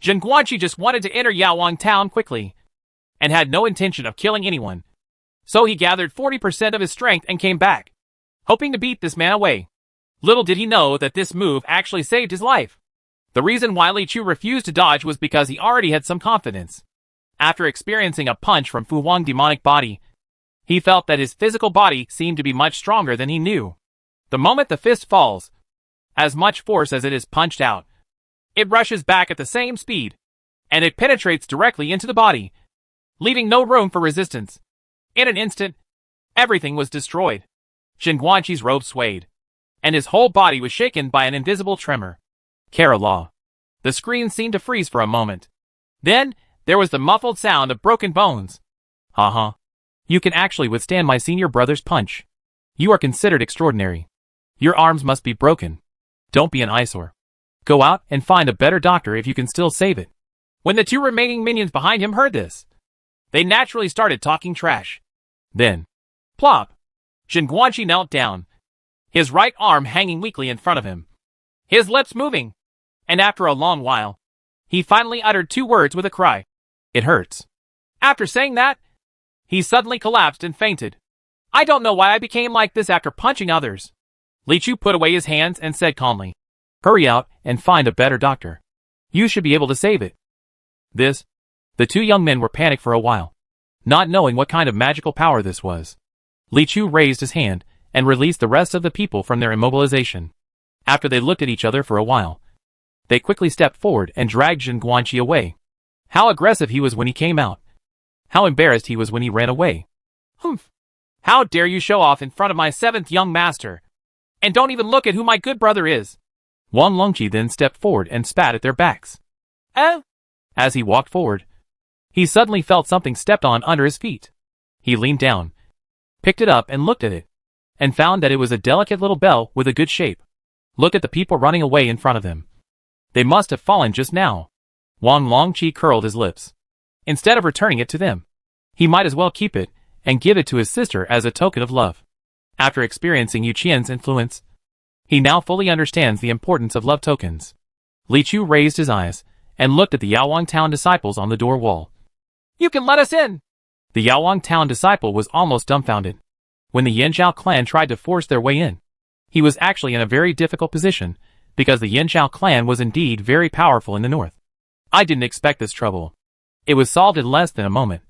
[SPEAKER 1] Jin Guanqi just wanted to enter Yaowang town quickly, and had no intention of killing anyone. So he gathered 40% of his strength and came back, hoping to beat this man away. Little did he know that this move actually saved his life. The reason why Li Chu refused to dodge was because he already had some confidence. After experiencing a punch from Fu Wang's demonic body, he felt that his physical body seemed to be much stronger than he knew. The moment the fist falls, as much force as it is punched out, it rushes back at the same speed, and it penetrates directly into the body, leaving no room for resistance. In an instant, everything was destroyed. Jin Guanqi's robe swayed, and his whole body was shaken by an invisible tremor. Kerala. The screen seemed to freeze for a moment. Then, there was the muffled sound of broken bones. Haha. You can actually withstand my senior brother's punch. You are considered extraordinary. Your arms must be broken. Don't be an eyesore. Go out and find a better doctor if you can still save it. When the two remaining minions behind him heard this, they naturally started talking trash. Then, plop! Jin Guanqi knelt down, his right arm hanging weakly in front of him, his lips moving, and after a long while, he finally uttered 2 words with a cry. It hurts. After saying that, he suddenly collapsed and fainted. I don't know why I became like this after punching others. Li Chu put away his hands and said calmly, hurry out and find a better doctor. You should be able to save it. The 2 young men were panicked for a while, not knowing what kind of magical power this was. Li Chu raised his hand and released the rest of the people from their immobilization. After they looked at each other for a while, they quickly stepped forward and dragged Jin Guanqi away. How aggressive he was when he came out. How embarrassed he was when he ran away. Humph! How dare you show off in front of my 7th young master? And don't even look at who my good brother is. Wang Longqi then stepped forward and spat at their backs. As he walked forward, he suddenly felt something stepped on under his feet. He leaned down, picked it up and looked at it, and found that it was a delicate little bell with a good shape. Look at the people running away in front of him. They must have fallen just now. Wang Longqi curled his lips. Instead of returning it to them, he might as well keep it and give it to his sister as a token of love. After experiencing Yu Qian's influence, he now fully understands the importance of love tokens. Li Chu raised his eyes and looked at the Yaowang town disciples on the door wall. You can let us in! The Yaowang town disciple was almost dumbfounded. When the Yanzhao clan tried to force their way in, he was actually in a very difficult position, because the Yanzhao clan was indeed very powerful in the north. I didn't expect this trouble. It was solved in less than a moment,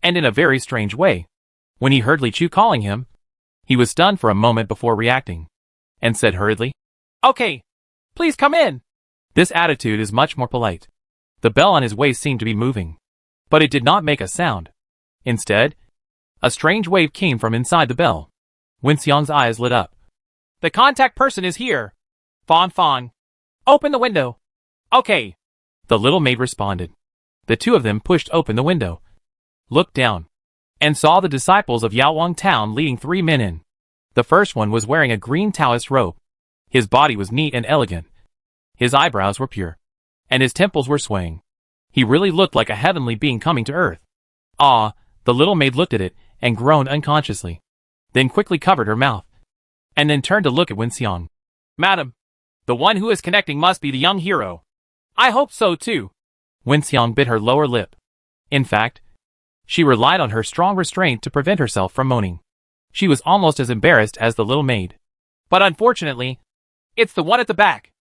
[SPEAKER 1] and in a very strange way. When he heard Li Chu calling him, he was stunned for a moment before reacting, and said hurriedly, Okay, please come in. This attitude is much more polite. The bell on his waist seemed to be moving, but it did not make a sound. Instead, a strange wave came from inside the bell. Wen Xiang's eyes lit up. The contact person is here. Fawn Fawn. Open the window. Okay. The little maid responded. The 2 of them pushed open the window, looked down, and saw the disciples of Yaowang town leading 3 men in. The first one was wearing a green Taoist robe. His body was neat and elegant. His eyebrows were pure, and his temples were swaying. He really looked like a heavenly being coming to earth. Ah, the little maid looked at it and groaned unconsciously, then quickly covered her mouth, and then turned to look at Wen Xiang. Madam, the one who is connecting must be the young hero. I hope so too. Wen Xiang bit her lower lip. In fact, she relied on her strong restraint to prevent herself from moaning. She was almost as embarrassed as the little maid. But unfortunately, it's the one at the back.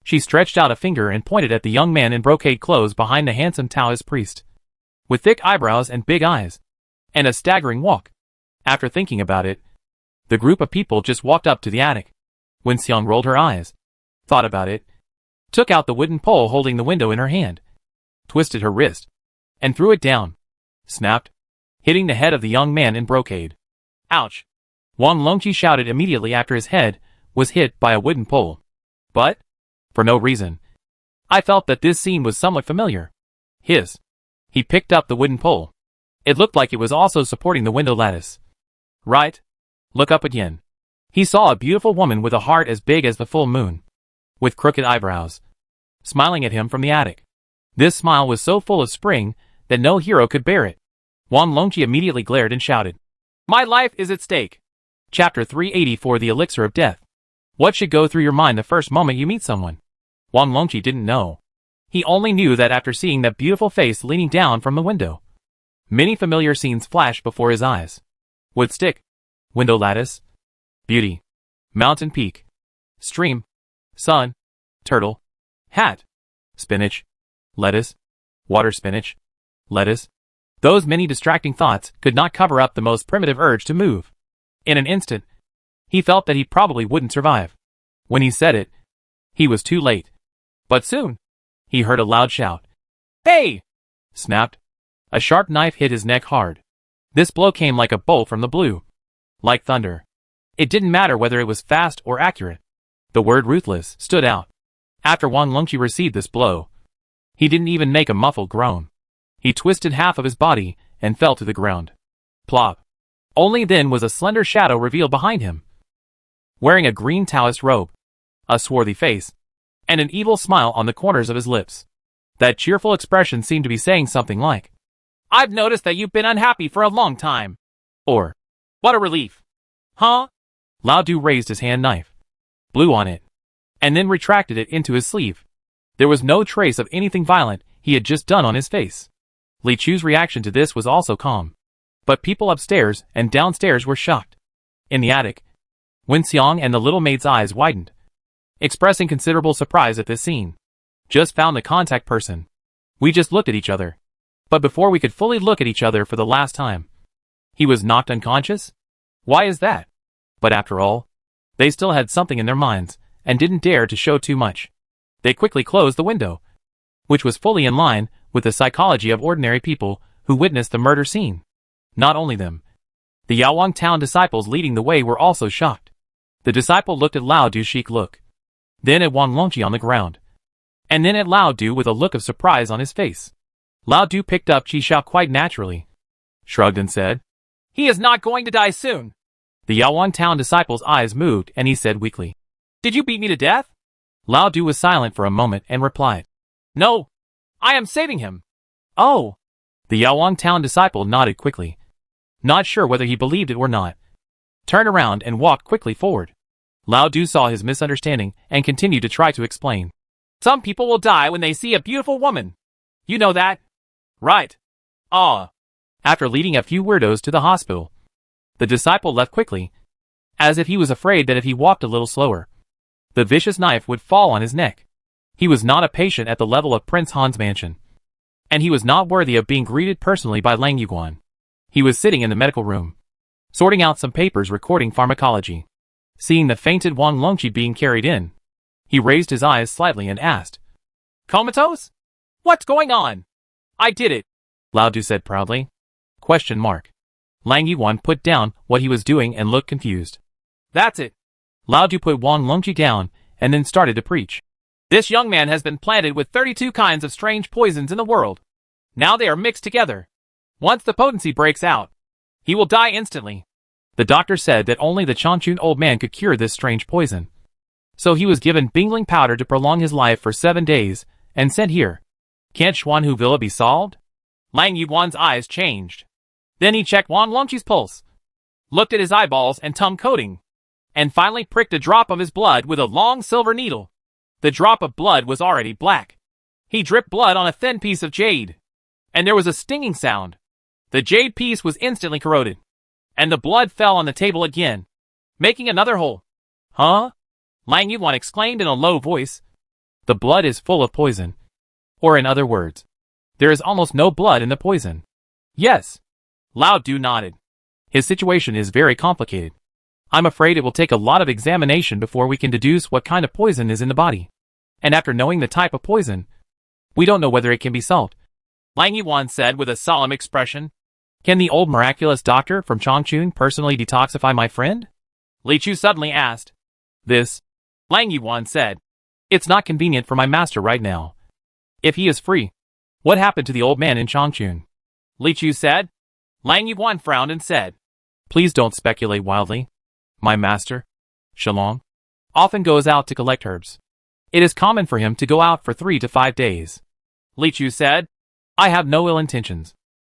[SPEAKER 1] She stretched out a finger and pointed at the young man in brocade clothes behind the handsome Taoist priest, with thick eyebrows and big eyes, and a staggering walk. After thinking about it, the group of people just walked up to the attic. Wen Xiang rolled her eyes, thought about it, took out the wooden pole holding the window in her hand, twisted her wrist, and threw it down. Snapped, hitting the head of the young man in brocade. Ouch! Wang Longqi shouted immediately after his head was hit by a wooden pole. But, for no reason, I felt that this scene was somewhat familiar. He picked up the wooden pole. It looked like it was also supporting the window lattice. Right? Look up again. He saw a beautiful woman with a heart as big as the full moon, with crooked eyebrows, smiling at him from the attic. This smile was so full of spring that no hero could bear it. Wang Longqi immediately glared and shouted, "My life is at stake." Chapter 384, The Elixir of Death. What should go through your mind the first moment you meet someone? Wang Longqi didn't know. He only knew that after seeing that beautiful face leaning down from the window, many familiar scenes flashed before his eyes. Wood stick, window lattice, beauty, mountain peak, stream, sun, turtle, hat, spinach, lettuce, water spinach, lettuce. Those many distracting thoughts could not cover up the most primitive urge to move. In an instant, he felt that he probably wouldn't survive. When he said it, he was too late. But soon, he heard a loud shout. "Hey!" Snapped. A sharp knife hit his neck hard. This blow came like a bolt from the blue. Like thunder. It didn't matter whether it was fast or accurate. The word ruthless stood out. After Wang Longqi received this blow, he didn't even make a muffled groan. He twisted half of his body and fell to the ground. Plop. Only then was a slender shadow revealed behind him. Wearing a green Taoist robe, a swarthy face, and an evil smile on the corners of his lips. That cheerful expression seemed to be saying something like, "I've noticed that you've been unhappy for a long time." Or, "What a relief." Huh? Lao Du raised his hand knife, blew on it, and then retracted it into his sleeve. There was no trace of anything violent he had just done on his face. Li Chu's reaction to this was also calm. But people upstairs and downstairs were shocked. In the attic, Wen Xiang and the little maid's eyes widened, expressing considerable surprise at this scene. "Just found the contact person. We just looked at each other. But before we could fully look at each other for the last time, he was knocked unconscious? Why is that?" But after all, they still had something in their minds, and didn't dare to show too much. They quickly closed the window, which was fully in line with the psychology of ordinary people who witnessed the murder scene. Not only them. The Yaowang town disciples leading the way were also shocked. The disciple looked at Lao Du's chic look, then at Wang Longqi on the ground, and then at Lao Du with a look of surprise on his face. Lao Du picked up Qi Xiao quite naturally, shrugged and said, "He is not going to die soon." The Yaowang town disciple's eyes moved and he said weakly, "Did you beat me to death?" Lao Du was silent for a moment and replied, "No, I am saving him." "Oh." The Yaowang town disciple nodded quickly, not sure whether he believed it or not, turned around and walked quickly forward. Lao Du saw his misunderstanding and continued to try to explain. "Some people will die when they see a beautiful woman. You know that, right?" "Ah." After leading a few weirdos to the hospital, the disciple left quickly, as if he was afraid that if he walked a little slower, the vicious knife would fall on his neck. He was not a patient at the level of Prince Han's mansion, and he was not worthy of being greeted personally by Lang Yuguan. He was sitting in the medical room, sorting out some papers recording pharmacology. Seeing the fainted Wang Longqi being carried in, he raised his eyes slightly and asked, "Comatose? What's going on?" "I did it," Lao Du said proudly. Question mark. Lang Yuan put down what he was doing and looked confused. "That's it." Lao Du put Wang Longqi down and then started to preach. "This young man has been planted with 32 kinds of strange poisons in the world. Now they are mixed together. Once the potency breaks out, he will die instantly." The doctor said that only the Changchun old man could cure this strange poison. So he was given Bingling powder to prolong his life for 7 days, and sent here. Can't Xuanhu Villa be solved? Lang Yuan's eyes changed. Then he checked Wang Longqi's pulse, looked at his eyeballs and tongue coating, and finally pricked a drop of his blood with a long silver needle. The drop of blood was already black. He dripped blood on a thin piece of jade, and there was a stinging sound. The jade piece was instantly corroded, and the blood fell on the table again, making another hole. "Huh?" Lang Yuan exclaimed in a low voice. "The blood is full of poison. Or in other words, there is almost no blood in the poison." "Yes." Lao Du nodded. "His situation is very complicated. I'm afraid it will take a lot of examination before we can deduce what kind of poison is in the body. And after knowing the type of poison, we don't know whether it can be solved," Lang Yuan said with a solemn expression. "Can the old miraculous doctor from Changchun personally detoxify my friend?" Li Chu suddenly asked. "This," Lang Yuan said. "It's not convenient for my master right now. If he is free, what happened to the old man in Changchun?" Li Chu said. Lang Yuan frowned and said, "Please don't speculate wildly. My master, Shalong, often goes out to collect herbs. It is common for him to go out for 3 to 5 days." Li Chu said. I have no ill intentions.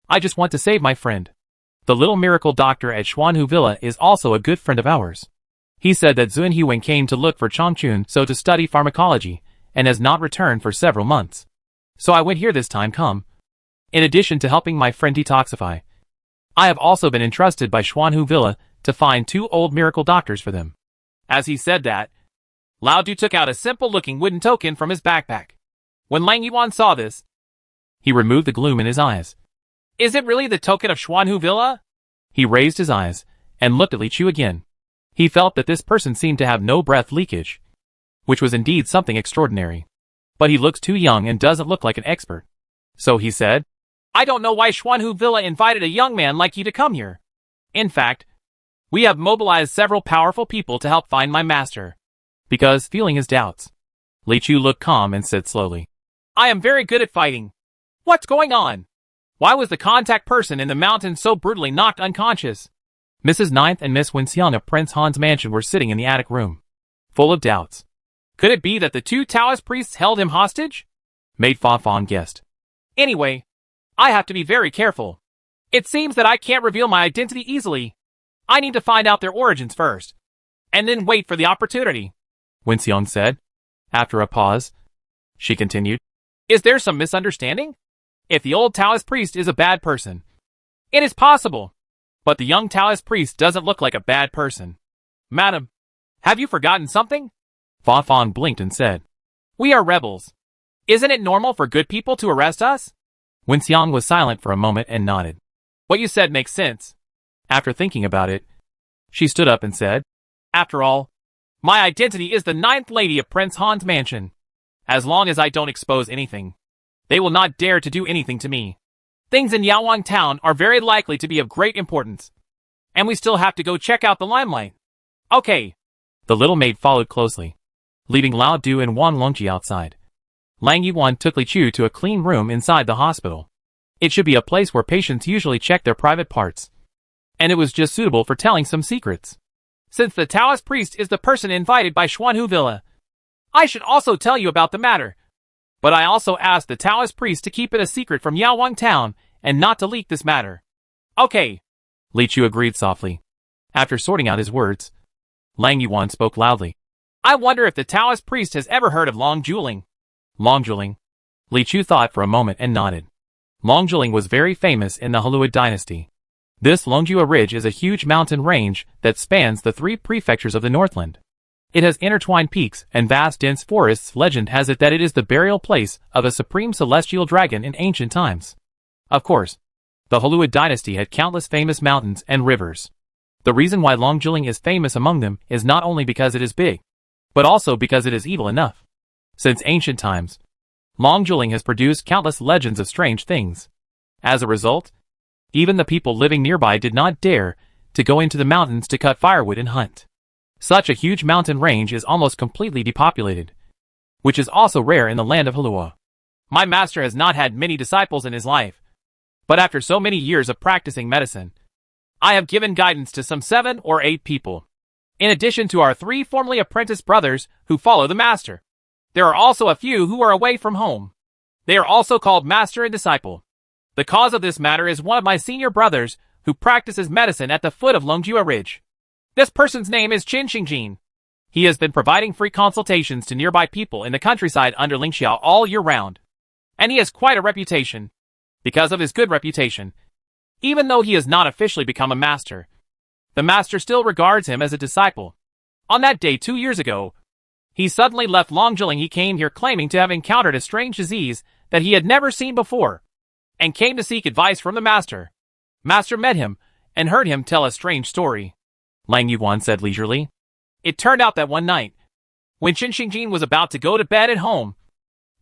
[SPEAKER 1] I just want to save my friend. The little miracle doctor at Xuanhu Villa is also a good friend of ours. He said that Zun Huang came to look for Changchun so to study pharmacology, and has not returned for several months. So I went here this time come. In addition to helping my friend detoxify, I have also been entrusted by Xuanhu Villa to find 2 old miracle doctors for them. As he said that, Lao Du took out a simple-looking wooden token from his backpack. When Lang Yuan saw this, he removed the gloom in his eyes. Is it really the token of Xuanhu Villa? He raised his eyes and looked at Li Chu again. He felt that this person seemed to have no breath leakage, which was indeed something extraordinary. But he looks too young and doesn't look like an expert. So he said, I don't know why Xuanhu Villa invited a young man like you to come here. In fact, we have mobilized several powerful people to help find my master. Because, feeling his doubts, Li Chu looked calm and said slowly, I am very good at fighting. What's going on? Why was the contact person in the mountains so brutally knocked unconscious? Mrs. Ninth and Miss Wenxiang of Prince Han's mansion were sitting in the attic room, full of doubts. Could it be that the 2 Taoist priests held him hostage? Maid Fa Fong guessed. Anyway, I have to be very careful. It seems that I can't reveal my identity easily. I need to find out their origins first, and then wait for the opportunity, Wenxiang said. After a pause, she continued, Is there some misunderstanding? If the old Taoist priest is a bad person, it is possible. But the young Taoist priest doesn't look like a bad person. Madam, have you forgotten something? Fa Fong blinked and said, We are rebels. Isn't it normal for good people to arrest us? Wenxiang was silent for a moment and nodded. What you said makes sense. After thinking about it, she stood up and said, After all, my identity is the 9th lady of Prince Han's mansion. As long as I don't expose anything, they will not dare to do anything to me. Things in Yaowang town are very likely to be of great importance. And we still have to go check out the limelight. Okay. The little maid followed closely, leaving Lao Du and Wan Longji outside. Lang Yuan took Li Chu to a clean room inside the hospital. It should be a place where patients usually check their private parts. And it was just suitable for telling some secrets. Since the Taoist priest is the person invited by Xuanhu Villa, I should also tell you about the matter. But I also asked the Taoist priest to keep it a secret from Yaowang town and not to leak this matter. Okay. Li Chu agreed softly. After sorting out his words, Lang Yuan spoke loudly. I wonder if the Taoist priest has ever heard of Long Juling. Long Juling? Li Chu thought for a moment and nodded. Long Juling was very famous in the Heluid dynasty. This Longjua Ridge is a huge mountain range that spans the 3 prefectures of the Northland. It has intertwined peaks and vast dense forests. Legend has it that it is the burial place of a supreme celestial dragon in ancient times. Of course, the Heluid dynasty had countless famous mountains and rivers. The reason why Longjuling is famous among them is not only because it is big, but also because it is evil enough. Since ancient times, Longjuling has produced countless legends of strange things. As a result, even the people living nearby did not dare to go into the mountains to cut firewood and hunt. Such a huge mountain range is almost completely depopulated, which is also rare in the land of Halua. My master has not had many disciples in his life, but after so many years of practicing medicine, I have given guidance to some 7 or 8 people. In addition to our 3 formerly apprenticed brothers who follow the master, there are also a few who are away from home. They are also called master and disciple. The cause of this matter is one of my senior brothers who practices medicine at the foot of Longjua Ridge. This person's name is Qin Xingjin. He has been providing free consultations to nearby people in the countryside under Lingxiao all year round. And he has quite a reputation. Because of his good reputation, even though he has not officially become a master, the master still regards him as a disciple. On that day 2 years ago, he suddenly left Longjuling. He came here claiming to have encountered a strange disease that he had never seen before, and came to seek advice from the master. Master met him and heard him tell a strange story. Lang Yuan said leisurely. It turned out that one night, when Qin Xingjin was about to go to bed at home,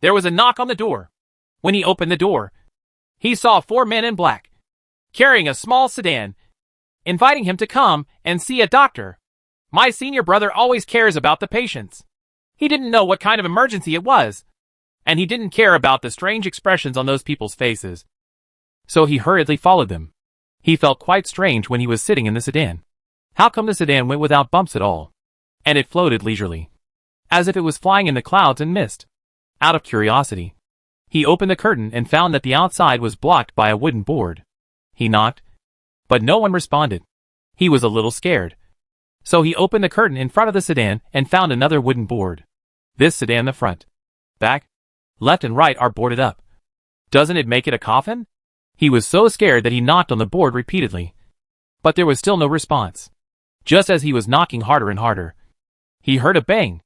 [SPEAKER 1] there was a knock on the door. When he opened the door, he saw 4 men in black, carrying a small sedan, inviting him to come and see a doctor. My senior brother always cares about the patients. He didn't know what kind of emergency it was, and he didn't care about the strange expressions on those people's faces. So he hurriedly followed them. He felt quite strange when he was sitting in the sedan. How come the sedan went without bumps at all? And it floated leisurely, as if it was flying in the clouds and mist. Out of curiosity, He opened the curtain and found that the outside was blocked by a wooden board. He knocked, but no one responded. He was a little scared. So he opened the curtain in front of the sedan and found another wooden board. This sedan, the front, back, left and right are boarded up. Doesn't it make it a coffin? He was so scared that he knocked on the board repeatedly. But there was still no response. Just as he was knocking harder and harder, he heard a bang.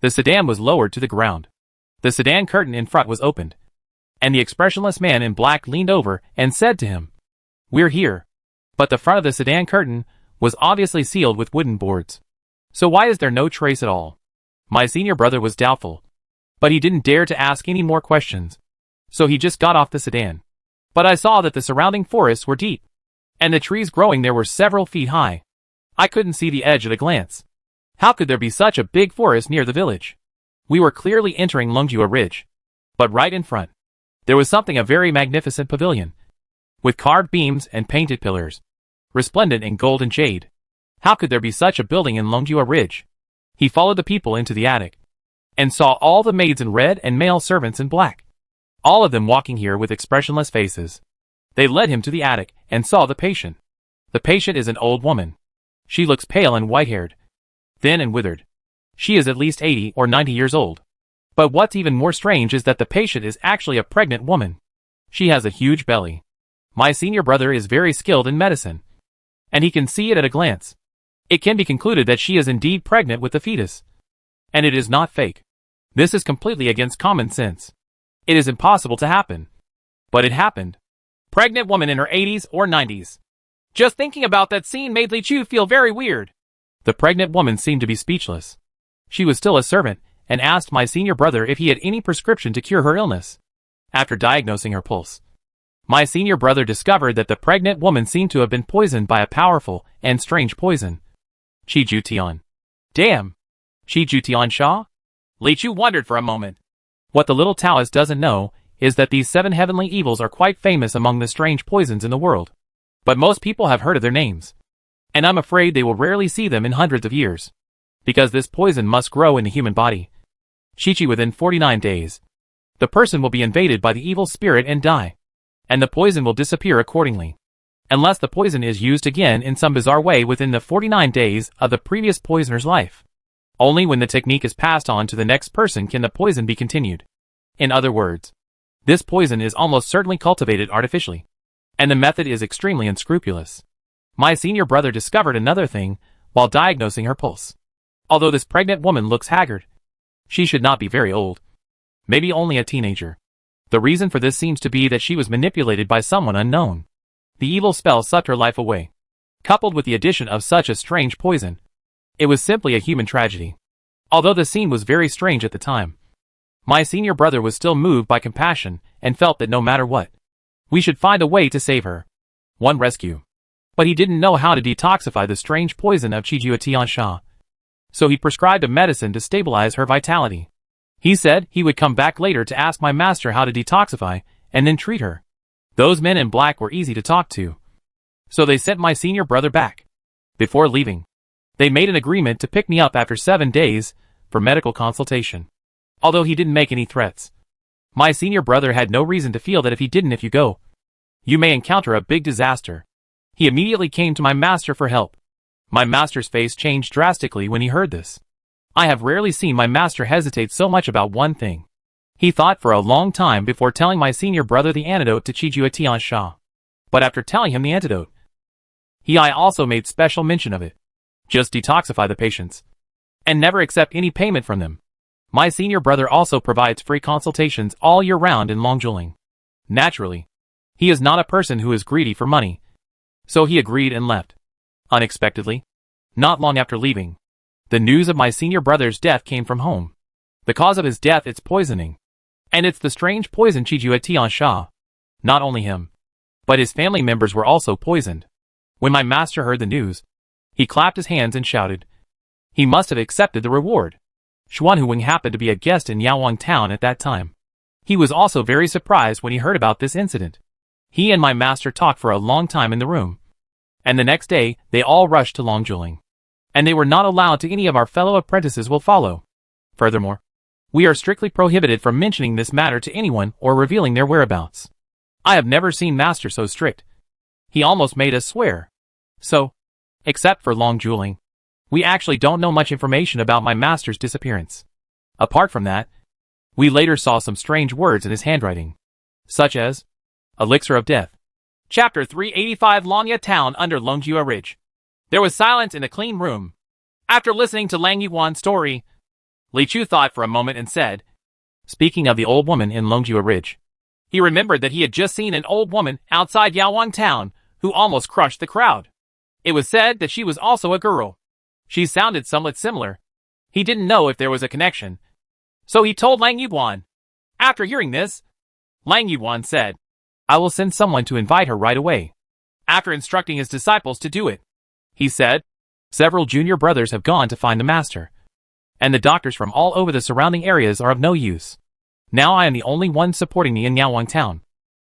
[SPEAKER 1] The sedan was lowered to the ground. The sedan curtain in front was opened, and the expressionless man in black leaned over and said to him, "We're here." But the front of the sedan curtain was obviously sealed with wooden boards. So why is there no trace at all? My senior brother was doubtful, but he didn't dare to ask any more questions. So he just got off the sedan. But I saw that the surrounding forests were deep, and the trees growing there were several feet high. I couldn't see the edge at a glance. How could there be such a big forest near the village? We were clearly entering Longjua Ridge. But right in front, there was something a very magnificent pavilion, with carved beams and painted pillars, resplendent in gold and jade. How could there be such a building in Longjua Ridge? He followed the people into the attic, and saw all the maids in red and male servants in black, all of them walking here with expressionless faces. They led him to the attic and saw the patient. The patient is an old woman. She looks pale and white-haired, thin and withered. She is at least 80 or 90 years old. But what's even more strange is that the patient is actually a pregnant woman. She has a huge belly. My senior brother is very skilled in medicine, and he can see it at a glance. It can be concluded that she is indeed pregnant with the fetus. And it is not fake. This is completely against common sense. It is impossible to happen. But it happened. Pregnant woman in her 80s or 90s. Just thinking about that scene made Li Chu feel very weird. The pregnant woman seemed to be speechless. She was still a servant, and asked my senior brother if he had any prescription to cure her illness. After diagnosing her pulse, my senior brother discovered that the pregnant woman seemed to have been poisoned by a powerful and strange poison. Chi Ju Tian. Damn! Chi Ju Tian Sha? Li Chu wondered for a moment. What the little Taoist doesn't know is that these 7 heavenly evils are quite famous among the strange poisons in the world. But most people have heard of their names, and I'm afraid they will rarely see them in hundreds of years, because this poison must grow in the human body. Chi-Chi within 49 days. The person will be invaded by the evil spirit and die, and the poison will disappear accordingly, unless the poison is used again in some bizarre way within the 49 days of the previous poisoner's life. Only when the technique is passed on to the next person can the poison be continued. In other words, this poison is almost certainly cultivated artificially, and the method is extremely unscrupulous. My senior brother discovered another thing while diagnosing her pulse. Although this pregnant woman looks haggard, she should not be very old. Maybe only a teenager. The reason for this seems to be that she was manipulated by someone unknown. The evil spell sucked her life away. Coupled with the addition of such a strange poison, it was simply a human tragedy. Although the scene was very strange at the time, my senior brother was still moved by compassion and felt that no matter what, we should find a way to save her. One rescue. But he didn't know how to detoxify the strange poison of Chijua Tiansha. So he prescribed a medicine to stabilize her vitality. He said he would come back later to ask my master how to detoxify and then treat her. Those men in black were easy to talk to. So they sent my senior brother back. Before leaving, they made an agreement to pick me up after 7 days for medical consultation. Although he didn't make any threats. My senior brother had no reason to feel that if you go, you may encounter a big disaster. He immediately came to my master for help. My master's face changed drastically when he heard this. I have rarely seen my master hesitate so much about one thing. He thought for a long time before telling my senior brother the antidote to Chijua Tiansha. But after telling him the antidote, I also made special mention of it. Just detoxify the patients, and never accept any payment from them. My senior brother also provides free consultations all year round in Longjuling. Naturally, he is not a person who is greedy for money. So he agreed and left. Unexpectedly, not long after leaving, the news of my senior brother's death came from home. The cause of his death is poisoning. And it's the strange poison Chijua Tiansha. Not only him, but his family members were also poisoned. When my master heard the news, he clapped his hands and shouted. He must have accepted the reward. Xuan Huing happened to be a guest in Yaowang town at that time. He was also very surprised when he heard about this incident. He and my master talked for a long time in the room. And the next day, they all rushed to Longjuling. And they were not allowed to any of our fellow apprentices will follow. Furthermore, We are strictly prohibited from mentioning this matter to anyone or revealing their whereabouts. I have never seen Master so strict. He almost made us swear. So, except for long dueling, we actually don't know much information about my master's disappearance. Apart from that, we later saw some strange words in his handwriting, such as Elixir of Death. Chapter 385 Longya Town under Longjua Ridge. There was silence in the clean room. After listening to Lang Yuan's story, Li Chu thought for a moment and said, speaking of the old woman in Longjua Ridge, he remembered that he had just seen an old woman outside Yaowang Town who almost crushed the crowd. It was said that she was also a girl. She sounded somewhat similar. He didn't know if there was a connection, so he told Lang Yuan. After hearing this, Lang Yuan said, I will send someone to invite her right away. After instructing his disciples to do it, he said, several junior brothers have gone to find the master, and the doctors from all over the surrounding areas are of no use. Now I am the only one supporting me in Yaowang Town.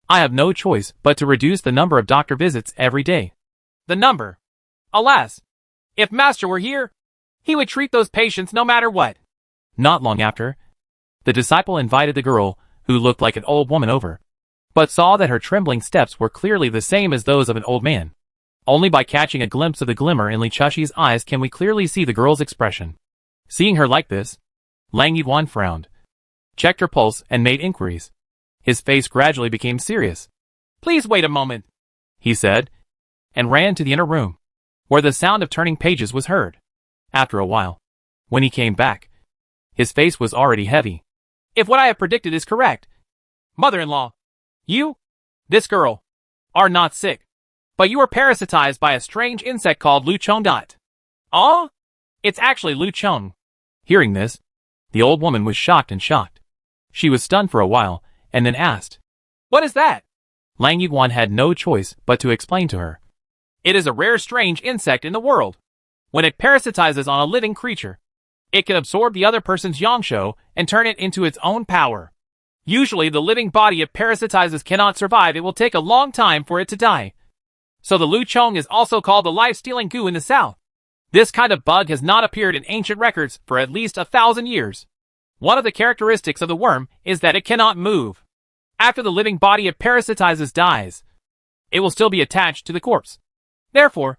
[SPEAKER 1] I have no choice but to reduce the number of doctor visits every day. The number? Alas! If Master were here, he would treat those patients no matter what. Not long after, the disciple invited the girl, who looked like an old woman, over, but saw that her trembling steps were clearly the same as those of an old man. Only by catching a glimpse of the glimmer in Li Chushi's eyes can we clearly see the girl's expression. Seeing her like this, Lang Yuan frowned, checked her pulse, and made inquiries. His face gradually became serious. Please wait a moment, he said, and ran to the inner room, where the sound of turning pages was heard. After a while, when he came back, his face was already heavy. If what I have predicted is correct, mother-in-law, you, this girl, are not sick, but you are parasitized by a strange insect called Luchong. Oh? It's actually Luchong. Hearing this, the old woman was shocked. She was stunned for a while, and then asked, what is that? Lang Yuan had no choice but to explain to her. It is a rare strange insect in the world. When it parasitizes on a living creature, it can absorb the other person's yangshuo and turn it into its own power. Usually the living body it parasitizes cannot survive. It will take a long time for it to die. So the Luchong is also called the life-stealing goo in the south. This kind of bug has not appeared in ancient records for at least 1,000 years. One of the characteristics of the worm is that it cannot move. After the living body it parasitizes dies, it will still be attached to the corpse. Therefore,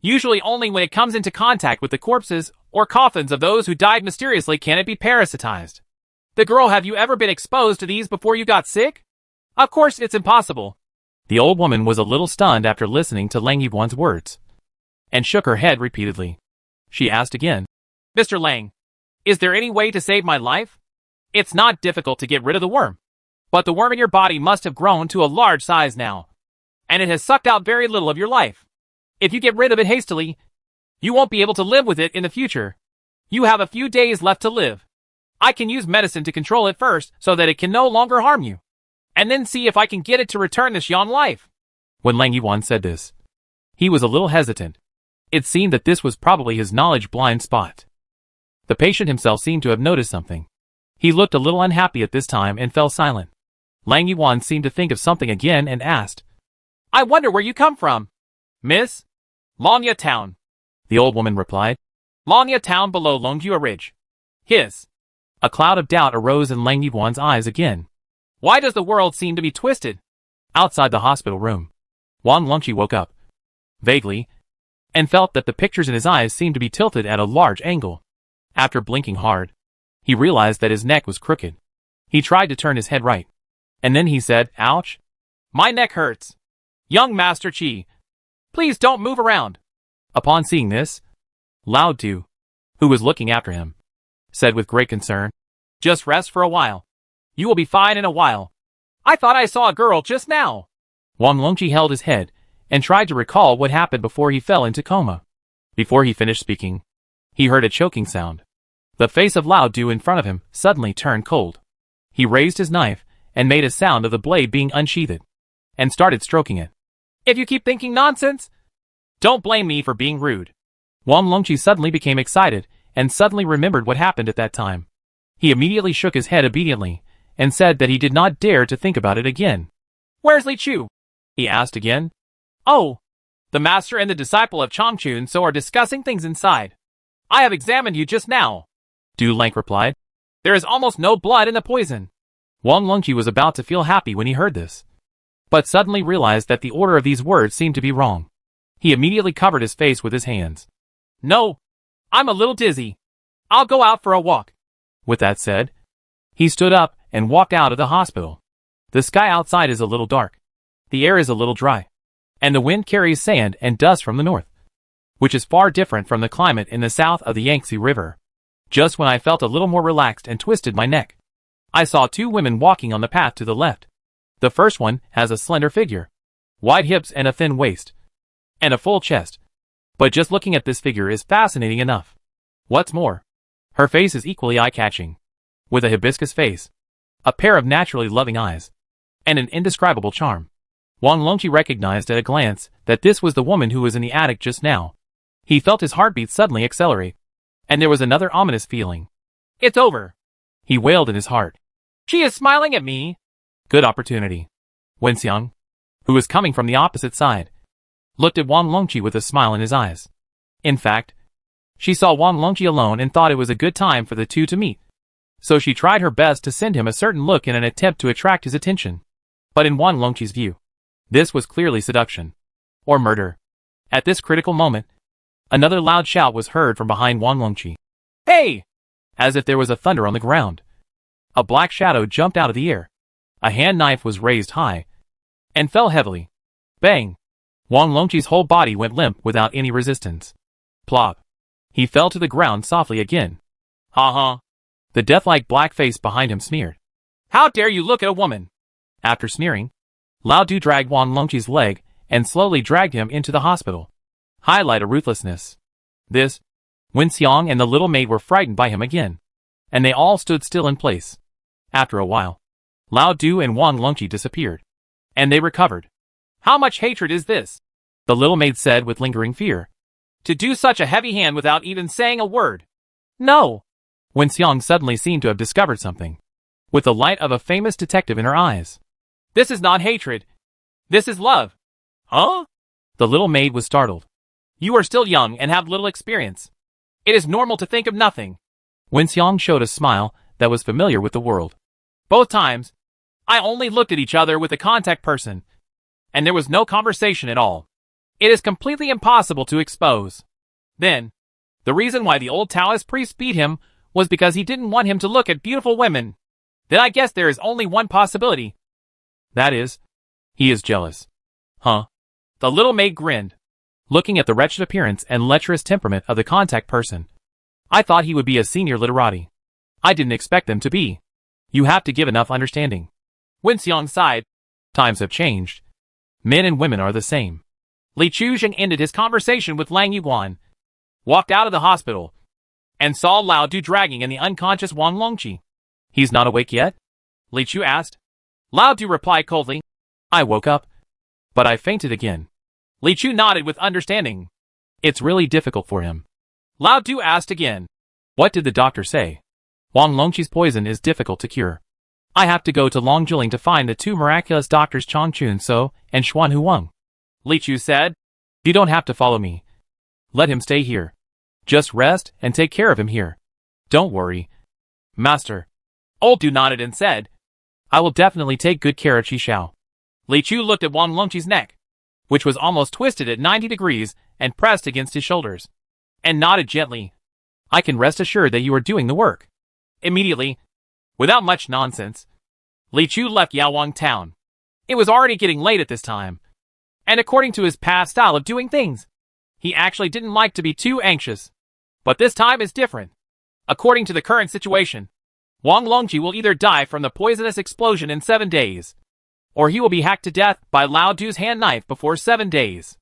[SPEAKER 1] usually only when it comes into contact with the corpses or coffins of those who died mysteriously can it be parasitized. The girl, have you ever been exposed to these before you got sick? Of course it's impossible. The old woman was a little stunned after listening to Lang Yuan's words, and shook her head repeatedly. She asked again, Mr. Lang, is there any way to save my life? It's not difficult to get rid of the worm, but the worm in your body must have grown to a large size now, and it has sucked out very little of your life. If you get rid of it hastily, you won't be able to live with it in the future. You have a few days left to live. I can use medicine to control it first so that it can no longer harm you, and then see if I can get it to return this Yan life. When Lang Yuan said this, he was a little hesitant. It seemed that this was probably his knowledge blind spot. The patient himself seemed to have noticed something. He looked a little unhappy at this time and fell silent. Lang Yuan seemed to think of something again and asked, I wonder where you come from. Miss? Longya Town. The old woman replied. Longya Town below Longjua Ridge. His. A cloud of doubt arose in Lang Yuan's eyes again. Why does the world seem to be twisted? Outside the hospital room, Wang Longqi woke up, vaguely, and felt that the pictures in his eyes seemed to be tilted at a large angle. After blinking hard, he realized that his neck was crooked. He tried to turn his head right, and then he said, Ouch! My neck hurts. Young Master Qi, please don't move around. Upon seeing this, Lao Tu, who was looking after him, said with great concern, Just rest for a while. You will be fine in a while. I thought I saw a girl just now. Wang Longqi held his head and tried to recall what happened before he fell into coma. Before he finished speaking, he heard a choking sound. The face of Lao Tu in front of him suddenly turned cold. He raised his knife and made a sound of the blade being unsheathed, and started stroking it. If you keep thinking nonsense, don't blame me for being rude. Wang Longqi suddenly became excited and suddenly remembered what happened at that time. He immediately shook his head obediently and said that he did not dare to think about it again. Where's Li Chu? He asked again. Oh, the master and the disciple of Chongqun so are discussing things inside. I have examined you just now. Du Lang replied. There is almost no blood in the poison. Wang Longqi was about to feel happy when he heard this, but suddenly realized that the order of these words seemed to be wrong. He immediately covered his face with his hands. No, I'm a little dizzy. I'll go out for a walk. With that said, he stood up and walked out of the hospital. The sky outside is a little dark. The air is a little dry, and the wind carries sand and dust from the north, which is far different from the climate in the south of the Yangtze River. Just when I felt a little more relaxed and twisted my neck, I saw two women walking on the path to the left. The first one has a slender figure, wide hips and a thin waist, and a full chest. But just looking at this figure is fascinating enough. What's more, her face is equally eye-catching, with a hibiscus face, a pair of naturally loving eyes, and an indescribable charm. Wang Longqi recognized at a glance that this was the woman who was in the attic just now. He felt his heartbeat suddenly accelerate, and there was another ominous feeling. It's over, he wailed in his heart. She is smiling at me. Good opportunity. Wenxiang, who was coming from the opposite side, looked at Wang Longqi with a smile in his eyes. In fact, she saw Wang Longqi alone and thought it was a good time for the two to meet. So she tried her best to send him a certain look in an attempt to attract his attention. But in Wang Longqi's view, this was clearly seduction. Or murder. At this critical moment, another loud shout was heard from behind Wang Longqi. Hey! As if there was a thunder on the ground. A black shadow jumped out of the air. A hand knife was raised high and fell heavily. Bang! Wang Longqi's whole body went limp without any resistance. Plop! He fell to the ground softly again. Ha. The death-like black face behind him smeared. How dare you look at a woman? After smearing, Lao Du dragged Wang Longqi's leg and slowly dragged him into the hospital. Highlight of ruthlessness. This, Wenxiang and the little maid were frightened by him again, and they all stood still in place. After a while, Lao Du and Wang Longqi disappeared, and they recovered. How much hatred is this? The little maid said with lingering fear. To do such a heavy hand without even saying a word. No! Wenxiang suddenly seemed to have discovered something, with the light of a famous detective in her eyes. This is not hatred. This is love. Huh? The little maid was startled. You are still young and have little experience. It is normal to think of nothing. Wenxiang showed a smile that was familiar with the world. Both times, I only looked at each other with a contact person, and there was no conversation at all. It is completely impossible to expose. Then, the reason why the old Taoist priest beat him was because he didn't want him to look at beautiful women. Then I guess there is only one possibility. That is, he is jealous. Huh? The little maid grinned, looking at the wretched appearance and lecherous temperament of the contact person. I thought he would be a senior literati. I didn't expect them to be. You have to give enough understanding. Wenxiang sighed. Times have changed. Men and women are the same. Li Chuzheng ended his conversation with Lang Yuguan, walked out of the hospital, and saw Lao Du dragging in the unconscious Wang Longqi. He's not awake yet? Li Chu asked. Lao Du replied coldly. I woke up, but I fainted again. Li Chu nodded with understanding. It's really difficult for him. Lao Du asked again. What did the doctor say? Wang Longqi's poison is difficult to cure. I have to go to Longjiling to find the two miraculous doctors Chang Chun So and Xuan Huang. Li Chu said. You don't have to follow me. Let him stay here. Just rest and take care of him here. Don't worry. Master. Old Du nodded and said. I will definitely take good care of Qishao. Li Chu looked at Wang Longqi's neck, which was almost twisted at 90 degrees and pressed against his shoulders, and nodded gently. I can rest assured that you are doing the work. Immediately, without much nonsense, Li Chu left Yaowang town. It was already getting late at this time, and according to his past style of doing things, he actually didn't like to be too anxious. But this time is different. According to the current situation, Wang Longqi will either die from the poisonous explosion in 7 days, or he will be hacked to death by Lao Du's hand knife before 7 days.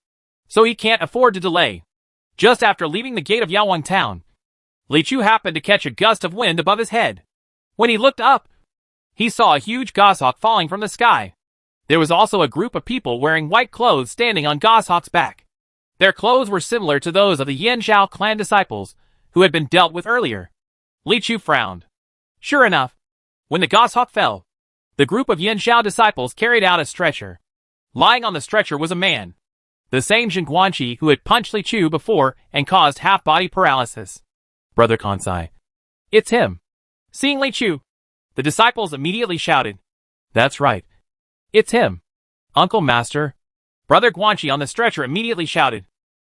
[SPEAKER 1] So he can't afford to delay. Just after leaving the gate of Yaowang town, Li Chu happened to catch a gust of wind above his head. When he looked up, he saw a huge goshawk falling from the sky. There was also a group of people wearing white clothes standing on goshawk's back. Their clothes were similar to those of the Yan Zhao clan disciples who had been dealt with earlier. Li Chu frowned. Sure enough, when the goshawk fell, the group of Yan Zhao disciples carried out a stretcher. Lying on the stretcher was a man, the same Zheng Guanqi who had punched Li Chu before and caused half-body paralysis. Brother Kansai. It's him. Seeing Li Chu, the disciples immediately shouted, "That's right. It's him. Uncle Master." Brother Guanxi on the stretcher immediately shouted,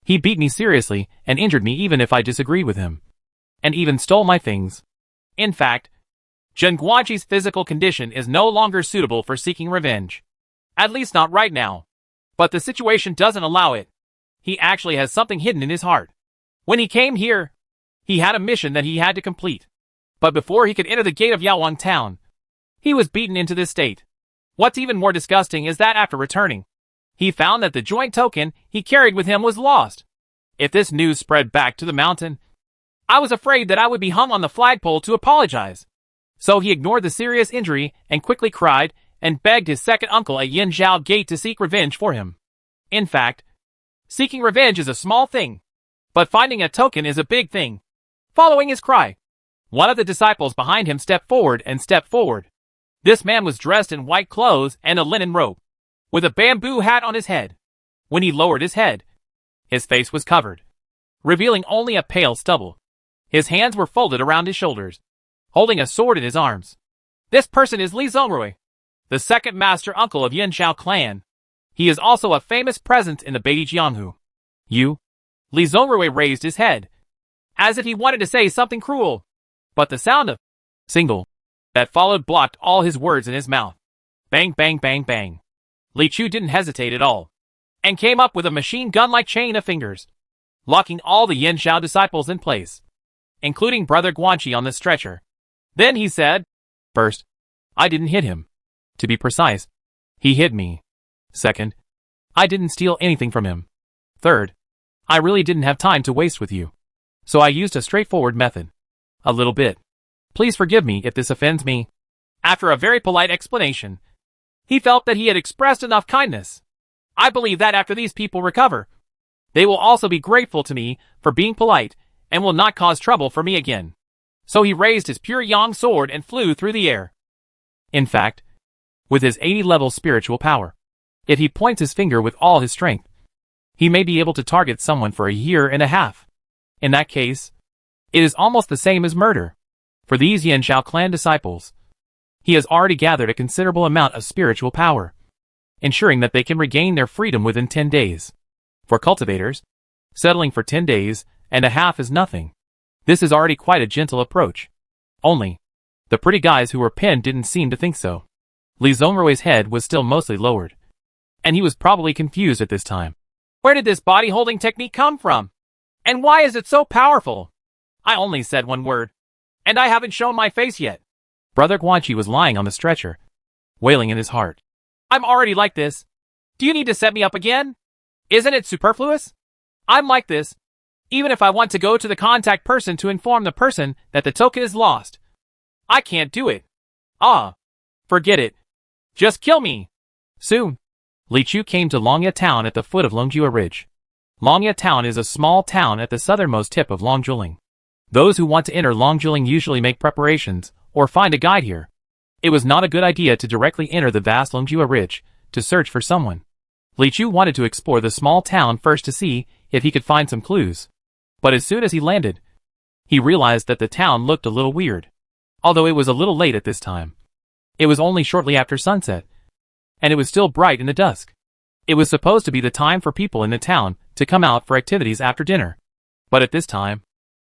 [SPEAKER 1] "He beat me seriously and injured me even if I disagreed with him. And even stole my things." In fact, Zhen Guanxi's physical condition is no longer suitable for seeking revenge. At least not right now. But the situation doesn't allow it. He actually has something hidden in his heart. When he came here, he had a mission that he had to complete. But before he could enter the gate of Yaowang town, he was beaten into this state. What's even more disgusting is that after returning, he found that the joint token he carried with him was lost. If this news spread back to the mountain, I was afraid that I would be hung on the flagpole to apologize. So he ignored the serious injury and quickly cried and begged his second uncle at Yin Zhao Gate to seek revenge for him. In fact, seeking revenge is a small thing, but finding a token is a big thing. Following his cry, one of the disciples behind him stepped forward. This man was dressed in white clothes and a linen robe, with a bamboo hat on his head. When he lowered his head, his face was covered, revealing only a pale stubble. His hands were folded around his shoulders, holding a sword in his arms. This person is Li Zhongrui, the second master uncle of Yin Zhao clan. He is also a famous presence in the Beidi Jianghu. You? Li Zhongrui raised his head, as if he wanted to say something cruel. But the sound of single that followed blocked all his words in his mouth. Bang, bang, bang, bang. Li Chu didn't hesitate at all, and came up with a machine gun-like chain of fingers, locking all the Yin Zhao disciples in place, including Brother Guanxi on the stretcher. Then he said, "First, I didn't hit him. To be precise, he hit me. Second, I didn't steal anything from him. Third, I really didn't have time to waste with you. So I used a straightforward method. A little bit. Please forgive me if this offends me." After a very polite explanation, he felt that he had expressed enough kindness. I believe that after these people recover, they will also be grateful to me for being polite and will not cause trouble for me again. So he raised his pure yang sword and flew through the air. In fact, with his 80-level spiritual power, if he points his finger with all his strength, he may be able to target someone for a year and a half. In that case, it is almost the same as murder. For these Yin Zhao clan disciples, he has already gathered a considerable amount of spiritual power, ensuring that they can regain their freedom within 10 days. For cultivators, settling for 10 days and a half is nothing. This is already quite a gentle approach. Only, the pretty guys who were pinned didn't seem to think so. Li Zhongrui's head was still mostly lowered, and he was probably confused at this time. Where did this body-holding technique come from? And why is it so powerful? I only said one word, and I haven't shown my face yet. Brother Guanxi was lying on the stretcher, wailing in his heart. I'm already like this. Do you need to set me up again? Isn't it superfluous? I'm like this, even if I want to go to the contact person to inform the person that the token is lost. I can't do it. Forget it. Just kill me. Soon, Li Chu came to Longya town at the foot of Longjua Ridge. Longya town is a small town at the southernmost tip of Longjuling. Those who want to enter Longjuling usually make preparations or find a guide here. It was not a good idea to directly enter the vast Longjua Ridge to search for someone. Li Chu wanted to explore the small town first to see if he could find some clues. But as soon as he landed, he realized that the town looked a little weird. Although it was a little late at this time. It was only shortly after sunset, and it was still bright in the dusk. It was supposed to be the time for people in the town to come out for activities after dinner. But at this time,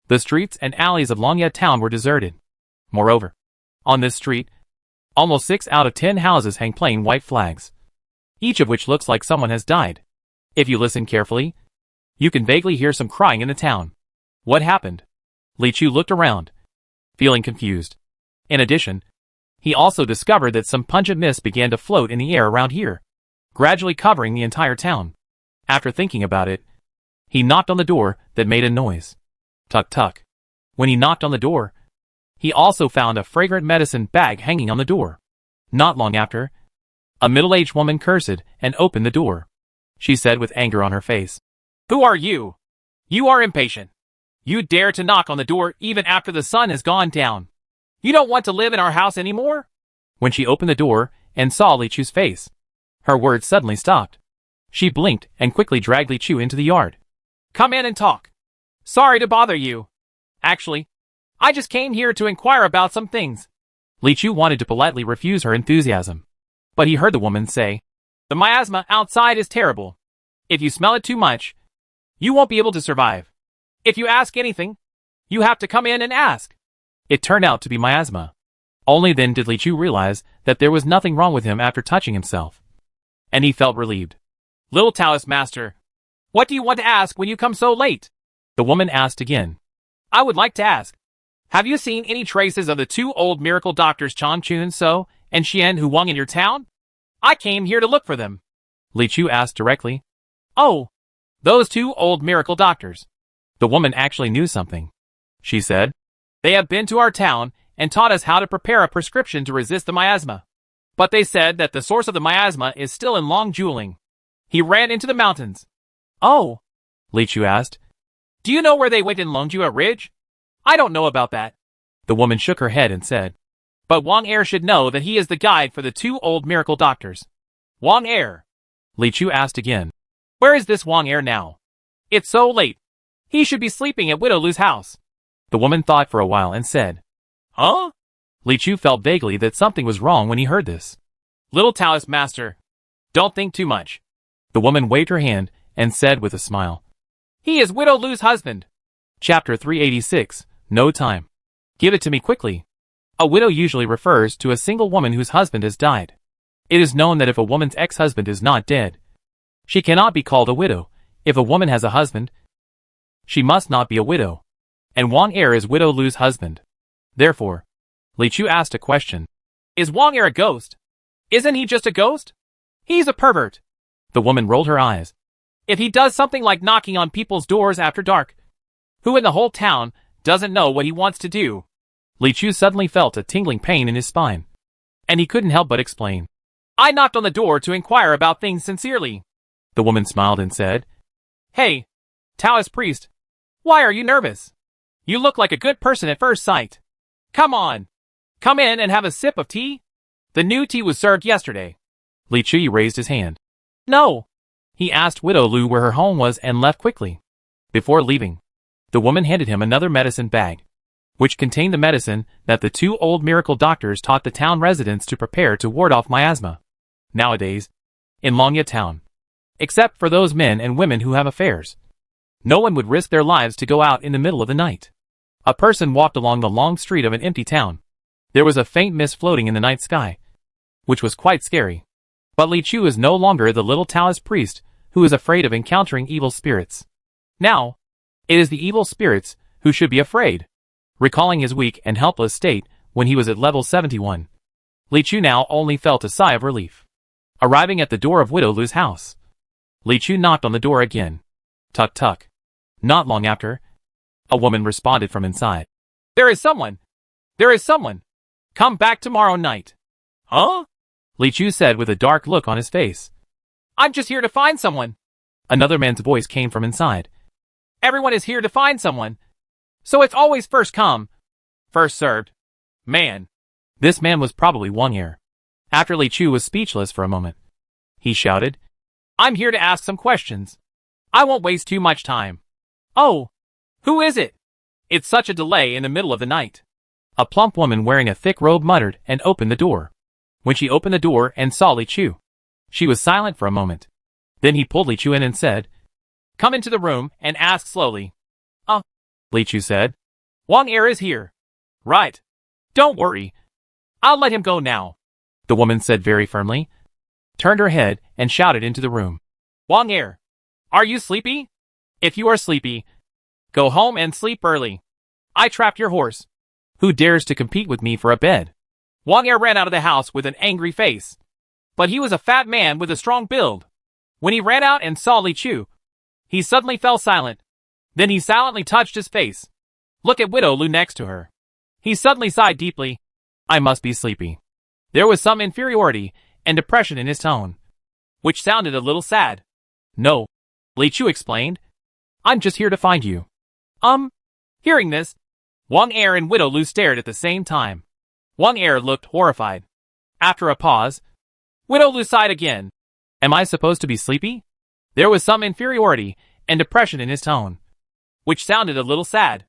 [SPEAKER 1] the streets and alleys of Longya town were deserted. Moreover, on this street, almost 6 out of 10 houses hang plain white flags, each of which looks like someone has died. If you listen carefully, you can vaguely hear some crying in the town. What happened? Li Chu looked around, feeling confused. In addition, he also discovered that some pungent mist began to float in the air around here, gradually covering the entire town. After thinking about it, he knocked on the door that made a noise. Tuck tuck. When he knocked on the door, he also found a fragrant medicine bag hanging on the door. Not long after, a middle-aged woman cursed and opened the door. She said with anger on her face, "Who are you? You are impatient. You dare to knock on the door even after the sun has gone down. You don't want to live in our house anymore?" When she opened the door and saw Li Chu's face, her words suddenly stopped. She blinked and quickly dragged Li Chu into the yard. "Come in and talk. Sorry to bother you. Actually, I just came here to inquire about some things. Li Chu wanted to politely refuse her enthusiasm, but he heard the woman say, the miasma outside is terrible. If you smell it too much, you won't be able to survive. If you ask anything, you have to come in and ask. It turned out to be miasma. Only then did Li Chu realize that there was nothing wrong with him after touching himself. And he felt relieved. Little Taoist master, what do you want to ask when you come so late? The woman asked again. I would like to ask, have you seen any traces of the two old miracle doctors Chan Chun So and Xian Hu Wang in your town? I came here to look for them. Li Chu asked directly. Oh, those two old miracle doctors. The woman actually knew something. She said, they have been to our town and taught us how to prepare a prescription to resist the miasma. But they said that the source of the miasma is still in Long Juling. He ran into the mountains. Oh, Li Chu asked. Do you know where they went in Longjua Ridge? I don't know about that. The woman shook her head and said, but Wang Er should know that he is the guide for the two old miracle doctors. Wang Er? Li Chu asked again. Where is this Wang Er now? It's so late. He should be sleeping at Widow Lu's house. The woman thought for a while and said, huh? Li Chu felt vaguely that something was wrong when he heard this. Little Taoist master, don't think too much. The woman waved her hand and said with a smile, he is Widow Lu's husband. Chapter 386, No Time. Give it to me quickly. A widow usually refers to a single woman whose husband has died. It is known that if a woman's ex-husband is not dead, she cannot be called a widow. If a woman has a husband, she must not be a widow. And Wang Er is Widow Lu's husband. Therefore, Li Chu asked a question. Is Wang Er a ghost? Isn't he just a ghost? He's a pervert. The woman rolled her eyes. If he does something like knocking on people's doors after dark, who in the whole town doesn't know what he wants to do? Li Chu suddenly felt a tingling pain in his spine, and he couldn't help but explain. I knocked on the door to inquire about things sincerely. The woman smiled and said, hey, Taoist priest, why are you nervous? You look like a good person at first sight. Come on, come in and have a sip of tea. The new tea was served yesterday. Li Chu raised his hand. No. He asked Widow Lu where her home was and left quickly. Before leaving, the woman handed him another medicine bag, which contained the medicine that the two old miracle doctors taught the town residents to prepare to ward off miasma. Nowadays, in Longya town, except for those men and women who have affairs, no one would risk their lives to go out in the middle of the night. A person walked along the long street of an empty town. There was a faint mist floating in the night sky, which was quite scary. But Li Chu is no longer the little Taoist priest who is afraid of encountering evil spirits. Now, it is the evil spirits who should be afraid. Recalling his weak and helpless state when he was at level 71, Li Chu now only felt a sigh of relief. Arriving at the door of Widow Lu's house, Li Chu knocked on the door again. Tuck tuck. Not long after, a woman responded from inside. There is someone. There is someone. Come back tomorrow night. Huh? Li Chu said with a dark look on his face. I'm just here to find someone. Another man's voice came from inside. Everyone is here to find someone. So it's always first come, first served. Man. This man was probably Wang Er. After Li Chu was speechless for a moment, he shouted, I'm here to ask some questions. I won't waste too much time. Oh, who is it? It's such a delay in the middle of the night. A plump woman wearing a thick robe muttered and opened the door. When she opened the door and saw Li Chu, she was silent for a moment. Then he pulled Li Chu in and said, come into the room and ask slowly. Li Chu said. Wang Er is here. Right. Don't worry. I'll let him go now. The woman said very firmly, turned her head and shouted into the room. Wang Er, are you sleepy? If you are sleepy, go home and sleep early. I trapped your horse. Who dares to compete with me for a bed? Wang Er ran out of the house with an angry face. But he was a fat man with a strong build. When he ran out and saw Li Chu, he suddenly fell silent. Then he silently touched his face. Look at Widow Lu next to her. He suddenly sighed deeply. I must be sleepy. There was some inferiority and depression in his tone, which sounded a little sad. No, Li Chu explained. I'm just here to find you. Hearing this, Wang Er and Widow Lu stared at the same time. Wang Er looked horrified. After a pause, Widow Lu sighed again. Am I supposed to be sleepy? There was some inferiority and depression in his tone, which sounded a little sad.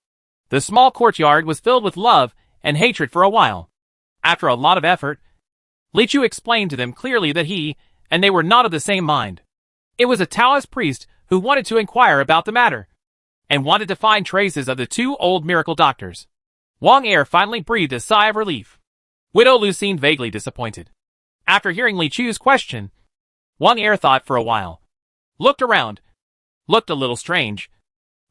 [SPEAKER 1] The small courtyard was filled with love and hatred for a while. After a lot of effort, Li Chu explained to them clearly that he and they were not of the same mind. It was a Taoist priest who wanted to inquire about the matter, and wanted to find traces of the two old miracle doctors. Wang Er finally breathed a sigh of relief. Widow Lu seemed vaguely disappointed. After hearing Li Chu's question, Wang Er thought for a while, looked around, looked a little strange,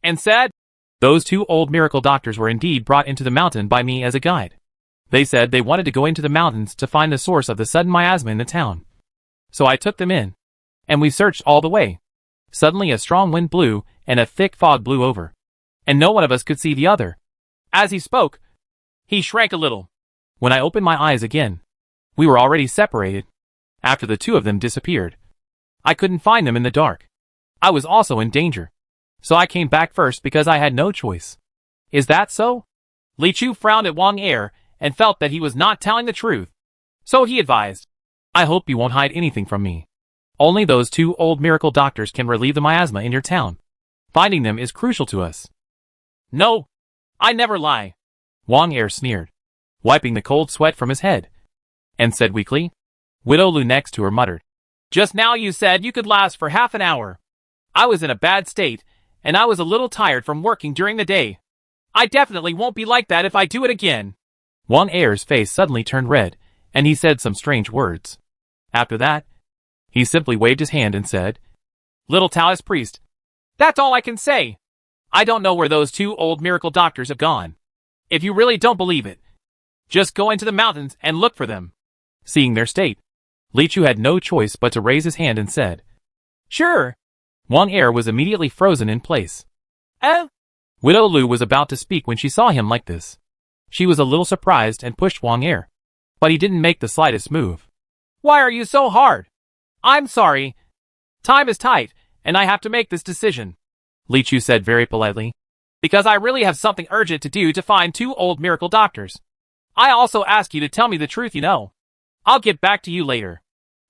[SPEAKER 1] and said, "Those two old miracle doctors were indeed brought into the mountain by me as a guide. They said they wanted to go into the mountains to find the source of the sudden miasma in the town. So I took them in, and we searched all the way. Suddenly a strong wind blew, and a thick fog blew over, and no one of us could see the other." As he spoke, he shrank a little. When I opened my eyes again, we were already separated. After the two of them disappeared, I couldn't find them in the dark. I was also in danger, so I came back first because I had no choice. Is that so? Li Chu frowned at Wang Er and felt that he was not telling the truth. So he advised, "I hope you won't hide anything from me. Only those two old miracle doctors can relieve the miasma in your town. Finding them is crucial to us." "No, I never lie," Wang Er sneered, wiping the cold sweat from his head, and said weakly. Widow Lu next to her muttered, "Just now you said you could last for half an hour. I was in a bad state, and I was a little tired from working during the day. I definitely won't be like that if I do it again." Wang Er's face suddenly turned red, and he said some strange words. After that, he simply waved his hand and said, "Little Taoist priest, that's all I can say. I don't know where those two old miracle doctors have gone. If you really don't believe it, just go into the mountains and look for them." Seeing their state, Li Chu had no choice but to raise his hand and said, "Sure." Wang Er was immediately frozen in place. Widow Lu was about to speak when she saw him like this. She was a little surprised and pushed Wang Er, but he didn't make the slightest move. "Why are you so hard? I'm sorry. Time is tight, and I have to make this decision," Li Chu said very politely, "because I really have something urgent to do to find two old miracle doctors. I also ask you to tell me the truth you know. I'll get back to you later.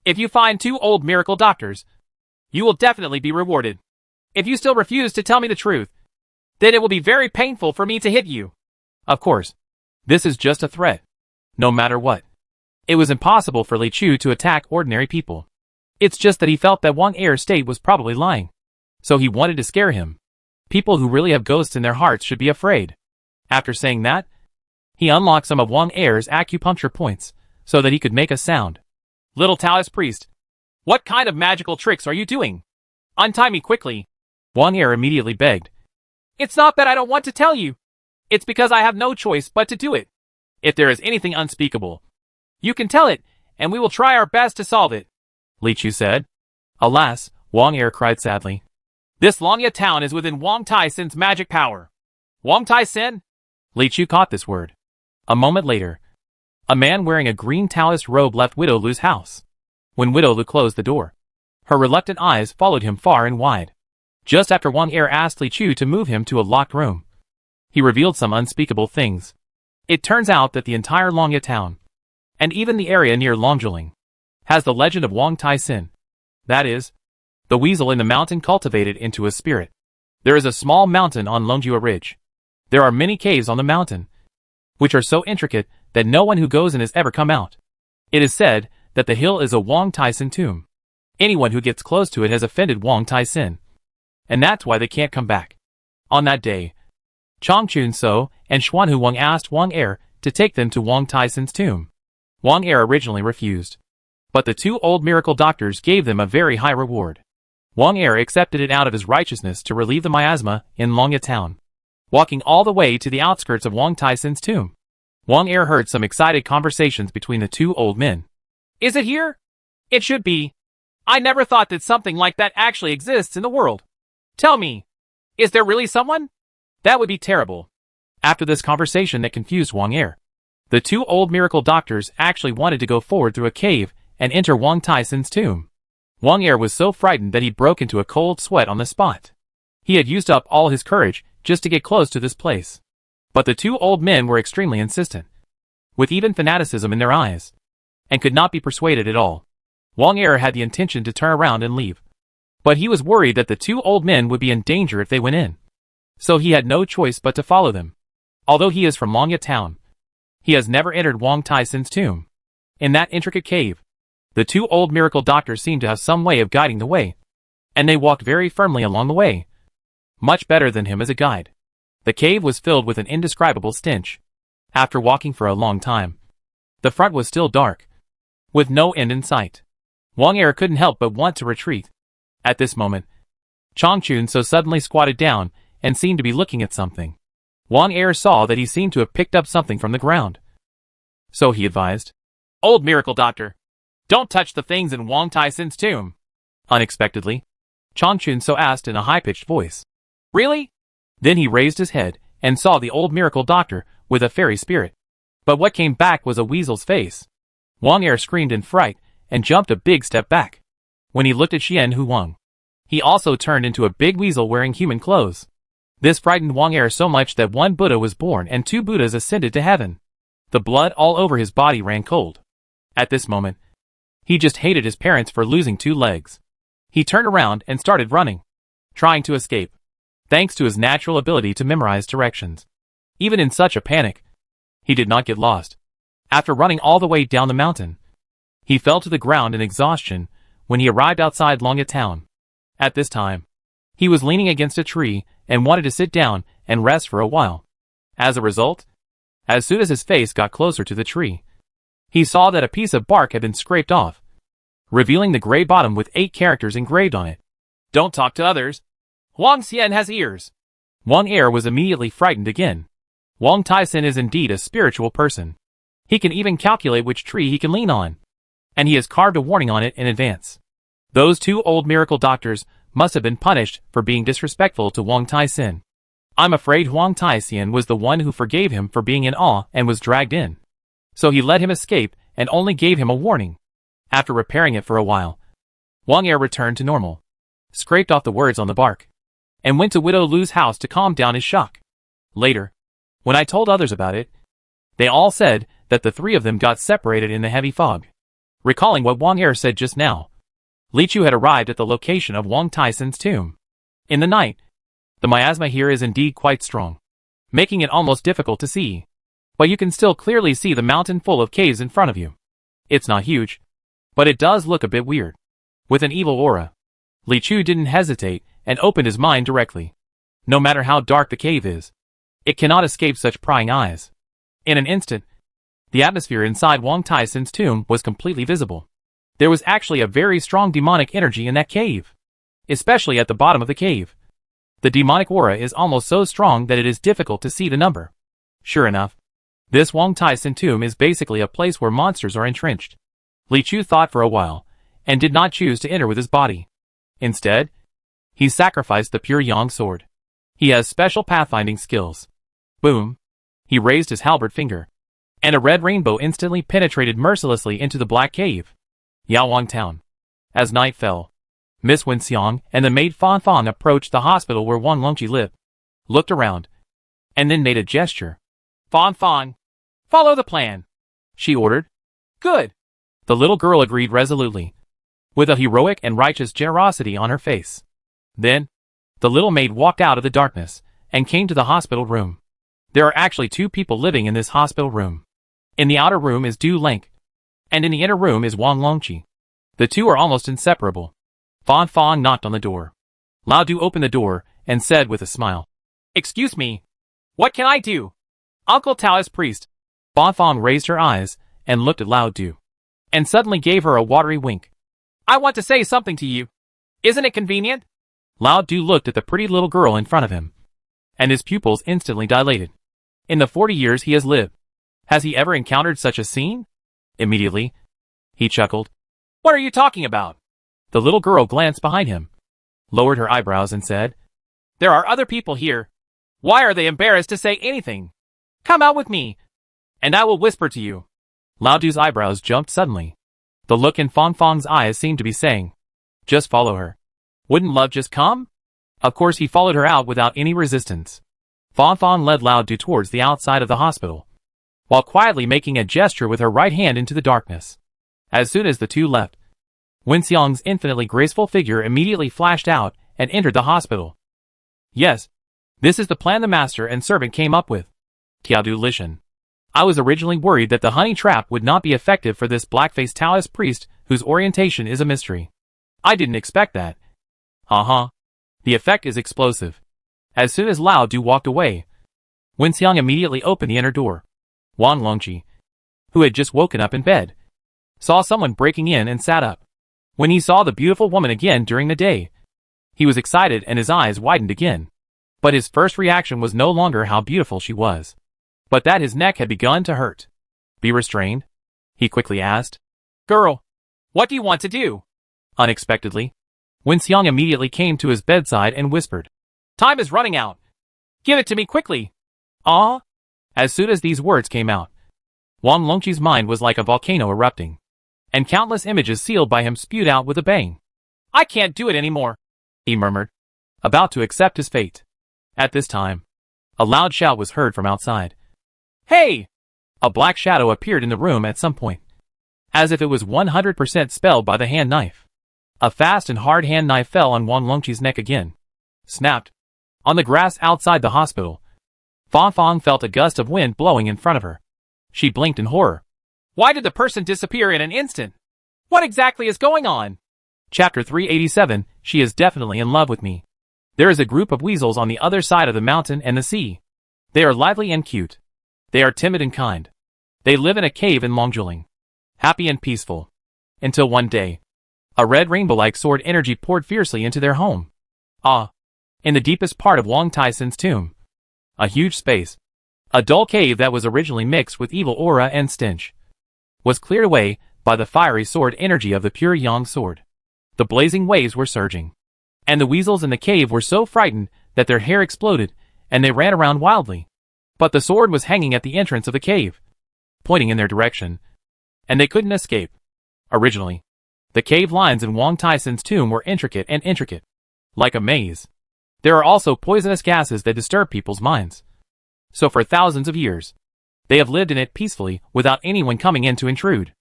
[SPEAKER 1] If you find two old miracle doctors, you will definitely be rewarded. If you still refuse to tell me the truth, then it will be very painful for me to hit you." Of course, this is just a threat. No matter what, it was impossible for Li Chu to attack ordinary people. It's just that he felt that Wang Er's state was probably lying, so he wanted to scare him. People who really have ghosts in their hearts should be afraid. After saying that, he unlocked some of Wang Er's acupuncture points so that he could make a sound. "Little Taoist priest, what kind of magical tricks are you doing? Untie me quickly," Wang Er immediately begged. "It's not that I don't want to tell you. It's because I have no choice but to do it. If there is anything unspeakable, you can tell it, and we will try our best to solve it," Li Chu said. Alas, Wang Er cried sadly. "This Longya town is within Wang Tai Sin's magic power." "Wang Tai Sin?" Li Chu caught this word. A moment later, a man wearing a green Taoist robe left Widow Lu's house. When Widow Lu closed the door, her reluctant eyes followed him far and wide. Just after Wang Er asked Li Chu to move him to a locked room, he revealed some unspeakable things. It turns out that the entire Longya town, and even the area near Longjuling, has the legend of Wang Tai Sin. That is, the weasel in the mountain cultivated into a spirit. There is a small mountain on Longjua Ridge. There are many caves on the mountain, which are so intricate that no one who goes in has ever come out. It is said that the hill is a Wang Tai Sin tomb. Anyone who gets close to it has offended Wang Tai Sin, and that's why they can't come back. On that day, Chong Chun So and Xuanhu Wang asked Wang Er to take them to Wang Tai Sin's tomb. Wang Er originally refused, but the two old miracle doctors gave them a very high reward. Wang Er accepted it out of his righteousness to relieve the miasma in Longya town. Walking all the way to the outskirts of Wang Tai Sin's tomb, Wang Er heard some excited conversations between the two old men. "Is it here? It should be. I never thought that something like that actually exists in the world. Tell me, is there really someone? That would be terrible." After this conversation that confused Wang Er, the two old miracle doctors actually wanted to go forward through a cave and enter Wang Tai Sin's tomb. Wang Er was so frightened that he broke into a cold sweat on the spot. He had used up all his courage just to get close to this place. But the two old men were extremely insistent, with even fanaticism in their eyes, and could not be persuaded at all. Wang Er had the intention to turn around and leave, but he was worried that the two old men would be in danger if they went in. So he had no choice but to follow them. Although he is from Longya Town, he has never entered Wang Taisin's tomb. In that intricate cave, the two old miracle doctors seemed to have some way of guiding the way, and they walked very firmly along the way, much better than him as a guide. The cave was filled with an indescribable stench. After walking for a long time, the front was still dark, with no end in sight. Wang Er couldn't help but want to retreat. At this moment, Changchun so suddenly squatted down and seemed to be looking at something. Wang Er saw that he seemed to have picked up something from the ground. So he advised, "Old miracle doctor, don't touch the things in Wang Taisin's tomb." Unexpectedly, Changchun so asked in a high-pitched voice. "Really?" Then he raised his head and saw the old miracle doctor with a fairy spirit. But what came back was a weasel's face. Wang Er screamed in fright and jumped a big step back. When he looked at Xian Huang, he also turned into a big weasel wearing human clothes. This frightened Wang Er so much that one Buddha was born and two Buddhas ascended to heaven. The blood all over his body ran cold. At this moment, he just hated his parents for losing two legs. He turned around and started running, trying to escape, thanks to his natural ability to memorize directions. Even in such a panic, he did not get lost. After running all the way down the mountain, he fell to the ground in exhaustion when he arrived outside Longya Town. At this time, he was leaning against a tree and wanted to sit down and rest for a while. As a result, as soon as his face got closer to the tree, he saw that a piece of bark had been scraped off, revealing the gray bottom with 8 characters engraved on it. "Don't talk to others. Wang Xian has ears." Wang Er was immediately frightened again. Wang Taisin is indeed a spiritual person. He can even calculate which tree he can lean on, and he has carved a warning on it in advance. Those two old miracle doctors must have been punished for being disrespectful to Wang Taisin. I'm afraid Wang Taisin was the one who forgave him for being in awe and was dragged in. So he let him escape and only gave him a warning. After repairing it for a while, Wang Er returned to normal, scraped off the words on the bark, and went to Widow Lu's house to calm down his shock. Later, when I told others about it, they all said that the 3 of them got separated in the heavy fog. Recalling what Wang Er said just now, Li Chu had arrived at the location of Wang Taisin's tomb. In the night, the miasma here is indeed quite strong, making it almost difficult to see. But you can still clearly see the mountain full of caves in front of you. It's not huge, but it does look a bit weird. With an evil aura, Li Chu didn't hesitate and opened his mind directly. No matter how dark the cave is, it cannot escape such prying eyes. In an instant, the atmosphere inside Wang Taisin's tomb was completely visible. There was actually a very strong demonic energy in that cave, especially at the bottom of the cave. The demonic aura is almost so strong that it is difficult to see the number. Sure enough, this Wang Taisin tomb is basically a place where monsters are entrenched. Li Chu thought for a while, and did not choose to enter with his body. Instead, he sacrificed the pure Yang sword. He has special pathfinding skills. Boom! He raised his halberd finger, and a red rainbow instantly penetrated mercilessly into the black cave. Yaowang Town. As night fell, Miss Wenxiang and the maid Fan Fan approached the hospital where Wang Longqi lived, looked around, and then made a gesture. "Fan Fan, follow the plan," she ordered. "Good." The little girl agreed resolutely, with a heroic and righteous generosity on her face. Then, the little maid walked out of the darkness and came to the hospital room. There are actually 2 people living in this hospital room. In the outer room is Du Lenk, and in the inner room is Wang Longqi. The 2 are almost inseparable. Fan Fan knocked on the door. Lao Du opened the door and said with a smile, "Excuse me. What can I do?" "Uncle Taoist priest." Fan Fan raised her eyes and looked at Lao Du, and suddenly gave her a watery wink. "I want to say something to you. Isn't it convenient?" Lao Du looked at the pretty little girl in front of him, and his pupils instantly dilated. In the 40 years he has lived, has he ever encountered such a scene? Immediately, he chuckled. "What are you talking about?" The little girl glanced behind him, lowered her eyebrows and said, "There are other people here. Why are they embarrassed to say anything? Come out with me, and I will whisper to you." Lao Du's eyebrows jumped suddenly. The look in Fan Fan's eyes seemed to be saying, "Just follow her. Wouldn't love just come?" Of course he followed her out without any resistance. Fan Fan led Lao Du towards the outside of the hospital, while quietly making a gesture with her right hand into the darkness. As soon as the 2 left, Wenxiang's infinitely graceful figure immediately flashed out and entered the hospital. Yes, this is the plan the master and servant came up with. Tiadu Lishan. I was originally worried that the honey trap would not be effective for this black-faced Taoist priest whose orientation is a mystery. I didn't expect that. The effect is explosive. As soon as Lao Du walked away, Wen Xiang immediately opened the inner door. Wang Longqi, who had just woken up in bed, saw someone breaking in and sat up. When he saw the beautiful woman again during the day, he was excited and his eyes widened again. But his first reaction was no longer how beautiful she was, but that his neck had begun to hurt. Be restrained? He quickly asked. Girl, what do you want to do? Unexpectedly, Wen Xiang immediately came to his bedside and whispered, Time is running out. Give it to me quickly. Ah! As soon as these words came out, Wang Longqi's mind was like a volcano erupting, and countless images sealed by him spewed out with a bang. I can't do it anymore, he murmured, about to accept his fate. At this time, a loud shout was heard from outside. Hey! A black shadow appeared in the room at some point, as if it was 100% spelled by the hand knife. A fast and hard hand knife fell on Wang Longqi's neck again. Snapped. On the grass outside the hospital, Fang Fang felt a gust of wind blowing in front of her. She blinked in horror. Why did the person disappear in an instant? What exactly is going on? Chapter 387, She is definitely in love with me. There is a group of weasels on the other side of the mountain and the sea. They are lively and cute. They are timid and kind. They live in a cave in Longjuling, happy and peaceful. Until one day, a red rainbow-like sword energy poured fiercely into their home. In the deepest part of Wang Taisan's tomb. A huge space, a dull cave that was originally mixed with evil aura and stench, was cleared away by the fiery sword energy of the pure Yang sword. The blazing waves were surging, and the weasels in the cave were so frightened that their hair exploded, and they ran around wildly. But the sword was hanging at the entrance of the cave, pointing in their direction, and they couldn't escape. Originally, the cave lines in Wang Taisan's tomb were intricate, like a maze. There are also poisonous gases that disturb people's minds. So for thousands of years, they have lived in it peacefully without anyone coming in to intrude.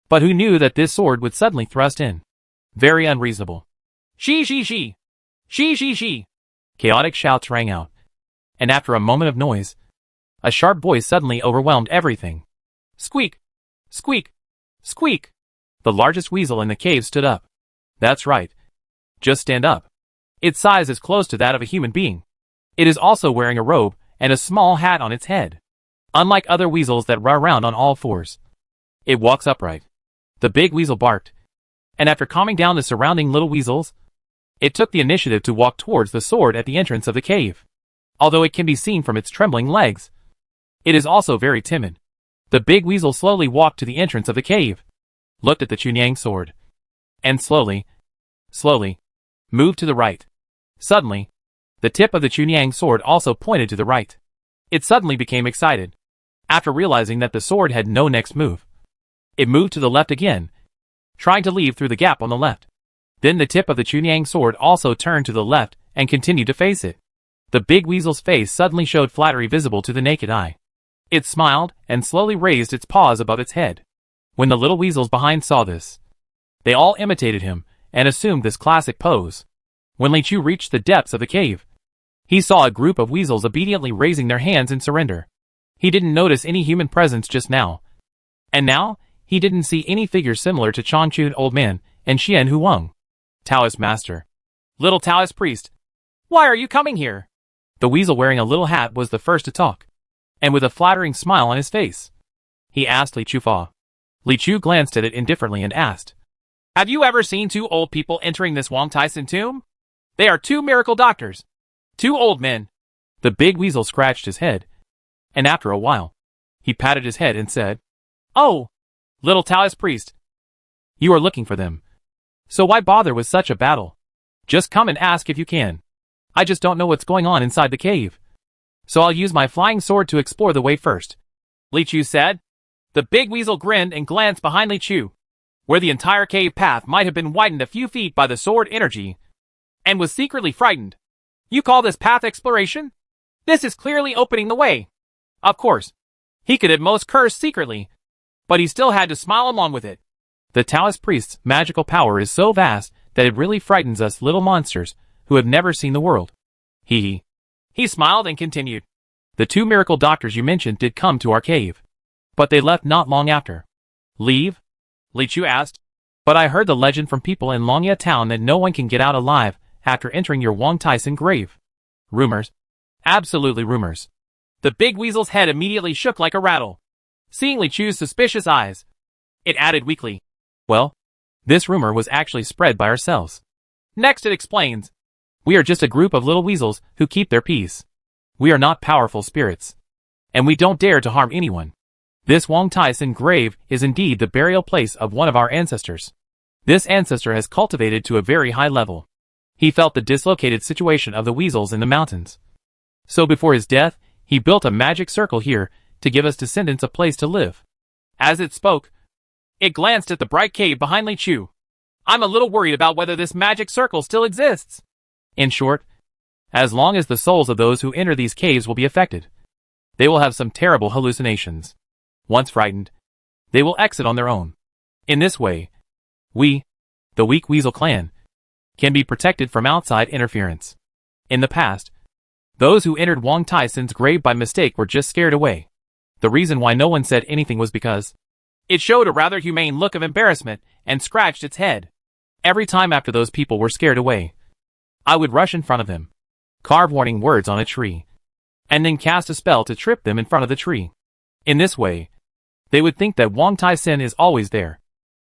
[SPEAKER 1] But who knew that this sword would suddenly thrust in? Very unreasonable. She. Chaotic shouts rang out. And after a moment of noise, a sharp voice suddenly overwhelmed everything. Squeak! Squeak! Squeak! The largest weasel in the cave stood up. That's right. Just stand up. Its size is close to that of a human being. It is also wearing a robe and a small hat on its head. Unlike other weasels that run around on all fours, it walks upright. The big weasel barked, and after calming down the surrounding little weasels, it took the initiative to walk towards the sword at the entrance of the cave. Although it can be seen from its trembling legs, it is also very timid. The big weasel slowly walked to the entrance of the cave, looked at the Chunyang sword, and slowly moved to the right. Suddenly, the tip of the Chunyang sword also pointed to the right. It suddenly became excited. After realizing that the sword had no next move, it moved to the left again, trying to leave through the gap on the left. Then the tip of the Chunyang sword also turned to the left and continued to face it. The big weasel's face suddenly showed flattery visible to the naked eye. It smiled and slowly raised its paws above its head. When the little weasels behind saw this, they all imitated him and assumed this classic pose. When Li Chu reached the depths of the cave, he saw a group of weasels obediently raising their hands in surrender. He didn't notice any human presence just now. And now, he didn't see any figures similar to Changchun Old Man and Xian Huang. Taoist Master. Little Taoist Priest. Why are you coming here? The weasel wearing a little hat was the first to talk, and with a flattering smile on his face, he asked Li Chu Fa. Li Chu glanced at it indifferently and asked, Have you ever seen two old people entering this Wang Taisan tomb? They are two miracle doctors. Two old men. The big weasel scratched his head, and after a while, he patted his head and said, Oh, little Taoist priest. You are looking for them. So why bother with such a battle? Just come and ask if you can. I just don't know what's going on inside the cave. So I'll use my flying sword to explore the way first. Li Chu said. The big weasel grinned and glanced behind Li Chu, where the entire cave path might have been widened a few feet by the sword energy, and was secretly frightened. You call this path exploration? This is clearly opening the way. Of course, he could at most curse secretly, but he still had to smile along with it. The Taoist priest's magical power is so vast that it really frightens us little monsters who have never seen the world. He smiled and continued. The 2 miracle doctors you mentioned did come to our cave. But they left not long after. Leave? Li Chu asked. But I heard the legend from people in Longya town that no one can get out alive after entering your Wang Tyson grave. Rumors? Absolutely rumors. The big weasel's head immediately shook like a rattle. Seeing Li Chu's suspicious eyes, it added weakly, well, this rumor was actually spread by ourselves. Next it explains, we are just a group of little weasels who keep their peace. We are not powerful spirits. And we don't dare to harm anyone. This Wang Tyson grave is indeed the burial place of one of our ancestors. This ancestor has cultivated to a very high level. He felt the dislocated situation of the weasels in the mountains. So before his death, he built a magic circle here to give us descendants a place to live. As it spoke, it glanced at the bright cave behind Li Chu. I'm a little worried about whether this magic circle still exists. In short, as long as the souls of those who enter these caves will be affected, they will have some terrible hallucinations. Once frightened, they will exit on their own. In this way, we, the weak weasel clan, can be protected from outside interference. In the past, those who entered Wang Tyson's grave by mistake were just scared away. The reason why no one said anything was because it showed a rather humane look of embarrassment and scratched its head. Every time after those people were scared away, I would rush in front of them, carve warning words on a tree, and then cast a spell to trip them in front of the tree. In this way, they would think that Wang Tyson is always there.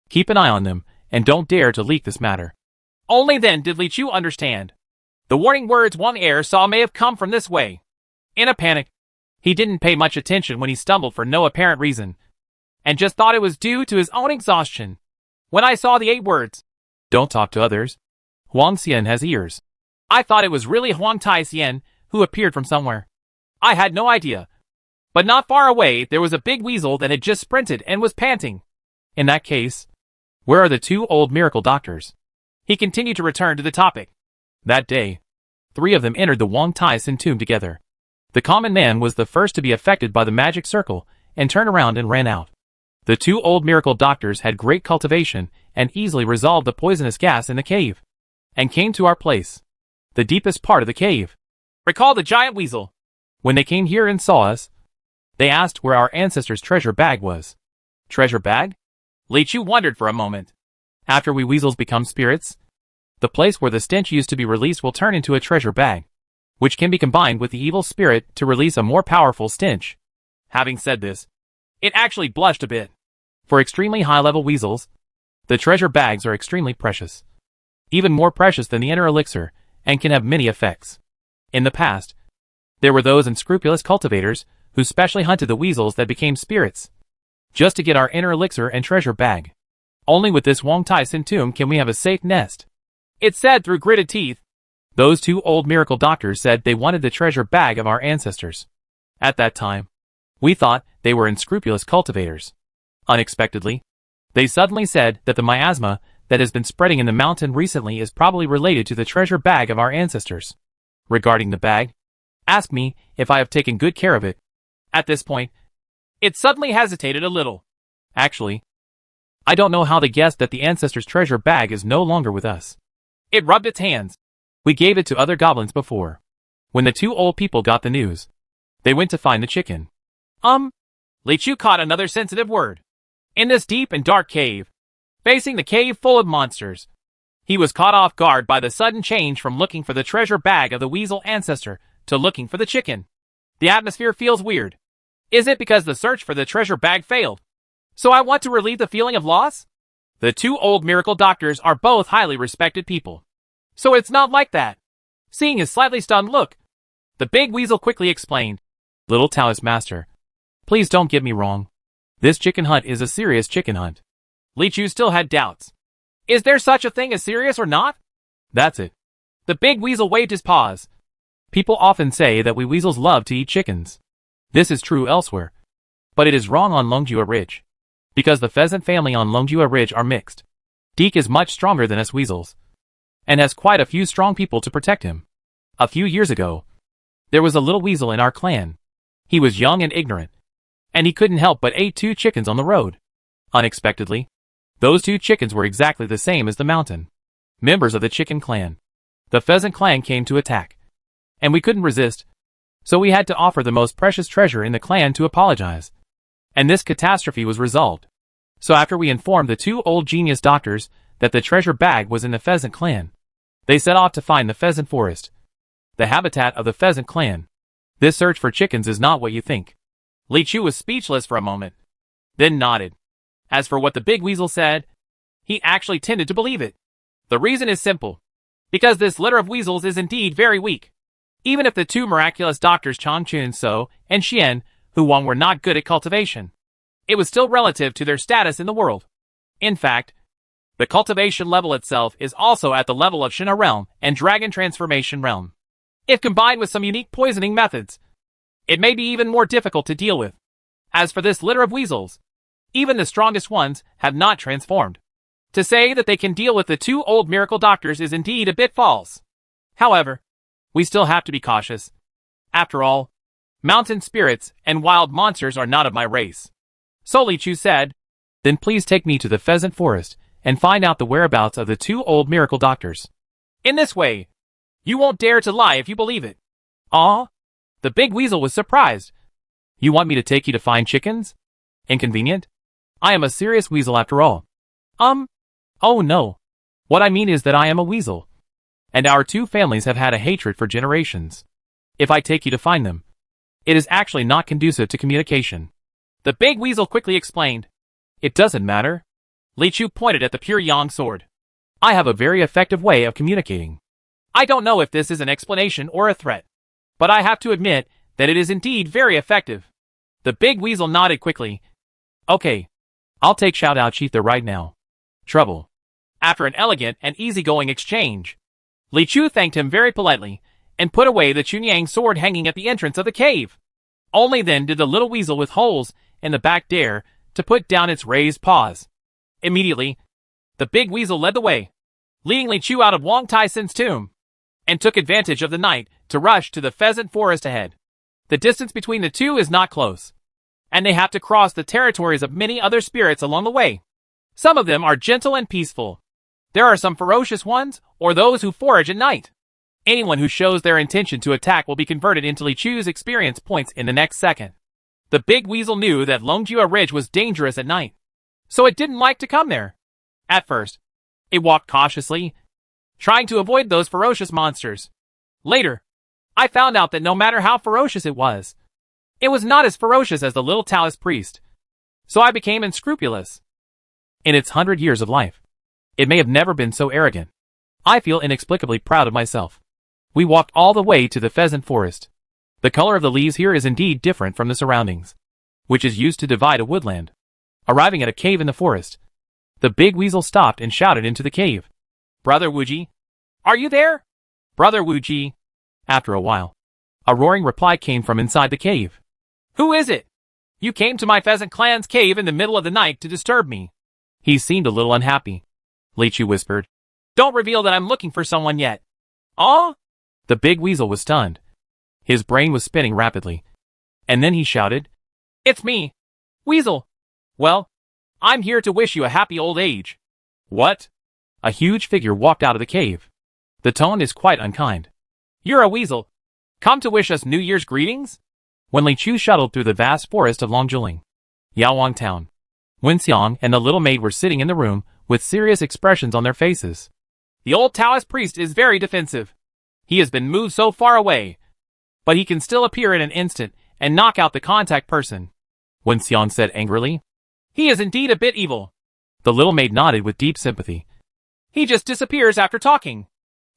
[SPEAKER 1] Keep an eye on them, and don't dare to leak this matter. Only then did Li Chu understand. The warning words Wang Er saw may have come from this way. In a panic, he didn't pay much attention when he stumbled for no apparent reason, and just thought it was due to his own exhaustion. When I saw the 8 words, don't talk to others, Huang Xian has ears, I thought it was really Huang Taixian who appeared from somewhere. I had no idea. But not far away there was a big weasel that had just sprinted and was panting. In that case, where are the 2 old miracle doctors? He continued to return to the topic. That day, 3 of them entered the Wang Tyson tomb together. The common man was the first to be affected by the magic circle and turned around and ran out. The 2 old miracle doctors had great cultivation and easily resolved the poisonous gas in the cave, and came to our place, the deepest part of the cave. Recall the giant weasel. When they came here and saw us, they asked where our ancestors' treasure bag was. Treasure bag? Li Chu wondered for a moment. After we weasels become spirits, the place where the stench used to be released will turn into a treasure bag, which can be combined with the evil spirit to release a more powerful stench. Having said this, it actually blushed a bit. For extremely high-level weasels, the treasure bags are extremely precious. Even more precious than the inner elixir, and can have many effects. In the past, there were those unscrupulous cultivators who specially hunted the weasels that became spirits, just to get our inner elixir and treasure bag. Only with this Wang Tyson tomb can we have a safe nest. It said through gritted teeth. Those 2 old miracle doctors said they wanted the treasure bag of our ancestors. At that time, we thought they were unscrupulous cultivators. Unexpectedly, they suddenly said that the miasma that has been spreading in the mountain recently is probably related to the treasure bag of our ancestors. Regarding the bag, ask me if I have taken good care of it. At this point, it suddenly hesitated a little. Actually, I don't know how they guessed that the ancestors' treasure bag is no longer with us. It rubbed its hands. We gave it to other goblins before. When the 2 old people got the news, they went to find the chicken. Li Chu caught another sensitive word. In this deep and dark cave, facing the cave full of monsters, he was caught off guard by the sudden change from looking for the treasure bag of the weasel ancestor to looking for the chicken. The atmosphere feels weird. Is it because the search for the treasure bag failed? So I want to relieve the feeling of loss? The 2 old miracle doctors are both highly respected people. So it's not like that. Seeing his slightly stunned look, the big weasel quickly explained, Little Taoist master, please don't get me wrong. This chicken hunt is a serious chicken hunt. Li Chu still had doubts. Is there such a thing as serious or not? That's it. The big weasel waved his paws. People often say that we weasels love to eat chickens. This is true elsewhere. But it is wrong on Longjua Ridge. Because the pheasant family on Longjua Ridge are mixed. Deke is much stronger than us weasels, and has quite a few strong people to protect him. A few years ago, there was a little weasel in our clan. He was young and ignorant, and he couldn't help but ate 2 chickens on the road. Unexpectedly, those 2 chickens were exactly the same as the mountain members of the chicken clan. The pheasant clan came to attack, and we couldn't resist. So we had to offer the most precious treasure in the clan to apologize. And this catastrophe was resolved. So after we informed the two old genius doctors that the treasure bag was in the pheasant clan, they set off to find the pheasant forest, the habitat of the pheasant clan. This search for chickens is not what you think. Li Chu was speechless for a moment, then nodded. As for what the big weasel said, he actually tended to believe it. The reason is simple. Because this litter of weasels is indeed very weak. Even if the two miraculous doctors Chang Chun So and Xian Hu Wang were not good at cultivation, it was still relative to their status in the world. In fact, the cultivation level itself is also at the level of Shina realm and Dragon transformation realm. If combined with some unique poisoning methods, it may be even more difficult to deal with. As for this litter of weasels, even the strongest ones have not transformed. To say that they can deal with the two old miracle doctors is indeed a bit false. However, we still have to be cautious. After all, mountain spirits and wild monsters are not of my race. So Li Chu said, then please take me to the pheasant forest and find out the whereabouts of the two old miracle doctors. In this way, you won't dare to lie if you believe it. Ah? The big weasel was surprised. You want me to take you to find chickens? Inconvenient? I am a serious weasel after all. Oh no. What I mean is that I am a weasel. And our two families have had a hatred for generations. If I take you to find them, it is actually not conducive to communication. The big weasel quickly explained. It doesn't matter. Li Chu pointed at the pure yang sword. I have a very effective way of communicating. I don't know if this is an explanation or a threat, but I have to admit that it is indeed very effective. The big weasel nodded quickly. Okay, I'll take Shout Out Chief there right now. Trouble. After an elegant and easygoing exchange, Li Chu thanked him very politely and put away the Chunyang sword hanging at the entrance of the cave. Only then did the little weasel with holes in the back dare to put down its raised paws. Immediately, the big weasel led the way, leading Li Chu out of Wang Taisin's tomb, and took advantage of the night to rush to the pheasant forest ahead. The distance between the two is not close, and they have to cross the territories of many other spirits along the way. Some of them are gentle and peaceful. There are some ferocious ones, or those who forage at night. Anyone who shows their intention to attack will be converted into Li Chu's experience points in the next second. The big weasel knew that Longjia Ridge was dangerous at night, so it didn't like to come there. At first, it walked cautiously, trying to avoid those ferocious monsters. Later, I found out that no matter how ferocious it was not as ferocious as the little Taoist priest. So I became unscrupulous. In its 100 years of life, it may have never been so arrogant. I feel inexplicably proud of myself. We walked all the way to the pheasant forest. The color of the leaves here is indeed different from the surroundings, which is used to divide a woodland. Arriving at a cave in the forest, the big weasel stopped and shouted into the cave. Brother Wuji, are you there? Brother Wuji. After a while, a roaring reply came from inside the cave. Who is it? You came to my pheasant clan's cave in the middle of the night to disturb me. He seemed a little unhappy. Li Chu whispered. Don't reveal that I'm looking for someone yet. Oh? The big weasel was stunned. His brain was spinning rapidly. And then he shouted, It's me, Weasel. Well, I'm here to wish you a happy old age. What? A huge figure walked out of the cave. The tone is quite unkind. You're a weasel. Come to wish us New Year's greetings? When Li Chu shuttled through the vast forest of Longjuling, Yaowang town, Wen Xiang and the little maid were sitting in the room with serious expressions on their faces. The old Taoist priest is very defensive. He has been moved so far away, but he can still appear in an instant and knock out the contact person, Wen Xiang said angrily. He is indeed a bit evil. The little maid nodded with deep sympathy. He just disappears after talking,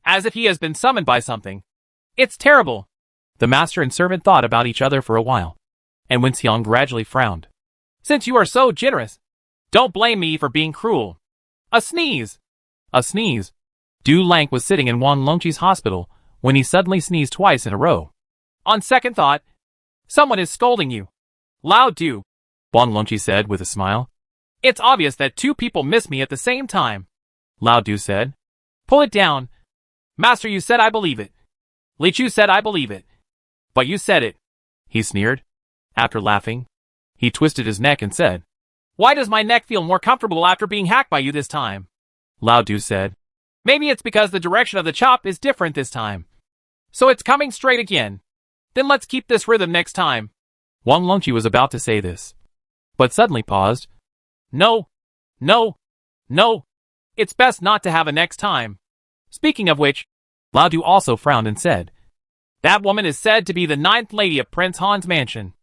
[SPEAKER 1] as if he has been summoned by something. It's terrible. The master and servant thought about each other for a while, and Wen Xiang gradually frowned. Since you are so generous, don't blame me for being cruel. A sneeze. A sneeze. Du Lank was sitting in Wan Longqi's hospital when he suddenly sneezed twice in a row. On second thought, someone is scolding you. Lao Du, Wang Longqi said with a smile. It's obvious that two people miss me at the same time. Lao Du said. Pull it down. Master, you said I believe it. Li Chu said I believe it. But you said it. He sneered. After laughing, he twisted his neck and said, Why does my neck feel more comfortable after being hacked by you this time? Lao Du said, Maybe it's because the direction of the chop is different this time. So it's coming straight again. Then let's keep this rhythm next time. Wang Longqi was about to say this, but suddenly paused. No, no, no. It's best not to have a next time. Speaking of which, Lao Du also frowned and said, that woman is said to be the 9th lady of Prince Han's mansion.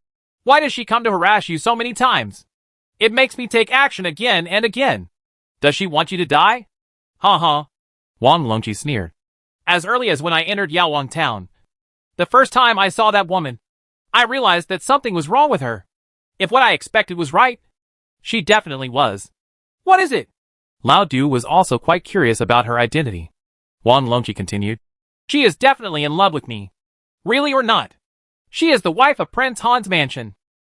[SPEAKER 1] Why does she come to harass you so many times? It makes me take action again and again. Does she want you to die? Ha. Wang Longqi sneered. As early as when I entered Yaowang town, the first time I saw that woman, I realized that something was wrong with her. If what I expected was right, she definitely was. What is it? Lao Du was also quite curious about her identity. Wang Longqi continued. She is definitely in love with me. Really or not? She is the wife of Prince Han's mansion.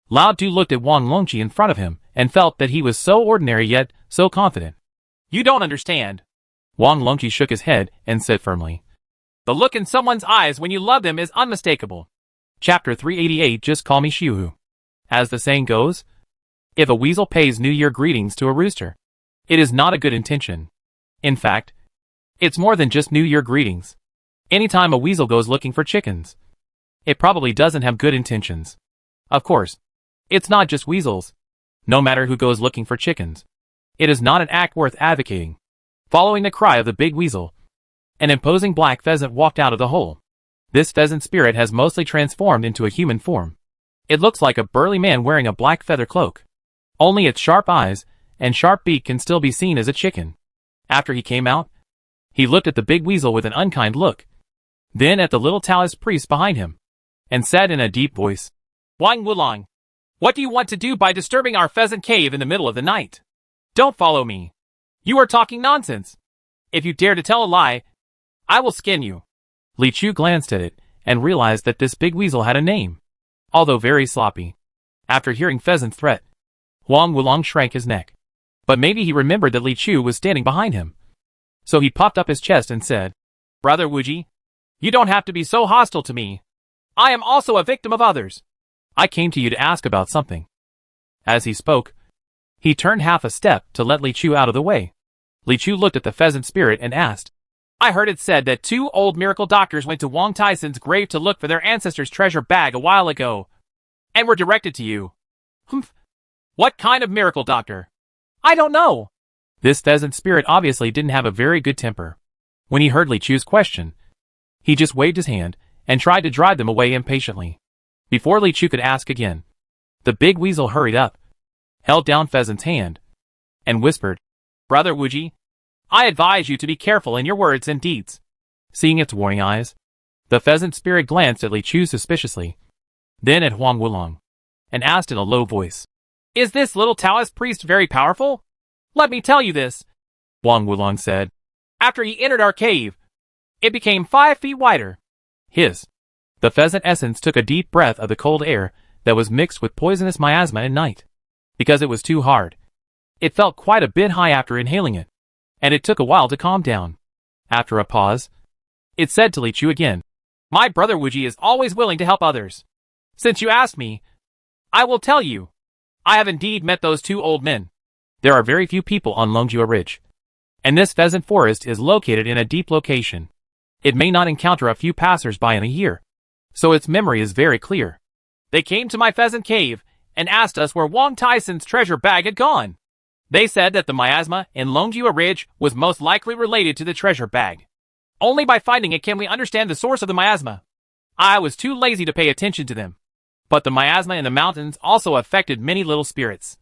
[SPEAKER 1] Lao Du looked at Wang Longqi in front of him and felt that he was so ordinary yet so confident. You don't understand. Wang Longqi shook his head and said firmly. The look in someone's eyes when you love them is unmistakable. Chapter 388. Just call me Xiuhu. As the saying goes, if a weasel pays New Year greetings to a rooster, it is not a good intention. In fact, it's more than just New Year greetings. Anytime a weasel goes looking for chickens, it probably doesn't have good intentions. Of course, it's not just weasels. No matter who goes looking for chickens, it is not an act worth advocating. Following the cry of the big weasel, an imposing black pheasant walked out of the hole. This pheasant spirit has mostly transformed into a human form. It looks like a burly man wearing a black feather cloak. Only its sharp eyes and sharp beak can still be seen as a chicken. After he came out, he looked at the big weasel with an unkind look, then at the little Taoist priest behind him, and said in a deep voice, Wang Wulong, what do you want to do by disturbing our pheasant cave in the middle of the night? Don't follow me. You are talking nonsense. If you dare to tell a lie, I will skin you. Li Chu glanced at it and realized that this big weasel had a name, although very sloppy. After hearing Pheasant's threat, Wang Wulong shrank his neck. But maybe he remembered that Li Chu was standing behind him. So he puffed up his chest and said, Brother Wuji, you don't have to be so hostile to me. I am also a victim of others. I came to you to ask about something. As he spoke, he turned half a step to let Li Chu out of the way. Li Chu looked at the pheasant spirit and asked, I heard it said that 2 old miracle doctors went to Wang Tyson's grave to look for their ancestors' treasure bag a while ago, and were directed to you. Humph. What kind of miracle doctor? I don't know. This pheasant spirit obviously didn't have a very good temper. When he heard Li Chu's question, he just waved his hand and tried to drive them away impatiently. Before Li Chu could ask again, the big weasel hurried up, held down Pheasant's hand, and whispered, Brother Wuji, I advise you to be careful in your words and deeds. Seeing its warning eyes, the pheasant spirit glanced at Li Chu suspiciously, then at Wang Wulong, and asked in a low voice, Is this little Taoist priest very powerful? Let me tell you this, Wang Wulong said. After he entered our cave, it became 5 feet wider. The pheasant essence took a deep breath of the cold air that was mixed with poisonous miasma at night. Because it was too hard, it felt quite a bit high after inhaling it, and it took a while to calm down. After a pause, it said to Li Chu again, My brother Wuji is always willing to help others. Since you asked me, I will tell you. I have indeed met those 2 old men. There are very few people on Longjua Ridge, and this pheasant forest is located in a deep location. It may not encounter a few passers-by in a year, so its memory is very clear. They came to my pheasant cave and asked us where Wang Tyson's treasure bag had gone. They said that the miasma in Longjua Ridge was most likely related to the treasure bag. Only by finding it can we understand the source of the miasma. I was too lazy to pay attention to them. But the miasma in the mountains also affected many little spirits,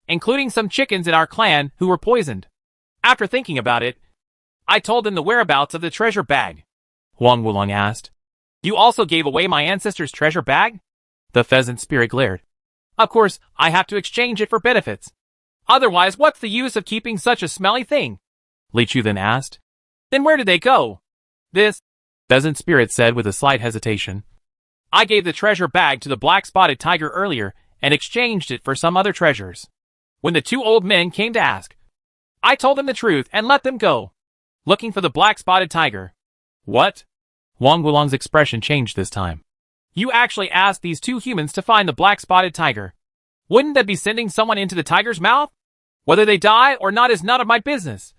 [SPEAKER 1] including some chickens in our clan who were poisoned. After thinking about it, I told them the whereabouts of the treasure bag. Wang Wulong asked, You also gave away my ancestors' treasure bag? The pheasant spirit glared. Of course, I have to exchange it for benefits. Otherwise, what's the use of keeping such a smelly thing? Li Chu then asked. Then where did they go? This pheasant spirit said with a slight hesitation. I gave the treasure bag to the black-spotted tiger earlier and exchanged it for some other treasures. When the 2 old men came to ask, I told them the truth and let them go, looking for the black-spotted tiger. What? Wang Wulong's expression changed this time. You actually asked these 2 humans to find the black-spotted tiger. Wouldn't that be sending someone into the tiger's mouth? Whether they die or not is none of my business.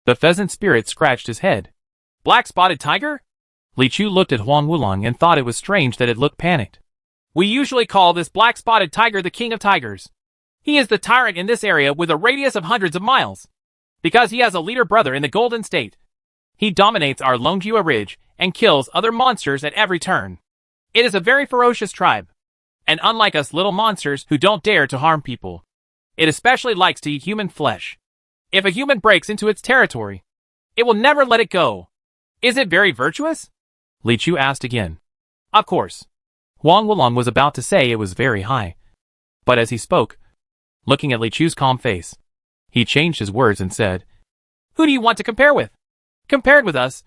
[SPEAKER 1] The pheasant spirit scratched his head. Black-spotted tiger? Li Chu looked at Huang Wulong and thought it was strange that it looked panicked. We usually call this black-spotted tiger the king of tigers. He is the tyrant in this area with a radius of hundreds of miles. Because he has a leader brother in the Golden State. He dominates our Longjua Ridge and kills other monsters at every turn. It is a very ferocious tribe. And unlike us little monsters who don't dare to harm people, it especially likes to eat human flesh. If a human breaks into its territory, it will never let it go. Is it very virtuous? Li Chu asked again. Of course. Huang Wulong was about to say it was very high. But as he spoke, looking at Li Chu's calm face, he changed his words and said, Who do you want to compare with? Compared with us,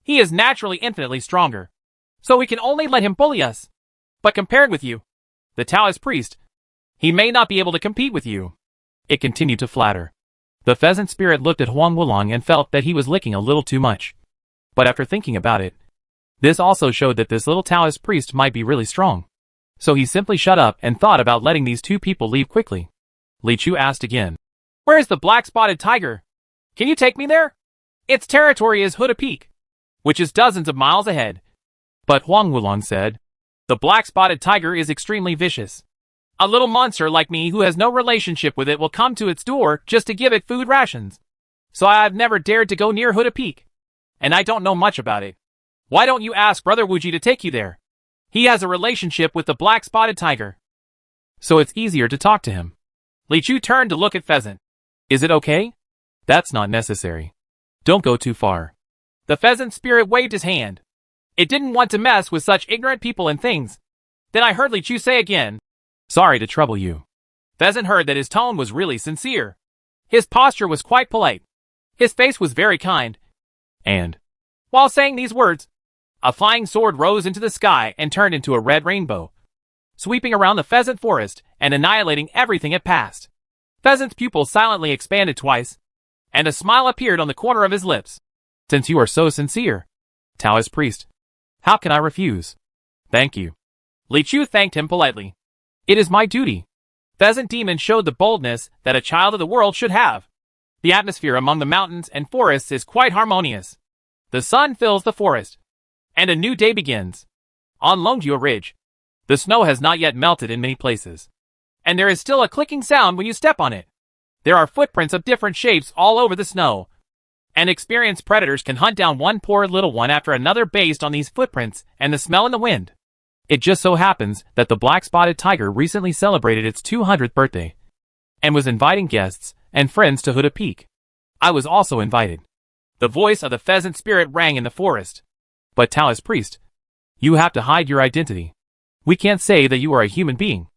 [SPEAKER 1] he is naturally infinitely stronger. So we can only let him bully us. But compared with you, the Taoist priest, he may not be able to compete with you. It continued to flatter. The pheasant spirit looked at Huang Wulong and felt that he was licking a little too much. But after thinking about it, this also showed that this little Taoist priest might be really strong. So he simply shut up and thought about letting these two people leave quickly. Li Chu asked again, Where is the black-spotted tiger? Can you take me there? Its territory is Huda Peak, which is dozens of miles ahead. But Huang Wulong said, The black-spotted tiger is extremely vicious. A little monster like me who has no relationship with it will come to its door just to give it food rations. So I have never dared to go near Huda Peak. And I don't know much about it. Why don't you ask Brother Wuji to take you there? He has a relationship with the black-spotted tiger. So it's easier to talk to him. Li Chu turned to look at Pheasant. Is it okay? That's not necessary. Don't go too far. The pheasant spirit waved his hand. It didn't want to mess with such ignorant people and things. Then I heard Li Chu say again, Sorry to trouble you. Pheasant heard that his tone was really sincere. His posture was quite polite. His face was very kind. And, while saying these words, a flying sword rose into the sky and turned into a red rainbow, sweeping around the pheasant forest and annihilating everything it passed. Pheasant's pupils silently expanded twice, and a smile appeared on the corner of his lips. Since you are so sincere, Taoist priest, how can I refuse? Thank you. Li Chu thanked him politely. It is my duty. Pheasant Demon showed the boldness that a child of the world should have. The atmosphere among the mountains and forests is quite harmonious. The sun fills the forest, and a new day begins. On Longjua Ridge, the snow has not yet melted in many places, and there is still a clicking sound when you step on it. There are footprints of different shapes all over the snow, and experienced predators can hunt down one poor little one after another based on these footprints and the smell in the wind. It just so happens that the black-spotted tiger recently celebrated its 200th birthday, and was inviting guests and friends to Huda Peak. I was also invited. The voice of the pheasant spirit rang in the forest. But Taoist priest, you have to hide your identity. We can't say that you are a human being.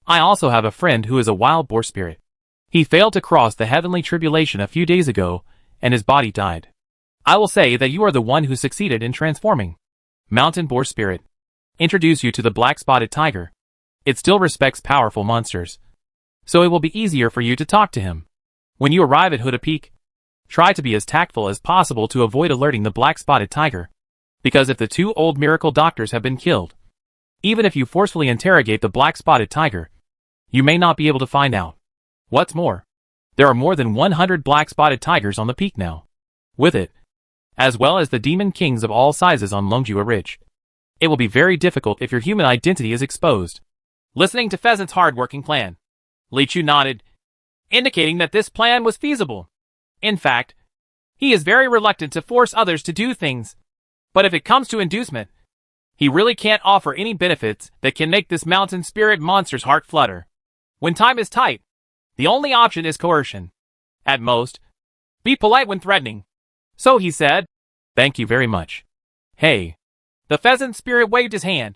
[SPEAKER 1] I also have a friend who is a wild boar spirit. He failed to cross the heavenly tribulation a few days ago, and his body died. I will say that you are the one who succeeded in transforming Mountain Boar Spirit. Introduce you to the black-spotted tiger. It still respects powerful monsters, so it will be easier for you to talk to him. When you arrive at Huda Peak, try to be as tactful as possible to avoid alerting the black-spotted tiger, because if the two old miracle doctors have been killed, even if you forcefully interrogate the black-spotted tiger, you may not be able to find out. What's more, there are more than 100 black-spotted tigers on the peak now. With it, as well as the demon kings of all sizes on Longjua Ridge, it will be very difficult if your human identity is exposed. Listening to Pheasant's hard-working plan, Li Chu nodded, indicating that this plan was feasible. In fact, he is very reluctant to force others to do things. But if it comes to inducement, he really can't offer any benefits that can make this mountain spirit monster's heart flutter. When time is tight, the only option is coercion. At most, be polite when threatening. So he said, Thank you very much. Hey. The pheasant spirit waved his hand.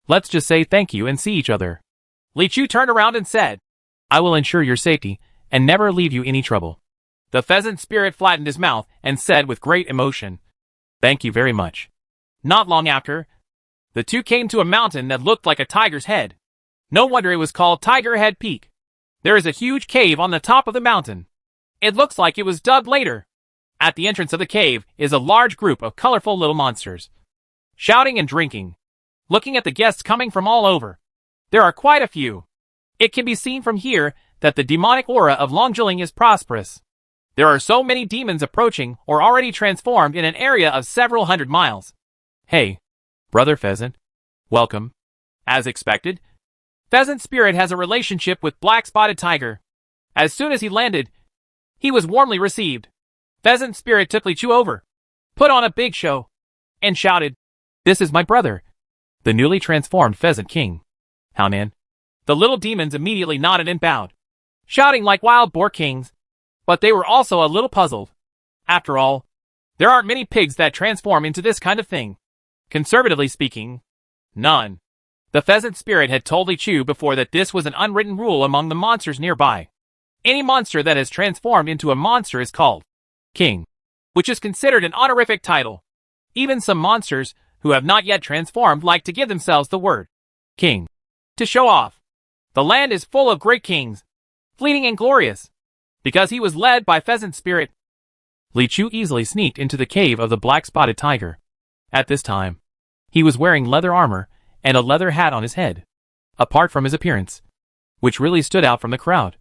[SPEAKER 1] Let's just say thank you and see each other. Li Chu turned around and said, I will ensure your safety and never leave you any trouble. The pheasant spirit flattened his mouth and said with great emotion, Thank you very much. Not long after, the two came to a mountain that looked like a tiger's head. No wonder it was called Tiger Head Peak. There is a huge cave on the top of the mountain. It looks like it was dug later. At the entrance of the cave is a large group of colorful little monsters, shouting and drinking, looking at the guests coming from all over. There are quite a few. It can be seen from here that the demonic aura of Longjiling is prosperous. There are so many demons approaching or already transformed in an area of several hundred miles. Hey, brother Pheasant. Welcome. As expected, Pheasant Spirit has a relationship with Black Spotted Tiger. As soon as he landed, he was warmly received. Pheasant Spirit took Li Chu over, put on a big show, and shouted, "This is my brother, the newly transformed Pheasant King." Haonan. The little demons immediately nodded and bowed, shouting like wild boar kings. But they were also a little puzzled. After all, there aren't many pigs that transform into this kind of thing. Conservatively speaking, none. The Pheasant Spirit had told Li Chu before that this was an unwritten rule among the monsters nearby. Any monster that has transformed into a monster is called King, which is considered an honorific title. Even some monsters who have not yet transformed like to give themselves the word King to show off. The land is full of great kings, fleeting and glorious, because he was led by Pheasant Spirit. Li Chu easily sneaked into the cave of the Black Spotted Tiger. At this time, he was wearing leather armor and a leather hat on his head. Apart from his appearance, which really stood out from the crowd,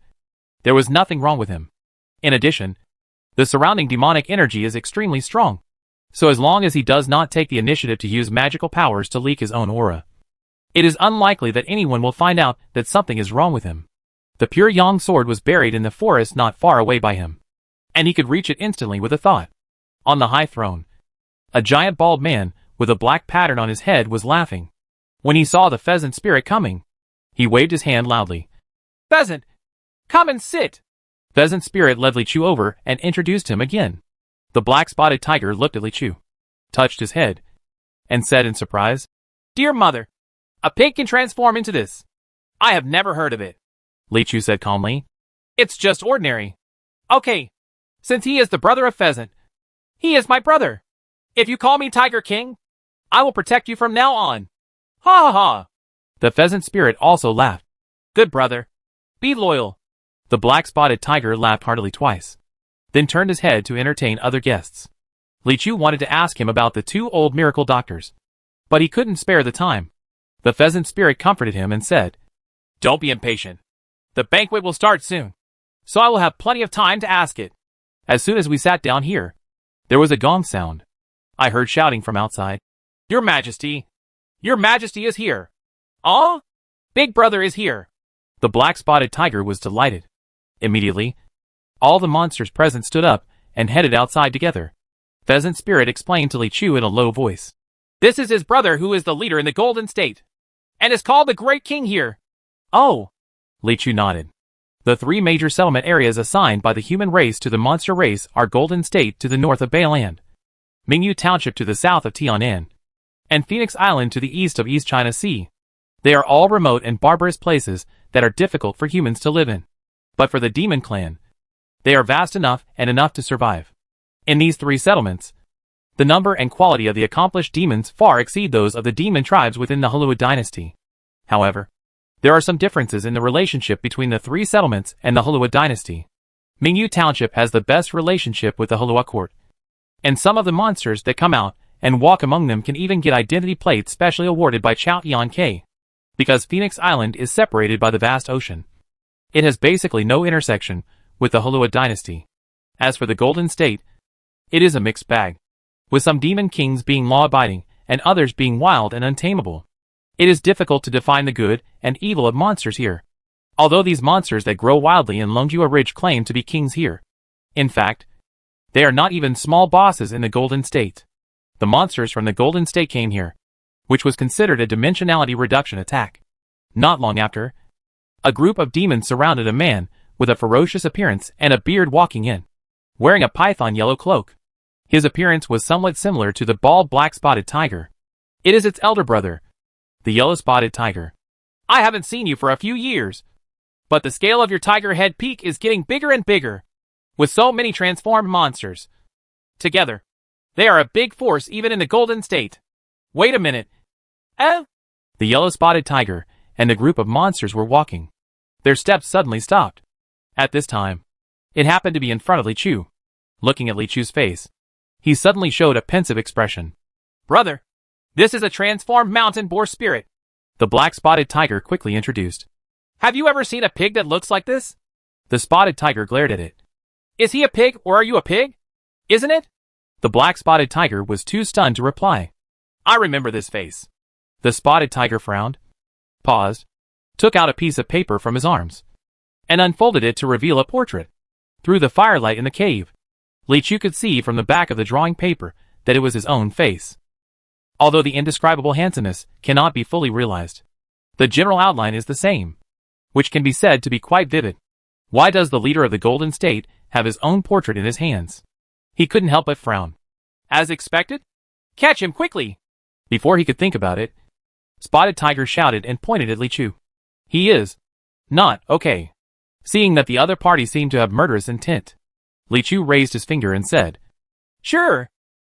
[SPEAKER 1] there was nothing wrong with him. In addition, the surrounding demonic energy is extremely strong, so as long as he does not take the initiative to use magical powers to leak his own aura, it is unlikely that anyone will find out that something is wrong with him. The pure Yang sword was buried in the forest not far away by him, and he could reach it instantly with a thought. On the high throne, a giant bald man with a black pattern on his head was laughing. When he saw the Pheasant Spirit coming, he waved his hand loudly. "Pheasant, come and sit!" Pheasant Spirit led Li Chu over and introduced him again. The Black Spotted Tiger looked at Li Chu, touched his head, and said in surprise, "Dear mother, a pig can transform into this. I have never heard of it." Li Chu said calmly, "It's just ordinary. Okay, since he is the brother of Pheasant, he is my brother. If you call me Tiger King, I will protect you from now on." Ha ha ha! The Pheasant Spirit also laughed. "Good brother. Be loyal." The Black Spotted Tiger laughed heartily twice, then turned his head to entertain other guests. Li Chu wanted to ask him about the two old miracle doctors, but he couldn't spare the time. The Pheasant Spirit comforted him and said, "Don't be impatient. The banquet will start soon, so I will have plenty of time to ask it." As soon as we sat down here, there was a gong sound. I heard shouting from outside. "Your Majesty! Your Majesty is here! Ah! Big Brother is here!" The Black Spotted Tiger was delighted. Immediately, all the monsters present stood up and headed outside together. Pheasant Spirit explained to Li Chu in a low voice. "This is his brother who is the leader in the Golden State, and is called the Great King here." "Oh!" Li Chu nodded. The three major settlement areas assigned by the human race to the monster race are Golden State to the north of Beiland, Mingyu Township to the south of Tianan, and Phoenix Island to the east of East China Sea. They are all remote and barbarous places that are difficult for humans to live in. But for the Demon Clan, they are vast enough and enough to survive. In these three settlements, the number and quality of the accomplished demons far exceed those of the demon tribes within the Hulua dynasty. However, there are some differences in the relationship between the three settlements and the Hulua dynasty. Mingyu Township has the best relationship with the Hulua court, and some of the monsters that come out and walk among them can even get identity plates specially awarded by Chao Yan K. Because Phoenix Island is separated by the vast ocean, it has basically no intersection with the Hulua dynasty. As for the Golden State, it is a mixed bag, with some demon kings being law-abiding and others being wild and untamable. It is difficult to define the good and evil of monsters here, although these monsters that grow wildly in Longjua Ridge claim to be kings here. In fact, they are not even small bosses in the Golden State. The monsters from the Golden State came here, which was considered a dimensionality reduction attack. Not long after, a group of demons surrounded a man with a ferocious appearance and a beard walking in, wearing a python yellow cloak. His appearance was somewhat similar to the bald Black Spotted Tiger. It is its elder brother, the Yellow Spotted Tiger. "I haven't seen you for a few years, but the scale of your tiger head peak is getting bigger and bigger, with so many transformed monsters. Together, they are a big force even in the Golden State. Wait a minute. The Yellow Spotted Tiger and the group of monsters were walking. Their steps suddenly stopped. At this time, it happened to be in front of Li Chu. Looking at Li Chu's face, he suddenly showed a pensive expression. "Brother, this is a transformed mountain boar spirit," the Black Spotted Tiger quickly introduced. "Have you ever seen a pig that looks like this?" The Spotted Tiger glared at it. "Is he a pig or are you a pig? Isn't it?" The Black Spotted Tiger was too stunned to reply. I remember this face. The spotted tiger frowned, paused, took out a piece of paper from his arms, and unfolded it to reveal a portrait. Through the firelight in the cave, Li Chu could see from the back of the drawing paper that it was his own face. Although the indescribable handsomeness cannot be fully realized, the general outline is the same, which can be said to be quite vivid. Why does the leader of the Golden State have his own portrait in his hands? He couldn't help but frown. As expected? Catch him quickly! Before he could think about it, Spotted Tiger shouted and pointed at Li Chu. He is not okay. Seeing that the other party seemed to have murderous intent, Li Chu raised his finger and said, Sure.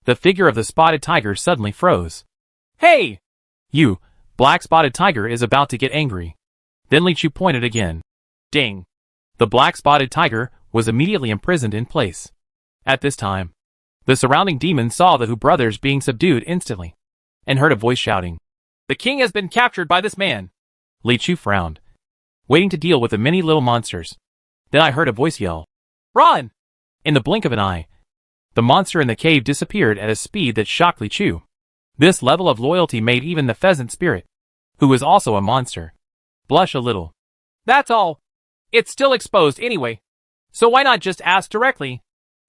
[SPEAKER 1] The figure of the Spotted Tiger suddenly froze. Hey! You, Black Spotted Tiger is about to get angry. Then Li Chu pointed again. Ding! The Black Spotted Tiger was immediately imprisoned in place. At this time, the surrounding demons saw the Hu brothers being subdued instantly, and heard a voice shouting, The king has been captured by this man. Li Chu frowned, waiting to deal with the many little monsters. Then I heard a voice yell, Run! In the blink of an eye, the monster in the cave disappeared at a speed that shocked Li Chu. This level of loyalty made even the pheasant spirit, who was also a monster, blush a little. That's all. It's still exposed anyway, so why not just ask directly?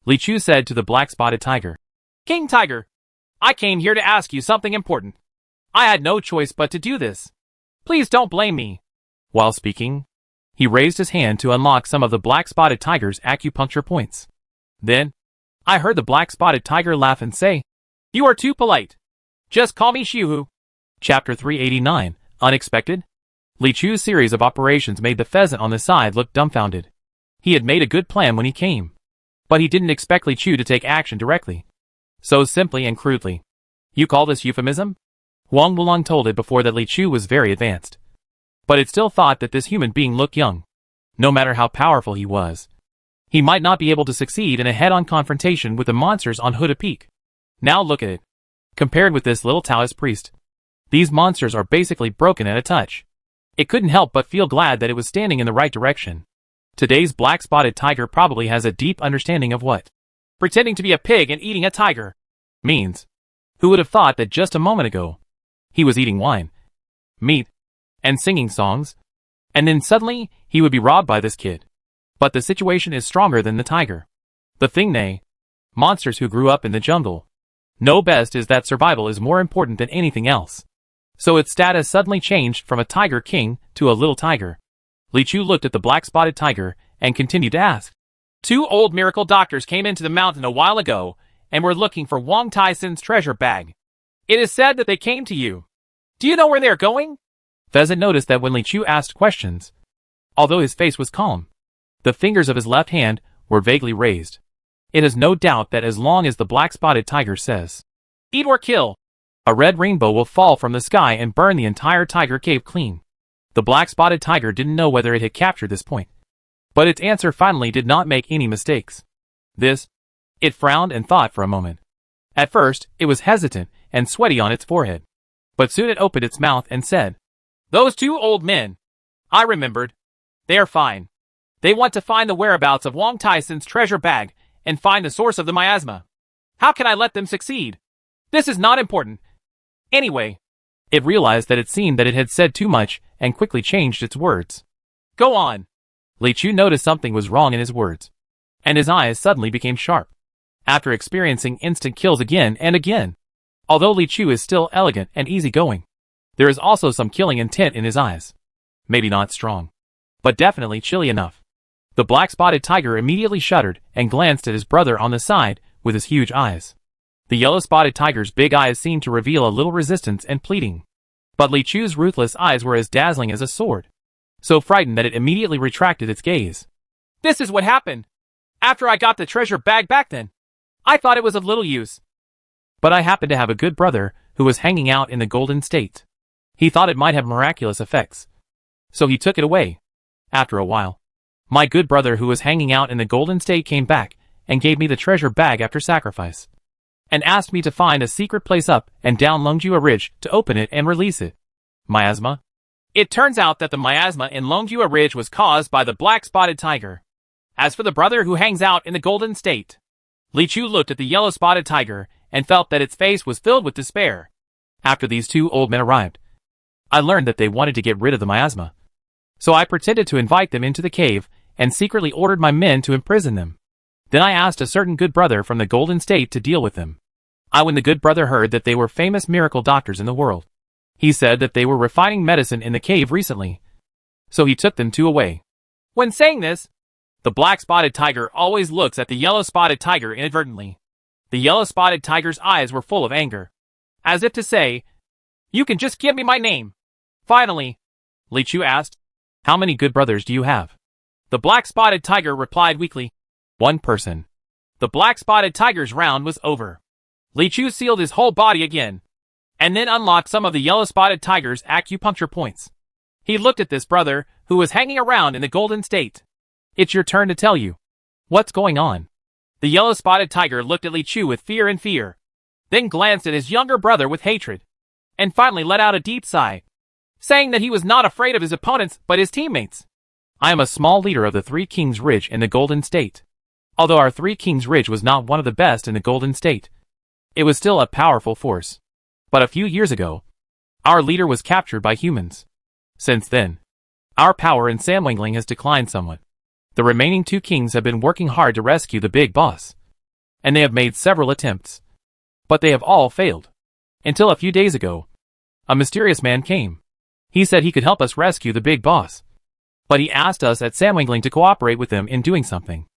[SPEAKER 1] Li Chu said to the Black Spotted Tiger. King Tiger, I came here to ask you something important. I had no choice but to do this. Please don't blame me. While speaking, he raised his hand to unlock some of the Black Spotted Tiger's acupuncture points. Then, I heard the Black Spotted Tiger laugh and say, You are too polite. Just call me Shihu. Chapter 389, Unexpected? Li Chu's series of operations made the pheasant on the side look dumbfounded. He had made a good plan when he came, but he didn't expect Li Chu to take action directly. So simply and crudely. You call this euphemism? Wang Wulong told it before that Li Chu was very advanced. But it still thought that this human being looked young. No matter how powerful he was, he might not be able to succeed in a head-on confrontation with the monsters on Huda Peak. Now look at it. Compared with this little Taoist priest, these monsters are basically broken at a touch. It couldn't help but feel glad that it was standing in the right direction. Today's Black Spotted Tiger probably has a deep understanding of what pretending to be a pig and eating a tiger means. Who would have thought that just a moment ago, he was eating wine, meat, and singing songs, and then suddenly he would be robbed by this kid. But the situation is stronger than the tiger. The thing they, monsters who grew up in the jungle, know best is that survival is more important than anything else. So its status suddenly changed from a tiger king to a little tiger. Li Chu looked at the Black Spotted Tiger and continued to ask. 2 old miracle doctors came into the mountain a while ago and were looking for Wang Taisin's treasure bag. It is said that they came to you. Do you know where they are going? Pheasant noticed that when Li Chu asked questions, although his face was calm, the fingers of his left hand were vaguely raised. It is no doubt that as long as the Black Spotted Tiger says, Eat or kill, a red rainbow will fall from the sky and burn the entire tiger cave clean. The Black Spotted Tiger didn't know whether it had captured this point, but its answer finally did not make any mistakes. It frowned and thought for a moment. At first, it was hesitant and sweaty on its forehead, but soon it opened its mouth and said, Those 2 old men. I remembered. They are fine. They want to find the whereabouts of Wang Taisin's treasure bag and find the source of the miasma. How can I let them succeed? This is not important. Anyway, it realized that it seemed that it had said too much and quickly changed its words. Go on. Li Chu noticed something was wrong in his words, and his eyes suddenly became sharp. After experiencing instant kills again and again, although Li Chu is still elegant and easygoing, there is also some killing intent in his eyes. Maybe not strong, but definitely chilly enough. The Black Spotted Tiger immediately shuddered and glanced at his brother on the side with his huge eyes. The Yellow Spotted Tiger's big eyes seemed to reveal a little resistance and pleading. But Li Chu's ruthless eyes were as dazzling as a sword, so frightened that it immediately retracted its gaze. This is what happened. After I got the treasure bag back then, I thought it was of little use. But I happened to have a good brother who was hanging out in the Golden State. He thought it might have miraculous effects, so he took it away. After a while, my good brother who was hanging out in the Golden State came back and gave me the treasure bag after sacrifice, and asked me to find a secret place up and down Longjua Ridge to open it and release it. Miasma? It turns out that the miasma in Longjua Ridge was caused by the Black Spotted Tiger. As for the brother who hangs out in the Golden State, Li Chu looked at the Yellow Spotted Tiger and felt that its face was filled with despair. After these two old men arrived, I learned that they wanted to get rid of the miasma. So I pretended to invite them into the cave and secretly ordered my men to imprison them. Then I asked a certain good brother from the Golden State to deal with them. When the good brother heard that they were famous miracle doctors in the world, he said that they were refining medicine in the cave recently. So he took them two away. When saying this, the black-spotted tiger always looks at the yellow-spotted tiger inadvertently. The yellow-spotted tiger's eyes were full of anger, as if to say, "You can just give me my name." Finally, Li Chu asked, "How many good brothers do you have?" The black-spotted tiger replied weakly, "One person." The black-spotted tiger's round was over. Li Chu sealed his whole body again, and then unlocked some of the yellow-spotted tiger's acupuncture points. He looked at this brother, who was hanging around in the Golden State. "It's your turn to tell you. What's going on?" The yellow-spotted tiger looked at Li Chu with fear, then glanced at his younger brother with hatred, and finally let out a deep sigh, saying that he was not afraid of his opponents but his teammates. "I am a small leader of the Three Kings Ridge in the Golden State. Although our Three Kings Ridge was not one of the best in the Golden State, it was still a powerful force. But a few years ago, our leader was captured by humans. Since then, our power in Samwangling has declined somewhat. The remaining two kings have been working hard to rescue the big boss, and they have made several attempts, but they have all failed. Until a few days ago, a mysterious man came. He said he could help us rescue the big boss, but he asked us at Samwangling to cooperate with him in doing something.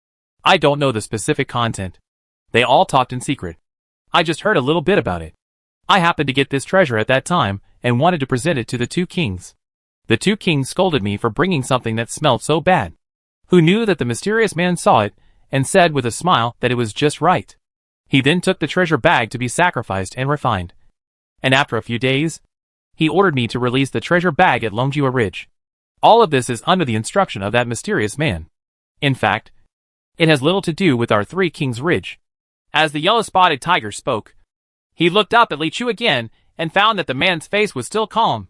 [SPEAKER 1] I don't know the specific content. They all talked in secret. I just heard a little bit about it. I happened to get this treasure at that time and wanted to present it to the two kings. The two kings scolded me for bringing something that smelled so bad. Who knew that the mysterious man saw it and said with a smile that it was just right. He then took the treasure bag to be sacrificed and refined. And after a few days, he ordered me to release the treasure bag at Longjua Ridge. All of this is under the instruction of that mysterious man. In fact, it has little to do with our Three Kings Ridge." As the yellow-spotted tiger spoke, he looked up at Li Chu again and found that the man's face was still calm,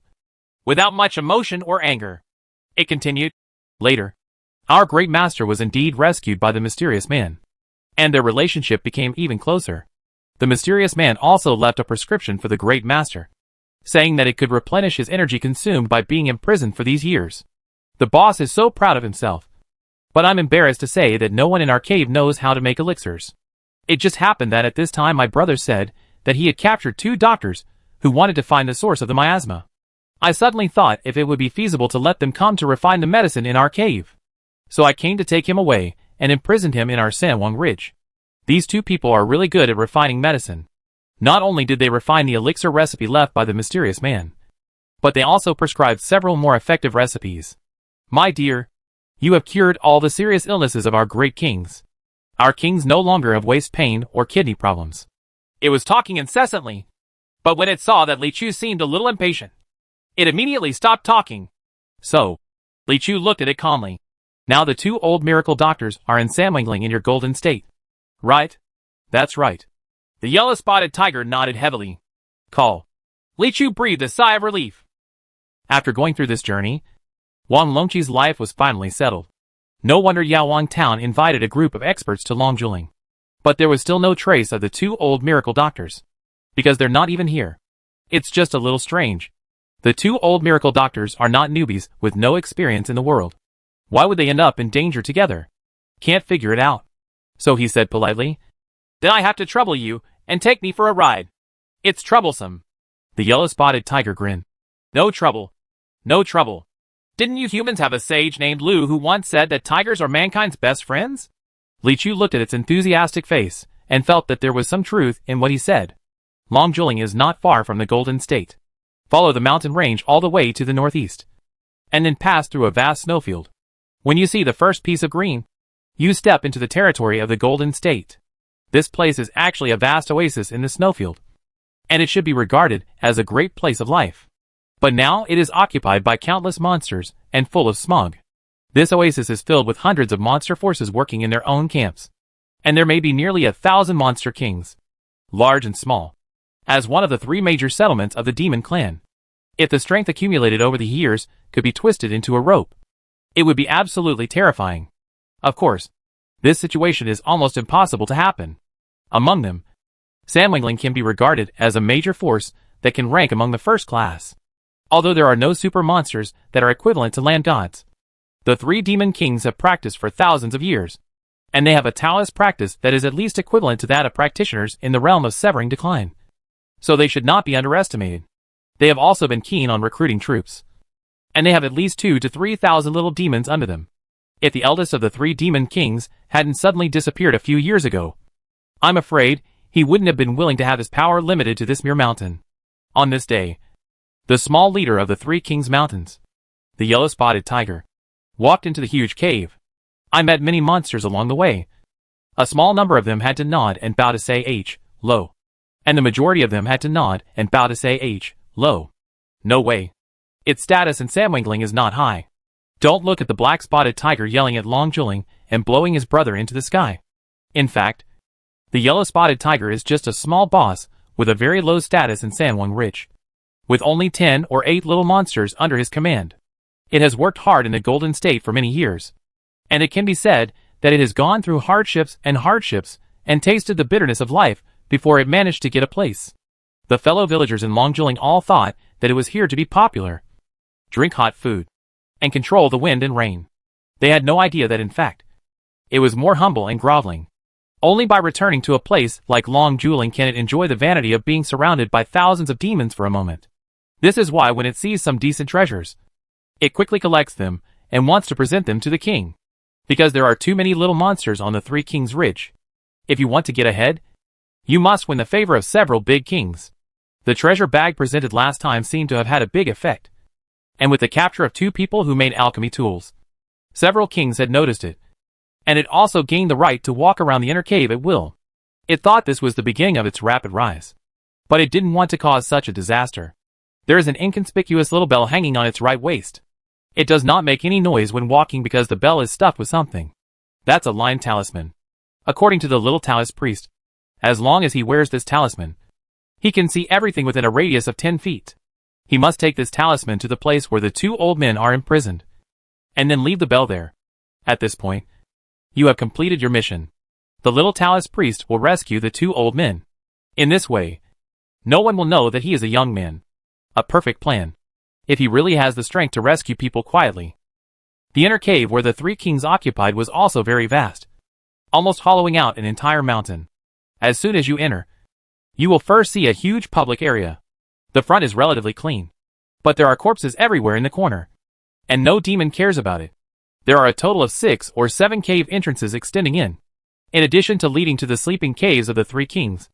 [SPEAKER 1] without much emotion or anger. It continued, "Later, our great master was indeed rescued by the mysterious man, and their relationship became even closer. The mysterious man also left a prescription for the great master, saying that it could replenish his energy consumed by being imprisoned for these years. The boss is so proud of himself, but I'm embarrassed to say that no one in our cave knows how to make elixirs. It just happened that at this time my brother said that he had captured two doctors who wanted to find the source of the miasma. I suddenly thought if it would be feasible to let them come to refine the medicine in our cave. So I came to take him away and imprisoned him in our Samwang Ridge. These two people are really good at refining medicine. Not only did they refine the elixir recipe left by the mysterious man, but they also prescribed several more effective recipes. My dear, you have cured all the serious illnesses of our great kings. Our kings no longer have waist pain or kidney problems." It was talking incessantly, but when it saw that Li Chu seemed a little impatient, it immediately stopped talking. So, Li Chu looked at it calmly. "Now the two old miracle doctors are in Samwangling in your Golden State, right?" "That's right." The yellow-spotted tiger nodded heavily. "Call." Li Chu breathed a sigh of relief. After going through this journey, Wang Longqi's life was finally settled. No wonder Yaowang Town invited a group of experts to Longjuling. But there was still no trace of the two old miracle doctors, because they're not even here. It's just a little strange. The two old miracle doctors are not newbies with no experience in the world. Why would they end up in danger together? Can't figure it out. So he said politely, "Then I have to trouble you and take me for a ride. It's troublesome." The yellow-spotted tiger grinned. "No trouble. No trouble. Didn't you humans have a sage named Lu who once said that tigers are mankind's best friends?" Li Chu looked at its enthusiastic face and felt that there was some truth in what he said. Longjuling is not far from the Golden State. Follow the mountain range all the way to the northeast, and then pass through a vast snowfield. When you see the first piece of green, you step into the territory of the Golden State. This place is actually a vast oasis in the snowfield, and it should be regarded as a great place of life. But now it is occupied by countless monsters and full of smog. This oasis is filled with hundreds of monster forces working in their own camps, and there may be nearly 1,000 monster kings, large and small, as one of the three major settlements of the demon clan. If the strength accumulated over the years could be twisted into a rope, it would be absolutely terrifying. Of course, this situation is almost impossible to happen. Among them, Samwangling can be regarded as a major force that can rank among the first class. Although there are no super monsters that are equivalent to land gods. The 3 demon kings have practiced for thousands of years, and they have a Taoist practice that is at least equivalent to that of practitioners in the realm of severing decline. So they should not be underestimated. They have also been keen on recruiting troops, and they have at least 2,000 to 3,000 little demons under them. If the eldest of the 3 demon kings hadn't suddenly disappeared a few years ago, I'm afraid he wouldn't have been willing to have his power limited to this mere mountain. On this day, the small leader of the 3 kings' mountains, the yellow-spotted tiger, walked into the huge cave. I met many monsters along the way. A small number of them had to nod and bow to say H, low. And the majority of them had to nod and bow to say H, low. No way. Its status in Samwangling is not high. Don't look at the black-spotted tiger yelling at Long Juling and blowing his brother into the sky. In fact, the yellow-spotted tiger is just a small boss with a very low status in Sanwang Ridge, with only 10 or 8 little monsters under his command. It has worked hard in the Golden State for many years, and it can be said that it has gone through hardships and tasted the bitterness of life before it managed to get a place. The fellow villagers in Longjuling all thought that it was here to be popular, drink hot food, and control the wind and rain. They had no idea that in fact, it was more humble and groveling. Only by returning to a place like Longjuling can it enjoy the vanity of being surrounded by thousands of demons for a moment. This is why when it sees some decent treasures, it quickly collects them and wants to present them to the king. Because there are too many little monsters on the 3 Kings Ridge. If you want to get ahead, you must win the favor of several big kings. The treasure bag presented last time seemed to have had a big effect. And with the capture of 2 people who made alchemy tools, several kings had noticed it. And it also gained the right to walk around the inner cave at will. It thought this was the beginning of its rapid rise. But it didn't want to cause such a disaster. There is an inconspicuous little bell hanging on its right waist. It does not make any noise when walking because the bell is stuffed with something. That's a line talisman. According to the little Taoist priest, as long as he wears this talisman, he can see everything within a radius of 10 feet. He must take this talisman to the place where the 2 old men are imprisoned, and then leave the bell there. At this point, you have completed your mission. The little Taoist priest will rescue the 2 old men. In this way, no one will know that he is a young man. A perfect plan. If he really has the strength to rescue people quietly. The inner cave where the 3 kings occupied was also very vast, almost hollowing out an entire mountain. As soon as you enter, you will first see a huge public area. The front is relatively clean, but there are corpses everywhere in the corner, and no demon cares about it. There are a total of 6 or 7 cave entrances extending in addition to leading to the sleeping caves of the 3 kings.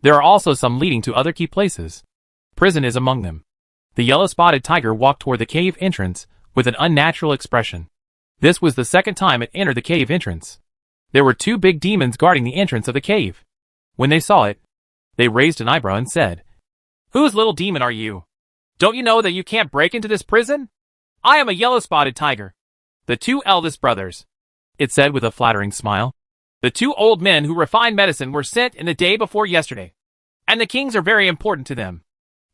[SPEAKER 1] There are also some leading to other key places. Prison is among them. The yellow-spotted tiger walked toward the cave entrance with an unnatural expression. This was the second time it entered the cave entrance. There were 2 big demons guarding the entrance of the cave. When they saw it, they raised an eyebrow and said, "Whose little demon are you? Don't you know that you can't break into this prison? I am a yellow-spotted tiger. The 2 eldest brothers," it said with a flattering smile. "The 2 old men who refine medicine were sent in the day before yesterday, and the kings are very important to them.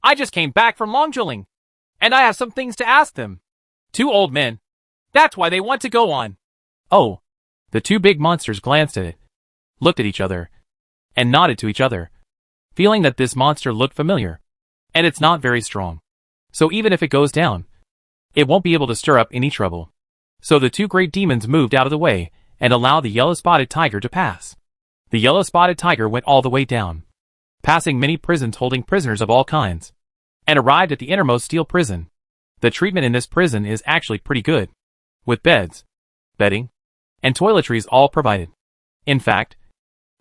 [SPEAKER 1] I just came back from Longjuling, and I have some things to ask them. 2 old men. That's why they want to go on." Oh. The 2 big monsters glanced at it, looked at each other, and nodded to each other, feeling that this monster looked familiar. And it's not very strong. So even if it goes down, it won't be able to stir up any trouble. So the 2 great demons moved out of the way and allowed the yellow-spotted tiger to pass. The yellow-spotted tiger went all the way down, passing many prisons holding prisoners of all kinds, and arrived at the innermost steel prison. The treatment in this prison is actually pretty good, with beds, bedding, and toiletries all provided. In fact,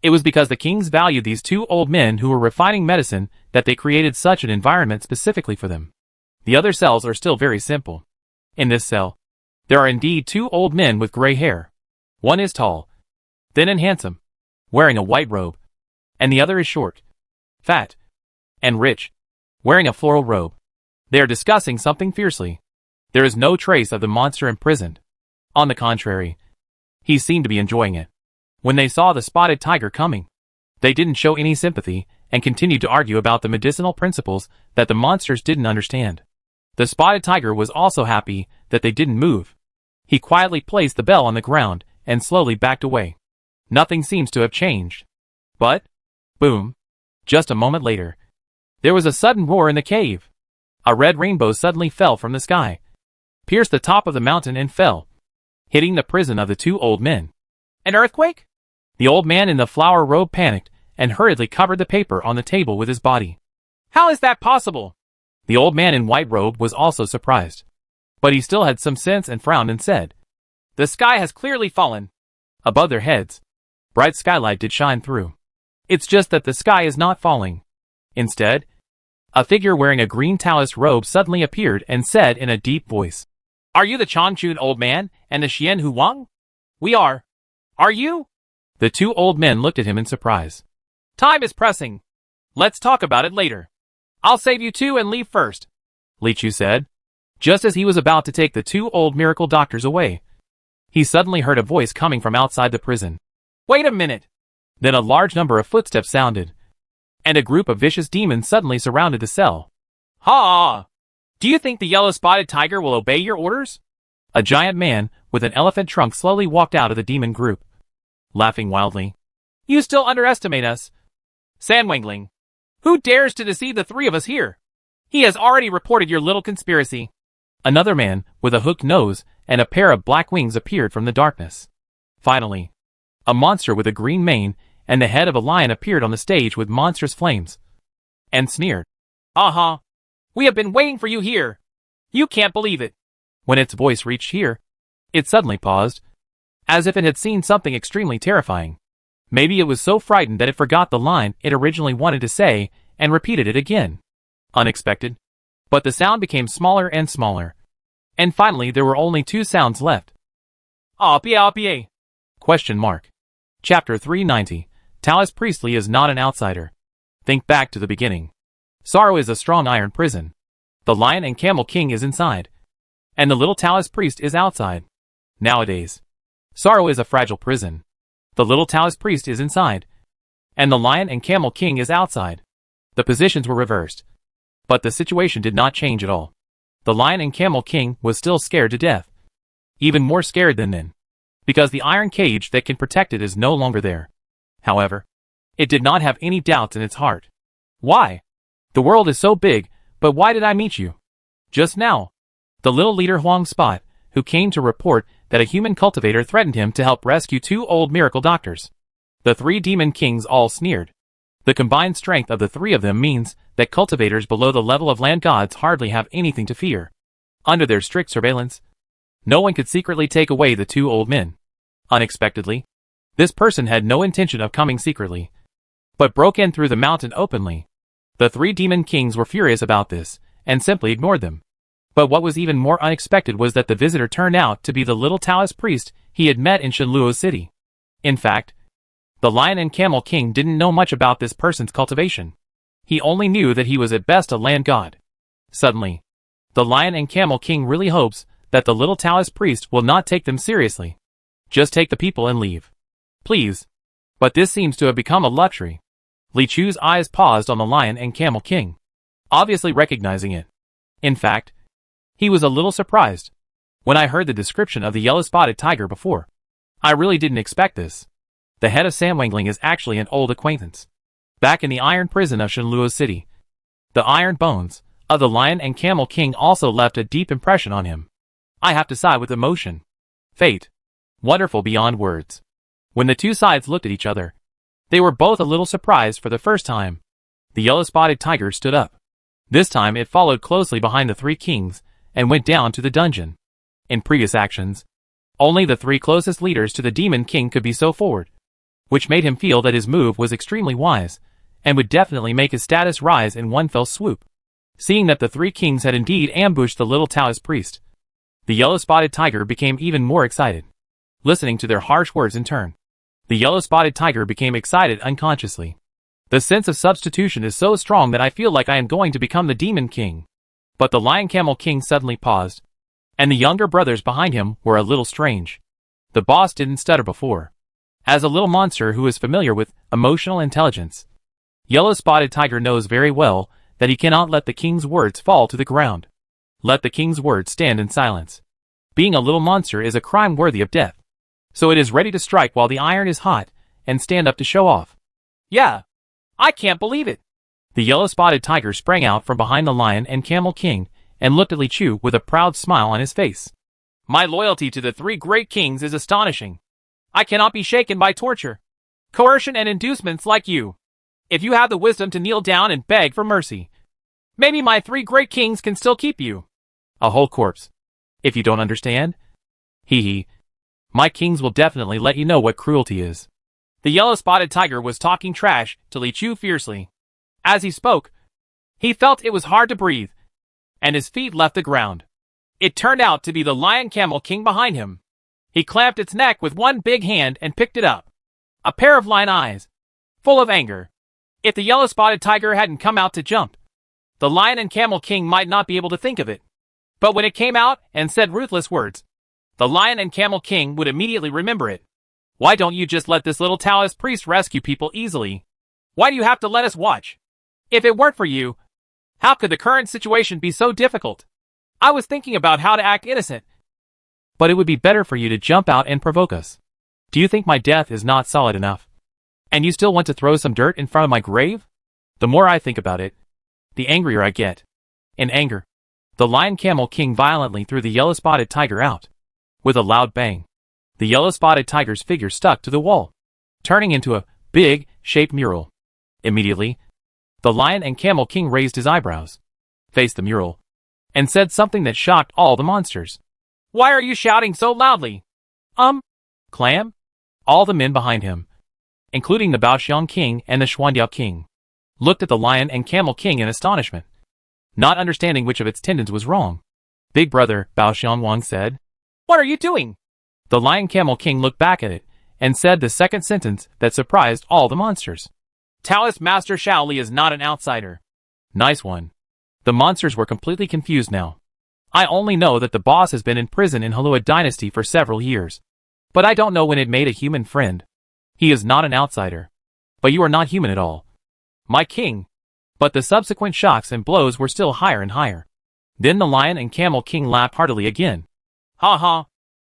[SPEAKER 1] it was because the kings valued these 2 old men who were refining medicine that they created such an environment specifically for them. The other cells are still very simple. In this cell, there are indeed 2 old men with gray hair. One is tall, thin and handsome, wearing a white robe, and the other is short, fat, and rich, wearing a floral robe. They are discussing something fiercely. There is no trace of the monster imprisoned. On the contrary, he seemed to be enjoying it. When they saw the spotted tiger coming, they didn't show any sympathy and continued to argue about the medicinal principles that the monsters didn't understand. The spotted tiger was also happy that they didn't move. He quietly placed the bell on the ground and slowly backed away. Nothing seems to have changed. But, boom, just a moment later, There was a sudden roar in the cave. A red rainbow suddenly fell from the sky, pierced the top of the mountain and fell, hitting the prison of the two old men. An earthquake? The old man in the flower robe panicked and hurriedly covered the paper on the table with his body. How is that possible? The old man in white robe was also surprised. But he still had some sense and frowned and said, The sky has clearly fallen. Above their heads, bright skylight did shine through. It's just that the sky is not falling. Instead, a figure wearing a green Taoist robe suddenly appeared and said in a deep voice, Are you the Changchun old man and the Xian Hu Wang? We are. Are you? The two old men looked at him in surprise. Time is pressing. Let's talk about it later. I'll save you two and leave first, Li Chu said. Just as he was about to take the two old miracle doctors away, he suddenly heard a voice coming from outside the prison. Wait a minute. Then a large number of footsteps sounded, and a group of vicious demons suddenly surrounded the cell. Ha! Do you think the yellow-spotted tiger will obey your orders? A giant man with an elephant trunk slowly walked out of the demon group, laughing wildly. You still underestimate us, San Wangling. Who dares to deceive the three of us here? He has already reported your little conspiracy. Another man with a hooked nose and a pair of black wings appeared from the darkness. Finally, a monster with a green mane and the head of a lion appeared on the stage with monstrous flames, and sneered. Uh-huh. We have been waiting for you here. You can't believe it. When its voice reached here, it suddenly paused, as if it had seen something extremely terrifying. Maybe it was so frightened that it forgot the line it originally wanted to say and repeated it again. Unexpected. But the sound became smaller and smaller. And finally there were only two sounds left. Ah-pia-pia. Question mark. Chapter 390. Taoist Priestly is not an outsider. Think back to the beginning. Sorrow is a strong iron prison. The lion and camel king is inside, and the little Taoist priest is outside. Nowadays, sorrow is a fragile prison. The little Taoist priest is inside, and the lion and camel king is outside. The positions were reversed, but the situation did not change at all. The lion and camel king was still scared to death, even more scared than then, because the iron cage that can protect it is no longer there. However, it did not have any doubts in its heart. Why? The world is so big, but why did I meet you? Just now. The little leader Huang Spot, who came to report that a human cultivator threatened him to help rescue two old miracle doctors. The three demon kings all sneered. The combined strength of the three of them means that cultivators below the level of land gods hardly have anything to fear. Under their strict surveillance, no one could secretly take away the two old men. Unexpectedly, this person had no intention of coming secretly, but broke in through the mountain openly. The three demon kings were furious about this, and simply ignored them. But what was even more unexpected was that the visitor turned out to be the little Taoist priest he had met in Shenluo City. In fact, the lion and camel king didn't know much about this person's cultivation. He only knew that he was at best a land god. Suddenly, the lion and camel king really hopes that the little Taoist priest will not take them seriously. Just take the people and leave. Please. But this seems to have become a luxury. Li Chu's eyes paused on the lion and camel king, obviously recognizing it. In fact, he was a little surprised. When I heard the description of the yellow-spotted tiger before, I really didn't expect this. The head of Sam Wangling is actually an old acquaintance. Back in the iron prison of Shenluo City, the iron bones of the lion and camel king also left a deep impression on him. I have to side with emotion. Fate. Wonderful beyond words. When the two sides looked at each other, they were both a little surprised for the first time. The yellow-spotted tiger stood up. This time it followed closely behind the three kings and went down to the dungeon. In previous actions, only the three closest leaders to the demon king could be so forward, which made him feel that his move was extremely wise and would definitely make his status rise in one fell swoop. Seeing that the three kings had indeed ambushed the little Taoist priest, the yellow-spotted tiger became even more excited. Listening to their harsh words in turn, the yellow-spotted tiger became excited unconsciously. The sense of substitution is so strong that I feel like I am going to become the demon king. But the lion camel king suddenly paused, and the younger brothers behind him were a little strange. The boss didn't stutter before. As a little monster who is familiar with emotional intelligence, Yellow-Spotted Tiger knows very well that he cannot let the king's words fall to the ground. Let the king's words stand in silence. Being a little monster is a crime worthy of death. So it is ready to strike while the iron is hot and stand up to show off. Yeah, I can't believe it. The yellow-spotted tiger sprang out from behind the lion and camel king and looked at Li Chu with a proud smile on his face. My loyalty to the three great kings is astonishing. I cannot be shaken by torture, coercion and inducements like you. If you have the wisdom to kneel down and beg for mercy, maybe my three great kings can still keep you. A whole corpse. If you don't understand? Hee hee. My kings will definitely let you know what cruelty is. The yellow-spotted tiger was talking trash to Li Chu fiercely. As he spoke, he felt it was hard to breathe, and his feet left the ground. It turned out to be the lion camel king behind him. He clamped its neck with one big hand and picked it up. A pair of lion eyes, full of anger. If the yellow-spotted tiger hadn't come out to jump, the lion and camel king might not be able to think of it. But when it came out and said ruthless words, the lion and camel king would immediately remember it. Why don't you just let this little Taoist priest rescue people easily? Why do you have to let us watch? If it weren't for you, how could the current situation be so difficult? I was thinking about how to act innocent. But it would be better for you to jump out and provoke us. Do you think my death is not solid enough? And you still want to throw some dirt in front of my grave? The more I think about it, the angrier I get. In anger, the lion camel king violently threw the yellow-spotted tiger out. With a loud bang, the yellow-spotted tiger's figure stuck to the wall, turning into a big, shaped mural. Immediately, the lion and camel king raised his eyebrows, faced the mural, and said something that shocked all the monsters. Why are you shouting so loudly? Clam? All the men behind him, including the Baoxiang king and the Xuandiao king, looked at the lion and camel king in astonishment, not understanding which of its tendons was wrong. Big brother, Baoxiang Wang said. What are you doing? The lion camel king looked back at it and said the second sentence that surprised all the monsters. Taoist Master Shaoli is not an outsider. Nice one. The monsters were completely confused now. I only know that the boss has been in prison in Halua Dynasty for several years. But I don't know when it made a human friend. He is not an outsider. But you are not human at all. My king. But the subsequent shocks and blows were still higher and higher. Then the lion and camel king laughed heartily again. Ha ha.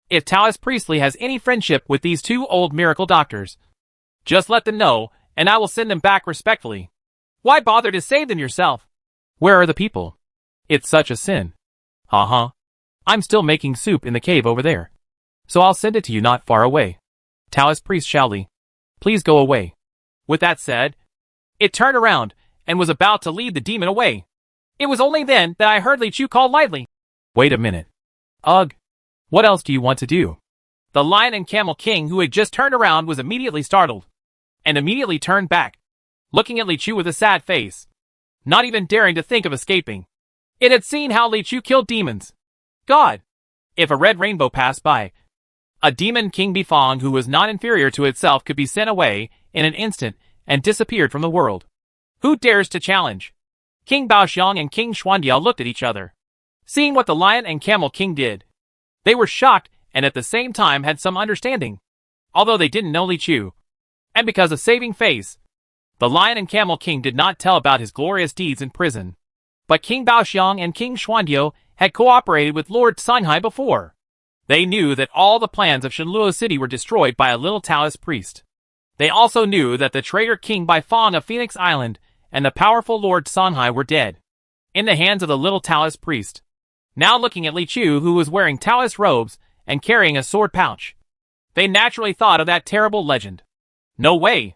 [SPEAKER 1] If Taoist Priestley has any friendship with these two old miracle doctors, just let them know, and I will send them back respectfully. Why bother to save them yourself? Where are the people? It's such a sin. Ha ha. I'm still making soup in the cave over there. So I'll send it to you not far away. Taoist priest Shaoli, please go away. With that said, it turned around and was about to lead the demon away. It was only then that I heard Li Chu call lightly. Wait a minute. Ugh. What else do you want to do? The lion and camel king who had just turned around was immediately startled, and immediately turned back, looking at Li Chu with a sad face, not even daring to think of escaping. It had seen how Li Chu killed demons. God! If a red rainbow passed by, a demon King Bifong who was not inferior to itself could be sent away in an instant and disappeared from the world. Who dares to challenge? King Baoxiang and King Xuandiao looked at each other. Seeing what the lion and camel king did, they were shocked and at the same time had some understanding, although they didn't know Li Chu. And because of saving face, the lion and camel king did not tell about his glorious deeds in prison. But King Baoxiang and King Xuandiao had cooperated with Lord Sanghai before. They knew that all the plans of Shenluo City were destroyed by a little Taoist priest. They also knew that the traitor King Baifong of Phoenix Island and the powerful Lord Sanghai were dead, in the hands of the little Taoist priest. Now looking at Li Chu, who was wearing Taoist robes and carrying a sword pouch, they naturally thought of that terrible legend. No way!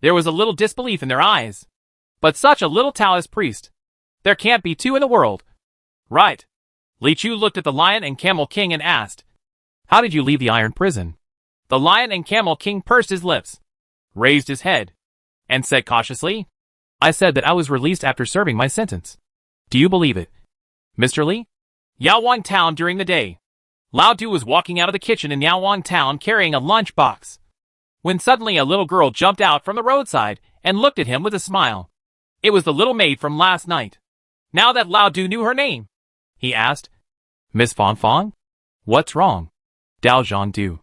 [SPEAKER 1] There was a little disbelief in their eyes. But such a little Taoist priest. There can't be two in the world. Right. Li Chu looked at the lion and camel king and asked, how did you leave the iron prison? The lion and camel king pursed his lips, raised his head, and said cautiously, I said that I was released after serving my sentence. Do you believe it, Mr. Li? Yaowang Town during the day. Lao Du was walking out of the kitchen in Yaowang Town carrying a lunch box, when suddenly a little girl jumped out from the roadside and looked at him with a smile. It was the little maid from last night. Now that Lao Du knew her name, he asked, Miss Fong Fong? What's wrong? Dao Zhang Du.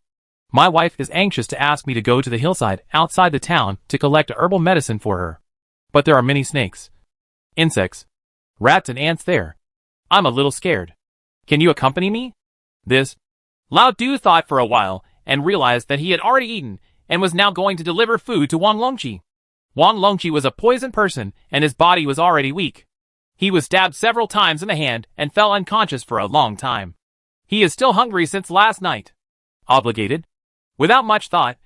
[SPEAKER 1] My wife is anxious to ask me to go to the hillside outside the town to collect a herbal medicine for her. But there are many snakes, insects, rats and ants there. I'm a little scared. Can you accompany me? This. Lao Du thought for a while and realized that he had already eaten and was now going to deliver food to Wang Longqi. Wang Longqi was a poisoned person, and his body was already weak. He was stabbed several times in the hand and fell unconscious for a long time. He is still hungry since last night. Obligated? Without much thought,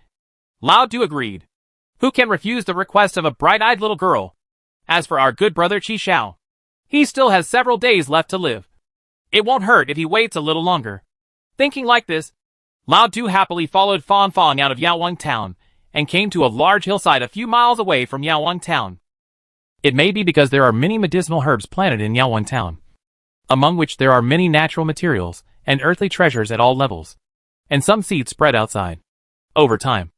[SPEAKER 1] Lao Du agreed. Who can refuse the request of a bright-eyed little girl? As for our good brother Qi Shao, he still has several days left to live. It won't hurt if he waits a little longer. Thinking like this, Lao Du happily followed Fang Fang out of Yaowang town and came to a large hillside a few miles away from Yaowang town. It may be because there are many medicinal herbs planted in Yaowang town, among which there are many natural materials and earthly treasures at all levels, and some seeds spread outside. Over time,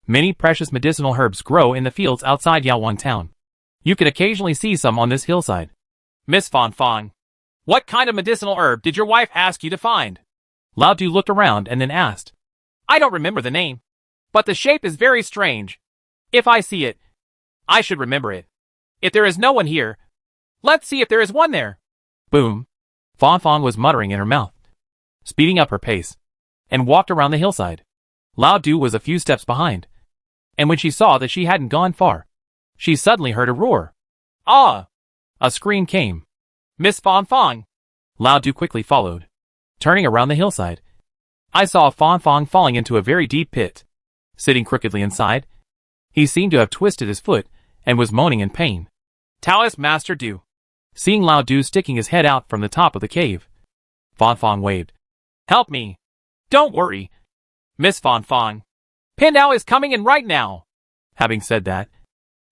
[SPEAKER 1] many precious medicinal herbs grow in the fields outside Yaowang town. You can occasionally see some on this hillside. Miss Fang Fang, what kind of medicinal herb did your wife ask you to find? Lao Du looked around and then asked. I don't remember the name, but the shape is very strange. If I see it, I should remember it. If there is no one here, let's see if there is one there. Boom. Fang Fang was muttering in her mouth, speeding up her pace, and walked around the hillside. Lao Du was a few steps behind, and when she saw that she hadn't gone far, she suddenly heard a roar. Ah! A scream came. Miss Fang Fang! Lao Du quickly followed, turning around the hillside. I saw Fang Fang falling into a very deep pit. Sitting crookedly inside, he seemed to have twisted his foot and was moaning in pain. Taoist Master Du. Seeing Lao Du sticking his head out from the top of the cave, Fang Fang waved. Help me! Don't worry, Miss Fang Fang. Pindao is coming in right now. Having said that,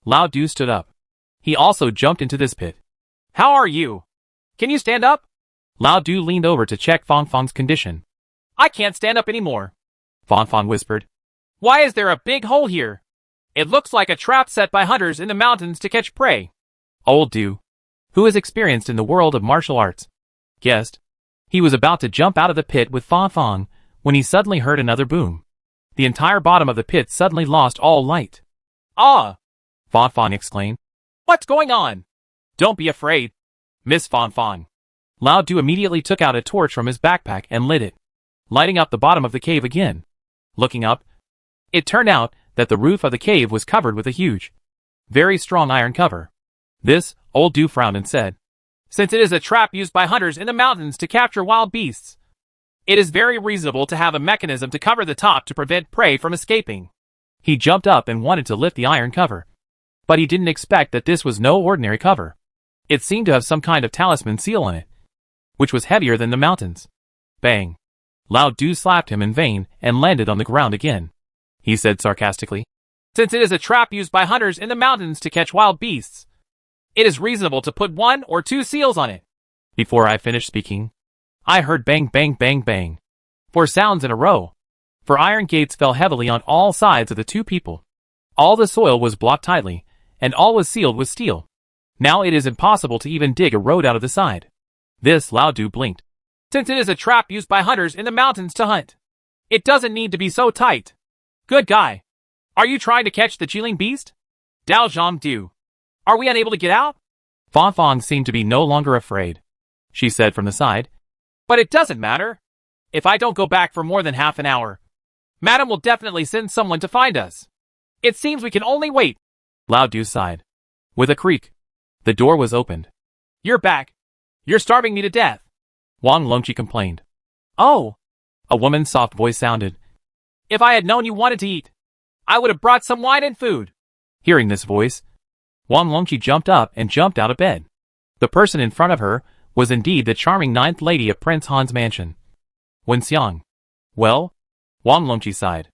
[SPEAKER 1] Lao Du stood up. He also jumped into this pit. How are you? Can you stand up? Lao Du leaned over to check Fang Fang's condition. I can't stand up anymore, Fang Fang whispered. Why is there a big hole here? It looks like a trap set by hunters in the mountains to catch prey. Old Du, who is experienced in the world of martial arts, guessed. He was about to jump out of the pit with Fang Fang when he suddenly heard another boom. The entire bottom of the pit suddenly lost all light. Ah! Fang Fang exclaimed. What's going on? Don't be afraid, Miss Fang Fang. Lao Du immediately took out a torch from his backpack and lit it, lighting up the bottom of the cave again. Looking up, it turned out that the roof of the cave was covered with a huge, very strong iron cover. This, old Du frowned and said, since it is a trap used by hunters in the mountains to capture wild beasts, it is very reasonable to have a mechanism to cover the top to prevent prey from escaping. He jumped up and wanted to lift the iron cover, but he didn't expect that this was no ordinary cover. It seemed to have some kind of talisman seal on it, which was heavier than the mountains. Bang! Lao Du slapped him in vain and landed on the ground again. He said sarcastically, since it is a trap used by hunters in the mountains to catch wild beasts, it is reasonable to put 1 or 2 seals on it. Before I finished speaking, I heard bang bang bang bang, 4 sounds in a row, for iron gates fell heavily on all sides of the 2 people. All the soil was blocked tightly, and all was sealed with steel. Now it is impossible to even dig a road out of the side. This Lao Du blinked. Since it is a trap used by hunters in the mountains to hunt, it doesn't need to be so tight. Good guy. Are you trying to catch the Jiling beast? Dao Zhang Du. Are we unable to get out? Fang Fang seemed to be no longer afraid. She said from the side. But it doesn't matter. If I don't go back for more than half an hour, Madam will definitely send someone to find us. It seems we can only wait. Lao Du sighed. With a creak, the door was opened. You're back. You're starving me to death, Wang Longqi complained. Oh, a woman's soft voice sounded. If I had known you wanted to eat, I would have brought some wine and food. Hearing this voice, Wang Longqi jumped up and jumped out of bed. The person in front of her was indeed the charming 9th lady of Prince Han's mansion, Wen Xiang. Well, Wang Longqi sighed.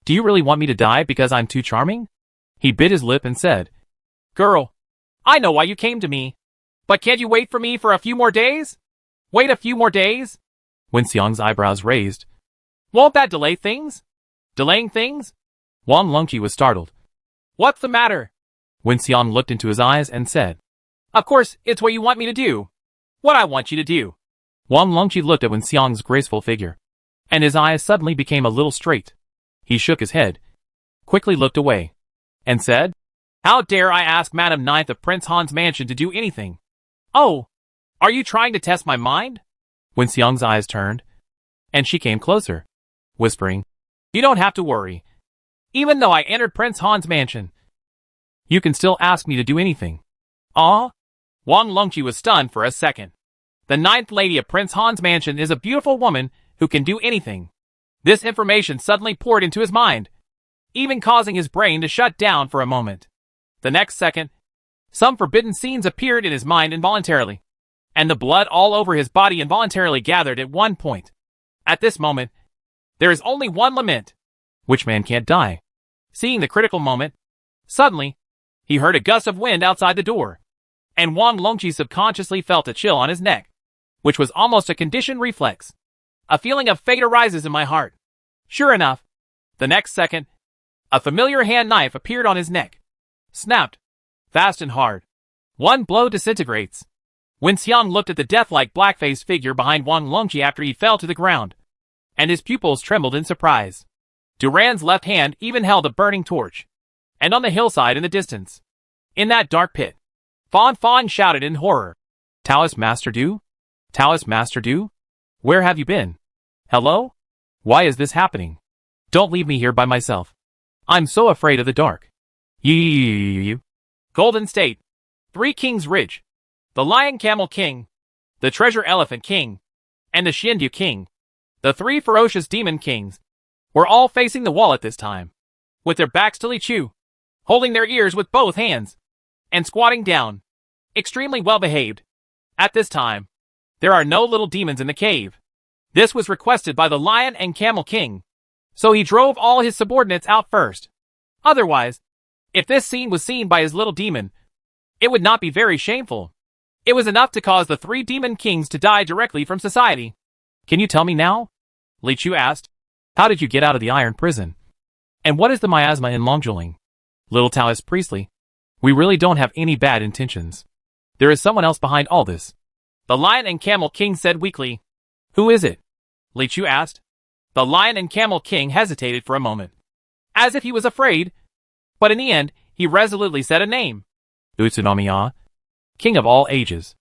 [SPEAKER 1] Do you really want me to die because I'm too charming? He bit his lip and said, Girl, I know why you came to me, but can't you wait for me for a few more days? Wait a few more days? Wen Xiang's eyebrows raised. Won't that delay things? Delaying things? Wang Longqi was startled. What's the matter? Wen Xiang looked into his eyes and said, Of course, it's what you want me to do. What I want you to do. Wang Longqi looked at Wen Xiang's graceful figure, and his eyes suddenly became a little straight. He shook his head, quickly looked away, and said, How dare I ask Madam Ninth of Prince Han's mansion to do anything? Oh, are you trying to test my mind? Wen Xiang's eyes turned, and she came closer, whispering, You don't have to worry. Even though I entered Prince Han's mansion, You can still ask me to do anything. Ah? Wang Longqi was stunned for a second. The ninth lady of Prince Han's mansion is a beautiful woman who can do anything. This information suddenly poured into his mind, even causing his brain to shut down for a moment. The next second, some forbidden scenes appeared in his mind involuntarily, and the blood all over his body involuntarily gathered at one point. At this moment, there is only one lament. Which man can't die? Seeing the critical moment, suddenly, he heard a gust of wind outside the door, and Wang Longqi subconsciously felt a chill on his neck, which was almost a conditioned reflex. A feeling of fate arises in my heart. Sure enough, the next second, a familiar hand knife appeared on his neck. Snapped. Fast and hard. One blow disintegrates. When Xiang looked at the death-like black-faced figure behind Wang Longqi after he fell to the ground, and his pupils trembled in surprise. Duran's left hand even held a burning torch. And on the hillside in the distance, in that dark pit, Fan shouted in horror. Taoist Master Du? Taoist Master Du? Where have you been? Hello? Why is this happening? Don't leave me here by myself. I'm so afraid of the dark. You. Golden State. 3 Kings Ridge. The Lion Camel King. The Treasure Elephant King. And the Xiandu King. The 3 ferocious demon kings were all facing the wall at this time, with their backs to Li Chu, holding their ears with both hands, and squatting down, extremely well behaved. At this time, there are no little demons in the cave. This was requested by the Lion and Camel King, so he drove all his subordinates out first. Otherwise, if this scene was seen by his little demon, it would not be very shameful. It was enough to cause the 3 demon kings to die directly from society. Can you tell me now? Li Chu asked. How did you get out of the iron prison? And what is the miasma in Longjuling? Little Taoist Priestley, we really don't have any bad intentions. There is someone else behind all this. The Lion and Camel King said weakly. Who is it? Li Chu asked. The Lion and Camel King hesitated for a moment, as if he was afraid, but in the end, he resolutely said a name. Utsunomiya, King of all ages.